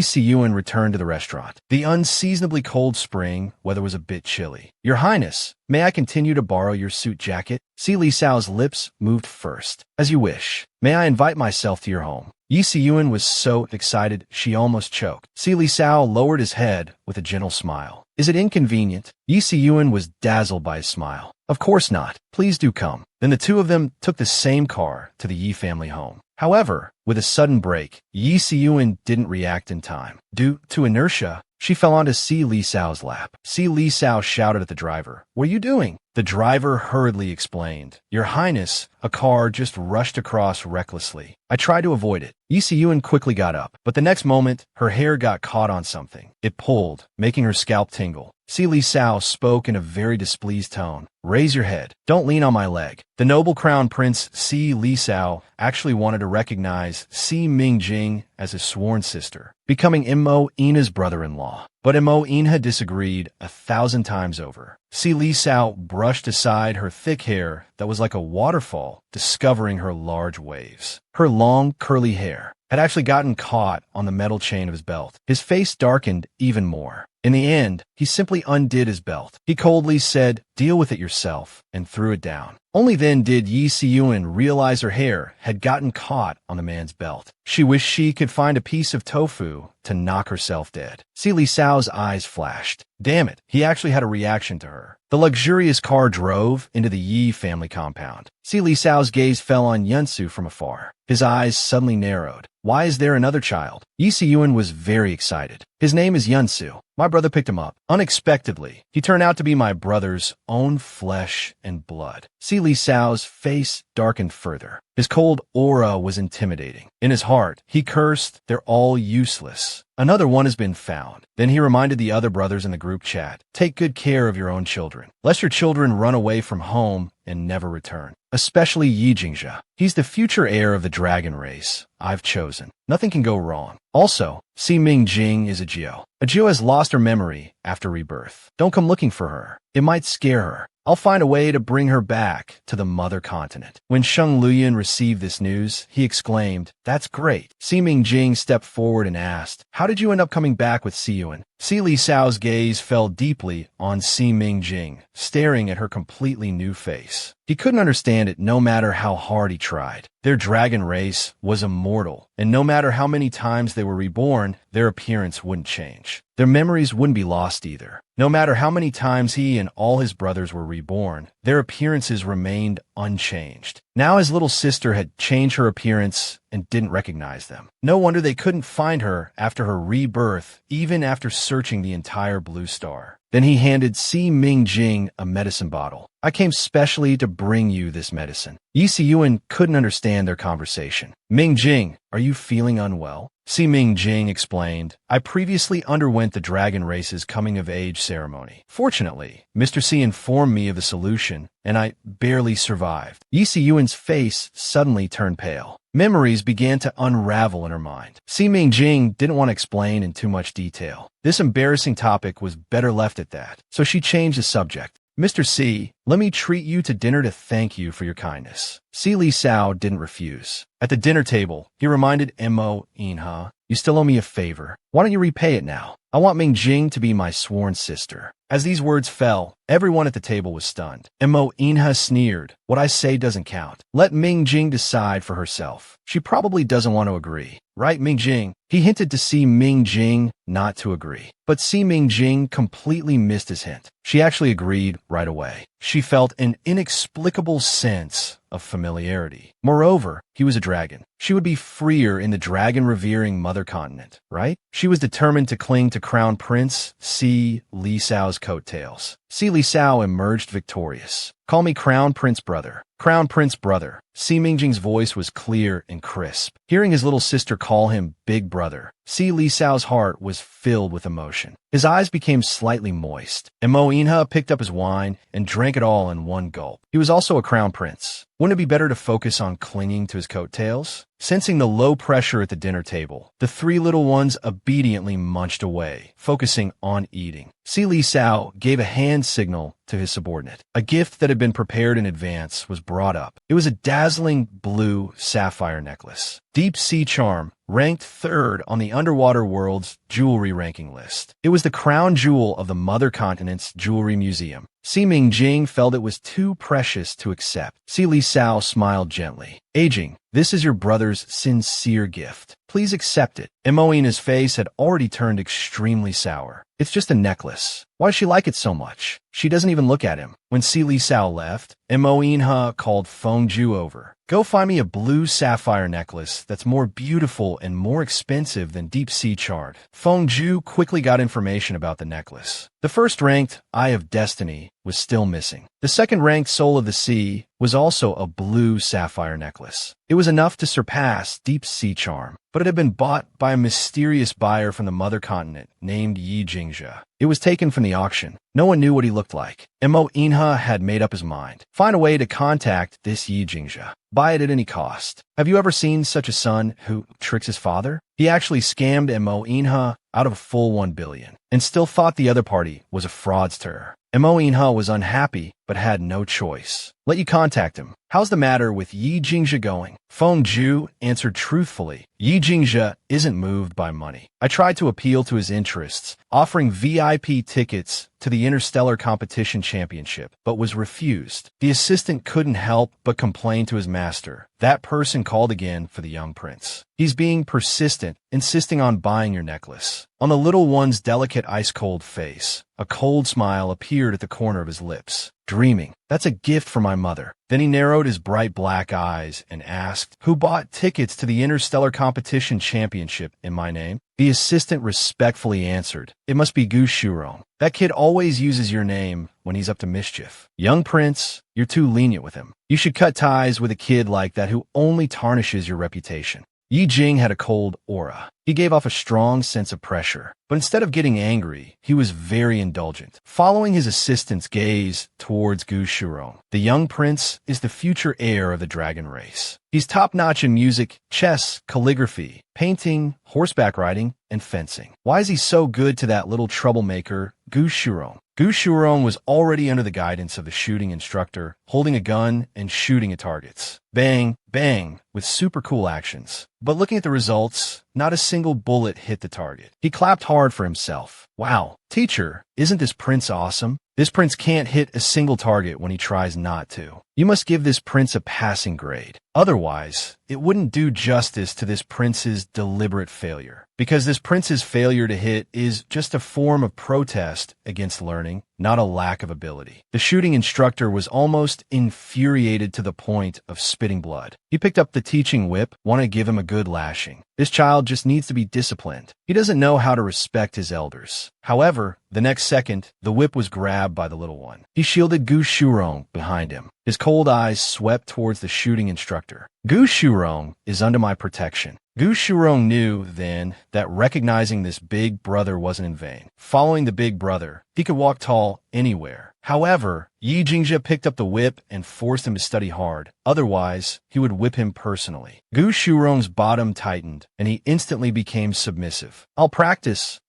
Siyun returned to the restaurant. The unseasonably cold spring weather was a bit chilly. Your Highness, may I continue to borrow your suit jacket? Si Li Sao's lips moved first. As you wish. May I invite myself to your home? Yi Siyun was so excited she almost choked. Si Li Sao lowered his head with a gentle smile. Is it inconvenient? Yi Siyun was dazzled by his smile. Of course not. Please do come. Then the two of them took the same car to the Yi family home. However, with a sudden break, Yi Siyun didn't react in time. Due to inertia, she fell onto Si Li Sao's lap. Si Li Sao shouted at the driver, "What are you doing?" The driver hurriedly explained, "Your Highness, a car just rushed across recklessly. I tried to avoid it." Yi Siyun quickly got up, but the next moment, her hair got caught on something. It pulled, making her scalp tingle. Si Li Sao spoke in a very displeased tone. Raise your head. Don't lean on my leg. The noble crown prince Si Li Sao actually wanted to recognize Si Mingjing as his sworn sister, becoming Immo Ina's brother-in-law. But Immo Ina disagreed 1,000 times over. Si Li Sao brushed aside her thick hair that was like a waterfall, discovering her large waves. Her long, curly hair had actually gotten caught on the metal chain of his belt. His face darkened even more. In the end, he simply undid his belt. He coldly said, "Deal with it yourself," and threw it down. Only then did Yi Siyun realize her hair had gotten caught on the man's belt. She wished she could find a piece of tofu to knock herself dead. Si Li Sao's eyes flashed. Damn it, he actually had a reaction to her. The luxurious car drove into the Yi family compound. Si Li Sao's gaze fell on Yunsu from afar. His eyes suddenly narrowed. Why is there another child? Yi Siyun was very excited. His name is Yunsu. My brother picked him up. Unexpectedly, he turned out to be my brother's own flesh and blood. Si Li Sao's face darkened further. His cold aura was intimidating. In his heart, he cursed, "They're all useless. Another one has been found." Then he reminded the other brothers in the group chat, "Take good care of your own children, lest your children run away from home and never return. Especially Yi Jingjia. He's the future heir of the dragon race I've chosen. Nothing can go wrong. Also, Si Mingjing is a Geo. A Geo has lost her memory after rebirth. Don't come looking for her. It might scare her. I'll find a way to bring her back to the mother continent." When Sheng Luyan received this news, he exclaimed, "That's great." Si Mingjing stepped forward and asked, "How did you end up coming back with Siyun?" Si Li Sao's gaze fell deeply on Si Mingjing, staring at her completely new face. He couldn't understand it no matter how hard he tried. Their dragon race was immortal, and no matter how many times they were reborn, their appearance wouldn't change. Their memories wouldn't be lost either. No matter how many times he and all his brothers were reborn, their appearances remained unchanged. Now his little sister had changed her appearance and didn't recognize them. No wonder they couldn't find her after her rebirth, even after searching the entire blue star. Then he handed Si Mingjing a medicine bottle. "I came specially to bring you this medicine." Yi Siyun couldn't understand their conversation. "Mingjing, are you feeling unwell?" Si Mingjing explained, "I previously underwent the dragon race's coming-of-age ceremony. Fortunately, Mr. Si informed me of the solution, and I barely survived." Yi Siyun's face suddenly turned pale. Memories began to unravel in her mind. Si Mingjing didn't want to explain in too much detail. This embarrassing topic was better left at that, so she changed the subject. "Mr. Si, let me treat you to dinner to thank you for your kindness." Si Li Sao didn't refuse. At the dinner table, he reminded Immo Ina, "You still owe me a favor. Why don't you repay it now? I want Mingjing to be my sworn sister." As these words fell, everyone at the table was stunned. Immo Ina sneered, "What I say doesn't count. Let Mingjing decide for herself. She probably doesn't want to agree. Right, Mingjing?" He hinted to Si Mingjing not to agree, but Si Mingjing completely missed his hint. She actually agreed right away. She felt an inexplicable sense of familiarity. Moreover, he was a dragon. She would be freer in the dragon-revering mother continent, right? She was determined to cling to Crown Prince Si Lisao's coattails. Si Lisao emerged victorious. "Call me Crown Prince Brother." "Crown Prince Brother." Si Mingjing's voice was clear and crisp. Hearing his little sister call him Big Brother, Si Lisao's heart was filled with emotion. His eyes became slightly moist, and Mo Inha picked up his wine and drank it all in one gulp. He was also a crown prince. Wouldn't it be better to focus on clinging to his coattails? Sensing the low pressure at the dinner table, the three little ones obediently munched away, focusing on eating. Si Lisao gave a hand signal to his subordinate. A gift that had been prepared in advance was brought up. It was a dazzling blue sapphire necklace. Deep Sea Charm ranked third on the underwater world's jewelry ranking list. It was the crown jewel of the mother continent's jewelry museum. Si Mingjing felt it was too precious to accept. Si Lisao smiled gently. "Aging, this is your brother's sincere gift. Please accept it." Emoina's face had already turned extremely sour. "It's just a necklace. Why does she like it so much?" She doesn't even look at him. When Si Lisao left, Emoinha called Fengju over. "Go find me a blue sapphire necklace that's more beautiful and more expensive than Deep Sea Chart." Fengju quickly got information about the necklace. The first-ranked Eye of Destiny was still missing. The second-ranked Soul of the Sea was also a blue sapphire necklace. It was enough to surpass Deep Sea Charm, but it had been bought by a mysterious buyer from the mother continent named Yi Jingzhe. It was taken from the auction. No one knew what he looked like. Mo Inha had made up his mind. Find a way to contact this Yi Jingzhe. Buy it at any cost. Have you ever seen such a son who tricks his father? He actually scammed Mo Inha out of a full 1 billion and still thought the other party was a fraudster. Mo Inha was unhappy but had no choice. "Let you contact him. How's the matter with Yi Jingzhe going?" Fengju answered truthfully. "Yi Jingzhe isn't moved by money. I tried to appeal to his interests, offering VIP tickets to the Interstellar Competition Championship, but was refused." The assistant couldn't help but complain to his master. That person called again for the young prince. "He's being persistent, insisting on buying your necklace." On the little one's delicate ice-cold face, a cold smile appeared at the corner of his lips. "Dreaming. That's a gift from my mother." Then he narrowed his bright black eyes and asked, "Who bought tickets to the Interstellar Competition Championship in my name?" The assistant respectfully answered, "It must be Gu Shurong. That kid always uses your name when he's up to mischief. Young prince, you're too lenient with him. You should cut ties with a kid like that who only tarnishes your reputation." Yi Jing had a cold aura. He gave off a strong sense of pressure. But instead of getting angry, he was very indulgent. Following his assistant's gaze towards Gu Shurong, the young prince is the future heir of the dragon race. He's top-notch in music, chess, calligraphy, painting, horseback riding, and fencing. Why is he so good to that little troublemaker, Gu Shurong? Gu Shurong was already under the guidance of the shooting instructor, holding a gun and shooting at targets. Bang, bang, with super cool actions. But looking at the results, not a single bullet hit the target. He clapped hard for himself. "Wow, teacher, isn't this prince awesome? This prince can't hit a single target when he tries not to. You must give this prince a passing grade. Otherwise, it wouldn't do justice to this prince's deliberate failure. Because this prince's failure to hit is just a form of protest against learning, not a lack of ability." The shooting instructor was almost infuriated to the point of spitting blood. He picked up the teaching whip, wanted to give him a good lashing. This child just needs to be disciplined. He doesn't know how to respect his elders. However, the next second, the whip was grabbed by the little one. He shielded Gu Shurong behind him. His cold eyes swept towards the shooting instructor. "Gu Shurong is under my protection." Gu Shurong knew, then, that recognizing this big brother wasn't in vain. Following the big brother, he could walk tall anywhere. However, Yi Jingzhe picked up the whip and forced him to study hard. Otherwise, he would whip him personally. Gu Shurong's bottom tightened, and he instantly became submissive. I'll practice.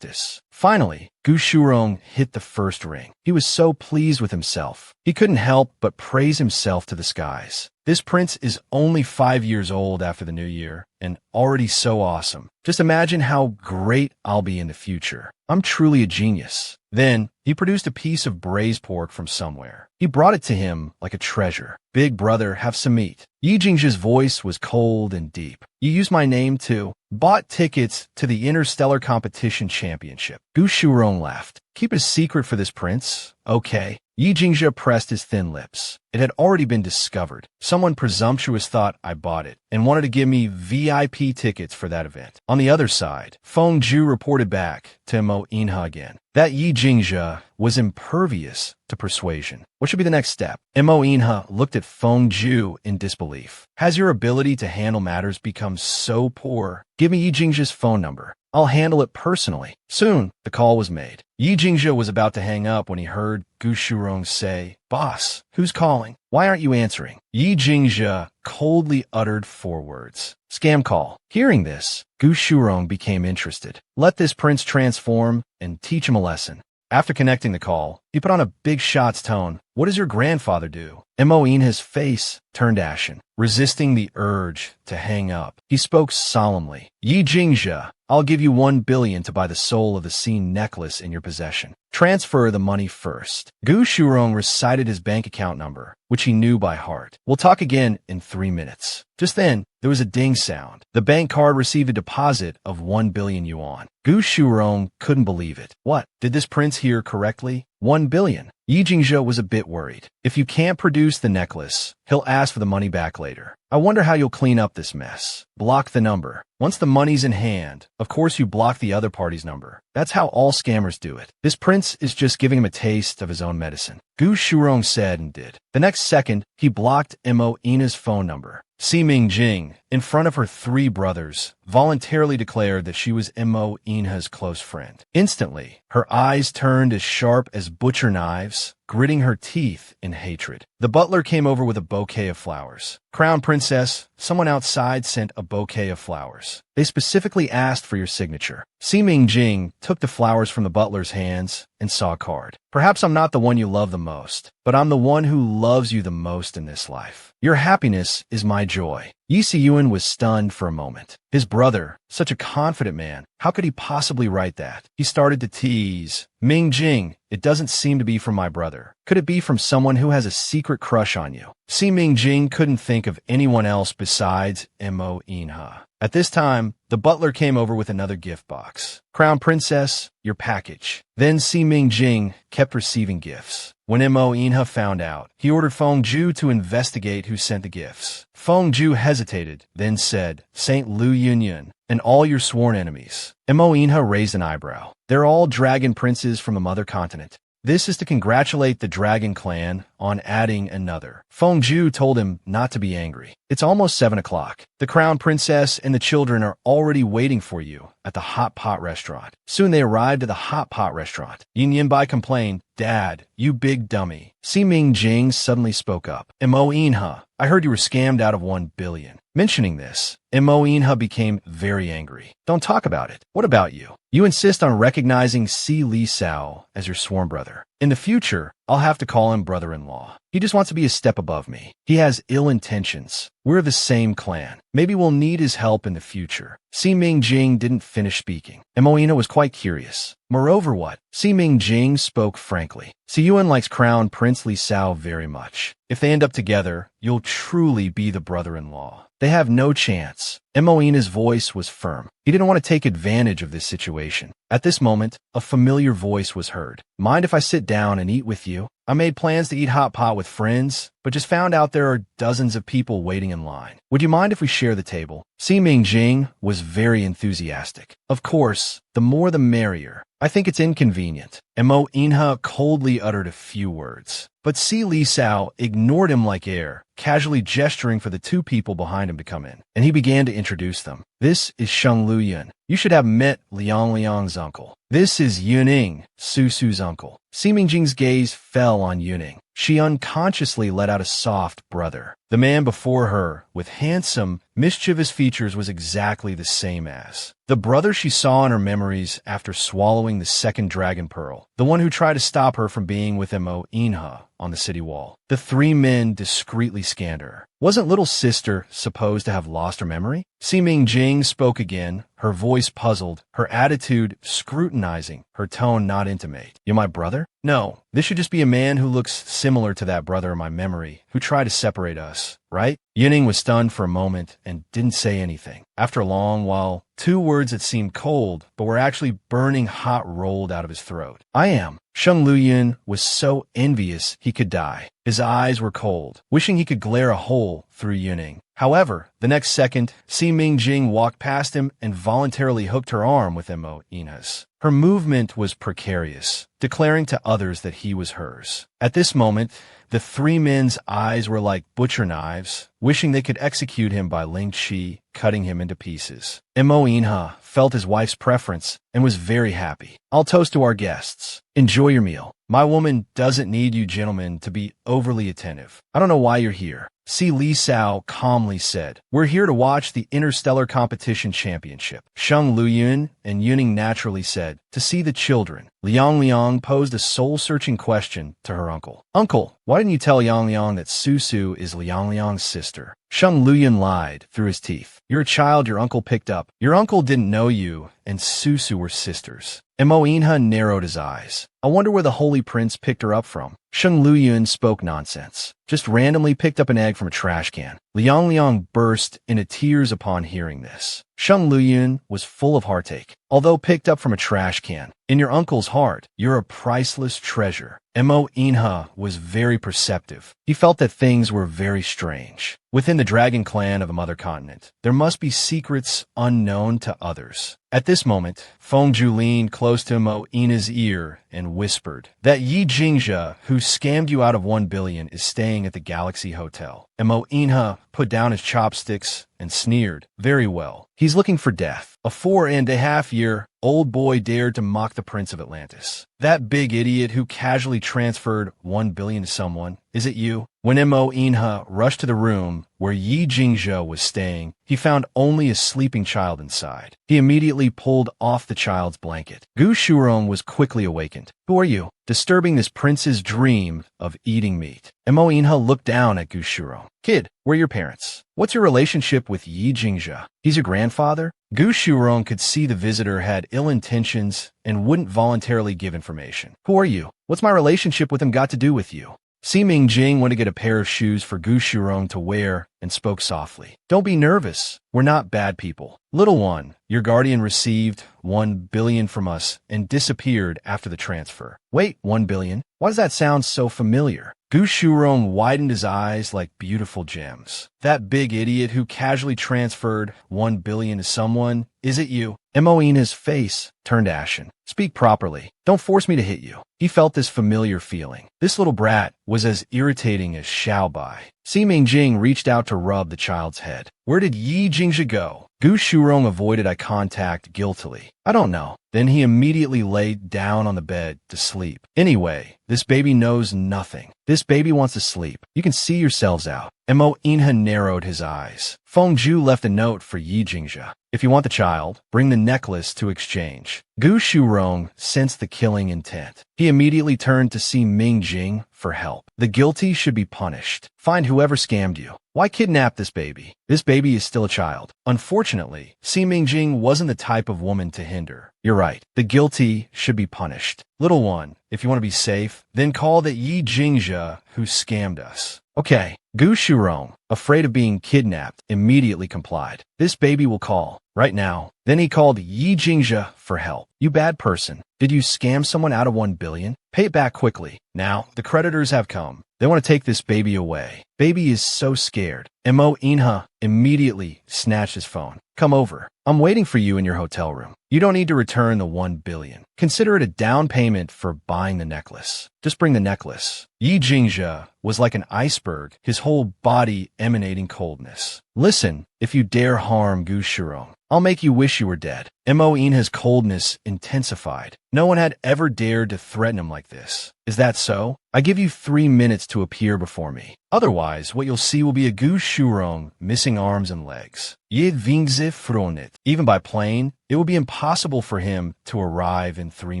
Finally, Gu Shurong hit the first ring. He was so pleased with himself. He couldn't help but praise himself to the skies. This prince is only 5 years old after the new year, and already so awesome. Just imagine how great I'll be in the future. I'm truly a genius. Then, he produced a piece of braised pork from somewhere. He brought it to him like a treasure. Big brother, have some meat. Yi Jingzhi's voice was cold and deep. You use my name too? Bought tickets to the Interstellar Competition Championship. Gu Shurong laughed. Keep it a secret for this prince? Okay. Yi Jingzhi pressed his thin lips. It had already been discovered. Someone presumptuous thought I bought it and wanted to give me VIP tickets for that event. On the other side, Feng Zhu reported back to Mo Inha again that Yi Jingzhi was impervious to persuasion. What should be the next step? Mo Inha looked at Feng Zhu in disbelief. Has your ability to handle matters become so poor? Give me Yi Jingzhi's phone number. I'll handle it personally. Soon, the call was made. Yi Jingzhi was about to hang up when he heard Gu Shurong say, Boss, who's calling? Why aren't you answering? Yi Jingzhi coldly uttered 4 words. Scam call. Hearing this, Gu Shurong became interested. Let this prince transform and teach him a lesson. After connecting the call, he put on a big shot's tone. What does your grandfather do? Mo Inha's face turned ashen. Resisting the urge to hang up, he spoke solemnly. Yi Jingzhi, I'll give you 1 billion to buy the soul of the scene necklace in your possession. Transfer the money first. Gu Shurong recited his bank account number, which he knew by heart. We'll talk again in 3 minutes. Just then, there was a ding sound. The bank card received a deposit of 1 billion yuan. Gu Shurong couldn't believe it. What? Did this prince hear correctly? 1 billion. Yi Jingzhi was a bit worried. If you can't produce the necklace, he'll ask for the money back later. I wonder how you'll clean up this mess. Block the number. Once the money's in hand, of course you block the other party's number. That's how all scammers do it. This prince is just giving him a taste of his own medicine. Gu Shurong said and did. The next second, he blocked Mo Ina's phone number. Si Mingjing, in front of her 3 brothers, voluntarily declared that she was Mo Inha's close friend. Instantly, her eyes turned as sharp as butcher knives, gritting her teeth in hatred. The butler came over with a bouquet of flowers. Crown Princess, someone outside sent a bouquet of flowers. They specifically asked for your signature. Si Mingjing took the flowers from the butler's hands and saw a card. Perhaps I'm not the one you love the most, but I'm the one who loves you the most in this life. Your happiness is my joy. Yi Siyuan was stunned for a moment. His brother, such a confident man, how could he possibly write that? He started to tease. Mingjing, it doesn't seem to be from my brother. Could it be from someone who has a secret crush on you? Si Mingjing couldn't think of anyone else besides Mo Inha. At this time, the butler came over with another gift box. Crown Princess, your package. Then Si Mingjing kept receiving gifts. When Mo Inha found out, he ordered Feng Zhu to investigate who sent the gifts. Feng Zhu hesitated, then said, St. Lu Yunyun, and all your sworn enemies. Mo Inha raised an eyebrow. They're all dragon princes from the mother continent. This is to congratulate the Dragon Clan on adding another. Feng Zhu told him not to be angry. It's almost 7 o'clock. The Crown Princess and the children are already waiting for you at the hot pot restaurant. Soon they arrived at the hot pot restaurant. Yin Yinbai complained, Dad, you big dummy. Si Mingjing suddenly spoke up. Mo Inha, I heard you were scammed out of 1 billion. Mentioning this, Mo Inha became very angry. Don't talk about it. What about you? You insist on recognizing Si Li Sao as your sworn brother. In the future, I'll have to call him brother-in-law. He just wants to be a step above me. He has ill intentions. We're the same clan. Maybe we'll need his help in the future. Si Mingjing didn't finish speaking. Mo Inha was quite curious. Moreover, what? Si Mingjing spoke frankly. Siyuan likes Crown Prince Li Sao very much. If they end up together, you'll truly be the brother-in-law. They have no chance. Mo Inha's voice was firm. He didn't want to take advantage of this situation. At this moment, a familiar voice was heard. Mind if I sit down and eat with you? I made plans to eat hot pot with friends, but just found out there are dozens of people waiting in line. Would you mind if we share the table? Si Mingjing was very enthusiastic. Of course, the more the merrier. I think it's inconvenient. Mo Inha coldly uttered a few words. But Si Li Sao ignored him like air, casually gesturing for the 2 people behind him to come in, and he began to introduce them. This is Sheng Luyun. You should have met Liang Liang's uncle. This is Yuning, Su Su's uncle. Si Mingjing's gaze fell on Yuning. She unconsciously let out a soft brother. The man before her, with handsome, mischievous features was exactly the same as the brother she saw in her memories after swallowing the second dragon pearl, the one who tried to stop her from being with Mo Inha on the city wall. The three men discreetly scanned her. Wasn't little sister supposed to have lost her memory? Si Ming Jing spoke again, her voice puzzled, her attitude scrutinizing, her tone not intimate. You my brother? No, this should just be a man who looks similar to that brother in my memory, who tried to separate us, right? Yining was stunned for a moment and didn't say anything. After a long while, two words that seemed cold, but were actually burning hot rolled out of his throat. I am. Sheng Luoyun was so envious he could die. His eyes were cold, wishing he could glare a hole through Yuning. However, the next second, Si Ming Jing walked past him and voluntarily hooked her arm with Mo Inha's. Her movement was precarious, declaring to others that he was hers. At this moment, the three men's eyes were like butcher knives, wishing they could execute him by Ling Qi, cutting him into pieces. Mo Inha felt his wife's preference and was very happy. I'll toast to our guests. Enjoy your meal. My woman doesn't need you gentlemen to be overly attentive. I don't know why you're here. Si Li Sao calmly said, we're here to watch the Interstellar Competition Championship. Sheng Luoyun and Yuning naturally said, to see the children. Liang Liang posed a soul-searching question to her uncle. Uncle, why didn't you tell Yang Liang that Susu is Liang Liang's sister? Sheng Luoyun lied through his teeth. You're a child your uncle picked up. Your uncle didn't know you, and Susu were sisters. Mo Inha narrowed his eyes. I wonder where the Holy Prince picked her up from. Sheng Luoyun spoke nonsense. Just randomly picked up an egg from a trash can. Liang Liang burst into tears upon hearing this. Sheng Luoyun was full of heartache. Although picked up from a trash can, in your uncle's heart, you're a priceless treasure. Mo Inha was very perceptive. He felt that things were very strange. Within the dragon clan of a mother continent, there must be secrets unknown to others. At this moment, Fengju leaned close to Mo Inha's ear and whispered, that Yi Jingzhe, who scammed you out of 1 billion, is staying at the Galaxy Hotel. Mo Inha put down his chopsticks and sneered, very well. He's looking for death. A 4.5-year-old boy dared to mock the Prince of Atlantis. That big idiot who casually transferred 1 billion to someone. Is it you? When Mo Inha rushed to the room where Yi Jingzhe was staying, he found only a sleeping child inside. He immediately pulled off the child's blanket. Gu Shurong was quickly awakened. Who are you? Disturbing this prince's dream of eating meat. Mo Inha looked down at Gu Shurong. Kid, where are your parents? What's your relationship with Yi Jingzhe? He's your grandfather? Gu Shurong could see the visitor had ill intentions and wouldn't voluntarily give information. Who are you? What's my relationship with him got to do with you? Si Ming Jing went to get a pair of shoes for Gu Shurong to wear and spoke softly. Don't be nervous. We're not bad people. Little one, your guardian received 1 billion from us and disappeared after the transfer. Wait, 1 billion? Why does that sound so familiar? Gu Shurong widened his eyes like beautiful gems. That big idiot who casually transferred 1 billion to someone, is it you? Mo Inha's face turned ashen. Speak properly. Don't force me to hit you. He felt this familiar feeling. This little brat was as irritating as Xiaobai. Si Ming Jing reached out to rub the child's head. Where did Yi Jingzhe go? Gu Shurong avoided eye contact guiltily. I don't know. Then he immediately laid down on the bed to sleep. Anyway, this baby knows nothing. This baby wants to sleep. You can see yourselves out. Mo Inha narrowed his eyes. Fengju left a note for Yi Jingzhe. If you want the child, bring the necklace to exchange. Gu Shurong sensed the killing intent. He immediately turned to Si Ming Jing for help. The guilty should be punished. Find whoever scammed you. Why kidnap this baby? This baby is still a child. Unfortunately, Si Ming Jing wasn't the type of woman to hinder. You're right. The guilty should be punished. Little one, if you want to be safe, then call that Yi Jingzhe who scammed us. Okay. Gu Shurong, afraid of being kidnapped, immediately complied. This baby will call. Right now. Then he called Yi Jingzhe for help. You bad person. Did you scam someone out of 1 billion? Pay it back quickly. Now, the creditors have come. They want to take this baby away. Baby is so scared. Mo Inha immediately snatched his phone. Come over. I'm waiting for you in your hotel room. You don't need to return the 1 billion. Consider it a down payment for buying the necklace. Just bring the necklace. Yi Jingzhe was like an iceberg, his whole body emanating coldness. Listen, if you dare harm Gu Shurong, I'll make you wish you were dead. Mo Inha's coldness intensified. No one had ever dared to threaten him like this. Is that so? I give you 3 minutes to appear before me. Otherwise, what you'll see will be a Gu Shurong missing arms and legs. Even by plane, it would be impossible for him to arrive in 3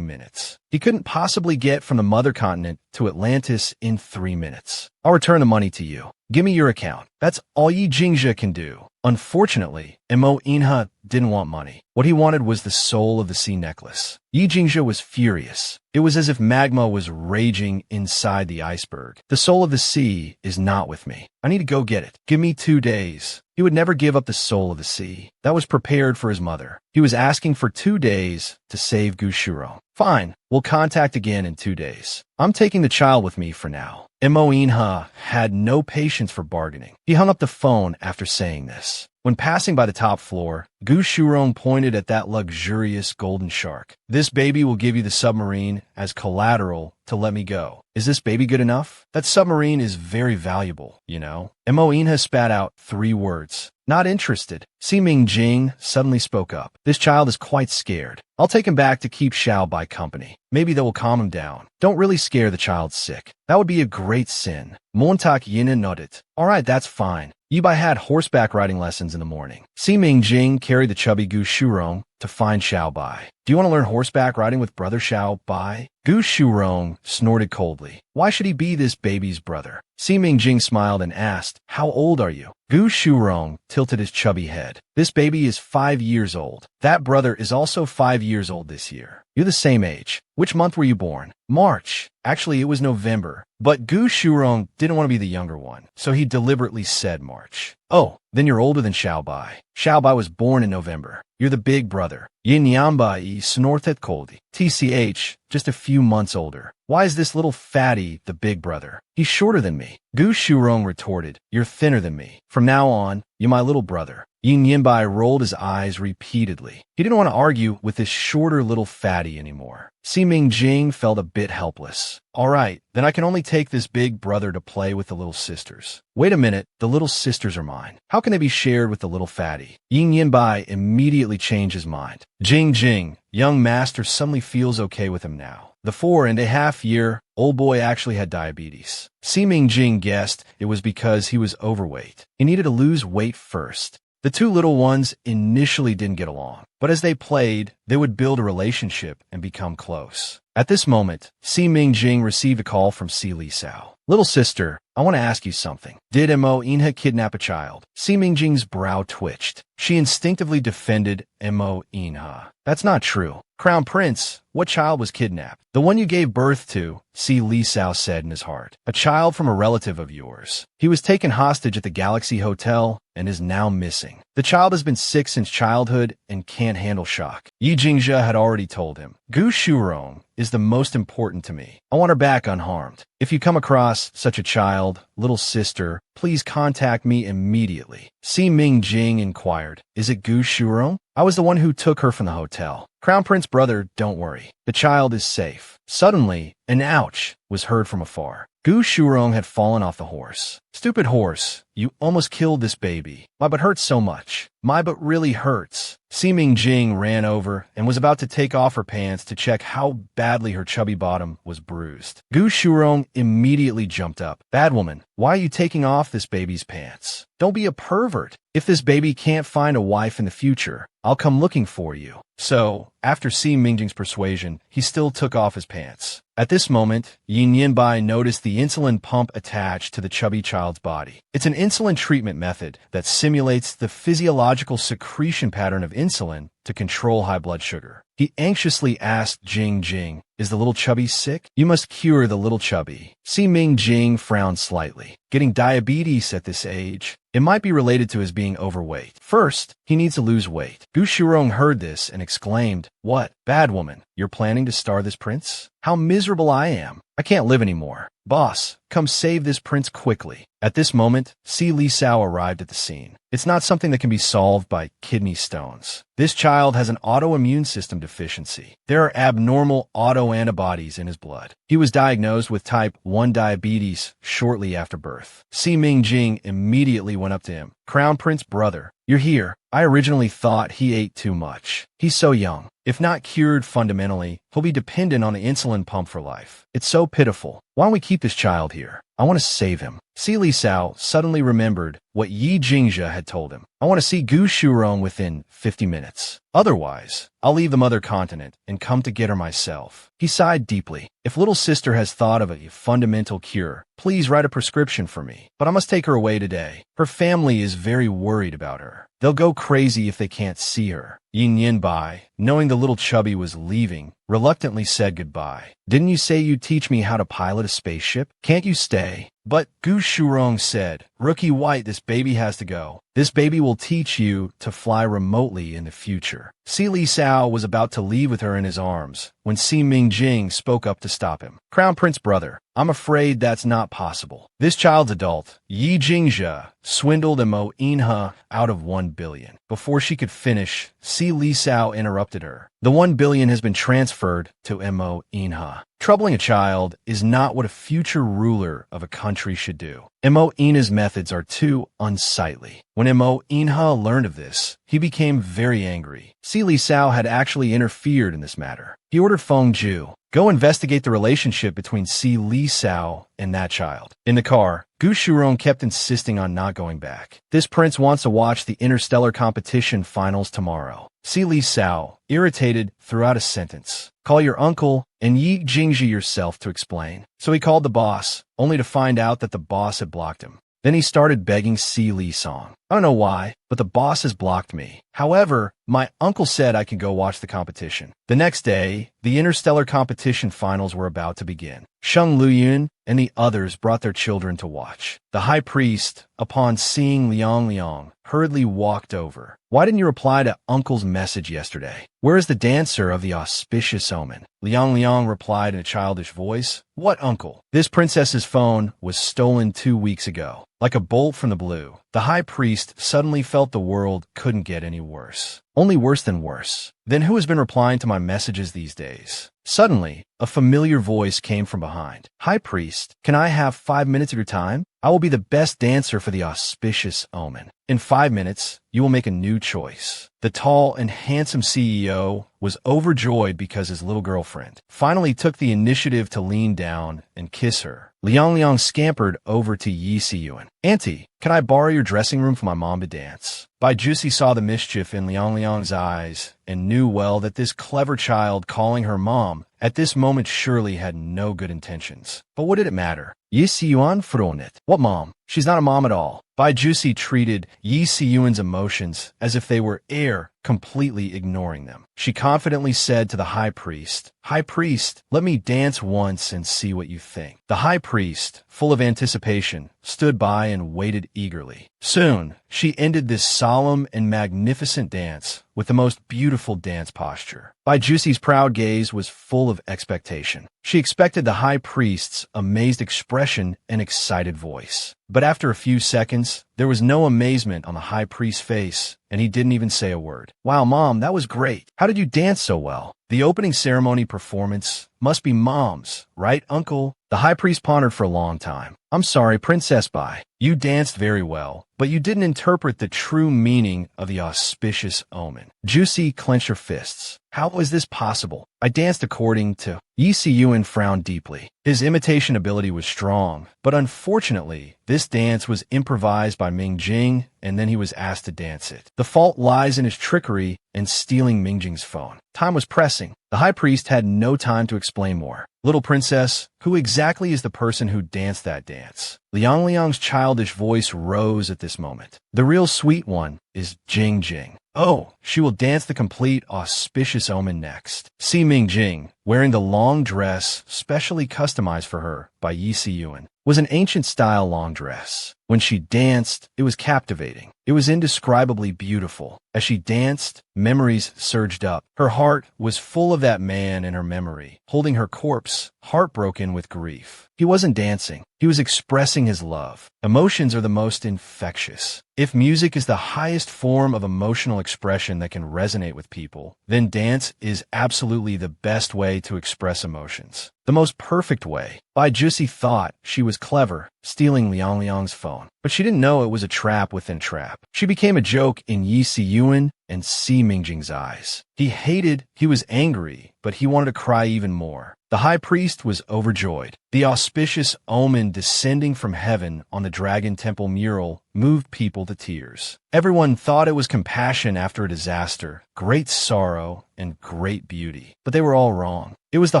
minutes. He couldn't possibly get from the mother continent to Atlantis in 3 minutes. I'll return the money to you. Give me your account. That's all Yi Jingzhe can do. Unfortunately, Mo Inha didn't want money. What he wanted was the soul of the sea necklace. Yi Jingzhe was furious. It was as if magma was raging inside the iceberg. The soul of the sea is not with me. I need to go get it. Give me 2 days. He would never give up the soul of the sea. That was prepared for his mother. He was asking for 2 days to save Gu Shurong. Fine, we'll contact again in 2 days. I'm taking the child with me for now. Mo Inha had no patience for bargaining. He hung up the phone after saying this. When passing by the top floor, Gu Shurong pointed at that luxurious golden shark. This baby will give you the submarine as collateral to let me go. Is this baby good enough? That submarine is very valuable, you know. Mo Inha spat out 3 words. Not interested. Si Mingjing suddenly spoke up. This child is quite scared. I'll take him back to keep Xiaobai company. Maybe that will calm him down. Don't really scare the child sick. That would be a great sin. Montak Yina nodded. All right, that's fine. Yubai had horseback riding lessons in the morning. Si Mingjing carried the chubby Gu Shurong to find Xiaobai. Do you want to learn horseback riding with brother Xiaobai? Gu Shurong snorted coldly. Why should he be this baby's brother? Si Mingjing smiled and asked, how old are you? Gu Shurong tilted his chubby head. This baby is 5 years old. That brother is also 5 years old this year. You're the same age. Which month were you born? March. Actually, it was November. But Gu Shurong didn't want to be the younger one, so he deliberately said March. Oh, then you're older than Xiaobai. Xiaobai was born in November. You're the big brother. Yin Yambai snorthet koldi. TCH, just a few months older. Why is this little fatty the big brother? He's shorter than me. Gu Shurong retorted, you're thinner than me. From now on, you're my little brother. Yin Yinbai rolled his eyes repeatedly. He didn't want to argue with this shorter little fatty anymore. Si Mingjing felt a bit helpless. All right, then I can only take this big brother to play with the little sisters. Wait a minute, the little sisters are mine. How can they be shared with the little fatty? Yin Yinbai immediately changed his mind. Jing, young master suddenly feels okay with him now. The 4.5-year-old boy actually had diabetes. Si Mingjing guessed it was because he was overweight. He needed to lose weight first. The 2 little ones initially didn't get along, but as they played, they would build a relationship and become close. At this moment, Si Mingjing received a call from Si Lisao. Little sister, I want to ask you something. Did Mo Inha kidnap a child? Si Mingjing's brow twitched. She instinctively defended Mo Inha. That's not true. Crown Prince, what child was kidnapped? The one you gave birth to, Si Lisao said in his heart. A child from a relative of yours. He was taken hostage at the Galaxy Hotel and is now missing. The child has been sick since childhood and can't handle shock. Yi Jingzhe had already told him. Gu Shurong is the most important to me. I want her back unharmed. If you come across such a child, little sister, please contact me immediately. Si Mingjing inquired. Is it Gu Shurong? I was the one who took her from the hotel. Crown Prince brother, don't worry. The child is safe. Suddenly, an ouch was heard from afar. Gu Shurong had fallen off the horse. Stupid horse, you almost killed this baby. My butt hurts so much. My butt really hurts. Si Mingjing ran over and was about to take off her pants to check how badly her chubby bottom was bruised. Gu Shurong immediately jumped up. Bad woman, why are you taking off this baby's pants? Don't be a pervert. If this baby can't find a wife in the future, I'll come looking for you. So, after Si Mingjing's persuasion, he still took off his pants. At this moment, Yin Yinbai noticed the insulin pump attached to the chubby child's body. It's an insulin treatment method that simulates the physiological secretion pattern of insulin to control high blood sugar. He anxiously asked Jing, is the little chubby sick? You must cure the little chubby. Si Mingjing frowned slightly. Getting diabetes at this age, it might be related to his being overweight. First, he needs to lose weight. Gu Shurong heard this and exclaimed, what? Bad woman, you're planning to star this prince? How miserable I am. I can't live anymore. Boss, come save this prince quickly. At this moment, Si Li Sao arrived at the scene. It's not something that can be solved by kidney stones. This child has an autoimmune system deficiency. There are abnormal autoantibodies in his blood. He was diagnosed with type 1 diabetes shortly after birth. Si Mingjing immediately went up to him. Crown Prince brother, you're here. I originally thought he ate too much. He's so young. If not cured fundamentally, he'll be dependent on the insulin pump for life. It's so pitiful. Why don't we keep this child here? I want to save him. Si Li Sao suddenly remembered what Yi Jingjia had told him. I want to see Gu Shurong within 50 minutes. Otherwise, I'll leave the mother continent and come to get her myself. He sighed deeply. If little sister has thought of a fundamental cure, please write a prescription for me. But I must take her away today. Her family is very worried about her. They'll go crazy if they can't see her. Yin Yin Bai, knowing the little chubby was leaving, reluctantly said goodbye. Didn't you say you'd teach me how to pilot a spaceship? Can't you stay? But Gu Shurong said, Rookie White, this baby has to go. This baby will teach you to fly remotely in the future. Si Li Sao was about to leave with her in his arms when Si Mingjing spoke up to stop him. Crown Prince brother, I'm afraid that's not possible. This child's adult, Yi Jingjia, swindled Mo Inha out of 1 billion. Before she could finish, Si Li Sao interrupted her. The 1 billion has been transferred to Mo Inha. Troubling a child is not what a future ruler of a country should do. Mo Inha's methods are too unsightly. When Mo Inha learned of this, he became very angry. Si Li Sao had actually interfered in this matter. He ordered Feng Ju, go investigate the relationship between Si Li Sao and that child. In the car, Gu Shurong kept insisting on not going back. This prince wants to watch the interstellar competition finals tomorrow. Si Li Sao, irritated, threw out a sentence. Call your uncle and Yi Jingjia yourself to explain. So he called the boss, only to find out that the boss had blocked him. Then he started begging Si Li Song. I don't know why, but the boss has blocked me. However, my uncle said I could go watch the competition. The next day, the interstellar competition finals were about to begin. Sheng Luyun and the others brought their children to watch. The high priest, upon seeing Liang Liang, hurriedly walked over. Why didn't you reply to uncle's message yesterday? Where is the dancer of the auspicious omen? Liang Liang replied in a childish voice. What uncle? This princess's phone was stolen 2 weeks ago. Like a bolt from the blue, the high priest suddenly felt the world couldn't get any worse. Only worse than worse. Then who has been replying to my messages these days? Suddenly, a familiar voice came from behind. High priest, can I have 5 minutes of your time? I will be the best dancer for the auspicious omen. In 5 minutes, you will make a new choice. The tall and handsome CEO was overjoyed because his little girlfriend finally took the initiative to lean down and kiss her. Liang Liang scampered over to Yi Siyuan. Auntie, can I borrow your dressing room for my mom to dance? Bai Jusi saw the mischief in Liang Liang's eyes and knew well that this clever child calling her mom at this moment surely had no good intentions. But what did it matter? Yi Siyuan fronet. What mom? She's not a mom at all. Bai Jusi treated Yi Siyuan's emotions as if they were air, completely ignoring them. She confidently said to the high priest, High priest, let me dance once and see what you think. The high priest, full of anticipation, stood by and waited eagerly. Soon, she ended this solemn and magnificent dance with the most beautiful dance posture. Bai Jusi's proud gaze was full of expectation. She expected the high priest's amazed expression and excited voice. But after a few seconds, there was no amazement on the high priest's face, and he didn't even say a word. Wow, Mom, that was great. How did you dance so well? The opening ceremony performance must be Mom's, right, Uncle? The high priest pondered for a long time. I'm sorry, Princess Bai. You danced very well, but you didn't interpret the true meaning of the auspicious omen. Juicy clenched her fists. How is this possible? I danced according to... Yi Siyuan frowned deeply. His imitation ability was strong, but unfortunately, this dance was improvised by Mingjing, and then he was asked to dance it. The fault lies in his trickery and stealing Mingjing's phone. Time was pressing. The high priest had no time to explain more. Little princess, who exactly is the person who danced that dance? Liang Liang's childish voice rose at this moment. The real sweet one is Jing Jing. Oh, she will dance the complete auspicious omen next. Si Mingjing, wearing the long dress specially customized for her by Yi Si-yuen. Was an ancient-style long dress. When she danced, it was captivating. It was indescribably beautiful. As she danced, memories surged up. Her heart was full of that man in her memory, holding her corpse, heartbroken with grief. He wasn't dancing. He was expressing his love. Emotions are the most infectious. If music is the highest form of emotional expression that can resonate with people, then dance is absolutely the best way to express emotions. The most perfect way. Bai Jusi thought she was clever, stealing Liang Liang's phone. But she didn't know it was a trap within trap. She became a joke in Yi Si-yuen and Si Mingjing's eyes. He was angry, but he wanted to cry even more. The high priest was overjoyed. The auspicious omen descending from heaven on the Dragon Temple mural moved people to tears. Everyone thought it was compassion after a disaster, great sorrow, and great beauty. But they were all wrong. It was the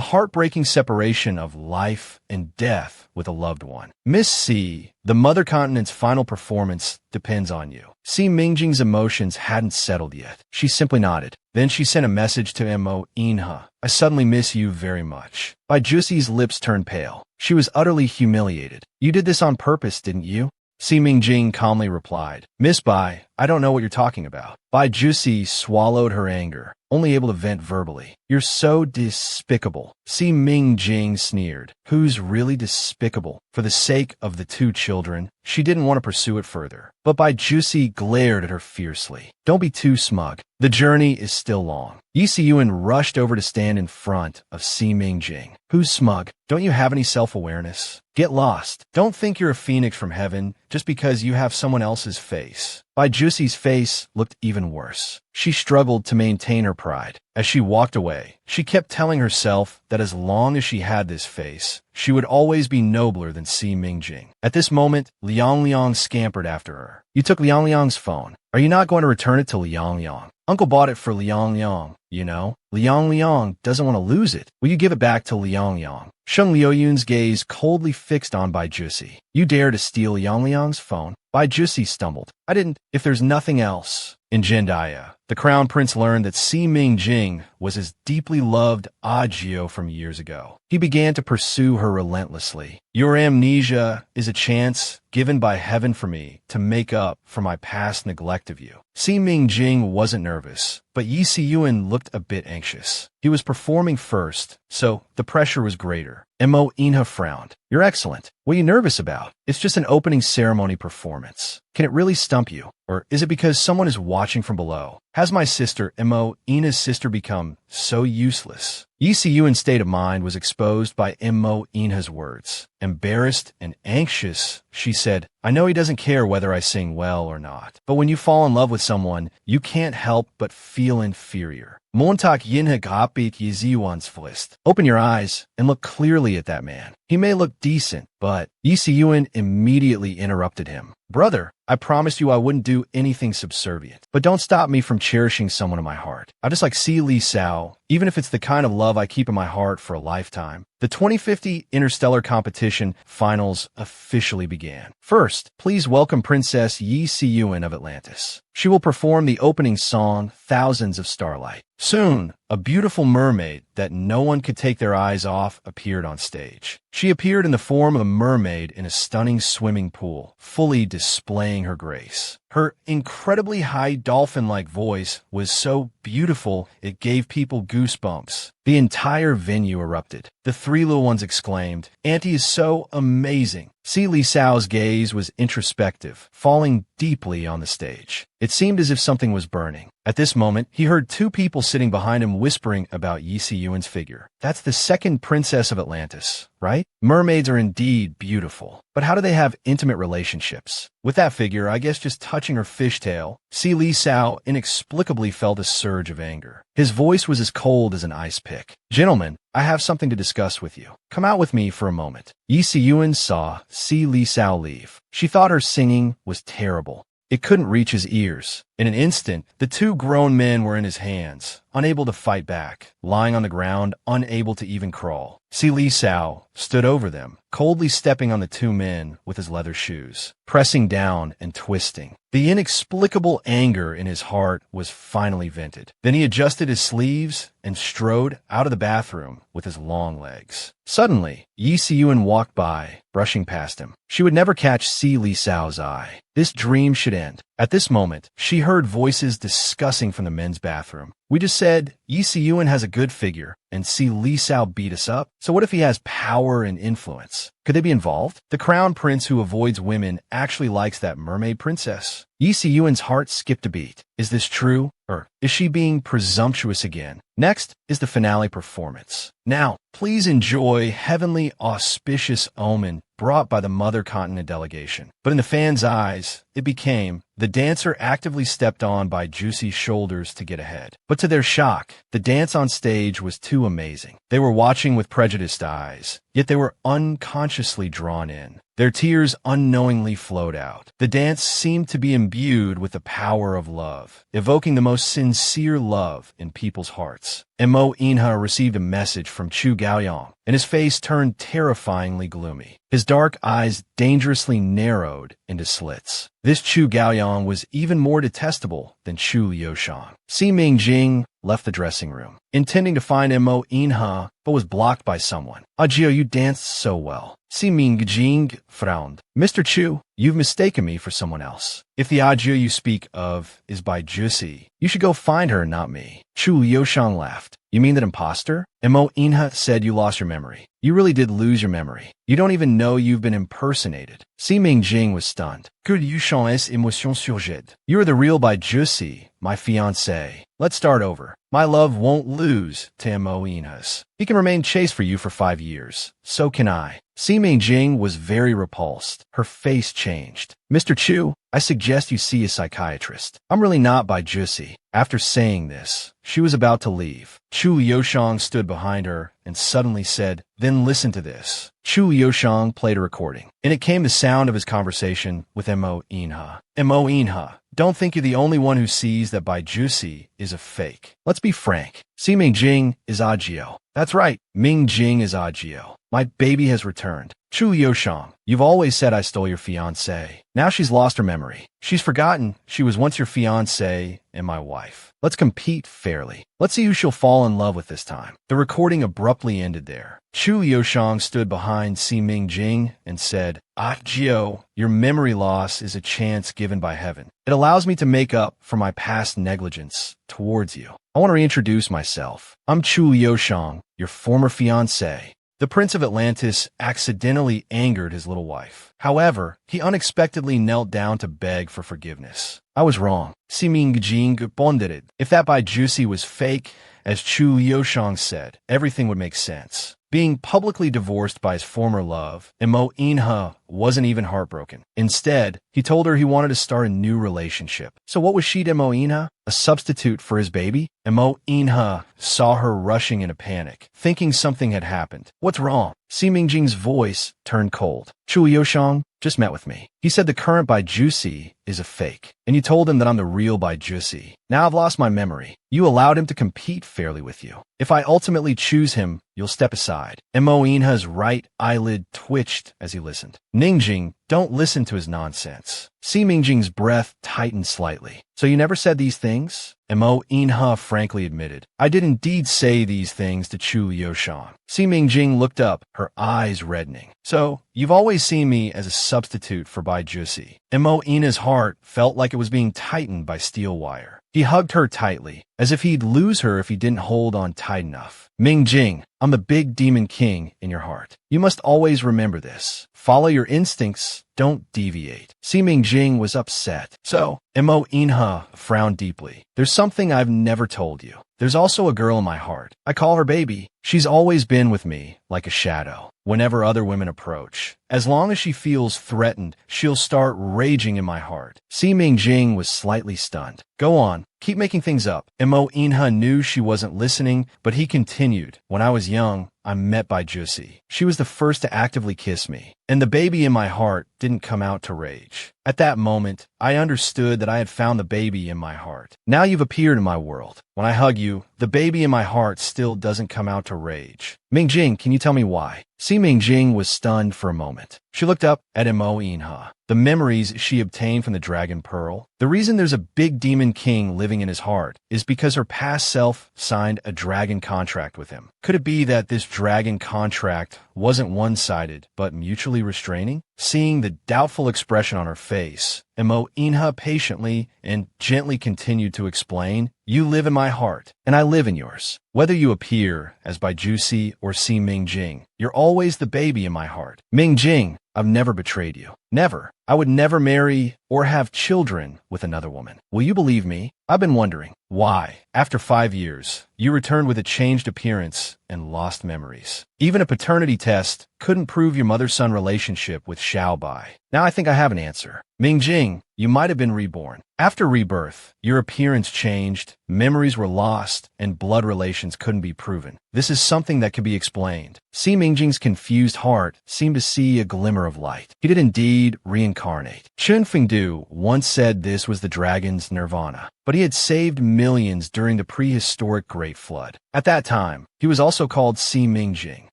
heartbreaking separation of life and death with a loved one. Miss C, the Mother Continent's final performance depends on you. Si Mingjing's emotions hadn't settled yet. She simply nodded. Then she sent a message to Mo Inha. I suddenly miss you very much. Bai Jusi's lips turned pale. She was utterly humiliated. You did this on purpose, didn't you? Si Mingjing calmly replied. Miss Bai, I don't know what you're talking about. Bai Jusi swallowed her anger, only able to vent verbally. You're so despicable. Si Mingjing sneered. Who's really despicable? For the sake of the two children, she didn't want to pursue it further. But Bai Jusi glared at her fiercely. Don't be too smug. The journey is still long. Yi Si-yuen rushed over to stand in front of Si Mingjing. Who's smug? Don't you have any self-awareness? Get lost. Don't think you're a phoenix from heaven just because you have someone else's face. Bai Jusi's face looked even worse. She struggled to maintain her pride. As she walked away, she kept telling herself that as long as she had this face, she would always be nobler than Si Mingjing. At this moment, Liang Liang scampered after her. You took Liang Liang's phone. Are you not going to return it to Liang Liang? Uncle bought it for Liang Liang, you know? Liang Liang doesn't want to lose it. Will you give it back to Liang Liang? Sheng Liuyun's gaze coldly fixed on Bai Jusi. You dare to steal Liang Liang's phone? Bai Jusi stumbled. I didn't. If there's nothing else. In Jendaya, the crown prince learned that Si Mingjing was his deeply loved Ajio from years ago. He began to pursue her relentlessly. Your amnesia is a chance given by heaven for me to make up for my past neglect of you. Si Mingjing wasn't nervous, but Yi Si-yuen looked a bit anxious. He was performing first, so the pressure was greater. Mo Inha frowned. You're excellent. What are you nervous about? It's just an opening ceremony performance. Can it really stump you? Or is it because someone is watching from below? Has my sister, Mo Inha's sister, become so useless? Yi Si-yuen's state of mind was exposed by Mo Inha's words. Embarrassed and anxious, she said, I know he doesn't care whether I sing well or not. But when you fall in love with someone, you can't help but feel inferior. Montag Yinhek Apit Yiziwan's Flist. Open your eyes and look clearly at that man. He may look decent, but Yi Si-yuen immediately interrupted him. Brother, I promised you I wouldn't do anything subservient. But don't stop me from cherishing someone in my heart. I just like Si Li Sao, even if it's the kind of love I keep in my heart for a lifetime. The 2050 Interstellar Competition Finals officially began. First, please welcome Princess Yi Si-yuen of Atlantis. She will perform the opening song, Thousands of Starlight. Soon, a beautiful mermaid that no one could take their eyes off appeared on stage. She appeared in the form of a mermaid in a stunning swimming pool, fully displaying her grace. Her incredibly high dolphin-like voice was so beautiful it gave people goosebumps. The entire venue erupted. The three little ones exclaimed, Auntie is so amazing. Si Li Sao's gaze was introspective, falling deeply on the stage. It seemed as if something was burning. At this moment, he heard two people sitting behind him whispering about Yi Si-yuen's figure. That's the second princess of Atlantis, right? Mermaids are indeed beautiful. But how do they have intimate relationships? With that figure, I guess just touching her fishtail, Si Li Sao inexplicably felt a surge of anger. His voice was as cold as an ice pick. Gentlemen, I have something to discuss with you. Come out with me for a moment. Yi Si-yuen saw Si Li Sao leave. She thought her singing was terrible. It couldn't reach his ears. In an instant, the two grown men were in his hands, unable to fight back, lying on the ground, unable to even crawl. Si Li Sao stood over them, coldly stepping on the two men with his leather shoes, pressing down and twisting. The inexplicable anger in his heart was finally vented. Then he adjusted his sleeves and strode out of the bathroom with his long legs. Suddenly, Yi Siyuan walked by, brushing past him. She would never catch Si Li Sao's eye. This dream should end. At this moment, she heard voices discussing from the men's bathroom. We just said, Yi Siyuan has a good figure, and Si Li Sao beat us up. So what if he has power and influence? Could they be involved? The crown prince who avoids women actually likes that mermaid princess. Yi Siyuan's heart skipped a beat. Is this true? Or is she being presumptuous again? Next is the finale performance. Now, please enjoy Heavenly Auspicious Omen brought by the Mother Continent delegation. But in the fans' eyes, it became the dancer actively stepped on by Juicy's shoulders to get ahead. But to their shock, the dance on stage was too amazing. They were watching with prejudiced eyes, yet they were unconsciously drawn in. Their tears unknowingly flowed out. The dance seemed to be imbued with the power of love, evoking the most sincere love in people's hearts. Mo Inha received a message from Chu Gaoyang, and his face turned terrifyingly gloomy. His dark eyes dangerously narrowed into slits. This Chu Gaoyang was even more detestable than Chu Liushang. Si Mingjing left the dressing room, intending to find Mo Inha, but was blocked by someone. Ajio, you danced so well. Si Mingjing frowned. Mr. Chu, you've mistaken me for someone else. If the Ajio you speak of is by Juicy, you should go find her, not me. Chu Liushang laughed. You mean that imposter? Mo Inha said you lost your memory. You really did lose your memory. You don't even know you've been impersonated. Si Mingjing was stunned. Que Liushang es émotion surgit. You are the real by Juicy, my fiancé. Let's start over. My love won't lose to Mo Inha's. He can remain chaste for you for 5 years. So can I. Si Mingjing was very repulsed. Her face changed. Mr. Chu, I suggest you see a psychiatrist. I'm really not by Juicy. After saying this, she was about to leave. Chu Liushang stood behind her and suddenly said, then listen to this. Chu Liushang played a recording, and it came the sound of his conversation with Mo Inha. Mo Inha, don't think you're the only one who sees that Bai Juicy is a fake. Let's be frank. Si Mingjing is Ajio. That's right, Mingjing is Ajio. My baby has returned. Chu Liushang, you've always said I stole your fiancé. Now she's lost her memory. She's forgotten she was once your fiancé and my wife. Let's compete fairly. Let's see who she'll fall in love with this time. The recording abruptly ended there. Chu Liushang stood behind Si Mingjing and said, Jio, your memory loss is a chance given by heaven. It allows me to make up for my past negligence towards you. I want to reintroduce myself. I'm Chu Liushang, your former fiancé. The Prince of Atlantis accidentally angered his little wife. However, he unexpectedly knelt down to beg for forgiveness. I was wrong. Si Mingjing pondered. If that Bai Juicy was fake, as Chu Liushang said, everything would make sense. Being publicly divorced by his former love, Mo Inha wasn't even heartbroken. Instead, he told her he wanted to start a new relationship. So what was she to Mo Inha? A substitute for his baby? Mo Inha saw her rushing in a panic, thinking something had happened. What's wrong? Si Mingjing's voice turned cold. Chu Liushang just met with me. He said the current Bai Juicy is a fake, and you told him that I'm the real Bai Juicy. Now I've lost my memory. You allowed him to compete fairly with you. If I ultimately choose him, you'll step aside. Mo Inha's right eyelid twitched as he listened. Ningjing, don't listen to his nonsense. Si Mingjing's breath tightened slightly. So you never said these things? Mo Inha frankly admitted. I did indeed say these things to Chu Liushang. Si Mingjing looked up, her eyes reddening. So, you've always seen me as a substitute for Bai Juicy. Mo Inha's heart felt like it was being tightened by steel wire. He hugged her tightly, as if he'd lose her if he didn't hold on tight enough. Mingjing, I'm the big demon king in your heart. You must always remember this. Follow your instincts, don't deviate. Si Mingjing was upset. So, Mo Inha frowned deeply. There's something I've never told you. There's also a girl in my heart. I call her baby. She's always been with me, like a shadow, whenever other women approach. As long as she feels threatened, she'll start raging in my heart. Si Mingjing was slightly stunned. Go on, keep making things up. Mo Inha knew she wasn't listening, but he continued. When I was young, I'm met by Jussi. She was the first to actively kiss me, and the baby in my heart didn't come out to rage. At that moment, I understood that I had found the baby in my heart. Now you've appeared in my world. When I hug you, the baby in my heart still doesn't come out to rage. Mingjing, can you tell me why? Si Mingjing was stunned for a moment. She looked up at Mo Inha. The memories she obtained from the Dragon Pearl. The reason there's a big demon king living in his heart is because her past self signed a dragon contract with him. Could it be that this dragon contract wasn't one-sided, but mutually restraining? Seeing the doubtful expression on her face, Mo Inha patiently and gently continued to explain, "You live in my heart, and I live in yours. Whether you appear as by Jussi or Si Mingjing, you're always the baby in my heart. Mingjing, I've never betrayed you. Never. I would never marry or have children with another woman. Will you believe me? I've been wondering why, after 5 years, you returned with a changed appearance and lost memories. Even a paternity test couldn't prove your mother-son relationship with Xiaobai. Now I think I have an answer. Mingjing, you might have been reborn. After rebirth, your appearance changed, memories were lost, and blood relations couldn't be proven. This is something that can be explained." Si Mingjing's confused heart seemed to see a glimmer of light. He did indeed reincarnate. Chun Fengdu once said this was the dragon's nirvana, but he had saved millions during the prehistoric Great Flood. At that time, he was also called Si Mingjing.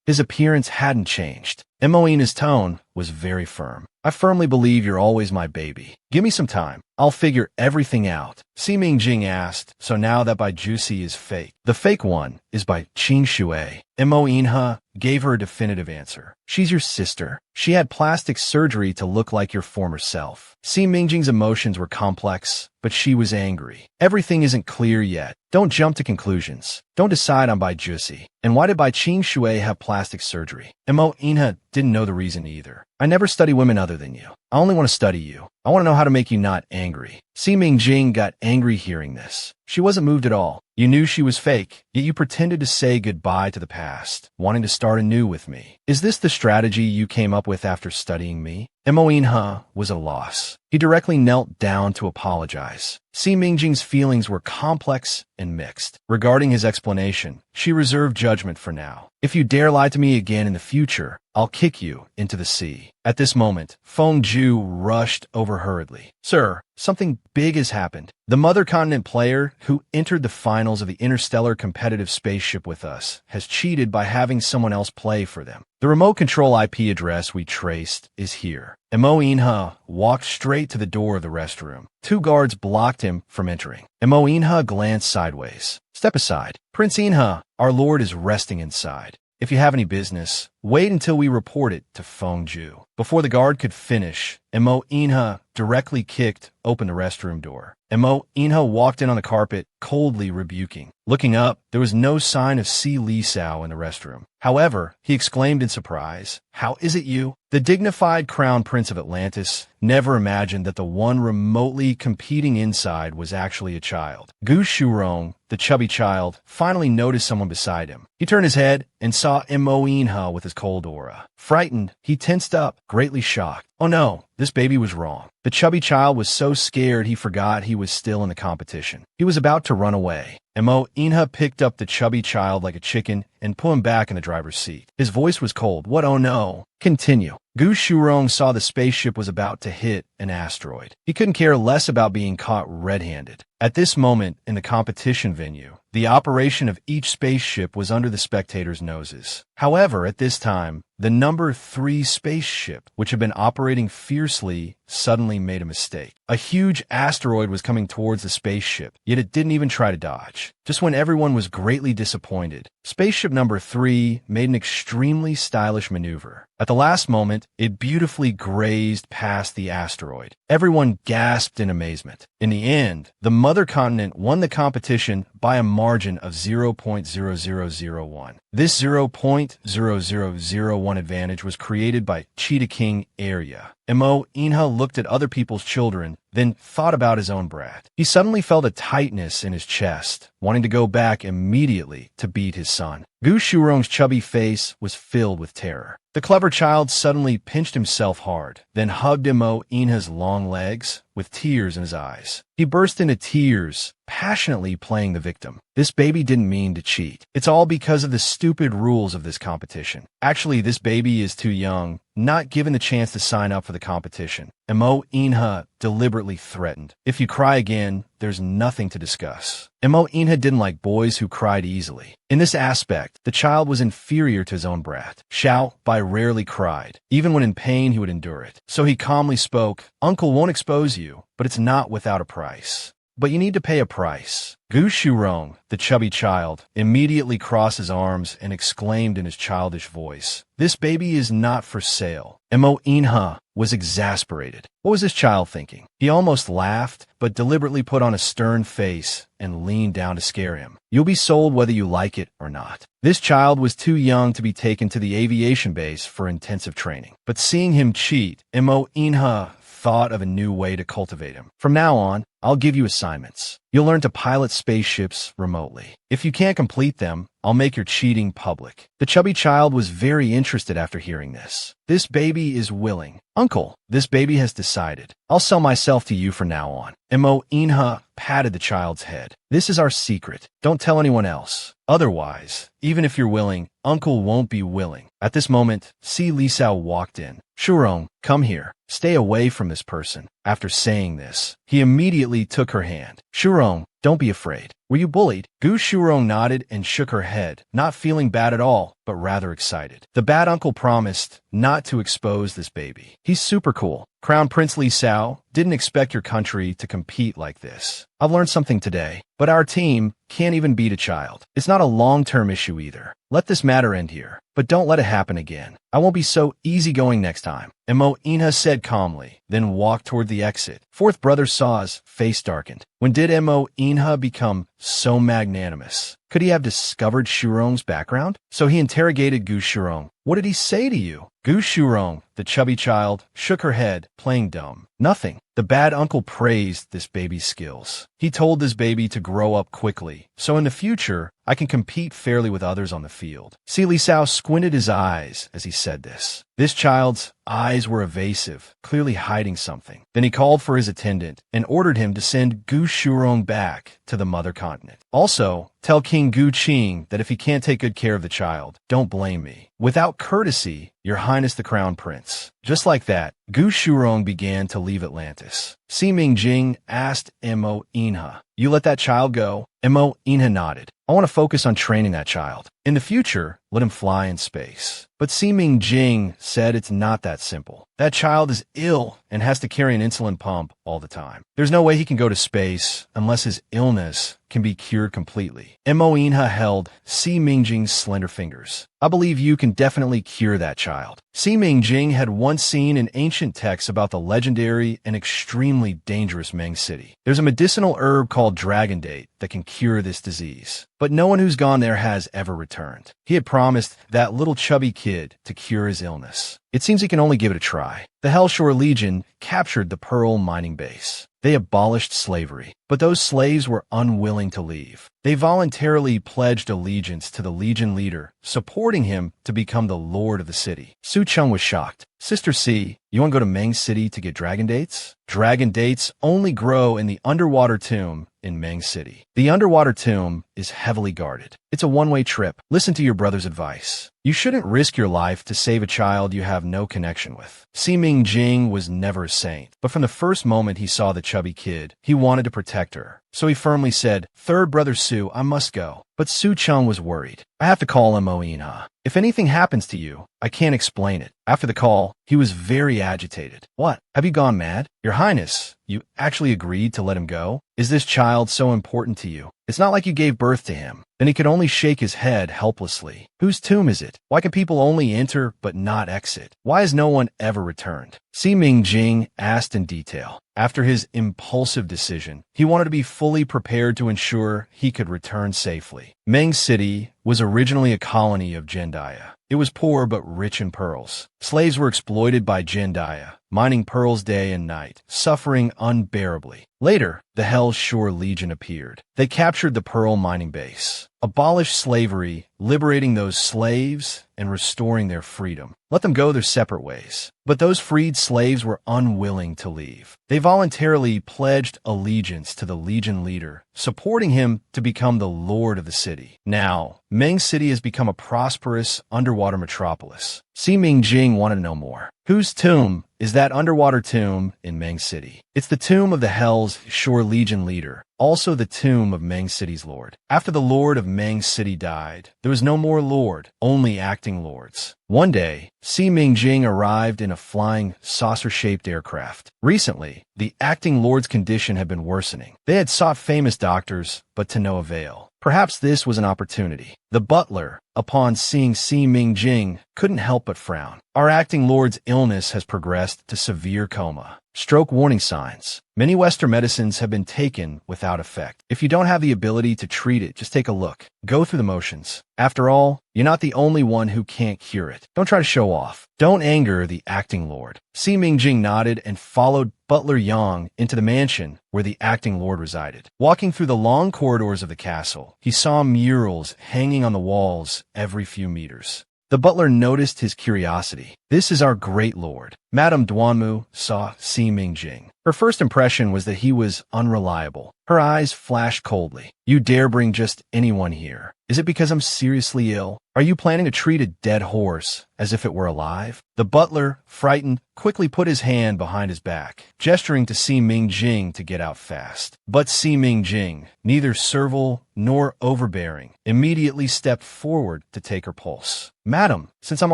His appearance hadn't changed. Emoina's tone was very firm. "I firmly believe you're always my baby. Give me some time. I'll figure everything out." Si Mingjing asked, "So now that by Jussi is fake, the fake one is by Qin Shui?" Mo Inha gave her a definitive answer. "She's your sister. She had plastic surgery to look like your former self." Si Mingjing's emotions were complex, but she was angry. "Everything isn't clear yet. Don't jump to conclusions. Don't decide on Bai Jussi. And why did Bai Qin Shui have plastic surgery?" Mo Inha didn't know the reason either. "I never study women other than you. I only want to study you. I want to know how to make you not angry." Si Mingjing got angry hearing this. She wasn't moved at all. "You knew she was fake, yet you pretended to say goodbye to the past, wanting to start anew with me. Is this the strategy you came up with after studying me?" Mo Inha was at a loss. He directly knelt down to apologize. Si Mingjing's feelings were complex and mixed. Regarding his explanation, she reserved judgment for now. "If you dare lie to me again in the future, I'll kick you into the sea." At this moment, Feng Ju rushed over hurriedly. "Sir, something big has happened. The Mother Continent player who entered the finals of the interstellar competitive spaceship with us has cheated by having someone else play for them. The remote control IP address we traced is here." Mo Inha walked straight to the door of the restroom. 2 guards blocked him from entering. Mo Inha glanced sideways. "Step aside. Prince Inha, our lord is resting inside. If you have any business, wait until we report it to Feng Ju." Before the guard could finish, Mo Inha directly kicked open the restroom door. Mo Inha walked in on the carpet, coldly rebuking. Looking up, there was no sign of Si Li Sao in the restroom. However, he exclaimed in surprise, "How is it you?" The dignified crown prince of Atlantis never imagined that the one remotely competing inside was actually a child. Gu Shurong, the chubby child, finally noticed someone beside him. He turned his head and saw Mo Inha with his cold aura. Frightened, he tensed up, greatly shocked. Oh no, this baby was wrong. The chubby child was so scared he forgot he was still in the competition. He was about to run away. Mo Inha picked up the chubby child like a chicken and put him back in the driver's seat. His voice was cold. "What? Oh no." "Continue." Gu Shurong saw the spaceship was about to hit an asteroid. He couldn't care less about being caught red-handed. At this moment in the competition venue, the operation of each spaceship was under the spectators' noses. However, at this time, the number 3 spaceship, which had been operating fiercely, suddenly made a mistake. A huge asteroid was coming towards the spaceship, yet it didn't even try to dodge. Just when everyone was greatly disappointed, spaceship number 3 made an extremely stylish maneuver. At the last moment, it beautifully grazed past the asteroid. Everyone gasped in amazement. In the end, the Mother Continent won the competition by a margin of 0.0001. This 0.0001 advantage was created by Cheetah King Area. Mo Inha looked at other people's children then thought about his own brat. He suddenly felt a tightness in his chest, wanting to go back immediately to beat his son. Gu Shurong's chubby face was filled with terror. The clever child suddenly pinched himself hard, then hugged Imo Inha's long legs with tears in his eyes. He burst into tears, passionately playing the victim. This baby didn't mean to cheat. It's all because of the stupid rules of this competition. Actually, this baby is too young, not given the chance to sign up for the competition. Imo Inha deliberately threatened, "If you cry again, there's nothing to discuss." Imo Inha didn't like boys who cried easily. In this aspect, the child was inferior to his own brat. Xiao Bai rarely cried. Even when in pain, he would endure it. So he calmly spoke, "Uncle won't expose you, but it's not without a price. But you need to pay a price." Gu Shurong, the chubby child, immediately crossed his arms and exclaimed in his childish voice, "This baby is not for sale." Imo Inha was exasperated. What was this child thinking? He almost laughed, but deliberately put on a stern face and leaned down to scare him. "You'll be sold whether you like it or not." This child was too young to be taken to the aviation base for intensive training. But seeing him cheat, Imo Inha thought of a new way to cultivate him. "From now on, I'll give you assignments. You'll learn to pilot spaceships remotely. If you can't complete them, I'll make your cheating public." The chubby child was very interested after hearing this. "This baby is willing." "Uncle, this baby has decided. I'll sell myself to you from now on." Imo Inha patted the child's head. "This is our secret. Don't tell anyone else. Otherwise, even if you're willing, Uncle won't be willing." At this moment, Si Lisao walked in. "Shurong, come here. Stay away from this person." After saying this, he immediately took her hand. "Shurong, don't be afraid. Were you bullied?" Gu Shurong nodded and shook her head, not feeling bad at all, but rather excited. The bad uncle promised not to expose this baby. "He's super cool. Crown Prince Li Sao didn't expect your country to compete like this. I've learned something today, but our team can't even beat a child. It's not a long-term issue either. Let this matter end here, but don't let it happen again. I won't be so easygoing next time." Imo Inha said calmly, then walked toward the exit. Fourth brother Saw's face darkened. When did Imo Inha become so magnanimous? Could he have discovered Shurong's background? So he interrogated Gu Shurong. "What did he say to you?" Gu Shurong, the chubby child, shook her head, playing dumb. "Nothing." The bad uncle praised this baby's skills. He told this baby to grow up quickly, so in the future, I can compete fairly with others on the field. Si Lisao squinted his eyes as he said this. This child's eyes were evasive, clearly hiding something. Then he called for his attendant and ordered him to send Gu Shurong back to the mother continent. "Also, tell King Gu Qing that if he can't take good care of the child, don't blame me. Without courtesy, Your Highness the Crown Prince." Just like that, Gu Shurong began to leave Atlantis. Si Mingjing asked Imo Inha, "You let that child go?" Imo Inha nodded. "I want to focus on training that child. In the future, let him fly in space." But Si Mingjing said it's not that simple. That child is ill and has to carry an insulin pump all the time. There's no way he can go to space unless his illness can be cured completely. Imo Inha held Si Mingjing's slender fingers. "I believe you can definitely cure that child." Si Mingjing had once seen in ancient texts about the legendary and extremely dangerous Meng City. There's a medicinal herb called dragon date that can cure this disease. But no one who's gone there has ever returned. He had promised that little chubby kid to cure his illness. It seems he can only give it a try. The Hellshore Legion captured the Pearl mining base. They abolished slavery, but those slaves were unwilling to leave. They voluntarily pledged allegiance to the Legion leader, supporting him to become the lord of the city. Su Chung was shocked. "Sister C, you want to go to Meng City to get dragon dates?" Dragon dates only grow in the underwater tomb in Meng City. The underwater tomb is heavily guarded. It's a one-way trip. Listen to your brother's advice. You shouldn't risk your life to save a child you have no connection with. Si Mingjing was never a saint, but from the first moment he saw the chubby kid, he wanted to protect her. So he firmly said, "Third brother Su, I must go." But Su Chung was worried. "I have to call Imo Inha. If anything happens to you, I can't explain it." After the call, he was very agitated. "What? Have you gone mad? Your Highness, you actually agreed to let him go? Is this child so important to you? It's not like you gave birth to him." Then he could only shake his head helplessly. Whose tomb is it? Why can people only enter but not exit? Why has no one ever returned? Si Mingjing asked in detail. After his impulsive decision, he wanted to be fully prepared to ensure he could return safely. Meng City was originally a colony of Jendaya. It was poor but rich in pearls. Slaves were exploited by Jendaya, mining pearls day and night, suffering unbearably. Later, the Hell's Shore Legion appeared. They captured the pearl mining base, abolished slavery, liberating those slaves and restoring their freedom. Let them go their separate ways. But those freed slaves were unwilling to leave. They voluntarily pledged allegiance to the Legion leader, supporting him to become the lord of the city. Now, Meng City has become a prosperous underwater metropolis. Si Mingjing wanted to know more. Whose tomb is that underwater tomb in Meng City? It's the tomb of the Hell's Shore Legion leader, also the tomb of Meng City's lord. After the lord of Meng City died, there was no more lord, only acting lords. One day, Si Mingjing arrived in a flying saucer-shaped aircraft. Recently, the acting lord's condition had been worsening. They had sought famous doctors, but to no avail. Perhaps this was an opportunity. The butler, upon seeing Si Mingjing, couldn't help but frown. Our acting lord's illness has progressed to severe coma. Stroke warning signs. Many Western medicines have been taken without effect. If you don't have the ability to treat it, just take a look. Go through the motions. After all, you're not the only one who can't cure it. Don't try to show off. Don't anger the acting lord. Si Mingjing nodded and followed Butler Yang into the mansion where the acting lord resided. Walking through the long corridors of the castle, he saw murals hanging on the walls every few meters. The butler noticed his curiosity. This is our great lord. Madame Duanmu saw Si Mingjing. Her first impression was that he was unreliable. Her eyes flashed coldly. You dare bring just anyone here. Is it because I'm seriously ill? Are you planning to treat a dead horse as if it were alive? The butler, frightened, quickly put his hand behind his back, gesturing to Si Mingjing to get out fast. But Si Mingjing, neither servile nor overbearing, immediately stepped forward to take her pulse. Madam, since I'm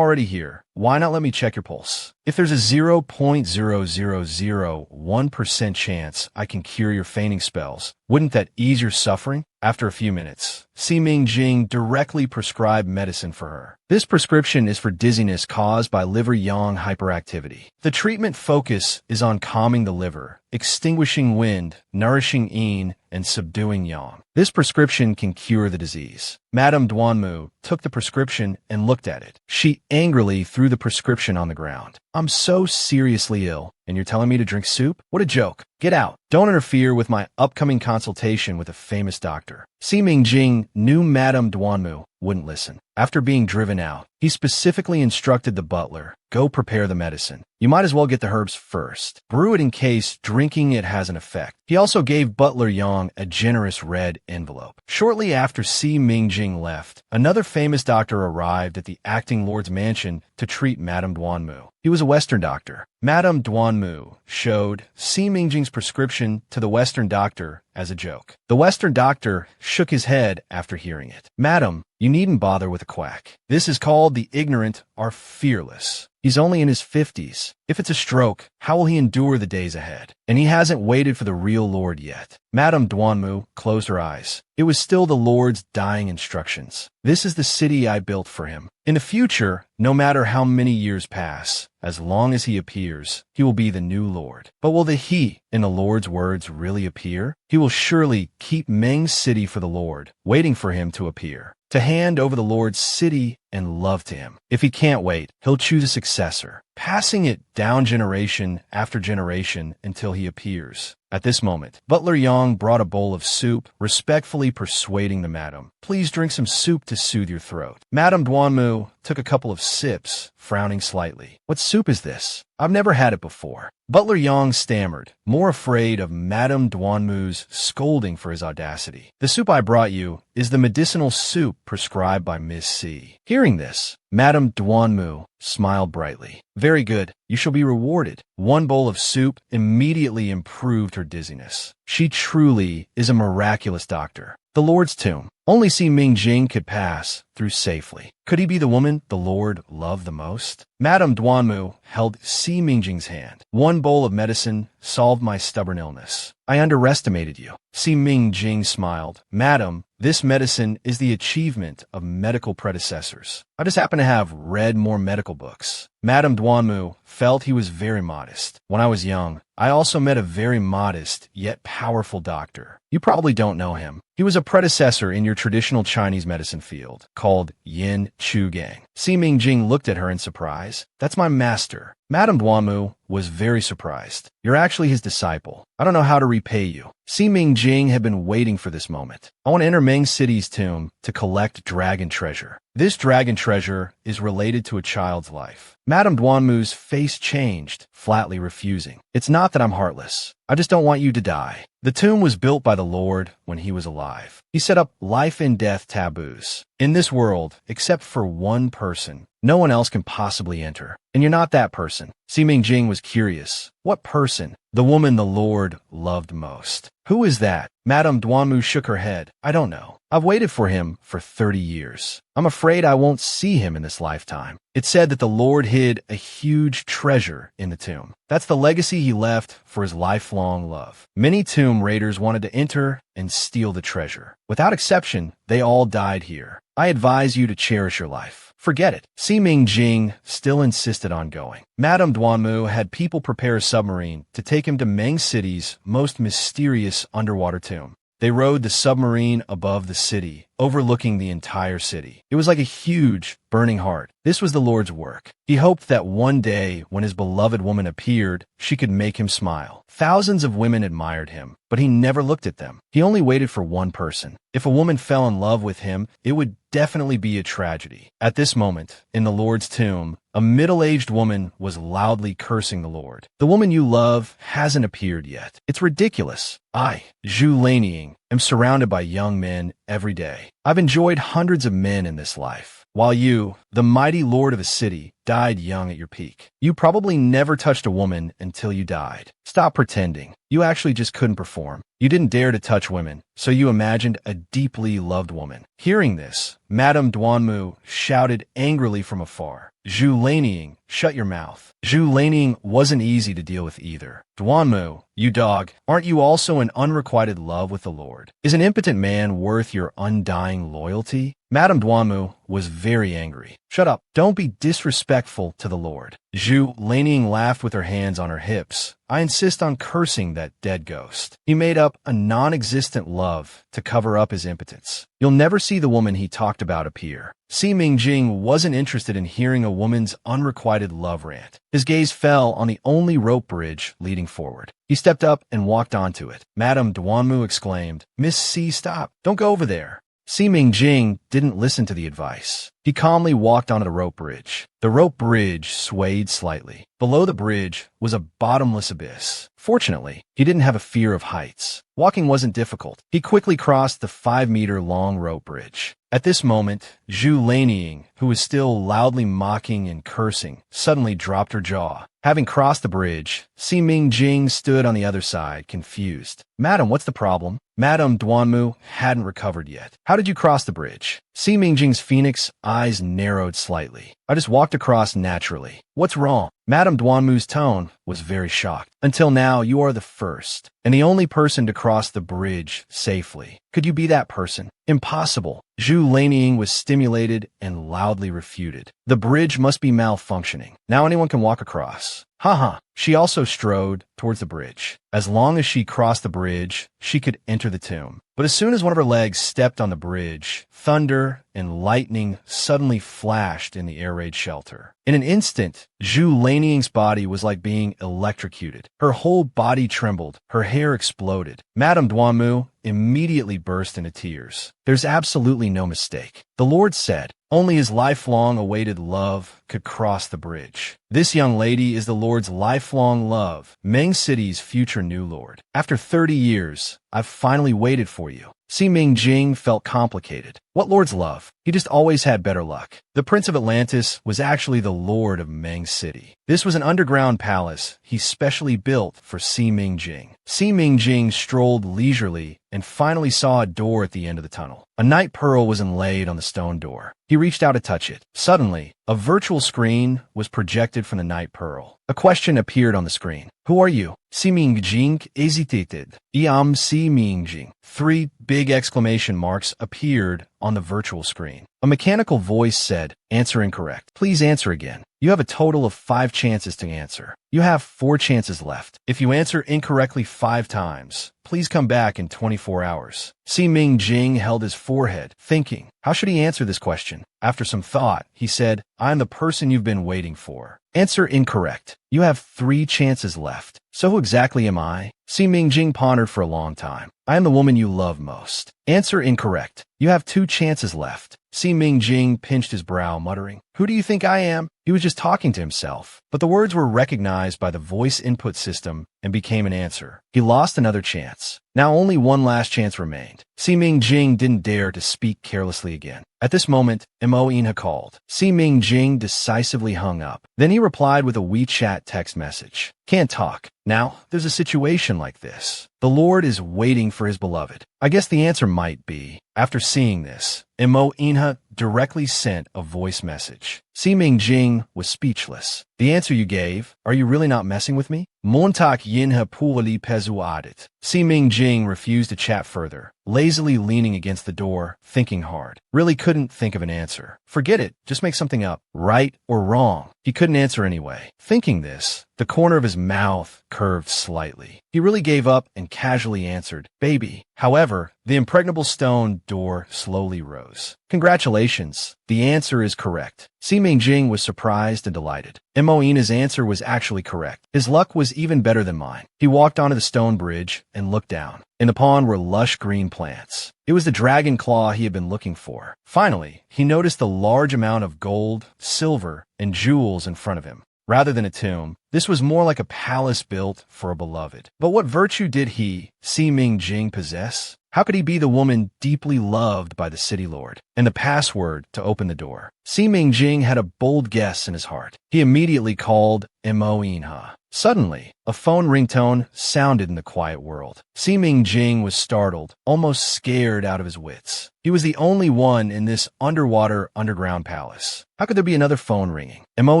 already here, why not let me check your pulse? If there's a 0.0001% chance I can cure your fainting spells, wouldn't that ease your suffering? After a few minutes, Si Mingjing directly prescribed medicine for her. This prescription is for dizziness caused by liver yang hyperactivity. The treatment focus is on calming the liver, extinguishing wind, nourishing yin, and subduing yang. This prescription can cure the disease. Madame Duanmu took the prescription and looked at it. She angrily threw the prescription on the ground. I'm so seriously ill, and you're telling me to drink soup? What a joke. Get out. Don't interfere with my upcoming consultation with a famous doctor. Si Mingjing knew Madame Duanmu wouldn't listen. After being driven out, he specifically instructed the butler, go prepare the medicine. You might as well get the herbs first. Brew it in case drinking it has an effect. He also gave Butler Yang a generous red envelope. Shortly after Si Mingjing left, another famous doctor arrived at the acting lord's mansion to treat Madame Duanmu. He was a Western doctor. Madame Duanmu showed Si Mingjing's prescription to the Western doctor as a joke. The Western doctor shook his head after hearing it. Madam, you needn't bother with a quack. This is called the ignorant are fearless. He's only in his 50s. If it's a stroke, how will he endure the days ahead? And he hasn't waited for the real Lord yet. Madame Duanmu closed her eyes. It was still the Lord's dying instructions. This is the city I built for him. In the future, no matter how many years pass, as long as he appears, he will be the new Lord. But will the he, in the Lord's words, really appear? He will surely keep Meng City for the Lord, waiting for him to appear, to hand over the Lord's city and love to him. If he can't wait, he'll choose a successor, passing it down generation after generation until he appears. At this moment, Butler Yang brought a bowl of soup, respectfully persuading the madam, please drink some soup to soothe your throat. Madame Duanmu took a couple of sips, frowning slightly. What soup is this? I've never had it before. Butler Yang stammered, more afraid of Madame Duanmu's scolding for his audacity. The soup I brought you is the medicinal soup prescribed by Miss C. Hearing this, Madame Duanmu smiled brightly. Very good. You shall be rewarded. One bowl of soup immediately improved her dizziness. She truly is a miraculous doctor. The Lord's tomb. Only Si Mingjing could pass through safely. Could he be the woman the Lord loved the most? Madame Duanmu held Si Mingjing's hand. One bowl of medicine solved my stubborn illness. I underestimated you. Si Mingjing smiled. Madam, this medicine is the achievement of medical predecessors. I just happen to have read more medical books. Madame Duanmu felt he was very modest. When I was young, I also met a very modest yet powerful doctor. You probably don't know him. He was a predecessor in your traditional Chinese medicine field, called Yin Chu Gang. Si Mingjing looked at her in surprise. That's my master. Madame Duanmu was very surprised. You're actually his disciple. I don't know how to repay you. Si Mingjing had been waiting for this moment. I want to enter Meng City's tomb to collect dragon treasure. This dragon treasure is related to a child's life. Madame Duanmu's face changed, flatly refusing. It's not that I'm heartless. I just don't want you to die. The tomb was built by the Lord when he was alive. He set up life and death taboos. In this world, except for one person, no one else can possibly enter. And you're not that person. Si Mingjing was curious. What person? The woman the Lord loved most. Who is that? Madame Duanmu shook her head. I don't know. I've waited for him for 30 years. I'm afraid I won't see him in this lifetime. It's said that the Lord hid a huge treasure in the tomb. That's the legacy he left for his lifelong love. Many tomb raiders wanted to enter and steal the treasure. Without exception, they all died here. I advise you to cherish your life. Forget it. Si Mingjing still insisted on going. Madame Duanmu had people prepare a submarine to take him to Meng City's most mysterious underwater tomb. They rowed the submarine above the city, overlooking the entire city. It was like a huge, burning heart. This was the Lord's work. He hoped that one day, when his beloved woman appeared, she could make him smile. Thousands of women admired him, but he never looked at them. He only waited for one person. If a woman fell in love with him, it would definitely be a tragedy. At this moment, in the Lord's tomb, a middle-aged woman was loudly cursing the Lord. The woman you love hasn't appeared yet. It's ridiculous. I, Zhu Lanying, am surrounded by young men every day. I've enjoyed hundreds of men in this life, while you, the mighty lord of a city, died young at your peak. You probably never touched a woman until you died. Stop pretending. You actually just couldn't perform. You didn't dare to touch women, so you imagined a deeply loved woman. Hearing this, Madame Duanmu shouted angrily from afar. Zhu Lanying, shut your mouth. Zhu Lanying wasn't easy to deal with either. Duanmu, you dog, aren't you also in unrequited love with the Lord? Is an impotent man worth your undying loyalty? Madame Duanmu was very angry. Shut up. Don't be disrespectful to the Lord. Zhu Lanying laughed with her hands on her hips. I insist on cursing that dead ghost. He made up a non-existent love to cover up his impotence. You'll never see the woman he talked about appear. Si Mingjing wasn't interested in hearing a woman's unrequited love rant. His gaze fell on the only rope bridge leading forward. He stepped up and walked onto it. Madame Duanmu exclaimed, Miss Si, stop. Don't go over there. Si Mingjing didn't listen to the advice. He calmly walked onto the rope bridge. The rope bridge swayed slightly. Below the bridge was a bottomless abyss. Fortunately, he didn't have a fear of heights. Walking wasn't difficult. He quickly crossed the 5-meter-long rope bridge. At this moment, Zhu Lanying, who was still loudly mocking and cursing, suddenly dropped her jaw. Having crossed the bridge, Si Mingjing stood on the other side, confused. Madam, what's the problem? Madame Duanmu hadn't recovered yet. How did you cross the bridge? Si Mingjing's phoenix eyes narrowed slightly. I just walked across naturally. What's wrong? Madame Duanmu's tone was very shocked. Until now, you are the first and the only person to cross the bridge safely. Could you be that person? Impossible. Zhu Lanying was stimulated and loudly refuted. The bridge must be malfunctioning. Now anyone can walk across. Haha. She also strode towards the bridge. As long as she crossed the bridge, she could enter the tomb. But as soon as one of her legs stepped on the bridge, thunder and lightning suddenly flashed in the air raid shelter. In an instant, Zhu Lanying's body was like being electrocuted. Her whole body trembled. Her hair exploded. Madame Duanmu immediately burst into tears. There's absolutely no mistake. The Lord said, only his lifelong awaited love could cross the bridge. This young lady is the Lord's lifelong love, Meng City's future new Lord. After 30 years, I've finally waited for you. Si Mingjing felt complicated. What lord's love? He just always had better luck. The Prince of Atlantis was actually the Lord of Meng City. This was an underground palace he specially built for Si Mingjing. Si Mingjing strolled leisurely and finally saw a door at the end of the tunnel. A night pearl was inlaid on the stone door. He reached out to touch it. Suddenly, a virtual screen was projected from the night pearl. A question appeared on the screen. Who are you? Si Mingjing hesitated. I am Si Mingjing. 3 big exclamation marks appeared on the virtual screen. A mechanical voice said, "Answer incorrect. Please answer again. You have a total of 5 chances to answer. You have 4 chances left. If you answer incorrectly 5 times, please come back in 24 hours." Si Mingjing held his forehead, thinking, how should he answer this question? After some thought, he said, "I am the person you've been waiting for." Answer incorrect. You have 3 chances left. So who exactly am I? Si Mingjing pondered for a long time. I am the woman you love most. Answer incorrect. You have 2 chances left. Si Mingjing pinched his brow, muttering, "Who do you think I am?" He was just talking to himself, but the words were recognized by the voice input system and became an answer. He lost another chance. Now only one last chance remained. Si Mingjing didn't dare to speak carelessly again. At this moment, Mo Inha called. Si Mingjing decisively hung up. Then he replied with a WeChat text message. "Can't talk. Now, there's a situation like this. The Lord is waiting for his beloved. I guess the answer might be." After seeing this, Mo Inha directly sent a voice message. Si Mingjing was speechless. "The answer you gave? Are you really not messing with me?" Montak Yinha Puwali Pezu Audit. Si Mingjing refused to chat further, lazily leaning against the door, thinking hard. Really couldn't think of an answer. Forget it, just make something up. Right or wrong? He couldn't answer anyway. Thinking this, the corner of his mouth curved slightly. He really gave up and casually answered, "Baby." However, the impregnable stone door slowly rose. "Congratulations. The answer is correct." Si Mingjing was surprised and delighted. Moina's answer was actually correct. His luck was even better than mine. He walked onto the stone bridge and looked down. In the pond were lush green plants. It was the dragon claw he had been looking for. Finally, he noticed the large amount of gold, silver, and jewels in front of him. Rather than a tomb, this was more like a palace built for a beloved. But what virtue did he, Si Mingjing, possess? How could he be the woman deeply loved by the city lord? And the password to open the door? Si Mingjing had a bold guess in his heart. He immediately called Mo Inha. Suddenly, a phone ringtone sounded in the quiet world. Si Mingjing was startled, almost scared out of his wits. He was the only one in this underground palace. How could there be another phone ringing? Mo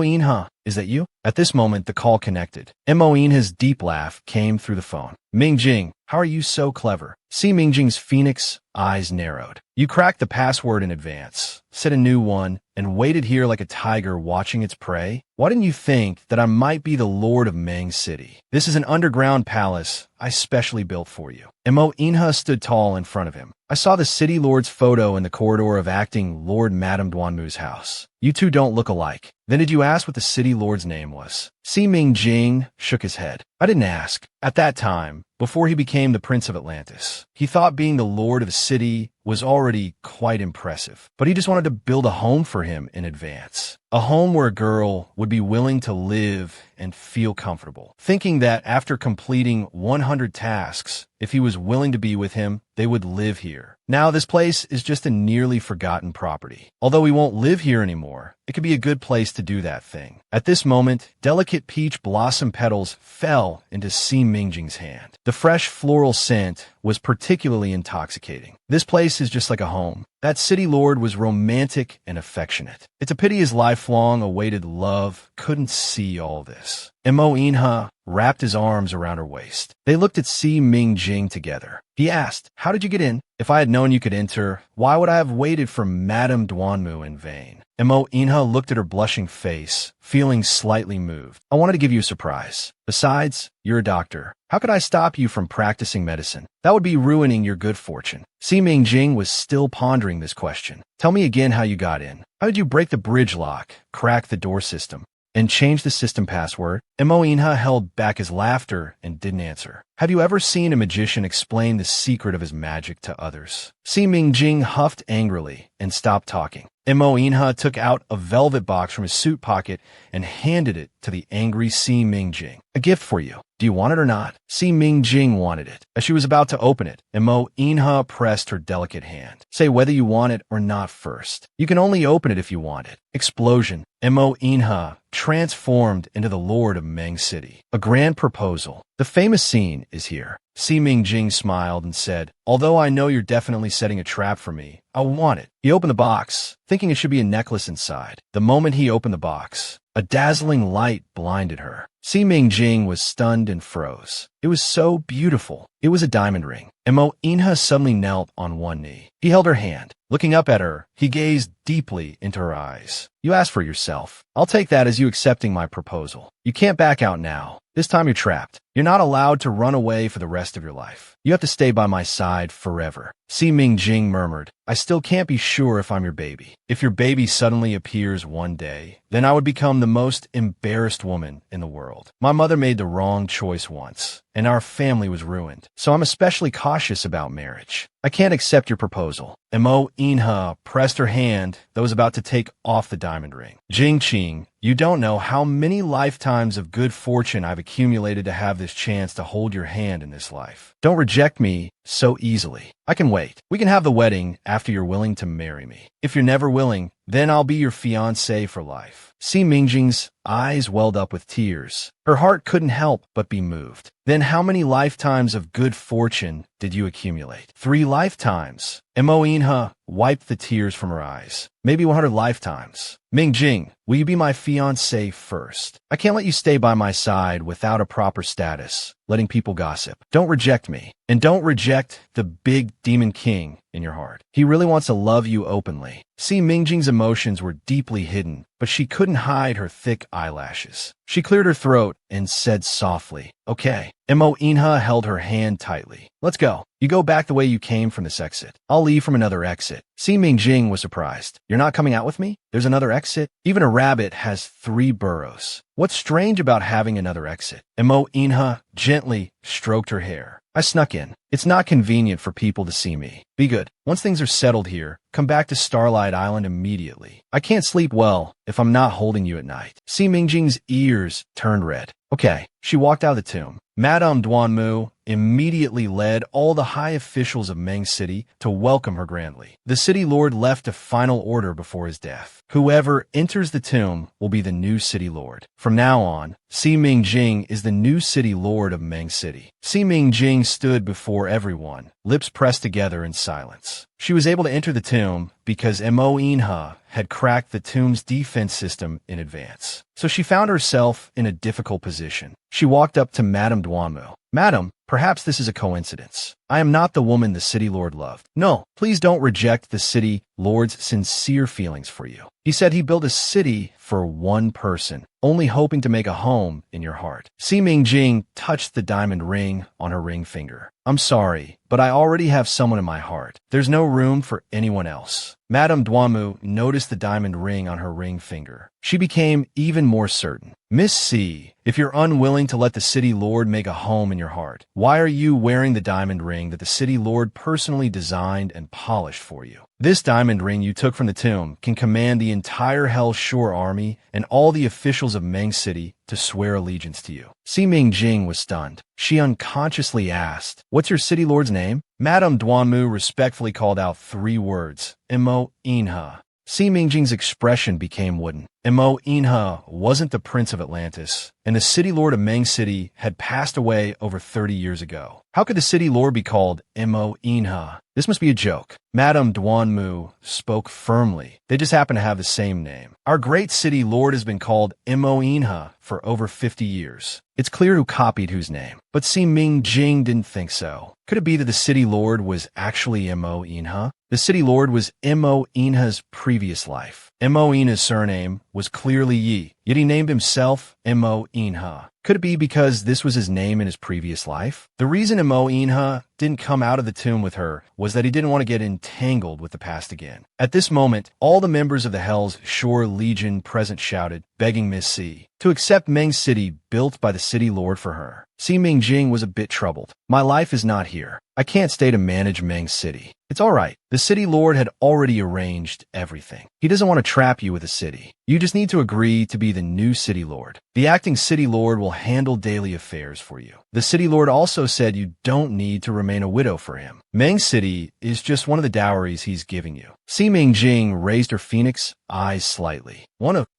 Inha, is that you? At this moment, the call connected. Mo Inha's deep laugh came through the phone. "Mingjing, how are you so clever?" Si Mingjing's phoenix eyes narrowed. "You cracked the password in advance, set a new one, and waited here like a tiger watching its prey? Why didn't you think that I might be the Lord of Meng City? This is an underground palace I specially built for you." Mo Inha stood tall in front of him. "I saw the city lord's photo in the corridor of acting Lord Madame Duanmu's house. You two don't look alike. Then did you ask what the city lord's name was?" Si Mingjing shook his head. "I didn't ask. At that time, before he became the Prince of Atlantis, he thought being the Lord of the city was already quite impressive. But he just wanted to build a home for him in advance. A home where a girl would be willing to live and feel comfortable, thinking that after completing 100 tasks, if he was willing to be with him, they would live here. Now this place is just a nearly forgotten property. Although we won't live here anymore, it could be a good place to do that thing." At this moment, delicate peach blossom petals fell into Si Mingjing's hand. The fresh floral scent was particularly intoxicating. "This place is just like a home." That city lord was romantic and affectionate. It's a pity his lifelong awaited love couldn't see all this. Mo Inha wrapped his arms around her waist. They looked at Si Mingjing together. He asked, "How did you get in?" "If I had known you could enter, why would I have waited for Madame Duanmu in vain?" Mo Inha looked at her blushing face, feeling slightly moved. "I wanted to give you a surprise. Besides, you're a doctor. How could I stop you from practicing medicine? That would be ruining your good fortune." Si Mingjing was still pondering this question. "Tell me again how you got in. How did you break the bridge lock, crack the door system, and change the system password?" Mo Inha held back his laughter and didn't answer. "Have you ever seen a magician explain the secret of his magic to others?" Si Mingjing huffed angrily and stopped talking. Mo Inha took out a velvet box from his suit pocket and handed it to the angry Si Mingjing. A gift for you. Do you want it or not? Si Mingjing wanted it. As she was about to open it, Mo Inha pressed her delicate hand. Say whether you want it or not first. You can only open it if you want it. Explosion. Mo Inha transformed into the Lord of Meng City. A grand proposal. The famous scene is here. Si Mingjing smiled and said, although I know you're definitely setting a trap for me, I want it. He opened the box, thinking it should be a necklace inside. The moment he opened the box, a dazzling light blinded her. Si Mingjing was stunned and froze. It was so beautiful. It was a diamond ring. Mo Inha suddenly knelt on one knee. He held her hand. Looking up at her, he gazed deeply into her eyes. You asked for yourself. I'll take that as you accepting my proposal. You can't back out now. This time you're trapped. You're not allowed to run away for the rest of your life. You have to stay by my side forever. Si Mingjing murmured, I still can't be sure if I'm your baby. If your baby suddenly appears one day, then I would become the most embarrassed woman in the world. My mother made the wrong choice once, and our family was ruined. So I'm especially cautious about marriage. I can't accept your proposal. Mo Inha pressed her hand that was about to take off the diamond ring. Jingqing, you don't know how many lifetimes of good fortune I've accumulated to have this chance to hold your hand in this life. Don't reject me so easily. I can wait. We can have the wedding after you're willing to marry me. If you're never willing, then I'll be your fiancé for life. Si Mingjing's eyes welled up with tears. Her heart couldn't help but be moved. Then how many lifetimes of good fortune did you accumulate? 3 lifetimes. Mo Inha wiped the tears from her eyes. Maybe 100 lifetimes. Mingjing, will you be my fiancé first? I can't let you stay by my side without a proper status, letting people gossip. Don't reject me. And don't reject the big demon king in your heart. He really wants to love you openly. Si Mingjing's emotions were deeply hidden, but she couldn't hide her thick eyelashes. She cleared her throat and said softly, okay. Mo Inha held her hand tightly. Let's go. You go back the way you came from this exit. I'll leave from another exit. Si Mingjing was surprised. You're not coming out with me? There's another exit? Even a rabbit has 3 burrows. What's strange about having another exit? Mo Inha gently stroked her hair. I snuck in. It's not convenient for people to see me. Be good. Once things are settled here, come back to Starlight Island immediately. I can't sleep well if I'm not holding you at night. Si Mingjing's ears turned red. Okay. She walked out of the tomb. Madame Duanmu immediately led all the high officials of Meng City to welcome her grandly. The city lord left a final order before his death. Whoever enters the tomb will be the new city lord. From now on, Si Mingjing is the new city lord of Meng City. Si Mingjing stood before everyone, lips pressed together in silence. She was able to enter the tomb because Mo Inha had cracked the tomb's defense system in advance. So she found herself in a difficult position. She walked up to Madame Duanmu. Madam, perhaps this is a coincidence. I am not the woman the city lord loved. No, please don't reject the city lord's sincere feelings for you. He said he built a city for one person, only hoping to make a home in your heart. Si Mingjing touched the diamond ring on her ring finger. I'm sorry, but I already have someone in my heart. There's no room for anyone else. Madame Duanmu noticed the diamond ring on her ring finger. She became even more certain. Miss C, if you're unwilling to let the city lord make a home in your heart, why are you wearing the diamond ring that the city lord personally designed and polished for you? This diamond ring you took from the tomb can command the entire Hell Shore army and all the officials of Meng City to swear allegiance to you. Si Mingjing was stunned. She unconsciously asked, what's your city lord's name? Madame Duanmu respectfully called out 3 words, Mo Inha. Si Mingjing's expression became wooden. Mo Inha wasn't the Prince of Atlantis, and the city lord of Meng City had passed away over 30 years ago. How could the city lord be called Mo Inha? This must be a joke. Madame Duanmu spoke firmly. They just happen to have the same name. Our great city lord has been called Mo Inha for over 50 years. It's clear who copied whose name. But Si Mingjing didn't think so. Could it be that the city lord was actually Mo Inha? The city lord was Mo Inha's previous life. Mo Inha's surname was clearly Yi, yet he named himself Mo Inha. Could it be because this was his name in his previous life? The reason Mo Inha didn't come out of the tomb with her was that he didn't want to get entangled with the past again. At this moment, all the members of the Hell's Shore Legion present shouted, begging Miss C to accept Meng City built by the city lord for her. Si Mingjing was a bit troubled. My life is not here. I can't stay to manage Meng City. It's It's all right. The city lord had already arranged everything. He doesn't want to trap you with a city. You just need to agree to be the new city lord. The acting city lord will handle daily affairs for you. The city lord also said you don't need to remain a widow for him. Meng City is just one of the dowries he's giving you. Si Mingjing raised her phoenix eyes slightly.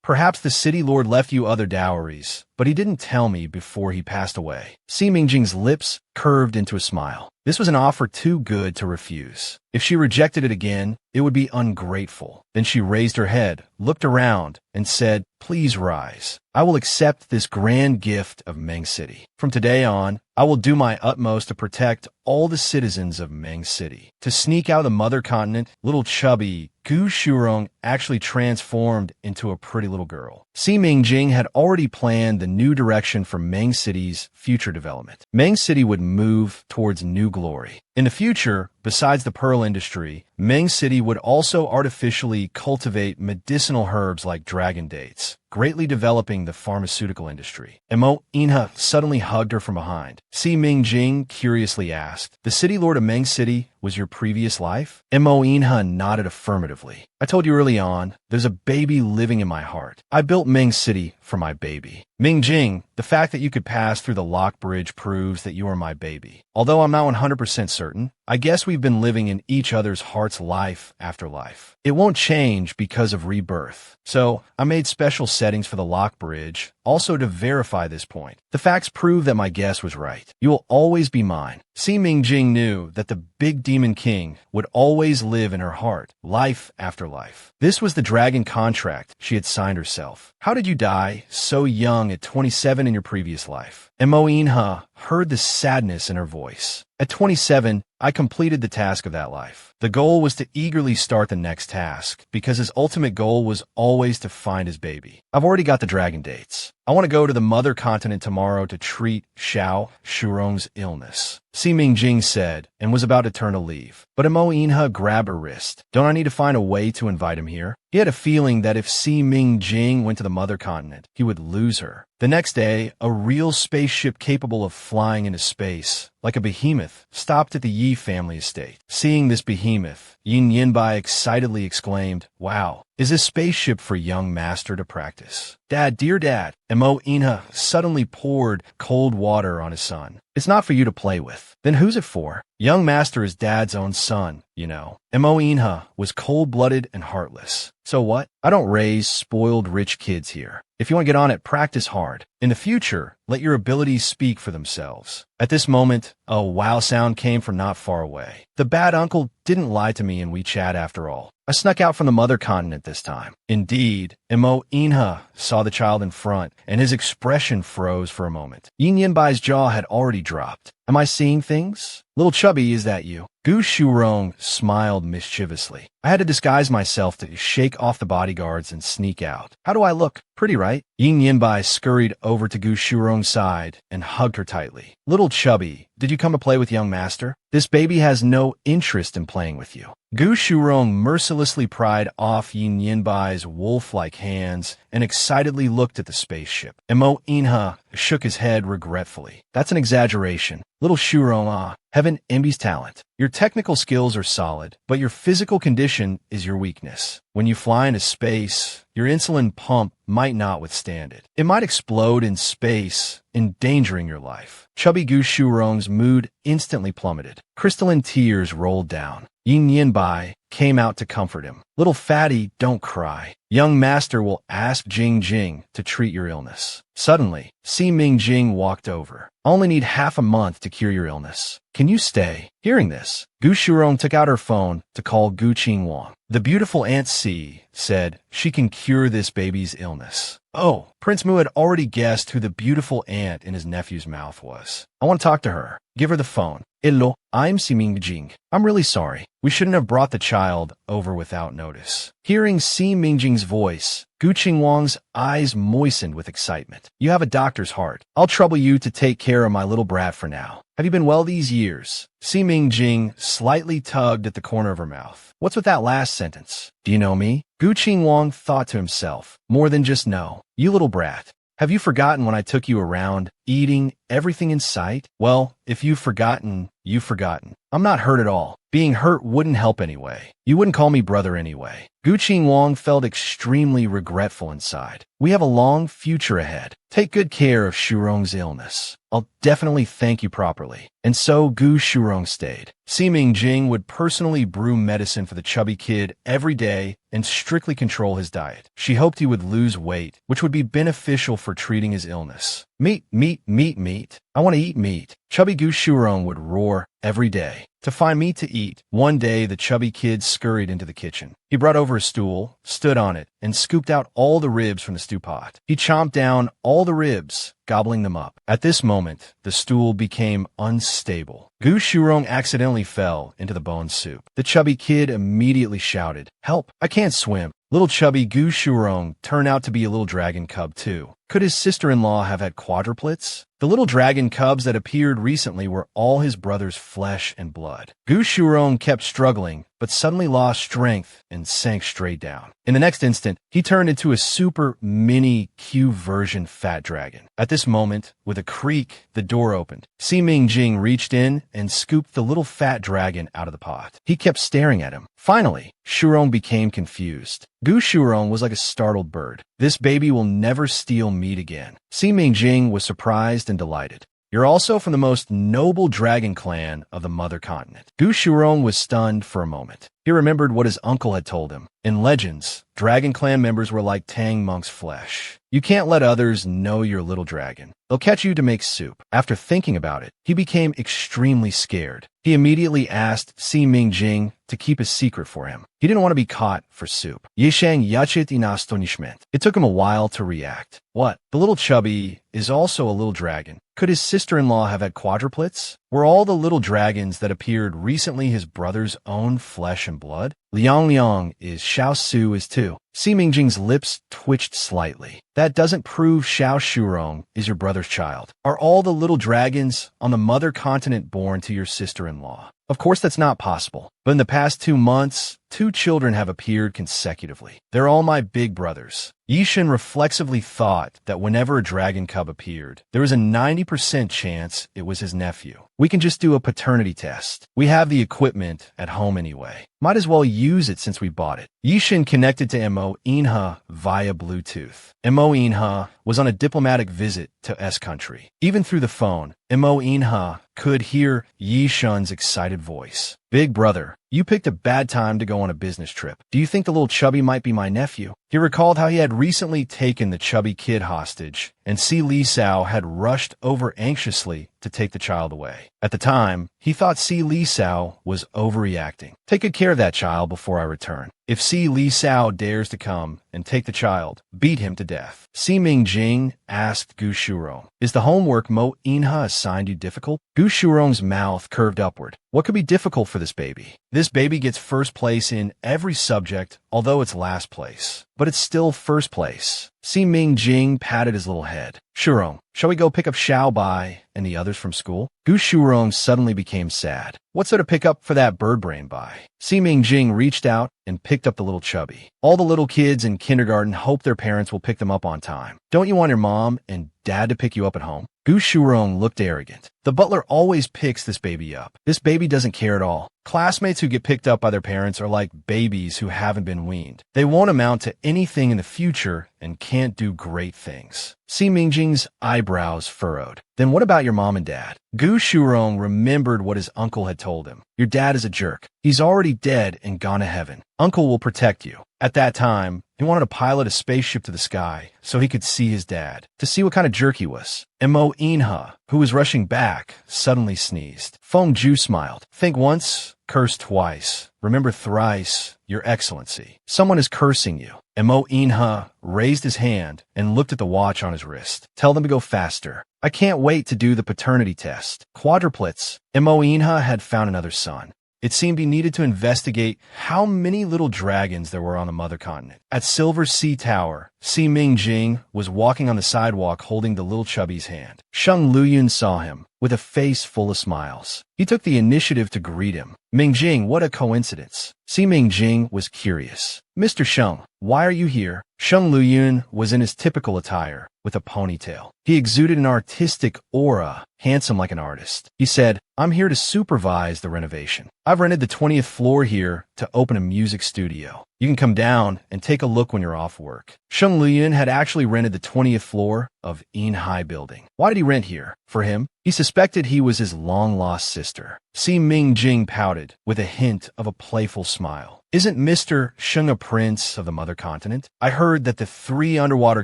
Perhaps the city lord left you other dowries, but he didn't tell me before he passed away. Si Mingjing's lips curved into a smile. This was an offer too good to refuse. If she rejected it again, it would be ungrateful. Then she raised her head, looked around, and said, "Please rise. I will accept this grand gift of Meng City. From today on, I will do my utmost to protect all the citizens of Meng City." To sneak out of the mother continent, little chubby Gu Shurong actually transformed into a pretty little girl. Si Mingjing had already planned the new direction for Meng City's future development. Meng City would move towards new glory. In the future, besides the pearl industry, Meng City would also artificially cultivate medicinal herbs like dragon dates, greatly developing the pharmaceutical industry. Mo Inha suddenly hugged her from behind. Si Mingjing curiously asked, "The city lord of Meng City was your previous life?" Mo Inha nodded affirmatively. "I told you early on, there's a baby living in my heart. I built Meng City for my baby." Mingjing, the fact that you could pass through the lock bridge proves that you are my baby. Although I'm not 100% certain, I guess we've been living in each other's hearts life after life. It won't change because of rebirth. So, I made special settings for the lock bridge, also to verify this point. The facts prove that my guess was right. You will always be mine. Si Mingjing knew that the big demon king would always live in her heart, life after life. This was the dragon contract she had signed herself. How did you die so young at 27 in your previous life? Mo Inha heard the sadness in her voice. At 27, I completed the task of that life. The goal was to eagerly start the next task, because his ultimate goal was always to find his baby. I've already got the dragon dates. I want to go to the mother continent tomorrow to treat Xiao Shurong's illness, Si Mingjing said, and was about to turn to leave. But Mo Inha grabbed her wrist. Don't I need to find a way to invite him here? He had a feeling that if Si Mingjing went to the mother continent, he would lose her. The next day, a real spaceship capable of flying into space, like a behemoth, stopped at the Yi family estate. Seeing this behemoth, Yin Yinbai excitedly exclaimed, "Wow, is this spaceship for young master to practice?" "Dad, dear Dad," Mo Inha suddenly poured cold water on his son. "It's not for you to play with." "Then who's it for?" "Young master is Dad's own son, you know." Mo Inha was cold-blooded and heartless. "So what? I don't raise spoiled rich kids here. If you want to get on it, practice hard. In the future, let your abilities speak for themselves." At this moment, a wow sound came from not far away. The bad uncle didn't lie to me in WeChat after all. I snuck out from the mother continent this time. Indeed, Mo Inha saw the child in front, and his expression froze for a moment. Yin Yinbai's jaw had already dropped. "Am I seeing things? Little chubby, is that you?" Gu Shurong smiled mischievously. "I had to disguise myself to shake off the bodyguards and sneak out. How do I look? Pretty, right?" Yin Yinbai scurried over to Gu Shurong's side and hugged her tightly. "Little chubby, did you come to play with young master? This baby has no interest in playing with you." Gu Shurong mercilessly pried off Yin Yinbai's wolf-like hands and excitedly looked at the spaceship. Mo Inha shook his head regretfully. "That's an exaggeration. Little Shurong, haven't Embi's talent. Your technical skills are solid, but your physical condition is your weakness. When you fly into space, your insulin pump might not withstand it. It might explode in space, endangering your life." Chubby Gu Shurong's mood instantly plummeted. Crystalline tears rolled down. Yin Yinbai came out to comfort him. "Little fatty, don't cry. Young master will ask Jing Jing to treat your illness." Suddenly, Si Mingjing walked over. "I only need half a month to cure your illness. Can you stay?" Hearing this, Gu Shurong took out her phone to call Gu Qingwang. The beautiful Aunt Si said she can cure this baby's illness. Oh, Prince Mu had already guessed who the beautiful aunt in his nephew's mouth was. "I want to talk to her. Give her the phone." "Hello, I'm Si Mingjing. I'm really sorry. We shouldn't have brought the child over without notice." Hearing Si Mingjing's voice, Gu Qingwang's eyes moistened with excitement. "You have a doctor's heart. I'll trouble you to take care of my little brat for now. Have you been well these years?" Si Mingjing slightly tugged at the corner of her mouth. "What's with that last sentence? Do you know me?" Gu Qingwang thought to himself. "More than just know. You little brat. Have you forgotten when I took you around, eating everything in sight? Well, if you've forgotten, you've forgotten. I'm not hurt at all. Being hurt wouldn't help anyway. You wouldn't call me brother anyway. Gu Qingwang felt extremely regretful inside. We have a long future ahead. Take good care of Shurong's illness. I'll definitely thank you properly. And so Gu Shurong stayed. Si Mingjing would personally brew medicine for the chubby kid every day and strictly control his diet. She hoped he would lose weight, which would be beneficial for treating his illness. Meat, meat, meat, meat. I want to eat meat. Chubby Gu Shurong would roar every day to find meat to eat. One day, the chubby kid scurried into the kitchen. He brought over a stool, stood on it, and scooped out all the ribs from the stew pot. He chomped down all the ribs, gobbling them up. At this moment, the stool became unstable. Gu Shurong accidentally fell into the bone soup. The chubby kid immediately shouted, "Help! I can't swim." Little chubby Gu Shurong turned out to be a little dragon cub too. Could his sister-in-law have had quadruplets? The little dragon cubs that appeared recently were all his brother's flesh and blood. Gu Shurong kept struggling, but suddenly lost strength and sank straight down. In the next instant, he turned into a super mini Q version fat dragon. At this moment, with a creak, the door opened. Si Mingjing reached in and scooped the little fat dragon out of the pot. He kept staring at him. Finally, Shurong became confused. Gu Shurong was like a startled bird. This baby will never steal meat again. Si Mingjing was surprised and delighted. You're also from the most noble dragon clan of the mother continent. Gu Shurong was stunned for a moment. He remembered what his uncle had told him. In legends, dragon clan members were like Tang Monk's flesh. You can't let others know your little dragon. They'll catch you to make soup. After thinking about it, he became extremely scared. He immediately asked Si Mingjing to keep a secret for him. He didn't want to be caught for soup. Yishang yachit in astonishment. It took him a while to react. What? The little chubby is also a little dragon. Could his sister-in-law have had quadruplets? Were all the little dragons that appeared recently his brother's own flesh and blood? Liang Liang is, Xiao Su is too. Si Mingjing's lips twitched slightly. That doesn't prove Xiao Shurong is your brother's child. Are all the little dragons on the mother continent born to your sister-in-law? Of course that's not possible. But in the past 2 months, 2 children have appeared consecutively. They're all my big brothers. Yishin reflexively thought that whenever a dragon cub appeared, there was a 90% chance it was his nephew. We can just do a paternity test. We have the equipment at home anyway. Might as well use it since we bought it. Yishin connected to Mo Inha via Bluetooth. Mo Inha was on a diplomatic visit to S country. Even through the phone, Mo Inha could hear Yishin's excited voice. Big brother, you picked a bad time to go on a business trip. Do you think the little chubby might be my nephew? He recalled how he had recently taken the chubby kid hostage, and Si Li Sao had rushed over anxiously to take the child away. At the time, he thought Si Li Sao was overreacting. Take good care of that child before I return. If Si Li Sao dares to come and take the child, beat him to death. Si Mingjing asked Gu Shurong, is the homework Mo Inha assigned you difficult? Gu Shurong's mouth curved upward. What could be difficult for this baby? This baby gets first place in every subject, although it's last place. But it's still first place. Si Mingjing patted his little head. Shurong, shall we go pick up Xiao Bai and the others from school? Gu Shurong suddenly became sad. What's there to pick up for that bird brain Bai? Si Mingjing reached out and picked up the little chubby. All the little kids in kindergarten hope their parents will pick them up on time. Don't you want your mom and dad to pick you up at home? Gu Shurong looked arrogant. The butler always picks this baby up. This baby doesn't care at all. Classmates who get picked up by their parents are like babies who haven't been weaned. They won't amount to anything in the future and can't do great things. Si Mingjing's eyebrows furrowed. Then what about your mom and dad? Gu Shurong remembered what his uncle had told him. Your dad is a jerk. He's already dead and gone to heaven. Uncle will protect you. At that time, he wanted to pilot a spaceship to the sky so he could see his dad, to see what kind of jerk he was. Mo Inha, who was rushing back, suddenly sneezed. Feng Ju smiled. Think once, curse twice. Remember thrice, your excellency. Someone is cursing you. Mo Inha raised his hand and looked at the watch on his wrist. Tell them to go faster. I can't wait to do the paternity test. Quadruplets. Mo Inha had found another son. It seemed he needed to investigate how many little dragons there were on the mother continent. At Silver Sea Tower, Si Mingjing was walking on the sidewalk holding the little chubby's hand. Sheng Luyun saw him, with a face full of smiles. He took the initiative to greet him. Mingjing, what a coincidence. Si Mingjing was curious. Mr. Sheng, why are you here? Sheng Luyun was in his typical attire, with a ponytail. He exuded an artistic aura, handsome like an artist. He said, I'm here to supervise the renovation. I've rented the 20th floor here to open a music studio. You can come down and take a look when you're off work. Sheng Luyun had actually rented the 20th floor of Inhai building. Why did he rent here? For him? He suspected he was his long-lost sister. Si Mingjing pouted, with a hint of a playful smile. Isn't Mr. Sheng a prince of the mother continent? I heard that the 3 underwater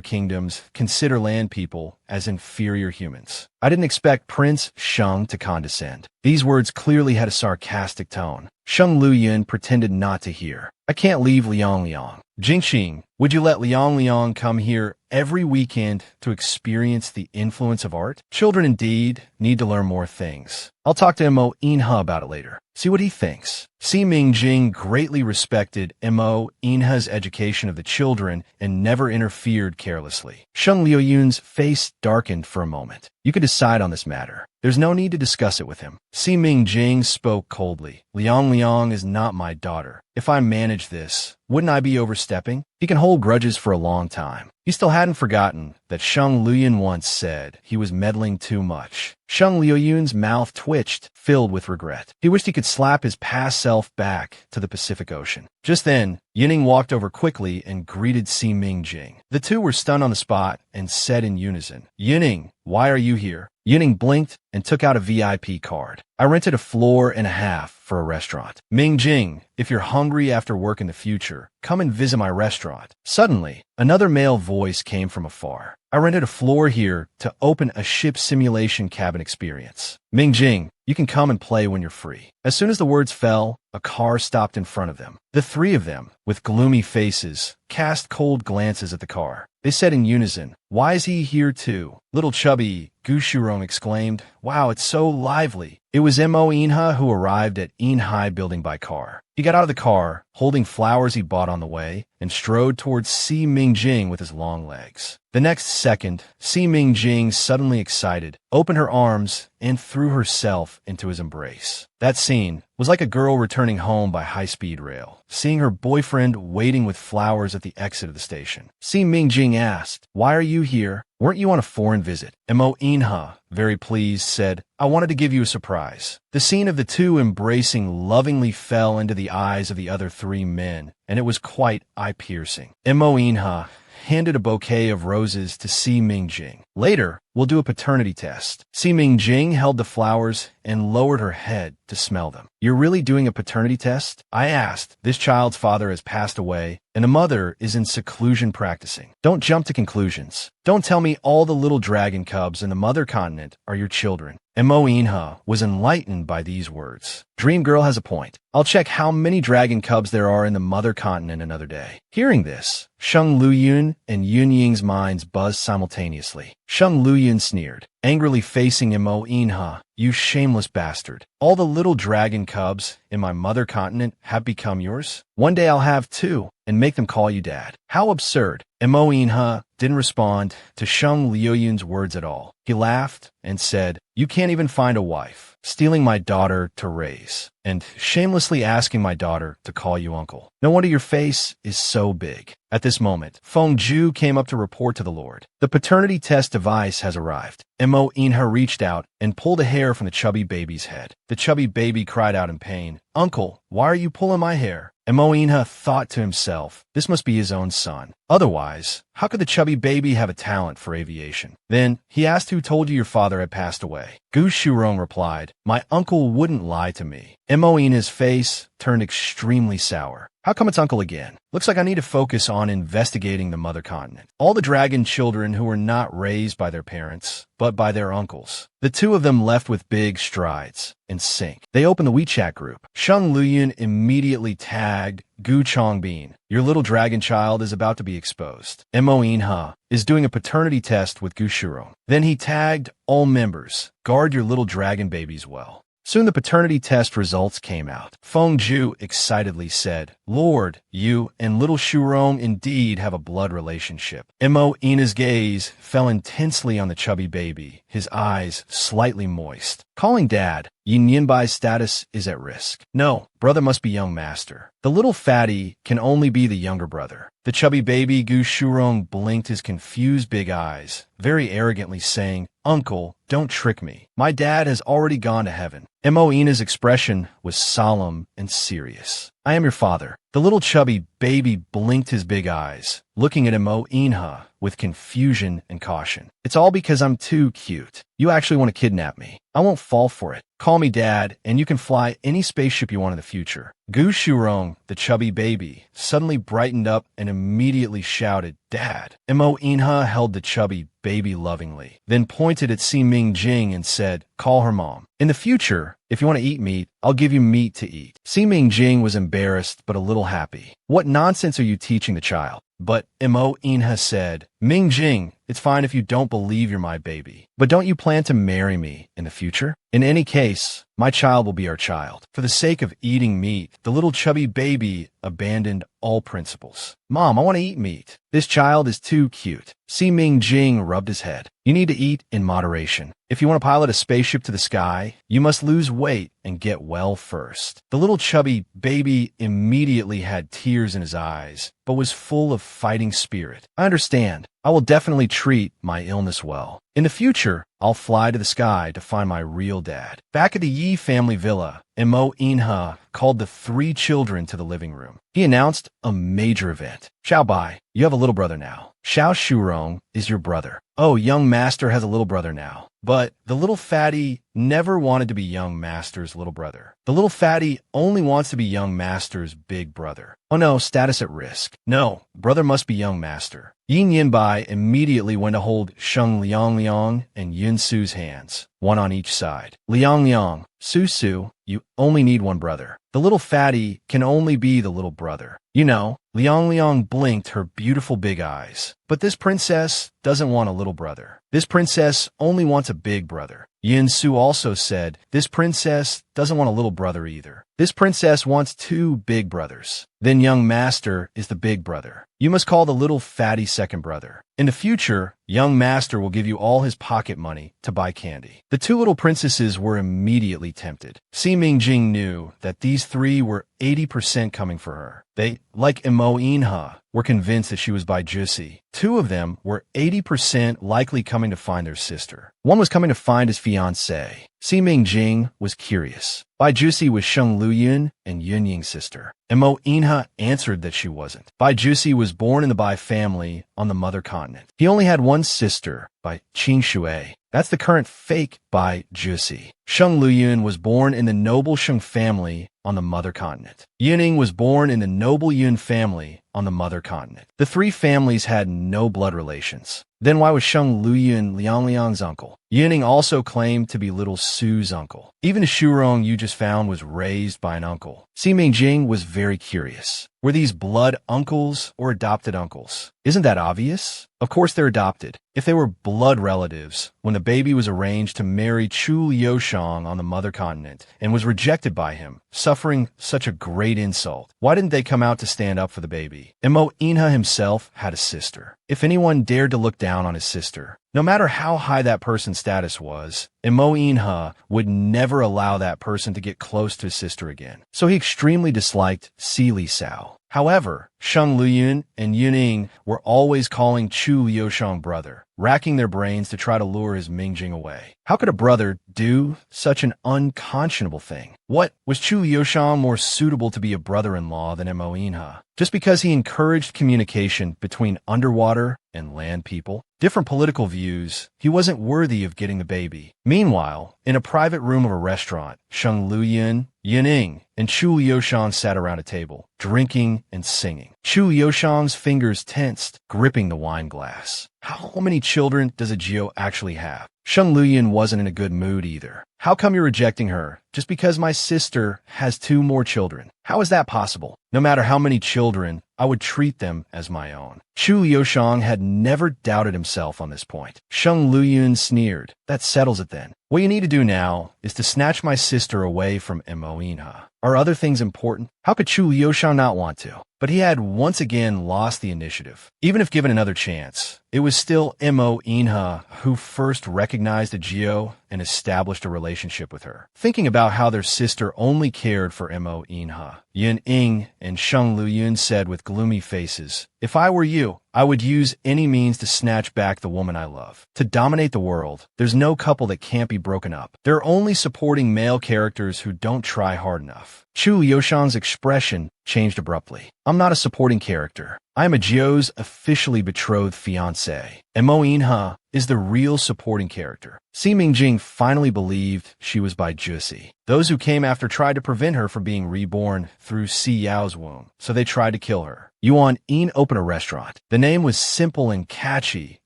kingdoms consider land people as inferior humans. I didn't expect Prince Sheng to condescend. These words clearly had a sarcastic tone. Sheng Luyun pretended not to hear. I can't leave Liang Liang. Jingxing, would you let Liang Liang come here every weekend to experience the influence of art? Children indeed need to learn more things. I'll talk to Mo Inha about it later. See what he thinks. Si Mingjing greatly respected Mo Inha's education of the children and never interfered carelessly. Sheng Luyun's face darkened for a moment. You could decide on this matter. There's no need to discuss it with him. Si Mingjing spoke coldly. Liang Liang is not my daughter. If I manage this, wouldn't I be overstepping? He can hold grudges for a long time. He still hadn't forgotten that Sheng Luyun once said he was meddling too much. Sheng Luyun's mouth twitched, filled with regret. He wished he could slap his past self back to the Pacific Ocean. Just then, Yining walked over quickly and greeted Si Mingjing. The two were stunned on the spot and said in unison, Yining, why are you here? Yining blinked and took out a VIP card. I rented a floor and a half for a restaurant. Mingjing, if you're hungry after work in the future, come and visit my restaurant. Suddenly, another male voice came from afar. I rented a floor here to open a ship simulation cabin experience. Mingjing, you can come and play when you're free. As soon as the words fell, a car stopped in front of them. The 3 of them, with gloomy faces, cast cold glances at the car. They said in unison, why is he here too? Little chubby Gu Shurong exclaimed, wow, it's so lively. It was Mo Inha who arrived at Inhai building by car. He got out of the car, holding flowers he bought on the way, and strode towards Si Mingjing with his long legs. The next second, Si Mingjing, suddenly excited, opened her arms and threw herself into his embrace. That scene was like a girl returning home by high-speed rail, seeing her boyfriend waiting with flowers at the exit of the station. Si Mingjing asked, why are you here? Weren't you on a foreign visit? Mo Inha, very pleased, said, I wanted to give you a surprise. The scene of the two embracing lovingly fell into the eyes of the other 3 men, and it was quite eye-piercing. Mo Inha handed a bouquet of roses to Si Mingjing. Later, we'll do a paternity test. Si Mingjing held the flowers and lowered her head to smell them. You're really doing a paternity test? I asked. This child's father has passed away, and the mother is in seclusion practicing. Don't jump to conclusions. Don't tell me all the little dragon cubs in the mother continent are your children. Mo Inha was enlightened by these words. Dream Girl has a point. I'll check how many dragon cubs there are in the mother continent another day. Hearing this, Sheng Luyun and Yun Ying's minds buzzed simultaneously. Sheng Luyun sneered, angrily facing Mo Inha. You shameless bastard. All the little dragon cubs in my mother continent have become yours? One day I'll have 2 and make them call you dad. How absurd. Mo Inha didn't respond to Sheng Luyun's words at all. He laughed and said, you can't even find a wife, stealing my daughter to raise, and shamelessly asking my daughter to call you uncle. No wonder your face is so big. At this moment, Feng Zhu came up to report to the Lord. The paternity test device has arrived. Mo Inha reached out and pulled a hair from the chubby baby's head. The chubby baby cried out in pain, Uncle, why are you pulling my hair? Mo Inha thought to himself, this must be his own son. Otherwise, how could the chubby baby have a talent for aviation? Then, he asked who told you your father had passed away. Gu Shurong replied, my uncle wouldn't lie to me. Mo Inha's face turned extremely sour. How come it's uncle again? Looks like I need to focus on investigating the mother continent. All the dragon children who were not raised by their parents, but by their uncles. The 2 of them left with big strides, in sync. They opened the WeChat group. Sheng Luyun immediately tagged Gu Chongbin. Your little dragon child is about to be exposed. Mo Inha is doing a paternity test with Gu Shurong. Then he tagged all members. Guard your little dragon babies well. Soon the paternity test results came out. Feng Ju excitedly said, "Lord, you and little Shurong indeed have a blood relationship." Mo Ina's gaze fell intensely on the chubby baby, his eyes slightly moist. Calling Dad, Yin Yinbai's status is at risk. No, brother must be young master. The little fatty can only be the younger brother. The chubby baby Gu Shurong blinked his confused big eyes, very arrogantly saying, "Uncle, don't trick me. My dad has already gone to heaven." Mo Ina's expression was solemn and serious. "I am your father." The little chubby baby blinked his big eyes, looking at Mo Inha with confusion and caution. "It's all because I'm too cute. You actually want to kidnap me. I won't fall for it. Call me Dad, and you can fly any spaceship you want in the future." Gu Shurong, the chubby baby, suddenly brightened up and immediately shouted, "Dad." Mo Inha held the chubby baby lovingly, then pointed at Si Ming Jing and said, "Call her mom. In the future, if you want to eat meat, I'll give you meat to eat." Si Ming Jing was embarrassed but a little happy. "What nonsense are you teaching the child?" But Mo Inha said, "Ming Jing, it's fine if you don't believe you're my baby. But don't you plan to marry me in the future? In any case, my child will be our child." For the sake of eating meat, the little chubby baby abandoned all principles. "Mom, I want to eat meat. This child is too cute." Si Ming Jing rubbed his head. "You need to eat in moderation. If you want to pilot a spaceship to the sky, you must lose weight and get well first." The little chubby baby immediately had tears in his eyes, but was full of fighting spirit. "I understand. I will definitely treat my illness well. In the future, I'll fly to the sky to find my real dad." Back at the Yi family villa, Mo Inha called the 3 children to the living room. He announced a major event. "Xiao Bai, you have a little brother now. Xiao Shurong is your brother. Oh, young master has a little brother now." But the little fatty never wanted to be young master's little brother. The little fatty only wants to be young master's big brother. "Oh no, status at risk. No, brother must be young master." Yin Yinbai immediately went to hold Sheng Liang and Yun Su's hands, one on each side. "Liang, Su, you only need one brother. The little fatty can only be the little brother. You know." Liang blinked her beautiful big eyes. "But this princess doesn't want a little brother. This princess only wants a big brother." Yin Su also said, "This princess doesn't want a little brother either. This princess wants 2 big brothers. Then young master is the big brother. You must call the little fatty second brother. In the future, young master will give you all his pocket money to buy candy." The 2 little princesses were immediately tempted. Si Ming Jing knew that these 3 were 80% coming for her. They, like Mo Inha, were convinced that she was by Jusi. 2 of them were 80% likely coming to find their sister. One was coming to find his fiancée. Si Ming Jing was curious. Bai Jusi was Sheng Luyun and Yun Ying's sister. Mo Inha answered that she wasn't. Bai Jusi was born in the Bai family on the mother continent. He only had one sister, Bai Qing Shui. That's the current fake Bai Jusi. Sheng Luyun was born in the noble Sheng family on the mother continent. Yuning was born in the noble Yun family on the mother continent. The 3 families had no blood relations. Then why was Sheng Luyun Liang's uncle? Yuning also claimed to be little Su's uncle. Even Shurong you just found was raised by an uncle. Si Ming Jing was very curious. Were these blood uncles or adopted uncles? Isn't that obvious? Of course they're adopted. If they were blood relatives, when the baby was arranged to marry Chu Liushang on the mother continent and was rejected by him, suffering such a great insult, why didn't they come out to stand up for the baby? Mo Inha himself had a sister. If anyone dared to look down on his sister, no matter how high that person's status was, Mo Inha would never allow that person to get close to his sister again. So he extremely disliked Si Li Sao. However, Sheng Luyun and Yuning were always calling Chu Liushang brother, racking their brains to try to lure his Mingjing away. How could a brother do such an unconscionable thing? What, was Chu Liushang more suitable to be a brother-in-law than Mo Inha? Just because he encouraged communication between underwater and land people? Different political views, he wasn't worthy of getting the baby. Meanwhile, in a private room of a restaurant, Sheng Luyun, Yuning, and Chu Liushang sat around a table, drinking and singing. Chu Liushang's fingers tensed, gripping the wine glass. How many children does a Geo actually have? Sheng Luyun wasn't in a good mood either. How come you're rejecting her just because my sister has 2 more children? How is that possible? No matter how many children, I would treat them as my own. Chu Liushang had never doubted himself on this point. Sheng Luyun sneered. That settles it then. What you need to do now is to snatch my sister away from Mo Inha. Are other things important? How could Chu Liushang not want to? But he had once again lost the initiative. Even if given another chance, it was still Mo Inha who first recognized Ajio and established a relationship with her. Thinking about how their sister only cared for Mo Inha, Yun Ying and Sheng Luyun said with gloomy faces, "If I were you, I would use any means to snatch back the woman I love. To dominate the world, there's no couple that can't be broken up. They're only supporting male characters who don't try hard enough." Chu Liushang's expression changed abruptly. "I'm not a supporting character. I am Ajio's officially betrothed fiancé. And Mo Inha is the real supporting character." Si Mingjing finally believed she was by Jusi. Those who came after tried to prevent her from being reborn through Si Yao's womb, so they tried to kill her. Yuan Yin opened a restaurant. The name was simple and catchy,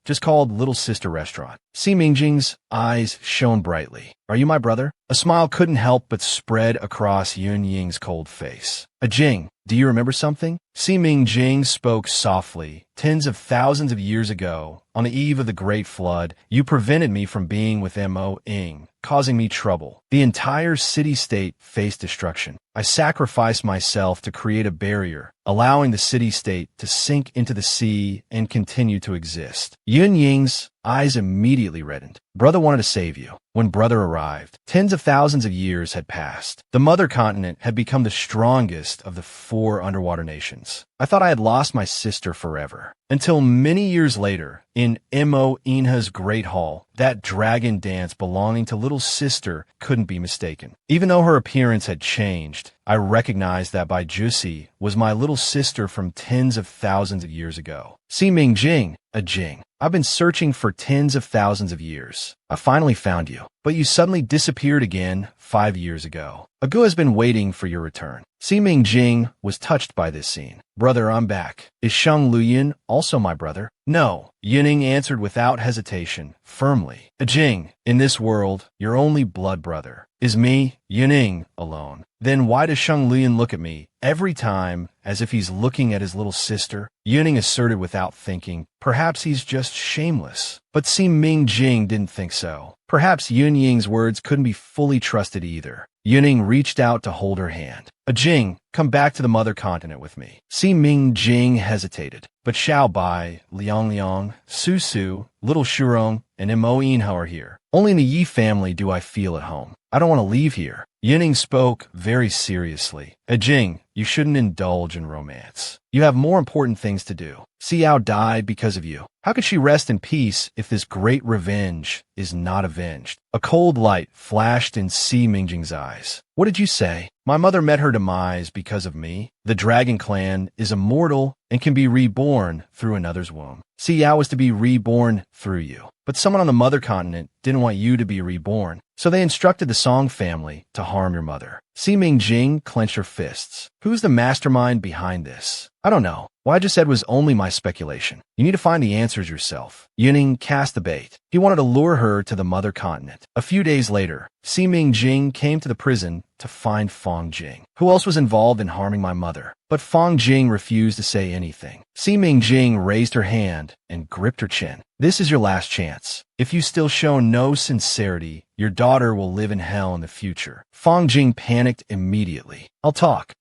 just called Little Sister Restaurant. Si Mingjing's eyes shone brightly. "Are you my brother?" A smile couldn't help but spread across Yun Ying's cold face. "Jing, do you remember something?" Si Mingjing spoke softly. "Tens of thousands of years ago, on the eve of the Great Flood, you prevented me from being with Mo Ing, causing me trouble. The entire city-state faced destruction. I sacrificed myself to create a barrier, allowing the city-state to sink into the sea and continue to exist." Yun Ying's eyes immediately reddened. "Brother wanted to save you. When brother arrived, tens of thousands of years had passed. The mother continent had become the strongest of the 4 underwater nations. I thought I had lost my sister forever. Until many years later, in Mo Inha's Great Hall, that dragon dance belonging to little sister couldn't be mistaken. Even though her appearance had changed, I recognized that Bai Jusi was my little sister from tens of thousands of years ago. Si Mingjing, Jing. I've been searching for tens of thousands of years. I finally found you, but you suddenly disappeared again 5 years ago. Agu has been waiting for your return." Si Mingjing was touched by this scene. "Brother, I'm back. Is Sheng Luyun also my brother?" "No," Yuning answered without hesitation, firmly. "Jing, in this world, your only blood brother is me, Yuning, alone. Then why does Sheng Luyun look at me every time as if he's looking at his little sister?" Yuning asserted without thinking. Perhaps he's just shameless. But Si Mingjing didn't think so. Perhaps Yun Ying's words couldn't be fully trusted either. Yuning reached out to hold her hand. "Jing, come back to the mother continent with me." Si Mingjing hesitated. "But Xiao Bai, Liang Liang, Su Su, Little Shurong, and Mo Inha are here. Only in the Yi family do I feel at home. I don't want to leave here." Yuning spoke very seriously. "Jing, you shouldn't indulge in romance. You have more important things to do. Xiao died because of you. How could she rest in peace if this great revenge is not avenged?" A cold light flashed in Si Mingjing's eyes. "What did you say?" "My mother met her demise because of me. The dragon clan is immortal and can be reborn through another's womb. Xiao was to be reborn through you. But someone on the mother continent didn't want you to be reborn, so they instructed the Song family to harm your mother." Si Mingjing clenched her fists. "Who's the mastermind behind this?" "I don't know. What I just said was only my speculation. You need to find the answers yourself." Yuning cast the bait. He wanted to lure her to the mother continent. A few days later, Si Mingjing came to the prison to find Fong Jing. "Who else was involved in harming my mother?" But Fong Jing refused to say anything. Si Mingjing raised her hand and gripped her chin. "This is your last chance. If you still show no sincerity, your daughter will live in hell in the future." Fong Jing panicked immediately. I'll talk.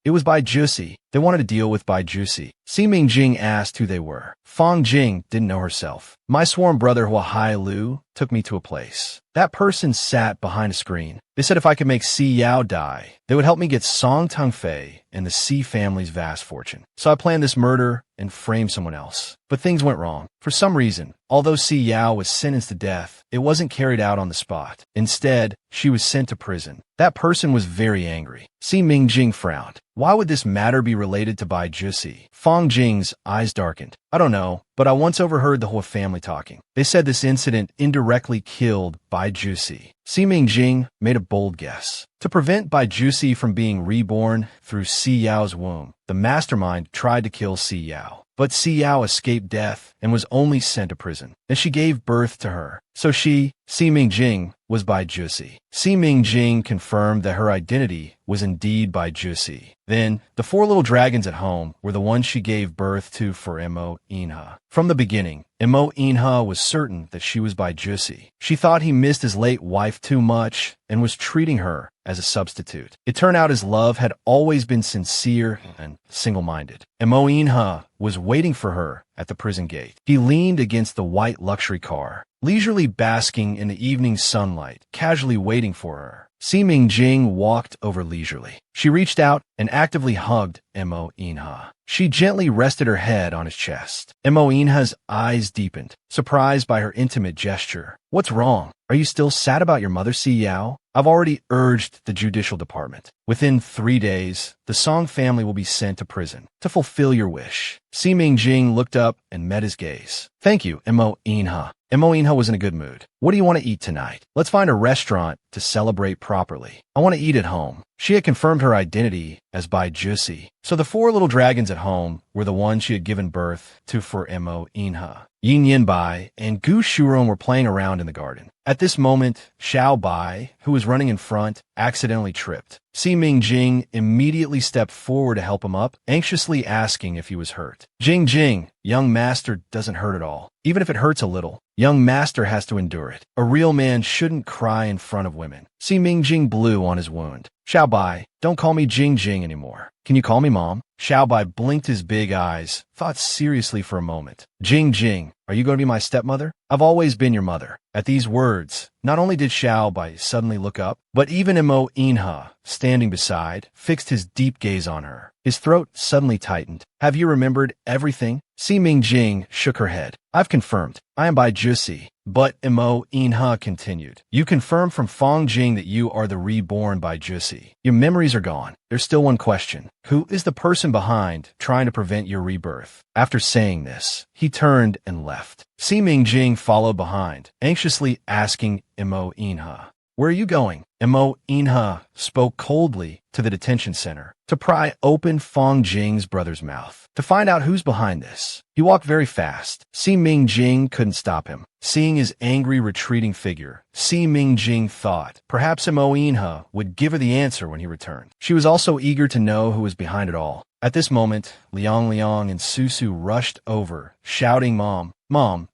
It was Bai Jusi. They wanted to deal with Bai Jusi." Si Mingjing asked who they were. Fong Jing didn't know herself. "My sworn brother Huahai Lu took me to a place. That person sat behind a screen. They said if I could make Si Yao die, they would help me get Song Tongfei and the Si family's vast fortune. So I planned this murder and framed someone else. But things went wrong. For some reason, although Si Yao was sentenced to death, it wasn't carried out on the spot. Instead, she was sent to prison. That person was very angry." Si Mingjing frowned. "Why would this matter be related to Bai Jusi?" Fong Jing's eyes darkened. "I don't know, but I once overheard the whole family talking. They said this incident indirectly killed Bai Jusi." Si Mingjing made a bold guess. To prevent Bai Jusi from being reborn through Si Yao's womb, the mastermind tried to kill Si Yao. But Si Yao escaped death and was only sent to prison. Then she gave birth to her. So she, Si Mingjing, was by Juicy. Si Mingjing confirmed that her identity was indeed by Juicy. Then, the four little dragons at home were the ones she gave birth to for Mo Inha. From the beginning, Mo Inha was certain that she was by Juicy. She thought he missed his late wife too much and was treating her as a substitute. It turned out his love had always been sincere and single-minded. Mo Inha was waiting for her at the prison gate. He leaned against the white luxury car, leisurely basking in the evening sunlight, casually waiting for her. Si Mingjing walked over leisurely. She reached out and actively hugged Mo Inha. She gently rested her head on his chest. Mo Inha's eyes deepened, surprised by her intimate gesture. "What's wrong? Are you still sad about your mother, Si Yao? I've already urged the judicial department. Within 3 days, the Song family will be sent to prison to fulfill your wish." Si Mingjing looked up and met his gaze. "Thank you, Mo Inha." Mo Inha was in a good mood. "What do you want to eat tonight? Let's find a restaurant to celebrate properly. I want to eat at home." She had confirmed her identity as by Juicy. So the four little dragons at home were the ones she had given birth to for Mo Inha. Yin Yinbai and Gu Shurong were playing around in the garden. At this moment, Xiao Bai, who was running in front, accidentally tripped. Si Mingjing immediately stepped forward to help him up, anxiously asking if he was hurt. Jing, young master doesn't hurt at all. Even if it hurts a little, young master has to endure it. A real man shouldn't cry in front of women. Si Mingjing blew on his wound. Xiao Bai, don't call me Jing anymore. Can you call me Mom? Xiao Bai blinked his big eyes, thought seriously for a moment. Jing, are you going to be my stepmother? I've always been your mother. At these words, not only did Xiao Bai suddenly look up, but even Mo Inha, standing beside, fixed his deep gaze on her. His throat suddenly tightened. "Have you remembered everything?" Si Mingjing shook her head. "I've confirmed. I am by Juicy." But Mo Inha continued. "You confirm from Fong Jing that you are the reborn by Juicy. Your memories are gone. There's still one question. Who is the person behind trying to prevent your rebirth?" After saying this, he turned and left. Si Mingjing followed behind, anxiously asking Mo Inha, "Where are you going?" Mo Inha spoke coldly to the detention center to pry open Fong Jing's brother's mouth, to find out who's behind this. He walked very fast. Si Mingjing couldn't stop him. Seeing his angry, retreating figure, Si Mingjing thought perhaps Mo Inha would give her the answer when he returned. She was also eager to know who was behind it all. At this moment, Liang and Susu rushed over, shouting, Mom,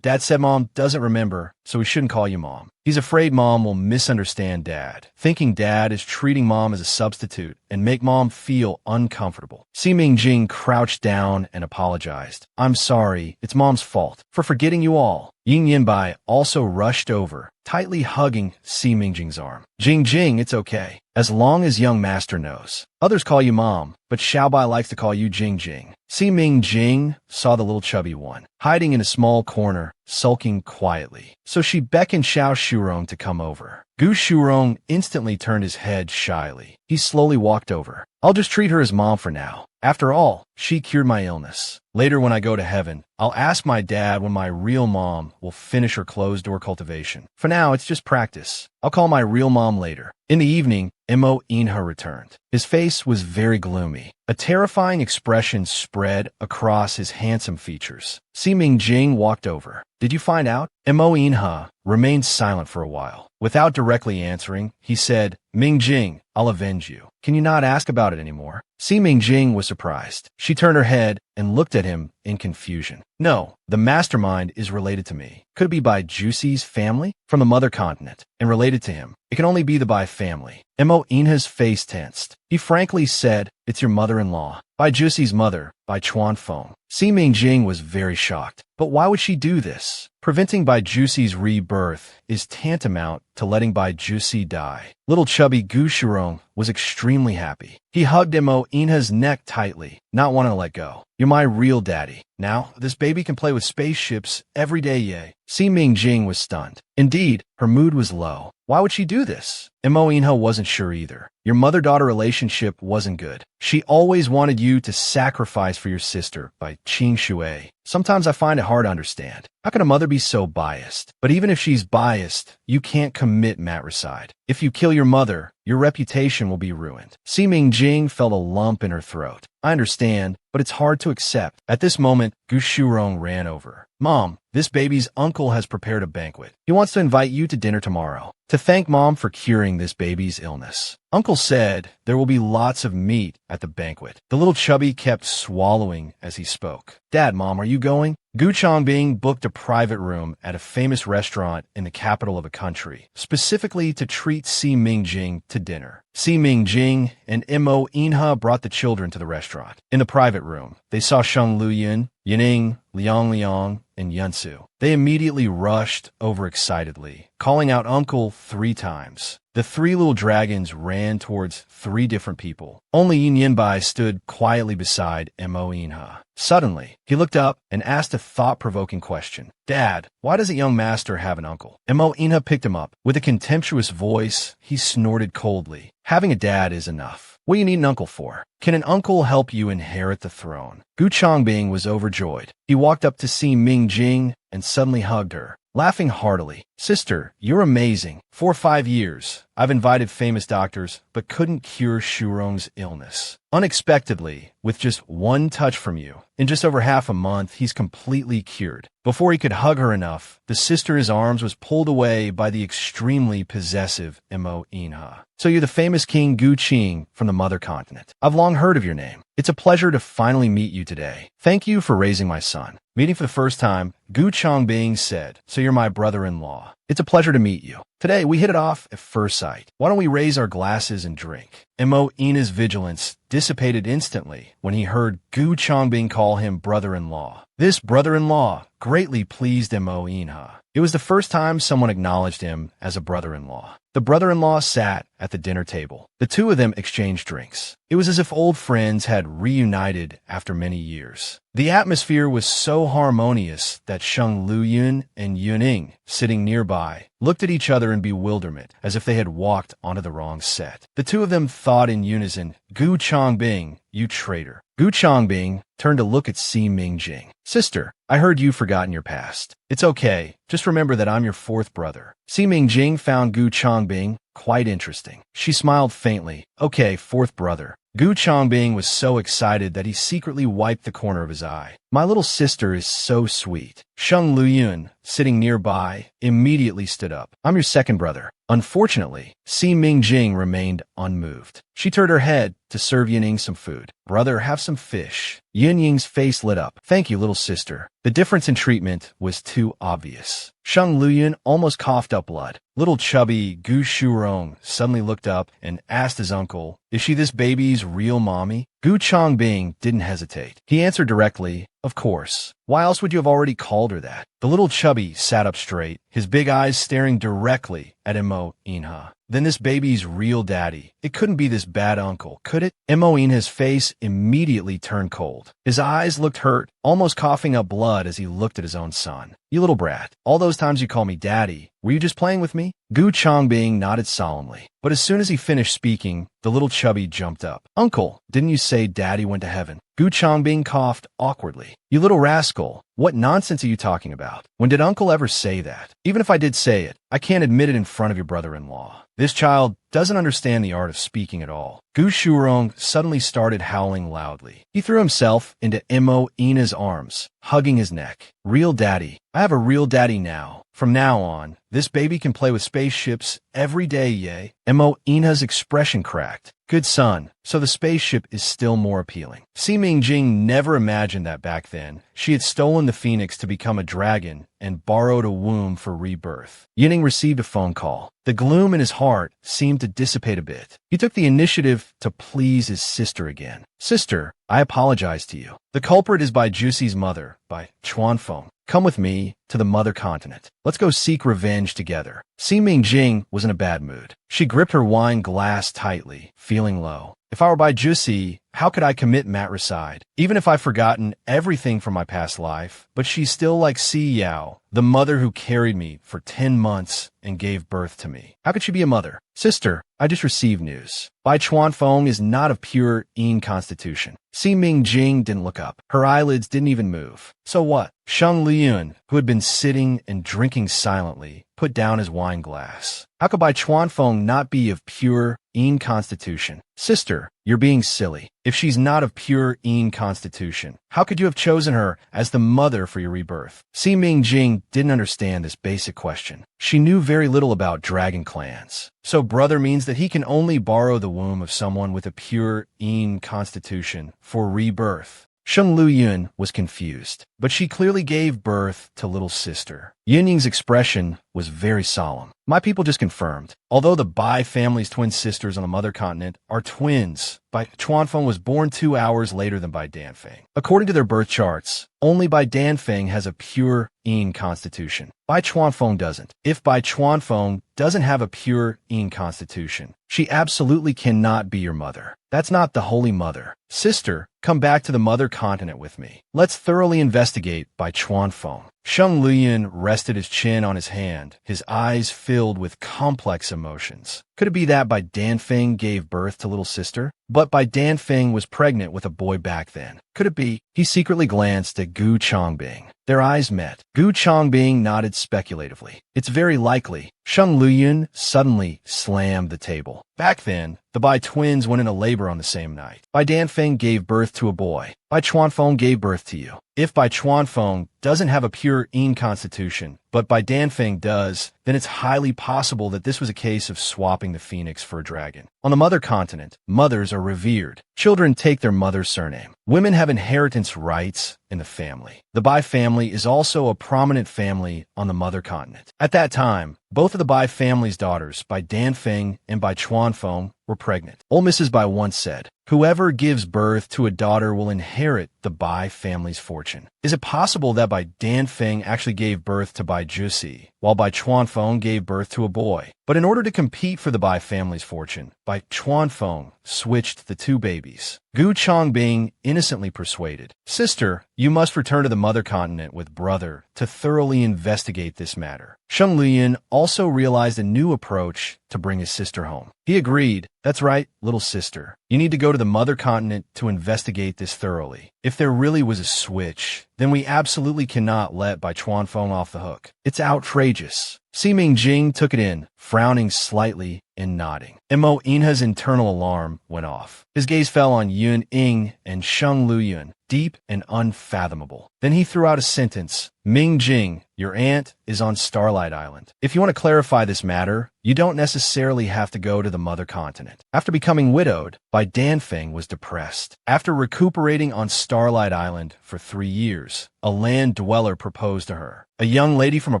Dad said Mom doesn't remember, so we shouldn't call you Mom. He's afraid Mom will misunderstand Dad, thinking Dad is treating Mom as a substitute and make Mom feel uncomfortable. Si Mingjing crouched down and apologized. "I'm sorry, it's Mom's fault for forgetting you all." Yin Yinbai also rushed over, tightly hugging Si Mingjing's arm. Jing, it's okay, as long as young master knows. Others call you Mom, but Xiaobai likes to call you Jing. Si Mingjing saw the little chubby one, hiding in a small corner, sulking quietly. So she beckoned Xiao Shurong to come over. Gu Shurong instantly turned his head shyly. He slowly walked over. "I'll just treat her as Mom for now. After all, she cured my illness. Later when I go to heaven, I'll ask my dad when my real mom will finish her closed-door cultivation. For now, it's just practice. I'll call my real mom later." In the evening, Mo Inha returned. His face was very gloomy. A terrifying expression spread across his handsome features. Si Mingjing walked over. "Did you find out?" Mo Inha remained silent for a while. Without directly answering, he said, "Mingjing, I'll avenge you. Can you not ask about it anymore?" Si Mingjing was surprised. She turned her head and looked at him in confusion. "No, the mastermind is related to me. Could it be by Juicy's family? From the mother continent, and related to him. It can only be the Bai family." Mo Inha's face tensed. He frankly said, "It's your mother-in-law. Bai Juicy's mother, Bai Chuan Feng." Si Mingjing was very shocked. But why would she do this? Preventing Bai Juicy's rebirth is tantamount to letting Bai Juicy die. Little chubby Gu Shurong was extremely happy. He hugged Mo Inha's neck tightly, not wanting to let go. "You're my real daddy. Now, this baby can play with spaceships every day, yay." Si Mingjing was stunned. Indeed, her mood was low. Why would she do this? Mo Inha wasn't sure either. Your mother-daughter relationship wasn't good. She always wanted you to sacrifice for your sister by Qing Shui. Sometimes I find it hard to understand. How can a mother be so biased? But even if she's biased, you can't commit matricide. If you kill your mother, your reputation will be ruined. Si Mingjing felt a lump in her throat. "I understand, but it's hard to accept." At this moment, Gu Shurong ran over. "Mom, this baby's uncle has prepared a banquet. He wants to invite you to dinner tomorrow to thank Mom for curing this baby's illness. Uncle said there will be lots of meat at the banquet. The little chubby kept swallowing as he spoke. Dad, Mom, are you going? Gu Changbing booked a private room at a famous restaurant in the capital of a country, specifically to treat Si Mingjing to dinner. Si Mingjing and Mo Inha brought the children to the restaurant. In the private room, they saw Sheng Luyun, Yining, Liang Liang, and Yunsu. They immediately rushed overexcitedly, calling out Uncle 3 times. The 3 little dragons ran towards 3 different people. Only Yin Yinbai stood quietly beside Mo Inha. Suddenly, he looked up and asked a thought-provoking question. Dad, why does a young master have an uncle? Mo Inha picked him up. With a contemptuous voice, he snorted coldly. Having a dad is enough. What do you need an uncle for? Can an uncle help you inherit the throne? Gu Changbing was overjoyed. He walked up to Si Mingjing and suddenly hugged her, laughing heartily. Sister, you're amazing. For 5 years, I've invited famous doctors, but couldn't cure Shurong's illness. Unexpectedly, with just 1 touch from you, in just over half a month, he's completely cured. Before he could hug her enough, the sister in his arms was pulled away by the extremely possessive Mo Inha. So you're the famous King Gu Qing from the mother continent. I've long heard of your name. It's a pleasure to finally meet you today. Thank you for raising my son. Meeting for the first time, Gu Changbing said, so you're my brother-in-law. It's a pleasure to meet you. Today, we hit it off at first sight. Why don't we raise our glasses and drink? Mo Inha's vigilance dissipated instantly when he heard Gu Changbing call him brother-in-law. This brother-in-law greatly pleased Mo Inha. It was the first time someone acknowledged him as a brother-in-law. The brother-in-law sat at the dinner table. The 2 of them exchanged drinks. It was as if old friends had reunited after many years. The atmosphere was so harmonious that Sheng Luyun and Yuning, sitting nearby, looked at each other in bewilderment, as if they had walked onto the wrong set. The 2 of them thought in unison, Gu Changbing, you traitor. Gu Changbing turned to look at Si Mingjing. Sister, I heard you've forgotten your past. It's okay. Just remember that I'm your 4th brother. Si Mingjing found Gu Changbing quite interesting. She smiled faintly. Okay, 4th brother. Gu Changbing was so excited that he secretly wiped the corner of his eye. My little sister is so sweet. Sheng Luyun, sitting nearby, immediately stood up. I'm your 2nd brother. Unfortunately, Si Mingjing remained unmoved. She turned her head to serve Yining some food. Brother, have some fish. Yin Ying's face lit up. Thank you, little sister. The difference in treatment was too obvious. Sheng Luyun almost coughed up blood. Little chubby Gu Shurong suddenly looked up and asked his uncle, is she this baby's real mommy? Gu Changbing didn't hesitate. He answered directly, of course. Why else would you have already called her that? The little chubby sat up straight, his big eyes staring directly at Mo Inha. Then this baby's real daddy. It couldn't be this bad uncle, could it? Mo Inha's face immediately turned cold. His eyes looked hurt, almost coughing up blood as he looked at his own son. You little brat, all those times you called me daddy, were you just playing with me? Gu Changbing nodded solemnly. But as soon as he finished speaking, the little chubby jumped up. Uncle, didn't you say daddy went to heaven? Gu Changbing coughed awkwardly. You little rascal, what nonsense are you talking about? When did Uncle ever say that? Even if I did say it, I can't admit it in front of your brother-in-law. This child doesn't understand the art of speaking at all. Gu Shurong suddenly started howling loudly. He threw himself into Mo Inha's arms, hugging his neck. Real daddy. I have a real daddy now. From now on, this baby can play with spaceships every day, yay. Mo Inha's expression cracked. Good son, so the spaceship is still more appealing. Si Mingjing never imagined that back then she had stolen the phoenix to become a dragon and borrowed a womb for rebirth. Yining received a phone call. The gloom in his heart seemed to dissipate a bit. He took the initiative to please his sister again. Sister, I apologize to you. The culprit is by Juicy's mother, by Chuanfeng. Come with me to the mother continent. Let's go seek revenge together. Si Mingjing was in a bad mood. She gripped her wine glass tightly, feeling low. If I were by Juicy, how could I commit matricide? Even if I've forgotten everything from my past life, but she's still like Si Yao, the mother who carried me for 10 months and gave birth to me. How could she be a mother? Sister, I just received news. Bai Chuanfeng is not of pure Yin constitution. Si Mingjing didn't look up. Her eyelids didn't even move. So what? Sheng Liyun, who had been sitting and drinking silently, put down his wine glass. How could Bai Chuanfeng not be of pure Een constitution. Sister, you're being silly. If she's not of pure Een constitution, how could you have chosen her as the mother for your rebirth? Si Mingjing didn't understand this basic question. She knew very little about dragon clans. So brother means that he can only borrow the womb of someone with a pure Een constitution for rebirth. Sheng Luyun was confused, but she clearly gave birth to little sister. Yunying's expression was very solemn. My people just confirmed. Although the Bai family's twin sisters on the mother continent are twins, Bai Chuanfeng was born 2 hours later than Bai Danfeng. According to their birth charts, only Bai Danfeng has a pure Een constitution. Bai Chuanfeng doesn't. If Bai Chuanfeng doesn't have a pure Een constitution, she absolutely cannot be your mother. That's not the Holy Mother. Sister, come back to the mother continent with me. Let's thoroughly investigate Bai Chuanfeng. Sheng Luyun rested his chin on his hand, his eyes filled with complex emotions. Could it be that Bai Danfeng gave birth to little sister? But Bai Danfeng was pregnant with a boy back then. Could it be? He secretly glanced at Gu Chongbing. Their eyes met. Gu Chongbing nodded speculatively. It's very likely. Sheng Luyun suddenly slammed the table. Back then, the Bai twins went into labor on the same night. Bai Danfeng gave birth to a boy. Bai Chuanfeng gave birth to you. If Bai Chuanfeng doesn't have a pure Een constitution, but Bai Danfeng does, then it's highly possible that this was a case of swapping the phoenix for a dragon. On the mother continent, mothers are revered. Children take their mother's surname. Women have inheritance rights in the family. The Bai family is also a prominent family on the mother continent. At that time, both of the Bai family's daughters, Bai Danfeng and Bai Chuanfeng, were pregnant. Old Mrs. Bai once said, "Whoever gives birth to a daughter will inherit the Bai family's fortune." Is it possible that Bai Danfeng actually gave birth to Bai Jusi, while Bai Chuanfeng gave birth to a boy? But in order to compete for the Bai family's fortune, Bai Chuanfeng switched the two babies. Gu Chongbing innocently persuaded, "Sister, you must return to the mother continent with brother to thoroughly investigate this matter." Sheng Luyun also realized a new approach to bring his sister home. He agreed, "That's right, little sister. You need to go to the mother continent to investigate this thoroughly. If there really was a switch, then we absolutely cannot let Bai Chuanfeng off the hook. It's outrageous." Si Mingjing took it in, frowning slightly and nodding. Mo Inha's internal alarm went off. His gaze fell on Yun Ying and Sheng Luyun, deep and unfathomable. Then he threw out a sentence. "Mingjing, your aunt is on Starlight Island. If you want to clarify this matter, you don't necessarily have to go to the mother continent." After becoming widowed, Bai Danfeng was depressed. After recuperating on Starlight Island for 3 years, a land dweller proposed to her. A young lady from a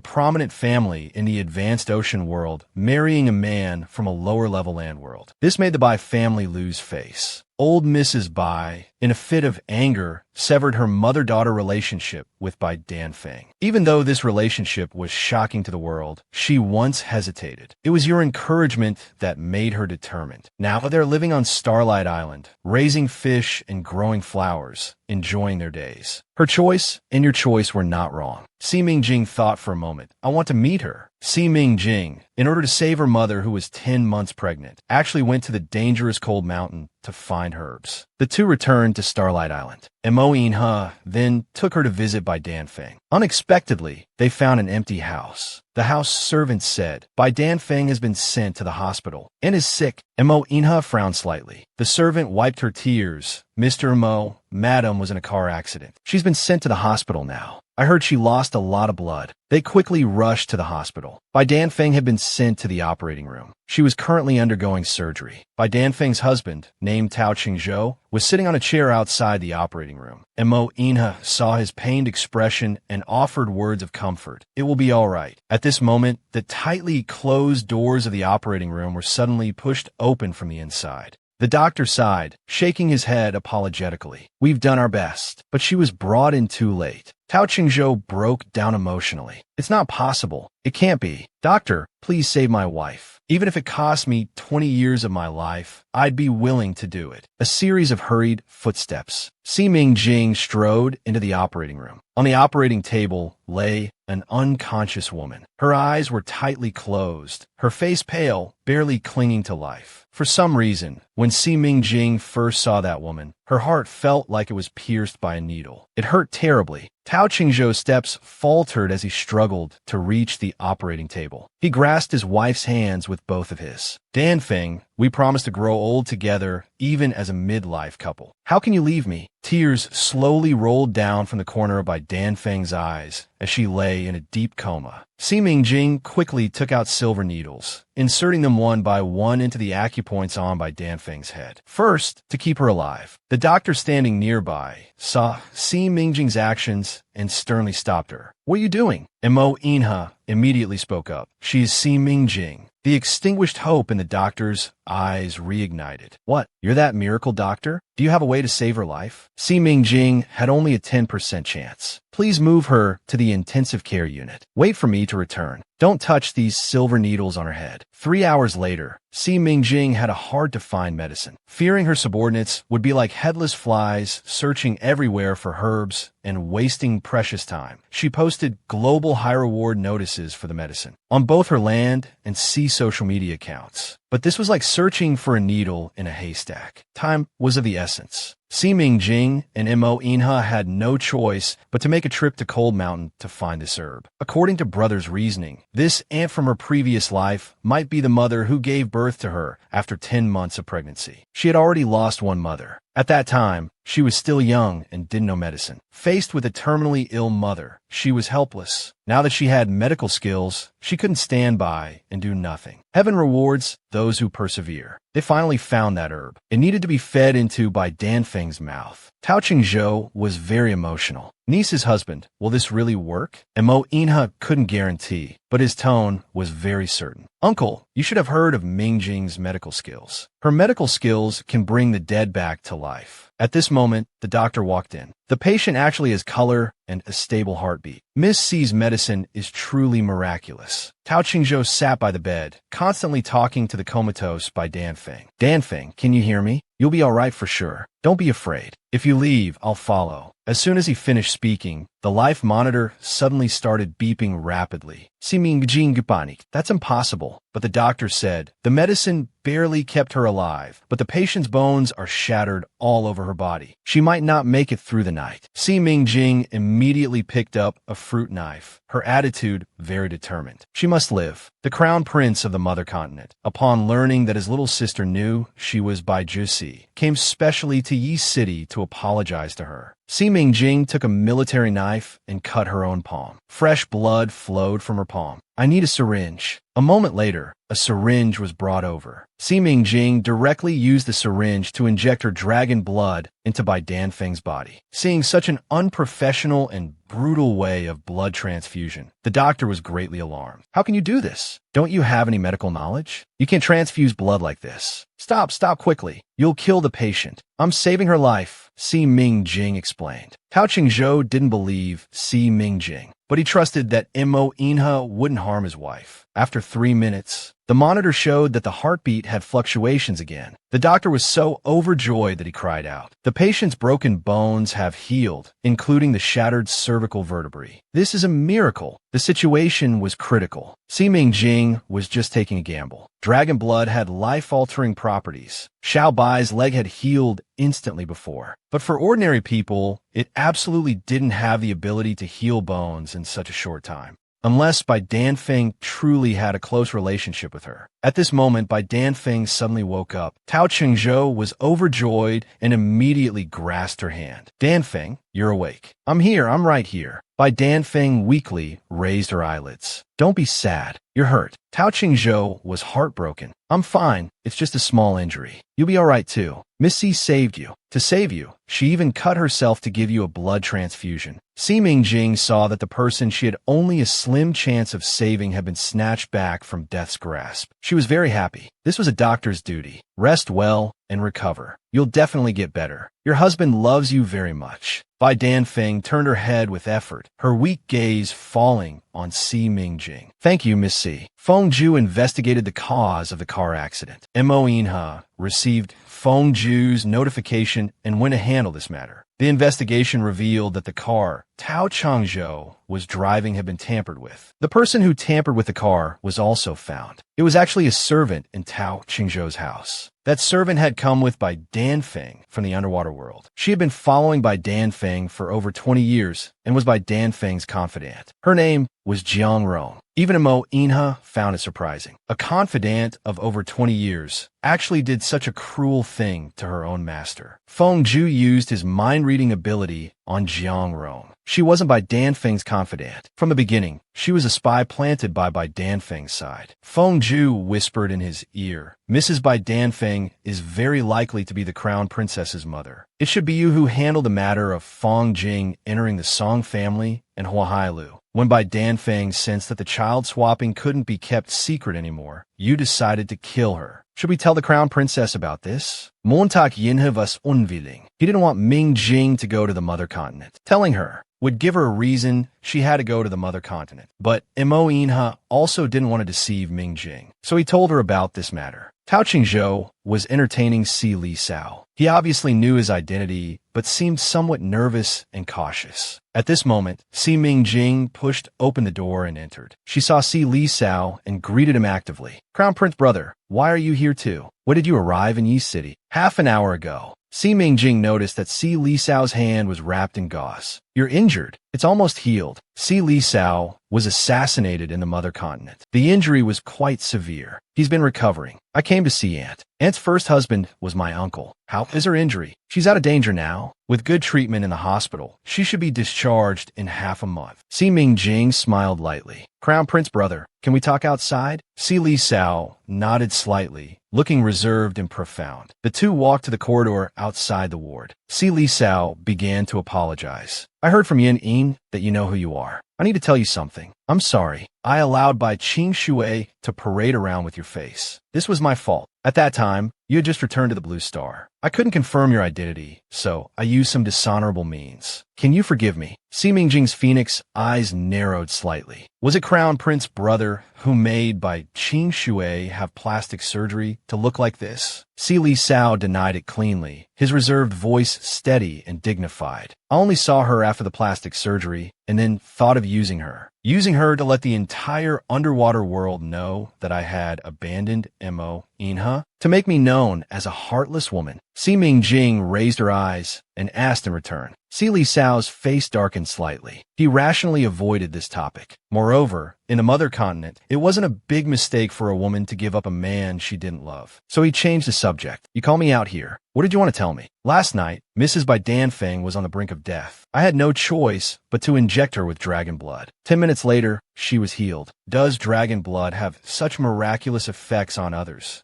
prominent family in the advanced ocean world marrying a man from a lower-level land world. This made the Bai family lose face. Old Mrs. Bai, in a fit of anger, severed her mother-daughter relationship with Bai Danfeng. Even though this relationship was shocking to the world, she once hesitated. It was your encouragement that made her determined. Now they're living on Starlight Island, raising fish and growing flowers, enjoying their days. Her choice and your choice were not wrong. Si Mingjing thought for a moment. "I want to meet her." Si Mingjing, in order to save her mother who was 10 months pregnant, actually went to the dangerous cold mountain to find herbs. The two returned to Starlight Island. Mo Inha then took her to visit Bai Danfeng. Unexpectedly, they found an empty house. The house servant said, "Bai Danfeng has been sent to the hospital and is sick." Mo Inha frowned slightly. The servant wiped her tears. "Mr. Mo, Madam was in a car accident. She's been sent to the hospital now. I heard she lost a lot of blood." They quickly rushed to the hospital. Bai Danfeng had been sent to the operating room. She was currently undergoing surgery. Bai Danfeng's husband, named Tao Qingzhou, was sitting on a chair outside the operating room. Mo Inha saw his pained expression and offered words of comfort. "It will be all right." At this moment, the tightly closed doors of the operating room were suddenly pushed open from the inside. The doctor sighed, shaking his head apologetically. "We've done our best." But she was brought in too late. Tao Qingzhou broke down emotionally. "It's not possible. It can't be. Doctor, please save my wife. Even if it cost me 20 years of my life, I'd be willing to do it." A series of hurried footsteps. Si Mingjing strode into the operating room. On the operating table lay an unconscious woman. Her eyes were tightly closed, her face pale, barely clinging to life. For some reason, when Si Mingjing first saw that woman, Her heart felt like it was pierced by a needle. It hurt terribly. Tao Qingzhou's steps faltered as he struggled to reach the operating table. He grasped his wife's hands with both of his. "Danfeng, we promised to grow old together, even as a midlife couple. How can you leave me?" Tears slowly rolled down from the corner of Danfeng's eyes as she lay in a deep coma. Si Mingjing quickly took out silver needles, inserting them one by one into the acupoints on by Danfeng's head. First, to keep her alive. The doctor standing nearby saw Si Mingjing's actions and sternly stopped her. "What are you doing?" Mo Inha immediately spoke up. "She is Si Mingjing." The extinguished hope in the doctor's eyes reignited. "What? You're that miracle doctor? Do you have a way to save her life?" Si Mingjing had only a 10% chance. "Please move her to the intensive care unit. Wait for me to return. Don't touch these silver needles on her head." 3 hours later, Si Mingjing had a hard-to-find medicine. Fearing her subordinates would be like headless flies searching everywhere for herbs and wasting precious time, she posted global high-reward notices for the medicine on both her land and sea social media accounts. But this was like searching for a needle in a haystack. Time was of the essence. Si Mingjing and Mo Inha had no choice but to make a trip to Cold Mountain to find this herb. According to Brother's reasoning, this aunt from her previous life might be the mother who gave birth to her after 10 months of pregnancy. She had already lost one mother. At that time, she was still young and didn't know medicine. Faced with a terminally ill mother, she was helpless. Now that she had medical skills, she couldn't stand by and do nothing. Heaven rewards those who persevere. They finally found that herb. It needed to be fed into by Danfeng's mouth. Tao Qingzhou was very emotional. Niece's husband, will this really work? And Mo Inha couldn't guarantee, but his tone was very certain. "Uncle, you should have heard of Mingjing's medical skills. Her medical skills can bring the dead back to life." At this moment, the doctor walked in. The patient actually has color and a stable heartbeat. Miss C's medicine is truly miraculous. Tao Qingzhou sat by the bed, constantly talking to the comatose by Danfeng. "Danfeng, can you hear me? You'll be all right for sure. Don't be afraid. If you leave, I'll follow." As soon as he finished speaking, the life monitor suddenly started beeping rapidly. "Si Mingjing panik. That's impossible." But the doctor said, "The medicine barely kept her alive, but the patient's bones are shattered all over her body. She might not make it through the night." Si Mingjing immediately picked up a fruit knife, her attitude very determined. She must live. The crown prince of the mother continent, upon learning that his little sister knew she was by Jusi, came specially to Yi City to apologize to her. Si Mingjing took a military knife and cut her own palm. Fresh blood flowed from her palm. "I need a syringe." A moment later, a syringe was brought over. Si Mingjing directly used the syringe to inject her dragon blood into Bai Danfeng's body. Seeing such an unprofessional and brutal way of blood transfusion, the doctor was greatly alarmed. "How can you do this? Don't you have any medical knowledge? You can't transfuse blood like this. Stop quickly. You'll kill the patient. I'm saving her life," Si Mingjing explained. Tao Qingzhou didn't believe Si Mingjing, but he trusted that Mo Inha wouldn't harm his wife. After 3 minutes, the monitor showed that the heartbeat had fluctuations again. The doctor was so overjoyed that he cried out. "The patient's broken bones have healed, including the shattered cervical vertebrae. This is a miracle." The situation was critical. Si Mingjing was just taking a gamble. Dragon blood had life-altering properties. Xiao Bai's leg had healed instantly before. But for ordinary people, it absolutely didn't have the ability to heal bones in such a short time. Unless Bai Danfeng truly had a close relationship with her. At this moment, Bai Danfeng suddenly woke up. Tao Qingzhou was overjoyed and immediately grasped her hand. "Danfeng, you're awake." I'm right here." Bai Danfeng weakly raised her eyelids. "Don't be sad. You're hurt." Tao Qingzhou was heartbroken. "I'm fine. It's just a small injury. You'll be all right too. Miss C saved you. To save you, she even cut herself to give you a blood transfusion." Si Mingjing saw that the person she had only a slim chance of saving had been snatched back from death's grasp. She was very happy. This was a doctor's duty. Rest well and recover. You'll definitely get better. Your husband loves you very much. Bai Danfeng turned her head with effort, her weak gaze falling on Si Mingjing. "Thank you, Miss C." Feng Ju investigated the cause of the car accident. Mo Inha received Feng Ju's notification and went to handle this matter. The investigation revealed that the car Tao Qingzhou was driving had been tampered with. The person who tampered with the car was also found. It was actually a servant in Tao Qingzhou's house. That servant had come with by Dan Feng from the underwater world. She had been following by Dan Feng for over 20 years and was by Dan Feng's confidant. Her name was Jiang Rong. Even Mo Inha found it surprising. A confidant of over 20 years actually did such a cruel thing to her own master. Feng Zhu used his mind-reading ability on Jiang Rong. She wasn't by Dan Feng's confidant. From the beginning, she was a spy planted by Dan Feng's side. Feng Zhu whispered in his ear, "Mrs. Bai Dan Feng is very likely to be the crown princess's mother. It should be you who handle the matter of Feng Jing entering the Song family and Huahailu. When Bai Dan Feng sensed that the child swapping couldn't be kept secret anymore, you decided to kill her. Should we tell the crown princess about this?" Montag Yinhe was unwilling. He didn't want Ming Jing to go to the mother continent. Telling her would give her a reason she had to go to the mother continent. But Mo Inha also didn't want to deceive Ming Jing, so he told her about this matter. Tao Qingzhou was entertaining Si Li Sao. He obviously knew his identity, but seemed somewhat nervous and cautious. At this moment, Si Ming Jing pushed open the door and entered. She saw Si Li Sao and greeted him actively. "Crown Prince brother, why are you here too? When did you arrive in Yi City?" "Half an hour ago." Si Ming Jing noticed that Si Li Sao's hand was wrapped in gauze. "You're injured. It's almost healed." Si Li Sao was assassinated in the mother continent. The injury was quite severe. He's been recovering. I came to see Aunt. Aunt's first husband was my uncle. How is her injury? She's out of danger now. With good treatment in the hospital, she should be discharged in half a month. Si Ming Jing smiled lightly. "Crown Prince brother, can we talk outside?" Si Li Sao nodded slightly, looking reserved and profound. The two walked to the corridor outside the ward. Si Li Sao began to apologize. "I heard from Yin Yin that you know who you are. I need to tell you something. I'm sorry. I allowed Bai Qing Shui to parade around with your face. This was my fault. At that time, you had just returned to the Blue Star. I couldn't confirm your identity, so I used some dishonorable means. Can you forgive me?" Si Ming Jing's phoenix eyes narrowed slightly. Was it Crown Prince brother who made Bai Qing Shui have plastic surgery to look like this? Si Li Sao denied it cleanly, his reserved voice steady and dignified. "I only saw her after the plastic surgery and then thought of using her. Using her to let the entire underwater world know that I had abandoned Mo Inha, to make me known as a heartless woman." Si Ming Jing raised her eyes and asked in return. Si Li Sao's face darkened slightly. He rationally avoided this topic. Moreover, in the mother continent, it wasn't a big mistake for a woman to give up a man she didn't love. So he changed the subject. "You call me out here. What did you want to tell me?" "Last night, Mrs. Bai Dan Feng was on the brink of death. I had no choice but to inject her with dragon blood. 10 minutes later, she was healed. Does dragon blood have such miraculous effects on others?"